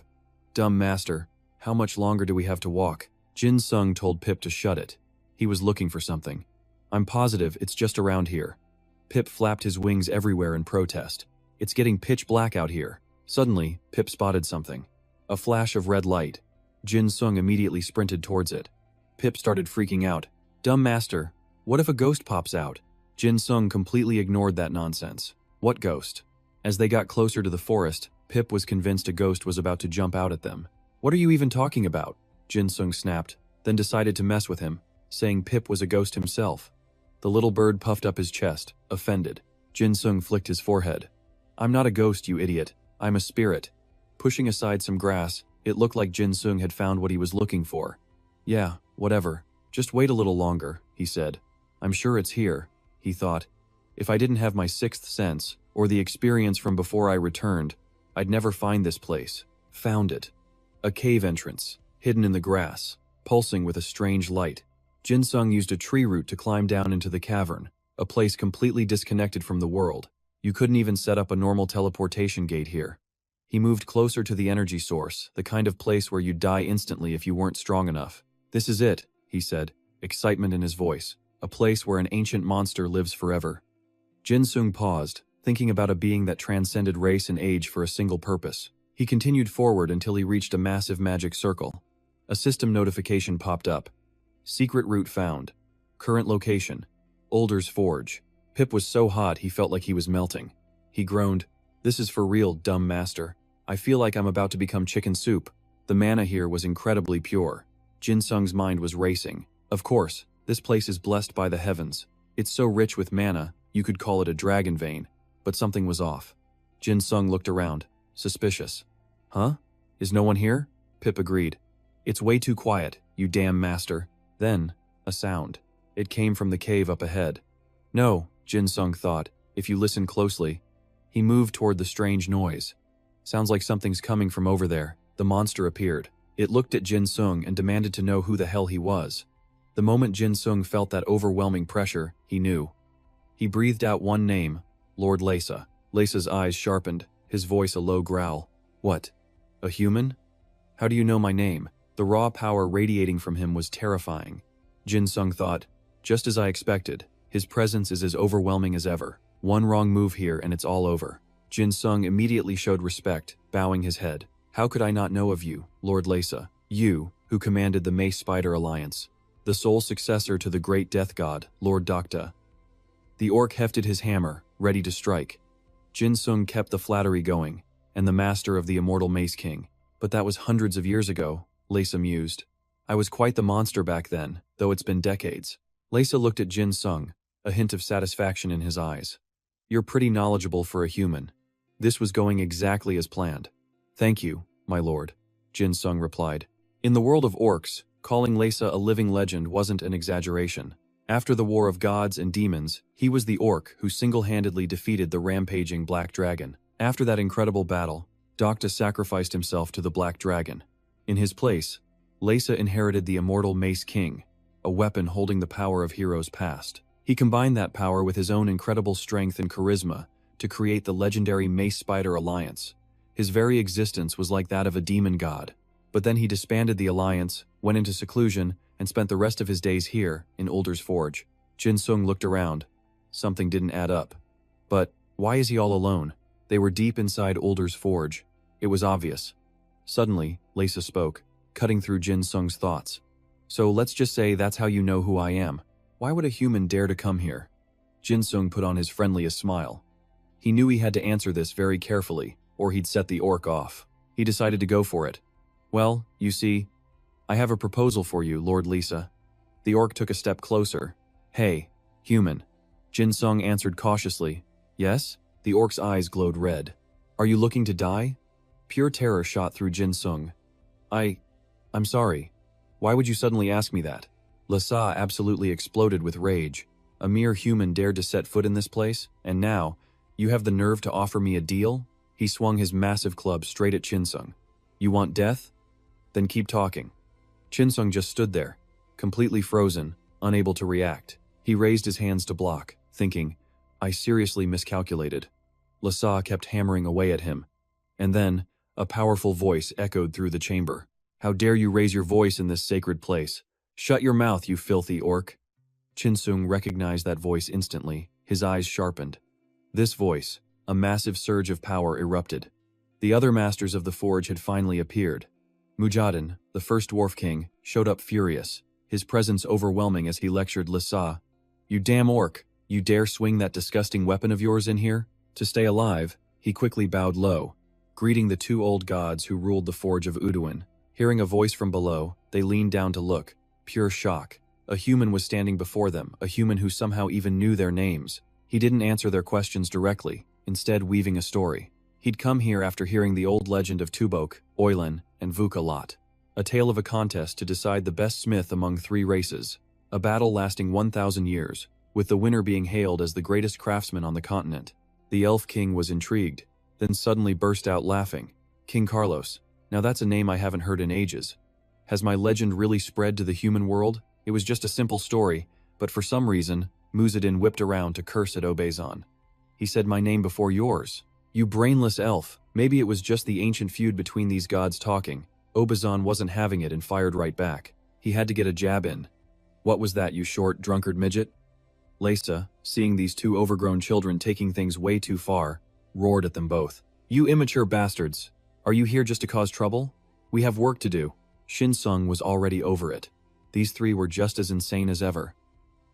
"Dumb master, how much longer do we have to walk?" Jin Sung told Pip to shut it. He was looking for something. "I'm positive it's just around here." Pip flapped his wings everywhere in protest. "It's getting pitch black out here." Suddenly, Pip spotted something. A flash of red light. Jin Sung immediately sprinted towards it. Pip started freaking out. "Dumb master, what if a ghost pops out?" Jin Sung completely ignored that nonsense. "What ghost?" As they got closer to the forest, Pip was convinced a ghost was about to jump out at them. "What are you even talking about?" Jin Sung snapped, then decided to mess with him, saying Pip was a ghost himself. The little bird puffed up his chest, offended. Jin Sung flicked his forehead. "I'm not a ghost, you idiot. I'm a spirit." Pushing aside some grass, it looked like Jin Sung had found what he was looking for. "Yeah, whatever. Just wait a little longer," he said. "I'm sure it's here," he thought. "If I didn't have my sixth sense, or the experience from before I returned, I'd never find this place." Found it. A cave entrance, hidden in the grass, pulsing with a strange light. Jin Sung used a tree root to climb down into the cavern, a place completely disconnected from the world. You couldn't even set up a normal teleportation gate here. He moved closer to the energy source, the kind of place where you'd die instantly if you weren't strong enough. "This is it," he said, excitement in his voice. "A place where an ancient monster lives forever." Jin Sung paused, thinking about a being that transcended race and age for a single purpose. He continued forward until he reached a massive magic circle. A system notification popped up. "Secret route found. Current location: Older's Forge." Pip was so hot he felt like he was melting. He groaned, "This is for real, dumb master. I feel like I'm about to become chicken soup." The mana here was incredibly pure. Jin Sung's mind was racing. Of course, this place is blessed by the heavens. It's so rich with mana, you could call it a dragon vein. But something was off. Jin Sung looked around, suspicious. Huh? Is no one here? Pip agreed. It's way too quiet, you damn master. Then, a sound. It came from the cave up ahead. No, Jin Sung thought, if you listen closely. He moved toward the strange noise. Sounds like something's coming from over there. The monster appeared. It looked at Jin Sung and demanded to know who the hell he was. The moment Jin Sung felt that overwhelming pressure, he knew. He breathed out one name, Lord Lesa. Lesa's eyes sharpened, his voice a low growl. What? A human? How do you know my name? The raw power radiating from him was terrifying. Jin Sung thought, just as I expected, his presence is as overwhelming as ever. One wrong move here and it's all over. Jin Sung immediately showed respect, bowing his head. How could I not know of you, Lord Lesa? You, who commanded the Mace Spider Alliance. The sole successor to the great death god, Lord Dokta. The orc hefted his hammer, ready to strike. Jin Sung kept the flattery going, and the master of the immortal Mace King. But that was hundreds of years ago, Lesa mused. I was quite the monster back then, though it's been decades. Lesa looked at Jin Sung, a hint of satisfaction in his eyes. You're pretty knowledgeable for a human. This was going exactly as planned. Thank you, my lord, Jin Sung replied. In the world of orcs, calling Lesa a living legend wasn't an exaggeration. After the War of Gods and Demons, he was the orc who single-handedly defeated the rampaging Black Dragon. After that incredible battle, Dokta sacrificed himself to the Black Dragon. In his place, Lesa inherited the immortal Mace King, a weapon holding the power of heroes past. He combined that power with his own incredible strength and charisma to create the legendary Mace Spider Alliance. His very existence was like that of a demon god. But then he disbanded the alliance, went into seclusion, and spent the rest of his days here, in Ulder's Forge. Jin Sung looked around. Something didn't add up. But why is he all alone? They were deep inside Ulder's Forge. It was obvious. Suddenly, Lesa spoke, cutting through Jin Sung's thoughts. So let's just say that's how you know who I am. Why would a human dare to come here? Jin Sung put on his friendliest smile. He knew he had to answer this very carefully, or he'd set the orc off. He decided to go for it. Well, you see, I have a proposal for you, Lord Lesa. The orc took a step closer. Hey, human. Jin Sung answered cautiously. Yes? The orc's eyes glowed red. Are you looking to die? Pure terror shot through Jin Sung. I'm sorry. Why would you suddenly ask me that? Lesa absolutely exploded with rage. A mere human dared to set foot in this place, and now, you have the nerve to offer me a deal? He swung his massive club straight at Jin Sung. You want death? Then keep talking. Jin Sung just stood there, completely frozen, unable to react. He raised his hands to block, thinking, I seriously miscalculated. Lesa kept hammering away at him. And then, a powerful voice echoed through the chamber. How dare you raise your voice in this sacred place? Shut your mouth, you filthy orc. Jin Sung recognized that voice instantly, his eyes sharpened. This voice, a massive surge of power erupted. The other masters of the forge had finally appeared. Mujadin, the first dwarf king, showed up furious, his presence overwhelming as he lectured Lesa. You damn orc, you dare swing that disgusting weapon of yours in here? To stay alive, he quickly bowed low, greeting the two old gods who ruled the forge of Uduin. Hearing a voice from below, they leaned down to look. Pure shock. A human was standing before them, a human who somehow even knew their names. He didn't answer their questions directly, instead weaving a story. He'd come here after hearing the old legend of Tubok, Oilen, and Vukalat. A tale of a contest to decide the best smith among three races. A battle lasting 1,000 years, with the winner being hailed as the greatest craftsman on the continent. The Elf King was intrigued, then suddenly burst out laughing. King Carlos. Now that's a name I haven't heard in ages. Has my legend really spread to the human world? It was just a simple story, but for some reason, Muzadin whipped around to curse at Obezon. He said my name before yours. You brainless elf. Maybe it was just the ancient feud between these gods talking. Obezon wasn't having it and fired right back. He had to get a jab in. What was that, you short, drunkard midget? Lesa, seeing these two overgrown children taking things way too far, roared at them both. You immature bastards. Are you here just to cause trouble? We have work to do. Jin Sung was already over it. These three were just as insane as ever.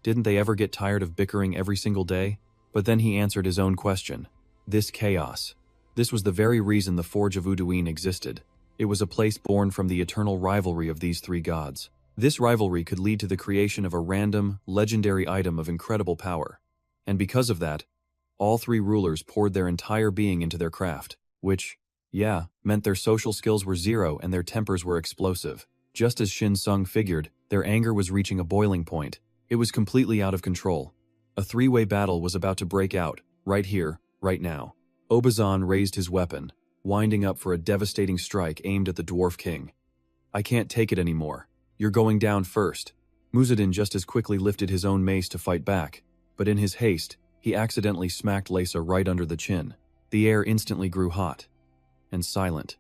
Didn't they ever get tired of bickering every single day? But then he answered his own question. This chaos. This was the very reason the Forge of Uduin existed. It was a place born from the eternal rivalry of these three gods. This rivalry could lead to the creation of a random, legendary item of incredible power. And because of that, all three rulers poured their entire being into their craft, which, yeah, meant their social skills were zero and their tempers were explosive. Just as Shin Sung figured, their anger was reaching a boiling point. It was completely out of control. A three-way battle was about to break out, right here, right now. Obazan raised his weapon, winding up for a devastating strike aimed at the Dwarf King. "I can't take it anymore. You're going down first." Muzaddin just as quickly lifted his own mace to fight back, but in his haste, he accidentally smacked Leysa right under the chin. The air instantly grew hot and silent.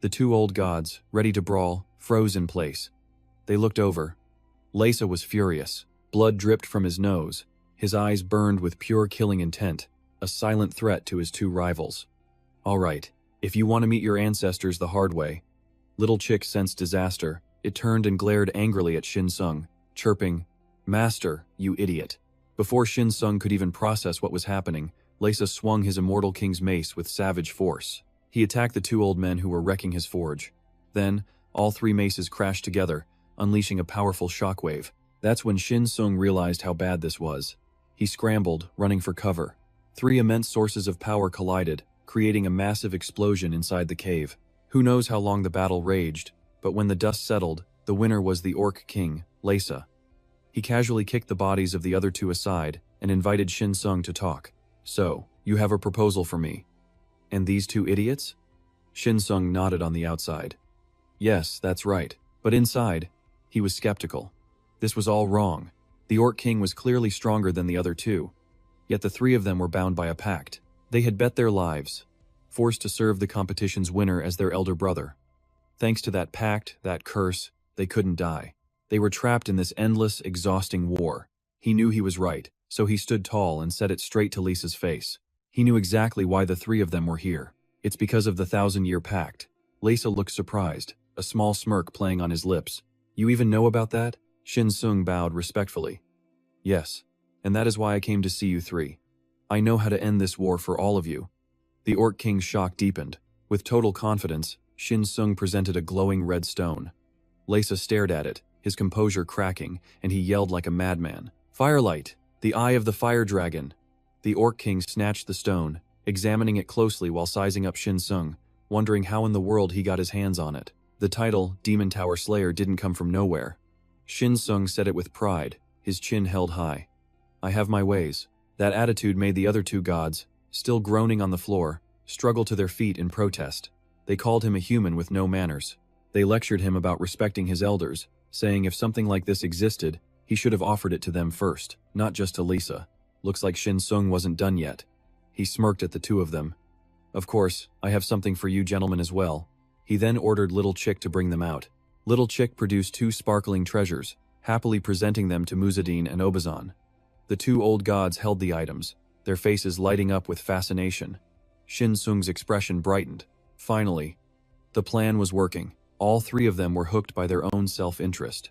The two old gods, ready to brawl, froze in place. They looked over. Leysa was furious. Blood dripped from his nose. His eyes burned with pure killing intent, a silent threat to his two rivals. "All right, if you want to meet your ancestors the hard way." Little Chick sensed disaster. It turned and glared angrily at Shin Sung, chirping, "Master, you idiot." Before Shin Sung could even process what was happening, Leysa swung his immortal king's mace with savage force. He attacked the two old men who were wrecking his forge. Then, all three maces crashed together, unleashing a powerful shockwave. That's when Shin Sung realized how bad this was. He scrambled, running for cover. Three immense sources of power collided, creating a massive explosion inside the cave. Who knows how long the battle raged, but when the dust settled, the winner was the Orc King, Leysa. He casually kicked the bodies of the other two aside and invited Shin Sung to talk. "So, you have a proposal for me. And these two idiots?" Shin Sung nodded on the outside. "Yes, that's right." But inside, he was skeptical. This was all wrong. The Orc King was clearly stronger than the other two. Yet the three of them were bound by a pact. They had bet their lives, forced to serve the competition's winner as their elder brother. Thanks to that pact, that curse, they couldn't die. They were trapped in this endless, exhausting war. He knew he was right, so he stood tall and said it straight to Lisa's face. He knew exactly why the three of them were here. It's because of the 1,000-year pact. Leysa looked surprised, a small smirk playing on his lips. "You even know about that?" Shin Sung bowed respectfully. "Yes, and that is why I came to see you three. I know how to end this war for all of you." The Orc King's shock deepened. With total confidence, Shin Sung presented a glowing red stone. Leysa stared at it, his composure cracking, and he yelled like a madman. "Firelight! The eye of the fire dragon!" The Orc King snatched the stone, examining it closely while sizing up Shin Sung, wondering how in the world he got his hands on it. The title, Demon Tower Slayer, didn't come from nowhere. Shin Sung said it with pride, his chin held high. "I have my ways." That attitude made the other two gods, still groaning on the floor, struggle to their feet in protest. They called him a human with no manners. They lectured him about respecting his elders, saying if something like this existed, he should have offered it to them first, not just to Leysa. Looks like Shin Sung wasn't done yet. He smirked at the two of them. "Of course, I have something for you gentlemen as well." He then ordered Little Chick to bring them out. Little Chick produced two sparkling treasures, happily presenting them to Muzaddin and Obazan. The two old gods held the items, their faces lighting up with fascination. Shin Sung's expression brightened. Finally, the plan was working. All three of them were hooked by their own self-interest.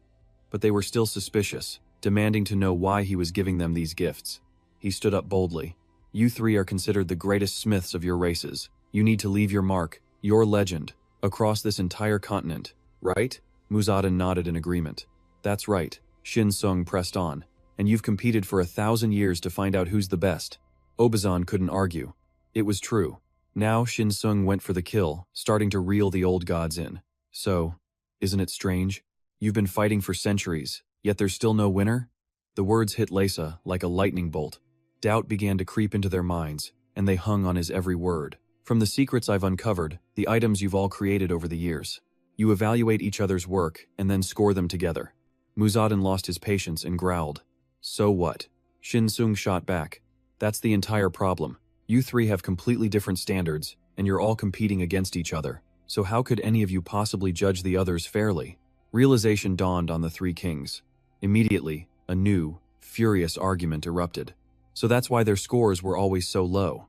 But they were still suspicious, demanding to know why he was giving them these gifts. He stood up boldly. "You three are considered the greatest smiths of your races. You need to leave your mark, your legend, across this entire continent, right?" Muzaddin nodded in agreement. "That's right," Shin Sung pressed on. "And you've competed for 1,000 years to find out who's the best." Obazan couldn't argue. It was true. Now Shin Sung went for the kill, starting to reel the old gods in. "So, isn't it strange? You've been fighting for centuries, yet there's still no winner?" The words hit Leysa like a lightning bolt. Doubt began to creep into their minds, and they hung on his every word. "From the secrets I've uncovered, the items you've all created over the years, you evaluate each other's work and then score them together." Muzaddin lost his patience and growled. "So what?" Shin Sung shot back. "That's the entire problem. You three have completely different standards, and you're all competing against each other. So how could any of you possibly judge the others fairly?" Realization dawned on the three kings. Immediately, a new, furious argument erupted. So that's why their scores were always so low.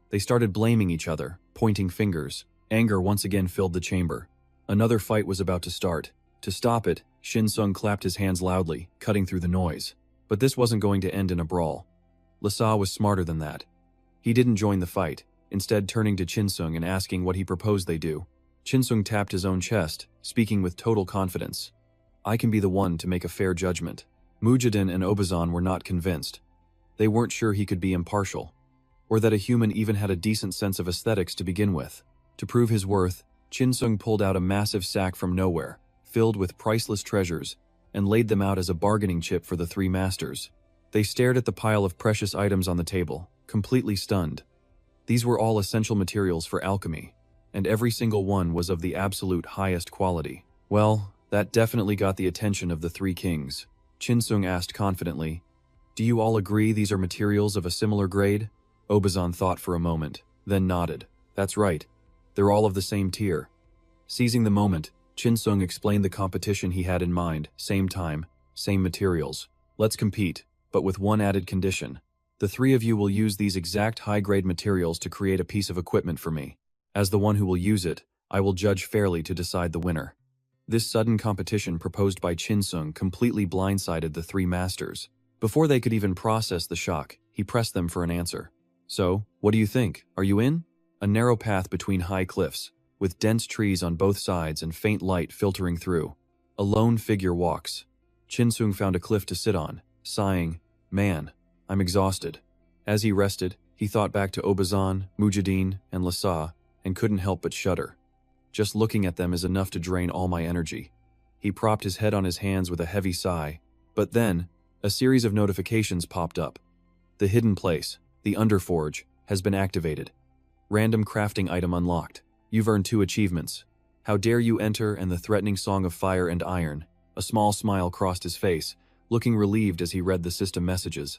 They started blaming each other, pointing fingers. Anger once again filled the chamber. Another fight was about to start. To stop it, Shin Sung clapped his hands loudly, cutting through the noise. But this wasn't going to end in a brawl. Leysa was smarter than that. He didn't join the fight, instead turning to Shin Sung and asking what he proposed they do. Chinsung tapped his own chest, speaking with total confidence. I can be the one to make a fair judgment. Mujadin and Obazan were not convinced. They weren't sure he could be impartial, or that a human even had a decent sense of aesthetics to begin with. To prove his worth, Chinsung pulled out a massive sack from nowhere, filled with priceless treasures, and laid them out as a bargaining chip for the three masters. They stared at the pile of precious items on the table, completely stunned. These were all essential materials for alchemy, and every single one was of the absolute highest quality. Well, that definitely got the attention of the three kings. Chinsung asked confidently, "Do you all agree these are materials of a similar grade?" Obazan thought for a moment, then nodded. "That's right. They're all of the same tier." Seizing the moment, Chinsung explained the competition he had in mind. Same time, same materials. Let's compete, but with one added condition. The three of you will use these exact high-grade materials to create a piece of equipment for me. As the one who will use it, I will judge fairly to decide the winner. This sudden competition proposed by Chinsung completely blindsided the three masters. Before they could even process the shock, he pressed them for an answer. "So, what do you think? Are you in?" A narrow path between high cliffs, with dense trees on both sides and faint light filtering through. A lone figure walks. Chinsung found a cliff to sit on, sighing, "Man, I'm exhausted." As he rested, he thought back to Obazan, Mujadin, and Lasa, and couldn't help but shudder. Just looking at them is enough to drain all my energy. He propped his head on his hands with a heavy sigh, but then, a series of notifications popped up. The hidden place, the Underforge, has been activated. Random crafting item unlocked. You've earned 2 achievements. How dare you enter and the threatening song of fire and iron. A small smile crossed his face, looking relieved as he read the system messages.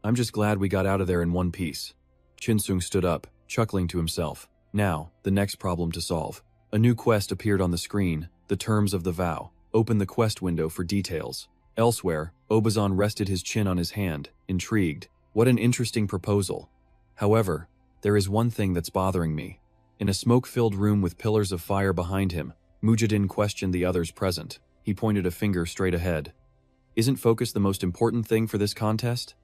I'm just glad we got out of there in one piece. Chinsung stood up, chuckling to himself. Now, the next problem to solve. A new quest appeared on the screen, the terms of the vow. Open the quest window for details. Elsewhere, Obazan rested his chin on his hand, intrigued. What an interesting proposal. However, there is one thing that's bothering me. In a smoke-filled room with pillars of fire behind him, Mujadin questioned the others present. He pointed a finger straight ahead. Isn't focus the most important thing for this contest?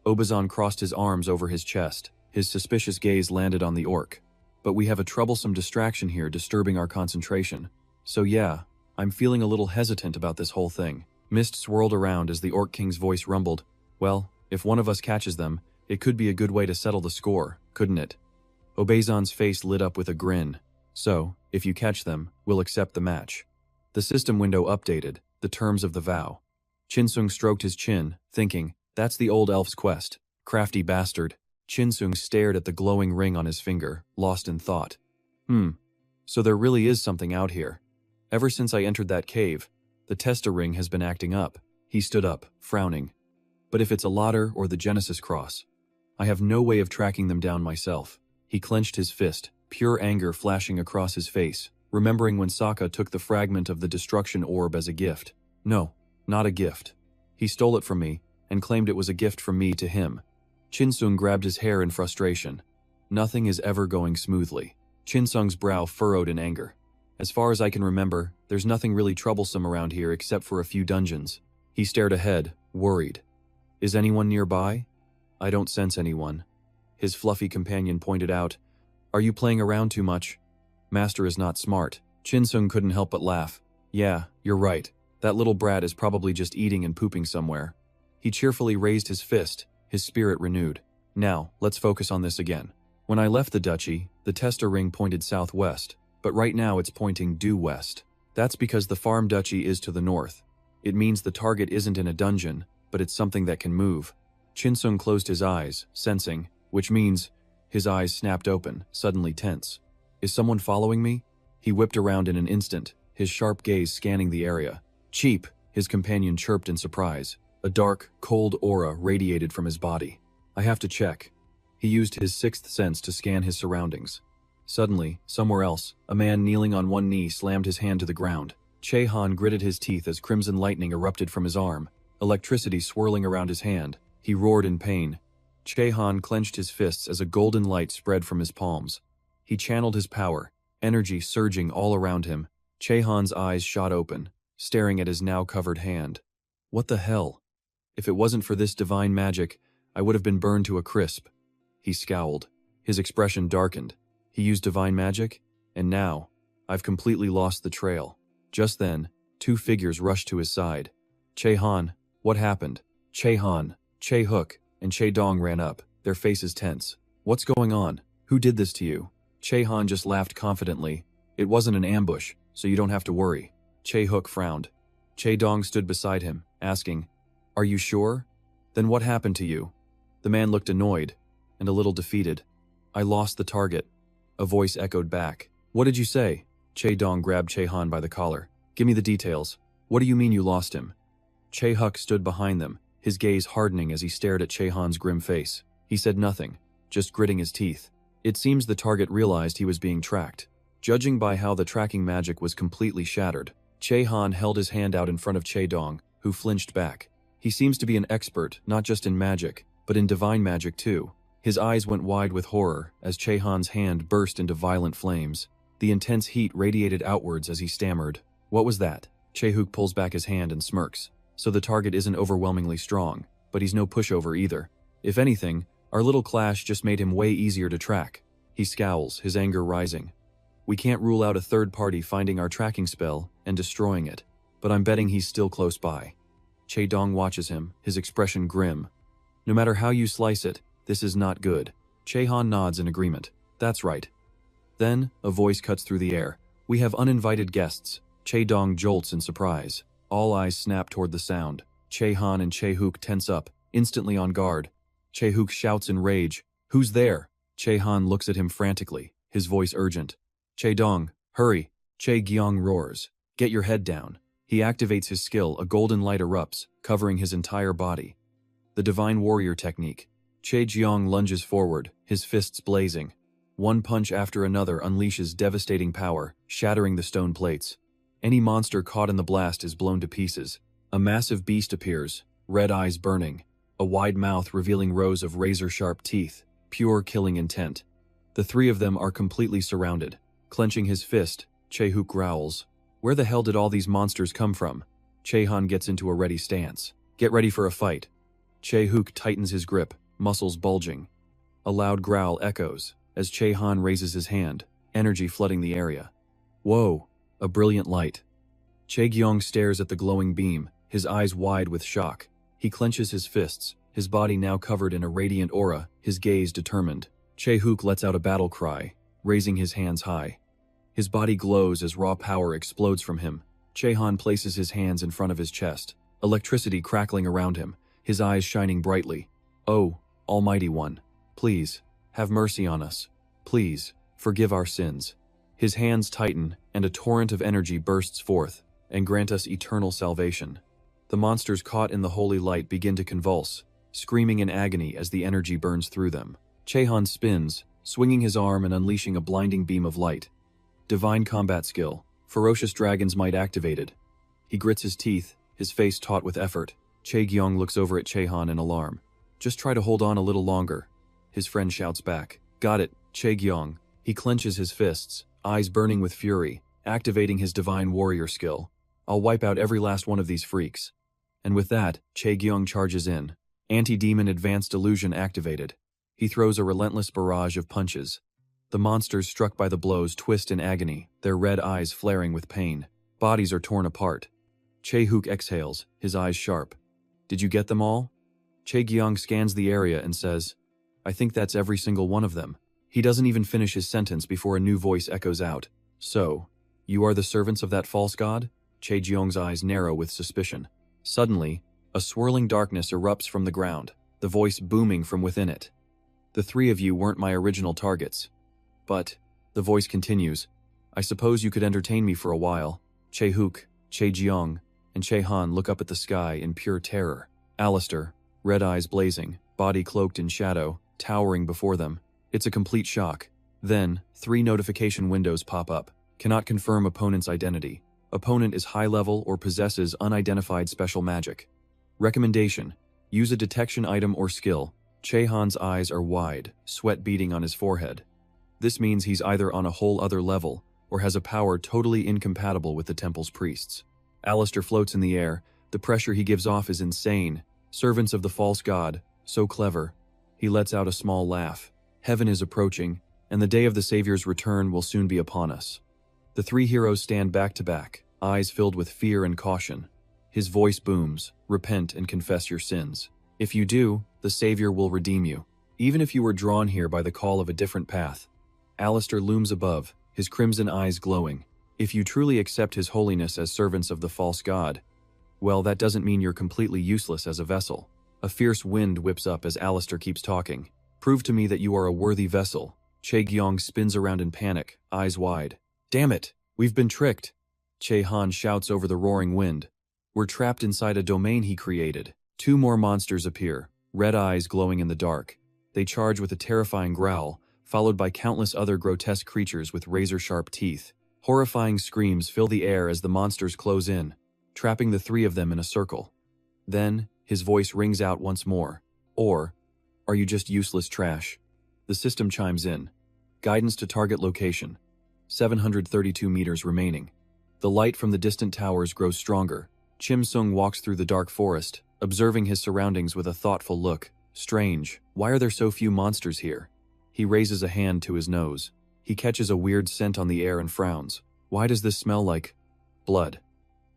Obazan crossed his arms over his chest. His suspicious gaze landed on the orc. But we have a troublesome distraction here disturbing our concentration. So yeah, I'm feeling a little hesitant about this whole thing. Mist swirled around as the Orc King's voice rumbled. Well, if one of us catches them, it could be a good way to settle the score, couldn't it? Obazan's face lit up with a grin. So, if you catch them, we'll accept the match. The system window updated, the terms of the vow. Chinsung stroked his chin, thinking, that's the old elf's quest. Crafty bastard. Chinsung stared at the glowing ring on his finger, lost in thought. So there really is something out here. Ever since I entered that cave, the tester ring has been acting up. He stood up, frowning. But if it's a ladder or the Genesis cross, I have no way of tracking them down myself. He clenched his fist, pure anger flashing across his face, remembering when Sokka took the fragment of the destruction orb as a gift. No, not a gift. He stole it from me, and claimed it was a gift from me to him. Chinsung grabbed his hair in frustration. Nothing is ever going smoothly. Chinsung's brow furrowed in anger. As far as I can remember, there's nothing really troublesome around here except for a few dungeons. He stared ahead, worried. Is anyone nearby? I don't sense anyone. His fluffy companion pointed out. Are you playing around too much? Master is not smart. Chinsung couldn't help but laugh. Yeah, you're right. That little brat is probably just eating and pooping somewhere. He cheerfully raised his fist, his spirit renewed. Now, let's focus on this again. When I left the duchy, the tester ring pointed southwest, but right now it's pointing due west. That's because the farm duchy is to the north. It means the target isn't in a dungeon, but it's something that can move. Chinsung closed his eyes, sensing, which means his eyes snapped open, suddenly tense. Is someone following me? He whipped around in an instant, his sharp gaze scanning the area. Cheap, his companion chirped in surprise. A dark, cold aura radiated from his body. I have to check. He used his sixth sense to scan his surroundings. Suddenly, somewhere else, a man kneeling on one knee slammed his hand to the ground. Chehan gritted his teeth as crimson lightning erupted from his arm, electricity swirling around his hand. He roared in pain. Chehan clenched his fists as a golden light spread from his palms. He channeled his power, energy surging all around him. Chehan's eyes shot open, staring at his now covered hand. What the hell? If it wasn't for this divine magic, I would have been burned to a crisp. He scowled. His expression darkened. He used divine magic? And now, I've completely lost the trail. Just then, two figures rushed to his side. Che-han, what happened? Che-han, Che-hook, and Che-dong ran up, their faces tense. What's going on? Who did this to you? Che-han just laughed confidently. It wasn't an ambush, so you don't have to worry. Che-hook frowned. Che-dong stood beside him, asking, Are you sure? Then what happened to you? The man looked annoyed, and a little defeated. I lost the target. A voice echoed back. What did you say? Che-dong grabbed Che-han by the collar. Give me the details. What do you mean you lost him? Che-hook stood behind them, his gaze hardening as he stared at Che-han's grim face. He said nothing, just gritting his teeth. It seems the target realized he was being tracked. Judging by how the tracking magic was completely shattered, Che-han held his hand out in front of Che-dong, who flinched back. He seems to be an expert, not just in magic, but in divine magic too. His eyes went wide with horror as Che-han's hand burst into violent flames. The intense heat radiated outwards as he stammered. What was that? Che-hook pulls back his hand and smirks. So the target isn't overwhelmingly strong, but he's no pushover either. If anything, our little clash just made him way easier to track. He scowls, his anger rising. We can't rule out a third party finding our tracking spell and destroying it, but I'm betting he's still close by. Che-dong watches him, his expression grim. No matter how you slice it, this is not good. Che-han nods in agreement. That's right. Then, a voice cuts through the air. We have uninvited guests. Che-dong jolts in surprise. All eyes snap toward the sound. Che-han and Che-hook tense up, instantly on guard. Che-hook shouts in rage. Who's there? Che-han looks at him frantically, his voice urgent. Che-dong, hurry. Che-gyong roars. Get your head down. He activates his skill, a golden light erupts, covering his entire body. The divine warrior technique. Che-gyong lunges forward, his fists blazing. One punch after another unleashes devastating power, shattering the stone plates. Any monster caught in the blast is blown to pieces. A massive beast appears, red eyes burning, a wide mouth revealing rows of razor-sharp teeth, pure killing intent. The three of them are completely surrounded. Clenching his fist, Che-hook growls. Where the hell did all these monsters come from? Che-han gets into a ready stance. Get ready for a fight. Che-hook tightens his grip, muscles bulging. A loud growl echoes as Che-han raises his hand, energy flooding the area. Whoa, a brilliant light. Che-gyong stares at the glowing beam, his eyes wide with shock. He clenches his fists, his body now covered in a radiant aura, his gaze determined. Che-hook lets out a battle cry, raising his hands high. His body glows as raw power explodes from him. Che-han places his hands in front of his chest, electricity crackling around him, his eyes shining brightly. Oh, Almighty One, please, have mercy on us. Please, forgive our sins. His hands tighten, and a torrent of energy bursts forth, and grant us eternal salvation. The monsters caught in the holy light begin to convulse, screaming in agony as the energy burns through them. Che-han spins, swinging his arm and unleashing a blinding beam of light. Divine combat skill, ferocious dragon's might activated. He grits his teeth, his face taut with effort. Che-gyong looks over at Che-han in alarm. Just try to hold on a little longer. His friend shouts back. Got it, Che-gyong. He clenches his fists, eyes burning with fury, activating his divine warrior skill. I'll wipe out every last one of these freaks. And with that, Che-gyong charges in. Anti-demon advanced illusion activated. He throws a relentless barrage of punches. The monsters struck by the blows twist in agony, their red eyes flaring with pain. Bodies are torn apart. Che-hook exhales, his eyes sharp. Did you get them all? Che-gyong scans the area and says, I think that's every single one of them. He doesn't even finish his sentence before a new voice echoes out. So, you are the servants of that false god? Che-gyong's eyes narrow with suspicion. Suddenly, a swirling darkness erupts from the ground, the voice booming from within it. The three of you weren't my original targets. But, the voice continues, I suppose you could entertain me for a while. Che-hook, Che-gyong, and Che-han look up at the sky in pure terror. Alistair, red eyes blazing, body cloaked in shadow, towering before them. It's a complete shock. Then, 3 notification windows pop up. Cannot confirm opponent's identity. Opponent is high level or possesses unidentified special magic. Recommendation: use a detection item or skill. Che-han's eyes are wide, sweat beading on his forehead. This means he's either on a whole other level, or has a power totally incompatible with the temple's priests. Alistair floats in the air. The pressure he gives off is insane. Servants of the false god, so clever. He lets out a small laugh. Heaven is approaching, and the day of the Savior's return will soon be upon us. The The three heroes stand back to back, eyes filled with fear and caution. His voice booms, "Repent and confess your sins. If you do, the Savior will redeem you, even if you were drawn here by the call of a different path." Alistair looms above, his crimson eyes glowing. If you truly accept his holiness as servants of the false god, well, that doesn't mean you're completely useless as a vessel. A fierce wind whips up as Alistair keeps talking. "Prove to me that you are a worthy vessel." Che Gyong spins around in panic, eyes wide. "Damn it! We've been tricked!" Che Han shouts over the roaring wind. "We're trapped inside a domain he created." Two more monsters appear, red eyes glowing in the dark. They charge with a terrifying growl, followed by countless other grotesque creatures with razor-sharp teeth. Horrifying screams fill the air as the monsters close in, trapping the three of them in a circle. Then, his voice rings out once more. "Or, are you just useless trash?" The system chimes in. Guidance to target location. 732 meters remaining. The light from the distant towers grows stronger. Chim Sung walks through the dark forest, observing his surroundings with a thoughtful look. Strange, why are there so few monsters here? He raises a hand to his nose. He catches a weird scent on the air and frowns. Why does this smell like blood?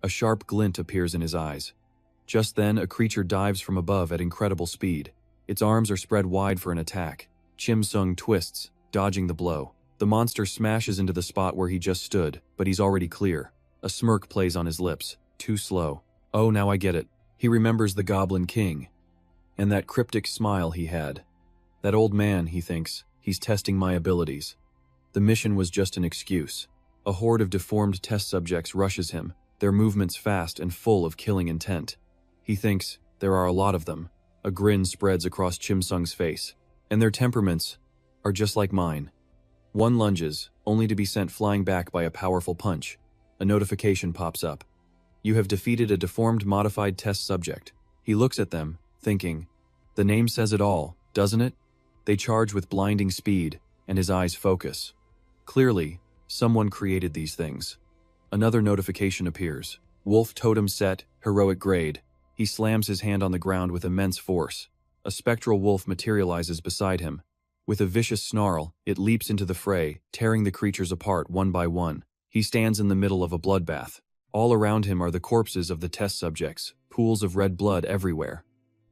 A sharp glint appears in his eyes. Just then, a creature dives from above at incredible speed. Its arms are spread wide for an attack. Chim Sung twists, dodging the blow. The monster smashes into the spot where he just stood, but he's already clear. A smirk plays on his lips. Too slow. Oh, now I get it. He remembers the Goblin King. And that cryptic smile he had. That old man, he thinks, he's testing my abilities. The mission was just an excuse. A horde of deformed test subjects rushes him, their movements fast and full of killing intent. He thinks, there are a lot of them. A grin spreads across Chim Sung's face. And their temperaments are just like mine. One lunges, only to be sent flying back by a powerful punch. A notification pops up. You have defeated a deformed modified test subject. He looks at them, thinking, the name says it all, doesn't it? They charge with blinding speed, and his eyes focus. Clearly, someone created these things. Another notification appears. Wolf Totem Set, Heroic Grade. He slams his hand on the ground with immense force. A spectral wolf materializes beside him. With a vicious snarl, it leaps into the fray, tearing the creatures apart one by one. He stands in the middle of a bloodbath. All around him are the corpses of the test subjects, pools of red blood everywhere.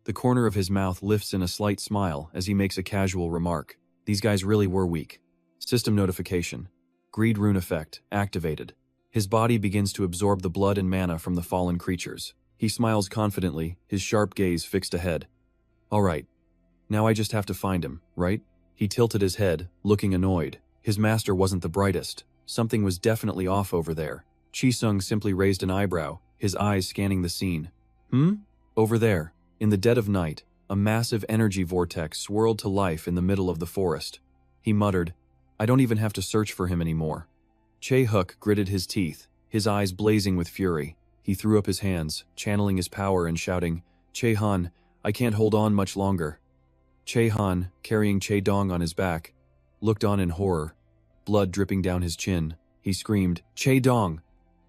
The corner of his mouth lifts in a slight smile as he makes a casual remark. These guys really were weak. System notification. Greed rune effect, activated. His body begins to absorb the blood and mana from the fallen creatures. He smiles confidently, his sharp gaze fixed ahead. All right. Now I just have to find him, right? He tilted his head, looking annoyed. His master wasn't the brightest. Something was definitely off over there. Chi Sung simply raised an eyebrow, his eyes scanning the scene. Over there. In the dead of night, a massive energy vortex swirled to life in the middle of the forest. He muttered, I don't even have to search for him anymore. Che Hook gritted his teeth, his eyes blazing with fury. He threw up his hands, channeling his power and shouting, Che Han, I can't hold on much longer. Che Han, carrying Che Dong on his back, looked on in horror, blood dripping down his chin. He screamed, Che Dong!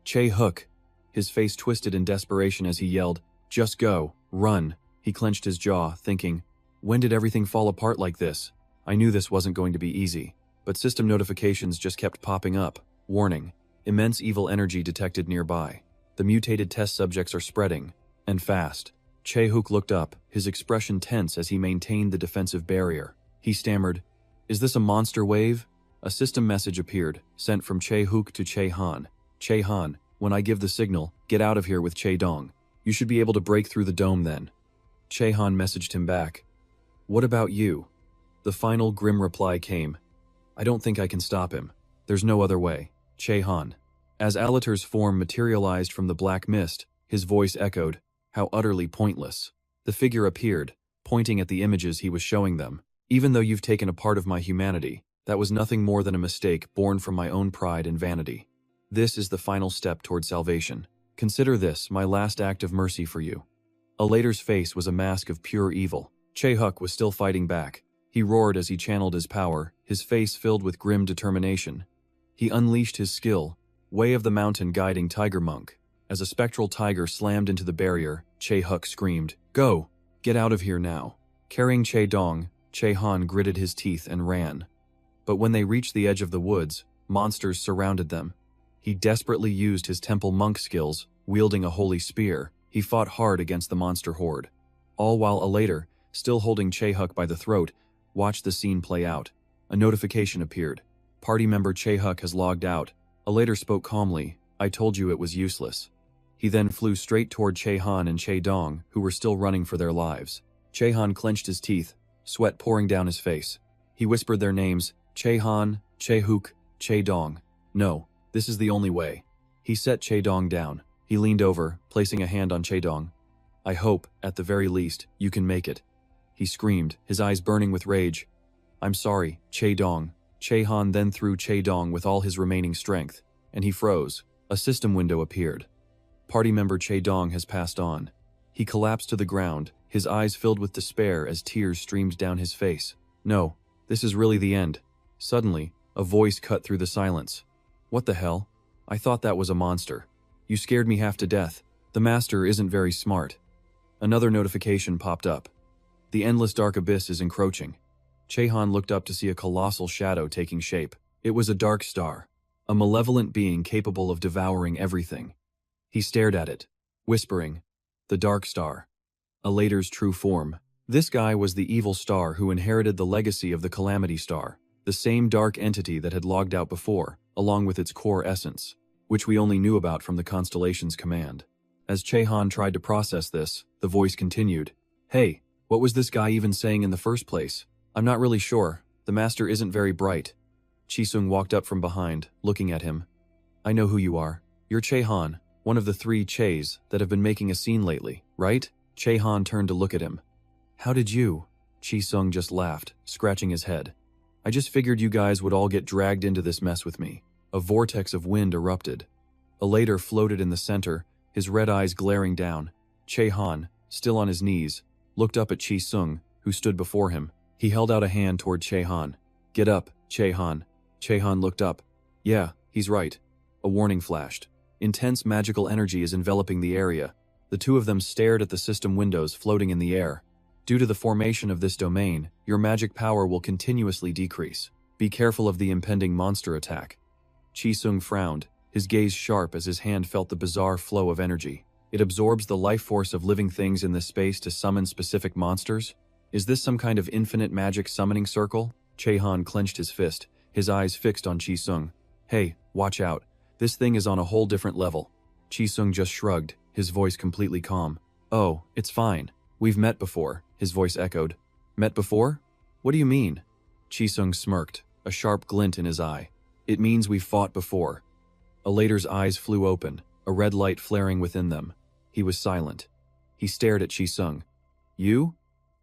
Che Hook! His face twisted in desperation as he yelled, Just go, run! He clenched his jaw, thinking, when did everything fall apart like this? I knew this wasn't going to be easy. But system notifications just kept popping up. Warning, immense evil energy detected nearby. The mutated test subjects are spreading, and fast. Che Hook looked up, his expression tense as he maintained the defensive barrier. He stammered, Is this a monster wave? A system message appeared, sent from Che Hook to Che Han. Che Han, when I give the signal, get out of here with Che Dong. You should be able to break through the dome then. Che Han messaged him back. What about you? The final grim reply came. I don't think I can stop him. There's no other way. Che Han. As Alatar's form materialized from the black mist, his voice echoed, how utterly pointless. The figure appeared, pointing at the images he was showing them. Even though you've taken a part of my humanity, that was nothing more than a mistake born from my own pride and vanity. This is the final step toward salvation. Consider this my last act of mercy for you. Alatar's face was a mask of pure evil. Che Hook was still fighting back. He roared as he channeled his power, his face filled with grim determination. He unleashed his skill, Way of the Mountain guiding Tiger Monk. As a spectral tiger slammed into the barrier, Che Hook screamed, Go! Get out of here now. Carrying Che Dong, Che Han gritted his teeth and ran. But when they reached the edge of the woods, monsters surrounded them. He desperately used his temple monk skills, wielding a holy spear. He fought hard against the monster horde. All while Alater, still holding Chae-huk by the throat, watched the scene play out. A notification appeared. Party member Chae-huk has logged out. Alater spoke calmly. I told you it was useless. He then flew straight toward Chae-han and Chae-dong, who were still running for their lives. Chae-han clenched his teeth, sweat pouring down his face. He whispered their names, Chae-han, Chae-huk, Chae-dong. No, this is the only way. He set Chae-dong down. He leaned over, placing a hand on Chae-dong. I hope, at the very least, you can make it. He screamed, his eyes burning with rage. I'm sorry, Chae-dong. Chae-han then threw Chae-dong with all his remaining strength, and he froze. A system window appeared. Party member Chae-dong has passed on. He collapsed to the ground, his eyes filled with despair as tears streamed down his face. No, this is really the end. Suddenly, a voice cut through the silence. What the hell? I thought that was a monster. You scared me half to death. The master isn't very smart. Another notification popped up. The endless dark abyss is encroaching. Chae-han looked up to see a colossal shadow taking shape. It was a dark star, a malevolent being capable of devouring everything. He stared at it, whispering, the dark star. Alater's true form. This guy was the evil star who inherited the legacy of the Calamity Star, the same dark entity that had logged out before, along with its core essence, which we only knew about from the constellation's command. As Chae-han tried to process this, the voice continued, Hey, what was this guy even saying in the first place? I'm not really sure. The master isn't very bright. Chi-sung walked up from behind, looking at him. I know who you are. You're Chae-han, one of the 3 Chaes that have been making a scene lately, right? Chae-han turned to look at him. How did you? Chi-sung just laughed, scratching his head. I just figured you guys would all get dragged into this mess with me. A vortex of wind erupted. Alater floated in the center, his red eyes glaring down. Chae-han, still on his knees, looked up at Chi-sung, who stood before him. He held out a hand toward Chae-han. Get up, Chae-han. Chae-han looked up. Yeah, he's right. A warning flashed. Intense magical energy is enveloping the area. The two of them stared at the system windows floating in the air. Due to the formation of this domain, your magic power will continuously decrease. Be careful of the impending monster attack. Chi-sung frowned, his gaze sharp as his hand felt the bizarre flow of energy. It absorbs the life force of living things in this space to summon specific monsters? Is this some kind of infinite magic summoning circle? Chae-han clenched his fist, his eyes fixed on Chi-sung. Hey, watch out. This thing is on a whole different level. Chi-sung just shrugged, his voice completely calm. Oh, it's fine. We've met before, his voice echoed. Met before? What do you mean? Chi-sung smirked, a sharp glint in his eye. It means we've fought before. Alater's eyes flew open, a red light flaring within them. He was silent. He stared at Chi-sung. You?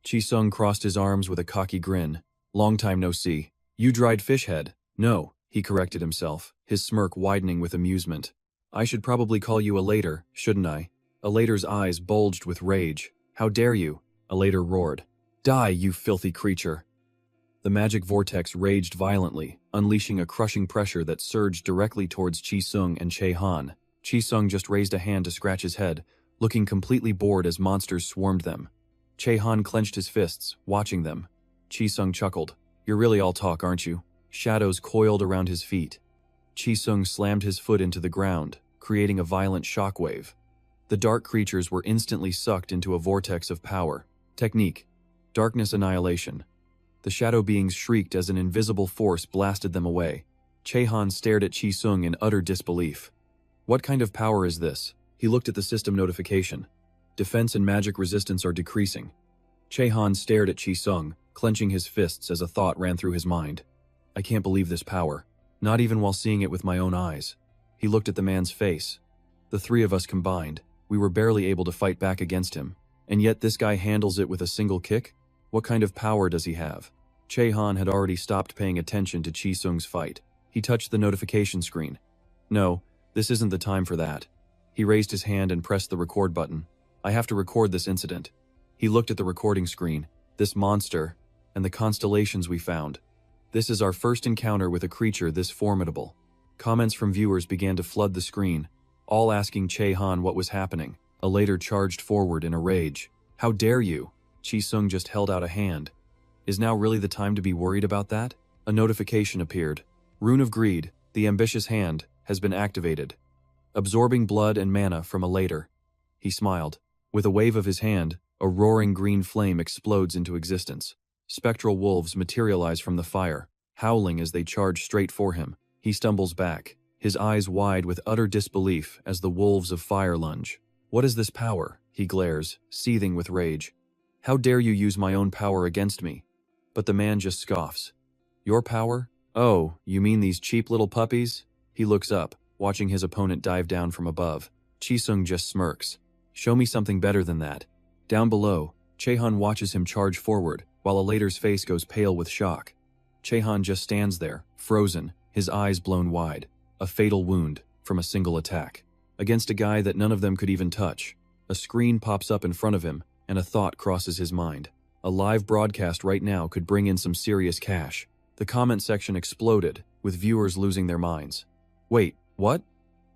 Chi-sung crossed his arms with a cocky grin. Long time no see. You dried fish head. No, he corrected himself, his smirk widening with amusement. I should probably call you Alater, shouldn't I? Alater's eyes bulged with rage. How dare you? Alater roared. Die, you filthy creature. The magic vortex raged violently, unleashing a crushing pressure that surged directly towards Chi-sung and Chae-han. Chi-sung just raised a hand to scratch his head, looking completely bored as monsters swarmed them. Chae-han clenched his fists, watching them. Chi-sung chuckled. You're really all talk, aren't you? Shadows coiled around his feet. Chi-sung slammed his foot into the ground, creating a violent shockwave. The dark creatures were instantly sucked into a vortex of power. Technique. Darkness annihilation. The shadow beings shrieked as an invisible force blasted them away. Chae-han stared at Chi-sung in utter disbelief. What kind of power is this? He looked at the system notification. Defense and magic resistance are decreasing. Chae-han stared at Chi-sung, clenching his fists as a thought ran through his mind. I can't believe this power. Not even while seeing it with my own eyes. He looked at the man's face. The 3 of us combined, we were barely able to fight back against him. And yet this guy handles it with a single kick? What kind of power does he have? Chae-han had already stopped paying attention to Chi-sung's fight. He touched the notification screen. No, this isn't the time for that. He raised his hand and pressed the record button. I have to record this incident. He looked at the recording screen, this monster, and the constellations we found. This is our first encounter with a creature this formidable. Comments from viewers began to flood the screen, all asking Chae-han what was happening. Alater charged forward in a rage. How dare you? Chi-sung just held out a hand. Is now really the time to be worried about that? A notification appeared. Rune of Greed, the ambitious hand, has been activated. Absorbing blood and mana from a later. He smiled. With a wave of his hand, a roaring green flame explodes into existence. Spectral wolves materialize from the fire, howling as they charge straight for him. He stumbles back, his eyes wide with utter disbelief as the wolves of fire lunge. What is this power? He glares, seething with rage. How dare you use my own power against me? But the man just scoffs. Your power? Oh, you mean these cheap little puppies? He looks up, watching his opponent dive down from above. Chi-sung just smirks. Show me something better than that. Down below, Chehan watches him charge forward, while Elater's face goes pale with shock. Chehan just stands there, frozen, his eyes blown wide. A fatal wound from a single attack. Against a guy that none of them could even touch. A screen pops up in front of him, and a thought crosses his mind. A live broadcast right now could bring in some serious cash. The comment section exploded, with viewers losing their minds. Wait, what?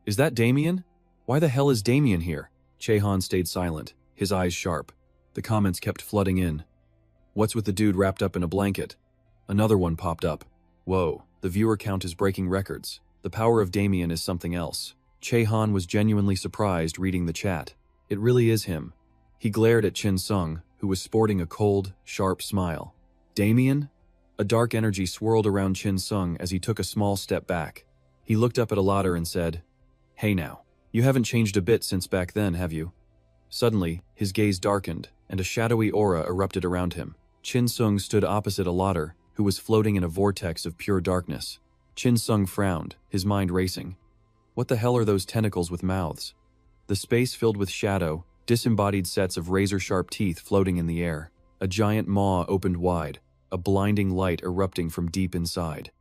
Is that Damien? Why the hell is Damien here? Chehan stayed silent, his eyes sharp. The comments kept flooding in. What's with the dude wrapped up in a blanket? Another one popped up. Whoa, the viewer count is breaking records. The power of Damien is something else. Chehan was genuinely surprised reading the chat. It really is him. He glared at Chin Sung, who was sporting a cold, sharp smile. Damien? A dark energy swirled around Chin Sung as he took a small step back. He looked up at Alater and said, Hey now, you haven't changed a bit since back then, have you? Suddenly, his gaze darkened, and a shadowy aura erupted around him. Chin Sung stood opposite Alater, who was floating in a vortex of pure darkness. Chin Sung frowned, his mind racing. What the hell are those tentacles with mouths? The space filled with shadow, disembodied sets of razor-sharp teeth floating in the air. A giant maw opened wide, a blinding light erupting from deep inside.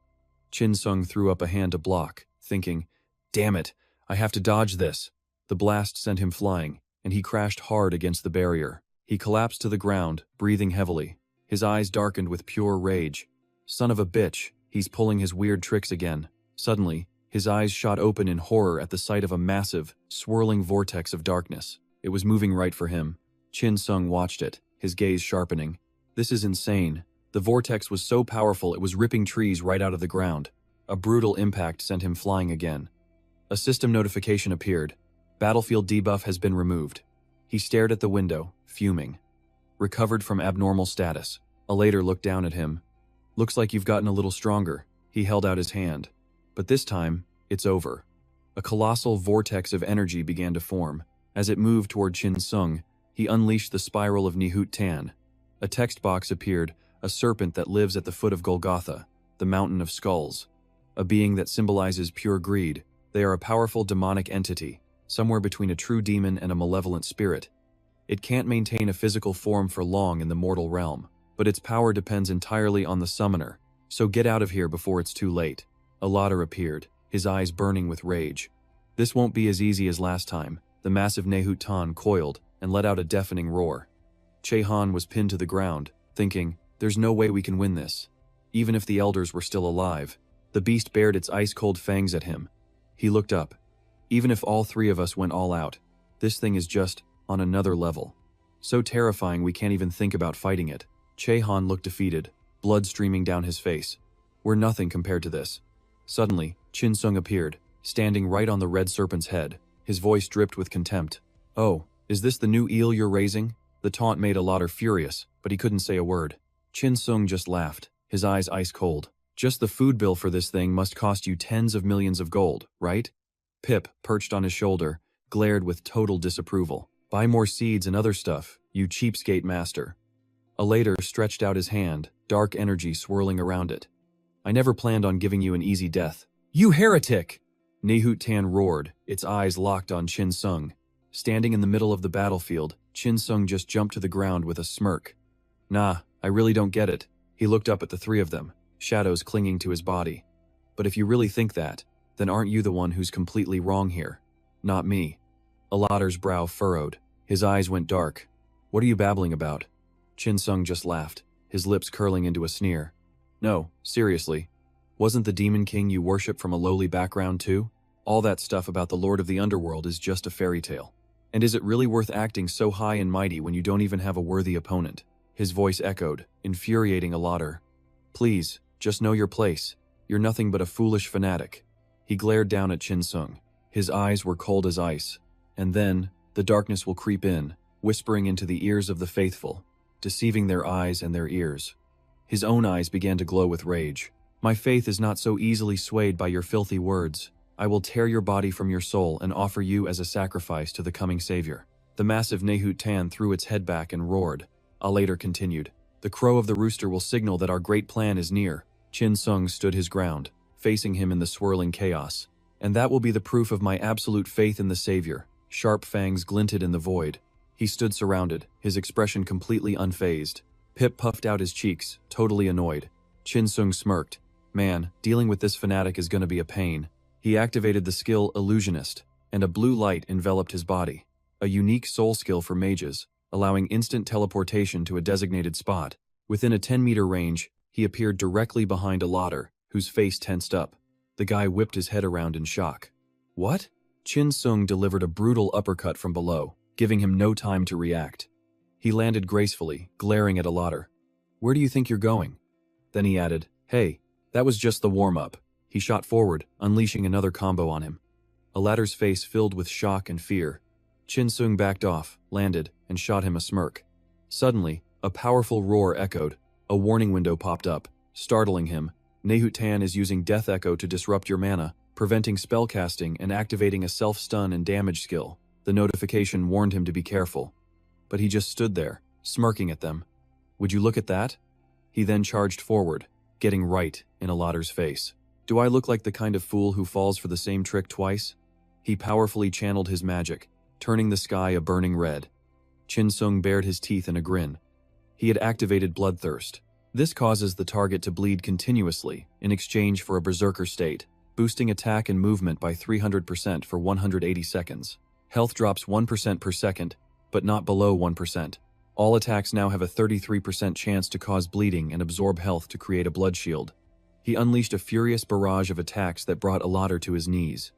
Chin Sung threw up a hand to block, thinking, Damn it, I have to dodge this. The blast sent him flying, and he crashed hard against the barrier. He collapsed to the ground, breathing heavily. His eyes darkened with pure rage. Son of a bitch, he's pulling his weird tricks again. Suddenly, his eyes shot open in horror at the sight of a massive, swirling vortex of darkness. It was moving right for him. Chin Sung watched it, his gaze sharpening. This is insane. The vortex was so powerful it was ripping trees right out of the ground. A brutal impact sent him flying again. A system notification appeared. Battlefield debuff has been removed. He stared at the window, fuming. Recovered from abnormal status. Alater looked down at him. Looks like you've gotten a little stronger. He held out his hand. But this time, it's over. A colossal vortex of energy began to form. As it moved toward Chin Sung, he unleashed the spiral of Nihut Tan. A text box appeared, a serpent that lives at the foot of Golgotha, the mountain of skulls. A being that symbolizes pure greed. They are a powerful demonic entity, somewhere between a true demon and a malevolent spirit. It can't maintain a physical form for long in the mortal realm, but its power depends entirely on the summoner, so get out of here before it's too late. Alater appeared, his eyes burning with rage. This won't be as easy as last time. The massive Nehut Tan coiled and let out a deafening roar. Chehan was pinned to the ground, thinking, there's no way we can win this. Even if the elders were still alive. The beast bared its ice-cold fangs at him. He looked up. Even if all three of us went all out, this thing is just on another level. So terrifying we can't even think about fighting it. Chehan looked defeated, blood streaming down his face. We're nothing compared to this. Suddenly, Chin Sung appeared, standing right on the red serpent's head. His voice dripped with contempt. Oh, is this the new eel you're raising? The taunt made Alater furious, but he couldn't say a word. Chin Sung just laughed, his eyes ice cold. Just the food bill for this thing must cost you tens of millions of gold, right? Pip, perched on his shoulder, glared with total disapproval. Buy more seeds and other stuff, you cheapskate master. Alater stretched out his hand, dark energy swirling around it. I never planned on giving you an easy death. You heretic! Nehut Tan roared, its eyes locked on Chin Sung. Standing in the middle of the battlefield, Chin Sung just jumped to the ground with a smirk. Nah, I really don't get it. He looked up at the three of them, shadows clinging to his body. But if you really think that, then aren't you the one who's completely wrong here? Not me. Alater's brow furrowed. His eyes went dark. What are you babbling about? Chin Sung just laughed, his lips curling into a sneer. No, seriously. Wasn't the Demon King you worship from a lowly background too? All that stuff about the Lord of the Underworld is just a fairy tale. And is it really worth acting so high and mighty when you don't even have a worthy opponent? His voice echoed, infuriating Alater. Please, just know your place. You're nothing but a foolish fanatic. He glared down at Chin Sung. His eyes were cold as ice. And then, the darkness will creep in, whispering into the ears of the faithful, deceiving their eyes and their ears. His own eyes began to glow with rage. My faith is not so easily swayed by your filthy words. I will tear your body from your soul and offer you as a sacrifice to the coming savior. The massive Nehut Tan threw its head back and roared. A later continued. The crow of the rooster will signal that our great plan is near. Chin Sung stood his ground, facing him in the swirling chaos. And that will be the proof of my absolute faith in the savior. Sharp fangs glinted in the void. He stood surrounded, his expression completely unfazed. Pip puffed out his cheeks, totally annoyed. Chin Sung smirked. Man, dealing with this fanatic is gonna be a pain. He activated the skill Illusionist, and a blue light enveloped his body. A unique soul skill for mages, allowing instant teleportation to a designated spot. Within a 10-meter range, he appeared directly behind a Lotter, whose face tensed up. The guy whipped his head around in shock. What? Chin Sung delivered a brutal uppercut from below, giving him no time to react. He landed gracefully, glaring at a Lotter. Where do you think you're going? Then he added, Hey, that was just the warm-up. He shot forward, unleashing another combo on him. A Latter's face filled with shock and fear. Chin Sung backed off, landed, and shot him a smirk. Suddenly, a powerful roar echoed. A warning window popped up, startling him. Nehut Tan is using Death Echo to disrupt your mana, preventing spellcasting and activating a self-stun and damage skill. The notification warned him to be careful. But he just stood there, smirking at them. Would you look at that? He then charged forward, getting right in a Lotter's face. Do I look like the kind of fool who falls for the same trick twice? He powerfully channeled his magic, turning the sky a burning red. Chin Sung bared his teeth in a grin. He had activated Bloodthirst. This causes the target to bleed continuously in exchange for a berserker state, boosting attack and movement by 300% for 180 seconds. Health drops 1% per second, but not below 1%. All attacks now have a 33% chance to cause bleeding and absorb health to create a blood shield. He unleashed a furious barrage of attacks that brought a Lotter to his knees.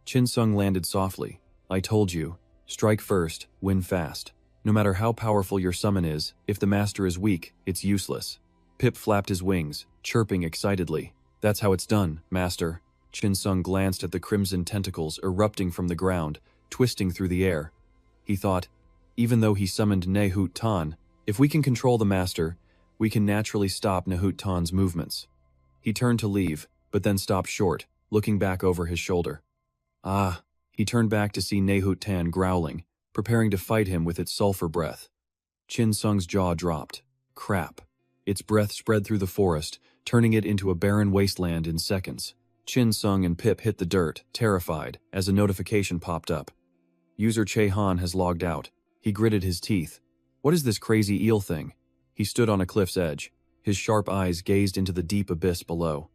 Chin Sung landed softly. I told you, strike first, win fast. No matter how powerful your summon is, if the master is weak, it's useless. Pip flapped his wings, chirping excitedly. That's how it's done, master. Chin Sung glanced at the crimson tentacles erupting from the ground, twisting through the air. He thought, even though he summoned Nehut Tan, if we can control the master, we can naturally stop Nehut Tan's movements. He turned to leave, but then stopped short, looking back over his shoulder. Ah, he turned back to see Nehut Tan growling, preparing to fight him with its sulfur breath. Chin Sung's jaw dropped. Crap. Its breath spread through the forest, turning it into a barren wasteland in seconds. Chin Sung and Pip hit the dirt, terrified, as a notification popped up. User Che Han has logged out. He gritted his teeth. What is this crazy eel thing? He stood on a cliff's edge. His sharp eyes gazed into the deep abyss below.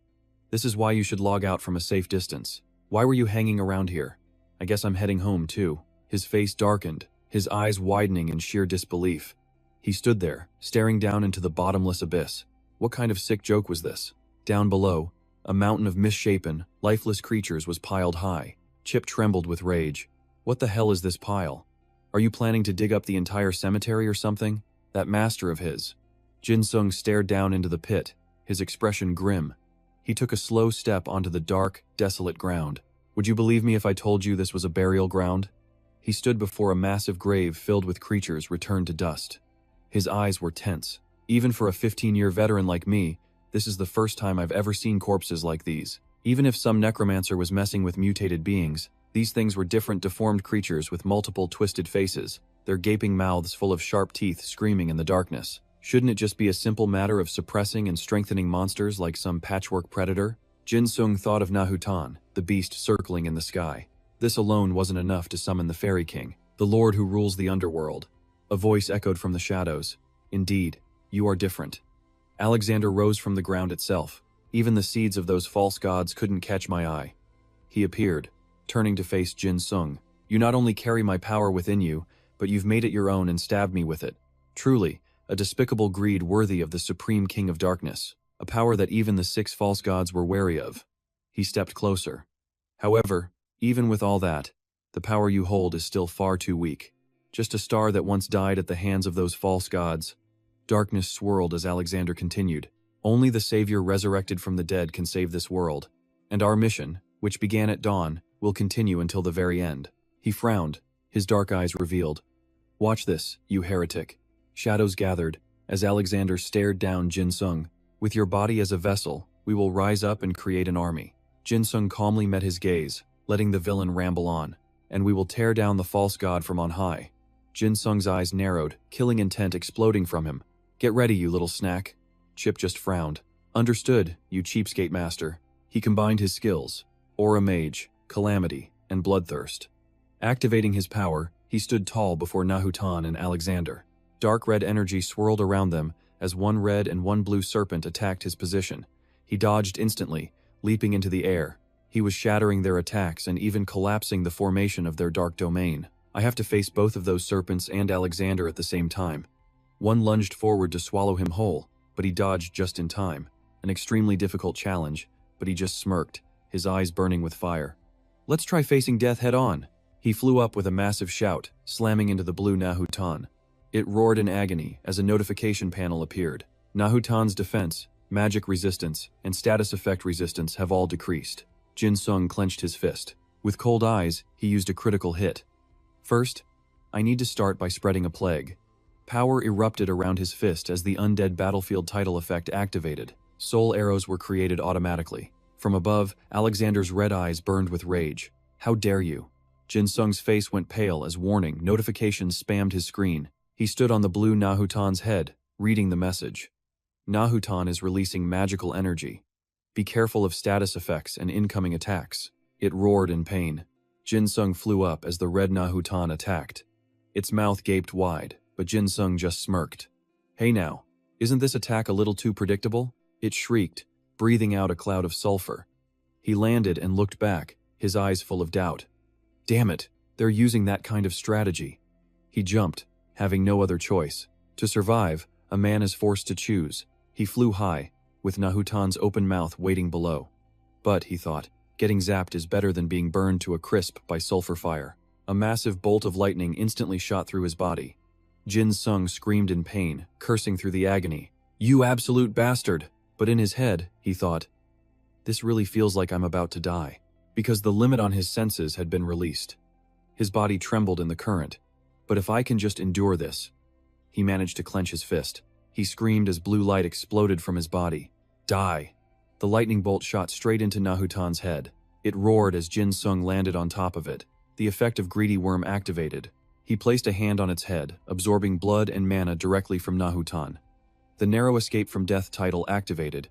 This is why you should log out from a safe distance. Why were you hanging around here? I guess I'm heading home too. His face darkened, his eyes widening in sheer disbelief. He stood there, staring down into the bottomless abyss. What kind of sick joke was this? Down below, a mountain of misshapen, lifeless creatures was piled high. Chip trembled with rage. What the hell is this pile? Are you planning to dig up the entire cemetery or something? That master of his. Chin Sung stared down into the pit, his expression grim. He took a slow step onto the dark, desolate ground. Would you believe me if I told you this was a burial ground? He stood before a massive grave filled with creatures returned to dust. His eyes were tense. Even for a 15-year veteran like me, this is the first time I've ever seen corpses like these. Even if some necromancer was messing with mutated beings, these things were different deformed creatures with multiple twisted faces, their gaping mouths full of sharp teeth screaming in the darkness. Shouldn't it just be a simple matter of suppressing and strengthening monsters like some patchwork predator? Chin Sung thought of Nehut Tan, the beast circling in the sky. This alone wasn't enough to summon the Fairy King, the lord who rules the underworld. A voice echoed from the shadows. Indeed, you are different. Alexander rose from the ground itself. Even the seeds of those false gods couldn't catch my eye. He appeared, turning to face Chin Sung. You not only carry my power within you, but you've made it your own and stabbed me with it. Truly, a despicable greed worthy of the supreme king of darkness, a power that even the 6 false gods were wary of. He stepped closer. However, even with all that, the power you hold is still far too weak. Just a star that once died at the hands of those false gods. Darkness swirled as Alexander continued. Only the Savior resurrected from the dead can save this world. And our mission, which began at dawn, will continue until the very end. He frowned, his dark eyes revealed. Watch this, you heretic. Shadows gathered, as Alexander stared down Jin Sung. With your body as a vessel, we will rise up and create an army. Jin Sung calmly met his gaze, letting the villain ramble on. And we will tear down the false god from on high. Jin Sung's eyes narrowed, killing intent exploding from him. Get ready, you little snack. Chip just frowned. Understood, you cheapskate master. He combined his skills, Aura Mage, Calamity, and Bloodthirst. Activating his power, he stood tall before Nahutan and Alexander. Dark red energy swirled around them as one red and one blue serpent attacked his position. He dodged instantly, leaping into the air. He was shattering their attacks and even collapsing the formation of their dark domain. I have to face both of those serpents and Alexander at the same time. One lunged forward to swallow him whole, but he dodged just in time. An extremely difficult challenge, but he just smirked, his eyes burning with fire. Let's try facing death head-on. He flew up with a massive shout, slamming into the blue Nahutan. It roared in agony as a notification panel appeared. Nahutan's defense, magic resistance, and status effect resistance have all decreased. Jin Sung clenched his fist. With cold eyes, he used a critical hit. First, I need to start by spreading a plague. Power erupted around his fist as the undead battlefield title effect activated. Soul arrows were created automatically. From above, Alexander's red eyes burned with rage. How dare you? Jin Sung's face went pale as warning notifications spammed his screen. He stood on the blue Nahutan's head, reading the message. Nahutan is releasing magical energy. Be careful of status effects and incoming attacks. It roared in pain. Jin Sung flew up as the red Nahutan attacked. Its mouth gaped wide, but Jin Sung just smirked. Hey now, isn't this attack a little too predictable? It shrieked, breathing out a cloud of sulfur. He landed and looked back, his eyes full of doubt. Damn it, they're using that kind of strategy. He jumped, having no other choice. To survive, a man is forced to choose. He flew high, with Nahutan's open mouth waiting below. But, he thought, getting zapped is better than being burned to a crisp by sulfur fire. A massive bolt of lightning instantly shot through his body. Jin Sung screamed in pain, cursing through the agony. You absolute bastard! But in his head, he thought, this really feels like I'm about to die, because the limit on his senses had been released. His body trembled in the current. But if I can just endure this. He managed to clench his fist. He screamed as blue light exploded from his body. Die! The lightning bolt shot straight into Nahutan's head. It roared as Jin Sung landed on top of it. The effect of Greedy Worm activated. He placed a hand on its head, absorbing blood and mana directly from Nahutan. The narrow escape from death title activated,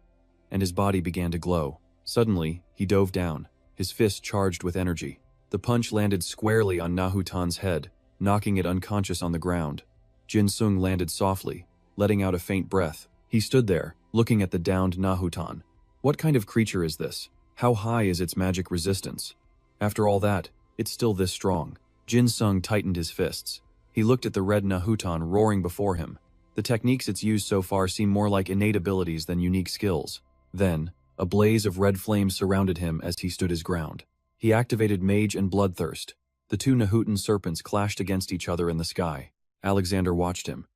and his body began to glow. Suddenly, he dove down, his fist charged with energy. The punch landed squarely on Nahutan's head, knocking it unconscious on the ground. Jin Sung landed softly, letting out a faint breath. He stood there, looking at the downed Nahutan. What kind of creature is this? How high is its magic resistance? After all that, it's still this strong. Jin Sung tightened his fists. He looked at the red Nahutan roaring before him. The techniques it's used so far seem more like innate abilities than unique skills. Then, a blaze of red flames surrounded him as he stood his ground. He activated Mage and Bloodthirst. The two Nahutan serpents clashed against each other in the sky. Alexander watched him.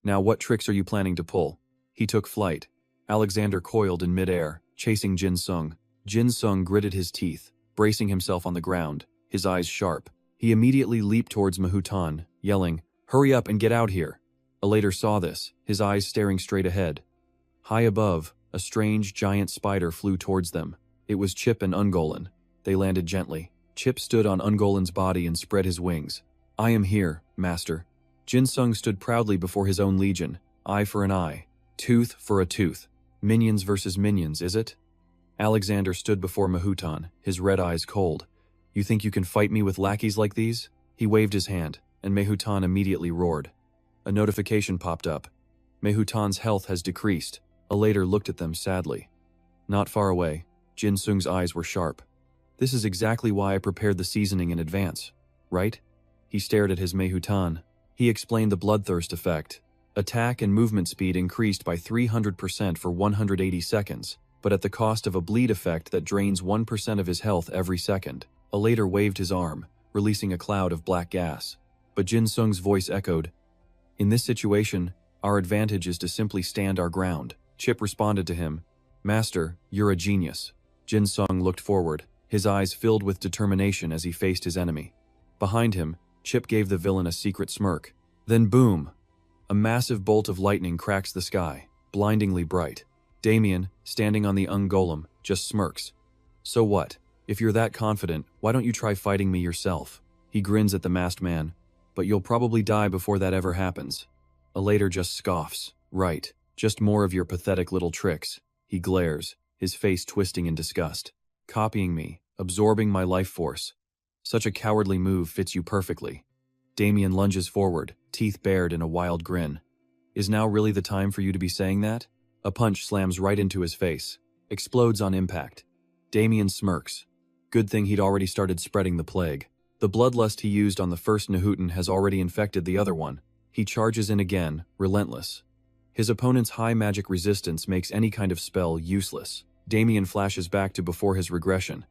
Now what tricks are you planning to pull? He took flight. Alexander coiled in midair, chasing Jin Sung. Jin Sung gritted his teeth, bracing himself on the ground, his eyes sharp. He immediately leaped towards Nahutan, yelling, "Hurry up and get out here!" Alater saw this, his eyes staring straight ahead. High above, a strange giant spider flew towards them. It was Chip and Ungolin. They landed gently. Chip stood on Ungolin's body and spread his wings. I am here, master. Jin Sung stood proudly before his own legion. Eye for an eye. Tooth for a tooth. Minions versus minions, is it? Alexander stood before Nahutan, his red eyes cold. You think you can fight me with lackeys like these? He waved his hand, and Nahutan immediately roared. A notification popped up. Nahutan's health has decreased. Alater looked at them sadly. Not far away, Jin Sung's eyes were sharp. This is exactly why I prepared the seasoning in advance, right? He stared at his Nahutan. He explained the bloodthirst effect. Attack and movement speed increased by 300% for 180 seconds, but at the cost of a bleed effect that drains 1% of his health every second. Alater waved his arm, releasing a cloud of black gas. But Jin Sung's voice echoed, in this situation, our advantage is to simply stand our ground. Chip responded to him, Master, you're a genius. Jin Sung looked forward. his eyes filled with determination as he faced his enemy. Behind him, Chip gave the villain a secret smirk. Then boom! A massive bolt of lightning cracks the sky, blindingly bright. Damien, standing on the golem, just smirks. So what? If you're that confident, why don't you try fighting me yourself? He grins at the masked man. But you'll probably die before that ever happens. Alator just scoffs. Right, just more of your pathetic little tricks. He glares, his face twisting in disgust. Copying me, absorbing my life force. Such a cowardly move fits you perfectly. Damien lunges forward, teeth bared in a wild grin. Is now really the time for you to be saying that? A punch slams right into his face, explodes on impact. Damien smirks. Good thing he'd already started spreading the plague. The bloodlust he used on the first Nahutan has already infected the other one. He charges in again, relentless. His opponent's high magic resistance makes any kind of spell useless. Damien flashes back to before his regression.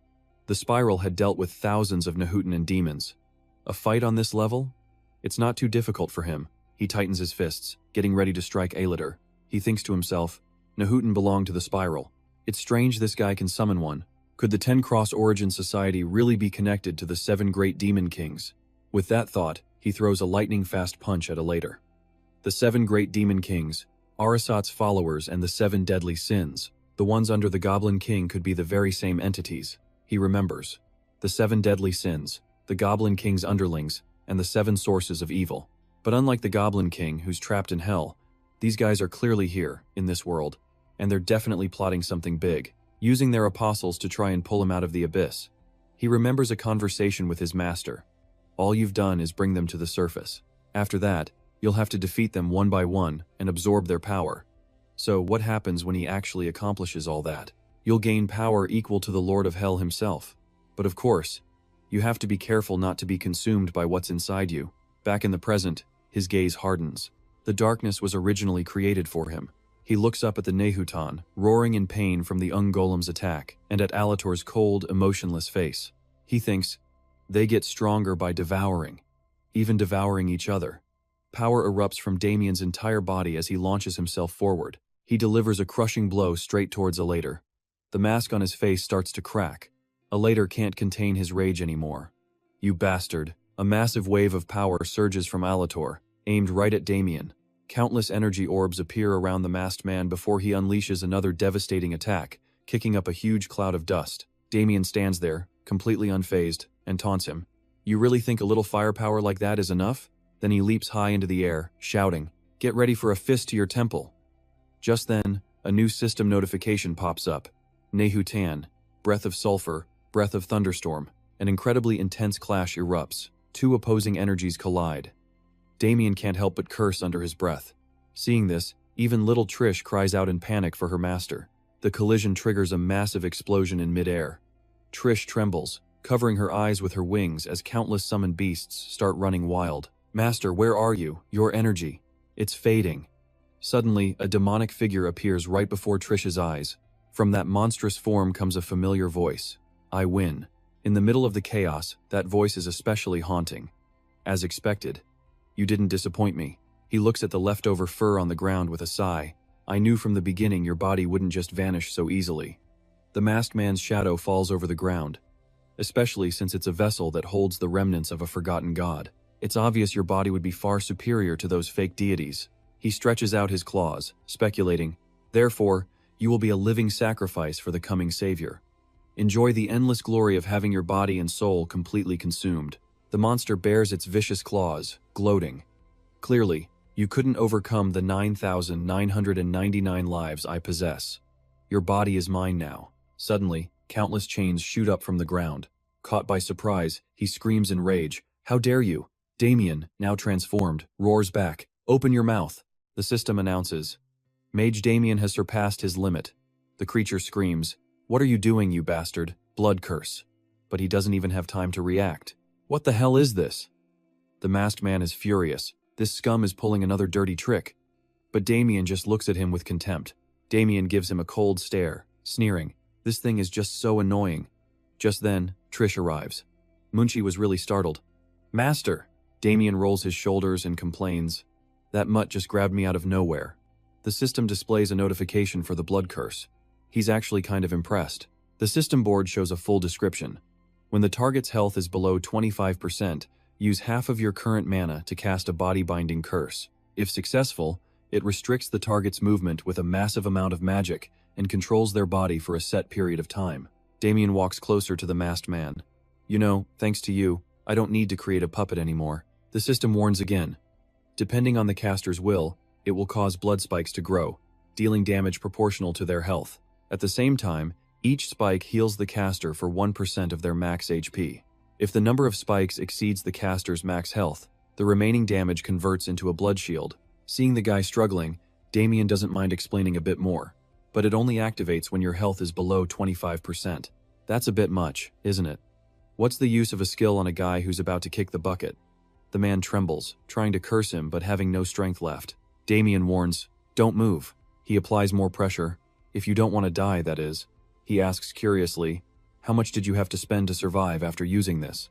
The spiral had dealt with thousands of Nahutan and demons. A fight on this level? It's not too difficult for him. He tightens his fists, getting ready to strike Alator. He thinks to himself, Nahutan belong to the spiral. It's strange this guy can summon one. Could the 10-Cross Origin Society really be connected to the 7 Great Demon Kings? With that thought, he throws a lightning-fast punch at Alator. The 7 Great Demon Kings, Arasat's followers and the 7 Deadly Sins, the ones under the Goblin King could be the very same entities. He remembers. The 7 Deadly Sins, the Goblin King's underlings, and the 7 sources of evil. But unlike the Goblin King, who's trapped in hell, these guys are clearly here, in this world, and they're definitely plotting something big, using their apostles to try and pull him out of the abyss. He remembers a conversation with his master. All you've done is bring them to the surface. After that, you'll have to defeat them one by one and absorb their power. So what happens when he actually accomplishes all that? You'll gain power equal to the Lord of Hell himself. But of course, you have to be careful not to be consumed by what's inside you. Back in the present, his gaze hardens. The darkness was originally created for him. He looks up at the Nahutan, roaring in pain from the Golem's attack, and at Alator's cold, emotionless face. He thinks, they get stronger by devouring, even devouring each other. Power erupts from Damien's entire body as he launches himself forward. He delivers a crushing blow straight towards Alator. The mask on his face starts to crack. Alator can't contain his rage anymore. You bastard. A massive wave of power surges from Alator, aimed right at Damien. Countless energy orbs appear around the masked man before he unleashes another devastating attack, kicking up a huge cloud of dust. Damien stands there, completely unfazed, and taunts him. You really think a little firepower like that is enough? Then he leaps high into the air, shouting, Get ready for a fist to your temple. Just then, a new system notification pops up. Nahutan, breath of sulfur, breath of thunderstorm. An incredibly intense clash erupts. 2 opposing energies collide. Damien can't help but curse under his breath. Seeing this, even little Trish cries out in panic for her master. The collision triggers a massive explosion in midair. Trish trembles, covering her eyes with her wings as countless summoned beasts start running wild. Master, where are you? Your energy. It's fading. Suddenly, a demonic figure appears right before Trish's eyes. From that monstrous form comes a familiar voice. I win. In the middle of the chaos, that voice is especially haunting. As expected. You didn't disappoint me. He looks at the leftover fur on the ground with a sigh. I knew from the beginning your body wouldn't just vanish so easily. The masked man's shadow falls over the ground, especially since it's a vessel that holds the remnants of a forgotten god. It's obvious your body would be far superior to those fake deities. He stretches out his claws, speculating, therefore, you will be a living sacrifice for the coming savior. Enjoy the endless glory of having your body and soul completely consumed. The monster bares its vicious claws, gloating. Clearly, you couldn't overcome the 9,999 lives I possess. Your body is mine now. Suddenly, countless chains shoot up from the ground. Caught by surprise, he screams in rage. How dare you? Damien, now transformed, roars back. Open your mouth. The system announces. Mage Damien has surpassed his limit. The creature screams. What are you doing, you bastard? Blood curse. But he doesn't even have time to react. What the hell is this? The masked man is furious. This scum is pulling another dirty trick. But Damien just looks at him with contempt. Damien gives him a cold stare, sneering. This thing is just so annoying. Just then, Trish arrives. Munchie was really startled. Master! Damien rolls his shoulders and complains. That mutt just grabbed me out of nowhere. The system displays a notification for the blood curse. He's actually kind of impressed. The system board shows a full description. When the target's health is below 25%, use half of your current mana to cast a body-binding curse. If successful, it restricts the target's movement with a massive amount of magic and controls their body for a set period of time. Damien walks closer to the masked man. You know, thanks to you, I don't need to create a puppet anymore. The system warns again. Depending on the caster's will, it will cause blood spikes to grow, dealing damage proportional to their health. At the same time, each spike heals the caster for 1% of their max HP. If the number of spikes exceeds the caster's max health, the remaining damage converts into a blood shield. Seeing the guy struggling, Damien doesn't mind explaining a bit more. But it only activates when your health is below 25%. That's a bit much, isn't it? What's the use of a skill on a guy who's about to kick the bucket? The man trembles, trying to curse him but having no strength left. Damien warns, "Don't move." He applies more pressure. "If you don't want to die, that is." He asks curiously, "How much did you have to spend to survive after using this?"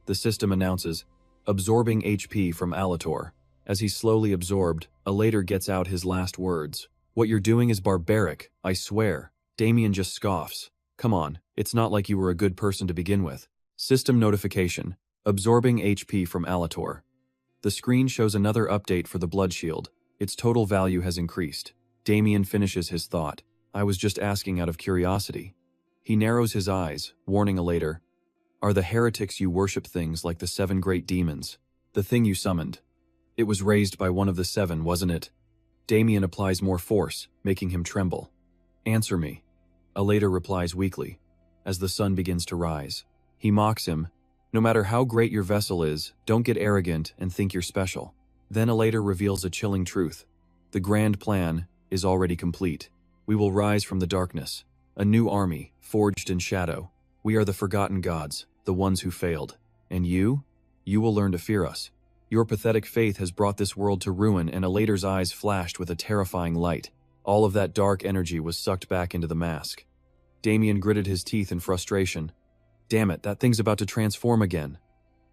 The system announces, "Absorbing HP from Alator." As he's slowly absorbed, Alator gets out his last words. "What you're doing is barbaric, I swear." Damien just scoffs. "Come on, it's not like you were a good person to begin with." System notification. Absorbing HP from Alator. The screen shows another update for the blood shield. Its total value has increased. Damien finishes his thought. "I was just asking out of curiosity." He narrows his eyes, warning Alator. "Are the heretics you worship things like the 7 great demons? The thing you summoned? It was raised by one of the 7, wasn't it?" Damien applies more force, making him tremble. "Answer me." Alator replies weakly, as the sun begins to rise. He mocks him. "No matter how great your vessel is, don't get arrogant and think you're special." Then Alator reveals a chilling truth. The grand plan is already complete. We will rise from the darkness. A new army, forged in shadow. We are the forgotten gods, the ones who failed. And you? You will learn to fear us. Your pathetic faith has brought this world to ruin, and Alator's eyes flashed with a terrifying light. All of that dark energy was sucked back into the mask. Damien gritted his teeth in frustration. Damn it, that thing's about to transform again.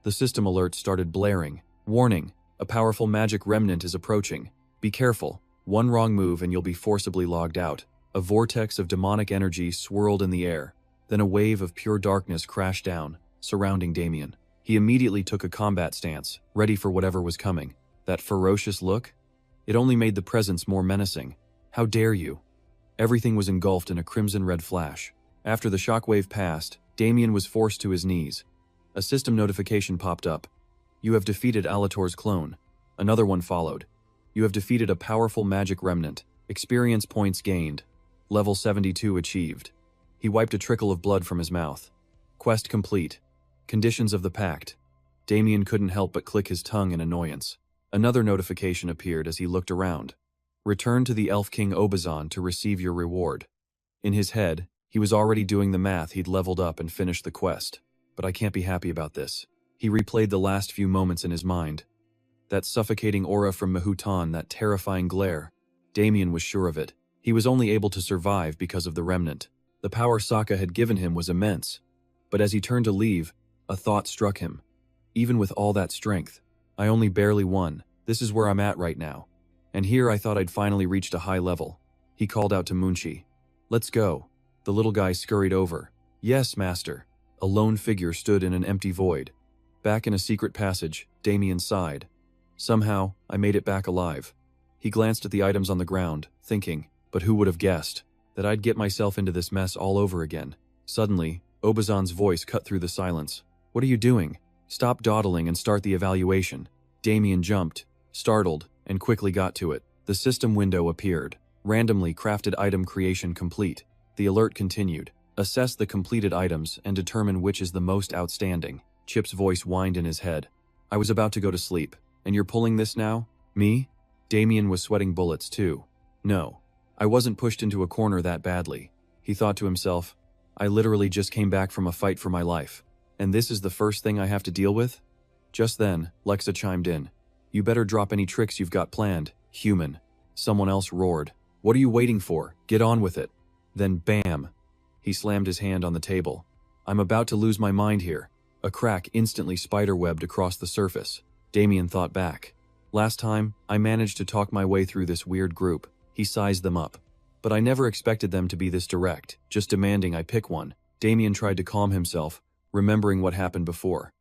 The system alert started blaring. Warning, a powerful magic remnant is approaching. Be careful. One wrong move and you'll be forcibly logged out. A vortex of demonic energy swirled in the air. Then a wave of pure darkness crashed down, surrounding Damien. He immediately took a combat stance, ready for whatever was coming. That ferocious look? It only made the presence more menacing. How dare you? Everything was engulfed in a crimson-red flash. After the shockwave passed, Damien was forced to his knees. A system notification popped up. You have defeated Alator's clone. Another one followed. You have defeated a powerful magic remnant. Experience points gained. Level 72 achieved. He wiped a trickle of blood from his mouth. Quest complete. Conditions of the pact. Damien couldn't help but click his tongue in annoyance. Another notification appeared as he looked around. Return to the Elf King Obazan to receive your reward. In his head, he was already doing the math. He'd leveled up and finished the quest. But I can't be happy about this. He replayed the last few moments in his mind. That suffocating aura from Mahutan, that terrifying glare. Damien was sure of it. He was only able to survive because of the remnant. The power Sokka had given him was immense. But as he turned to leave, a thought struck him. Even with all that strength, I only barely won. This is where I'm at right now. And here I thought I'd finally reached a high level. He called out to Munchi. Let's go. The little guy scurried over. Yes, master. A lone figure stood in an empty void. Back in a secret passage, Damien sighed. Somehow, I made it back alive. He glanced at the items on the ground, thinking, but who would have guessed that I'd get myself into this mess all over again? Suddenly, Obazan's voice cut through the silence. What are you doing? Stop dawdling and start the evaluation. Damien jumped, startled, and quickly got to it. The system window appeared. Randomly crafted item creation complete. The alert continued. Assess the completed items and determine which is the most outstanding. Chip's voice whined in his head. I was about to go to sleep. And you're pulling this now? Me? Damien was sweating bullets too. No. I wasn't pushed into a corner that badly. He thought to himself, I literally just came back from a fight for my life. And this is the first thing I have to deal with? Just then, Lexa chimed in. You better drop any tricks you've got planned, human. Someone else roared. What are you waiting for? Get on with it. Then bam. He slammed his hand on the table. I'm about to lose my mind here. A crack instantly spiderwebbed across the surface. Damien thought back. Last time, I managed to talk my way through this weird group. He sized them up. But I never expected them to be this direct, just demanding I pick one. Damien tried to calm himself, remembering what happened before.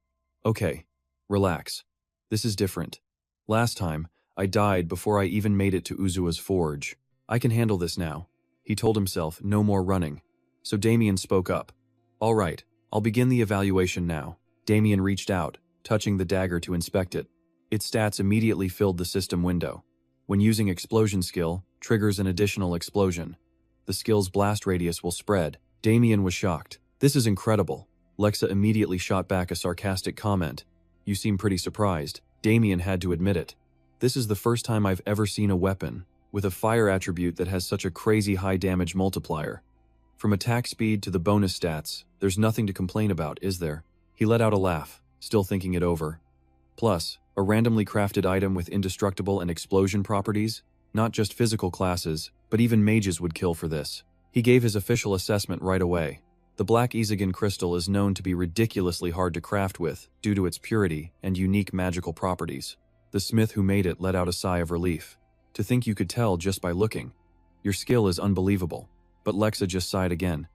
Okay, relax. This is different. Last time, I died before I even made it to Uzua's forge. I can handle this now. He told himself, no more running. So Damien spoke up. All right, I'll begin the evaluation now. Damien reached out, touching the dagger to inspect it. Its stats immediately filled the system window. When using explosion skill, triggers an additional explosion. The skill's blast radius will spread. Damien was shocked. This is incredible. Lexa immediately shot back a sarcastic comment. You seem pretty surprised. Damien had to admit it. This is the first time I've ever seen a weapon with a fire attribute that has such a crazy high damage multiplier. From attack speed to the bonus stats, there's nothing to complain about, is there? He let out a laugh, still thinking it over. Plus, a randomly crafted item with indestructible and explosion properties? Not just physical classes, but even mages would kill for this. He gave his official assessment right away. The black Isegan crystal is known to be ridiculously hard to craft with due to its purity and unique magical properties. The smith who made it let out a sigh of relief. To think you could tell just by looking. Your skill is unbelievable. But Lexa just sighed again.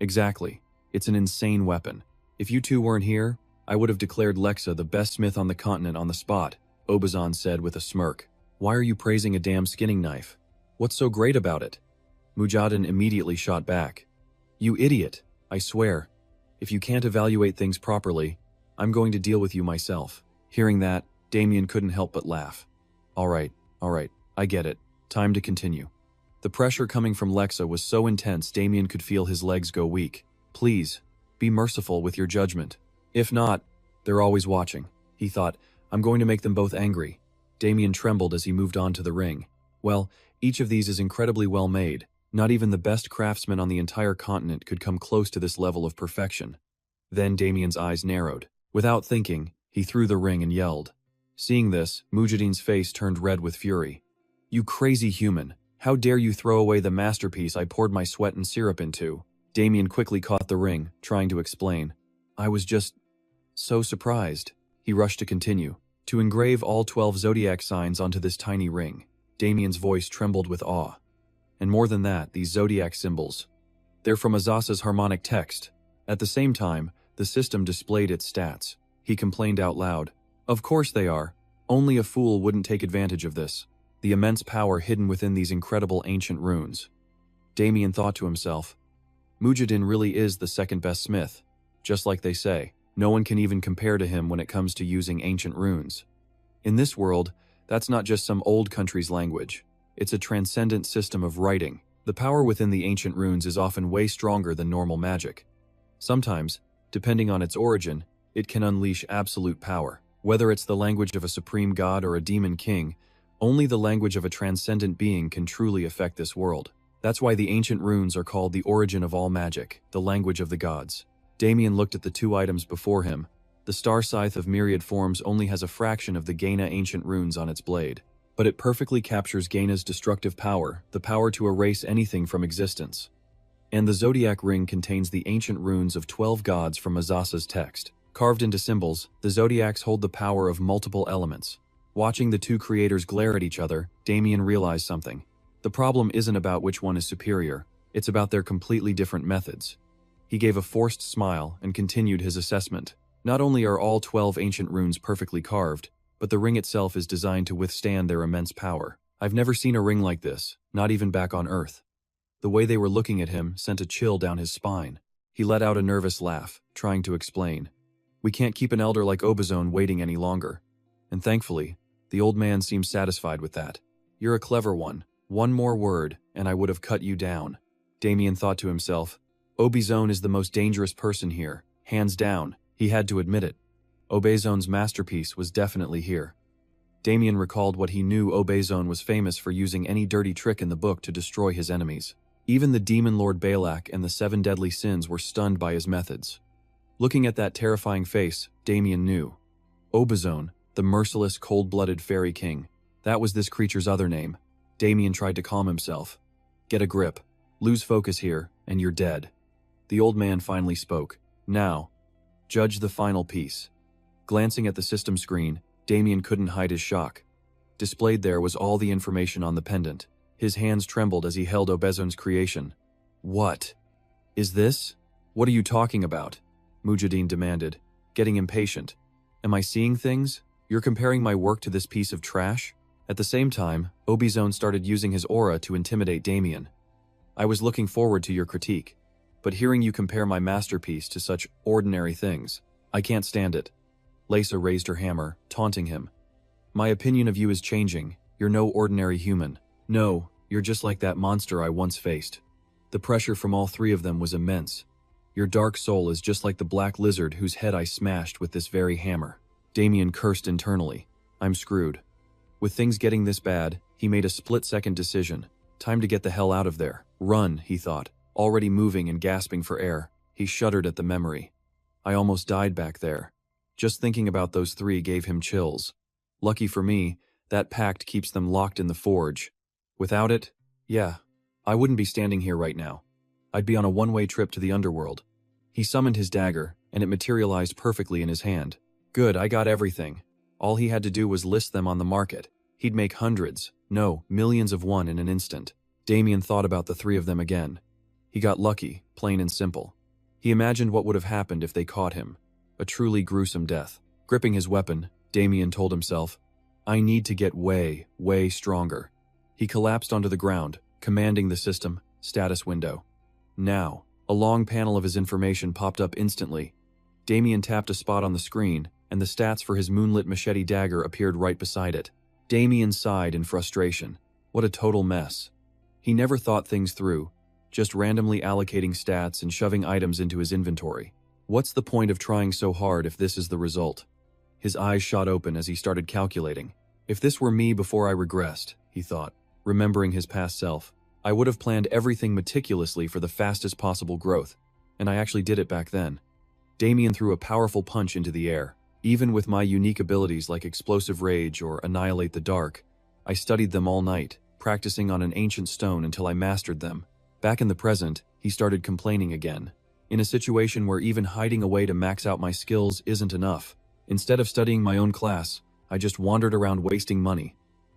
Exactly. It's an insane weapon. If you two weren't here, I would have declared Lexa the best smith on the continent on the spot, Obazan said with a smirk. Why are you praising a damn skinning knife? What's so great about it? Mujahideen immediately shot back. You idiot, I swear. If you can't evaluate things properly, I'm going to deal with you myself. Hearing that, Damien couldn't help but laugh. All right, I get it. Time to continue. The pressure coming from Lexa was so intense Damien could feel his legs go weak. Please, be merciful with your judgment. If not, they're always watching. He thought, I'm going to make them both angry. Damien trembled as he moved on to the ring. Well, each of these is incredibly well made. Not even the best craftsman on the entire continent could come close to this level of perfection. Then Damien's eyes narrowed. Without thinking, he threw the ring and yelled. Seeing this, Mujahideen's face turned red with fury. You crazy human! How dare you throw away the masterpiece I poured my sweat and syrup into? Damien quickly caught the ring, trying to explain. I was just so surprised. He rushed to continue. To engrave all 12 zodiac signs onto this tiny ring. Damien's voice trembled with awe. And more than that, these zodiac symbols. They're from Azasa's harmonic text. At the same time, the system displayed its stats. He complained out loud. Of course they are. Only a fool wouldn't take advantage of this. The immense power hidden within these incredible ancient runes. Damien thought to himself, Mujahideen really is the second best smith. Just like they say, no one can even compare to him when it comes to using ancient runes. In this world, that's not just some old country's language. It's a transcendent system of writing. The power within the ancient runes is often way stronger than normal magic. Sometimes, depending on its origin, it can unleash absolute power. Whether it's the language of a supreme god or a demon king, only the language of a transcendent being can truly affect this world. That's why the ancient runes are called the origin of all magic, the language of the gods. Damien looked at the two items before him. The star scythe of myriad forms only has a fraction of the Gaina ancient runes on its blade. But it perfectly captures Gaina's destructive power, the power to erase anything from existence. And the zodiac ring contains the ancient runes of 12 gods from Azasa's text. Carved into symbols, the zodiacs hold the power of multiple elements. Watching the two creators glare at each other, Damien realized something. The problem isn't about which one is superior, it's about their completely different methods. He gave a forced smile and continued his assessment. Not only are all 12 ancient runes perfectly carved, but the ring itself is designed to withstand their immense power. I've never seen a ring like this, not even back on Earth. The way they were looking at him sent a chill down his spine. He let out a nervous laugh, trying to explain. We can't keep an elder like Obazone waiting any longer. And thankfully, the old man seemed satisfied with that. You're a clever one. One more word, and I would have cut you down. Damien thought to himself, Obazone is the most dangerous person here. Hands down, he had to admit it. Obazone's masterpiece was definitely here. Damien recalled what he knew Obazone was famous for using any dirty trick in the book to destroy his enemies. Even the demon lord Balak and the 7 deadly sins were stunned by his methods. Looking at that terrifying face, Damien knew. Obazone, the merciless, cold-blooded fairy king. That was this creature's other name. Damien tried to calm himself. Get a grip. Lose focus here, and you're dead. The old man finally spoke. Now, judge the final piece. Glancing at the system screen, Damien couldn't hide his shock. Displayed there was all the information on the pendant. His hands trembled as he held Obezon's creation. What is this? What are you talking about? Mujahideen demanded, getting impatient. Am I seeing things? You're comparing my work to this piece of trash? At the same time, Obezon started using his aura to intimidate Damien. I was looking forward to your critique, but hearing you compare my masterpiece to such ordinary things, I can't stand it. Leysa raised her hammer, taunting him. My opinion of you is changing. You're no ordinary human. No, you're just like that monster I once faced. The pressure from all three of them was immense. Your dark soul is just like the black lizard whose head I smashed with this very hammer. Damien cursed internally. I'm screwed. With things getting this bad, he made a split-second decision. Time to get the hell out of there. Run, he thought. Already moving and gasping for air, he shuddered at the memory. I almost died back there. Just thinking about those three gave him chills. Lucky for me, that pact keeps them locked in the forge. Without it, yeah, I wouldn't be standing here right now. I'd be on a one-way trip to the underworld. He summoned his dagger, and it materialized perfectly in his hand. Good, I got everything. All he had to do was list them on the market. He'd make hundreds, no, millions of one in an instant. Damien thought about the three of them again. He got lucky, plain and simple. He imagined what would have happened if they caught him. A truly gruesome death. Gripping his weapon, Damien told himself, I need to get way, way stronger. He collapsed onto the ground, commanding the system, status window. Now, a long panel of his information popped up instantly. Damien tapped a spot on the screen, and the stats for his moonlit machete dagger appeared right beside it. Damien sighed in frustration. What a total mess. He never thought things through, just randomly allocating stats and shoving items into his inventory. What's the point of trying so hard if this is the result? His eyes shot open as he started calculating. If this were me before I regressed, he thought, remembering his past self, I would have planned everything meticulously for the fastest possible growth, and I actually did it back then. Damien threw a powerful punch into the air. Even with my unique abilities like Explosive Rage or Annihilate the Dark, I studied them all night, practicing on an ancient stone until I mastered them. Back in the present, he started complaining again. In a situation where even hiding away to max out my skills isn't enough, instead of studying my own class, I just wandered around wasting money.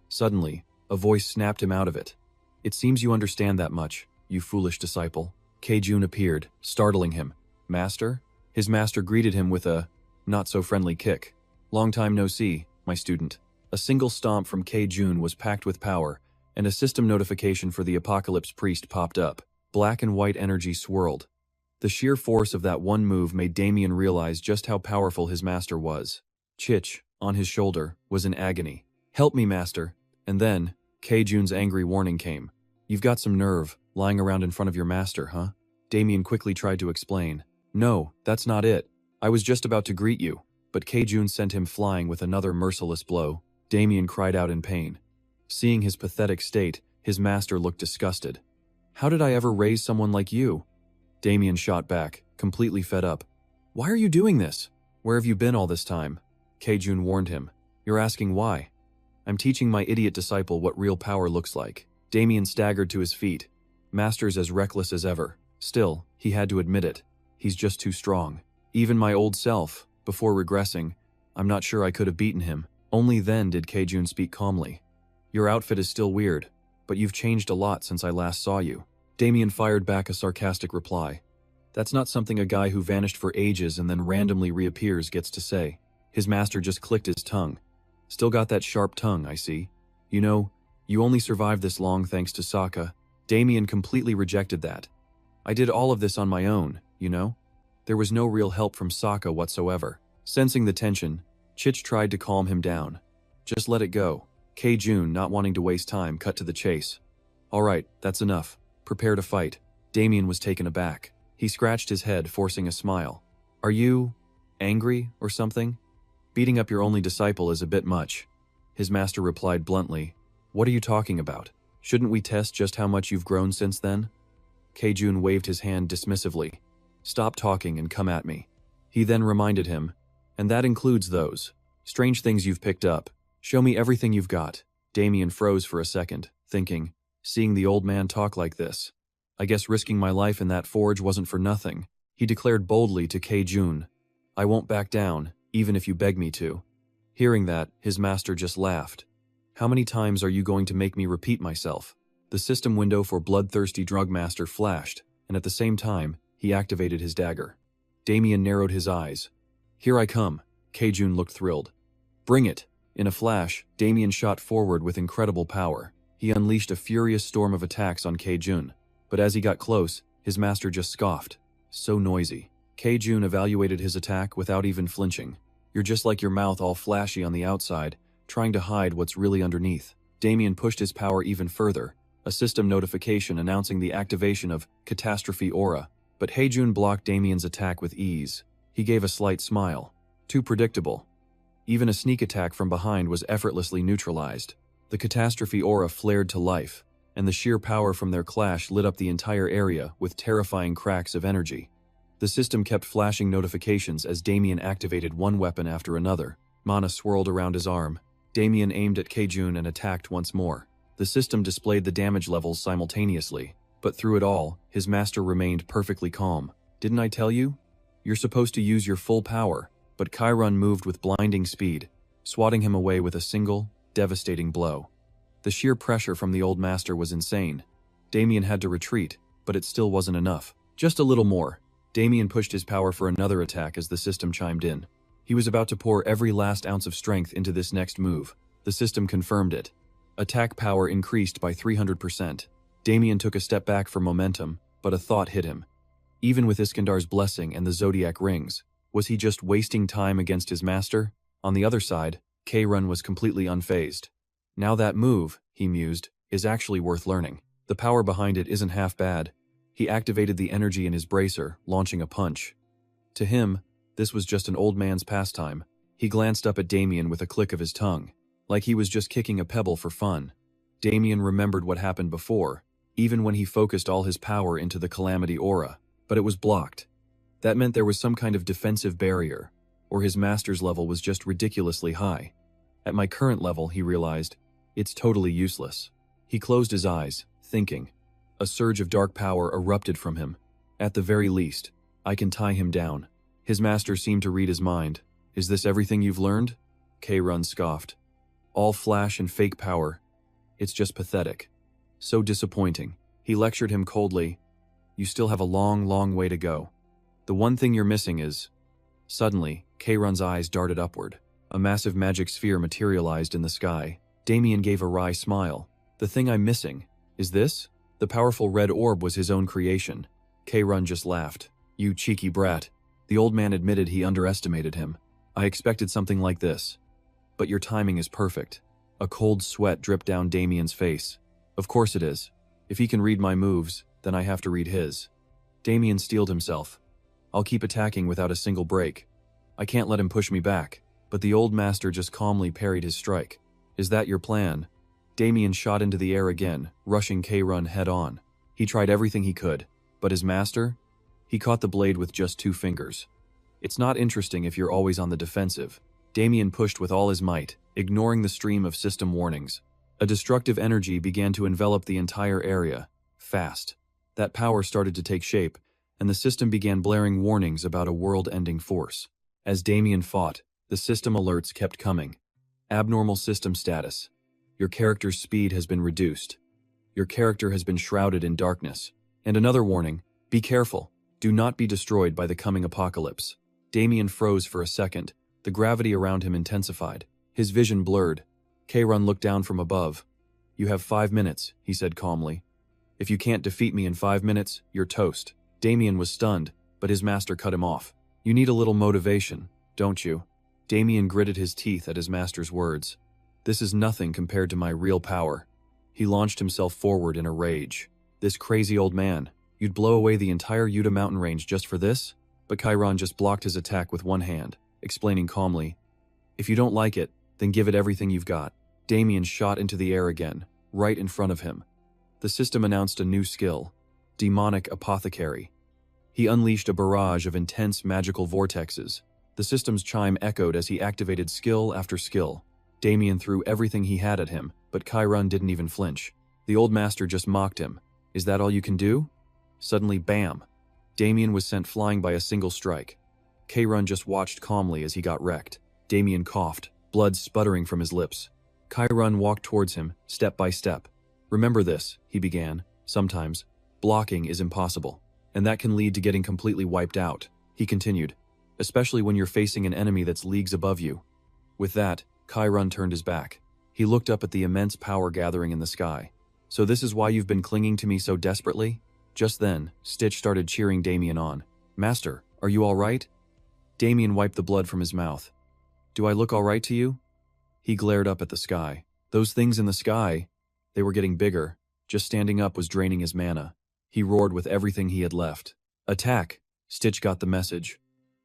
Suddenly, a voice snapped him out of it. It seems you understand that much, you foolish disciple. Kei-jun appeared, startling him. Master? His master greeted him with a not-so-friendly kick. Long time no see, my student. A single stomp from Kei-jun was packed with power, and a system notification for the Apocalypse Priest popped up. Black and white energy swirled. The sheer force of that one move made Damien realize just how powerful his master was. Chich, on his shoulder, was in agony. Help me, master. And then, Kei-jun's angry warning came. You've got some nerve, lying around in front of your master, huh? Damien quickly tried to explain. No, that's not it. I was just about to greet you, but Kei-jun sent him flying with another merciless blow. Damien cried out in pain. Seeing his pathetic state, his master looked disgusted. How did I ever raise someone like you? Damien shot back, completely fed up. Why are you doing this? Where have you been all this time? Kei-jun warned him. You're asking why? I'm teaching my idiot disciple what real power looks like. Damien staggered to his feet. Master's as reckless as ever. Still, he had to admit it. He's just too strong. Even my old self, before regressing, I'm not sure I could have beaten him. Only then did Kei-jun speak calmly. Your outfit is still weird, but you've changed a lot since I last saw you. Damien fired back a sarcastic reply. That's not something a guy who vanished for ages and then randomly reappears gets to say. His master just clicked his tongue. Still got that sharp tongue, I see. You know, you only survived this long thanks to Sokka. Damien completely rejected that. I did all of this on my own, you know? There was no real help from Sokka whatsoever. Sensing the tension, Chich tried to calm him down. Just let it go. Kei-jun, not wanting to waste time, cut to the chase. All right, that's enough. Prepare to fight. Damien was taken aback. He scratched his head, forcing a smile. Are you angry or something? Beating up your only disciple is a bit much. His master replied bluntly. What are you talking about? Shouldn't we test just how much you've grown since then? Kei-jun waved his hand dismissively. Stop talking and come at me. He then reminded him, and that includes those strange things you've picked up. Show me everything you've got. Damien froze for a second, thinking, seeing the old man talk like this. I guess risking my life in that forge wasn't for nothing. He declared boldly to Kei-jun, I won't back down, even if you beg me to. Hearing that, his master just laughed. How many times are you going to make me repeat myself? The system window for Bloodthirsty Drug Master flashed, and at the same time, he activated his dagger. Damien narrowed his eyes. "Here I come." Kei-jun looked thrilled. "Bring it." In a flash, Damien shot forward with incredible power. He unleashed a furious storm of attacks on Kei-jun. But as he got close, his master just scoffed. "So noisy." Kei-jun evaluated his attack without even flinching. "You're just like your mouth all flashy on the outside, trying to hide what's really underneath." Damien pushed his power even further, a system notification announcing the activation of Catastrophe Aura. But Heijun blocked Damien's attack with ease. He gave a slight smile. Too predictable. Even a sneak attack from behind was effortlessly neutralized. The Catastrophe Aura flared to life, and the sheer power from their clash lit up the entire area with terrifying cracks of energy. The system kept flashing notifications as Damien activated one weapon after another. Mana swirled around his arm. Damien aimed at Kei-jun and attacked once more. The system displayed the damage levels simultaneously, but through it all, his master remained perfectly calm. "Didn't I tell you? You're supposed to use your full power." But Chiron moved with blinding speed, swatting him away with a single, devastating blow. The sheer pressure from the old master was insane. Damien had to retreat, but it still wasn't enough. Just a little more. Damien pushed his power for another attack as the system chimed in. He was about to pour every last ounce of strength into this next move. The system confirmed it. Attack power increased by 300%. Damien took a step back for momentum, but a thought hit him. Even with Iskandar's blessing and the zodiac rings, was he just wasting time against his master? On the other side, Kei-run was completely unfazed. Now that move, he mused, is actually worth learning. The power behind it isn't half bad. He activated the energy in his bracer, launching a punch. To him, this was just an old man's pastime. He glanced up at Damien with a click of his tongue, like he was just kicking a pebble for fun. Damien remembered what happened before, even when he focused all his power into the Calamity Aura, but it was blocked. That meant there was some kind of defensive barrier, or his master's level was just ridiculously high. At my current level, he realized, it's totally useless. He closed his eyes, thinking. A surge of dark power erupted from him. At the very least, I can tie him down. His master seemed to read his mind. "Is this everything you've learned?" Kei-run scoffed. "All flash and fake power. It's just pathetic. So disappointing." He lectured him coldly. "You still have a long, long way to go. The one thing you're missing is..." Suddenly, Kei-run's eyes darted upward. A massive magic sphere materialized in the sky. Damien gave a wry smile. "The thing I'm missing. Is this?" The powerful red orb was his own creation. Kei-run just laughed. "You cheeky brat." The old man admitted he underestimated him. "I expected something like this. But your timing is perfect." A cold sweat dripped down Damien's face. "Of course it is. If he can read my moves, then I have to read his." Damien steeled himself. "I'll keep attacking without a single break. I can't let him push me back." But the old master just calmly parried his strike. "Is that your plan?" Damien shot into the air again, rushing Kei-run head-on. He tried everything he could, but his master? He caught the blade with just 2 fingers. It's not interesting if you're always on the defensive. Damien pushed with all his might, ignoring the stream of system warnings. A destructive energy began to envelop the entire area, fast. That power started to take shape, and the system began blaring warnings about a world-ending force. As Damien fought, the system alerts kept coming. Abnormal system status. Your character's speed has been reduced. Your character has been shrouded in darkness. And another warning, be careful. Do not be destroyed by the coming apocalypse. Damien froze for a second. The gravity around him intensified. His vision blurred. Kei-run looked down from above. "You have 5 minutes," he said calmly. "If you can't defeat me in 5 minutes, you're toast." Damien was stunned, but his master cut him off. "You need a little motivation, don't you?" Damien gritted his teeth at his master's words. "This is nothing compared to my real power." He launched himself forward in a rage. "This crazy old man, you'd blow away the entire Yuta mountain range just for this?" But Kei-run just blocked his attack with one hand, explaining calmly, "If you don't like it, then give it everything you've got." Damien shot into the air again, right in front of him. The system announced a new skill, Demonic Apothecary. He unleashed a barrage of intense magical vortexes. The system's chime echoed as he activated skill after skill. Damien threw everything he had at him, but Kei-run didn't even flinch. The old master just mocked him. "Is that all you can do?" Suddenly, bam! Damien was sent flying by a single strike. Kei-run just watched calmly as he got wrecked. Damien coughed, blood sputtering from his lips. Kei-run walked towards him, step by step. Remember this, he began. Sometimes, blocking is impossible, and that can lead to getting completely wiped out, he continued, especially when you're facing an enemy that's leagues above you. With that, Chiron turned his back. He looked up at the immense power gathering in the sky. So this is why you've been clinging to me so desperately? Just then, Stitch started cheering Damien on. Master, are you all right? Damien wiped the blood from his mouth. Do I look all right to you? He glared up at the sky. Those things in the sky, they were getting bigger. Just standing up was draining his mana. He roared with everything he had left. Attack! Stitch got the message.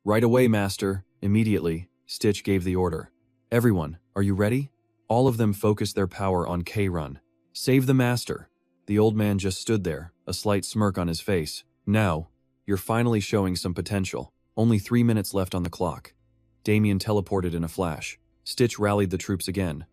Right away, Master. Immediately, Stitch gave the order. Everyone, are you ready? All of them focused their power on Chiron. Save the Master. The old man just stood there, a slight smirk on his face. Now, you're finally showing some potential. Only 3 minutes left on the clock. Damien teleported in a flash. Stitch rallied the troops again.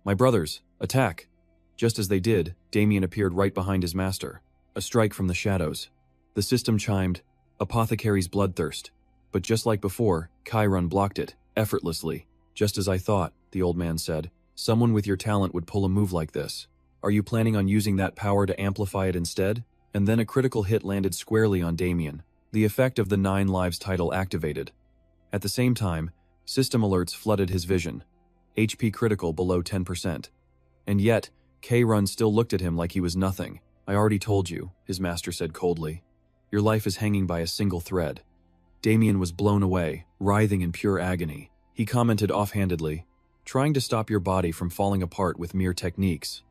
My brothers, attack! Just as they did, Damien appeared right behind his master. A strike from the shadows. The system chimed, Apothecary's Bloodthirst. But just like before, Chiron blocked it, effortlessly. Just as I thought, the old man said. Someone with your talent would pull a move like this. Are you planning on using that power to amplify it instead? And then a critical hit landed squarely on Damien. The effect of the 9 lives title activated. At the same time, system alerts flooded his vision. HP critical below 10%. And yet, Chiron still looked at him like he was nothing. I already told you, his master said coldly. Your life is hanging by a single thread. Damien was blown away, writhing in pure agony. He commented offhandedly, trying to stop your body from falling apart with mere techniques.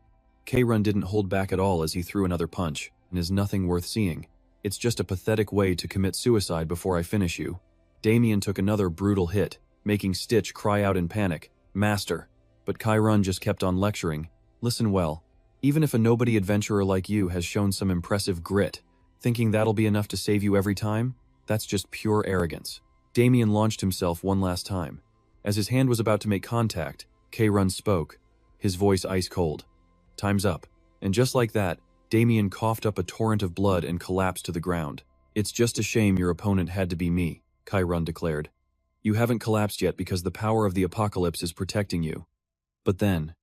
Chiron didn't hold back at all as he threw another punch, and is nothing worth seeing. It's just a pathetic way to commit suicide before I finish you. Damien took another brutal hit, making Stitch cry out in panic, Master. But Chiron just kept on lecturing. Listen well. Even if a nobody adventurer like you has shown some impressive grit, thinking that'll be enough to save you every time? That's just pure arrogance. Damien launched himself one last time. As his hand was about to make contact, Chiron spoke, his voice ice cold. Time's up. And just like that, Damien coughed up a torrent of blood and collapsed to the ground. It's just a shame your opponent had to be me, Chiron declared. You haven't collapsed yet because the power of the apocalypse is protecting you. But then,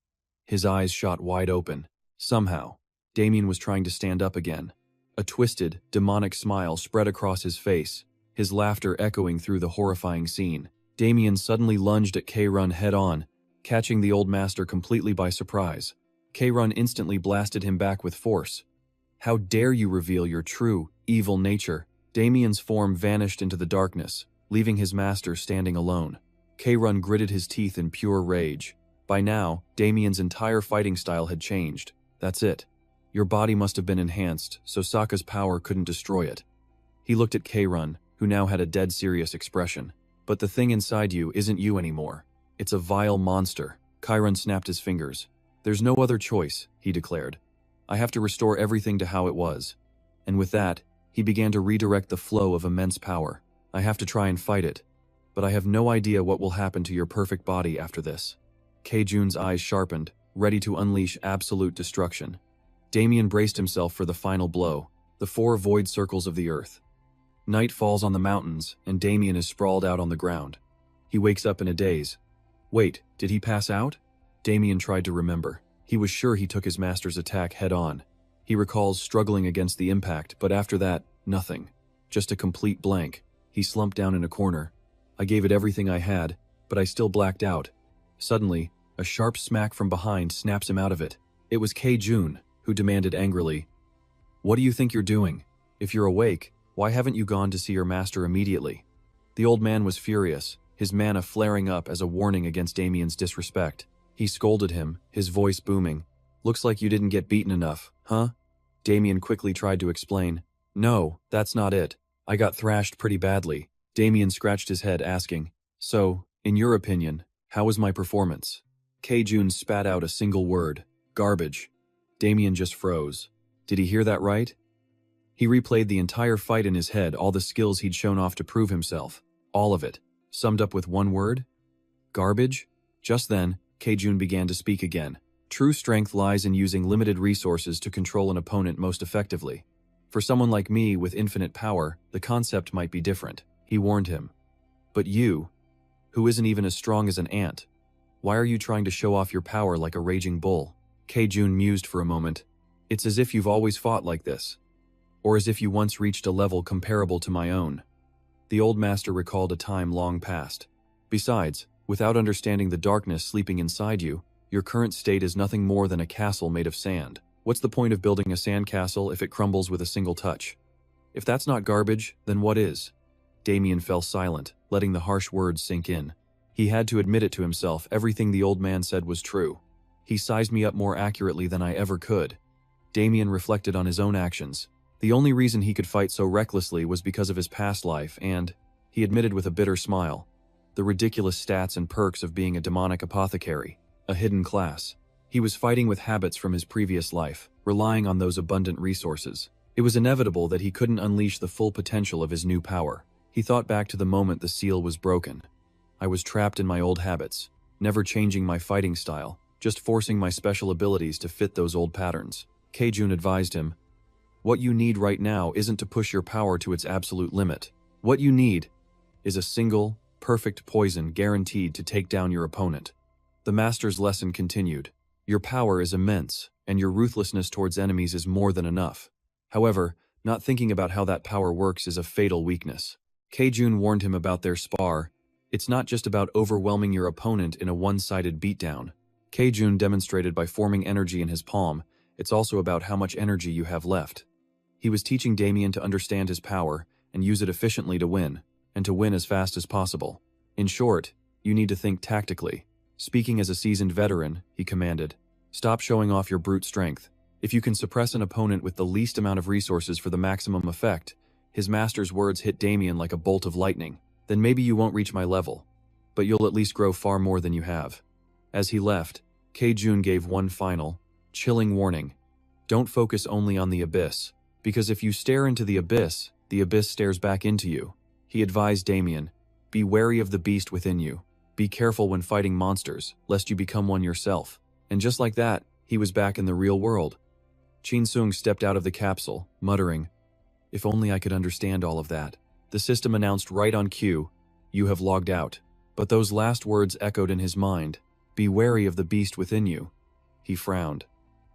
his eyes shot wide open. Somehow, Damien was trying to stand up again. A twisted, demonic smile spread across his face, his laughter echoing through the horrifying scene. Damien suddenly lunged at Chiron head-on, catching the old master completely by surprise. Chiron instantly blasted him back with force. How dare you reveal your true, evil nature? Damien's form vanished into the darkness, leaving his master standing alone. Chiron gritted his teeth in pure rage. By now, Damien's entire fighting style had changed. That's it. Your body must have been enhanced, so Sokka's power couldn't destroy it. He looked at Chiron, who now had a dead serious expression. But the thing inside you isn't you anymore. It's a vile monster. Chiron snapped his fingers. There's no other choice, he declared. I have to restore everything to how it was. And with that, he began to redirect the flow of immense power. I have to try and fight it. But I have no idea what will happen to your perfect body after this. Kei-jun's eyes sharpened, ready to unleash absolute destruction. Damien braced himself for the final blow, the 4 void circles of the earth. Night falls on the mountains, and Damien is sprawled out on the ground. He wakes up in a daze. Wait, did he pass out? Damien tried to remember. He was sure he took his master's attack head-on. He recalls struggling against the impact, but after that, nothing. Just a complete blank. He slumped down in a corner. I gave it everything I had, but I still blacked out. Suddenly, a sharp smack from behind snaps him out of it. It was Kei-jun, who demanded angrily, What do you think you're doing? If you're awake, why haven't you gone to see your master immediately? The old man was furious, his mana flaring up as a warning against Damien's disrespect. He scolded him, his voice booming. Looks like you didn't get beaten enough, huh? Damien quickly tried to explain. No, that's not it. I got thrashed pretty badly. Damien scratched his head, asking, So, in your opinion, how was my performance? Kei-jun spat out a single word. Garbage. Damien just froze. Did he hear that right? He replayed the entire fight in his head, all the skills he'd shown off to prove himself. All of it. Summed up with one word? Garbage? Just then, Kei-jun began to speak again. True strength lies in using limited resources to control an opponent most effectively. For someone like me with infinite power, the concept might be different, he warned him. But you, who isn't even as strong as an ant, why are you trying to show off your power like a raging bull? Kei-jun mused for a moment. It's as if you've always fought like this, or as if you once reached a level comparable to my own. The old master recalled a time long past. Besides, without understanding the darkness sleeping inside you, your current state is nothing more than a castle made of sand. What's the point of building a sandcastle if it crumbles with a single touch? If that's not garbage, then what is? Damien fell silent, letting the harsh words sink in. He had to admit it to himself, everything the old man said was true. He sized me up more accurately than I ever could. Damien reflected on his own actions. The only reason he could fight so recklessly was because of his past life and, he admitted with a bitter smile, the ridiculous stats and perks of being a demonic apothecary, a hidden class. He was fighting with habits from his previous life, relying on those abundant resources. It was inevitable that he couldn't unleash the full potential of his new power. He thought back to the moment the seal was broken. I was trapped in my old habits, never changing my fighting style, just forcing my special abilities to fit those old patterns. Kejun advised him, "What you need right now isn't to push your power to its absolute limit. What you need is a single, perfect poison guaranteed to take down your opponent." The master's lesson continued. Your power is immense, and your ruthlessness towards enemies is more than enough. However, not thinking about how that power works is a fatal weakness. Kejun warned him about their spar. It's not just about overwhelming your opponent in a one-sided beatdown. Kejun demonstrated by forming energy in his palm. It's also about how much energy you have left. He was teaching Damien to understand his power and use it efficiently to win, and to win as fast as possible. In short, you need to think tactically. Speaking as a seasoned veteran, he commanded, "Stop showing off your brute strength. If you can suppress an opponent with the least amount of resources for the maximum effect," his master's words hit Damien like a bolt of lightning, "then maybe you won't reach my level, but you'll at least grow far more than you have." As he left, Kejun gave one final, chilling warning. Don't focus only on the abyss, because if you stare into the abyss stares back into you. He advised Damien, "Be wary of the beast within you. Be careful when fighting monsters, lest you become one yourself." And just like that, he was back in the real world. Chin Sung stepped out of the capsule, muttering, "If only I could understand all of that." The system announced right on cue, "You have logged out." But those last words echoed in his mind, "Be wary of the beast within you." He frowned.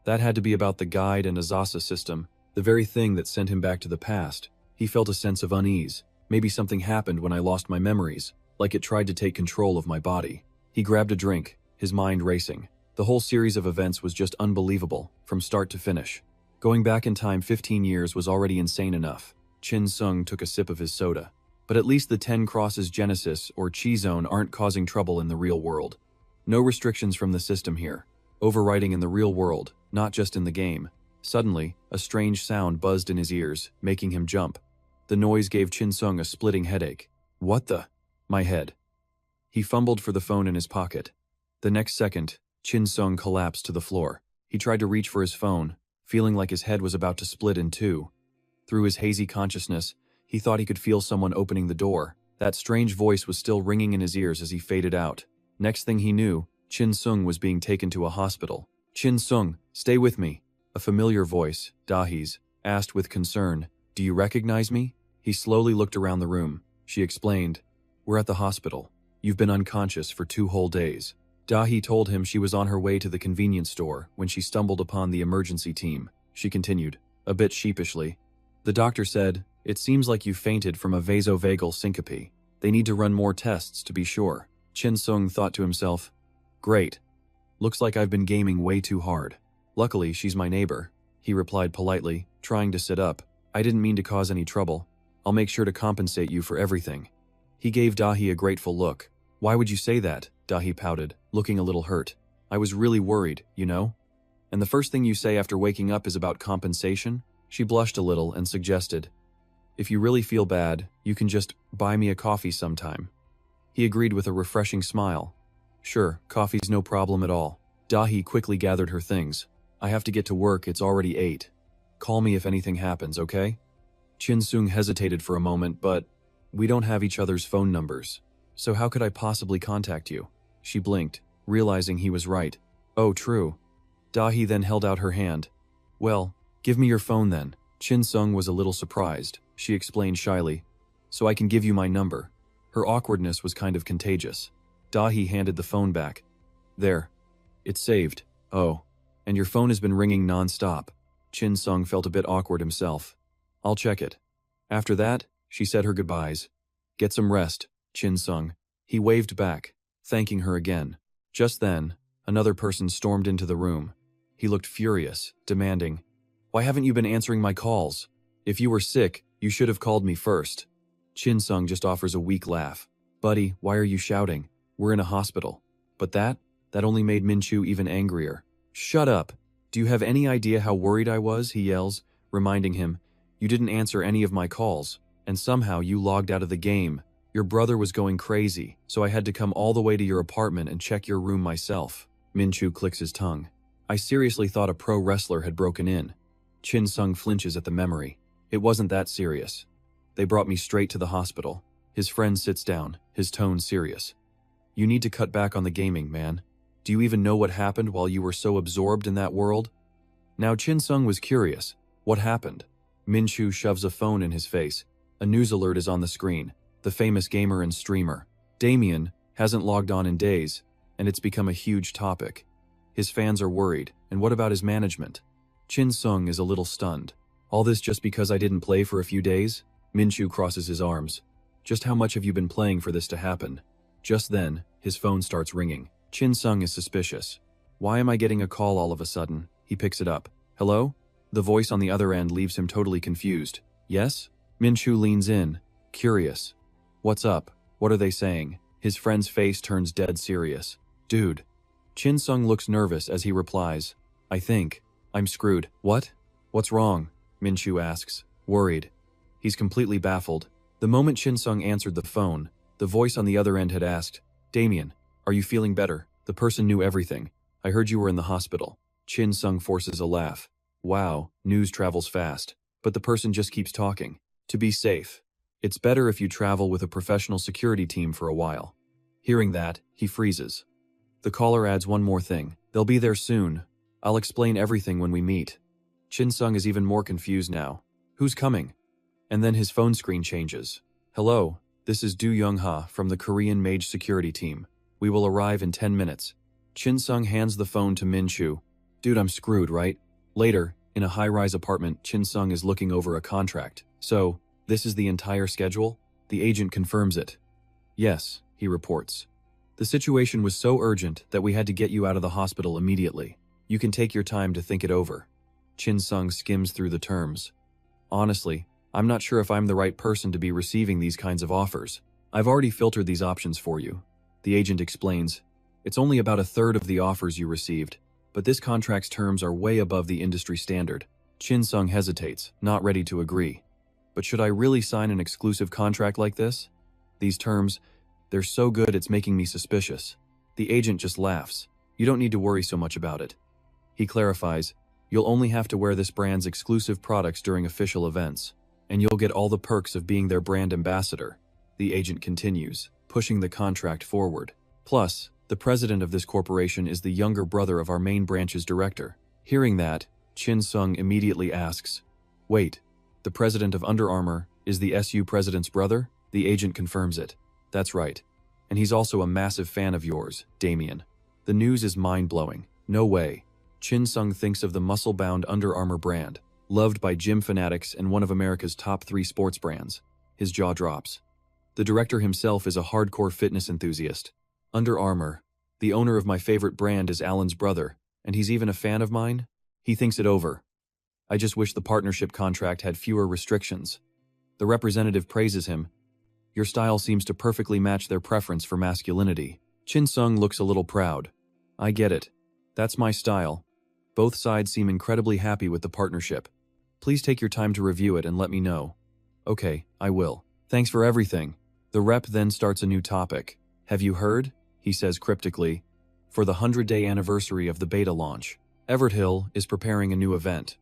That had to be about the guide and Azasa system, the very thing that sent him back to the past. He felt a sense of unease. Maybe something happened when I lost my memories, like it tried to take control of my body. He grabbed a drink, his mind racing. The whole series of events was just unbelievable, from start to finish. Going back in time 15 years was already insane enough. Chin Sung took a sip of his soda. But at least the 10 Crosses Genesis or Chi Zone aren't causing trouble in the real world. No restrictions from the system here. Overwriting in the real world, not just in the game. Suddenly, a strange sound buzzed in his ears, making him jump. The noise gave Chin Sung a splitting headache. "What the?" "My head." He fumbled for the phone in his pocket. The next second, Chin Sung collapsed to the floor. He tried to reach for his phone, feeling like his head was about to split in two. Through his hazy consciousness, he thought he could feel someone opening the door. That strange voice was still ringing in his ears as he faded out. Next thing he knew, Chin Sung was being taken to a hospital. "Chin Sung, stay with me." A familiar voice, Dahi's, asked with concern, "Do you recognize me?" He slowly looked around the room. She explained, "We're at the hospital. You've been unconscious for 2 whole days." Dahi told him she was on her way to the convenience store when she stumbled upon the emergency team. She continued, a bit sheepishly, "The doctor said, it seems like you fainted from a vasovagal syncope. They need to run more tests to be sure." Chin Sung thought to himself, "Great. Looks like I've been gaming way too hard. Luckily, she's my neighbor," he replied politely, trying to sit up. "I didn't mean to cause any trouble. I'll make sure to compensate you for everything." He gave Dahi a grateful look. "Why would you say that?" Dahi pouted, looking a little hurt. "I was really worried, you know? And the first thing you say after waking up is about compensation?" She blushed a little and suggested, "If you really feel bad, you can just buy me a coffee sometime." He agreed with a refreshing smile. "Sure, coffee's no problem at all." Dahi quickly gathered her things. "I have to get to work, it's already 8. Call me if anything happens, okay?" Chin Sung hesitated for a moment, but we don't have each other's phone numbers. So how could I possibly contact you? She blinked, realizing he was right. Oh, true. Dahi then held out her hand. Well, give me your phone then. Chin Sung was a little surprised. She explained shyly. So I can give you my number. Her awkwardness was kind of contagious. Dahi handed the phone back. There. It's saved. Oh. And your phone has been ringing non-stop. Chin Sung felt a bit awkward himself. I'll check it. After that, she said her goodbyes. Get some rest, Chin Sung. He waved back, thanking her again. Just then, another person stormed into the room. He looked furious, demanding, "Why haven't you been answering my calls? If you were sick, you should have called me first." Chin Sung just offers a weak laugh. Buddy, why are you shouting? We're in a hospital. But that only made Min Chu even angrier. Shut up. Do you have any idea how worried I was? He yells, reminding him. You didn't answer any of my calls, and somehow you logged out of the game. Your brother was going crazy, so I had to come all the way to your apartment and check your room myself. Min Chu clicks his tongue. I seriously thought a pro wrestler had broken in. Chin Sung flinches at the memory. It wasn't that serious. They brought me straight to the hospital. His friend sits down, his tone serious. You need to cut back on the gaming, man. Do you even know what happened while you were so absorbed in that world? Now Chin Sung was curious. What happened? Min Chu shoves a phone in his face. A news alert is on the screen. The famous gamer and streamer, Damien, hasn't logged on in days, and it's become a huge topic. His fans are worried, and what about his management? Chin Sung is a little stunned. All this just because I didn't play for a few days? Min Chu crosses his arms. Just how much have you been playing for this to happen? Just then, his phone starts ringing. Chin Sung is suspicious. Why am I getting a call all of a sudden? He picks it up. Hello? The voice on the other end leaves him totally confused. Yes? Min Chu leans in, curious. What's up? What are they saying? His friend's face turns dead serious. Dude. Chin Sung looks nervous as he replies. I think I'm screwed. What? What's wrong? Min Chu asks, worried. He's completely baffled. The moment Chin Sung answered the phone, the voice on the other end had asked, Damien, are you feeling better? The person knew everything. I heard you were in the hospital. Chin Sung forces a laugh. Wow, news travels fast. But the person just keeps talking. To be safe. It's better if you travel with a professional security team for a while. Hearing that, he freezes. The caller adds one more thing. They'll be there soon. I'll explain everything when we meet. Chin Sung is even more confused now. Who's coming? And then his phone screen changes. Hello, this is Do Young-ha from the Korean Mage security team. We will arrive in 10 minutes. Chin Sung hands the phone to Min Chu. Dude, I'm screwed, right? Later, in a high-rise apartment, Chin Sung is looking over a contract. So, this is the entire schedule? The agent confirms it. Yes, he reports. The situation was so urgent that we had to get you out of the hospital immediately. You can take your time to think it over. Chin Sung skims through the terms. Honestly, I'm not sure if I'm the right person to be receiving these kinds of offers. I've already filtered these options for you. The agent explains. It's only about a third of the offers you received, but this contract's terms are way above the industry standard. Chin Sung hesitates, not ready to agree. But should I really sign an exclusive contract like this? These terms, they're so good it's making me suspicious. The agent just laughs. You don't need to worry so much about it. He clarifies, you'll only have to wear this brand's exclusive products during official events, and you'll get all the perks of being their brand ambassador. The agent continues, pushing the contract forward. Plus, the president of this corporation is the younger brother of our main branch's director. Hearing that, Chin Sung immediately asks, Wait, the president of Under Armour is the SU president's brother? The agent confirms it. That's right. And he's also a massive fan of yours, Damien. The news is mind-blowing. No way. Chin Sung thinks of the muscle-bound Under Armour brand, loved by gym fanatics and one of America's top 3 sports brands. His jaw drops. The director himself is a hardcore fitness enthusiast. Under Armour, the owner of my favorite brand, is Alan's brother, and he's even a fan of mine? He thinks it over. I just wish the partnership contract had fewer restrictions. The representative praises him. Your style seems to perfectly match their preference for masculinity. Chin Sung looks a little proud. I get it. That's my style. Both sides seem incredibly happy with the partnership. Please take your time to review it and let me know. Okay, I will. Thanks for everything. The rep then starts a new topic. Have you heard? He says cryptically. For the 100-day anniversary of the beta launch, Everett Hill is preparing a new event.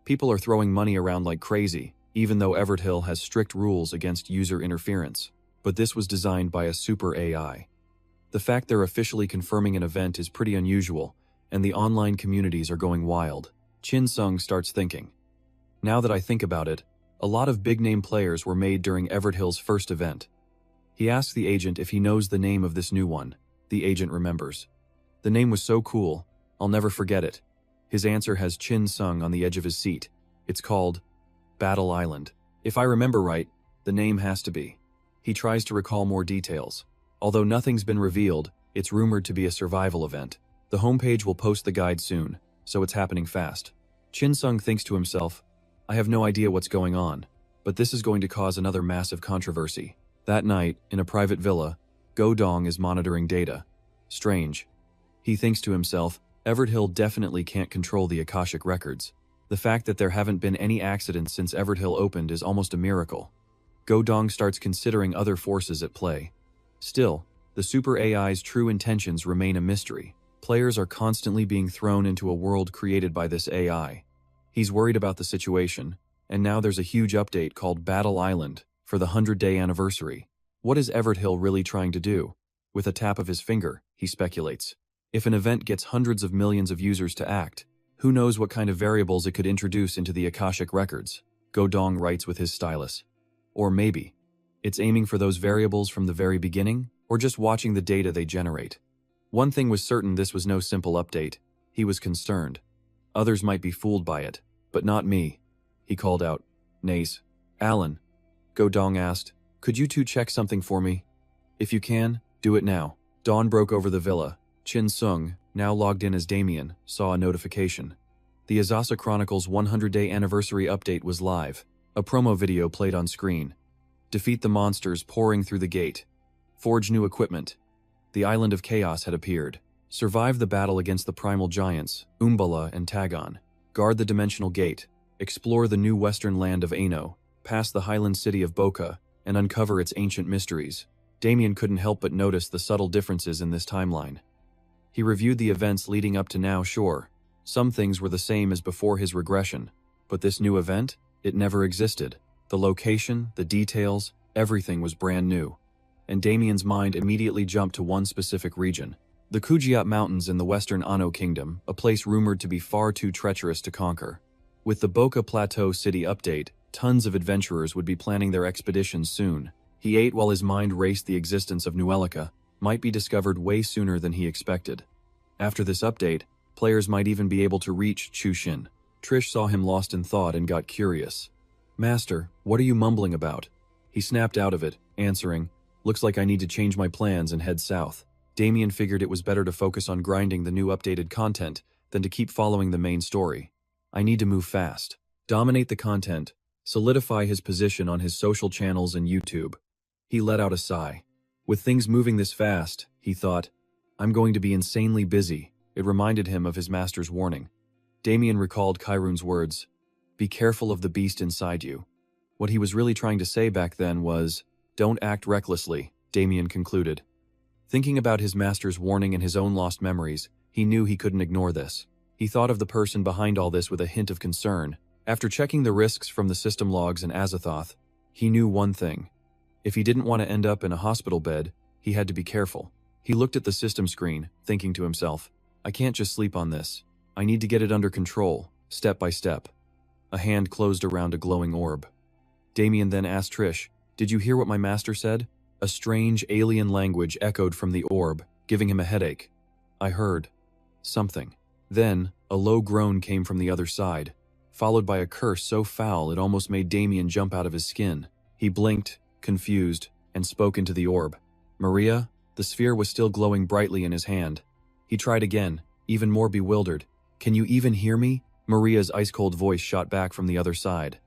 People are throwing money around like crazy, even though Everett Hill has strict rules against user interference. But this was designed by a super AI. The fact they're officially confirming an event is pretty unusual, and the online communities are going wild. Chin Sung starts thinking. Now that I think about it, a lot of big-name players were made during Everett Hill's first event. He asks the agent if he knows the name of this new one. The agent remembers. The name was so cool, I'll never forget it. His answer has Chin Sung on the edge of his seat. It's called Battle Island. If I remember right, the name has to be. He tries to recall more details. Although nothing's been revealed, it's rumored to be a survival event. The homepage will post the guide soon, so it's happening fast. Chin Sung thinks to himself, I have no idea what's going on, but this is going to cause another massive controversy. That night, in a private villa, Go Dong is monitoring data. Strange. He thinks to himself, Everett Hill definitely can't control the Akashic records. The fact that there haven't been any accidents since Everett Hill opened is almost a miracle. Go Dong starts considering other forces at play. Still, the super AI's true intentions remain a mystery. Players are constantly being thrown into a world created by this AI. He's worried about the situation, and now there's a huge update called Battle Island for the 100-day anniversary. What is Everett Hill really trying to do? With a tap of his finger, he speculates. If an event gets hundreds of millions of users to act, who knows what kind of variables it could introduce into the Akashic records? Go Dong writes with his stylus. Or maybe, it's aiming for those variables from the very beginning, or just watching the data they generate. One thing was certain, this was no simple update. He was concerned. Others might be fooled by it, but not me. He called out, Nace. Alan. Go Dong asked, could you two check something for me? If you can, do it now. Dawn broke over the villa. Chin Sung, now logged in as Damien, saw a notification. The Azasa Chronicles 100-day anniversary update was live. A promo video played on screen. Defeat the monsters pouring through the gate. Forge new equipment. The Island of Chaos had appeared. Survive the battle against the primal giants, Umbala and Tagon. Guard the dimensional gate. Explore the new western land of Enro. Pass the highland city of Boca, and uncover its ancient mysteries. Damien couldn't help but notice the subtle differences in this timeline. He reviewed the events leading up to now. Sure, some things were the same as before his regression, but this new event, it never existed. The location, the details, everything was brand new. And Damien's mind immediately jumped to one specific region. The Kujiat Mountains in the western Ano Kingdom, a place rumored to be far too treacherous to conquer. With the Boca Plateau City update, tons of adventurers would be planning their expeditions soon. He ate while his mind raced. The existence of Nuelica might be discovered way sooner than he expected. After this update, players might even be able to reach Chushin. Trish saw him lost in thought and got curious. Master, what are you mumbling about? He snapped out of it, answering, looks like I need to change my plans and head south. Damien figured it was better to focus on grinding the new updated content than to keep following the main story. I need to move fast. Dominate the content. Solidify his position on his social channels and YouTube. He let out a sigh. With things moving this fast, he thought, I'm going to be insanely busy. It reminded him of his master's warning. Damien recalled Kyrun's words, be careful of the beast inside you. What he was really trying to say back then was, don't act recklessly, Damien concluded. Thinking about his master's warning and his own lost memories, he knew he couldn't ignore this. He thought of the person behind all this with a hint of concern. After checking the risks from the system logs and Azathoth, he knew one thing. If he didn't want to end up in a hospital bed, he had to be careful. He looked at the system screen, thinking to himself, I can't just sleep on this. I need to get it under control, step by step. A hand closed around a glowing orb. Damien then asked Trish, did you hear what my master said? A strange alien language echoed from the orb, giving him a headache. I heard something. Then, a low groan came from the other side, followed by a curse so foul it almost made Damien jump out of his skin. He blinked, confused, and spoke into the orb. Maria? The sphere was still glowing brightly in his hand. He tried again, even more bewildered. Can you even hear me? Maria's ice-cold voice shot back from the other side.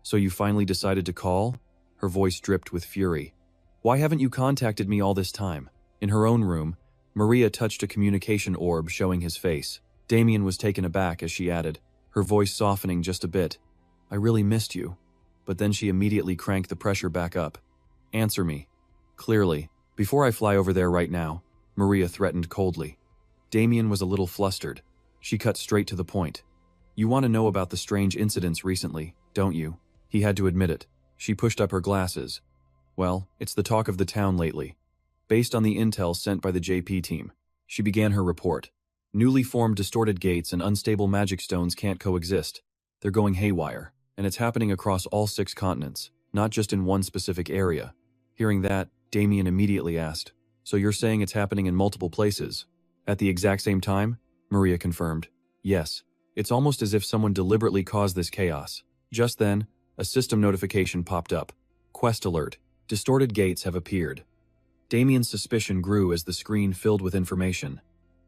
So you finally decided to call? Her voice dripped with fury. Why haven't you contacted me all this time? In her own room, Maria touched a communication orb showing his face. Damien was taken aback as she added, her voice softening just a bit. I really missed you. But then she immediately cranked the pressure back up. Answer me. Clearly. Before I fly over there right now, Maria threatened coldly. Damien was a little flustered. She cut straight to the point. You want to know about the strange incidents recently, don't you? He had to admit it. She pushed up her glasses. Well, it's the talk of the town lately. Based on the intel sent by the JP team, she began her report. Newly formed distorted gates and unstable magic stones can't coexist. They're going haywire, and it's happening across all 6 continents, not just in one specific area. Hearing that, Damien immediately asked, so you're saying it's happening in multiple places? At the exact same time? Maria confirmed. Yes. It's almost as if someone deliberately caused this chaos. Just then, a system notification popped up. Quest alert. Distorted gates have appeared. Damien's suspicion grew as the screen filled with information.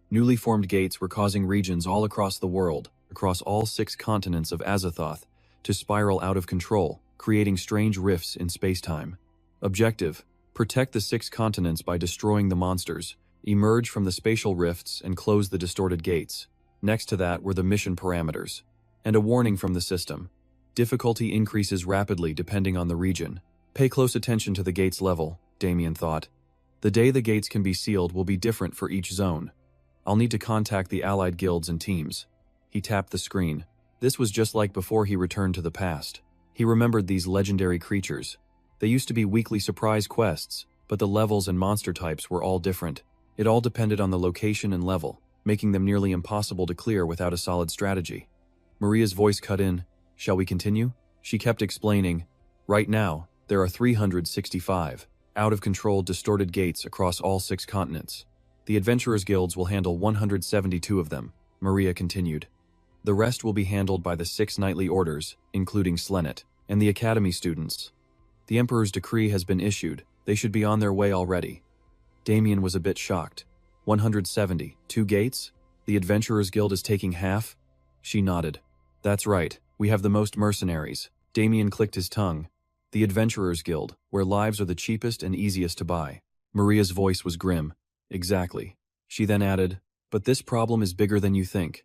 Newly formed gates were causing regions all across the world, across all 6 continents of Azathoth, to spiral out of control, creating strange rifts in spacetime. Objective: protect the 6 continents by destroying the monsters, emerge from the spatial rifts and close the distorted gates. Next to that were the mission parameters. And a warning from the system. Difficulty increases rapidly depending on the region. Pay close attention to the gate's level, Damien thought. The day the gates can be sealed will be different for each zone. I'll need to contact the allied guilds and teams. He tapped the screen. This was just like before he returned to the past. He remembered these legendary creatures. They used to be weekly surprise quests, but the levels and monster types were all different. It all depended on the location and level, making them nearly impossible to clear without a solid strategy. Maria's voice cut in. Shall we continue? She kept explaining. Right now, there are 365 out-of-control distorted gates across all 6 continents. The Adventurers Guilds will handle 172 of them, Maria continued. The rest will be handled by the 6 knightly orders, including Slenet, and the Academy students. The Emperor's decree has been issued. They should be on their way already. Damien was a bit shocked. 170, 2 gates? The Adventurers Guild is taking half? She nodded. That's right, we have the most mercenaries. Damien clicked his tongue. The Adventurers Guild, where lives are the cheapest and easiest to buy. Maria's voice was grim. Exactly. She then added, but this problem is bigger than you think.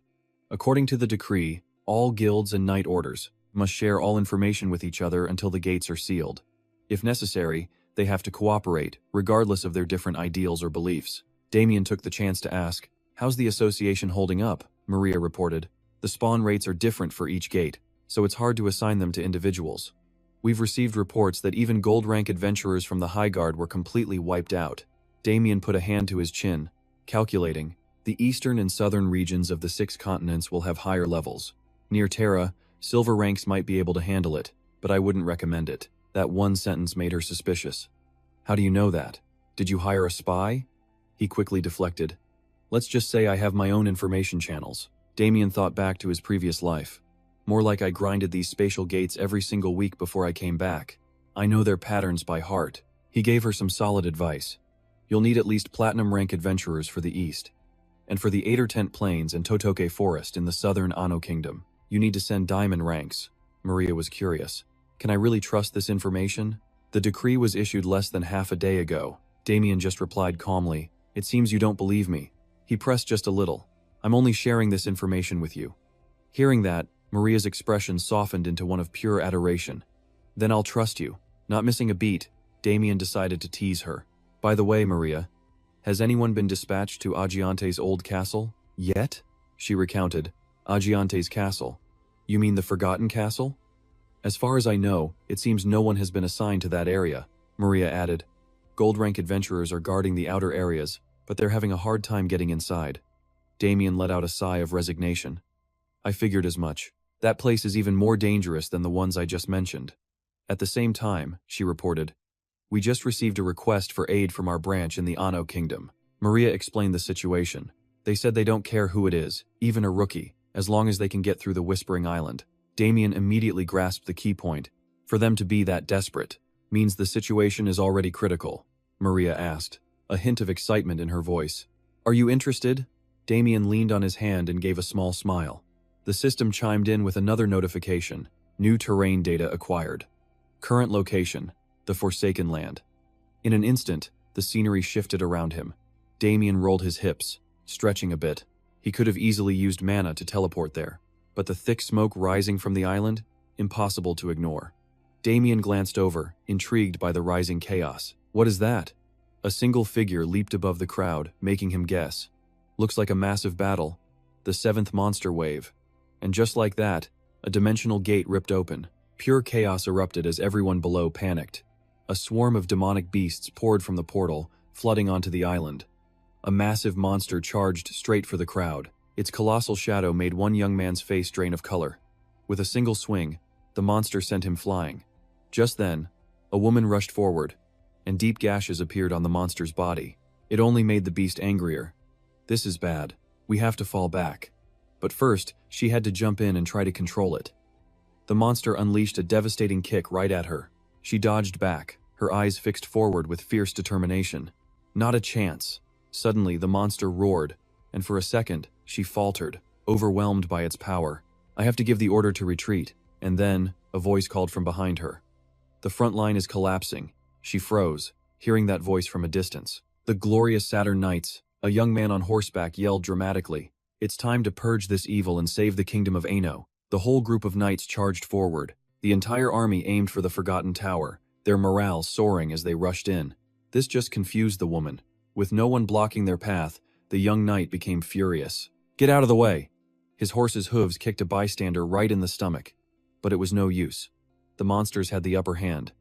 According to the decree, all guilds and knight orders must share all information with each other until the gates are sealed. If necessary, they have to cooperate, regardless of their different ideals or beliefs. Damien took the chance to ask, how's the association holding up? Maria reported. The spawn rates are different for each gate, so it's hard to assign them to individuals. We've received reports that even gold-rank adventurers from the High Guard were completely wiped out. Damien put a hand to his chin, calculating. The eastern and southern regions of the 6 continents will have higher levels. Near Terra, silver ranks might be able to handle it, but I wouldn't recommend it. That one sentence made her suspicious. How do you know that? Did you hire a spy? He quickly deflected. Let's just say I have my own information channels. Damien thought back to his previous life. More like I grinded these spatial gates every single week before I came back. I know their patterns by heart. He gave her some solid advice. You'll need at least platinum rank adventurers for the east. And for the 8 or 10 plains and Totoke Forest in the southern Anno Kingdom, you need to send diamond ranks. Maria was curious. Can I really trust this information? The decree was issued less than half a day ago. Damien just replied calmly. It seems you don't believe me. He pressed just a little. I'm only sharing this information with you. Hearing that, Maria's expression softened into one of pure adoration. Then I'll trust you. Not missing a beat, Damien decided to tease her. By the way, Maria, has anyone been dispatched to Agiante's old castle? Yet? She recounted. Agiante's castle. You mean the Forgotten Castle? As far as I know, it seems no one has been assigned to that area, Maria added. Gold rank adventurers are guarding the outer areas, but they're having a hard time getting inside. Damien let out a sigh of resignation. I figured as much. That place is even more dangerous than the ones I just mentioned. At the same time, she reported, we just received a request for aid from our branch in the Anno Kingdom. Maria explained the situation. They said they don't care who it is, even a rookie, as long as they can get through the Whispering Island. Damien immediately grasped the key point. For them to be that desperate means the situation is already critical, Maria asked, a hint of excitement in her voice. Are you interested? Damien leaned on his hand and gave a small smile. The system chimed in with another notification. New terrain data acquired. Current location, the Forsaken Land. In an instant, the scenery shifted around him. Damien rolled his hips, stretching a bit. He could have easily used mana to teleport there, but the thick smoke rising from the island, impossible to ignore. Damien glanced over, intrigued by the rising chaos. What is that? A single figure leaped above the crowd, making him guess. Looks like a massive battle. The 7th monster wave. And just like that, a dimensional gate ripped open. Pure chaos erupted as everyone below panicked. A swarm of demonic beasts poured from the portal, flooding onto the island. A massive monster charged straight for the crowd. Its colossal shadow made one young man's face drain of color. With a single swing, the monster sent him flying. Just then, a woman rushed forward, and deep gashes appeared on the monster's body. It only made the beast angrier. This is bad. We have to fall back. But first, she had to jump in and try to control it. The monster unleashed a devastating kick right at her. She dodged back, her eyes fixed forward with fierce determination. Not a chance. Suddenly, the monster roared, and for a second, she faltered, overwhelmed by its power. I have to give the order to retreat, and then, a voice called from behind her. The front line is collapsing. She froze, hearing that voice from a distance. The glorious Saturn Knights, a young man on horseback yelled dramatically. It's time to purge this evil and save the kingdom of Enro. The whole group of knights charged forward. The entire army aimed for the Forgotten Tower, their morale soaring as they rushed in. This just confused the woman. With no one blocking their path, the young knight became furious. Get out of the way! His horse's hooves kicked a bystander right in the stomach. But it was no use. The monsters had the upper hand.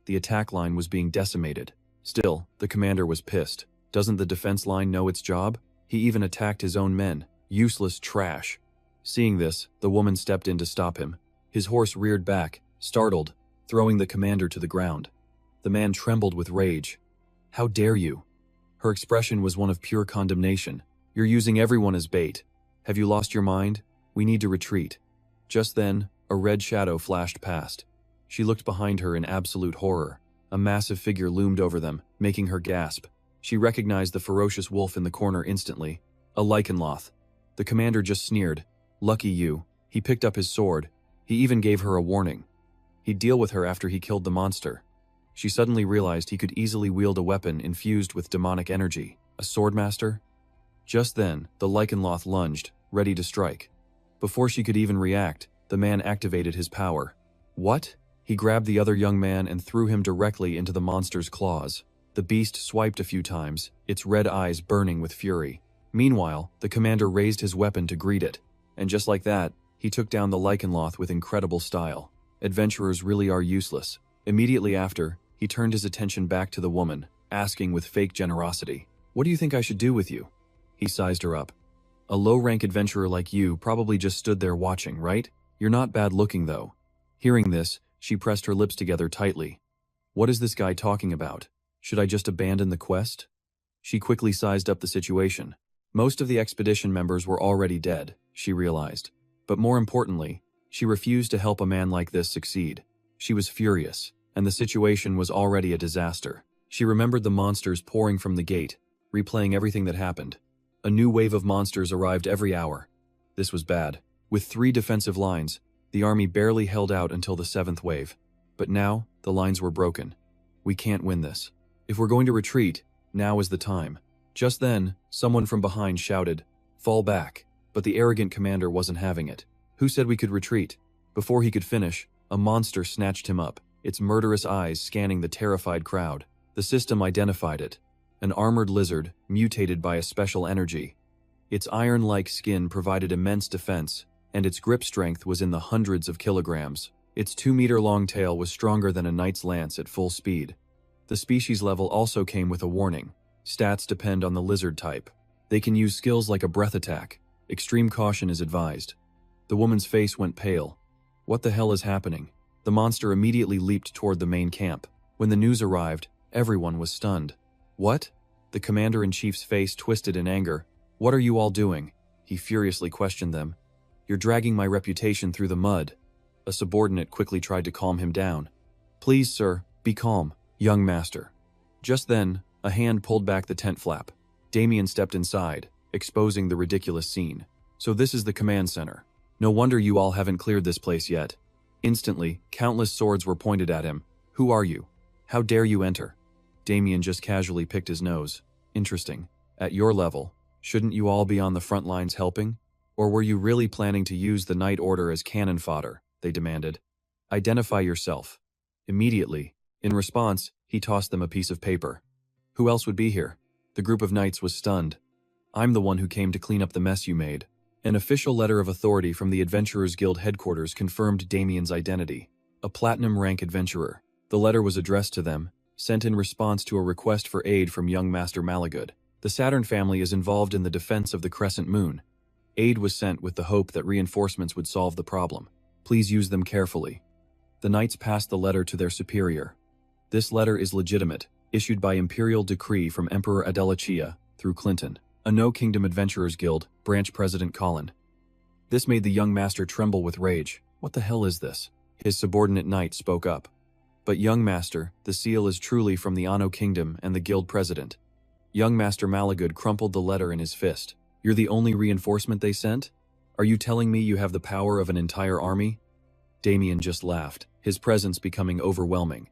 The attack line was being decimated. Still, the commander was pissed. Doesn't the defense line know its job? He even attacked his own men. Useless trash. Seeing this, the woman stepped in to stop him. His horse reared back, startled, throwing the commander to the ground. The man trembled with rage. How dare you? Her expression was one of pure condemnation. You're using everyone as bait. Have you lost your mind? We need to retreat. Just then, a red shadow flashed past. She looked behind her in absolute horror. A massive figure loomed over them, making her gasp. She recognized the ferocious wolf in the corner instantly. A Lycanloth. The commander just sneered. Lucky you. He picked up his sword. He even gave her a warning. He'd deal with her after he killed the monster. She suddenly realized he could easily wield a weapon infused with demonic energy. A swordmaster? Just then, the Lycanloth lunged, ready to strike. Before she could even react, the man activated his power. What? He grabbed the other young man and threw him directly into the monster's claws. The beast swiped a few times, its red eyes burning with fury. Meanwhile, the commander raised his weapon to greet it. And just like that, he took down the Lycanloth with incredible style. Adventurers really are useless. Immediately after, he turned his attention back to the woman, asking with fake generosity, "What do you think I should do with you?" He sized her up. "A low-rank adventurer like you probably just stood there watching, right? You're not bad looking, though." Hearing this, she pressed her lips together tightly. What is this guy talking about? Should I just abandon the quest? She quickly sized up the situation. Most of the expedition members were already dead, she realized. But more importantly, she refused to help a man like this succeed. She was furious, and the situation was already a disaster. She remembered the monsters pouring from the gate, replaying everything that happened. A new wave of monsters arrived every hour. This was bad. With 3 defensive lines, the army barely held out until the 7th wave. But now, the lines were broken. We can't win this. If we're going to retreat, now is the time. Just then, someone from behind shouted, "Fall back." But the arrogant commander wasn't having it. Who said we could retreat? Before he could finish, a monster snatched him up, its murderous eyes scanning the terrified crowd. The system identified it. An armored lizard, mutated by a special energy. Its iron-like skin provided immense defense, and its grip strength was in the hundreds of kilograms. Its 2-meter-long tail was stronger than a knight's lance at full speed. The species level also came with a warning. Stats depend on the lizard type. They can use skills like a breath attack. Extreme caution is advised. The woman's face went pale. What the hell is happening? The monster immediately leaped toward the main camp. When the news arrived, everyone was stunned. What? The commander-in-chief's face twisted in anger. What are you all doing? He furiously questioned them. You're dragging my reputation through the mud. A subordinate quickly tried to calm him down. Please, sir, be calm, young master. Just then, a hand pulled back the tent flap. Damien stepped inside, exposing the ridiculous scene. So this is the command center. No wonder you all haven't cleared this place yet. Instantly, countless swords were pointed at him. Who are you? How dare you enter? Damien just casually picked his nose. Interesting. At your level, shouldn't you all be on the front lines helping? Or were you really planning to use the Knight Order as cannon fodder? They demanded. Identify yourself. Immediately, in response, he tossed them a piece of paper. Who else would be here? The group of knights was stunned. I'm the one who came to clean up the mess you made. An official letter of authority from the Adventurers Guild headquarters confirmed Damien's identity. A platinum rank adventurer. The letter was addressed to them, sent in response to a request for aid from young Master Malagood. The Saturn family is involved in the defense of the Crescent Moon. Aid was sent with the hope that reinforcements would solve the problem. Please use them carefully. The knights passed the letter to their superior. This letter is legitimate, issued by imperial decree from Emperor Adelachia through Clinton. A No Kingdom Adventurers Guild, Branch President Colin. This made the young master tremble with rage. What the hell is this? His subordinate knight spoke up. But young master, the seal is truly from the Anno kingdom and the guild president. Young master Malagood crumpled the letter in his fist. You're the only reinforcement they sent? Are you telling me you have the power of an entire army? Damien just laughed, his presence becoming overwhelming.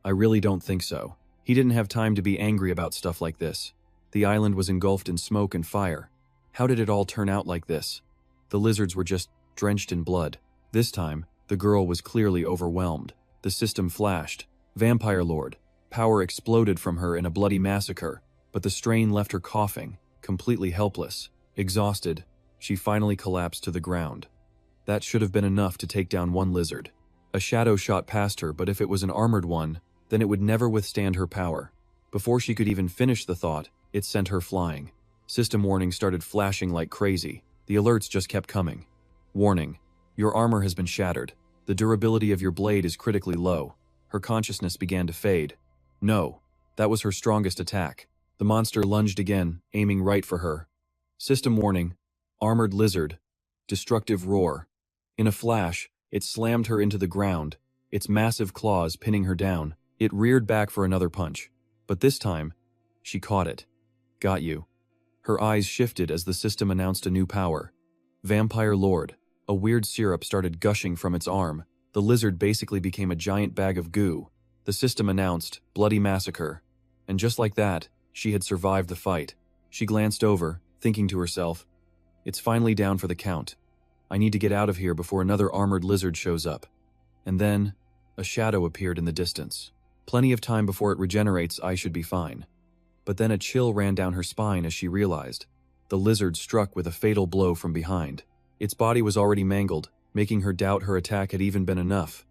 I really don't think so. He didn't have time to be angry about stuff like this. The island was engulfed in smoke and fire. How did it all turn out like this? The lizards were just drenched in blood. This time, the girl was clearly overwhelmed. The system flashed. Vampire Lord. Power exploded from her in a bloody massacre, but the strain left her coughing, completely helpless. Exhausted, she finally collapsed to the ground. That should have been enough to take down one lizard. A shadow shot past her, but if it was an armored one, then it would never withstand her power. Before she could even finish the thought, it sent her flying. System warnings started flashing like crazy. The alerts just kept coming. Warning. Your armor has been shattered. The durability of your blade is critically low. Her consciousness began to fade. No, that was her strongest attack. The monster lunged again, aiming right for her. System warning. Armored lizard. Destructive roar. In a flash, it slammed her into the ground, its massive claws pinning her down. It reared back for another punch. But this time, she caught it. Got you. Her eyes shifted as the system announced a new power. Vampire Lord. A weird syrup started gushing from its arm. The lizard basically became a giant bag of goo. The system announced, bloody massacre. And just like that, she had survived the fight. She glanced over, thinking to herself, it's finally down for the count. I need to get out of here before another armored lizard shows up. And then, a shadow appeared in the distance. Plenty of time before it regenerates, I should be fine. But then a chill ran down her spine as she realized. The lizard struck with a fatal blow from behind. Its body was already mangled, making her doubt her attack had even been enough.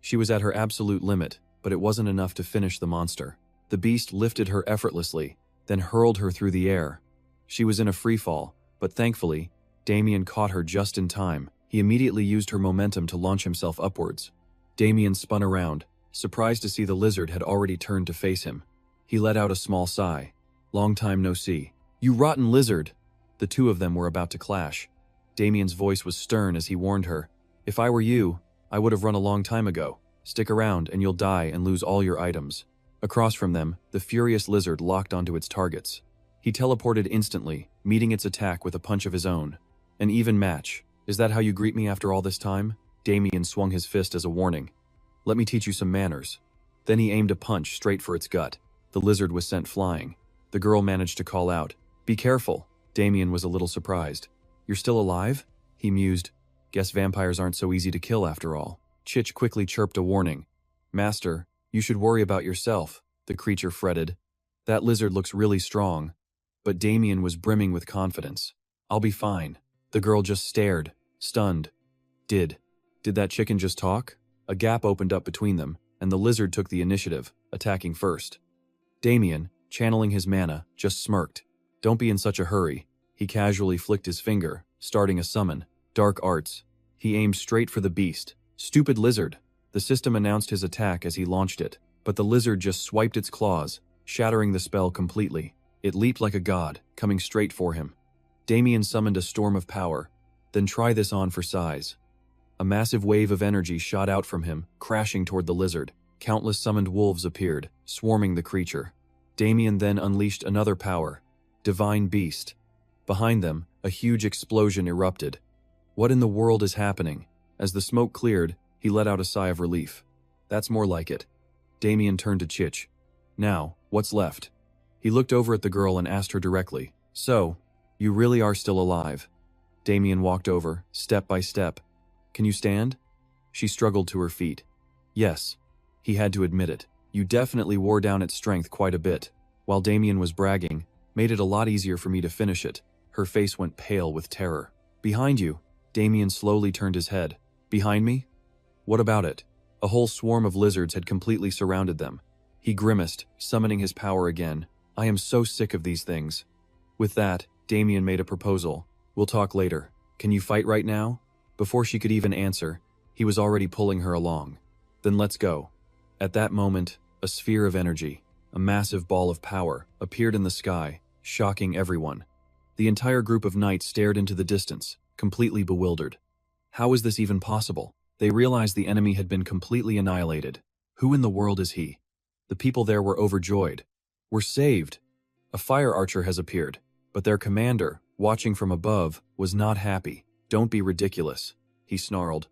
She was at her absolute limit, but it wasn't enough to finish the monster. The beast lifted her effortlessly, then hurled her through the air. She was in a free fall, but thankfully, Damien caught her just in time. He immediately used her momentum to launch himself upwards. Damien spun around, surprised to see the lizard had already turned to face him. He let out a small sigh. Long time no see. You rotten lizard! The two of them were about to clash. Damien's voice was stern as he warned her. If I were you, I would have run a long time ago. Stick around and you'll die and lose all your items. Across from them, the furious lizard locked onto its targets. He teleported instantly, meeting its attack with a punch of his own. An even match. Is that how you greet me after all this time? Damien swung his fist as a warning. Let me teach you some manners. Then he aimed a punch straight for its gut. The lizard was sent flying. The girl managed to call out, "Be careful." Damien was a little surprised. You're still alive? He mused. Guess vampires aren't so easy to kill after all. Chich quickly chirped a warning. Master, you should worry about yourself, the creature fretted. That lizard looks really strong. But Damien was brimming with confidence. I'll be fine. The girl just stared, stunned. Did that chicken just talk? A gap opened up between them, and the lizard took the initiative, attacking first. Damien, channeling his mana, just smirked. Don't be in such a hurry. He casually flicked his finger, starting a summon. Dark Arts. He aimed straight for the beast. Stupid lizard. The system announced his attack as he launched it, but the lizard just swiped its claws, shattering the spell completely. It leaped like a god, coming straight for him. Damien summoned a storm of power. Then try this on for size. A massive wave of energy shot out from him, crashing toward the lizard. Countless summoned wolves appeared, swarming the creature. Damien then unleashed another power. Divine Beast. Behind them, a huge explosion erupted. What in the world is happening? As the smoke cleared, he let out a sigh of relief. That's more like it. Damien turned to Chich. Now, what's left? He looked over at the girl and asked her directly. So, you really are still alive? Damien walked over, step by step. Can you stand? She struggled to her feet. Yes. He had to admit it. You definitely wore down its strength quite a bit. While Damien was bragging, made it a lot easier for me to finish it. Her face went pale with terror. Behind you. Damien slowly turned his head. Behind me? What about it? A whole swarm of lizards had completely surrounded them. He grimaced, summoning his power again. I am so sick of these things. With that, Damien made a proposal. We'll talk later. Can you fight right now? Before she could even answer, he was already pulling her along. Then let's go. At that moment, a sphere of energy, a massive ball of power, appeared in the sky, shocking everyone. The entire group of knights stared into the distance, completely bewildered. How is this even possible? They realized the enemy had been completely annihilated. Who in the world is he? The people there were overjoyed. We're saved! A fire archer has appeared, but their commander, watching from above, was not happy. Don't be ridiculous, he snarled.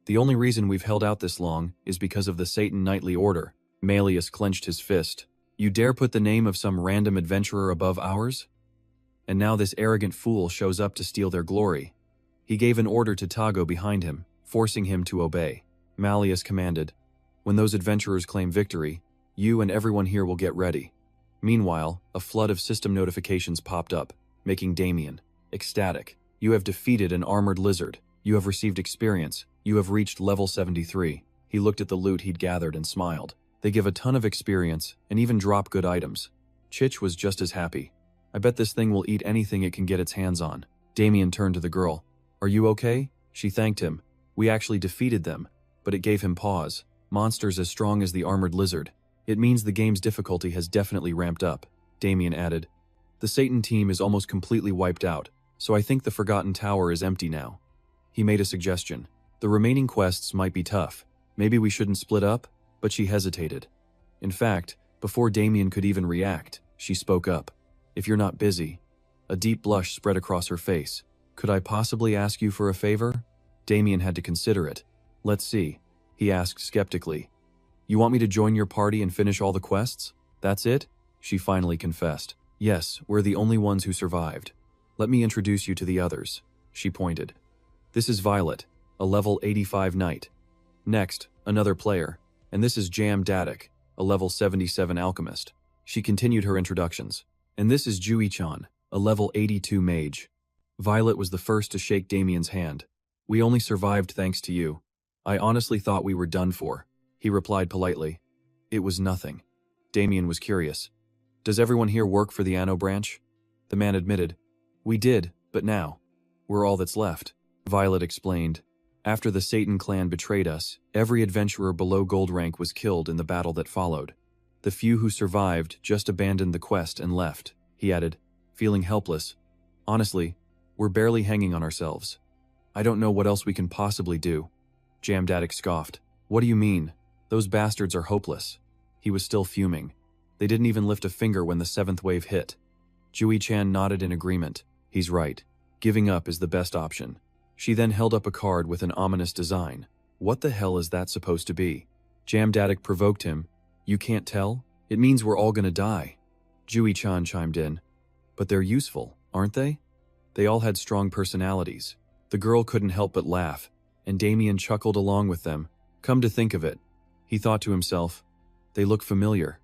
The only reason we've held out this long is because of the Satan Knightly Order. Malleus clenched his fist. You dare put the name of some random adventurer above ours? And now this arrogant fool shows up to steal their glory. He gave an order to Tago behind him, forcing him to obey. Malleus commanded, when those adventurers claim victory, you and everyone here will get ready. Meanwhile, a flood of system notifications popped up, making Damien ecstatic. You have defeated an armored lizard. You have received experience. You have reached level 73. He looked at the loot he'd gathered and smiled. They give a ton of experience and even drop good items. Chich was just as happy. I bet this thing will eat anything it can get its hands on. Damien turned to the girl. Are you okay? She thanked him. We actually defeated them, but it gave him pause. Monsters as strong as the armored lizard. It means the game's difficulty has definitely ramped up, Damien added. The Satan team is almost completely wiped out, so I think the Forgotten Tower is empty now. He made a suggestion. The remaining quests might be tough. Maybe we shouldn't split up? But she hesitated. In fact, before Damien could even react, she spoke up. If you're not busy. A deep blush spread across her face. Could I possibly ask you for a favor? Damien had to consider it. Let's see, he asked skeptically. You want me to join your party and finish all the quests? That's it? She finally confessed. Yes, we're the only ones who survived. Let me introduce you to the others, she pointed. This is Violet, a level 85 knight. Next, another player. And this is Jam Dadak, a level 77 alchemist. She continued her introductions. And this is Jui-chan, a level 82 mage. Violet was the first to shake Damien's hand. We only survived thanks to you. I honestly thought we were done for, he replied politely. It was nothing. Damien was curious. Does everyone here work for the Anno branch? The man admitted. We did, but now, we're all that's left. Violet explained. After the Satan clan betrayed us, every adventurer below gold rank was killed in the battle that followed. The few who survived just abandoned the quest and left, he added, feeling helpless. Honestly, we're barely hanging on ourselves. I don't know what else we can possibly do. Jam Dadak scoffed. What do you mean? Those bastards are hopeless. He was still fuming. They didn't even lift a finger when the seventh wave hit. Jui-chan nodded in agreement. He's right. Giving up is the best option. She then held up a card with an ominous design. What the hell is that supposed to be? Jam Dadak provoked him. You can't tell? It means we're all gonna die. Jui-chan chimed in. But they're useful, aren't they? They all had strong personalities. The girl couldn't help but laugh, and Damien chuckled along with them. Come to think of it, he thought to himself, they look familiar.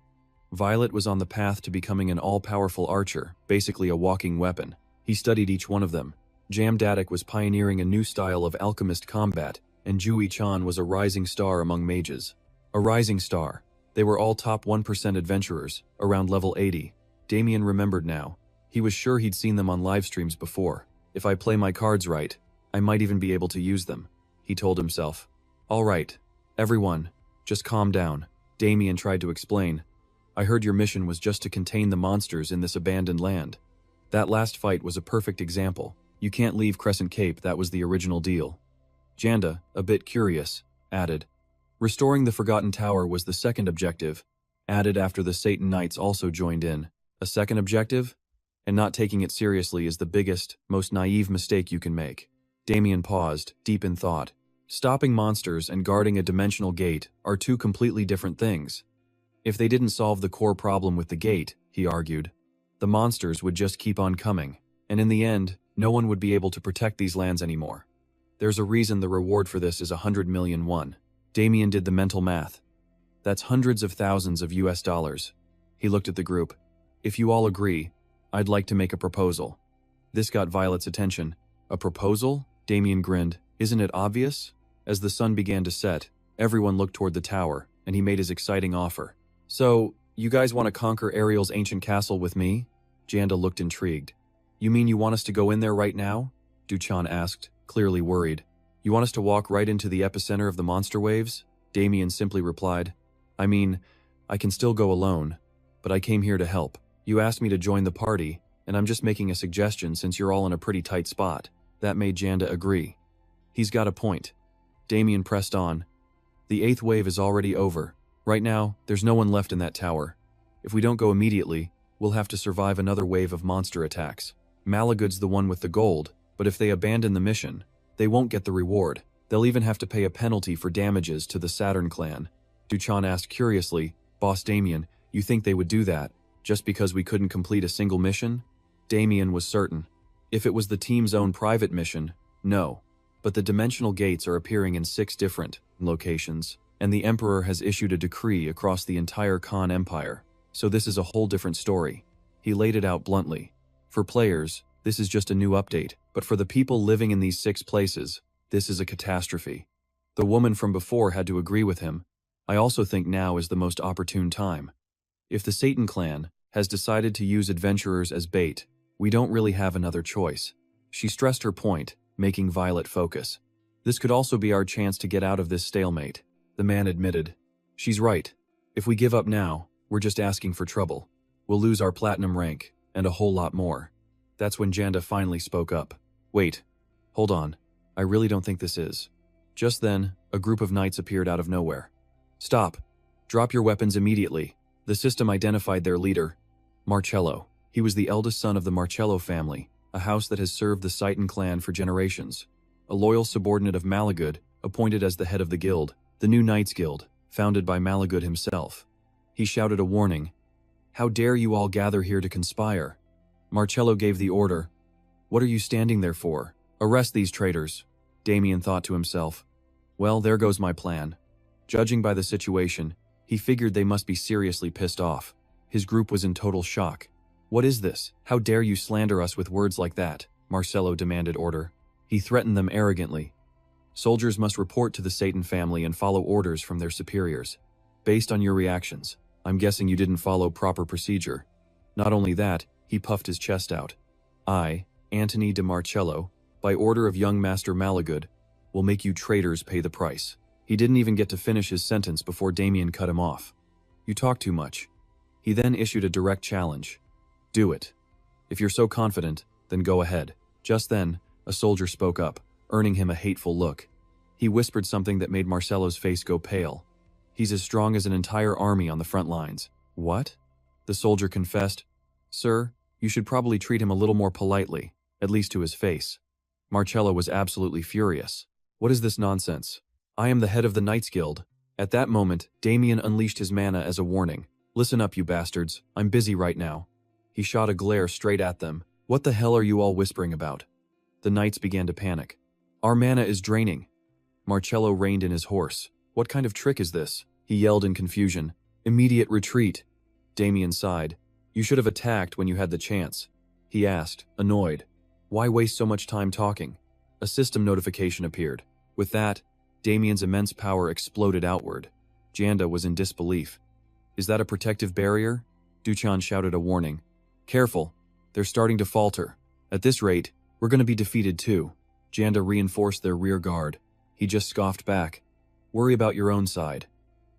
Violet was on the path to becoming an all-powerful archer, basically a walking weapon. He studied each one of them. Jam Dadak was pioneering a new style of alchemist combat, and Jui-chan was a rising star among mages. A rising star. They were all top 1% adventurers, around level 80. Damien remembered now. He was sure he'd seen them on live streams before. If I play my cards right, I might even be able to use them, he told himself. All right, everyone, just calm down. Damien tried to explain. I heard your mission was just to contain the monsters in this abandoned land. That last fight was a perfect example. You can't leave Crescent Cape, that was the original deal. Janda, a bit curious, added. Restoring the Forgotten Tower was the second objective, added after the Satan Knights also joined in. A second objective? And not taking it seriously is the biggest, most naive mistake you can make. Damien paused, deep in thought. Stopping monsters and guarding a dimensional gate are two completely different things. If they didn't solve the core problem with the gate, he argued, the monsters would just keep on coming, and in the end, no one would be able to protect these lands anymore. There's a reason the reward for this is 100 million won. Damien did the mental math. That's hundreds of thousands of US dollars. He looked at the group. If you all agree, I'd like to make a proposal. This got Violet's attention. A proposal? Damien grinned. Isn't it obvious? As the sun began to set, everyone looked toward the tower, and he made his exciting offer. So, you guys want to conquer Ariel's ancient castle with me? Janda looked intrigued. You mean you want us to go in there right now? Duchan asked, clearly worried. You want us to walk right into the epicenter of the monster waves? Damien simply replied. I mean, I can still go alone, but I came here to help. You asked me to join the party, and I'm just making a suggestion since you're all in a pretty tight spot. That made Janda agree. He's got a point. Damien pressed on. The 8th wave is already over. Right now, there's no one left in that tower. If we don't go immediately, we'll have to survive another wave of monster attacks. Malagud's the one with the gold, but if they abandon the mission, they won't get the reward. They'll even have to pay a penalty for damages to the Saturn clan. Duchan asked curiously, Boss Damien, you think they would do that, just because we couldn't complete a single mission? Damien was certain. If it was the team's own private mission, no. But the dimensional gates are appearing in 6 different locations, and the Emperor has issued a decree across the entire Khan Empire. So this is a whole different story. He laid it out bluntly. For players, this is just a new update, but for the people living in these 6 places, this is a catastrophe. The woman from before had to agree with him. I also think now is the most opportune time. If the Satan clan has decided to use adventurers as bait, we don't really have another choice. She stressed her point, making Violet focus. This could also be our chance to get out of this stalemate. The man admitted. She's right. If we give up now, we're just asking for trouble. We'll lose our platinum rank, and a whole lot more. That's when Janda finally spoke up. Wait. Hold on. I really don't think this is. Just then, a group of knights appeared out of nowhere. Stop. Drop your weapons immediately. The system identified their leader, Marcello. He was the eldest son of the Marcello family, a house that has served the Satan clan for generations. A loyal subordinate of Malagud, appointed as the head of the guild, the New Knights Guild, founded by Malagud himself. He shouted a warning. How dare you all gather here to conspire? Marcello gave the order. What are you standing there for? Arrest these traitors. Damien thought to himself. Well, there goes my plan. Judging by the situation, he figured they must be seriously pissed off. His group was in total shock. What is this? How dare you slander us with words like that? Marcello demanded order. He threatened them arrogantly. Soldiers must report to the Satan family and follow orders from their superiors. Based on your reactions, I'm guessing you didn't follow proper procedure. Not only that, he puffed his chest out. I, Antony de Marcello, by order of young Master Malagud, will make you traitors pay the price. He didn't even get to finish his sentence before Damien cut him off. You talk too much. He then issued a direct challenge. Do it. If you're so confident, then go ahead. Just then, a soldier spoke up, earning him a hateful look. He whispered something that made Marcello's face go pale. He's as strong as an entire army on the front lines. What? The soldier confessed. Sir, you should probably treat him a little more politely, at least to his face. Marcello was absolutely furious. What is this nonsense? I am the head of the Knights Guild. At that moment, Damien unleashed his mana as a warning. Listen up, you bastards. I'm busy right now. He shot a glare straight at them. What the hell are you all whispering about? The knights began to panic. Our mana is draining. Marcello reined in his horse. What kind of trick is this? He yelled in confusion. Immediate retreat. Damien sighed. You should have attacked when you had the chance. He asked, annoyed. Why waste so much time talking? A system notification appeared. With that, Damien's immense power exploded outward. Janda was in disbelief. Is that a protective barrier? Duchan shouted a warning. Careful, they're starting to falter. At this rate, we're going to be defeated too. Janda reinforced their rear guard. He just scoffed back. Worry about your own side.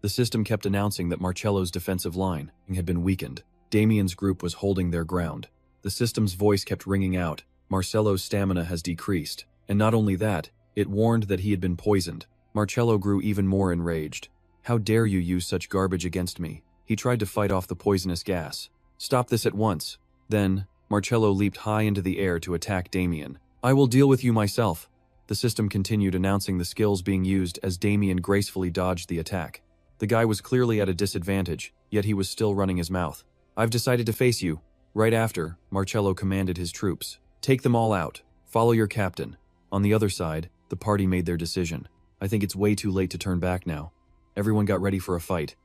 The system kept announcing that Marcello's defensive line had been weakened. Damien's group was holding their ground. The system's voice kept ringing out. Marcello's stamina has decreased. And not only that, it warned that he had been poisoned. Marcello grew even more enraged. How dare you use such garbage against me? He tried to fight off the poisonous gas. Stop this at once. Then, Marcello leaped high into the air to attack Damien. I will deal with you myself. The system continued announcing the skills being used as Damien gracefully dodged the attack. The guy was clearly at a disadvantage, yet he was still running his mouth. I've decided to face you. Right after, Marcello commanded his troops. Take them all out. Follow your captain. On the other side, the party made their decision. I think it's way too late to turn back now. Everyone got ready for a fight.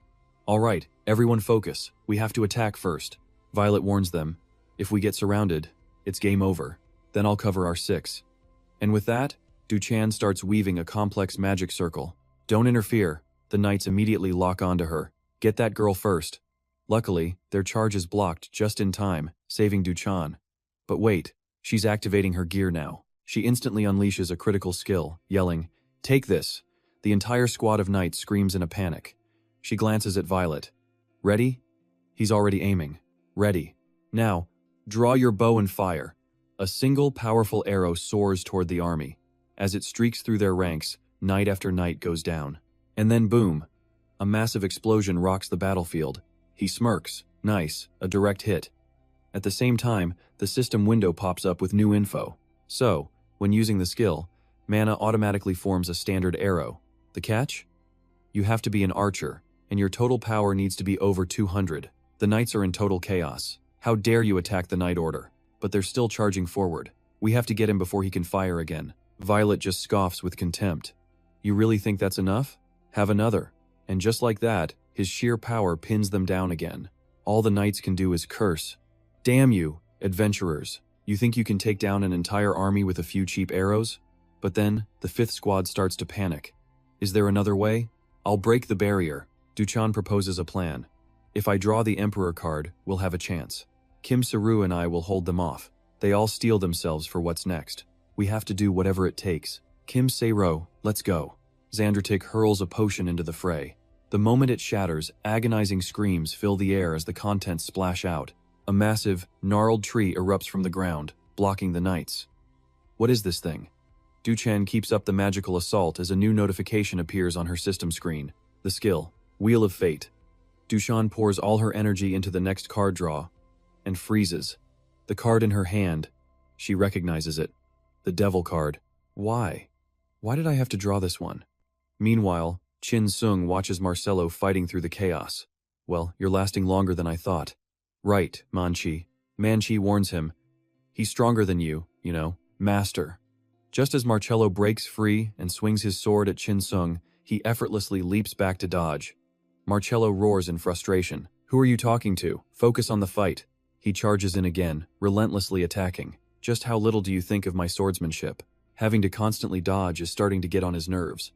All right, everyone focus. We have to attack first. Violet warns them. If we get surrounded, it's game over. Then I'll cover our 6. And with that, Duchan starts weaving a complex magic circle. Don't interfere. The knights immediately lock onto her. Get that girl first. Luckily, their charge is blocked just in time, saving Duchan. But wait, she's activating her gear now. She instantly unleashes a critical skill, yelling, Take this! The entire squad of knights screams in a panic. She glances at Violet. Ready? He's already aiming. Ready. Now, draw your bow and fire. A single powerful arrow soars toward the army. As it streaks through their ranks, knight after knight goes down. And then boom! A massive explosion rocks the battlefield. He smirks. Nice, a direct hit. At the same time, the system window pops up with new info. So, when using the skill, mana automatically forms a standard arrow. The catch? You have to be an archer, and your total power needs to be over 200. The knights are in total chaos. How dare you attack the knight order? But they're still charging forward. We have to get him before he can fire again. Violet just scoffs with contempt. You really think that's enough? Have another. And just like that, his sheer power pins them down again. All the knights can do is curse. Damn you, adventurers. You think you can take down an entire army with a few cheap arrows? But then, the 5th squad starts to panic. Is there another way? I'll break the barrier. Duchan proposes a plan. If I draw the Emperor card, we'll have a chance. Kim Saru and I will hold them off. They all steel themselves for what's next. We have to do whatever it takes. Kim Saru, let's go. Zandratik hurls a potion into the fray. The moment it shatters, agonizing screams fill the air as the contents splash out. A massive, gnarled tree erupts from the ground, blocking the knights. What is this thing? Duchan keeps up the magical assault as a new notification appears on her system screen. The skill, Wheel of Fate. Duchan pours all her energy into the next card draw, and freezes. The card in her hand, she recognizes it. The Devil card. Why? Why did I have to draw this one? Meanwhile, Chin Sung watches Marcelo fighting through the chaos. Well, you're lasting longer than I thought. Right, Manchi. Manchi warns him. He's stronger than you, master. Just as Marcello breaks free and swings his sword at Chin Sung, he effortlessly leaps back to dodge. Marcello roars in frustration. Who are you talking to? Focus on the fight. He charges in again, relentlessly attacking. Just how little do you think of my swordsmanship? Having to constantly dodge is starting to get on his nerves.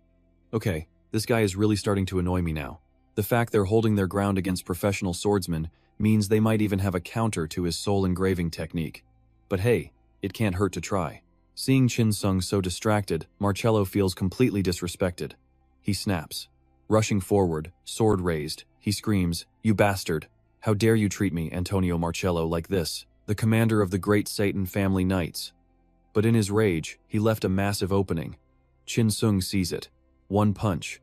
Okay, this guy is really starting to annoy me now. The fact they're holding their ground against professional swordsmen means they might even have a counter to his soul engraving technique. But hey, it can't hurt to try. Seeing Chin Sung so distracted, Marcello feels completely disrespected. He snaps. Rushing forward, sword raised, he screams, "You bastard! How dare you treat me, Antonio Marcello, like this, the commander of the great Satan family knights?" But in his rage, he left a massive opening. Chin Sung sees it. One punch.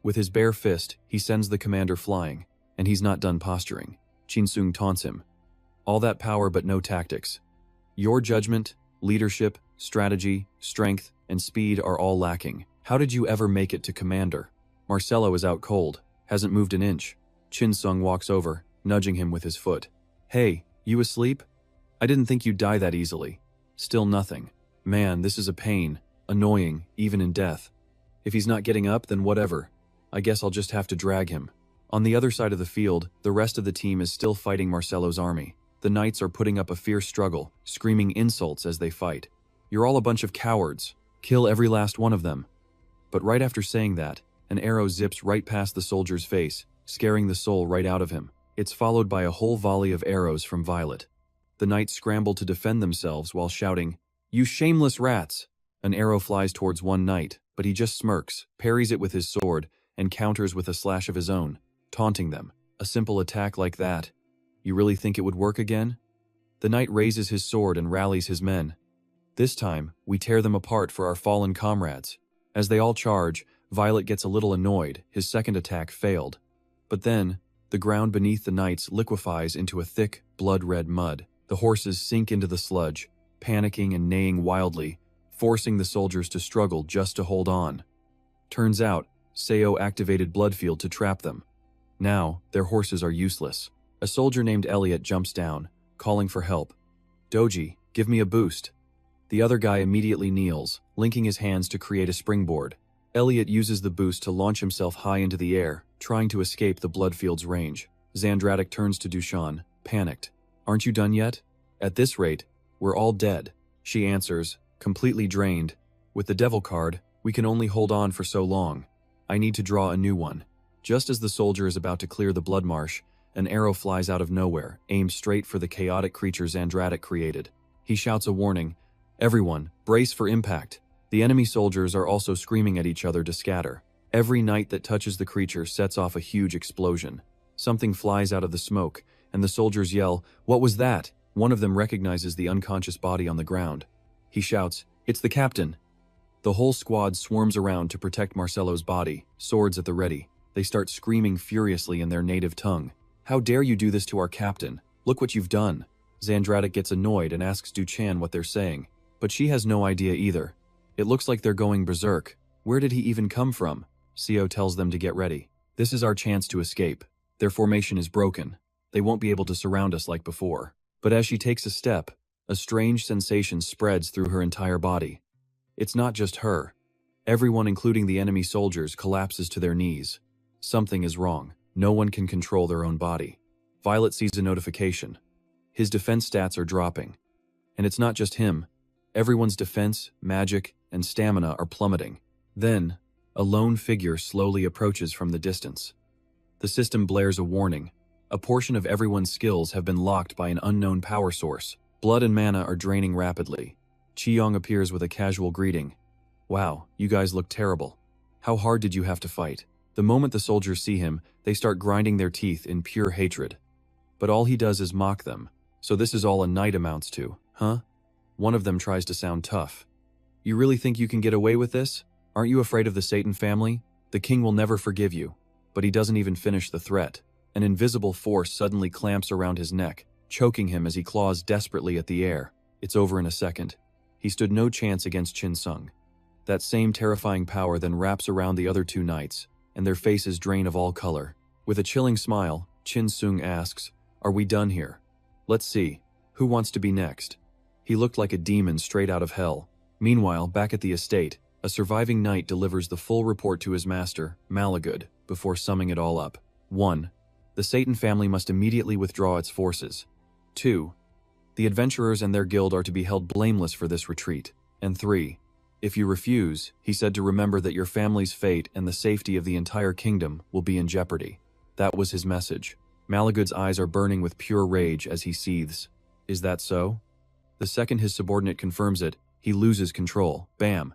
With his bare fist, he sends the commander flying, and he's not done posturing. Chin Sung taunts him. All that power but no tactics. Your judgment, leadership, strategy, strength, and speed are all lacking. How did you ever make it to commander? Marcello is out cold, hasn't moved an inch. Chin Sung walks over, nudging him with his foot. Hey, you asleep? I didn't think you'd die that easily. Still nothing. Man, this is a pain. Annoying, even in death. If he's not getting up, then whatever. I guess I'll just have to drag him. On the other side of the field, the rest of the team is still fighting Marcello's army. The knights are putting up a fierce struggle, screaming insults as they fight. You're all a bunch of cowards. Kill every last one of them. But right after saying that, an arrow zips right past the soldier's face, scaring the soul right out of him. It's followed by a whole volley of arrows from Violet. The knights scramble to defend themselves while shouting, "You shameless rats!" An arrow flies towards one knight, but he just smirks, parries it with his sword, and counters with a slash of his own, taunting them. A simple attack like that. You really think it would work again? The knight raises his sword and rallies his men. This time, we tear them apart for our fallen comrades. As they all charge, Violet gets a little annoyed. His second attack failed. But then, the ground beneath the knights liquefies into a thick, blood-red mud. The horses sink into the sludge, panicking and neighing wildly, forcing the soldiers to struggle just to hold on. Turns out, Seo activated Bloodfield to trap them. Now, their horses are useless. A soldier named Elliot jumps down, calling for help. "Doji, give me a boost." The other guy immediately kneels, linking his hands to create a springboard. Elliot uses the boost to launch himself high into the air, trying to escape the Bloodfield's range. Zandratic turns to Dushan, panicked. "Aren't you done yet? At this rate, we're all dead." She answers, completely drained. "With the Devil card, we can only hold on for so long. I need to draw a new one." Just as the soldier is about to clear the blood marsh, an arrow flies out of nowhere, aimed straight for the chaotic creature Zandratic created. He shouts a warning, "Everyone, brace for impact." The enemy soldiers are also screaming at each other to scatter. Every knight that touches the creature sets off a huge explosion. Something flies out of the smoke, and the soldiers yell, "What was that?" One of them recognizes the unconscious body on the ground. He shouts, "It's the captain!" The whole squad swarms around to protect Marcelo's body, swords at the ready. They start screaming furiously in their native tongue. "How dare you do this to our captain? Look what you've done!" Zandratic gets annoyed and asks Duchan what they're saying, but she has no idea either. It looks like they're going berserk. Where did he even come from? Seo tells them to get ready. This is our chance to escape. Their formation is broken. They won't be able to surround us like before. But as she takes a step, a strange sensation spreads through her entire body. It's not just her. Everyone, including the enemy soldiers, collapses to their knees. Something is wrong. No one can control their own body. Violet sees a notification. His defense stats are dropping. And it's not just him. Everyone's defense, magic, and stamina are plummeting. Then, a lone figure slowly approaches from the distance. The system blares a warning. A portion of everyone's skills have been locked by an unknown power source. Blood and mana are draining rapidly. Chiyong appears with a casual greeting. "Wow, you guys look terrible. How hard did you have to fight?" The moment the soldiers see him, they start grinding their teeth in pure hatred. But all he does is mock them. "So this is all a knight amounts to, huh?" One of them tries to sound tough. "You really think you can get away with this? Aren't you afraid of the Satan family? The king will never forgive you." But he doesn't even finish the threat. An invisible force suddenly clamps around his neck, choking him as he claws desperately at the air. It's over in a second. He stood no chance against Chin Sung. That same terrifying power then wraps around the other two knights, and their faces drain of all color. With a chilling smile, Chin Sung asks, "Are we done here? Let's see. Who wants to be next?" He looked like a demon straight out of hell. Meanwhile, back at the estate, a surviving knight delivers the full report to his master, Malagud, before summing it all up. 1. The Satan family must immediately withdraw its forces. 2. The adventurers and their guild are to be held blameless for this retreat. And 3. If you refuse, he said to remember that your family's fate and the safety of the entire kingdom will be in jeopardy. That was his message. Malagud's eyes are burning with pure rage as he seethes. Is that so? The second his subordinate confirms it, he loses control. Bam!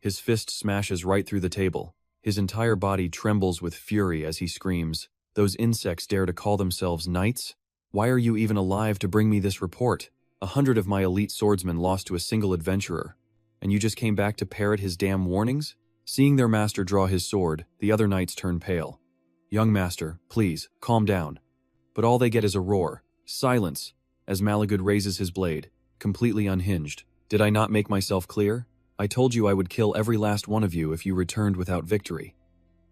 His fist smashes right through the table. His entire body trembles with fury as he screams, "Those insects dare to call themselves knights? Why are you even alive to bring me this report? 100 of my elite swordsmen lost to a single adventurer. And you just came back to parrot his damn warnings?" Seeing their master draw his sword, the other knights turn pale. "Young master, please, calm down." But all they get is a roar. "Silence!" as Malagud raises his blade, completely unhinged. "Did I not make myself clear? I told you I would kill every last one of you if you returned without victory."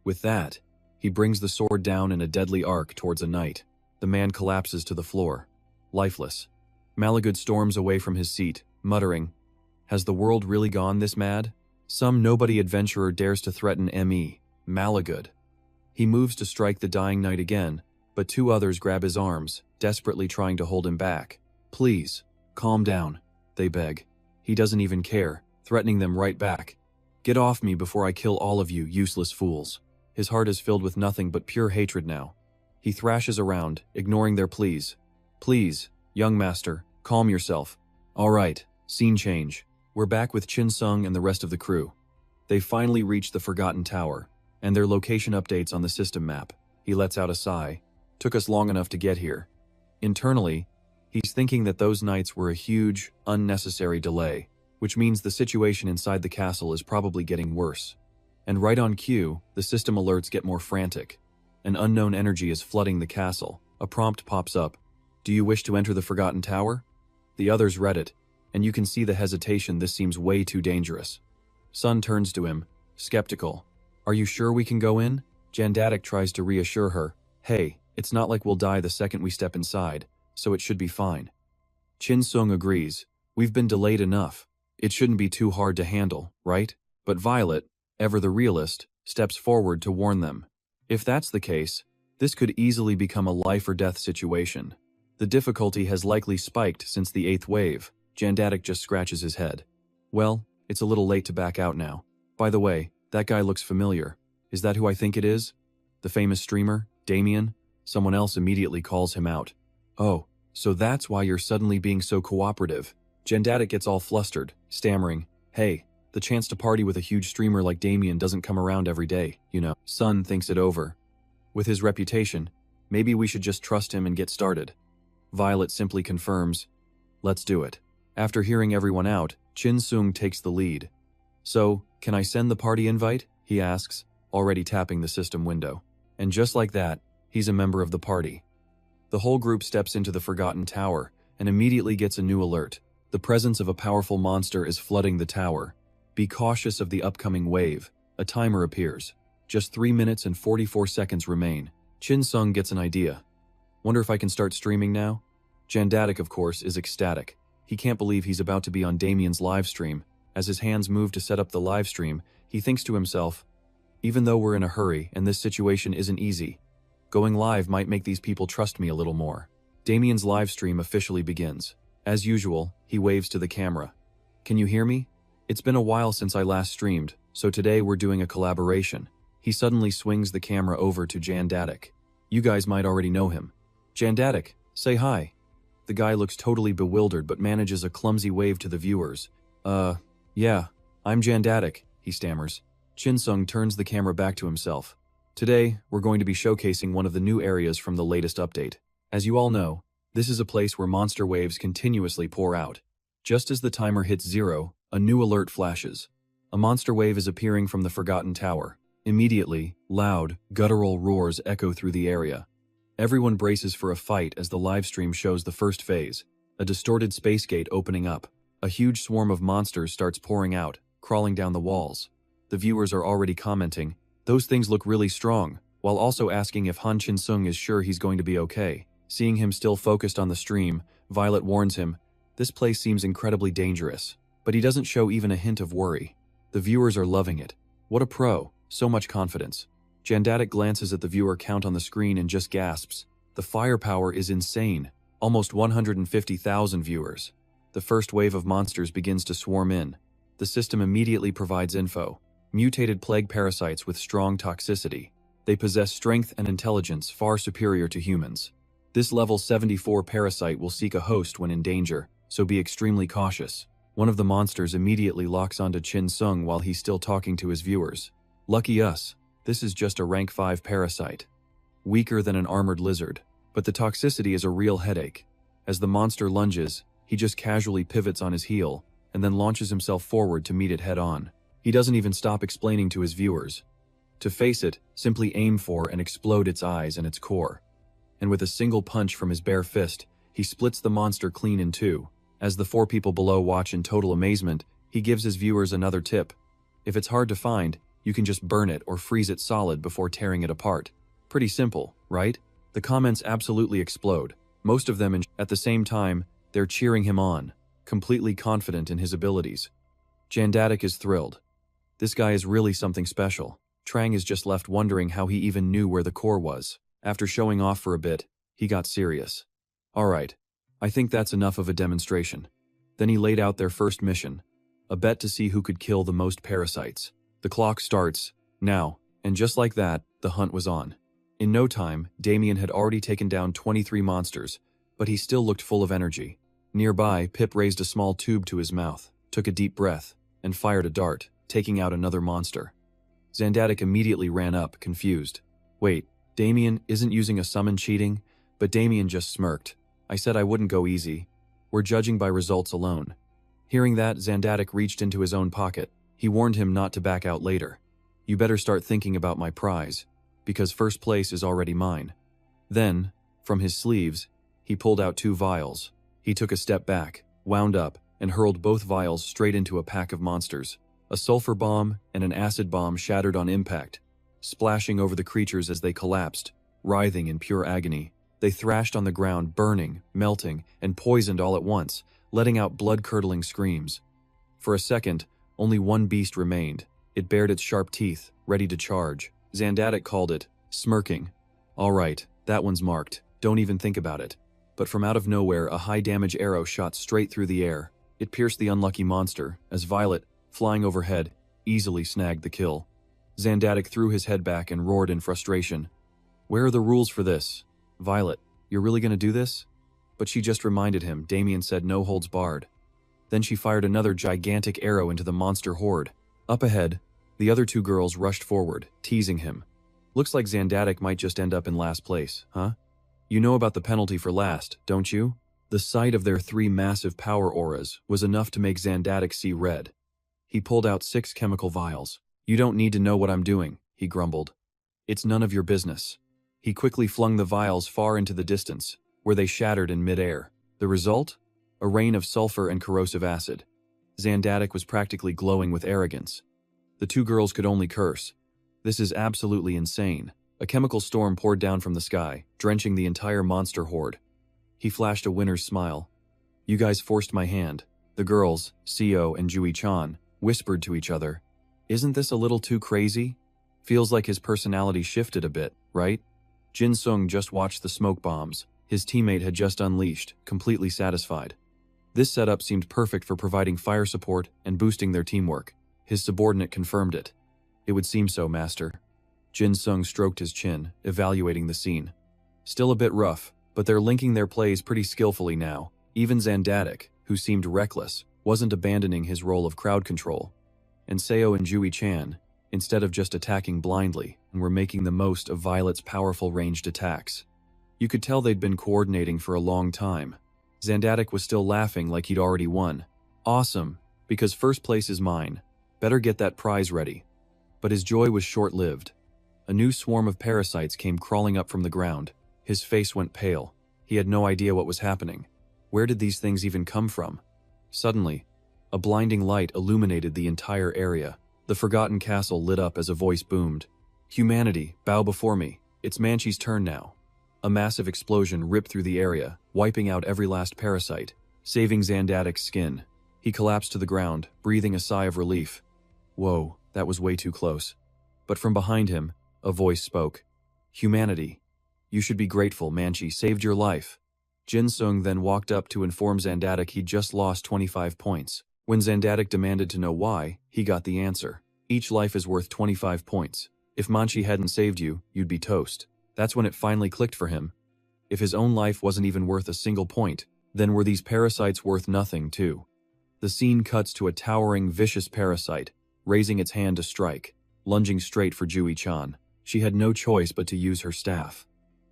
With that, he brings the sword down in a deadly arc towards a knight. The man collapses to the floor, lifeless. Malagud storms away from his seat, muttering, "Has the world really gone this mad? Some nobody adventurer dares to threaten M.E. Malagud." He moves to strike the dying knight again, but two others grab his arms, desperately trying to hold him back. "Please, calm down," they beg. He doesn't even care, threatening them right back. "Get off me before I kill all of you, useless fools." His heart is filled with nothing but pure hatred now. He thrashes around, ignoring their pleas. "Please, young master, calm yourself." "All right, scene change. We're back with Chin Sung and the rest of the crew. They finally reached the Forgotten Tower, and their location updates on the system map." He lets out a sigh. "Took us long enough to get here." Internally, he's thinking that those nights were a huge, unnecessary delay, which means the situation inside the castle is probably getting worse. And right on cue, the system alerts get more frantic. An unknown energy is flooding the castle. A prompt pops up. "Do you wish to enter the Forgotten Tower?" The others read it, and you can see the hesitation. This seems way too dangerous. Sun turns to him, skeptical. "Are you sure we can go in?" Jandatic tries to reassure her. "Hey, it's not like we'll die the second we step inside, so it should be fine." Chin Sung agrees. "We've been delayed enough. It shouldn't be too hard to handle, right?" But Violet, ever the realist, steps forward to warn them. If that's the case, this could easily become a life-or-death situation. The difficulty has likely spiked since the 8th wave. Jandatic just scratches his head. "Well, it's a little late to back out now. By the way, that guy looks familiar. Is that who I think it is? The famous streamer, Damien?" Someone else immediately calls him out. "Oh, so that's why you're suddenly being so cooperative." Jandatic gets all flustered, stammering, "Hey, the chance to party with a huge streamer like Damien doesn't come around every day, you know." Sun thinks it over. With his reputation, maybe we should just trust him and get started. Violet simply confirms, Let's do it. After hearing everyone out, Chin Sung takes the lead. So, can I send the party invite? He asks, already tapping the system window. And just like that, he's a member of the party. The whole group steps into the Forgotten Tower and immediately gets a new alert. The presence of a powerful monster is flooding the tower. Be cautious of the upcoming wave. A timer appears. Just 3 minutes and 44 seconds remain. Chin Sung gets an idea. Wonder if I can start streaming now? Jandatic, of course, is ecstatic. He can't believe he's about to be on Damien's live stream. As his hands move to set up the live stream, he thinks to himself, even though we're in a hurry and this situation isn't easy, going live might make these people trust me a little more. Damien's live stream officially begins. As usual, he waves to the camera. Can you hear me? It's been a while since I last streamed, so today we're doing a collaboration. He suddenly swings the camera over to Jandatic. You guys might already know him. Jandatic, say hi. The guy looks totally bewildered but manages a clumsy wave to the viewers. Yeah, I'm Jandatic, he stammers. Chin Sung turns the camera back to himself. Today, we're going to be showcasing one of the new areas from the latest update. As you all know, this is a place where monster waves continuously pour out. Just as the timer hits 0, a new alert flashes. A monster wave is appearing from the Forgotten Tower. Immediately, loud, guttural roars echo through the area. Everyone braces for a fight as the livestream shows the first phase, a distorted space gate opening up. A huge swarm of monsters starts pouring out, crawling down the walls. The viewers are already commenting, those things look really strong, while also asking if Han Chin Sung is sure he's going to be okay. Seeing him still focused on the stream, Violet warns him, this place seems incredibly dangerous, but he doesn't show even a hint of worry. The viewers are loving it. What a pro, so much confidence. Jandatic glances at the viewer count on the screen and just gasps. The firepower is insane, almost 150,000 viewers. The first wave of monsters begins to swarm in. The system immediately provides info. Mutated plague parasites with strong toxicity. They possess strength and intelligence far superior to humans. This level 74 parasite will seek a host when in danger, so be extremely cautious. One of the monsters immediately locks onto Chin Sung while he's still talking to his viewers. Lucky us, this is just a rank 5 parasite. Weaker than an armored lizard, but the toxicity is a real headache. As the monster lunges, he just casually pivots on his heel, and then launches himself forward to meet it head-on. He doesn't even stop explaining to his viewers. To face it, simply aim for and explode its eyes and its core. And with a single punch from his bare fist, he splits the monster clean in two. As the 4 people below watch in total amazement, he gives his viewers another tip. If it's hard to find, you can just burn it or freeze it solid before tearing it apart. Pretty simple, right? The comments absolutely explode. Most of them, at the same time, they're cheering him on, completely confident in his abilities. Jandatic is thrilled. This guy is really something special. Trang is just left wondering how he even knew where the core was. After showing off for a bit, he got serious. Alright, I think that's enough of a demonstration. Then he laid out their first mission, a bet to see who could kill the most parasites. The clock starts, now, and just like that, the hunt was on. In no time, Damien had already taken down 23 monsters, but he still looked full of energy. Nearby, Pip raised a small tube to his mouth, took a deep breath, and fired a dart, taking out another monster. Zandatic immediately ran up, confused. Wait, Damien isn't using a summon cheating? But Damien just smirked. I said I wouldn't go easy. We're judging by results alone. Hearing that, Zandatic reached into his own pocket. He warned him not to back out later. You better start thinking about my prize, because first place is already mine. Then, from his sleeves, he pulled out 2 vials. He took a step back, wound up, and hurled both vials straight into a pack of monsters. A sulfur bomb and an acid bomb shattered on impact, splashing over the creatures as they collapsed, writhing in pure agony. They thrashed on the ground, burning, melting, and poisoned all at once, letting out blood-curdling screams. For a second, only one beast remained. It bared its sharp teeth, ready to charge. Zandatic called it, smirking. All right, that one's marked. Don't even think about it. But from out of nowhere, a high-damage arrow shot straight through the air. It pierced the unlucky monster, as Violet, flying overhead, easily snagged the kill. Zandatic threw his head back and roared in frustration. Where are the rules for this? Violet, you're really gonna do this? But she just reminded him. Damien said no holds barred. Then she fired another gigantic arrow into the monster horde. Up ahead, the other 2 girls rushed forward, teasing him. Looks like Zandatic might just end up in last place, huh? You know about the penalty for last, don't you? The sight of their 3 massive power auras was enough to make Zandatic see red. He pulled out 6 chemical vials. "You don't need to know what I'm doing," he grumbled. "It's none of your business." He quickly flung the vials far into the distance, where they shattered in midair. The result? A rain of sulfur and corrosive acid. Zandatic was practically glowing with arrogance. The 2 girls could only curse. This is absolutely insane. A chemical storm poured down from the sky, drenching the entire monster horde. He flashed a winner's smile. "You guys forced my hand." The girls, Seo and Jui-chan, whispered to each other. "Isn't this a little too crazy? Feels like his personality shifted a bit, right?" Jin Sung just watched the smoke bombs his teammate had just unleashed, completely satisfied. This setup seemed perfect for providing fire support and boosting their teamwork. His subordinate confirmed it. "It would seem so, Master." Jin Sung stroked his chin, evaluating the scene. "Still a bit rough, but they're linking their plays pretty skillfully now." Even Zandatic, who seemed reckless, wasn't abandoning his role of crowd control. And Seo and Jui-chan, instead of just attacking blindly, were making the most of Violet's powerful ranged attacks. You could tell they'd been coordinating for a long time. Zandatic was still laughing like he'd already won. "Awesome, because first place is mine. Better get that prize ready." But his joy was short-lived. A new swarm of parasites came crawling up from the ground. His face went pale. He had no idea what was happening. Where did these things even come from? Suddenly, a blinding light illuminated the entire area. The forgotten castle lit up as a voice boomed. "Humanity, bow before me. It's Manchi's turn now." A massive explosion ripped through the area, wiping out every last parasite, saving Zandatic's skin. He collapsed to the ground, breathing a sigh of relief. Whoa, that was way too close. But from behind him, a voice spoke. "Humanity, you should be grateful Manchi saved your life." Jin Sung then walked up to inform Zandatic he'd just lost 25 points. When Zandatic demanded to know why, he got the answer. Each life is worth 25 points. If Manchi hadn't saved you, you'd be toast. That's when it finally clicked for him. If his own life wasn't even worth a single point, then were these parasites worth nothing too? The scene cuts to a towering, vicious parasite, raising its hand to strike, lunging straight for Jui-chan. She had no choice but to use her staff.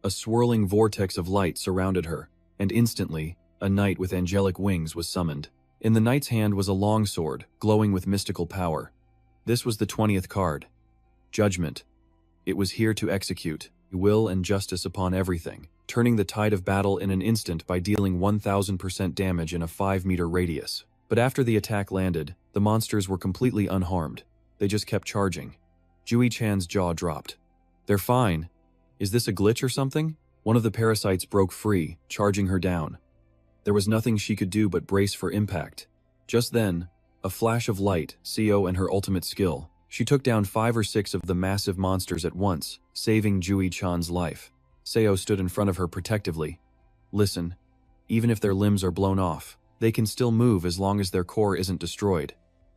A swirling vortex of light surrounded her, and instantly, a knight with angelic wings was summoned. In the knight's hand was a long sword, glowing with mystical power. This was the 20th card. Judgment. It was here to execute will and justice upon everything, turning the tide of battle in an instant by dealing 1000% damage in a 5-meter radius. But after the attack landed, the monsters were completely unharmed. They just kept charging. Jui-chan's jaw dropped. "They're fine. Is this a glitch or something?" One of the parasites broke free, charging her down. There was nothing she could do but brace for impact. Just then, a flash of light, Seo and her ultimate skill. She took down 5 or 6 of the massive monsters at once, saving Jui-chan's life. Seo stood in front of her protectively. "Listen, even if their limbs are blown off, they can still move as long as their core isn't destroyed.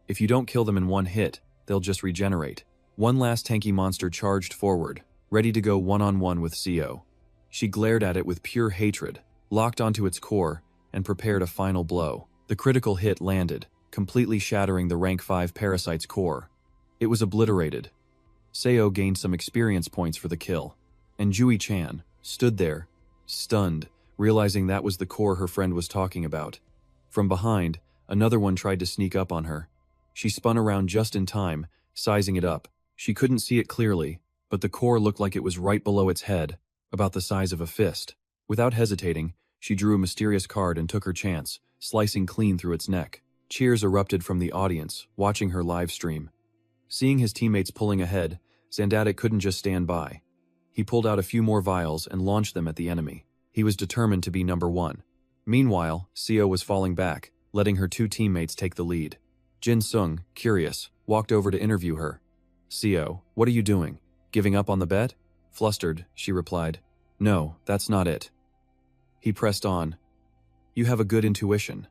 If you don't kill them in one hit, they'll just regenerate." One last tanky monster charged forward, ready to go one-on-one with Seo. She glared at it with pure hatred, locked onto its core, and prepared a final blow. The critical hit landed, completely shattering the rank 5 parasite's core. It was obliterated. Seo gained some experience points for the kill, and Jui-chan stood there, stunned, realizing that was the core her friend was talking about. From behind, another one tried to sneak up on her. She spun around just in time, sizing it up. She couldn't see it clearly, but the core looked like it was right below its head, about the size of a fist. Without hesitating, she drew a mysterious card and took her chance, slicing clean through its neck. Cheers erupted from the audience, watching her live stream. Seeing his teammates pulling ahead, Zandatic couldn't just stand by. He pulled out a few more vials and launched them at the enemy. He was determined to be number 1. Meanwhile, Seo was falling back, letting her 2 teammates take the lead. Jin Sung, curious, walked over to interview her. "Seo, what are you doing? Giving up on the bet?" Flustered, she replied, "No, that's not it." He pressed on. "You have a good intuition.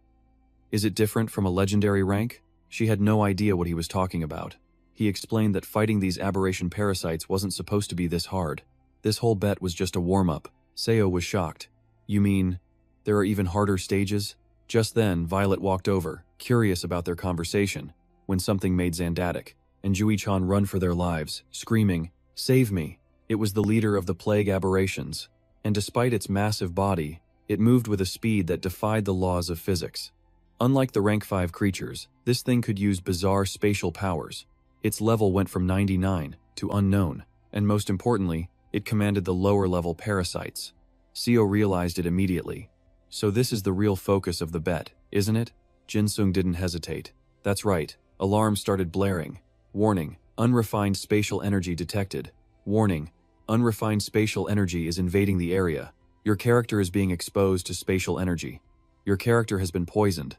Is it different from a legendary rank?" She had no idea what he was talking about. He explained that fighting these aberration parasites wasn't supposed to be this hard. This whole bet was just a warm-up. Seo was shocked. "You mean, there are even harder stages?" Just then, Violet walked over, curious about their conversation, when something made Zandatic and Jui-chan run for their lives, screaming, "Save me!" It was the leader of the plague aberrations, and despite its massive body, It moved with a speed that defied the laws of physics. Unlike the rank 5 creatures, this thing could use bizarre spatial powers. Its level went from 99 to unknown, and most importantly, it commanded the lower-level parasites. Seo realized it immediately. So this is the real focus of the bet, isn't it? Jinsung didn't hesitate. That's right. Alarms started blaring. Warning, unrefined spatial energy detected. Warning, unrefined spatial energy is invading the area. Your character is being exposed to spatial energy. Your character has been poisoned.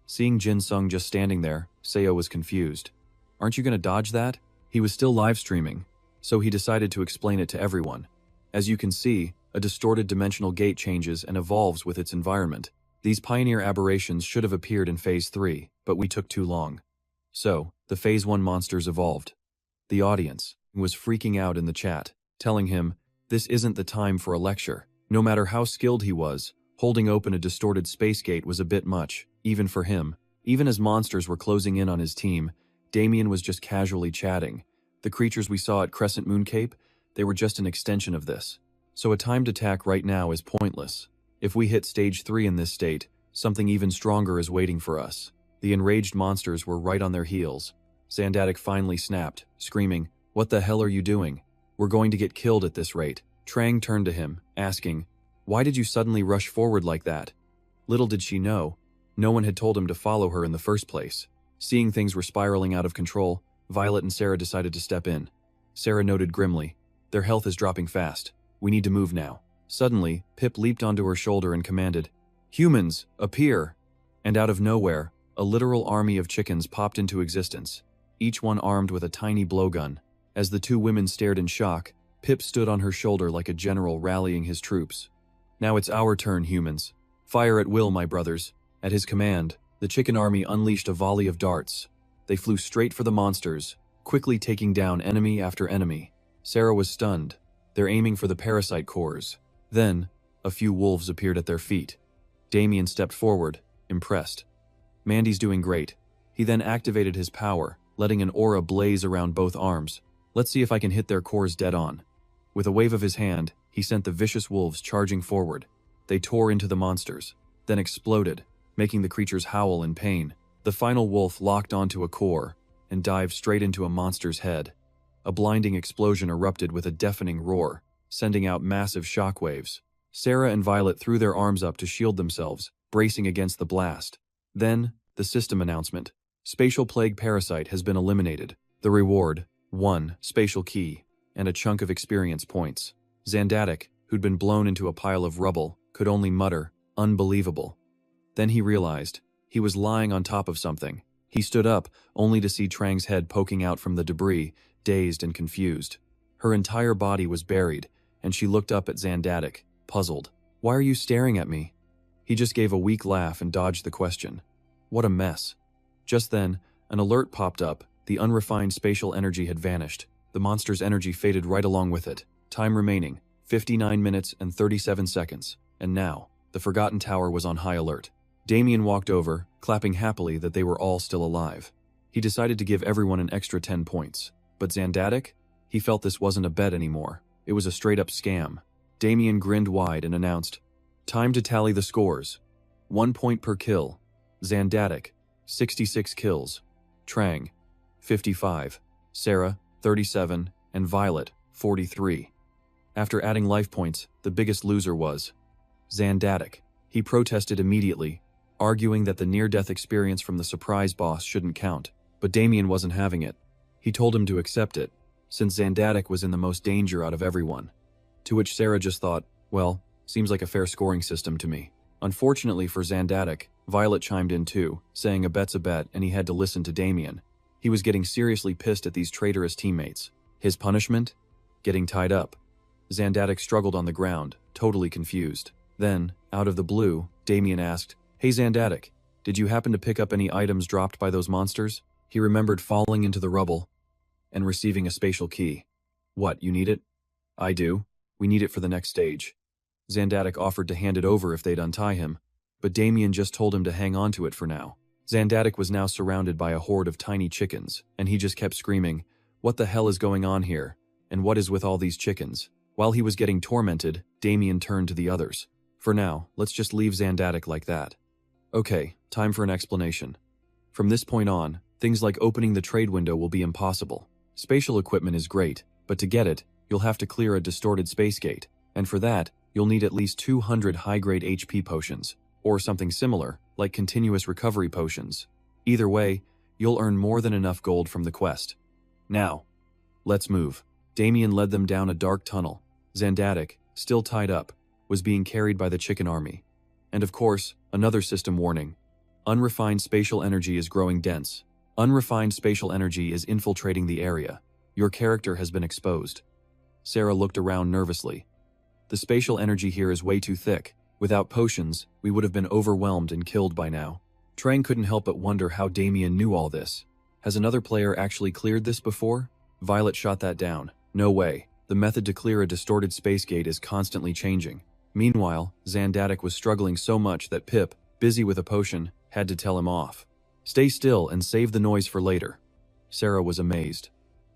Seeing Jinsung just standing there, Seo was confused. Aren't you going to dodge that? He was still live streaming, so he decided to explain it to everyone. As you can see, a distorted dimensional gate changes and evolves with its environment. These pioneer aberrations should have appeared in Phase 3, but we took too long. So, the Phase 1 monsters evolved. The audience was freaking out in the chat, telling him, this isn't the time for a lecture. No matter how skilled he was, holding open a distorted space gate was a bit much, even for him. Even as monsters were closing in on his team, Damien was just casually chatting. The creatures we saw at Crescent Moon Cape, they were just an extension of this. So a timed attack right now is pointless. If we hit Stage 3 in this state, something even stronger is waiting for us. The enraged monsters were right on their heels. Zandatic finally snapped, screaming, "What the hell are you doing? We're going to get killed at this rate." Trang turned to him, asking, "Why did you suddenly rush forward like that?" Little did she know, no one had told him to follow her in the first place. Seeing things were spiraling out of control, Violet and Sarah decided to step in. Sarah noted grimly, "Their health is dropping fast. We need to move now." Suddenly, Pip leaped onto her shoulder and commanded, "Humans, appear!" And out of nowhere, a literal army of chickens popped into existence, each one armed with a tiny blowgun. As the two women stared in shock, Pip stood on her shoulder like a general rallying his troops. "Now it's our turn, humans. Fire at will, my brothers." At his command, the chicken army unleashed a volley of darts. They flew straight for the monsters, quickly taking down enemy after enemy. Sarah was stunned. They're aiming for the parasite cores. Then, a few wolves appeared at their feet. Damien stepped forward, impressed. "Mandy's doing great." He then activated his power, letting an aura blaze around both arms. "Let's see if I can hit their cores dead on." With a wave of his hand, he sent the vicious wolves charging forward. They tore into the monsters, then exploded, making the creatures howl in pain. The final wolf locked onto a core and dived straight into a monster's head. A blinding explosion erupted with a deafening roar, sending out massive shockwaves. Sarah and Violet threw their arms up to shield themselves, bracing against the blast. Then, the system announcement. Spatial Plague Parasite has been eliminated. The reward, 1 spatial key, and a chunk of experience points. Zandatic, who'd been blown into a pile of rubble, could only mutter, "Unbelievable." Then he realized, he was lying on top of something. He stood up, only to see Trang's head poking out from the debris, dazed and confused. Her entire body was buried, and she looked up at Zandatic, puzzled. "Why are you staring at me?" He just gave a weak laugh and dodged the question. What a mess. Just then, an alert popped up. The unrefined spatial energy had vanished. The monster's energy faded right along with it. Time remaining, 59 minutes and 37 seconds. And now, the Forgotten Tower was on high alert. Damien walked over, clapping happily that they were all still alive. He decided to give everyone an extra 10 points. But Zandatic? He felt this wasn't a bet anymore. It was a straight-up scam. Damien grinned wide and announced, "Time to tally the scores. 1 point per kill. Zandatic, 66 kills. Trang, 55. Sarah, 37. And Violet, 43. After adding life points, the biggest loser was Zandatic. He protested immediately, arguing that the near-death experience from the surprise boss shouldn't count. But Damien wasn't having it. He told him to accept it, since Zandatic was in the most danger out of everyone. To which Sarah just thought, well, seems like a fair scoring system to me. Unfortunately for Zandatic, Violet chimed in too, saying a bet's a bet and he had to listen to Damien. He was getting seriously pissed at these traitorous teammates. His punishment? Getting tied up. Zandatic struggled on the ground, totally confused. Then, out of the blue, Damien asked, "Hey Zandatic, did you happen to pick up any items dropped by those monsters?" He remembered falling into the rubble and receiving a spatial key. "What, you need it?" "I do. We need it for the next stage." Zandatic offered to hand it over if they'd untie him, but Damien just told him to hang on to it for now. Zandatic was now surrounded by a horde of tiny chickens, and he just kept screaming, "What the hell is going on here? And what is with all these chickens?" While he was getting tormented, Damien turned to the others. For now, let's just leave Zandatic like that. Okay, time for an explanation. From this point on, things like opening the trade window will be impossible. Spatial equipment is great, but to get it, you'll have to clear a distorted space gate, and for that, you'll need at least 200 high-grade HP potions, or something similar, like continuous recovery potions. Either way, you'll earn more than enough gold from the quest. Now, let's move. Damien led them down a dark tunnel. Zandatic, still tied up, was being carried by the chicken army. And of course, another system warning. Unrefined spatial energy is growing dense. Unrefined spatial energy is infiltrating the area. Your character has been exposed. Sarah looked around nervously. The spatial energy here is way too thick. Without potions, we would have been overwhelmed and killed by now. Trang couldn't help but wonder how Damien knew all this. Has another player actually cleared this before? Violet shot that down. No way. The method to clear a distorted space gate is constantly changing. Meanwhile, Zandatic was struggling so much that Pip, busy with a potion, had to tell him off. Stay still and save the noise for later. Sarah was amazed.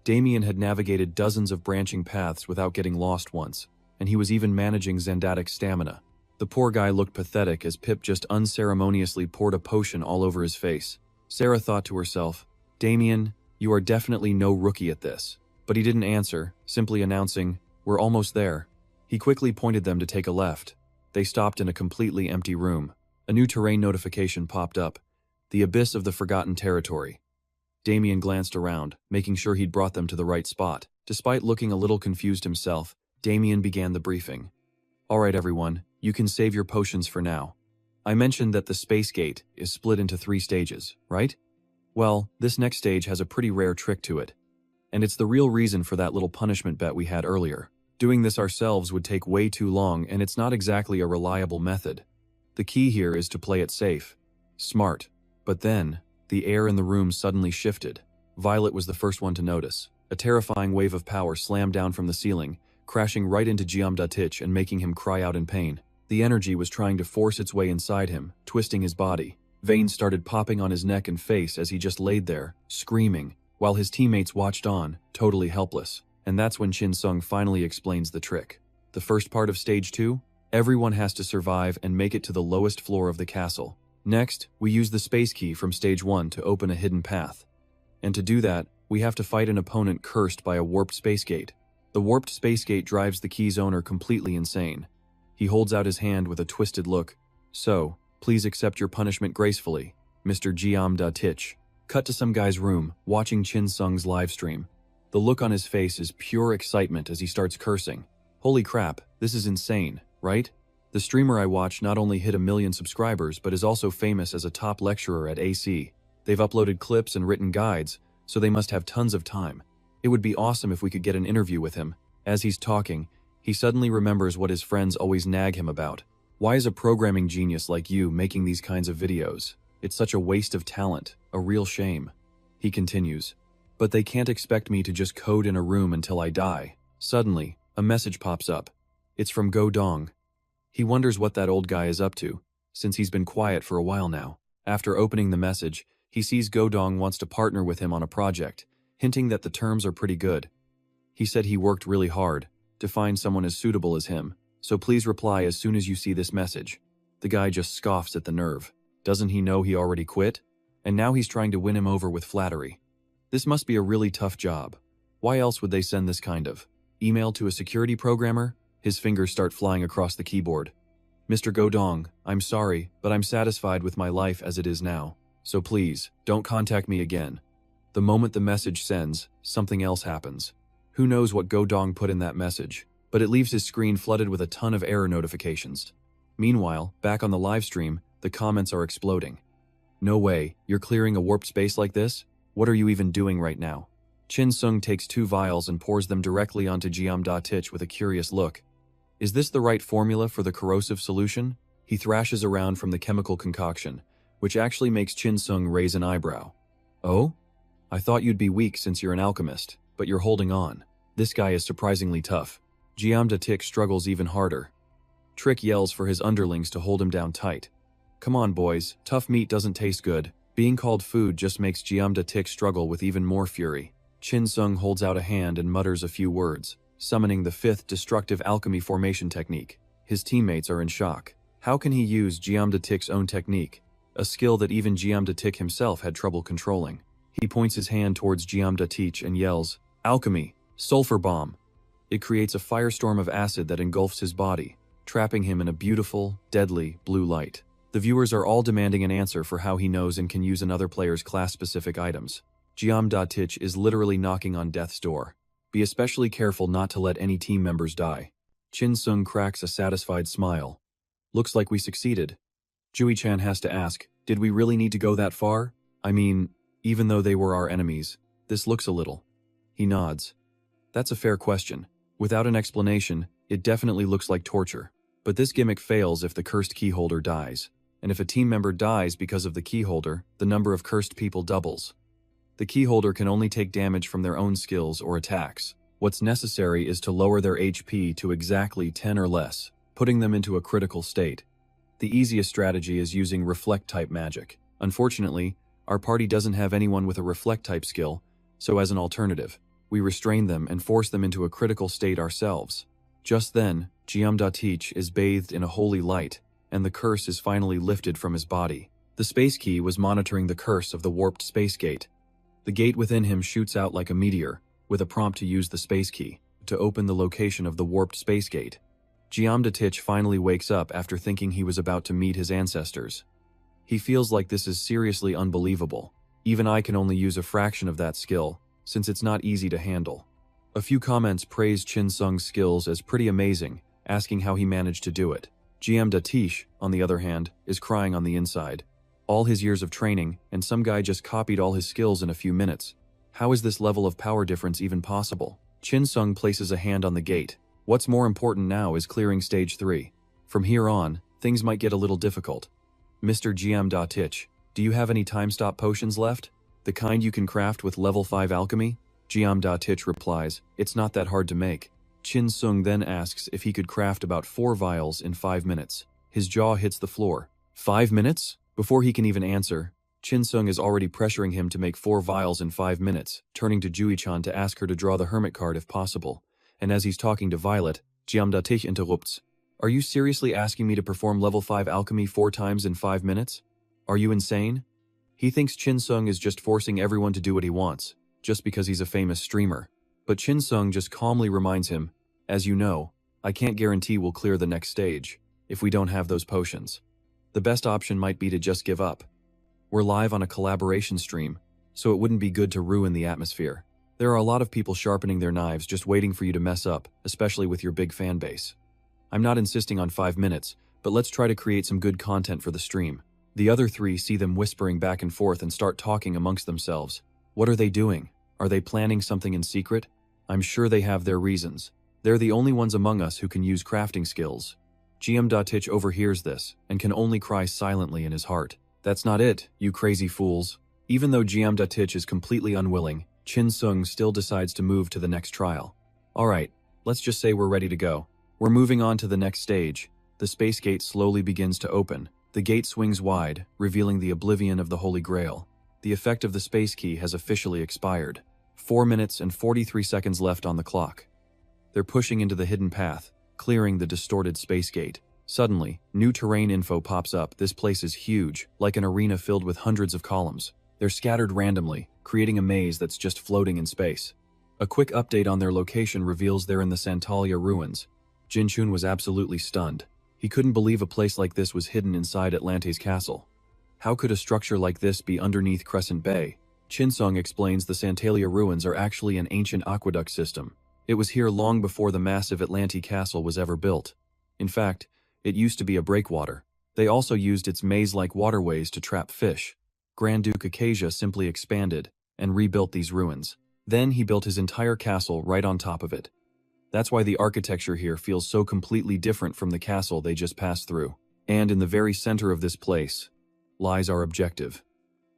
Damien had navigated dozens of branching paths without getting lost once, and he was even managing Zandatic's stamina. The poor guy looked pathetic as Pip just unceremoniously poured a potion all over his face. Sarah thought to herself, Damien, you are definitely no rookie at this. But he didn't answer, simply announcing, we're almost there. He quickly pointed them to take a left. They stopped in a completely empty room. A new terrain notification popped up. The abyss of the forgotten territory. Damien glanced around, making sure he'd brought them to the right spot. Despite looking a little confused himself, Damien began the briefing. Alright everyone, you can save your potions for now. I mentioned that the space gate is split into 3 stages, right? Well, this next stage has a pretty rare trick to it. And it's the real reason for that little punishment bet we had earlier. Doing this ourselves would take way too long, and it's not exactly a reliable method. The key here is to play it safe. Smart. But then, the air in the room suddenly shifted. Violet was the first one to notice. A terrifying wave of power slammed down from the ceiling, crashing right into Giamdatich and making him cry out in pain. The energy was trying to force its way inside him, twisting his body. Veins started popping on his neck and face as he just laid there, screaming, while his teammates watched on, totally helpless. And that's when Chin Sung finally explains the trick. The first part of Stage 2? Everyone has to survive and make it to the lowest floor of the castle. Next, we use the space key from Stage 1 to open a hidden path. And to do that, we have to fight an opponent cursed by a warped space gate. The warped space gate drives the key's owner completely insane. He holds out his hand with a twisted look. So, please accept your punishment gracefully, Mr. Giamdatich. Cut to some guy's room, watching Chin Sung's livestream. The look on his face is pure excitement as he starts cursing. Holy crap, this is insane, right? The streamer I watch not only hit 1 million subscribers, but is also famous as a top lecturer at AC. They've uploaded clips and written guides, so they must have tons of time. It would be awesome if we could get an interview with him. As he's talking, he suddenly remembers what his friends always nag him about. Why is a programming genius like you making these kinds of videos? It's such a waste of talent, a real shame. He continues. But they can't expect me to just code in a room until I die. Suddenly, a message pops up. It's from Go Dong. He wonders what that old guy is up to, since he's been quiet for a while now. After opening the message, he sees Go Dong wants to partner with him on a project, hinting that the terms are pretty good. He said he worked really hard to find someone as suitable as him, so please reply as soon as you see this message. The guy just scoffs at the nerve. Doesn't he know he already quit? And now he's trying to win him over with flattery. This must be a really tough job. Why else would they send this kind of email to a security programmer? His fingers start flying across the keyboard. Mr. Godong, I'm sorry, but I'm satisfied with my life as it is now. So please, don't contact me again. The moment the message sends, something else happens. Who knows what Godong put in that message, but it leaves his screen flooded with a ton of error notifications. Meanwhile, back on the livestream, the comments are exploding. No way, you're clearing a warped space like this? What are you even doing right now? Chin Sung takes 2 vials and pours them directly onto Giamdatich with a curious look. Is this the right formula for the corrosive solution? He thrashes around from the chemical concoction, which actually makes Chin Sung raise an eyebrow. Oh? I thought you'd be weak since you're an alchemist, but you're holding on. This guy is surprisingly tough. Giamdatich struggles even harder. Trick yells for his underlings to hold him down tight. Come on boys, tough meat doesn't taste good. Being called food just makes Giamdatich struggle with even more fury. Chin Sung holds out a hand and mutters a few words, summoning the 5th destructive alchemy formation technique. His teammates are in shock. How can he use Geomdatik's own technique, a skill that even Geomdatik himself had trouble controlling? He points his hand towards Geomdatik and yells, "Alchemy! Sulfur bomb!" It creates a firestorm of acid that engulfs his body, trapping him in a beautiful, deadly, blue light. The viewers are all demanding an answer for how he knows and can use another player's class-specific items. Geomdatik is literally knocking on death's door. Be especially careful not to let any team members die. Chin Sung cracks a satisfied smile. Looks like we succeeded. Jui-chan has to ask, did we really need to go that far? I mean, even though they were our enemies, this looks a little. He nods. That's a fair question. Without an explanation, it definitely looks like torture. But this gimmick fails if the cursed keyholder dies. And if a team member dies because of the keyholder, the number of cursed people doubles. The keyholder can only take damage from their own skills or attacks. What's necessary is to lower their HP to exactly 10 or less, putting them into a critical state. The easiest strategy is using reflect-type magic. Unfortunately, our party doesn't have anyone with a reflect-type skill, so as an alternative, we restrain them and force them into a critical state ourselves. Just then, Geomdatik is bathed in a holy light, and the curse is finally lifted from his body. The space key was monitoring the curse of the warped space gate. The gate within him shoots out like a meteor, with a prompt to use the space key to open the location of the warped space gate. Geomdatik finally wakes up after thinking he was about to meet his ancestors. He feels like this is seriously unbelievable. Even I can only use a fraction of that skill, since it's not easy to handle. A few comments praise Chin Sung's skills as pretty amazing, asking how he managed to do it. Geomdatik, on the other hand, is crying on the inside. All his years of training, and some guy just copied all his skills in a few minutes. How is this level of power difference even possible? Chin Sung places a hand on the gate. What's more important now is clearing stage 3. From here on, things might get a little difficult. Mr. Geomdatik, do you have any time-stop potions left? The kind you can craft with level 5 alchemy? Geomdatik replies, it's not that hard to make. Chin Sung then asks if he could craft about 4 vials in 5 minutes. His jaw hits the floor. 5 minutes? Before he can even answer, Chin Sung is already pressuring him to make 4 vials in 5 minutes, turning to Jui-chan to ask her to draw the hermit card if possible. And as he's talking to Violet, Geomdatik interrupts. Are you seriously asking me to perform level 5 alchemy 4 times in 5 minutes? Are you insane? He thinks Chin Sung is just forcing everyone to do what he wants, just because he's a famous streamer. But Chin Sung just calmly reminds him, as you know, I can't guarantee we'll clear the next stage, if we don't have those potions. The best option might be to just give up. We're live on a collaboration stream, so it wouldn't be good to ruin the atmosphere. There are a lot of people sharpening their knives just waiting for you to mess up, especially with your big fan base. I'm not insisting on 5 minutes, but let's try to create some good content for the stream. The other 3 see them whispering back and forth and start talking amongst themselves. What are they doing? Are they planning something in secret? I'm sure they have their reasons. They're the only ones among us who can use crafting skills. Geomdatik overhears this, and can only cry silently in his heart. That's not it, you crazy fools. Even though Geomdatik is completely unwilling, Chin Sung still decides to move to the next trial. Alright, let's just say we're ready to go. We're moving on to the next stage. The space gate slowly begins to open. The gate swings wide, revealing the oblivion of the Holy Grail. The effect of the space key has officially expired. 4 minutes and 43 seconds left on the clock. They're pushing into the hidden path, clearing the distorted space gate. Suddenly, new terrain info pops up. This place is huge, like an arena filled with hundreds of columns. They're scattered randomly, creating a maze that's just floating in space. A quick update on their location reveals they're in the Santalia ruins. Jinchun was absolutely stunned. He couldn't believe a place like this was hidden inside Atlante's castle. How could a structure like this be underneath Crescent Bay? Chin Sung explains the Santalia ruins are actually an ancient aqueduct system. It was here long before the massive Atlante castle was ever built. In fact, it used to be a breakwater. They also used its maze-like waterways to trap fish. Grand Duke Acacia simply expanded and rebuilt these ruins. Then he built his entire castle right on top of it. That's why the architecture here feels so completely different from the castle they just passed through. And in the very center of this place lies our objective.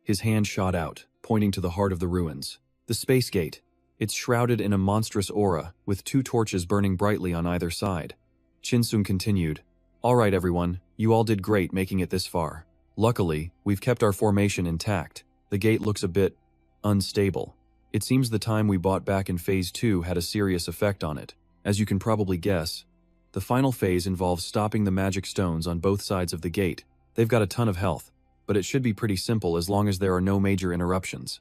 His hand shot out, pointing to the heart of the ruins. The space gate. It's shrouded in a monstrous aura, with 2 torches burning brightly on either side. Chin Sung continued, Alright everyone, you all did great making it this far. Luckily, we've kept our formation intact. The gate looks a bit unstable. It seems the time we bought back in Phase 2 had a serious effect on it. As you can probably guess, The final phase involves stopping the magic stones on both sides of the gate. They've got a ton of health, but it should be pretty simple as long as there are no major interruptions.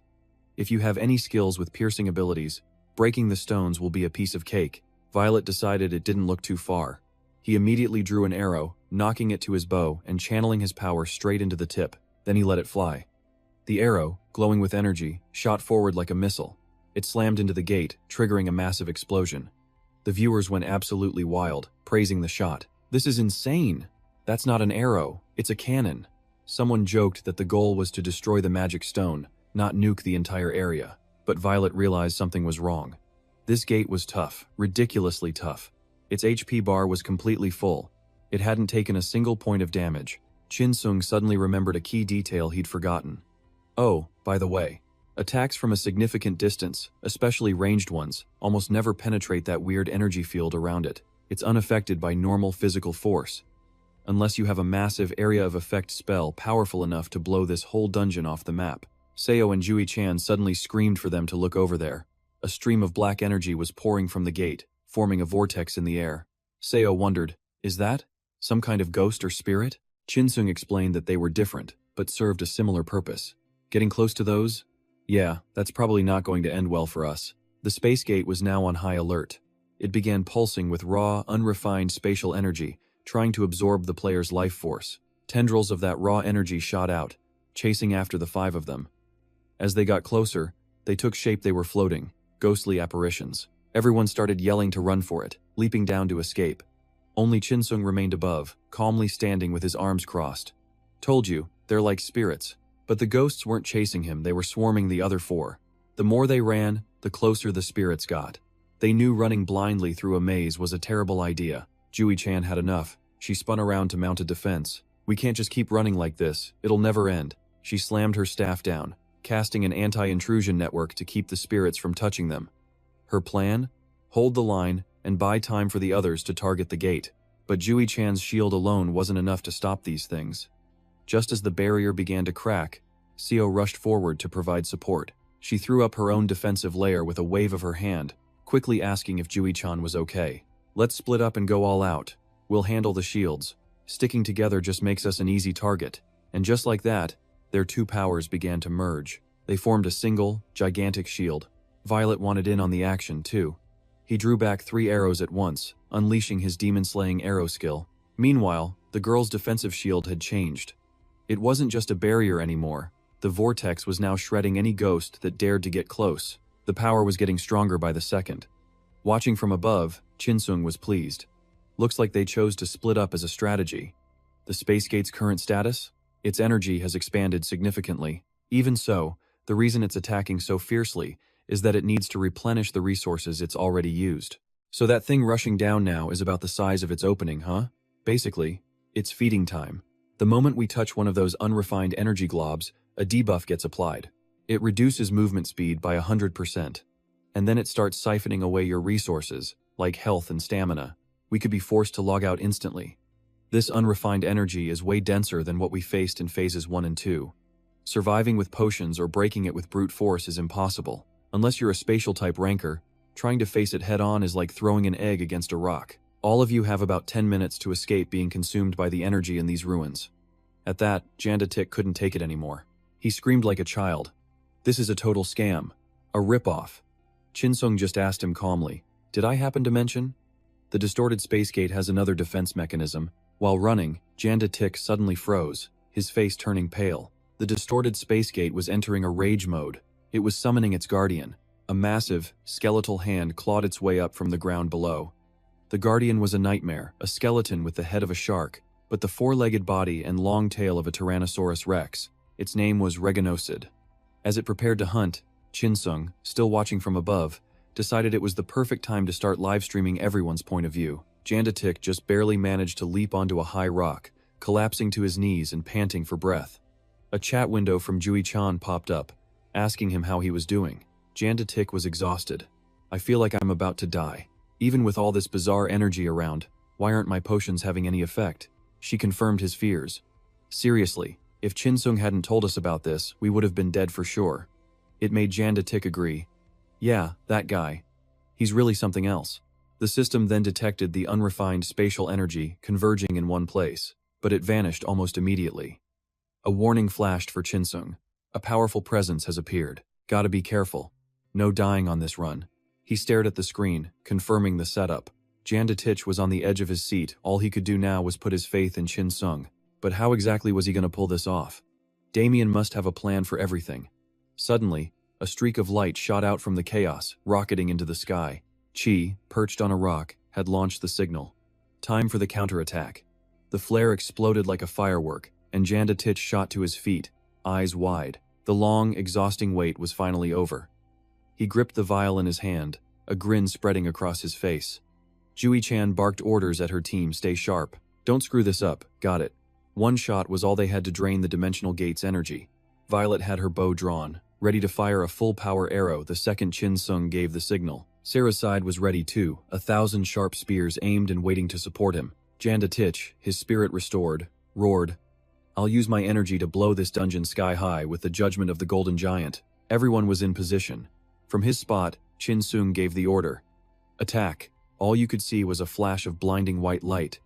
If you have any skills with piercing abilities, breaking the stones will be a piece of cake. Violet decided it didn't look too far. He immediately drew an arrow, knocking it to his bow and channeling his power straight into the tip. Then he let it fly. The arrow, glowing with energy, shot forward like a missile. It slammed into the gate, triggering a massive explosion. The viewers went absolutely wild, praising the shot. "This is insane! That's not an arrow, it's a cannon." Someone joked that the goal was to destroy the magic stone, not nuke the entire area. But Violet realized something was wrong. This gate was tough, ridiculously tough. Its HP bar was completely full. It hadn't taken a single point of damage. Chinsung suddenly remembered a key detail he'd forgotten. Oh, by the way, attacks from a significant distance, especially ranged ones, almost never penetrate that weird energy field around it. It's unaffected by normal physical force. Unless you have a massive area of effect spell powerful enough to blow this whole dungeon off the map. Seo and Jui-chan suddenly screamed for them to look over there. A stream of black energy was pouring from the gate, forming a vortex in the air. Seo wondered, is that some kind of ghost or spirit? Chinsung explained that they were different, but served a similar purpose. Getting close to those? Yeah, that's probably not going to end well for us. The space gate was now on high alert. It began pulsing with raw, unrefined spatial energy, trying to absorb the player's life force. Tendrils of that raw energy shot out, chasing after the 5 of them. As they got closer, they took shape. They were floating, ghostly apparitions. Everyone started yelling to run for it, leaping down to escape. Only Chinsung remained above, calmly standing with his arms crossed. Told you, they're like spirits. But the ghosts weren't chasing him, they were swarming the other 4. The more they ran, the closer the spirits got. They knew running blindly through a maze was a terrible idea. Jui-chan had enough. She spun around to mount a defense. We can't just keep running like this, it'll never end. She slammed her staff down, casting an anti-intrusion network to keep the spirits from touching them. Her plan? Hold the line and buy time for the others to target the gate. But Jui-chan's shield alone wasn't enough to stop these things. Just as the barrier began to crack, Seo rushed forward to provide support. She threw up her own defensive layer with a wave of her hand, quickly asking if Jui-chan was okay. Let's split up and go all out. We'll handle the shields. Sticking together just makes us an easy target. And just like that, their 2 powers began to merge. They formed a single, gigantic shield. Violet wanted in on the action too. He drew back 3 arrows at once, unleashing his demon-slaying arrow skill. Meanwhile, the girl's defensive shield had changed. It wasn't just a barrier anymore. The vortex was now shredding any ghost that dared to get close. The power was getting stronger by the second. Watching from above, Chinsung was pleased. Looks like they chose to split up as a strategy. The space gate's current status? Its energy has expanded significantly. Even so, the reason it's attacking so fiercely is that it needs to replenish the resources it's already used. So that thing rushing down now is about the size of its opening, huh? Basically, it's feeding time. The moment we touch one of those unrefined energy globs, a debuff gets applied. It reduces movement speed by 100%. And then it starts siphoning away your resources, like health and stamina. We could be forced to log out instantly. This unrefined energy is way denser than what we faced in phases 1 and 2. Surviving with potions or breaking it with brute force is impossible. Unless you're a spatial-type ranker, trying to face it head-on is like throwing an egg against a rock. All of you have about 10 minutes to escape being consumed by the energy in these ruins. At that, Jandatik couldn't take it anymore. He screamed like a child. This is a total scam. A rip-off. Chinsung just asked him calmly, did I happen to mention? The distorted space gate has another defense mechanism. While running, Jandatik suddenly froze, his face turning pale. The distorted space gate was entering a rage mode. It was summoning its guardian. A massive, skeletal hand clawed its way up from the ground below. The guardian was a nightmare, a skeleton with the head of a shark, but the 4-legged body and long tail of a Tyrannosaurus rex. Its name was Reganocid. As it prepared to hunt, Chinsung, still watching from above, decided it was the perfect time to start live-streaming everyone's point of view. Jandatik just barely managed to leap onto a high rock, collapsing to his knees and panting for breath. A chat window from Jui-chan popped up, asking him how he was doing. Jandatik was exhausted. I feel like I'm about to die. Even with all this bizarre energy around, why aren't my potions having any effect? She confirmed his fears. Seriously, if Chinsung hadn't told us about this, we would have been dead for sure. It made Jandatik agree. Yeah, that guy. He's really something else. The system then detected the unrefined spatial energy converging in one place, but it vanished almost immediately. A warning flashed for Chinsung. A powerful presence has appeared. Gotta be careful. No dying on this run. He stared at the screen, confirming the setup. Jandatich was on the edge of his seat. All he could do now was put his faith in Chinsung. But how exactly was he going to pull this off? Damien must have a plan for everything. Suddenly, a streak of light shot out from the chaos, rocketing into the sky. Chi, perched on a rock, had launched the signal. Time for the counterattack. The flare exploded like a firework, and Jandatich shot to his feet, eyes wide. The long, exhausting wait was finally over. He gripped the vial in his hand, a grin spreading across his face. Jui-chan barked orders at her team, stay sharp. Don't screw this up, got it. One shot was all they had to drain the dimensional gate's energy. Violet had her bow drawn, ready to fire a full-power arrow the second Chinsung gave the signal. Sarah's side was ready too, 1,000 sharp spears aimed and waiting to support him. Jandatich, his spirit restored, roared, I'll use my energy to blow this dungeon sky high with the judgment of the Golden Giant. Everyone was in position. From his spot, Chinsung gave the order. Attack. All you could see was a flash of blinding white light.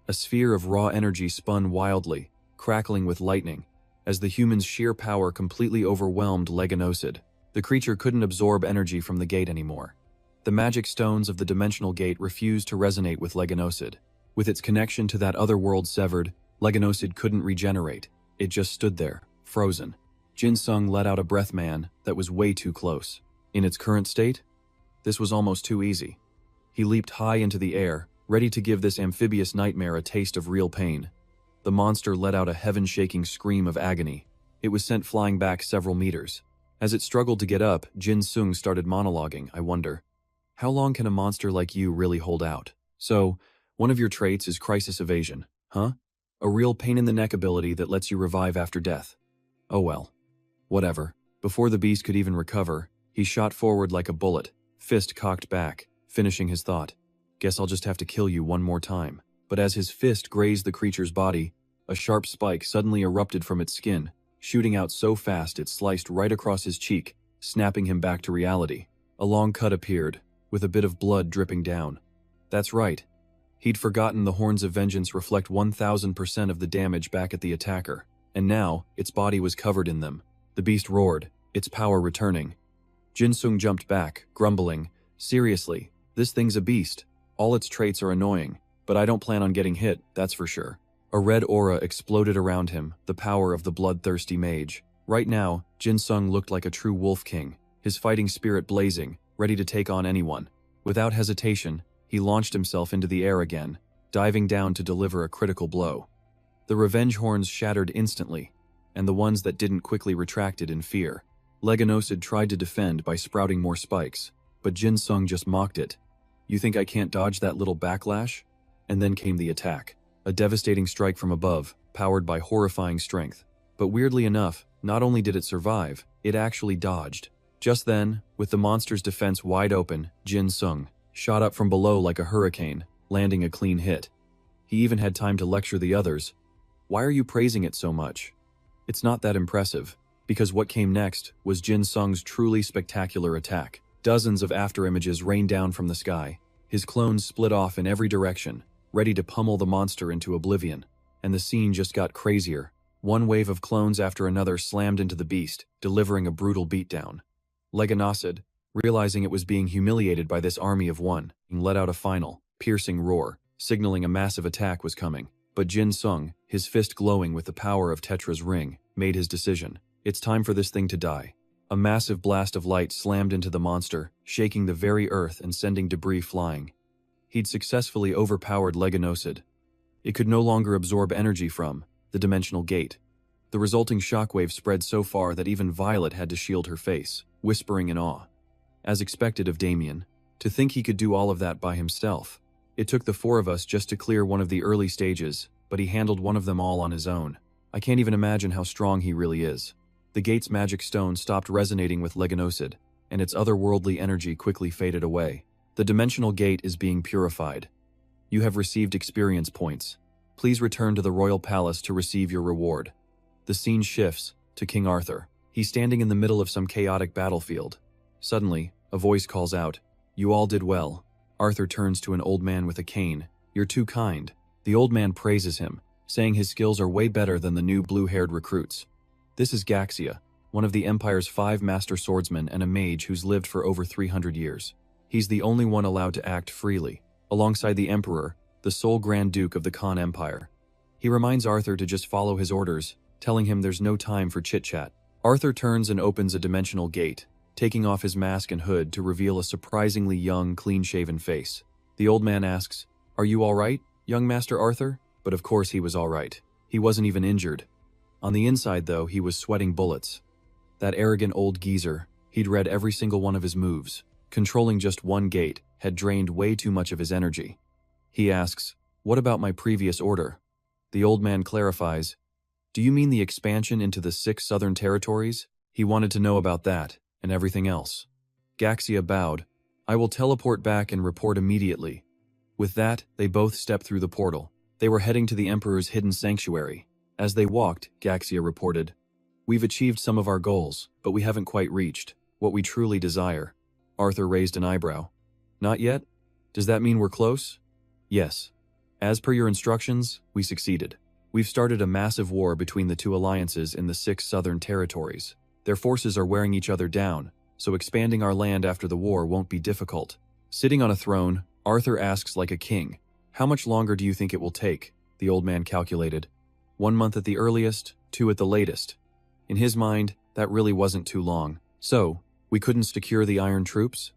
A sphere of raw energy spun wildly, crackling with lightning, as the human's sheer power completely overwhelmed Leganosid. The creature couldn't absorb energy from the gate anymore. The magic stones of the dimensional gate refused to resonate with Leganosid. With its connection to that other world severed, Leganosid couldn't regenerate. It just stood there, frozen. Jinsung let out a breath that was way too close. In its current state, this was almost too easy. He leaped high into the air, ready to give this amphibious nightmare a taste of real pain. The monster let out a heaven-shaking scream of agony. It was sent flying back several meters. As it struggled to get up, Jinsung started monologuing. I wonder, how long can a monster like you really hold out? So, one of your traits is crisis evasion, huh? A real pain-in-the-neck ability that lets you revive after death. Oh well. Whatever. Before the beast could even recover, he shot forward like a bullet, fist cocked back, finishing his thought. Guess I'll just have to kill you one more time. But as his fist grazed the creature's body, a sharp spike suddenly erupted from its skin, shooting out so fast it sliced right across his cheek, snapping him back to reality. A long cut appeared, with a bit of blood dripping down. That's right. He'd forgotten the horns of vengeance reflect 1000% of the damage back at the attacker, and now its body was covered in them. The beast roared, its power returning. Jinsung jumped back, grumbling, seriously, this thing's a beast. All its traits are annoying, but I don't plan on getting hit, that's for sure. A red aura exploded around him, the power of the bloodthirsty mage. Right now, Jinsung looked like a true wolf king, his fighting spirit blazing, ready to take on anyone. Without hesitation, he launched himself into the air again, diving down to deliver a critical blow. The revenge horns shattered instantly, and the ones that didn't quickly retracted in fear. Leganosid tried to defend by sprouting more spikes, but Jinsung just mocked it. You think I can't dodge that little backlash? And then came the attack. A devastating strike from above, powered by horrifying strength. But weirdly enough, not only did it survive, it actually dodged. Just then, with the monster's defense wide open, Jinsung shot up from below like a hurricane, landing a clean hit. He even had time to lecture the others. Why are you praising it so much? It's not that impressive, because what came next was Jinsung's truly spectacular attack. Dozens of afterimages rained down from the sky. His clones split off in every direction, ready to pummel the monster into oblivion. And the scene just got crazier. One wave of clones after another slammed into the beast, delivering a brutal beatdown. Leganosid, realizing it was being humiliated by this army of one, let out a final, piercing roar, signaling a massive attack was coming. But Jinsung, his fist glowing with the power of Tetra's ring, made his decision. It's time for this thing to die. A massive blast of light slammed into the monster, shaking the very earth and sending debris flying. He'd successfully overpowered Leganosid. It could no longer absorb energy from the dimensional gate. The resulting shockwave spread so far that even Violet had to shield her face, whispering in awe. As expected of Damien, to think he could do all of that by himself. It took the four of us just to clear one of the early stages, but he handled one of them all on his own. I can't even imagine how strong he really is. The gate's magic stone stopped resonating with Leganosid, and its otherworldly energy quickly faded away. The dimensional gate is being purified. You have received experience points. Please return to the royal palace to receive your reward. The scene shifts to King Arthur. He's standing in the middle of some chaotic battlefield. Suddenly, a voice calls out, "You all did well. Arthur turns to an old man with a cane. "You're too kind." The old man praises him, saying his skills are way better than the new blue-haired recruits. This is Gaxia, one of the Empire's 5 master swordsmen and a mage who's lived for over 300 years. He's the only one allowed to act freely, alongside the Emperor, the sole Grand Duke of the Khan Empire. He reminds Arthur to just follow his orders, telling him there's no time for chit-chat. Arthur turns and opens a dimensional gate, taking off his mask and hood to reveal a surprisingly young, clean-shaven face. The old man asks, "Are you all right, young Master Arthur?" But of course he was all right. He wasn't even injured. On the inside, though, he was sweating bullets. That arrogant old geezer, he'd read every single one of his moves. Controlling just one gate had drained way too much of his energy. He asks, "What about my previous order?" The old man clarifies, "Do you mean the expansion into the 6 southern territories?" He wanted to know about that, and everything else. Gaxia bowed. "I will teleport back and report immediately." With that, they both stepped through the portal. They were heading to the Emperor's hidden sanctuary. As they walked, Gaxia reported, "We've achieved some of our goals, but we haven't quite reached what we truly desire." Arthur raised an eyebrow. "Not yet? Does that mean we're close?" "Yes. As per your instructions, we succeeded. We've started a massive war between the 2 alliances in the 6 southern territories. Their forces are wearing each other down, so expanding our land after the war won't be difficult." Sitting on a throne, Arthur asks like a king, "How much longer do you think it will take?" The old man calculated. 1 month at the earliest, 2 at the latest. In his mind, that really wasn't too long. "So, we couldn't secure the iron troops?"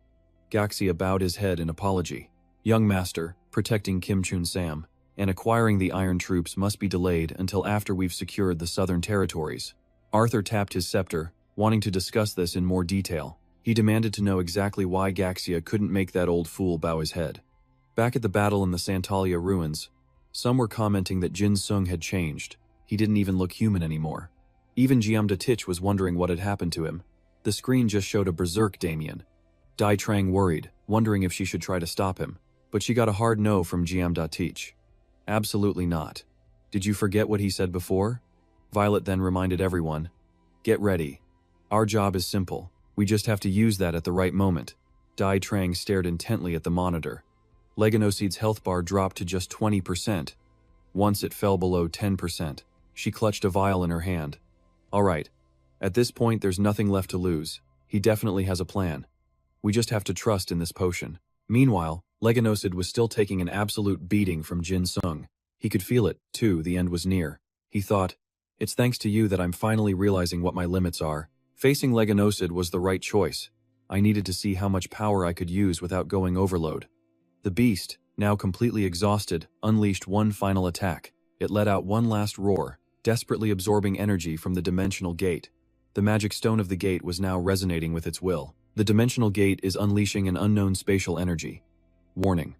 Gaxia bowed his head in apology. "Young master, protecting Kim Chun Sam and acquiring the iron troops must be delayed until after we've secured the southern territories." Arthur tapped his scepter, wanting to discuss this in more detail. He demanded to know exactly why Gaxia couldn't make that old fool bow his head. Back at the battle in the Santalia ruins, some were commenting that Jin Sung had changed. He didn't even look human anymore. Even Jiamda Tich was wondering what had happened to him. The screen just showed a berserk Damien. Dai Trang worried, wondering if she should try to stop him, but she got a hard no from Jiamda Tich. "Absolutely not. Did you forget what he said before?" Violet then reminded everyone, "Get ready. Our job is simple. We just have to use that at the right moment." Dai Trang stared intently at the monitor. Leganoseed's health bar dropped to just 20%. Once it fell below 10%. She clutched a vial in her hand. "All right. At this point, there's nothing left to lose. He definitely has a plan. We just have to trust in this potion." Meanwhile, Leganoseed was still taking an absolute beating from Jin Sung. He could feel it, too. The end was near. He thought, "It's thanks to you that I'm finally realizing what my limits are." Facing Leganoseed was the right choice. I needed to see how much power I could use without going overload. The beast, now completely exhausted, unleashed one final attack. It let out one last roar, desperately absorbing energy from the dimensional gate. The magic stone of the gate was now resonating with its will. The dimensional gate is unleashing an unknown spatial energy. Warning.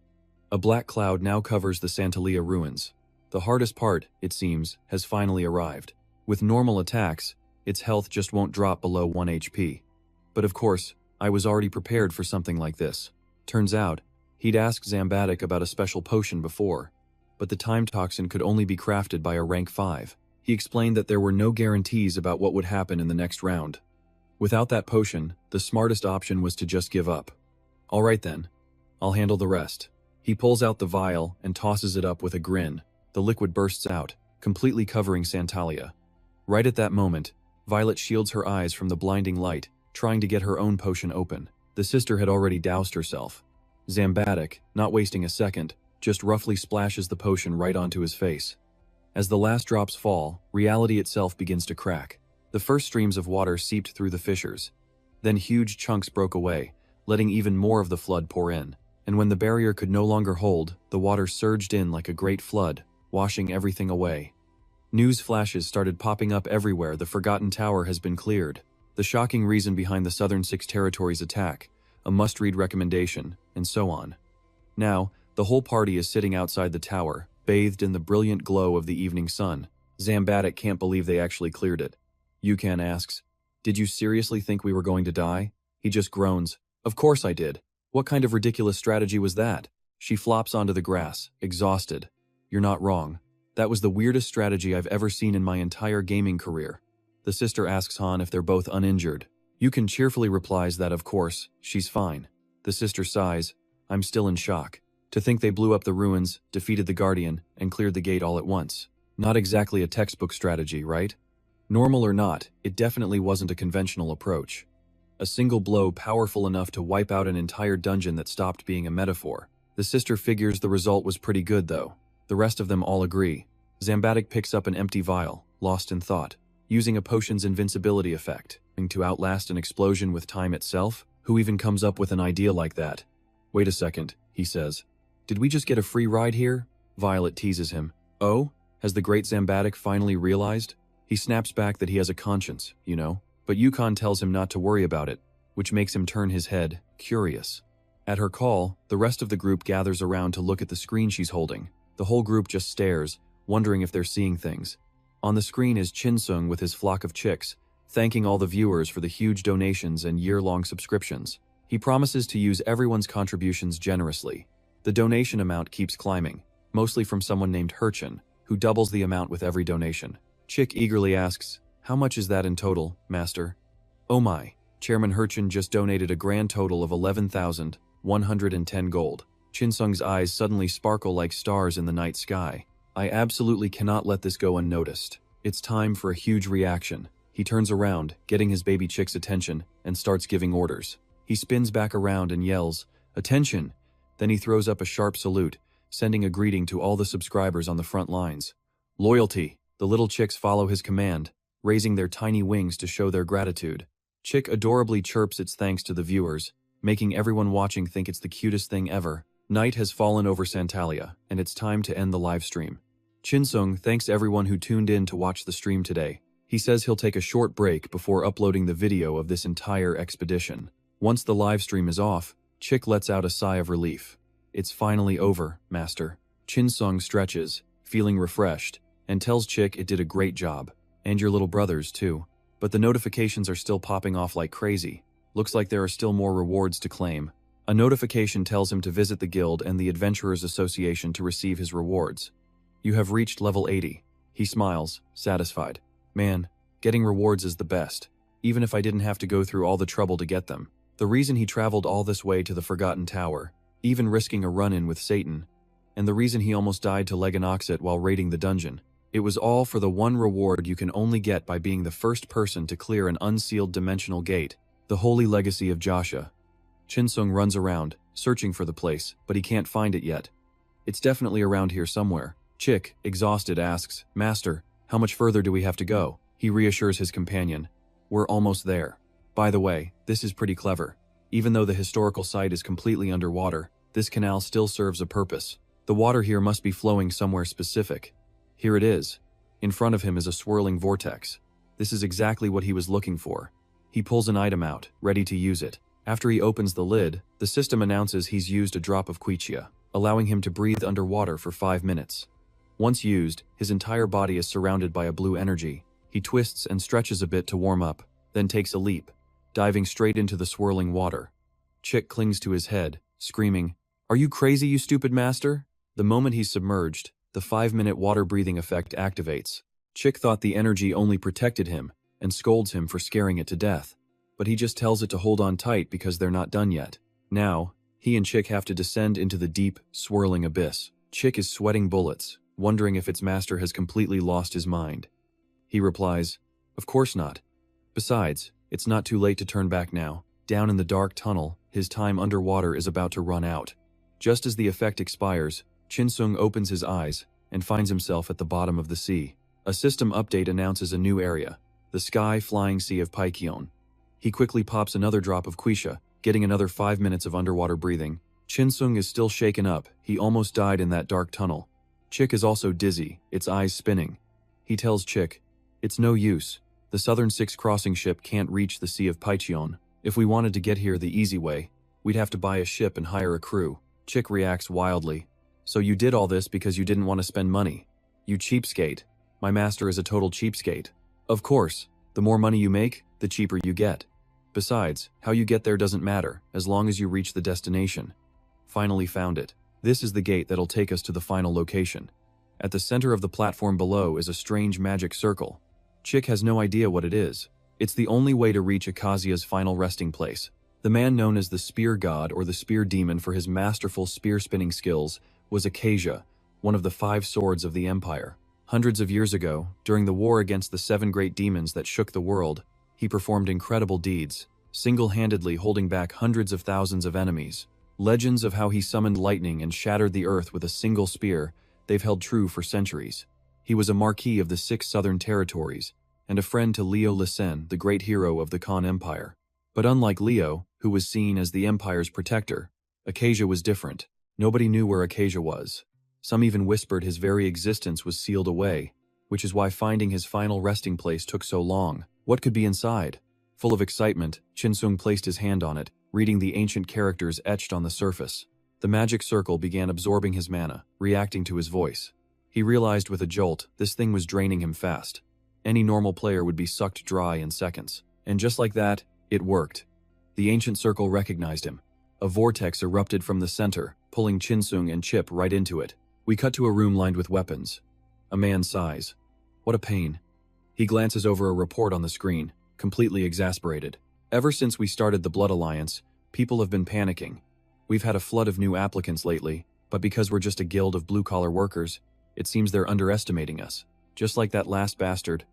A black cloud now covers the Santalia ruins. The hardest part, it seems, has finally arrived. With normal attacks, its health just won't drop below 1 HP. But of course, I was already prepared for something like this. Turns out, he'd asked Zambatic about a special potion before, but the time toxin could only be crafted by a rank 5. He explained that there were no guarantees about what would happen in the next round. Without that potion, the smartest option was to just give up. "All right then, I'll handle the rest." He pulls out the vial and tosses it up with a grin. The liquid bursts out, completely covering Santalia. Right at that moment, Violet shields her eyes from the blinding light, trying to get her own potion open. The sister had already doused herself. Zambatic, not wasting a second, just roughly splashes the potion right onto his face. As the last drops fall, reality itself begins to crack. The first streams of water seeped through the fissures. Then huge chunks broke away, letting even more of the flood pour in. And when the barrier could no longer hold, the water surged in like a great flood, washing everything away. News flashes started popping up everywhere. The Forgotten Tower has been cleared. The shocking reason behind the Southern Six Territories attack, a must-read recommendation, and so on. Now, the whole party is sitting outside the tower, bathed in the brilliant glow of the evening sun. Zambatic can't believe they actually cleared it. Yukan asks, "Did you seriously think we were going to die?" He just groans, "Of course I did. What kind of ridiculous strategy was that?" She flops onto the grass, exhausted. "You're not wrong. That was the weirdest strategy I've ever seen in my entire gaming career." The sister asks Han if they're both uninjured. Yukan cheerfully replies that of course, she's fine. The sister sighs, I'm still in shock. To think they blew up the ruins, defeated the Guardian, and cleared the gate all at once. Not exactly a textbook strategy, right? Normal or not, it definitely wasn't a conventional approach. A single blow powerful enough to wipe out an entire dungeon that stopped being a metaphor. The sister figures the result was pretty good though. The rest of them all agree. Zambatic picks up an empty vial, lost in thought, using a potion's invincibility effect, to outlast an explosion with time itself? Who even comes up with an idea like that? Wait a second, he says. Did we just get a free ride here? Violet teases him. Oh? Has the great Zambatic finally realized? He snaps back that he has a conscience, you know, but Yukon tells him not to worry about it, which makes him turn his head, curious. At her call, the rest of the group gathers around to look at the screen she's holding. The whole group just stares, wondering if they're seeing things. On the screen is Chinsung with his flock of chicks, thanking all the viewers for the huge donations and year-long subscriptions. He promises to use everyone's contributions generously. The donation amount keeps climbing, mostly from someone named Herchin, who doubles the amount with every donation. Chick eagerly asks, "How much is that in total, Master?" "Oh my, Chairman Herchin just donated a grand total of 11,110 gold. Chinsung's eyes suddenly sparkle like stars in the night sky. "I absolutely cannot let this go unnoticed. It's time for a huge reaction." He turns around, getting his baby chick's attention, and starts giving orders. He spins back around and yells, "Attention!" Then he throws up a sharp salute, sending a greeting to all the subscribers on the front lines. "Loyalty!" The little chicks follow his command, raising their tiny wings to show their gratitude. Chick adorably chirps its thanks to the viewers, making everyone watching think it's the cutest thing ever. Night has fallen over Santalia, and it's time to end the live stream. Chinsung thanks everyone who tuned in to watch the stream today. He says he'll take a short break before uploading the video of this entire expedition. Once the live stream is off, Chick lets out a sigh of relief. "It's finally over, Master." Chinsung stretches, feeling refreshed, and tells Chick it did a great job. "And your little brothers, too." But the notifications are still popping off like crazy. Looks like there are still more rewards to claim. A notification tells him to visit the Guild and the Adventurers Association to receive his rewards. "You have reached level 80. He smiles, satisfied. "Man, getting rewards is the best, even if I didn't have to go through all the trouble to get them. The reason he traveled all this way to the Forgotten Tower, even risking a run-in with Satan, and the reason he almost died to Leganoxit while raiding the dungeon. It was all for the one reward you can only get by being the first person to clear an unsealed dimensional gate, the Holy Legacy of Joshua." Chinsung runs around, searching for the place, but he can't find it yet. "It's definitely around here somewhere." Chick, exhausted, asks, "Master, how much further do we have to go?" He reassures his companion, "We're almost there. By the way, this is pretty clever. Even though the historical site is completely underwater, this canal still serves a purpose. The water here must be flowing somewhere specific. Here it is." In front of him is a swirling vortex. This is exactly what he was looking for. He pulls an item out, ready to use it. After he opens the lid, the system announces he's used a drop of Quichia, allowing him to breathe underwater for 5 minutes. Once used, his entire body is surrounded by a blue energy. He twists and stretches a bit to warm up, then takes a leap, diving straight into the swirling water. Chick clings to his head, screaming, "Are you crazy, you stupid master?" The moment he's submerged, the 5-minute water-breathing effect activates. Chick thought the energy only protected him, and scolds him for scaring it to death. But he just tells it to hold on tight because they're not done yet. Now, he and Chick have to descend into the deep, swirling abyss. Chick is sweating bullets, wondering if its master has completely lost his mind. He replies, "Of course not. Besides, it's not too late to turn back now." Down in the dark tunnel, his time underwater is about to run out. Just as the effect expires, Chinsung opens his eyes and finds himself at the bottom of the sea. A system update announces a new area, the sky-flying Sea of Paikyon. He quickly pops another drop of Quisha, getting another 5 minutes of underwater breathing. Chinsung is still shaken up. He almost died in that dark tunnel. Chick is also dizzy, its eyes spinning. He tells Chick, "It's no use. The Southern Six crossing ship can't reach the Sea of Paikyon. If we wanted to get here the easy way, we'd have to buy a ship and hire a crew." Chick reacts wildly. "So you did all this because you didn't want to spend money? You cheapskate. My master is a total cheapskate." "Of course, the more money you make, the cheaper you get. Besides, how you get there doesn't matter, as long as you reach the destination." Finally found it. This is the gate that'll take us to the final location. At the center of the platform below is a strange magic circle. Chick has no idea what it is. It's the only way to reach Akazia's final resting place. The man known as the Spear God or the Spear Demon for his masterful spear-spinning skills was Acacia, one of the 5 swords of the Empire. Hundreds of years ago, during the war against the 7 great demons that shook the world, he performed incredible deeds, single-handedly holding back hundreds of thousands of enemies. Legends of how he summoned lightning and shattered the earth with a single spear, they've held true for centuries. He was a marquis of the 6 southern territories, and a friend to Leo Lisen, the great hero of the Khan Empire. But unlike Leo, who was seen as the Empire's protector, Acacia was different. Nobody knew where Acacia was. Some even whispered his very existence was sealed away, which is why finding his final resting place took so long. What could be inside? Full of excitement, Chinsung placed his hand on it, reading the ancient characters etched on the surface. The magic circle began absorbing his mana, reacting to his voice. He realized with a jolt, this thing was draining him fast. Any normal player would be sucked dry in seconds. And just like that, it worked. The ancient circle recognized him. A vortex erupted from the center, pulling Chinsung and Chip right into it. We cut to a room lined with weapons. A man sighs. What a pain. He glances over a report on the screen, completely exasperated. Ever since we started the Blood Alliance, people have been panicking. We've had a flood of new applicants lately, but because we're just a guild of blue-collar workers, it seems they're underestimating us. Just like that last bastard.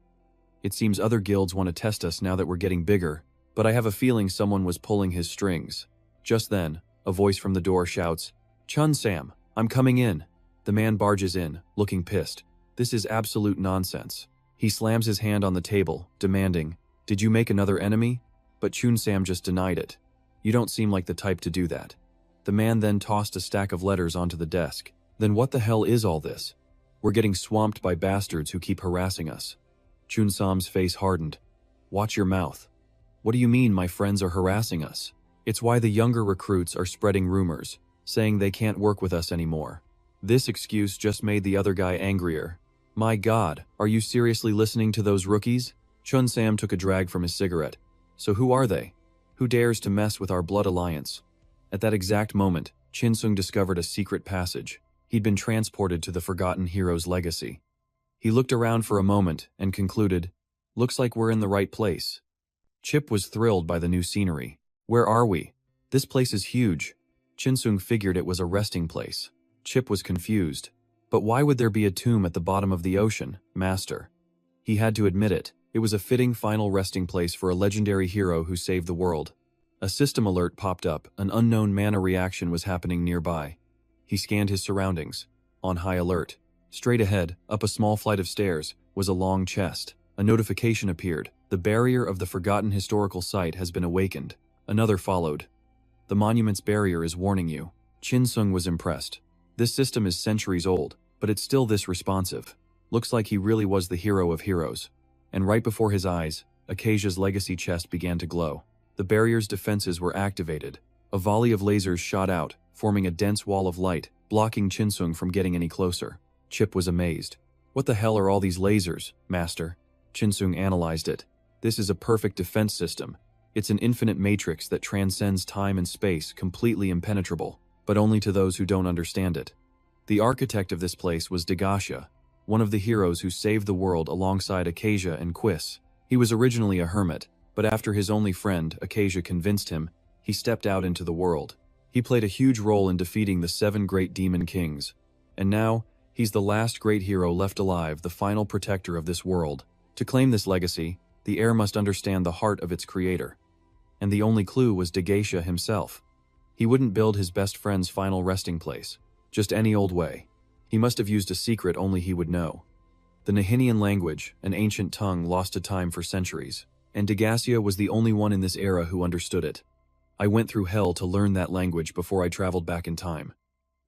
It seems other guilds want to test us now that we're getting bigger, but I have a feeling someone was pulling his strings. Just then, a voice from the door shouts, "Chun Sam, I'm coming in." The man barges in, looking pissed. This is absolute nonsense. He slams his hand on the table, demanding, "Did you make another enemy?" But Chun Sam just denied it. "You don't seem like the type to do that." The man then tossed a stack of letters onto the desk. "Then what the hell is all this? We're getting swamped by bastards who keep harassing us." Chun Sam's face hardened. "Watch your mouth. What do you mean my friends are harassing us? It's why the younger recruits are spreading rumors, saying they can't work with us anymore." This excuse just made the other guy angrier. "My God, are you seriously listening to those rookies?" Chun Sam took a drag from his cigarette. "So who are they? Who dares to mess with our Blood Alliance?" At that exact moment, Chinsung discovered a secret passage. He'd been transported to the Forgotten Hero's legacy. He looked around for a moment and concluded, "Looks like we're in the right place." Chip was thrilled by the new scenery. "Where are we? This place is huge." Chinsung figured it was a resting place. Chip was confused. "But why would there be a tomb at the bottom of the ocean, Master?" He had to admit it. It was a fitting final resting place for a legendary hero who saved the world. A system alert popped up. An unknown mana reaction was happening nearby. He scanned his surroundings. On high alert. Straight ahead, up a small flight of stairs, was a long chest. A notification appeared. The barrier of the forgotten historical site has been awakened. Another followed. "The monument's barrier is warning you." Chinsung was impressed. This system is centuries old, but it's still this responsive. Looks like he really was the hero of heroes. And right before his eyes, Acacia's legacy chest began to glow. The barrier's defenses were activated. A volley of lasers shot out, forming a dense wall of light, blocking Chinsung from getting any closer. Chip was amazed. "What the hell are all these lasers, Master?" Chinsung analyzed it. "This is a perfect defense system. It's an infinite matrix that transcends time and space, completely impenetrable, but only to those who don't understand it." The architect of this place was Dagasha, one of the heroes who saved the world alongside Acacia and Quiss. He was originally a hermit, but after his only friend, Acacia, convinced him, he stepped out into the world. He played a huge role in defeating the 7 great demon kings. And now, he's the last great hero left alive, the final protector of this world. To claim this legacy, the heir must understand the heart of its creator. And the only clue was Dagasha himself. He wouldn't build his best friend's final resting place, just any old way. He must have used a secret only he would know. The Nahinian language, an ancient tongue lost to time for centuries, and Dagasha was the only one in this era who understood it. I went through hell to learn that language before I traveled back in time.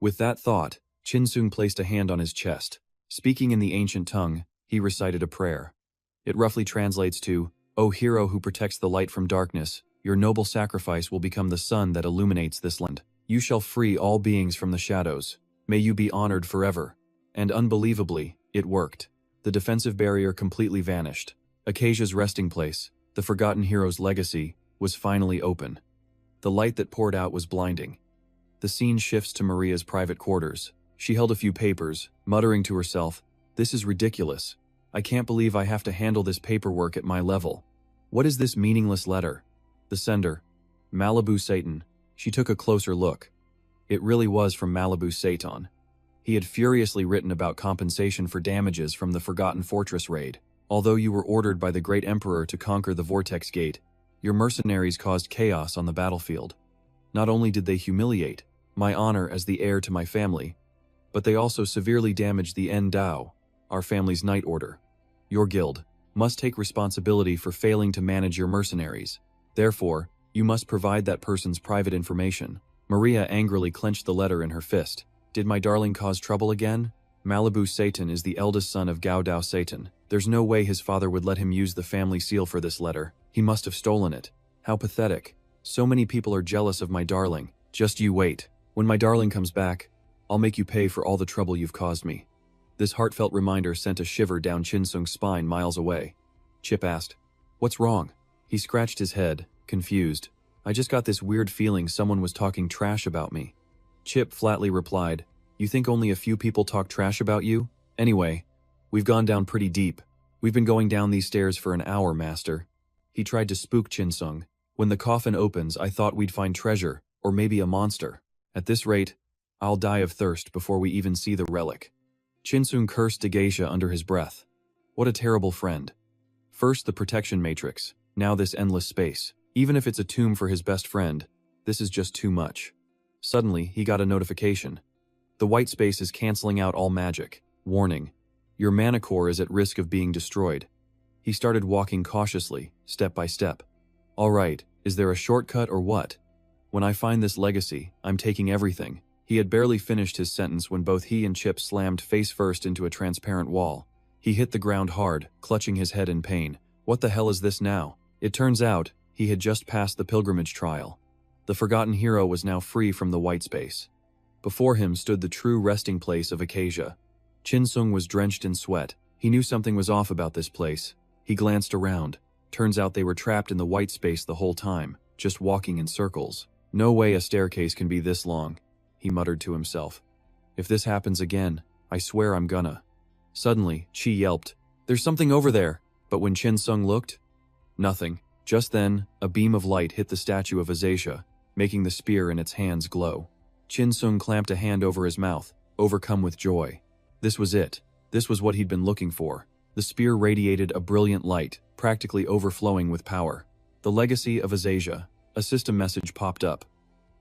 With that thought, Chinsung placed a hand on his chest. Speaking in the ancient tongue, he recited a prayer. It roughly translates to, "O hero who protects the light from darkness, your noble sacrifice will become the sun that illuminates this land. You shall free all beings from the shadows. May you be honored forever." And unbelievably, it worked. The defensive barrier completely vanished. Acacia's resting place, the forgotten hero's legacy, was finally open. The light that poured out was blinding. The scene shifts to Maria's private quarters. She held a few papers, muttering to herself, "This is ridiculous. I can't believe I have to handle this paperwork at my level. What is this meaningless letter?" The sender. Malibu Satan. She took a closer look. It really was from Malibu Satan. He had furiously written about compensation for damages from the Forgotten Fortress raid. Although you were ordered by the Great Emperor to conquer the Vortex Gate, your mercenaries caused chaos on the battlefield. Not only did they humiliate my honor as the heir to my family, but they also severely damaged the Endao, our family's night order. Your guild must take responsibility for failing to manage your mercenaries. Therefore, you must provide that person's private information. Maria angrily clenched the letter in her fist. Did my darling cause trouble again? Malibu Satan is the eldest son of Gao Dao Satan. There's no way his father would let him use the family seal for this letter. He must have stolen it. How pathetic. So many people are jealous of my darling. Just you wait. When my darling comes back, I'll make you pay for all the trouble you've caused me. This heartfelt reminder sent a shiver down Chin Sung's spine miles away. Chip asked, "What's wrong?" He scratched his head, confused. "I just got this weird feeling someone was talking trash about me." Chip flatly replied, "You think only a few people talk trash about you? Anyway, we've gone down pretty deep. We've been going down these stairs for an hour, master." He tried to spook Chin Sung. "When the coffin opens, I thought we'd find treasure, or maybe a monster. At this rate, I'll die of thirst before we even see the relic." Chin Sung cursed Geisha under his breath. What a terrible friend. First the protection matrix, now this endless space. Even if it's a tomb for his best friend, this is just too much. Suddenly, he got a notification. The white space is canceling out all magic. Warning. Your mana core is at risk of being destroyed. He started walking cautiously, step by step. All right, is there a shortcut or what? When I find this legacy, I'm taking everything. He had barely finished his sentence when both he and Chip slammed face first into a transparent wall. He hit the ground hard, clutching his head in pain. What the hell is this now? It turns out, he had just passed the pilgrimage trial. The forgotten hero was now free from the white space. Before him stood the true resting place of Acacia. Chin Sung was drenched in sweat. He knew something was off about this place. He glanced around. Turns out they were trapped in the white space the whole time, just walking in circles. No way a staircase can be this long, he muttered to himself. If this happens again, I swear I'm gonna. Suddenly, Chi yelped, "There's something over there!" But when Chin Sung looked, nothing. Just then, a beam of light hit the statue of Azasia, making the spear in its hands glow. Chin Sung clamped a hand over his mouth, overcome with joy. This was it. This was what he'd been looking for. The spear radiated a brilliant light, practically overflowing with power. The legacy of Azasia. A system message popped up.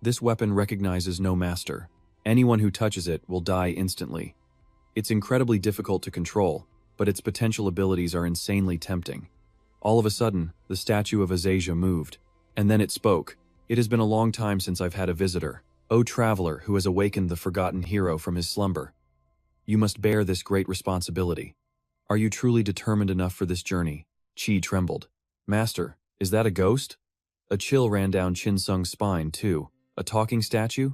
This weapon recognizes no master. Anyone who touches it will die instantly. It's incredibly difficult to control, but its potential abilities are insanely tempting. All of a sudden, the statue of Azasia moved. And then it spoke. "It has been a long time since I've had a visitor. O traveler who has awakened the forgotten hero from his slumber. You must bear this great responsibility. Are you truly determined enough for this journey?" Chi trembled. "Master, is that a ghost?" A chill ran down Chin Sung's spine, too. A talking statue?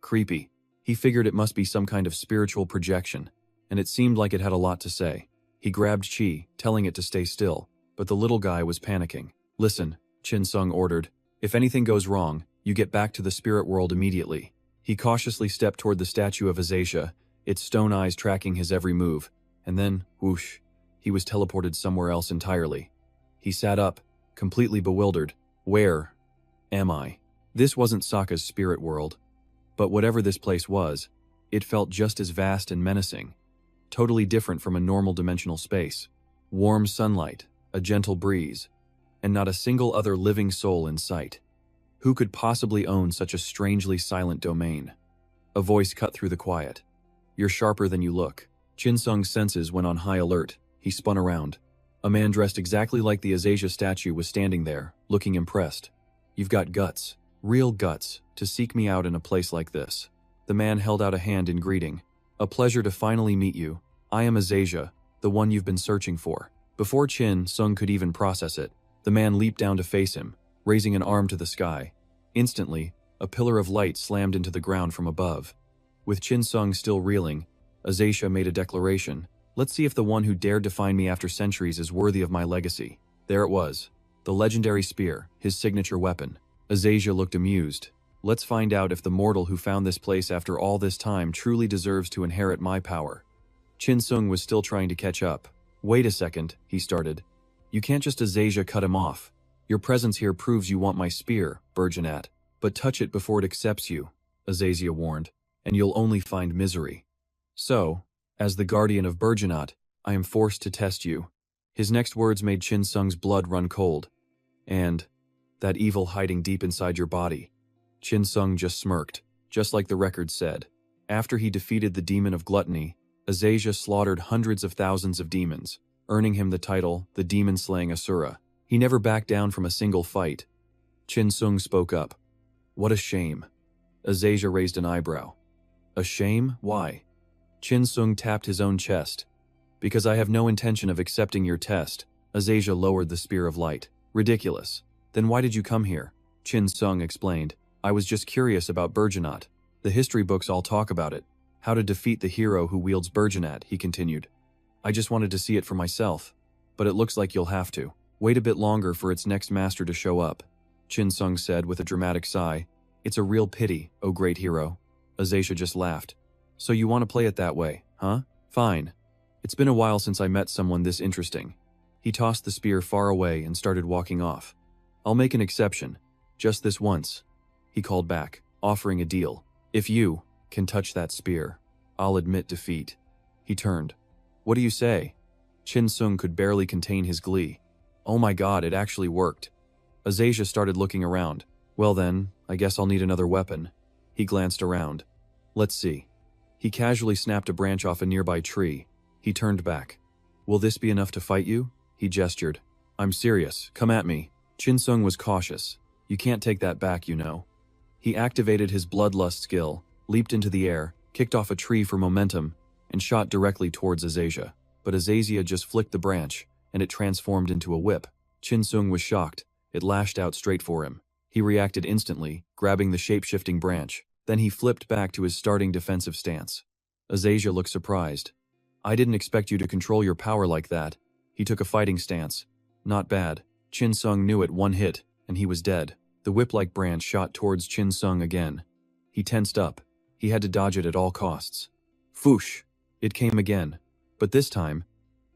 Creepy. He figured it must be some kind of spiritual projection, and it seemed like it had a lot to say. He grabbed Chi, telling it to stay still, but the little guy was panicking. "Listen," Chin Sung ordered. "If anything goes wrong, you get back to the spirit world immediately." He cautiously stepped toward the statue of Azasia, its stone eyes tracking his every move, and then, whoosh, he was teleported somewhere else entirely. He sat up, completely bewildered. Where am I? This wasn't Sokka's spirit world. But whatever this place was, it felt just as vast and menacing. Totally different from a normal dimensional space. Warm sunlight, a gentle breeze, and not a single other living soul in sight. Who could possibly own such a strangely silent domain? A voice cut through the quiet. "You're sharper than you look." Chin Sung's senses went on high alert. He spun around. A man dressed exactly like the Azasia statue was standing there, looking impressed. "You've got guts, real guts, to seek me out in a place like this." The man held out a hand in greeting. "A pleasure to finally meet you. I am Azasia, the one you've been searching for." Before Chin Sung could even process it, the man leaped down to face him, raising an arm to the sky. Instantly, a pillar of light slammed into the ground from above. With Chin Sung still reeling, Azasia made a declaration. "Let's see if the one who dared to find me after centuries is worthy of my legacy." There it was. The legendary spear, his signature weapon. Azasia looked amused. "Let's find out if the mortal who found this place after all this time truly deserves to inherit my power." Chin Sung was still trying to catch up. "Wait a second," he started. "You can't just Azasia cut him off. Your presence here proves you want my spear, Burgeonat, but touch it before it accepts you, Azazel warned, and you'll only find misery. So, as the guardian of Burgeonat, I am forced to test you. His next words made Qin Sung's blood run cold. And that evil hiding deep inside your body. Qin Sung just smirked, just like the record said. After he defeated the demon of gluttony, Azazel slaughtered hundreds of thousands of demons, earning him the title, the demon-slaying Asura. He never backed down from a single fight. Qin Sung spoke up. What a shame. Azazel raised an eyebrow. A shame? Why? Qin Sung tapped his own chest. Because I have no intention of accepting your test. Azazel lowered the spear of light. Ridiculous. Then why did you come here? Qin Sung explained. I was just curious about Burgeonat. The history books all talk about it. How to defeat the hero who wields Burgeonat, he continued. I just wanted to see it for myself. But it looks like you'll have to. Wait a bit longer for its next master to show up. Qin Sung said with a dramatic sigh. It's a real pity, oh great hero. Azazel just laughed. So you want to play it that way, huh? Fine. It's been a while since I met someone this interesting. He tossed the spear far away and started walking off. I'll make an exception. Just this once. He called back, offering a deal. If you can touch that spear, I'll admit defeat. He turned. What do you say? Qin Sung could barely contain his glee. Oh my god, it actually worked. Azazel started looking around. Well then, I guess I'll need another weapon. He glanced around. Let's see. He casually snapped a branch off a nearby tree. He turned back. Will this be enough to fight you? He gestured. I'm serious, come at me. Qin Sung was cautious. You can't take that back, you know. He activated his bloodlust skill, leaped into the air, kicked off a tree for momentum, and shot directly towards Azazel. But Azazel just flicked the branch, and it transformed into a whip. Qin Sung was shocked. It lashed out straight for him. He reacted instantly, grabbing the shape-shifting branch. Then he flipped back to his starting defensive stance. Azazel looked surprised. I didn't expect you to control your power like that. He took a fighting stance. Not bad. Qin Sung knew it, one hit, and he was dead. The whip-like branch shot towards Qin Sung again. He tensed up. He had to dodge it at all costs. Foosh! It came again. But this time,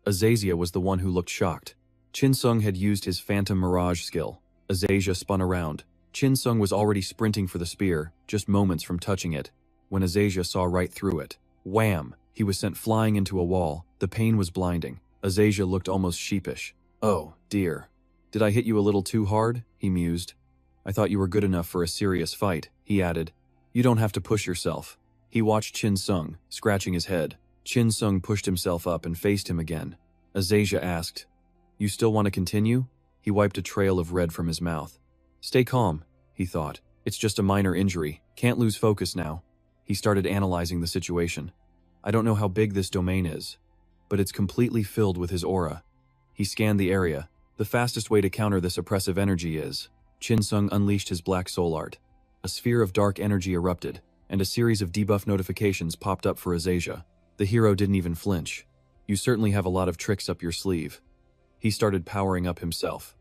Azazel was the one who looked shocked. Qin Sung had used his Phantom Mirage skill. Azazel spun around. Qin Sung was already sprinting for the spear, just moments from touching it, when Azazel saw right through it. Wham! He was sent flying into a wall. The pain was blinding. Azazel looked almost sheepish. Oh, dear. Did I hit you a little too hard? He mused. I thought you were good enough for a serious fight, he added. You don't have to push yourself. He watched Qin Sung, scratching his head. Qin Sung pushed himself up and faced him again. Azazel asked, You still want to continue? He wiped a trail of red from his mouth. Stay calm, he thought. It's just a minor injury. Can't lose focus now. He started analyzing the situation. I don't know how big this domain is, but it's completely filled with his aura. He scanned the area. The fastest way to counter this oppressive energy is... Qin Sung unleashed his black soul art. A sphere of dark energy erupted, and a series of debuff notifications popped up for Azazel. The hero didn't even flinch. You certainly have a lot of tricks up your sleeve. He started powering up himself.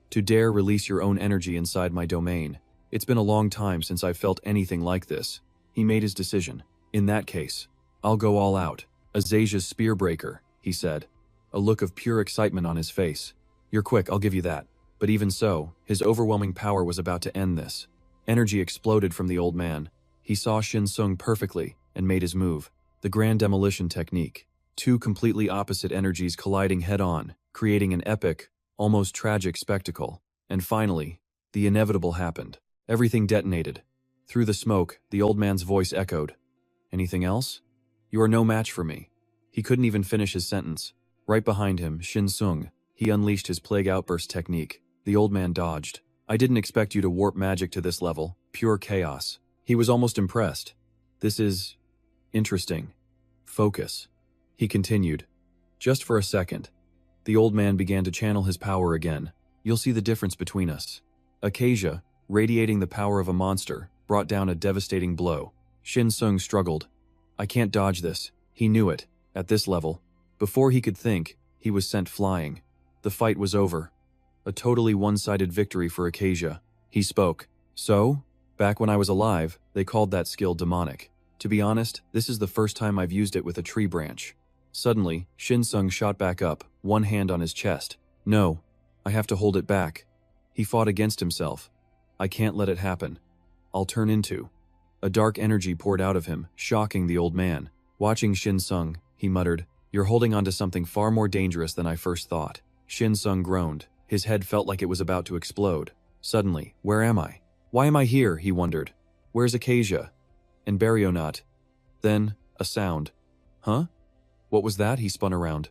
To dare release your own energy inside my domain. It's been a long time since I've felt anything like this. He made his decision. In that case, I'll go all out. Azazel's spear breaker, he said. A look of pure excitement on his face. You're quick, I'll give you that. But even so, his overwhelming power was about to end this. Energy exploded from the old man. He saw Qin Sung perfectly and made his move. The grand demolition technique. Two completely opposite energies colliding head-on, creating an epic, almost tragic spectacle. And finally, the inevitable happened. Everything detonated. Through the smoke, the old man's voice echoed. Anything else? You are no match for me. He couldn't even finish his sentence. Right behind him, Qin Sung. He unleashed his plague outburst technique. The old man dodged. I didn't expect you to warp magic to this level. Pure chaos. He was almost impressed. This is... interesting. Focus. He continued. Just for a second. The old man began to channel his power again. You'll see the difference between us. Acacia, radiating the power of a monster, brought down a devastating blow. Qin Sung struggled. I can't dodge this. He knew it. At this level. Before he could think, he was sent flying. The fight was over. A totally one-sided victory for Acacia. He spoke. So, back when I was alive, they called that skill demonic. To be honest, this is the first time I've used it with a tree branch. Suddenly, Qin Sung shot back up, one hand on his chest. No, I have to hold it back. He fought against himself. I can't let it happen. I'll turn into. A dark energy poured out of him, shocking the old man. Watching Shin Sung, he muttered, "You're holding on to something far more dangerous than I first thought." Shin Sung groaned. His head felt like it was about to explode. Suddenly, where am I? Why am I here? He wondered. Where's Acacia? And Barionot? Then, a sound. Huh? What was that? He spun around.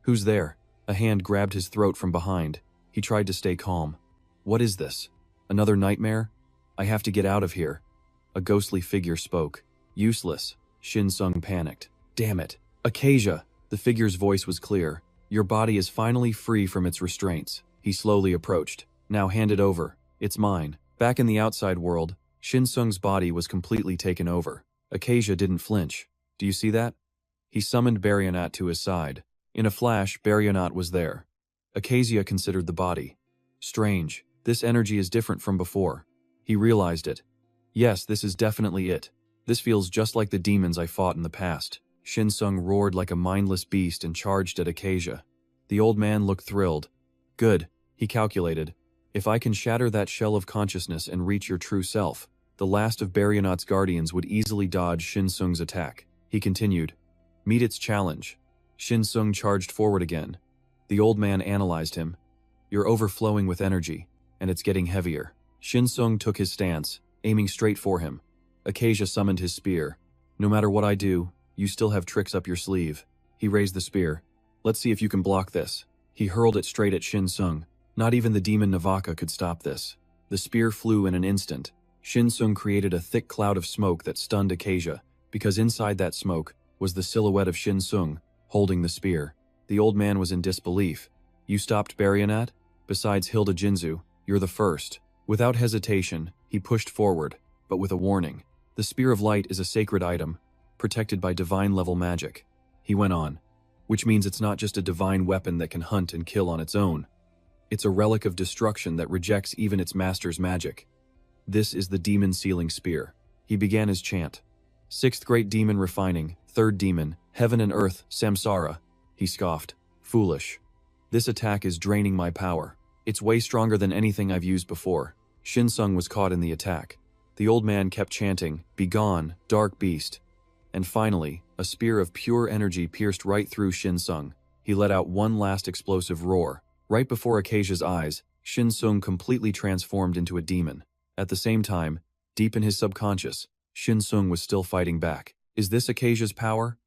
Who's there? A hand grabbed his throat from behind. He tried to stay calm. What is this? Another nightmare? I have to get out of here. A ghostly figure spoke. Useless. Shin Sung panicked. Damn it. Acacia! The figure's voice was clear. Your body is finally free from its restraints. He slowly approached. Now hand it over. It's mine. Back in the outside world, Shin Sung's body was completely taken over. Acacia didn't flinch. Do you see that? He summoned Barionat to his side. In a flash, Barionat was there. Acacia considered the body. Strange. This energy is different from before. He realized it. Yes, this is definitely it. This feels just like the demons I fought in the past. Shin Sung roared like a mindless beast and charged at Acacia. The old man looked thrilled. Good, he calculated. If I can shatter that shell of consciousness and reach your true self, the last of Barionat's guardians would easily dodge Shin Sung's attack. He continued. Meet its challenge. Shin Sung charged forward again. The old man analyzed him. You're overflowing with energy, and it's getting heavier. Shin Sung took his stance, aiming straight for him. Acacia summoned his spear. No matter what I do, you still have tricks up your sleeve. He raised the spear. Let's see if you can block this. He hurled it straight at Shin Sung. Not even the demon Navaka could stop this. The spear flew in an instant. Shin Sung created a thick cloud of smoke that stunned Acacia, because inside that smoke was the silhouette of Shin Sung, holding the spear. The old man was in disbelief. You stopped Barionat? Besides Hilda Jinzu, you're the first. Without hesitation, he pushed forward, but with a warning. The Spear of Light is a sacred item, protected by divine-level magic. He went on. Which means it's not just a divine weapon that can hunt and kill on its own. It's a relic of destruction that rejects even its master's magic. This is the Demon Sealing Spear. He began his chant. Sixth Great Demon Refining, Third Demon, Heaven and Earth, Samsara. He scoffed. Foolish. This attack is draining my power. It's way stronger than anything I've used before. Shin Sung was caught in the attack. The old man kept chanting, Begone, dark beast. And finally, a spear of pure energy pierced right through Shin Sung. He let out one last explosive roar. Right before Acacia's eyes, Shin Sung completely transformed into a demon. At the same time, deep in his subconscious, Shin Sung was still fighting back. Is this Acacia's power?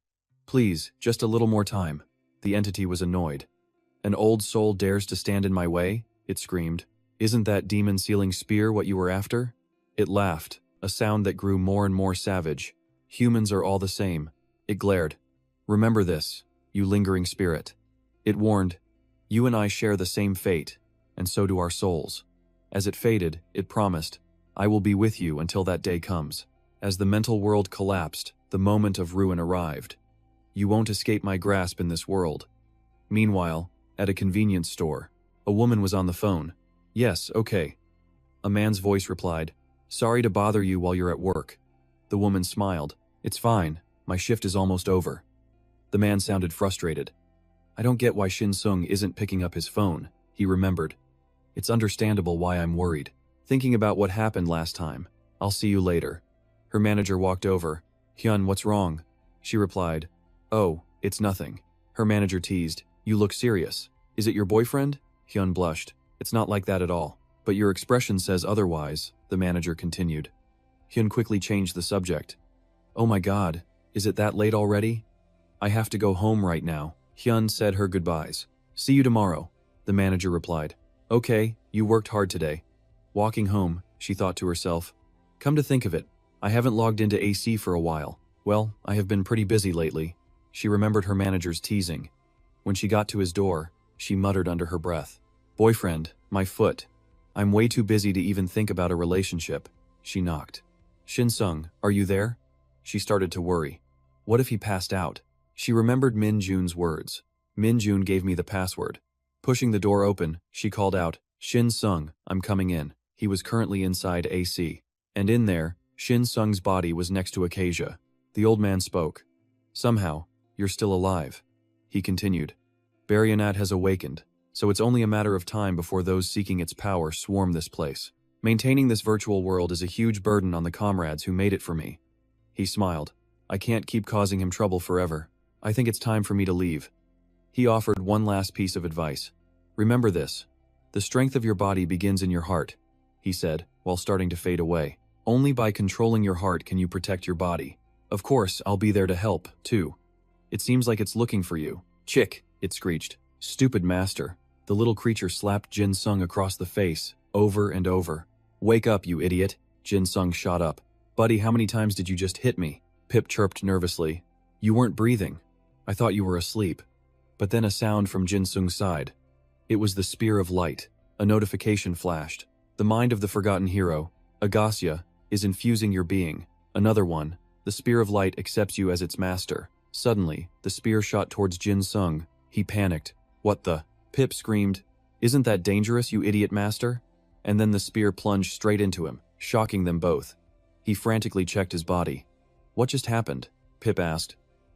Please, just a little more time. The entity was annoyed. An old soul dares to stand in my way? It screamed. Isn't that demon-sealing spear what you were after? It laughed, a sound that grew more and more savage. Humans are all the same. It glared. Remember this, you lingering spirit. It warned. You and I share the same fate, and so do our souls. As it faded, it promised, I will be with you until that day comes. As the mental world collapsed, the moment of ruin arrived. You won't escape my grasp in this world. Meanwhile, at a convenience store, a woman was on the phone. Yes, okay. A man's voice replied, Sorry to bother you while you're at work. The woman smiled. It's fine, my shift is almost over. The man sounded frustrated. I don't get why Shin Sung isn't picking up his phone, he remembered. It's understandable why I'm worried. Thinking about what happened last time. I'll see you later. Her manager walked over. Hyun, what's wrong? She replied, Oh, it's nothing. Her manager teased, You look serious. Is it your boyfriend? Hyun blushed. It's not like that at all. But your expression says otherwise, the manager continued. Hyun quickly changed the subject. Oh my god, is it that late already? I have to go home right now. Hyun said her goodbyes. See you tomorrow, the manager replied. Okay, you worked hard today. Walking home, she thought to herself. Come to think of it, I haven't logged into AC for a while. Well, I have been pretty busy lately. She remembered her manager's teasing. When she got to his door, she muttered under her breath. Boyfriend, my foot. I'm way too busy to even think about a relationship. She knocked. Shin Sung, are you there? She started to worry. What if he passed out? She remembered Min Jun's words. Min Jun gave me the password. Pushing the door open, she called out, Shin Sung, I'm coming in. He was currently inside AC. And in there, Shin Sung's body was next to Acacia. The old man spoke. Somehow, you're still alive. He continued. Barionat has awakened. so it's only a matter of time before those seeking its power swarm this place. Maintaining this virtual world is a huge burden on the comrades who made it for me. He smiled. I can't keep causing him trouble forever. I think it's time for me to leave. He offered one last piece of advice. Remember this. The strength of your body begins in your heart, he said, while starting to fade away. Only by controlling your heart can you protect your body. Of course, I'll be there to help, too. It seems like it's looking for you. Chick, it screeched. Stupid master. The little creature slapped Jin Sung across the face, over and over. Wake up, you idiot. Jin Sung shot up. Buddy, how many times did you just hit me? Pip chirped nervously. You weren't breathing. I thought you were asleep. But then a sound from Jin Sung's side. It was the Spear of Light. A notification flashed. The mind of the forgotten hero, Agassia, is infusing your being. Another one. The Spear of Light accepts you as its master. Suddenly, the spear shot towards Jin Sung. He panicked. What the? Pip screamed. Isn't that dangerous, you idiot master? And then the spear plunged straight into him, shocking them both. He frantically checked his body. What just happened? Pip asked.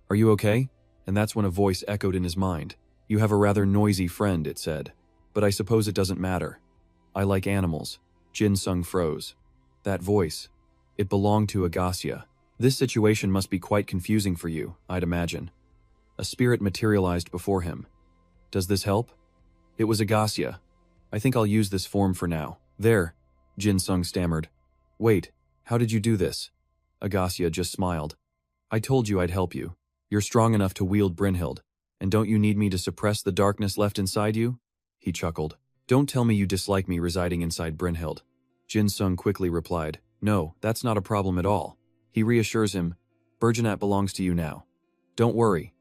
Are you okay? And that's when a voice echoed in his mind. You have a rather noisy friend, it said. But I suppose it doesn't matter. I like animals. Jin Sung froze. That voice. It belonged to Agassia. This situation must be quite confusing for you, I'd imagine. A spirit materialized before him. Does this help? It was Agassia. I think I'll use this form for now. There, Jin Sung stammered. Wait, how did you do this? Agassia just smiled. I told you I'd help you. You're strong enough to wield Brynhild, and don't you need me to suppress the darkness left inside you? He chuckled. Don't tell me you dislike me residing inside Brynhild. Jin Sung quickly replied. No, that's not a problem at all. He reassures him, Burgenat belongs to you now. Don't worry.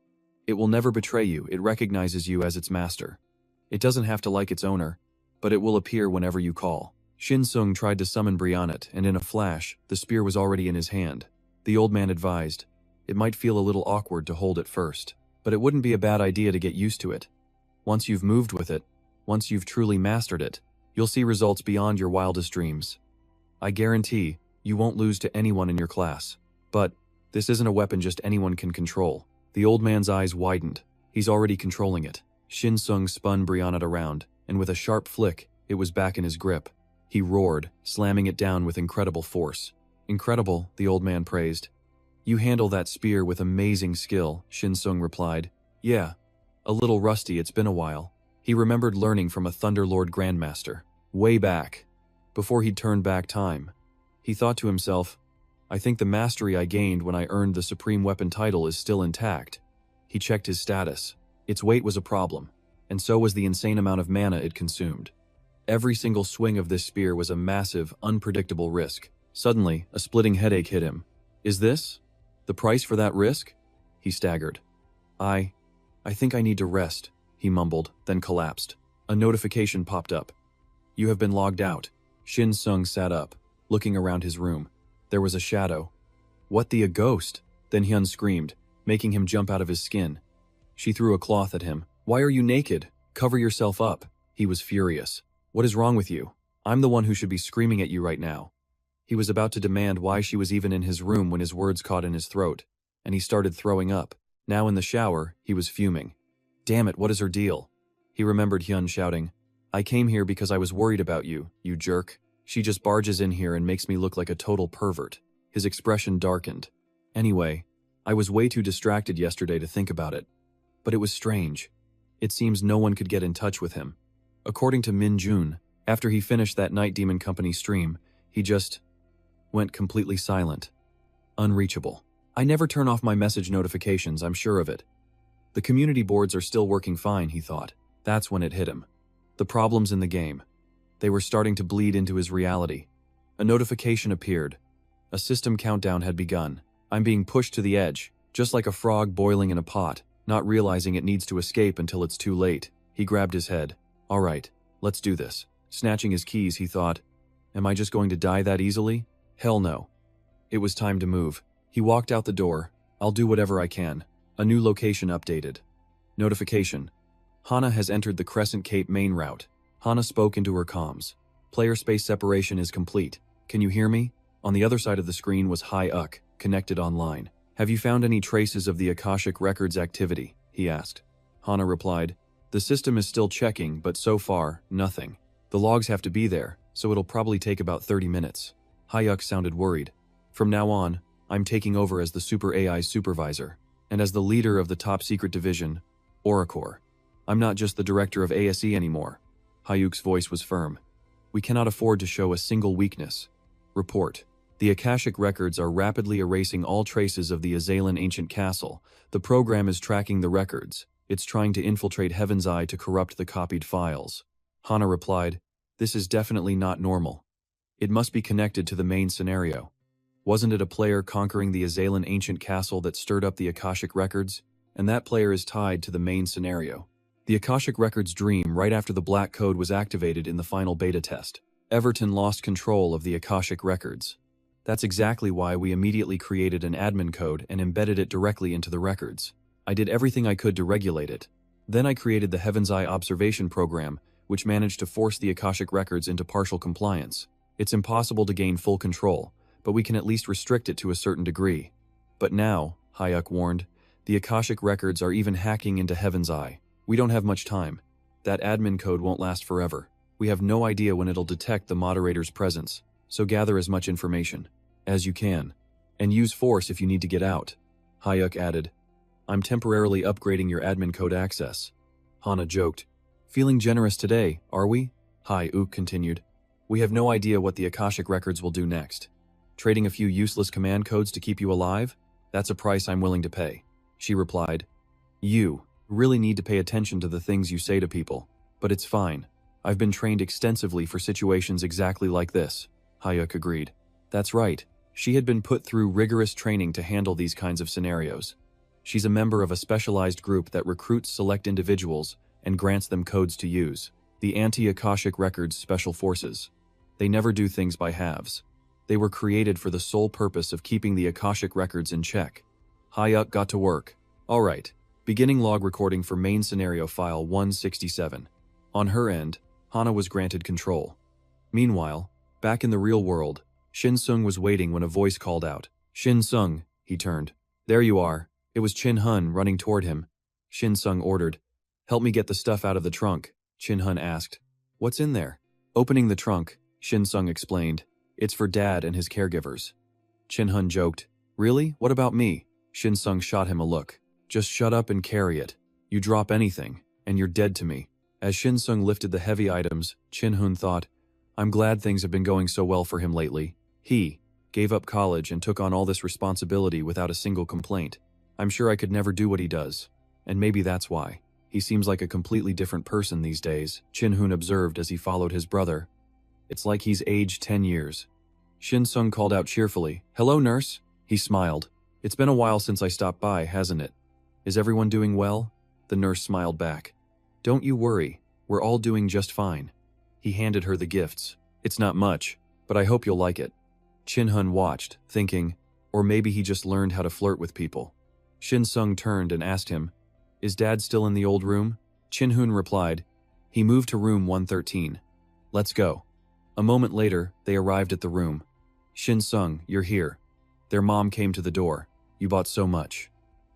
It will never betray you, it recognizes you as its master. It doesn't have to like its owner, but it will appear whenever you call. Shin Sung tried to summon Briannet, and in a flash, the spear was already in his hand. The old man advised, it might feel a little awkward to hold it first, but it wouldn't be a bad idea to get used to it. Once you've moved with it, once you've truly mastered it, you'll see results beyond your wildest dreams. I guarantee you won't lose to anyone in your class. But this isn't a weapon just anyone can control. The old man's eyes widened. He's already controlling it. Shin Sung spun Briannet around, and with a sharp flick, it was back in his grip. He roared, slamming it down with incredible force. Incredible, the old man praised. You handle that spear with amazing skill, Shin Sung replied. Yeah, a little rusty, it's been a while. He remembered learning from a Thunderlord Grandmaster, way back, before he'd turned back time. He thought to himself, I think the mastery I gained when I earned the Supreme Weapon title is still intact. He checked his status. Its weight was a problem, and so was the insane amount of mana it consumed. Every single swing of this spear was a massive, unpredictable risk. Suddenly, a splitting headache hit him. Is this the price for that risk? He staggered. I think I need to rest, he mumbled, then collapsed. A notification popped up. You have been logged out. Shin Sung sat up, looking around his room. There was a shadow. What a ghost? Then Hyun screamed, making him jump out of his skin. She threw a cloth at him. Why are you naked? Cover yourself up. He was furious. What is wrong with you? I'm the one who should be screaming at you right now. He was about to demand why she was even in his room when his words caught in his throat, and he started throwing up. Now in the shower, he was fuming. Damn it, what is her deal? He remembered Hyun shouting, I came here because I was worried about you, you jerk. She just barges in here and makes me look like a total pervert. His expression darkened. Anyway, I was way too distracted yesterday to think about it. But it was strange. It seems no one could get in touch with him. According to Min Jun, after he finished that Night Demon Company stream, he just went completely silent. Unreachable. I never turn off my message notifications, I'm sure of it. The community boards are still working fine, he thought. That's when it hit him. The problems in the game. They were starting to bleed into his reality. A notification appeared. A system countdown had begun. I'm being pushed to the edge, just like a frog boiling in a pot, not realizing it needs to escape until it's too late. He grabbed his head. All right, let's do this. Snatching his keys, he thought, am I just going to die that easily? Hell no. It was time to move. He walked out the door. I'll do whatever I can. A new location updated. Notification. Hana has entered the Crescent Cape main route. Hana spoke into her comms. Player space separation is complete. Can you hear me? On the other side of the screen was Hai Uk, connected online. Have you found any traces of the Akashic Records activity? He asked. Hana replied, The system is still checking, but so far, nothing. The logs have to be there, so it'll probably take about 30 minutes. Hyuk sounded worried. From now on, I'm taking over as the Super AI supervisor, and as the leader of the top secret division, Oricor. I'm not just the director of ASE anymore. Hyuk's voice was firm. We cannot afford to show a single weakness. Report. The Akashic records are rapidly erasing all traces of the Azalan ancient castle. The program is tracking the records. It's trying to infiltrate Heaven's Eye to corrupt the copied files. Hana replied, this is definitely not normal. It must be connected to the main scenario. Wasn't it a player conquering the Azalan ancient castle that stirred up the Akashic records? And that player is tied to the main scenario. The Akashic records dream right after the black code was activated in the final beta test. Everton lost control of the Akashic records. That's exactly why we immediately created an admin code and embedded it directly into the records. I did everything I could to regulate it. Then I created the Heaven's Eye observation program, which managed to force the Akashic records into partial compliance. It's impossible to gain full control, but we can at least restrict it to a certain degree. But now, Hyuk warned, the Akashic records are even hacking into Heaven's Eye. We don't have much time. That admin code won't last forever. We have no idea when it'll detect the moderator's presence, so gather as much information as you can, and use force if you need to get out. Hyuk added, I'm temporarily upgrading your admin code access. Hana joked. Feeling generous today, are we? Hyuk continued. We have no idea what the Akashic records will do next. Trading a few useless command codes to keep you alive? That's a price I'm willing to pay. She replied. You really need to pay attention to the things you say to people. But it's fine. I've been trained extensively for situations exactly like this. Hyuk agreed. That's right. She had been put through rigorous training to handle these kinds of scenarios. She's a member of a specialized group that recruits select individuals and grants them codes to use. The Anti-Akashic Records Special Forces. They never do things by halves. They were created for the sole purpose of keeping the Akashic records in check. Hyuk got to work. Alright, beginning log recording for main scenario file 167. On her end, Hana was granted control. Meanwhile, back in the real world, Shin Sung was waiting when a voice called out. Shin Sung, he turned. There you are. It was Chin Hun running toward him. Shin Sung ordered. Help me get the stuff out of the trunk, Chin Hun asked. What's in there? Opening the trunk, Shin Sung explained. It's for Dad and his caregivers. Chin Hun joked. Really? What about me? Shin Sung shot him a look. Just shut up and carry it. You drop anything, and you're dead to me. As Shin Sung lifted the heavy items, Chin Hun thought, I'm glad things have been going so well for him lately. He gave up college and took on all this responsibility without a single complaint. I'm sure I could never do what he does. And maybe that's why. He seems like a completely different person these days, Chin Hun observed as he followed his brother. It's like he's aged 10 years. Shin Sung called out cheerfully, Hello, nurse. He smiled. It's been a while since I stopped by, hasn't it? Is everyone doing well? The nurse smiled back. Don't you worry. We're all doing just fine. He handed her the gifts. It's not much, but I hope you'll like it. Chin Hun watched, thinking, or maybe he just learned how to flirt with people. Shin Sung turned and asked him, Is Dad still in the old room? Chin Hun replied, He moved to room 113. Let's go. A moment later, they arrived at the room. Shin Sung, you're here. Their mom came to the door. You bought so much.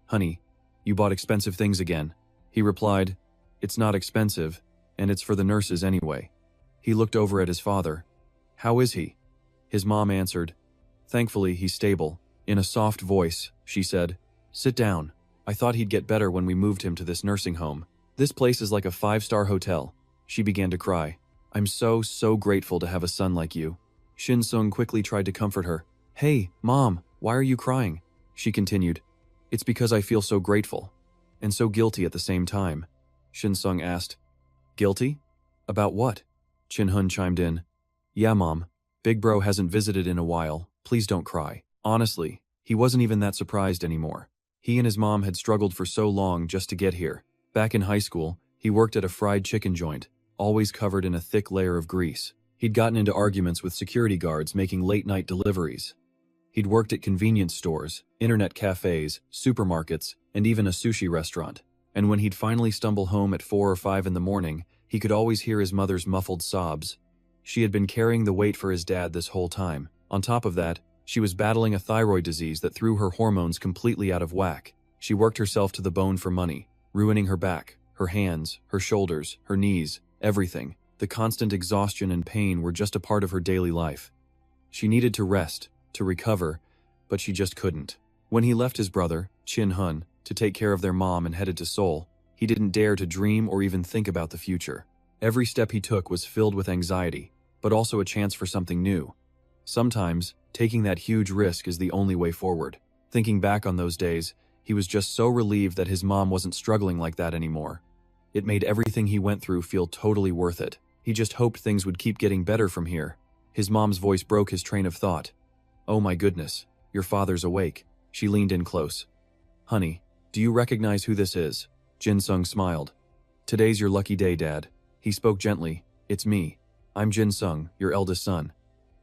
Honey, you bought expensive things again. He replied, It's not expensive, and it's for the nurses anyway. He looked over at his father. How is he? His mom answered, Thankfully, he's stable. In a soft voice, she said, Sit down. I thought he'd get better when we moved him to this nursing home. This place is like a 5-star hotel. She began to cry. I'm so grateful to have a son like you. Shin Sung quickly tried to comfort her. Hey, Mom, why are you crying? She continued. It's because I feel so grateful. And so guilty at the same time. Shin Sung asked. Guilty? About what? Chin Hun chimed in. Yeah, Mom. Big Bro hasn't visited in a while. Please don't cry. Honestly, he wasn't even that surprised anymore. He and his mom had struggled for so long just to get here. Back in high school, he worked at a fried chicken joint, always covered in a thick layer of grease. He'd gotten into arguments with security guards making late-night deliveries. He'd worked at convenience stores, internet cafes, supermarkets, and even a sushi restaurant. And when he'd finally stumble home at 4 or 5 in the morning, he could always hear his mother's muffled sobs. She had been carrying the weight for his dad this whole time. On top of that, she was battling a thyroid disease that threw her hormones completely out of whack. She worked herself to the bone for money, ruining her back, Her hands, her shoulders, her knees, everything. The constant exhaustion and pain were just a part of her daily life. She needed to rest, to recover, but she just couldn't. When he left his brother, Chin Hun, to take care of their mom and headed to Seoul, he didn't dare to dream or even think about the future. Every step he took was filled with anxiety, but also a chance for something new. Sometimes, taking that huge risk is the only way forward. Thinking back on those days, he was just so relieved that his mom wasn't struggling like that anymore. It made everything he went through feel totally worth it. He just hoped things would keep getting better from here. His mom's voice broke his train of thought. "Oh my goodness, your father's awake." She leaned in close. "Honey, do you recognize who this is?" Jin Sung smiled. "Today's your lucky day, Dad." He spoke gently. "It's me. I'm Jin Sung, your eldest son."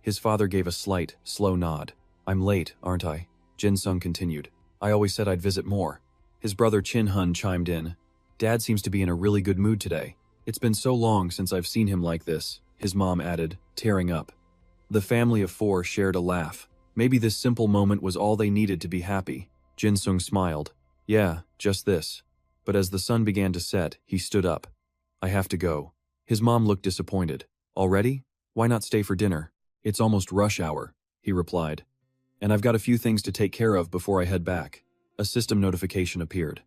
His father gave a slight, slow nod. "I'm late, aren't I?" Jin Sung continued. "I always said I'd visit more." His brother Chin Hun chimed in. "Dad seems to be in a really good mood today. It's been so long since I've seen him like this," his mom added, tearing up. The family of four shared a laugh. Maybe this simple moment was all they needed to be happy. Jin Sung smiled. "Yeah, just this." But as the sun began to set, he stood up. "I have to go." His mom looked disappointed. "Already? Why not stay for dinner?" "It's almost rush hour," he replied. "And I've got a few things to take care of before I head back." A system notification appeared.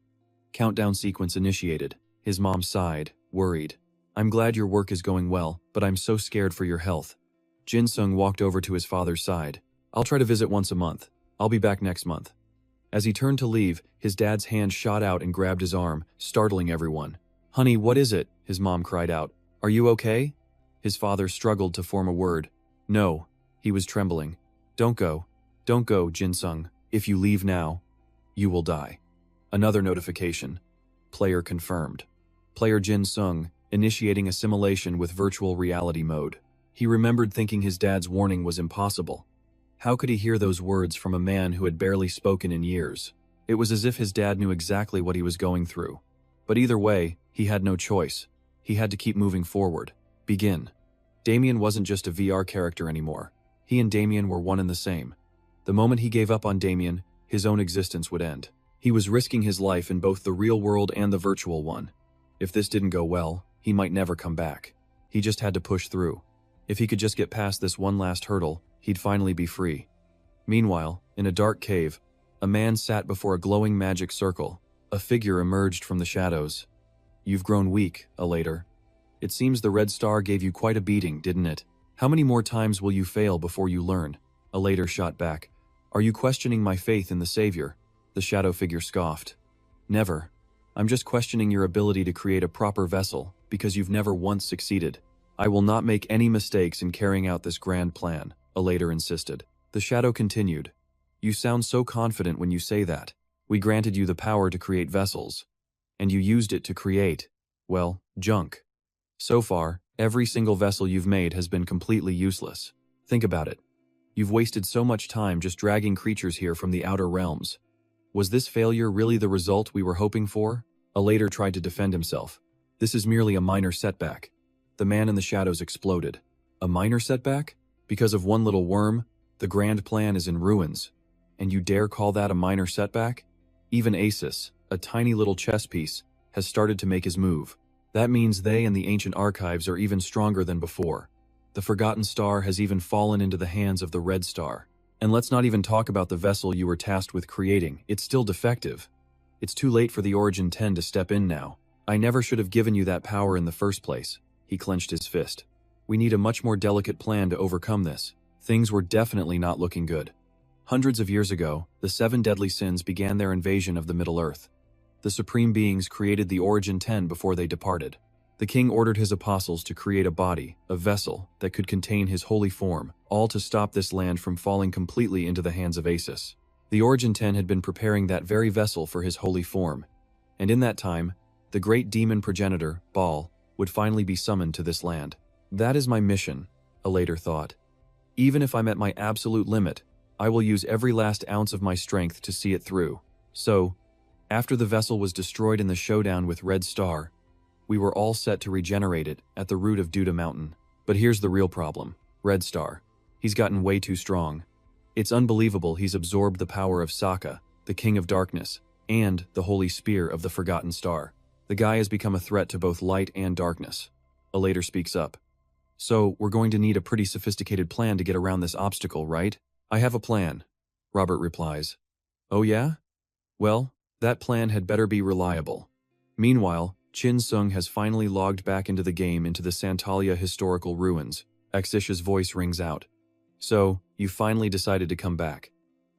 Countdown sequence initiated. His mom sighed, worried. "I'm glad your work is going well, but I'm so scared for your health." Jin Sung walked over to his father's side. "I'll try to visit once a month. I'll be back next month." As he turned to leave, his dad's hand shot out and grabbed his arm, startling everyone. "Honey, what is it?" his mom cried out. "Are you okay?" His father struggled to form a word. "No." He was trembling. "Don't go. Don't go, Jin Sung. If you leave now, you will die." Another notification. Player confirmed. Player Jin Sung, initiating assimilation with virtual reality mode. He remembered thinking his dad's warning was impossible. How could he hear those words from a man who had barely spoken in years? It was as if his dad knew exactly what he was going through. But either way, he had no choice. He had to keep moving forward. Begin. Damien wasn't just a VR character anymore. He and Damien were one and the same. The moment he gave up on Damien, his own existence would end. He was risking his life in both the real world and the virtual one. If this didn't go well, he might never come back. He just had to push through. If he could just get past this one last hurdle, he'd finally be free. Meanwhile, in a dark cave, a man sat before a glowing magic circle. A figure emerged from the shadows. "You've grown weak, Alator. It seems the red star gave you quite a beating, didn't it? How many more times will you fail before you learn?" Alator shot back. "Are you questioning my faith in the Savior?" The shadow figure scoffed. "Never. I'm just questioning your ability to create a proper vessel, because you've never once succeeded." "I will not make any mistakes in carrying out this grand plan," Alator insisted. The shadow continued. "You sound so confident when you say that. We granted you the power to create vessels, and you used it to create, well, junk. So far, every single vessel you've made has been completely useless. Think about it. You've wasted so much time just dragging creatures here from the outer realms. Was this failure really the result we were hoping for?" Alator tried to defend himself. "This is merely a minor setback." The man in the shadows exploded. "A minor setback? Because of one little worm, the grand plan is in ruins. And you dare call that a minor setback? Even Asus, a tiny little chess piece, has started to make his move. That means they and the ancient archives are even stronger than before. The Forgotten Star has even fallen into the hands of the Red Star. And let's not even talk about the vessel you were tasked with creating. It's still defective. It's too late for the Origin 10 to step in now. I never should have given you that power in the first place." He clenched his fist. "We need a much more delicate plan to overcome this. Things were definitely not looking good." Hundreds of years ago, the 7 deadly sins began their invasion of the Middle-earth. The Supreme Beings created the Origin 10 before they departed. The king ordered his apostles to create a body, a vessel, that could contain his holy form, all to stop this land from falling completely into the hands of Asus. The Origin 10 had been preparing that very vessel for his holy form. And in that time, the great demon progenitor, Baal, would finally be summoned to this land. "That is my mission," Alator thought. "Even if I'm at my absolute limit, I will use every last ounce of my strength to see it through." So, after the vessel was destroyed in the showdown with Red Star, we were all set to regenerate it at the root of Duda Mountain. But here's the real problem. Red Star. He's gotten way too strong. It's unbelievable he's absorbed the power of Sokka, the King of Darkness, and the Holy Spear of the Forgotten Star. The guy has become a threat to both light and darkness. A later speaks up. So, we're going to need a pretty sophisticated plan to get around this obstacle, right? I have a plan, Robert replies. Oh yeah? Well, that plan had better be reliable. Meanwhile, Chin Sung has finally logged back into the game into the Santalia historical ruins. Exisha's voice rings out. So, you finally decided to come back.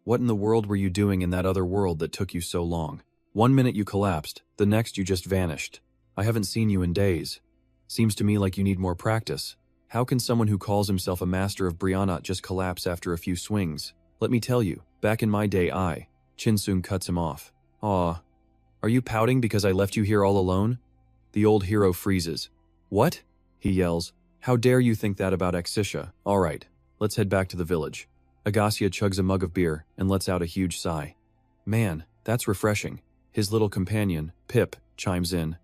What in the world were you doing in that other world that took you so long? 1 minute you collapsed, the next you just vanished. I haven't seen you in days. Seems to me like you need more practice. How can someone who calls himself a master of Brianot just collapse after a few swings? Let me tell you, back in my day Chin Sung cuts him off. Aw. Are you pouting because I left you here all alone? The old hero freezes. What? He yells. How dare you think that about Exisha? Alright, let's head back to the village. Agassia chugs a mug of beer and lets out a huge sigh. Man, that's refreshing. His little companion, Pip, chimes in.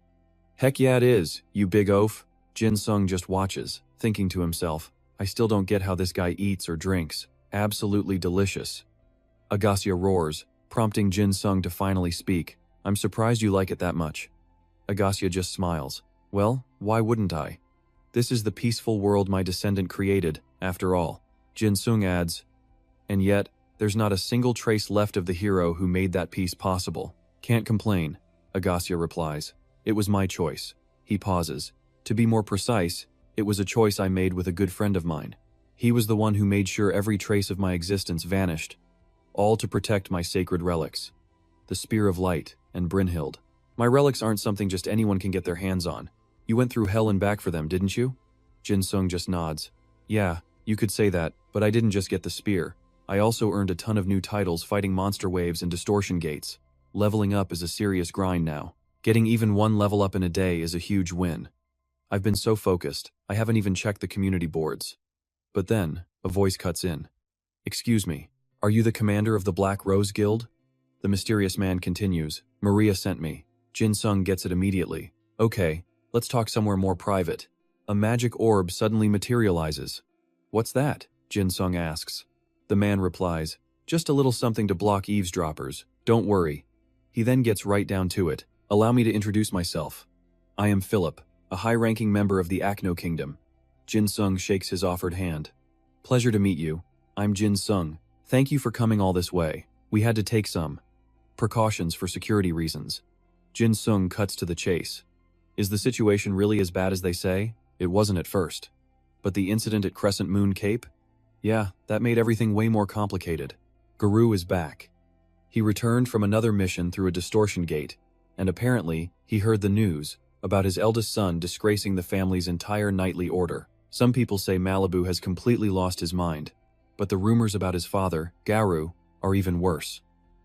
Heck yeah it is, you big oaf. Jin Sung just watches, thinking to himself, I still don't get how this guy eats or drinks. Absolutely delicious. Agassia roars, prompting Jin Sung to finally speak. I'm surprised you like it that much. Agassia just smiles. Well, why wouldn't I? This is the peaceful world my descendant created, after all. Jin Sung adds, and yet, there's not a single trace left of the hero who made that peace possible. Can't complain, Agassia replies. It was my choice. He pauses. To be more precise, it was a choice I made with a good friend of mine. He was the one who made sure every trace of my existence vanished, all to protect my sacred relics. The Spear of Light and Brynhild. My relics aren't something just anyone can get their hands on. You went through hell and back for them, didn't you? Jin Sung just nods. Yeah, you could say that, but I didn't just get the spear. I also earned a ton of new titles fighting monster waves and distortion gates. Leveling up is a serious grind now. Getting even one level up in a day is a huge win. I've been so focused, I haven't even checked the community boards. But then, a voice cuts in. Excuse me, are you the commander of the Black Rose Guild? The mysterious man continues. Maria sent me. Jin Sung gets it immediately. Okay, let's talk somewhere more private. A magic orb suddenly materializes. What's that? Jin Sung asks. The man replies, just a little something to block eavesdroppers. Don't worry. He then gets right down to it. Allow me to introduce myself. I am Philip, a high-ranking member of the Acno Kingdom. Jin Sung shakes his offered hand. Pleasure to meet you. I'm Jin Sung. Thank you for coming all this way. We had to take some precautions for security reasons. Jin Sung cuts to the chase. Is the situation really as bad as they say? It wasn't at first. But the incident at Crescent Moon Cape? Yeah, that made everything way more complicated. Guru is back. He returned from another mission through a distortion gate, and apparently, he heard the news about his eldest son disgracing the family's entire knightly order. Some people say Malibu has completely lost his mind, but the rumors about his father, Garu, are even worse.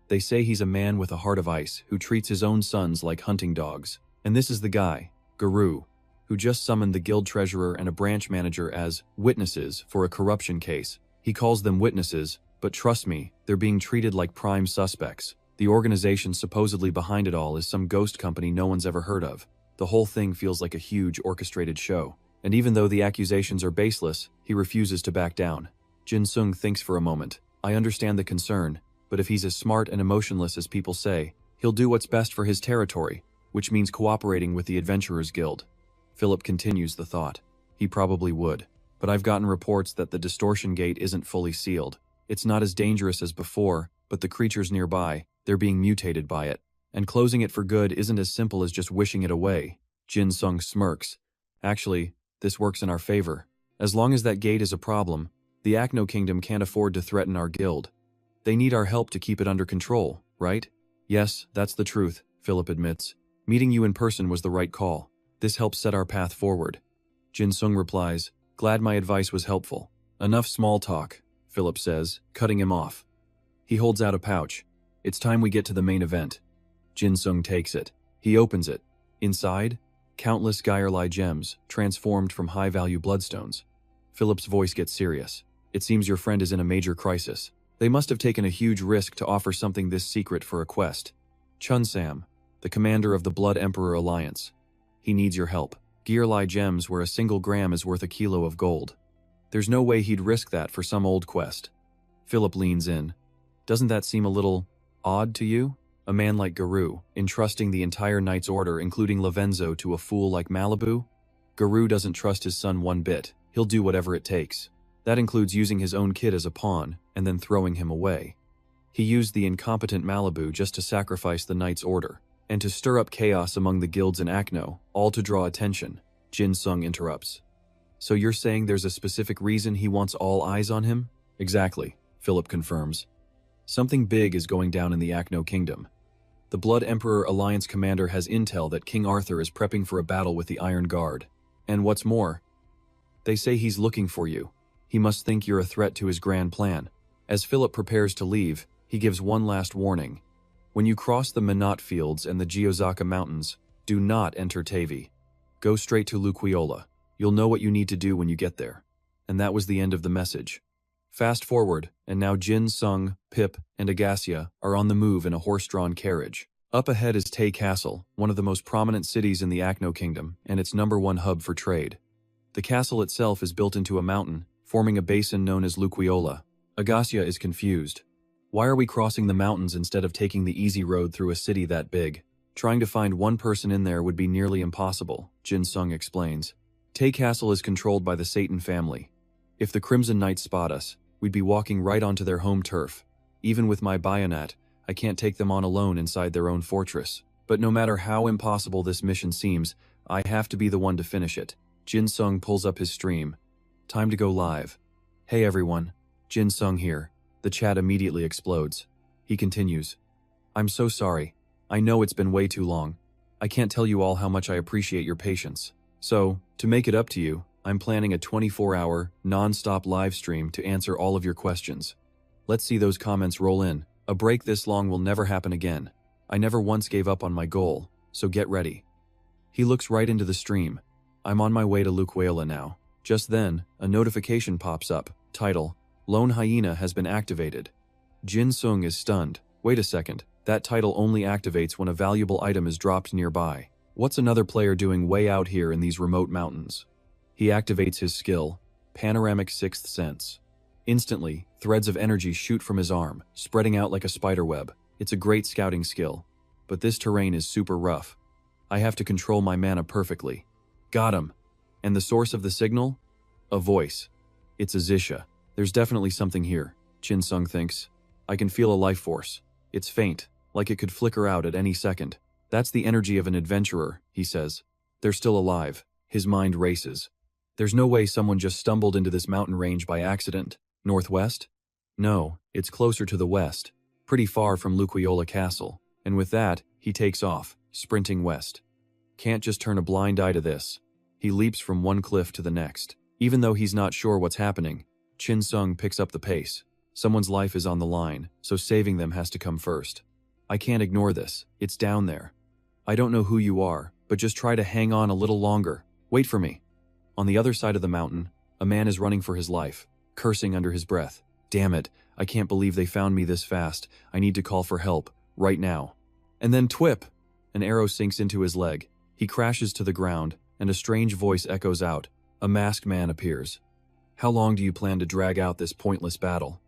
They say he's a man with a heart of ice who treats his own sons like hunting dogs. And this is the guy, Guru, who just summoned the guild treasurer and a branch manager as witnesses for a corruption case. He calls them witnesses, but trust me, they're being treated like prime suspects. The organization supposedly behind it all is some ghost company no one's ever heard of. The whole thing feels like a huge orchestrated show. And even though the accusations are baseless, he refuses to back down. Jin Sung thinks for a moment. I understand the concern, but if he's as smart and emotionless as people say, he'll do what's best for his territory, which means cooperating with the Adventurers Guild. Philip continues the thought. He probably would. But I've gotten reports that the distortion gate isn't fully sealed. It's not as dangerous as before, but the creatures nearby, they're being mutated by it. And closing it for good isn't as simple as just wishing it away. Jin Sung smirks. Actually, this works in our favor. As long as that gate is a problem, the Acno Kingdom can't afford to threaten our guild. They need our help to keep it under control, right? Yes, that's the truth, Philip admits. Meeting you in person was the right call. This helps set our path forward. Jin Sung replies, glad my advice was helpful. Enough small talk, Philip says, cutting him off. He holds out a pouch. It's time we get to the main event. Jin Sung takes it. He opens it. Inside, countless Gyerli gems, transformed from high-value bloodstones. Philip's voice gets serious. It seems your friend is in a major crisis. They must have taken a huge risk to offer something this secret for a quest. Chun Sam, the commander of the Blood Emperor Alliance. He needs your help. Gyerli gems where a single gram is worth a kilo of gold. There's no way he'd risk that for some old quest. Philip leans in. Doesn't that seem a little odd to you? A man like Garou, entrusting the entire Knight's Order, including Lavenzo, to a fool like Malibu? Garou doesn't trust his son one bit. He'll do whatever it takes. That includes using his own kid as a pawn, and then throwing him away. He used the incompetent Malibu just to sacrifice the Knight's Order, and to stir up chaos among the guilds in Akno, all to draw attention. Jin Sung interrupts. So you're saying there's a specific reason he wants all eyes on him? Exactly, Philip confirms. Something big is going down in the Akno Kingdom. The Blood Emperor Alliance commander has intel that King Arthur is prepping for a battle with the Iron Guard. And what's more, they say he's looking for you. He must think you're a threat to his grand plan. As Philip prepares to leave, he gives one last warning. When you cross the Minot Fields and the Giozaka Mountains, do not enter Tavi. Go straight to Luquiola. You'll know what you need to do when you get there. And that was the end of the message. Fast forward, and now Jin Sung, Pip, and Agasia are on the move in a horse-drawn carriage. Up ahead is Tay Castle, one of the most prominent cities in the Akno Kingdom, and its #1 hub for trade. The castle itself is built into a mountain, forming a basin known as Luquiola. Agasia is confused. Why are we crossing the mountains instead of taking the easy road through a city that big? Trying to find one person in there would be nearly impossible, Jin Sung explains. Tay Castle is controlled by the Satan family. If the Crimson Knights spot us, we'd be walking right onto their home turf. Even with my bayonet, I can't take them on alone inside their own fortress. But no matter how impossible this mission seems, I have to be the one to finish it. Jin Sung pulls up his stream. Time to go live. Hey everyone, Jin Sung here. The chat immediately explodes. He continues. I'm so sorry. I know it's been way too long. I can't tell you all how much I appreciate your patience. So, to make it up to you, I'm planning a 24-hour, non-stop live stream to answer all of your questions. Let's see those comments roll in. A break this long will never happen again. I never once gave up on my goal, so get ready. He looks right into the stream. I'm on my way to Luquiola now. Just then, a notification pops up. Title, Lone Hyena has been activated. Jin Sung is stunned. Wait a second, that title only activates when a valuable item is dropped nearby. What's another player doing way out here in these remote mountains? He activates his skill, Panoramic Sixth Sense. Instantly, threads of energy shoot from his arm, spreading out like a spiderweb. It's a great scouting skill. But this terrain is super rough. I have to control my mana perfectly. Got him. And the source of the signal? A voice. It's Azisha. There's definitely something here, Jin Sung thinks. I can feel a life force. It's faint, like it could flicker out at any second. That's the energy of an adventurer, he says. They're still alive. His mind races. There's no way someone just stumbled into this mountain range by accident. Northwest? No, it's closer to the west, pretty far from Luquiola Castle. And with that, he takes off, sprinting west. Can't just turn a blind eye to this. He leaps from one cliff to the next. Even though he's not sure what's happening, Jin Sung picks up the pace. Someone's life is on the line, so saving them has to come first. I can't ignore this. It's down there. I don't know who you are, but just try to hang on a little longer. Wait for me. On the other side of the mountain, a man is running for his life, cursing under his breath. Damn it, I can't believe they found me this fast. I need to call for help, right now. And then twip! An arrow sinks into his leg. He crashes to the ground, and a strange voice echoes out. A masked man appears. How long do you plan to drag out this pointless battle?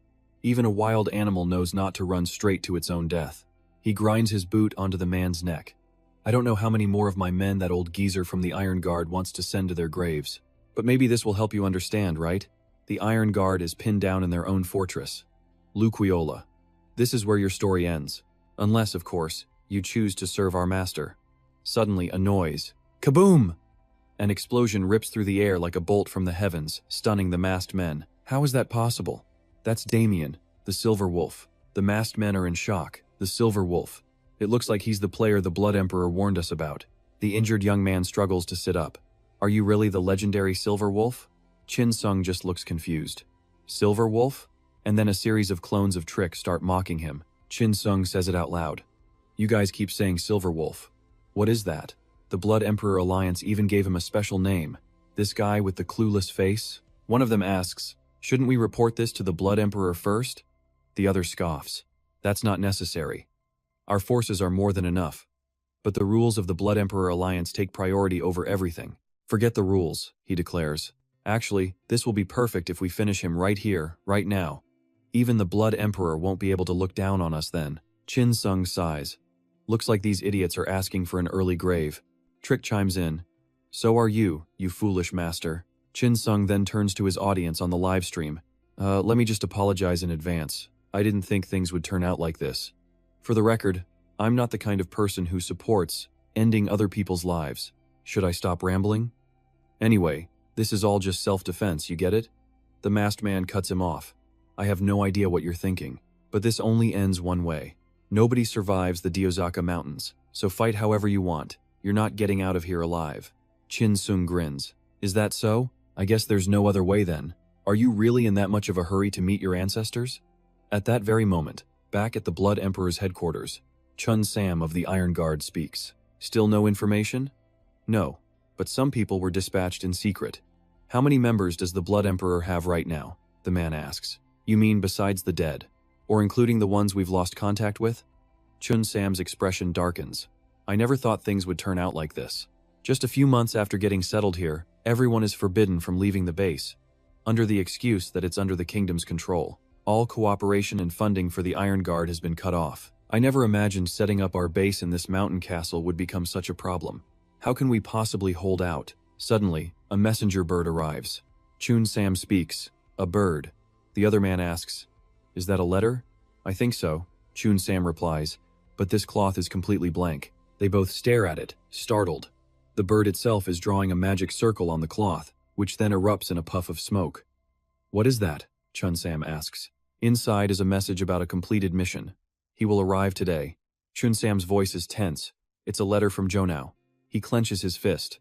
Even a wild animal knows not to run straight to its own death. He grinds his boot onto the man's neck. I don't know how many more of my men that old geezer from the Iron Guard wants to send to their graves. But maybe this will help you understand, right? The Iron Guard is pinned down in their own fortress. Luquiola. This is where your story ends. Unless, of course, you choose to serve our master. Suddenly, a noise. Kaboom! An explosion rips through the air like a bolt from the heavens, stunning the masked men. How is that possible? That's Damien, the Silver Wolf. The masked men are in shock. The Silver Wolf. It looks like he's the player the Blood Emperor warned us about. The injured young man struggles to sit up. Are you really the legendary Silver Wolf? Jin Sung just looks confused. Silver Wolf? And then a series of clones of Trick start mocking him. Jin Sung says it out loud. You guys keep saying Silver Wolf. What is that? The Blood Emperor Alliance even gave him a special name. This guy with the clueless face? One of them asks, shouldn't we report this to the Blood Emperor first? The other scoffs. That's not necessary. Our forces are more than enough. But the rules of the Blood Emperor Alliance take priority over everything. Forget the rules, he declares. Actually, this will be perfect if we finish him right here, right now. Even the Blood Emperor won't be able to look down on us then. Jin Sung sighs. Looks like these idiots are asking for an early grave. Trick chimes in. So are you foolish master. Chin Sung then turns to his audience on the live stream. Let me just apologize in advance. I didn't think things would turn out like this. For the record, I'm not the kind of person who supports ending other people's lives. Should I stop rambling? Anyway, this is all just self-defense, you get it? The masked man cuts him off. I have no idea what you're thinking, but this only ends one way. Nobody survives the Diozaka Mountains, so fight however you want. You're not getting out of here alive. Chin Sung grins. Is that so? I guess there's no other way then. Are you really in that much of a hurry to meet your ancestors? At that very moment, back at the Blood Emperor's headquarters, Chun Sam of the Iron Guard speaks. Still no information? No, but some people were dispatched in secret. How many members does the Blood Emperor have right now? The man asks. You mean besides the dead? Or including the ones we've lost contact with? Chun Sam's expression darkens. I never thought things would turn out like this. Just a few months after getting settled here, everyone is forbidden from leaving the base, under the excuse that it's under the kingdom's control. All cooperation and funding for the Iron Guard has been cut off. I never imagined setting up our base in this mountain castle would become such a problem. How can we possibly hold out? Suddenly, a messenger bird arrives. Chun Sam speaks. A bird. The other man asks, is that a letter? I think so, Chun Sam replies, but this cloth is completely blank. They both stare at it, startled. The bird itself is drawing a magic circle on the cloth, which then erupts in a puff of smoke. What is that? Chun Sam asks. Inside is a message about a completed mission. He will arrive today. Chun Sam's voice is tense. It's a letter from Jonao. He clenches his fist.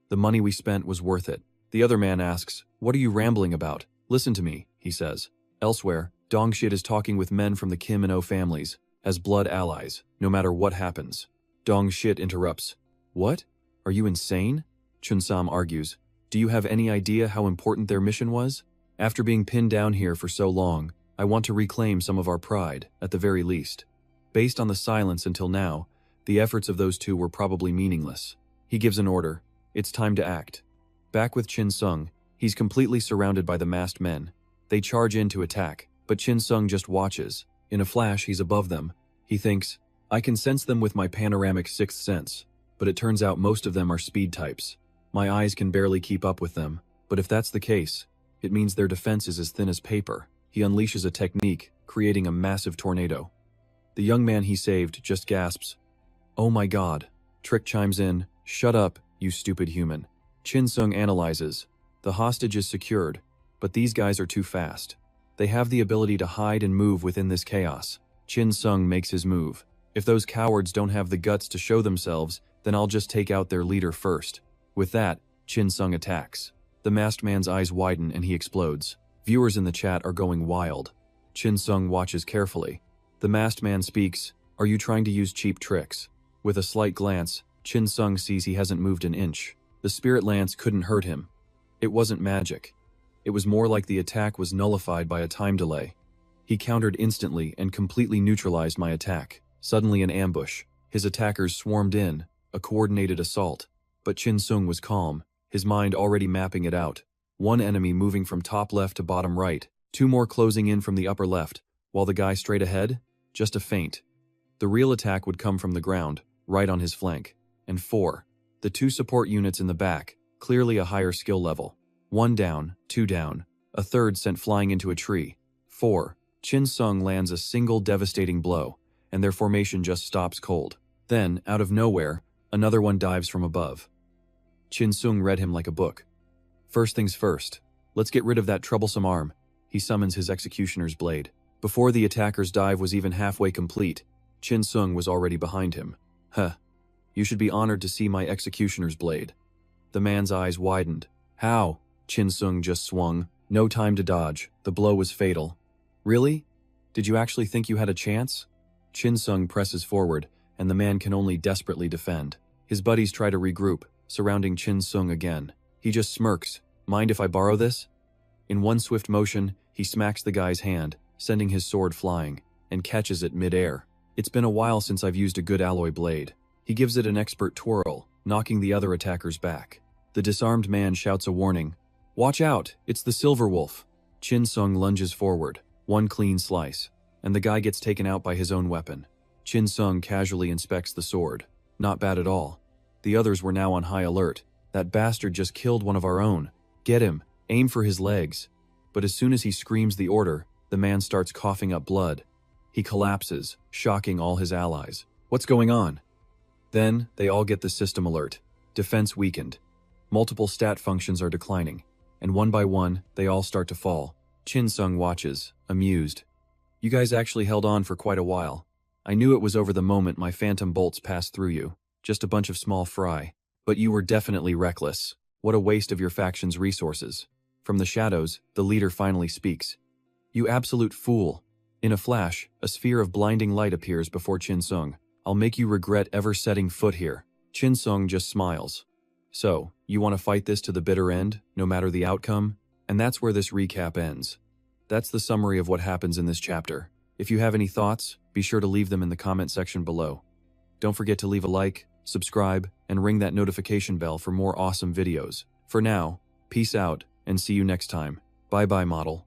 The money we spent was worth it. The other man asks, what are you rambling about? Listen to me, he says. Elsewhere, Dongshit is talking with men from the Kim and O families, as blood allies, no matter what happens. Dongshit interrupts. What? Are you insane? Chun Sam argues. Do you have any idea how important their mission was? After being pinned down here for so long, I want to reclaim some of our pride, at the very least. Based on the silence until now, the efforts of those two were probably meaningless. He gives an order. It's time to act. Back with Chin Sung, he's completely surrounded by the masked men. They charge in to attack, but Chin Sung just watches. In a flash, he's above them. He thinks, I can sense them with my panoramic sixth sense, but it turns out most of them are speed types. My eyes can barely keep up with them, but if that's the case, it means their defense is as thin as paper. He unleashes a technique, creating a massive tornado. The young man he saved just gasps. Oh my god. Trick chimes in, shut up, you stupid human. Chin Sung analyzes. The hostage is secured, but these guys are too fast. They have the ability to hide and move within this chaos. Chin Sung makes his move. If those cowards don't have the guts to show themselves, then I'll just take out their leader first. With that, Chin Sung attacks. The masked man's eyes widen and he explodes. Viewers in the chat are going wild. Chin Sung watches carefully. The masked man speaks, are you trying to use cheap tricks? With a slight glance, Chin Sung sees he hasn't moved an inch. The spirit lance couldn't hurt him. It wasn't magic. It was more like the attack was nullified by a time delay. He countered instantly and completely neutralized my attack. Suddenly an ambush. His attackers swarmed in, a coordinated assault. But Chin Sung was calm, his mind already mapping it out. One enemy moving from top left to bottom right, two more closing in from the upper left, while the guy straight ahead, just a feint. The real attack would come from the ground, right on his flank. And 4. The 2 support units in the back, clearly a higher skill level. 1 down, 2 down, a third sent flying into a tree. 4. Chin Sung lands a single devastating blow, and their formation just stops cold. Then, out of nowhere, another one dives from above. Chin Sung read him like a book. First things first, let's get rid of that troublesome arm. He summons his executioner's blade. Before the attacker's dive was even halfway complete, Chin Sung was already behind him. Huh. You should be honored to see my executioner's blade. The man's eyes widened. How? Chin Sung just swung. No time to dodge. The blow was fatal. Really? Did you actually think you had a chance? Chin Sung presses forward, and the man can only desperately defend. His buddies try to regroup, surrounding Chin Sung again. He just smirks. Mind if I borrow this? In one swift motion, he smacks the guy's hand, sending his sword flying, and catches it mid-air. It's been a while since I've used a good alloy blade. He gives it an expert twirl, knocking the other attackers back. The disarmed man shouts a warning. Watch out, it's the Silver Wolf. Chin Sung lunges forward, one clean slice, and the guy gets taken out by his own weapon. Chin Sung casually inspects the sword. Not bad at all. The others were now on high alert. That bastard just killed one of our own. Get him. Aim for his legs. But as soon as he screams the order, the man starts coughing up blood. He collapses, shocking all his allies. What's going on? Then, they all get the system alert. Defense weakened. Multiple stat functions are declining, and one by one, they all start to fall. Chin Sung watches, amused. You guys actually held on for quite a while. I knew it was over the moment my phantom bolts passed through you. Just a bunch of small fry. But you were definitely reckless. What a waste of your faction's resources. From the shadows, the leader finally speaks. You absolute fool. In a flash, a sphere of blinding light appears before Chin Sung. I'll make you regret ever setting foot here. Chin Sung just smiles. So, you want to fight this to the bitter end, no matter the outcome? And that's where this recap ends. That's the summary of what happens in this chapter. If you have any thoughts, be sure to leave them in the comment section below. Don't forget to leave a like, subscribe, and ring that notification bell for more awesome videos. For now, peace out, and see you next time. Bye-bye, model.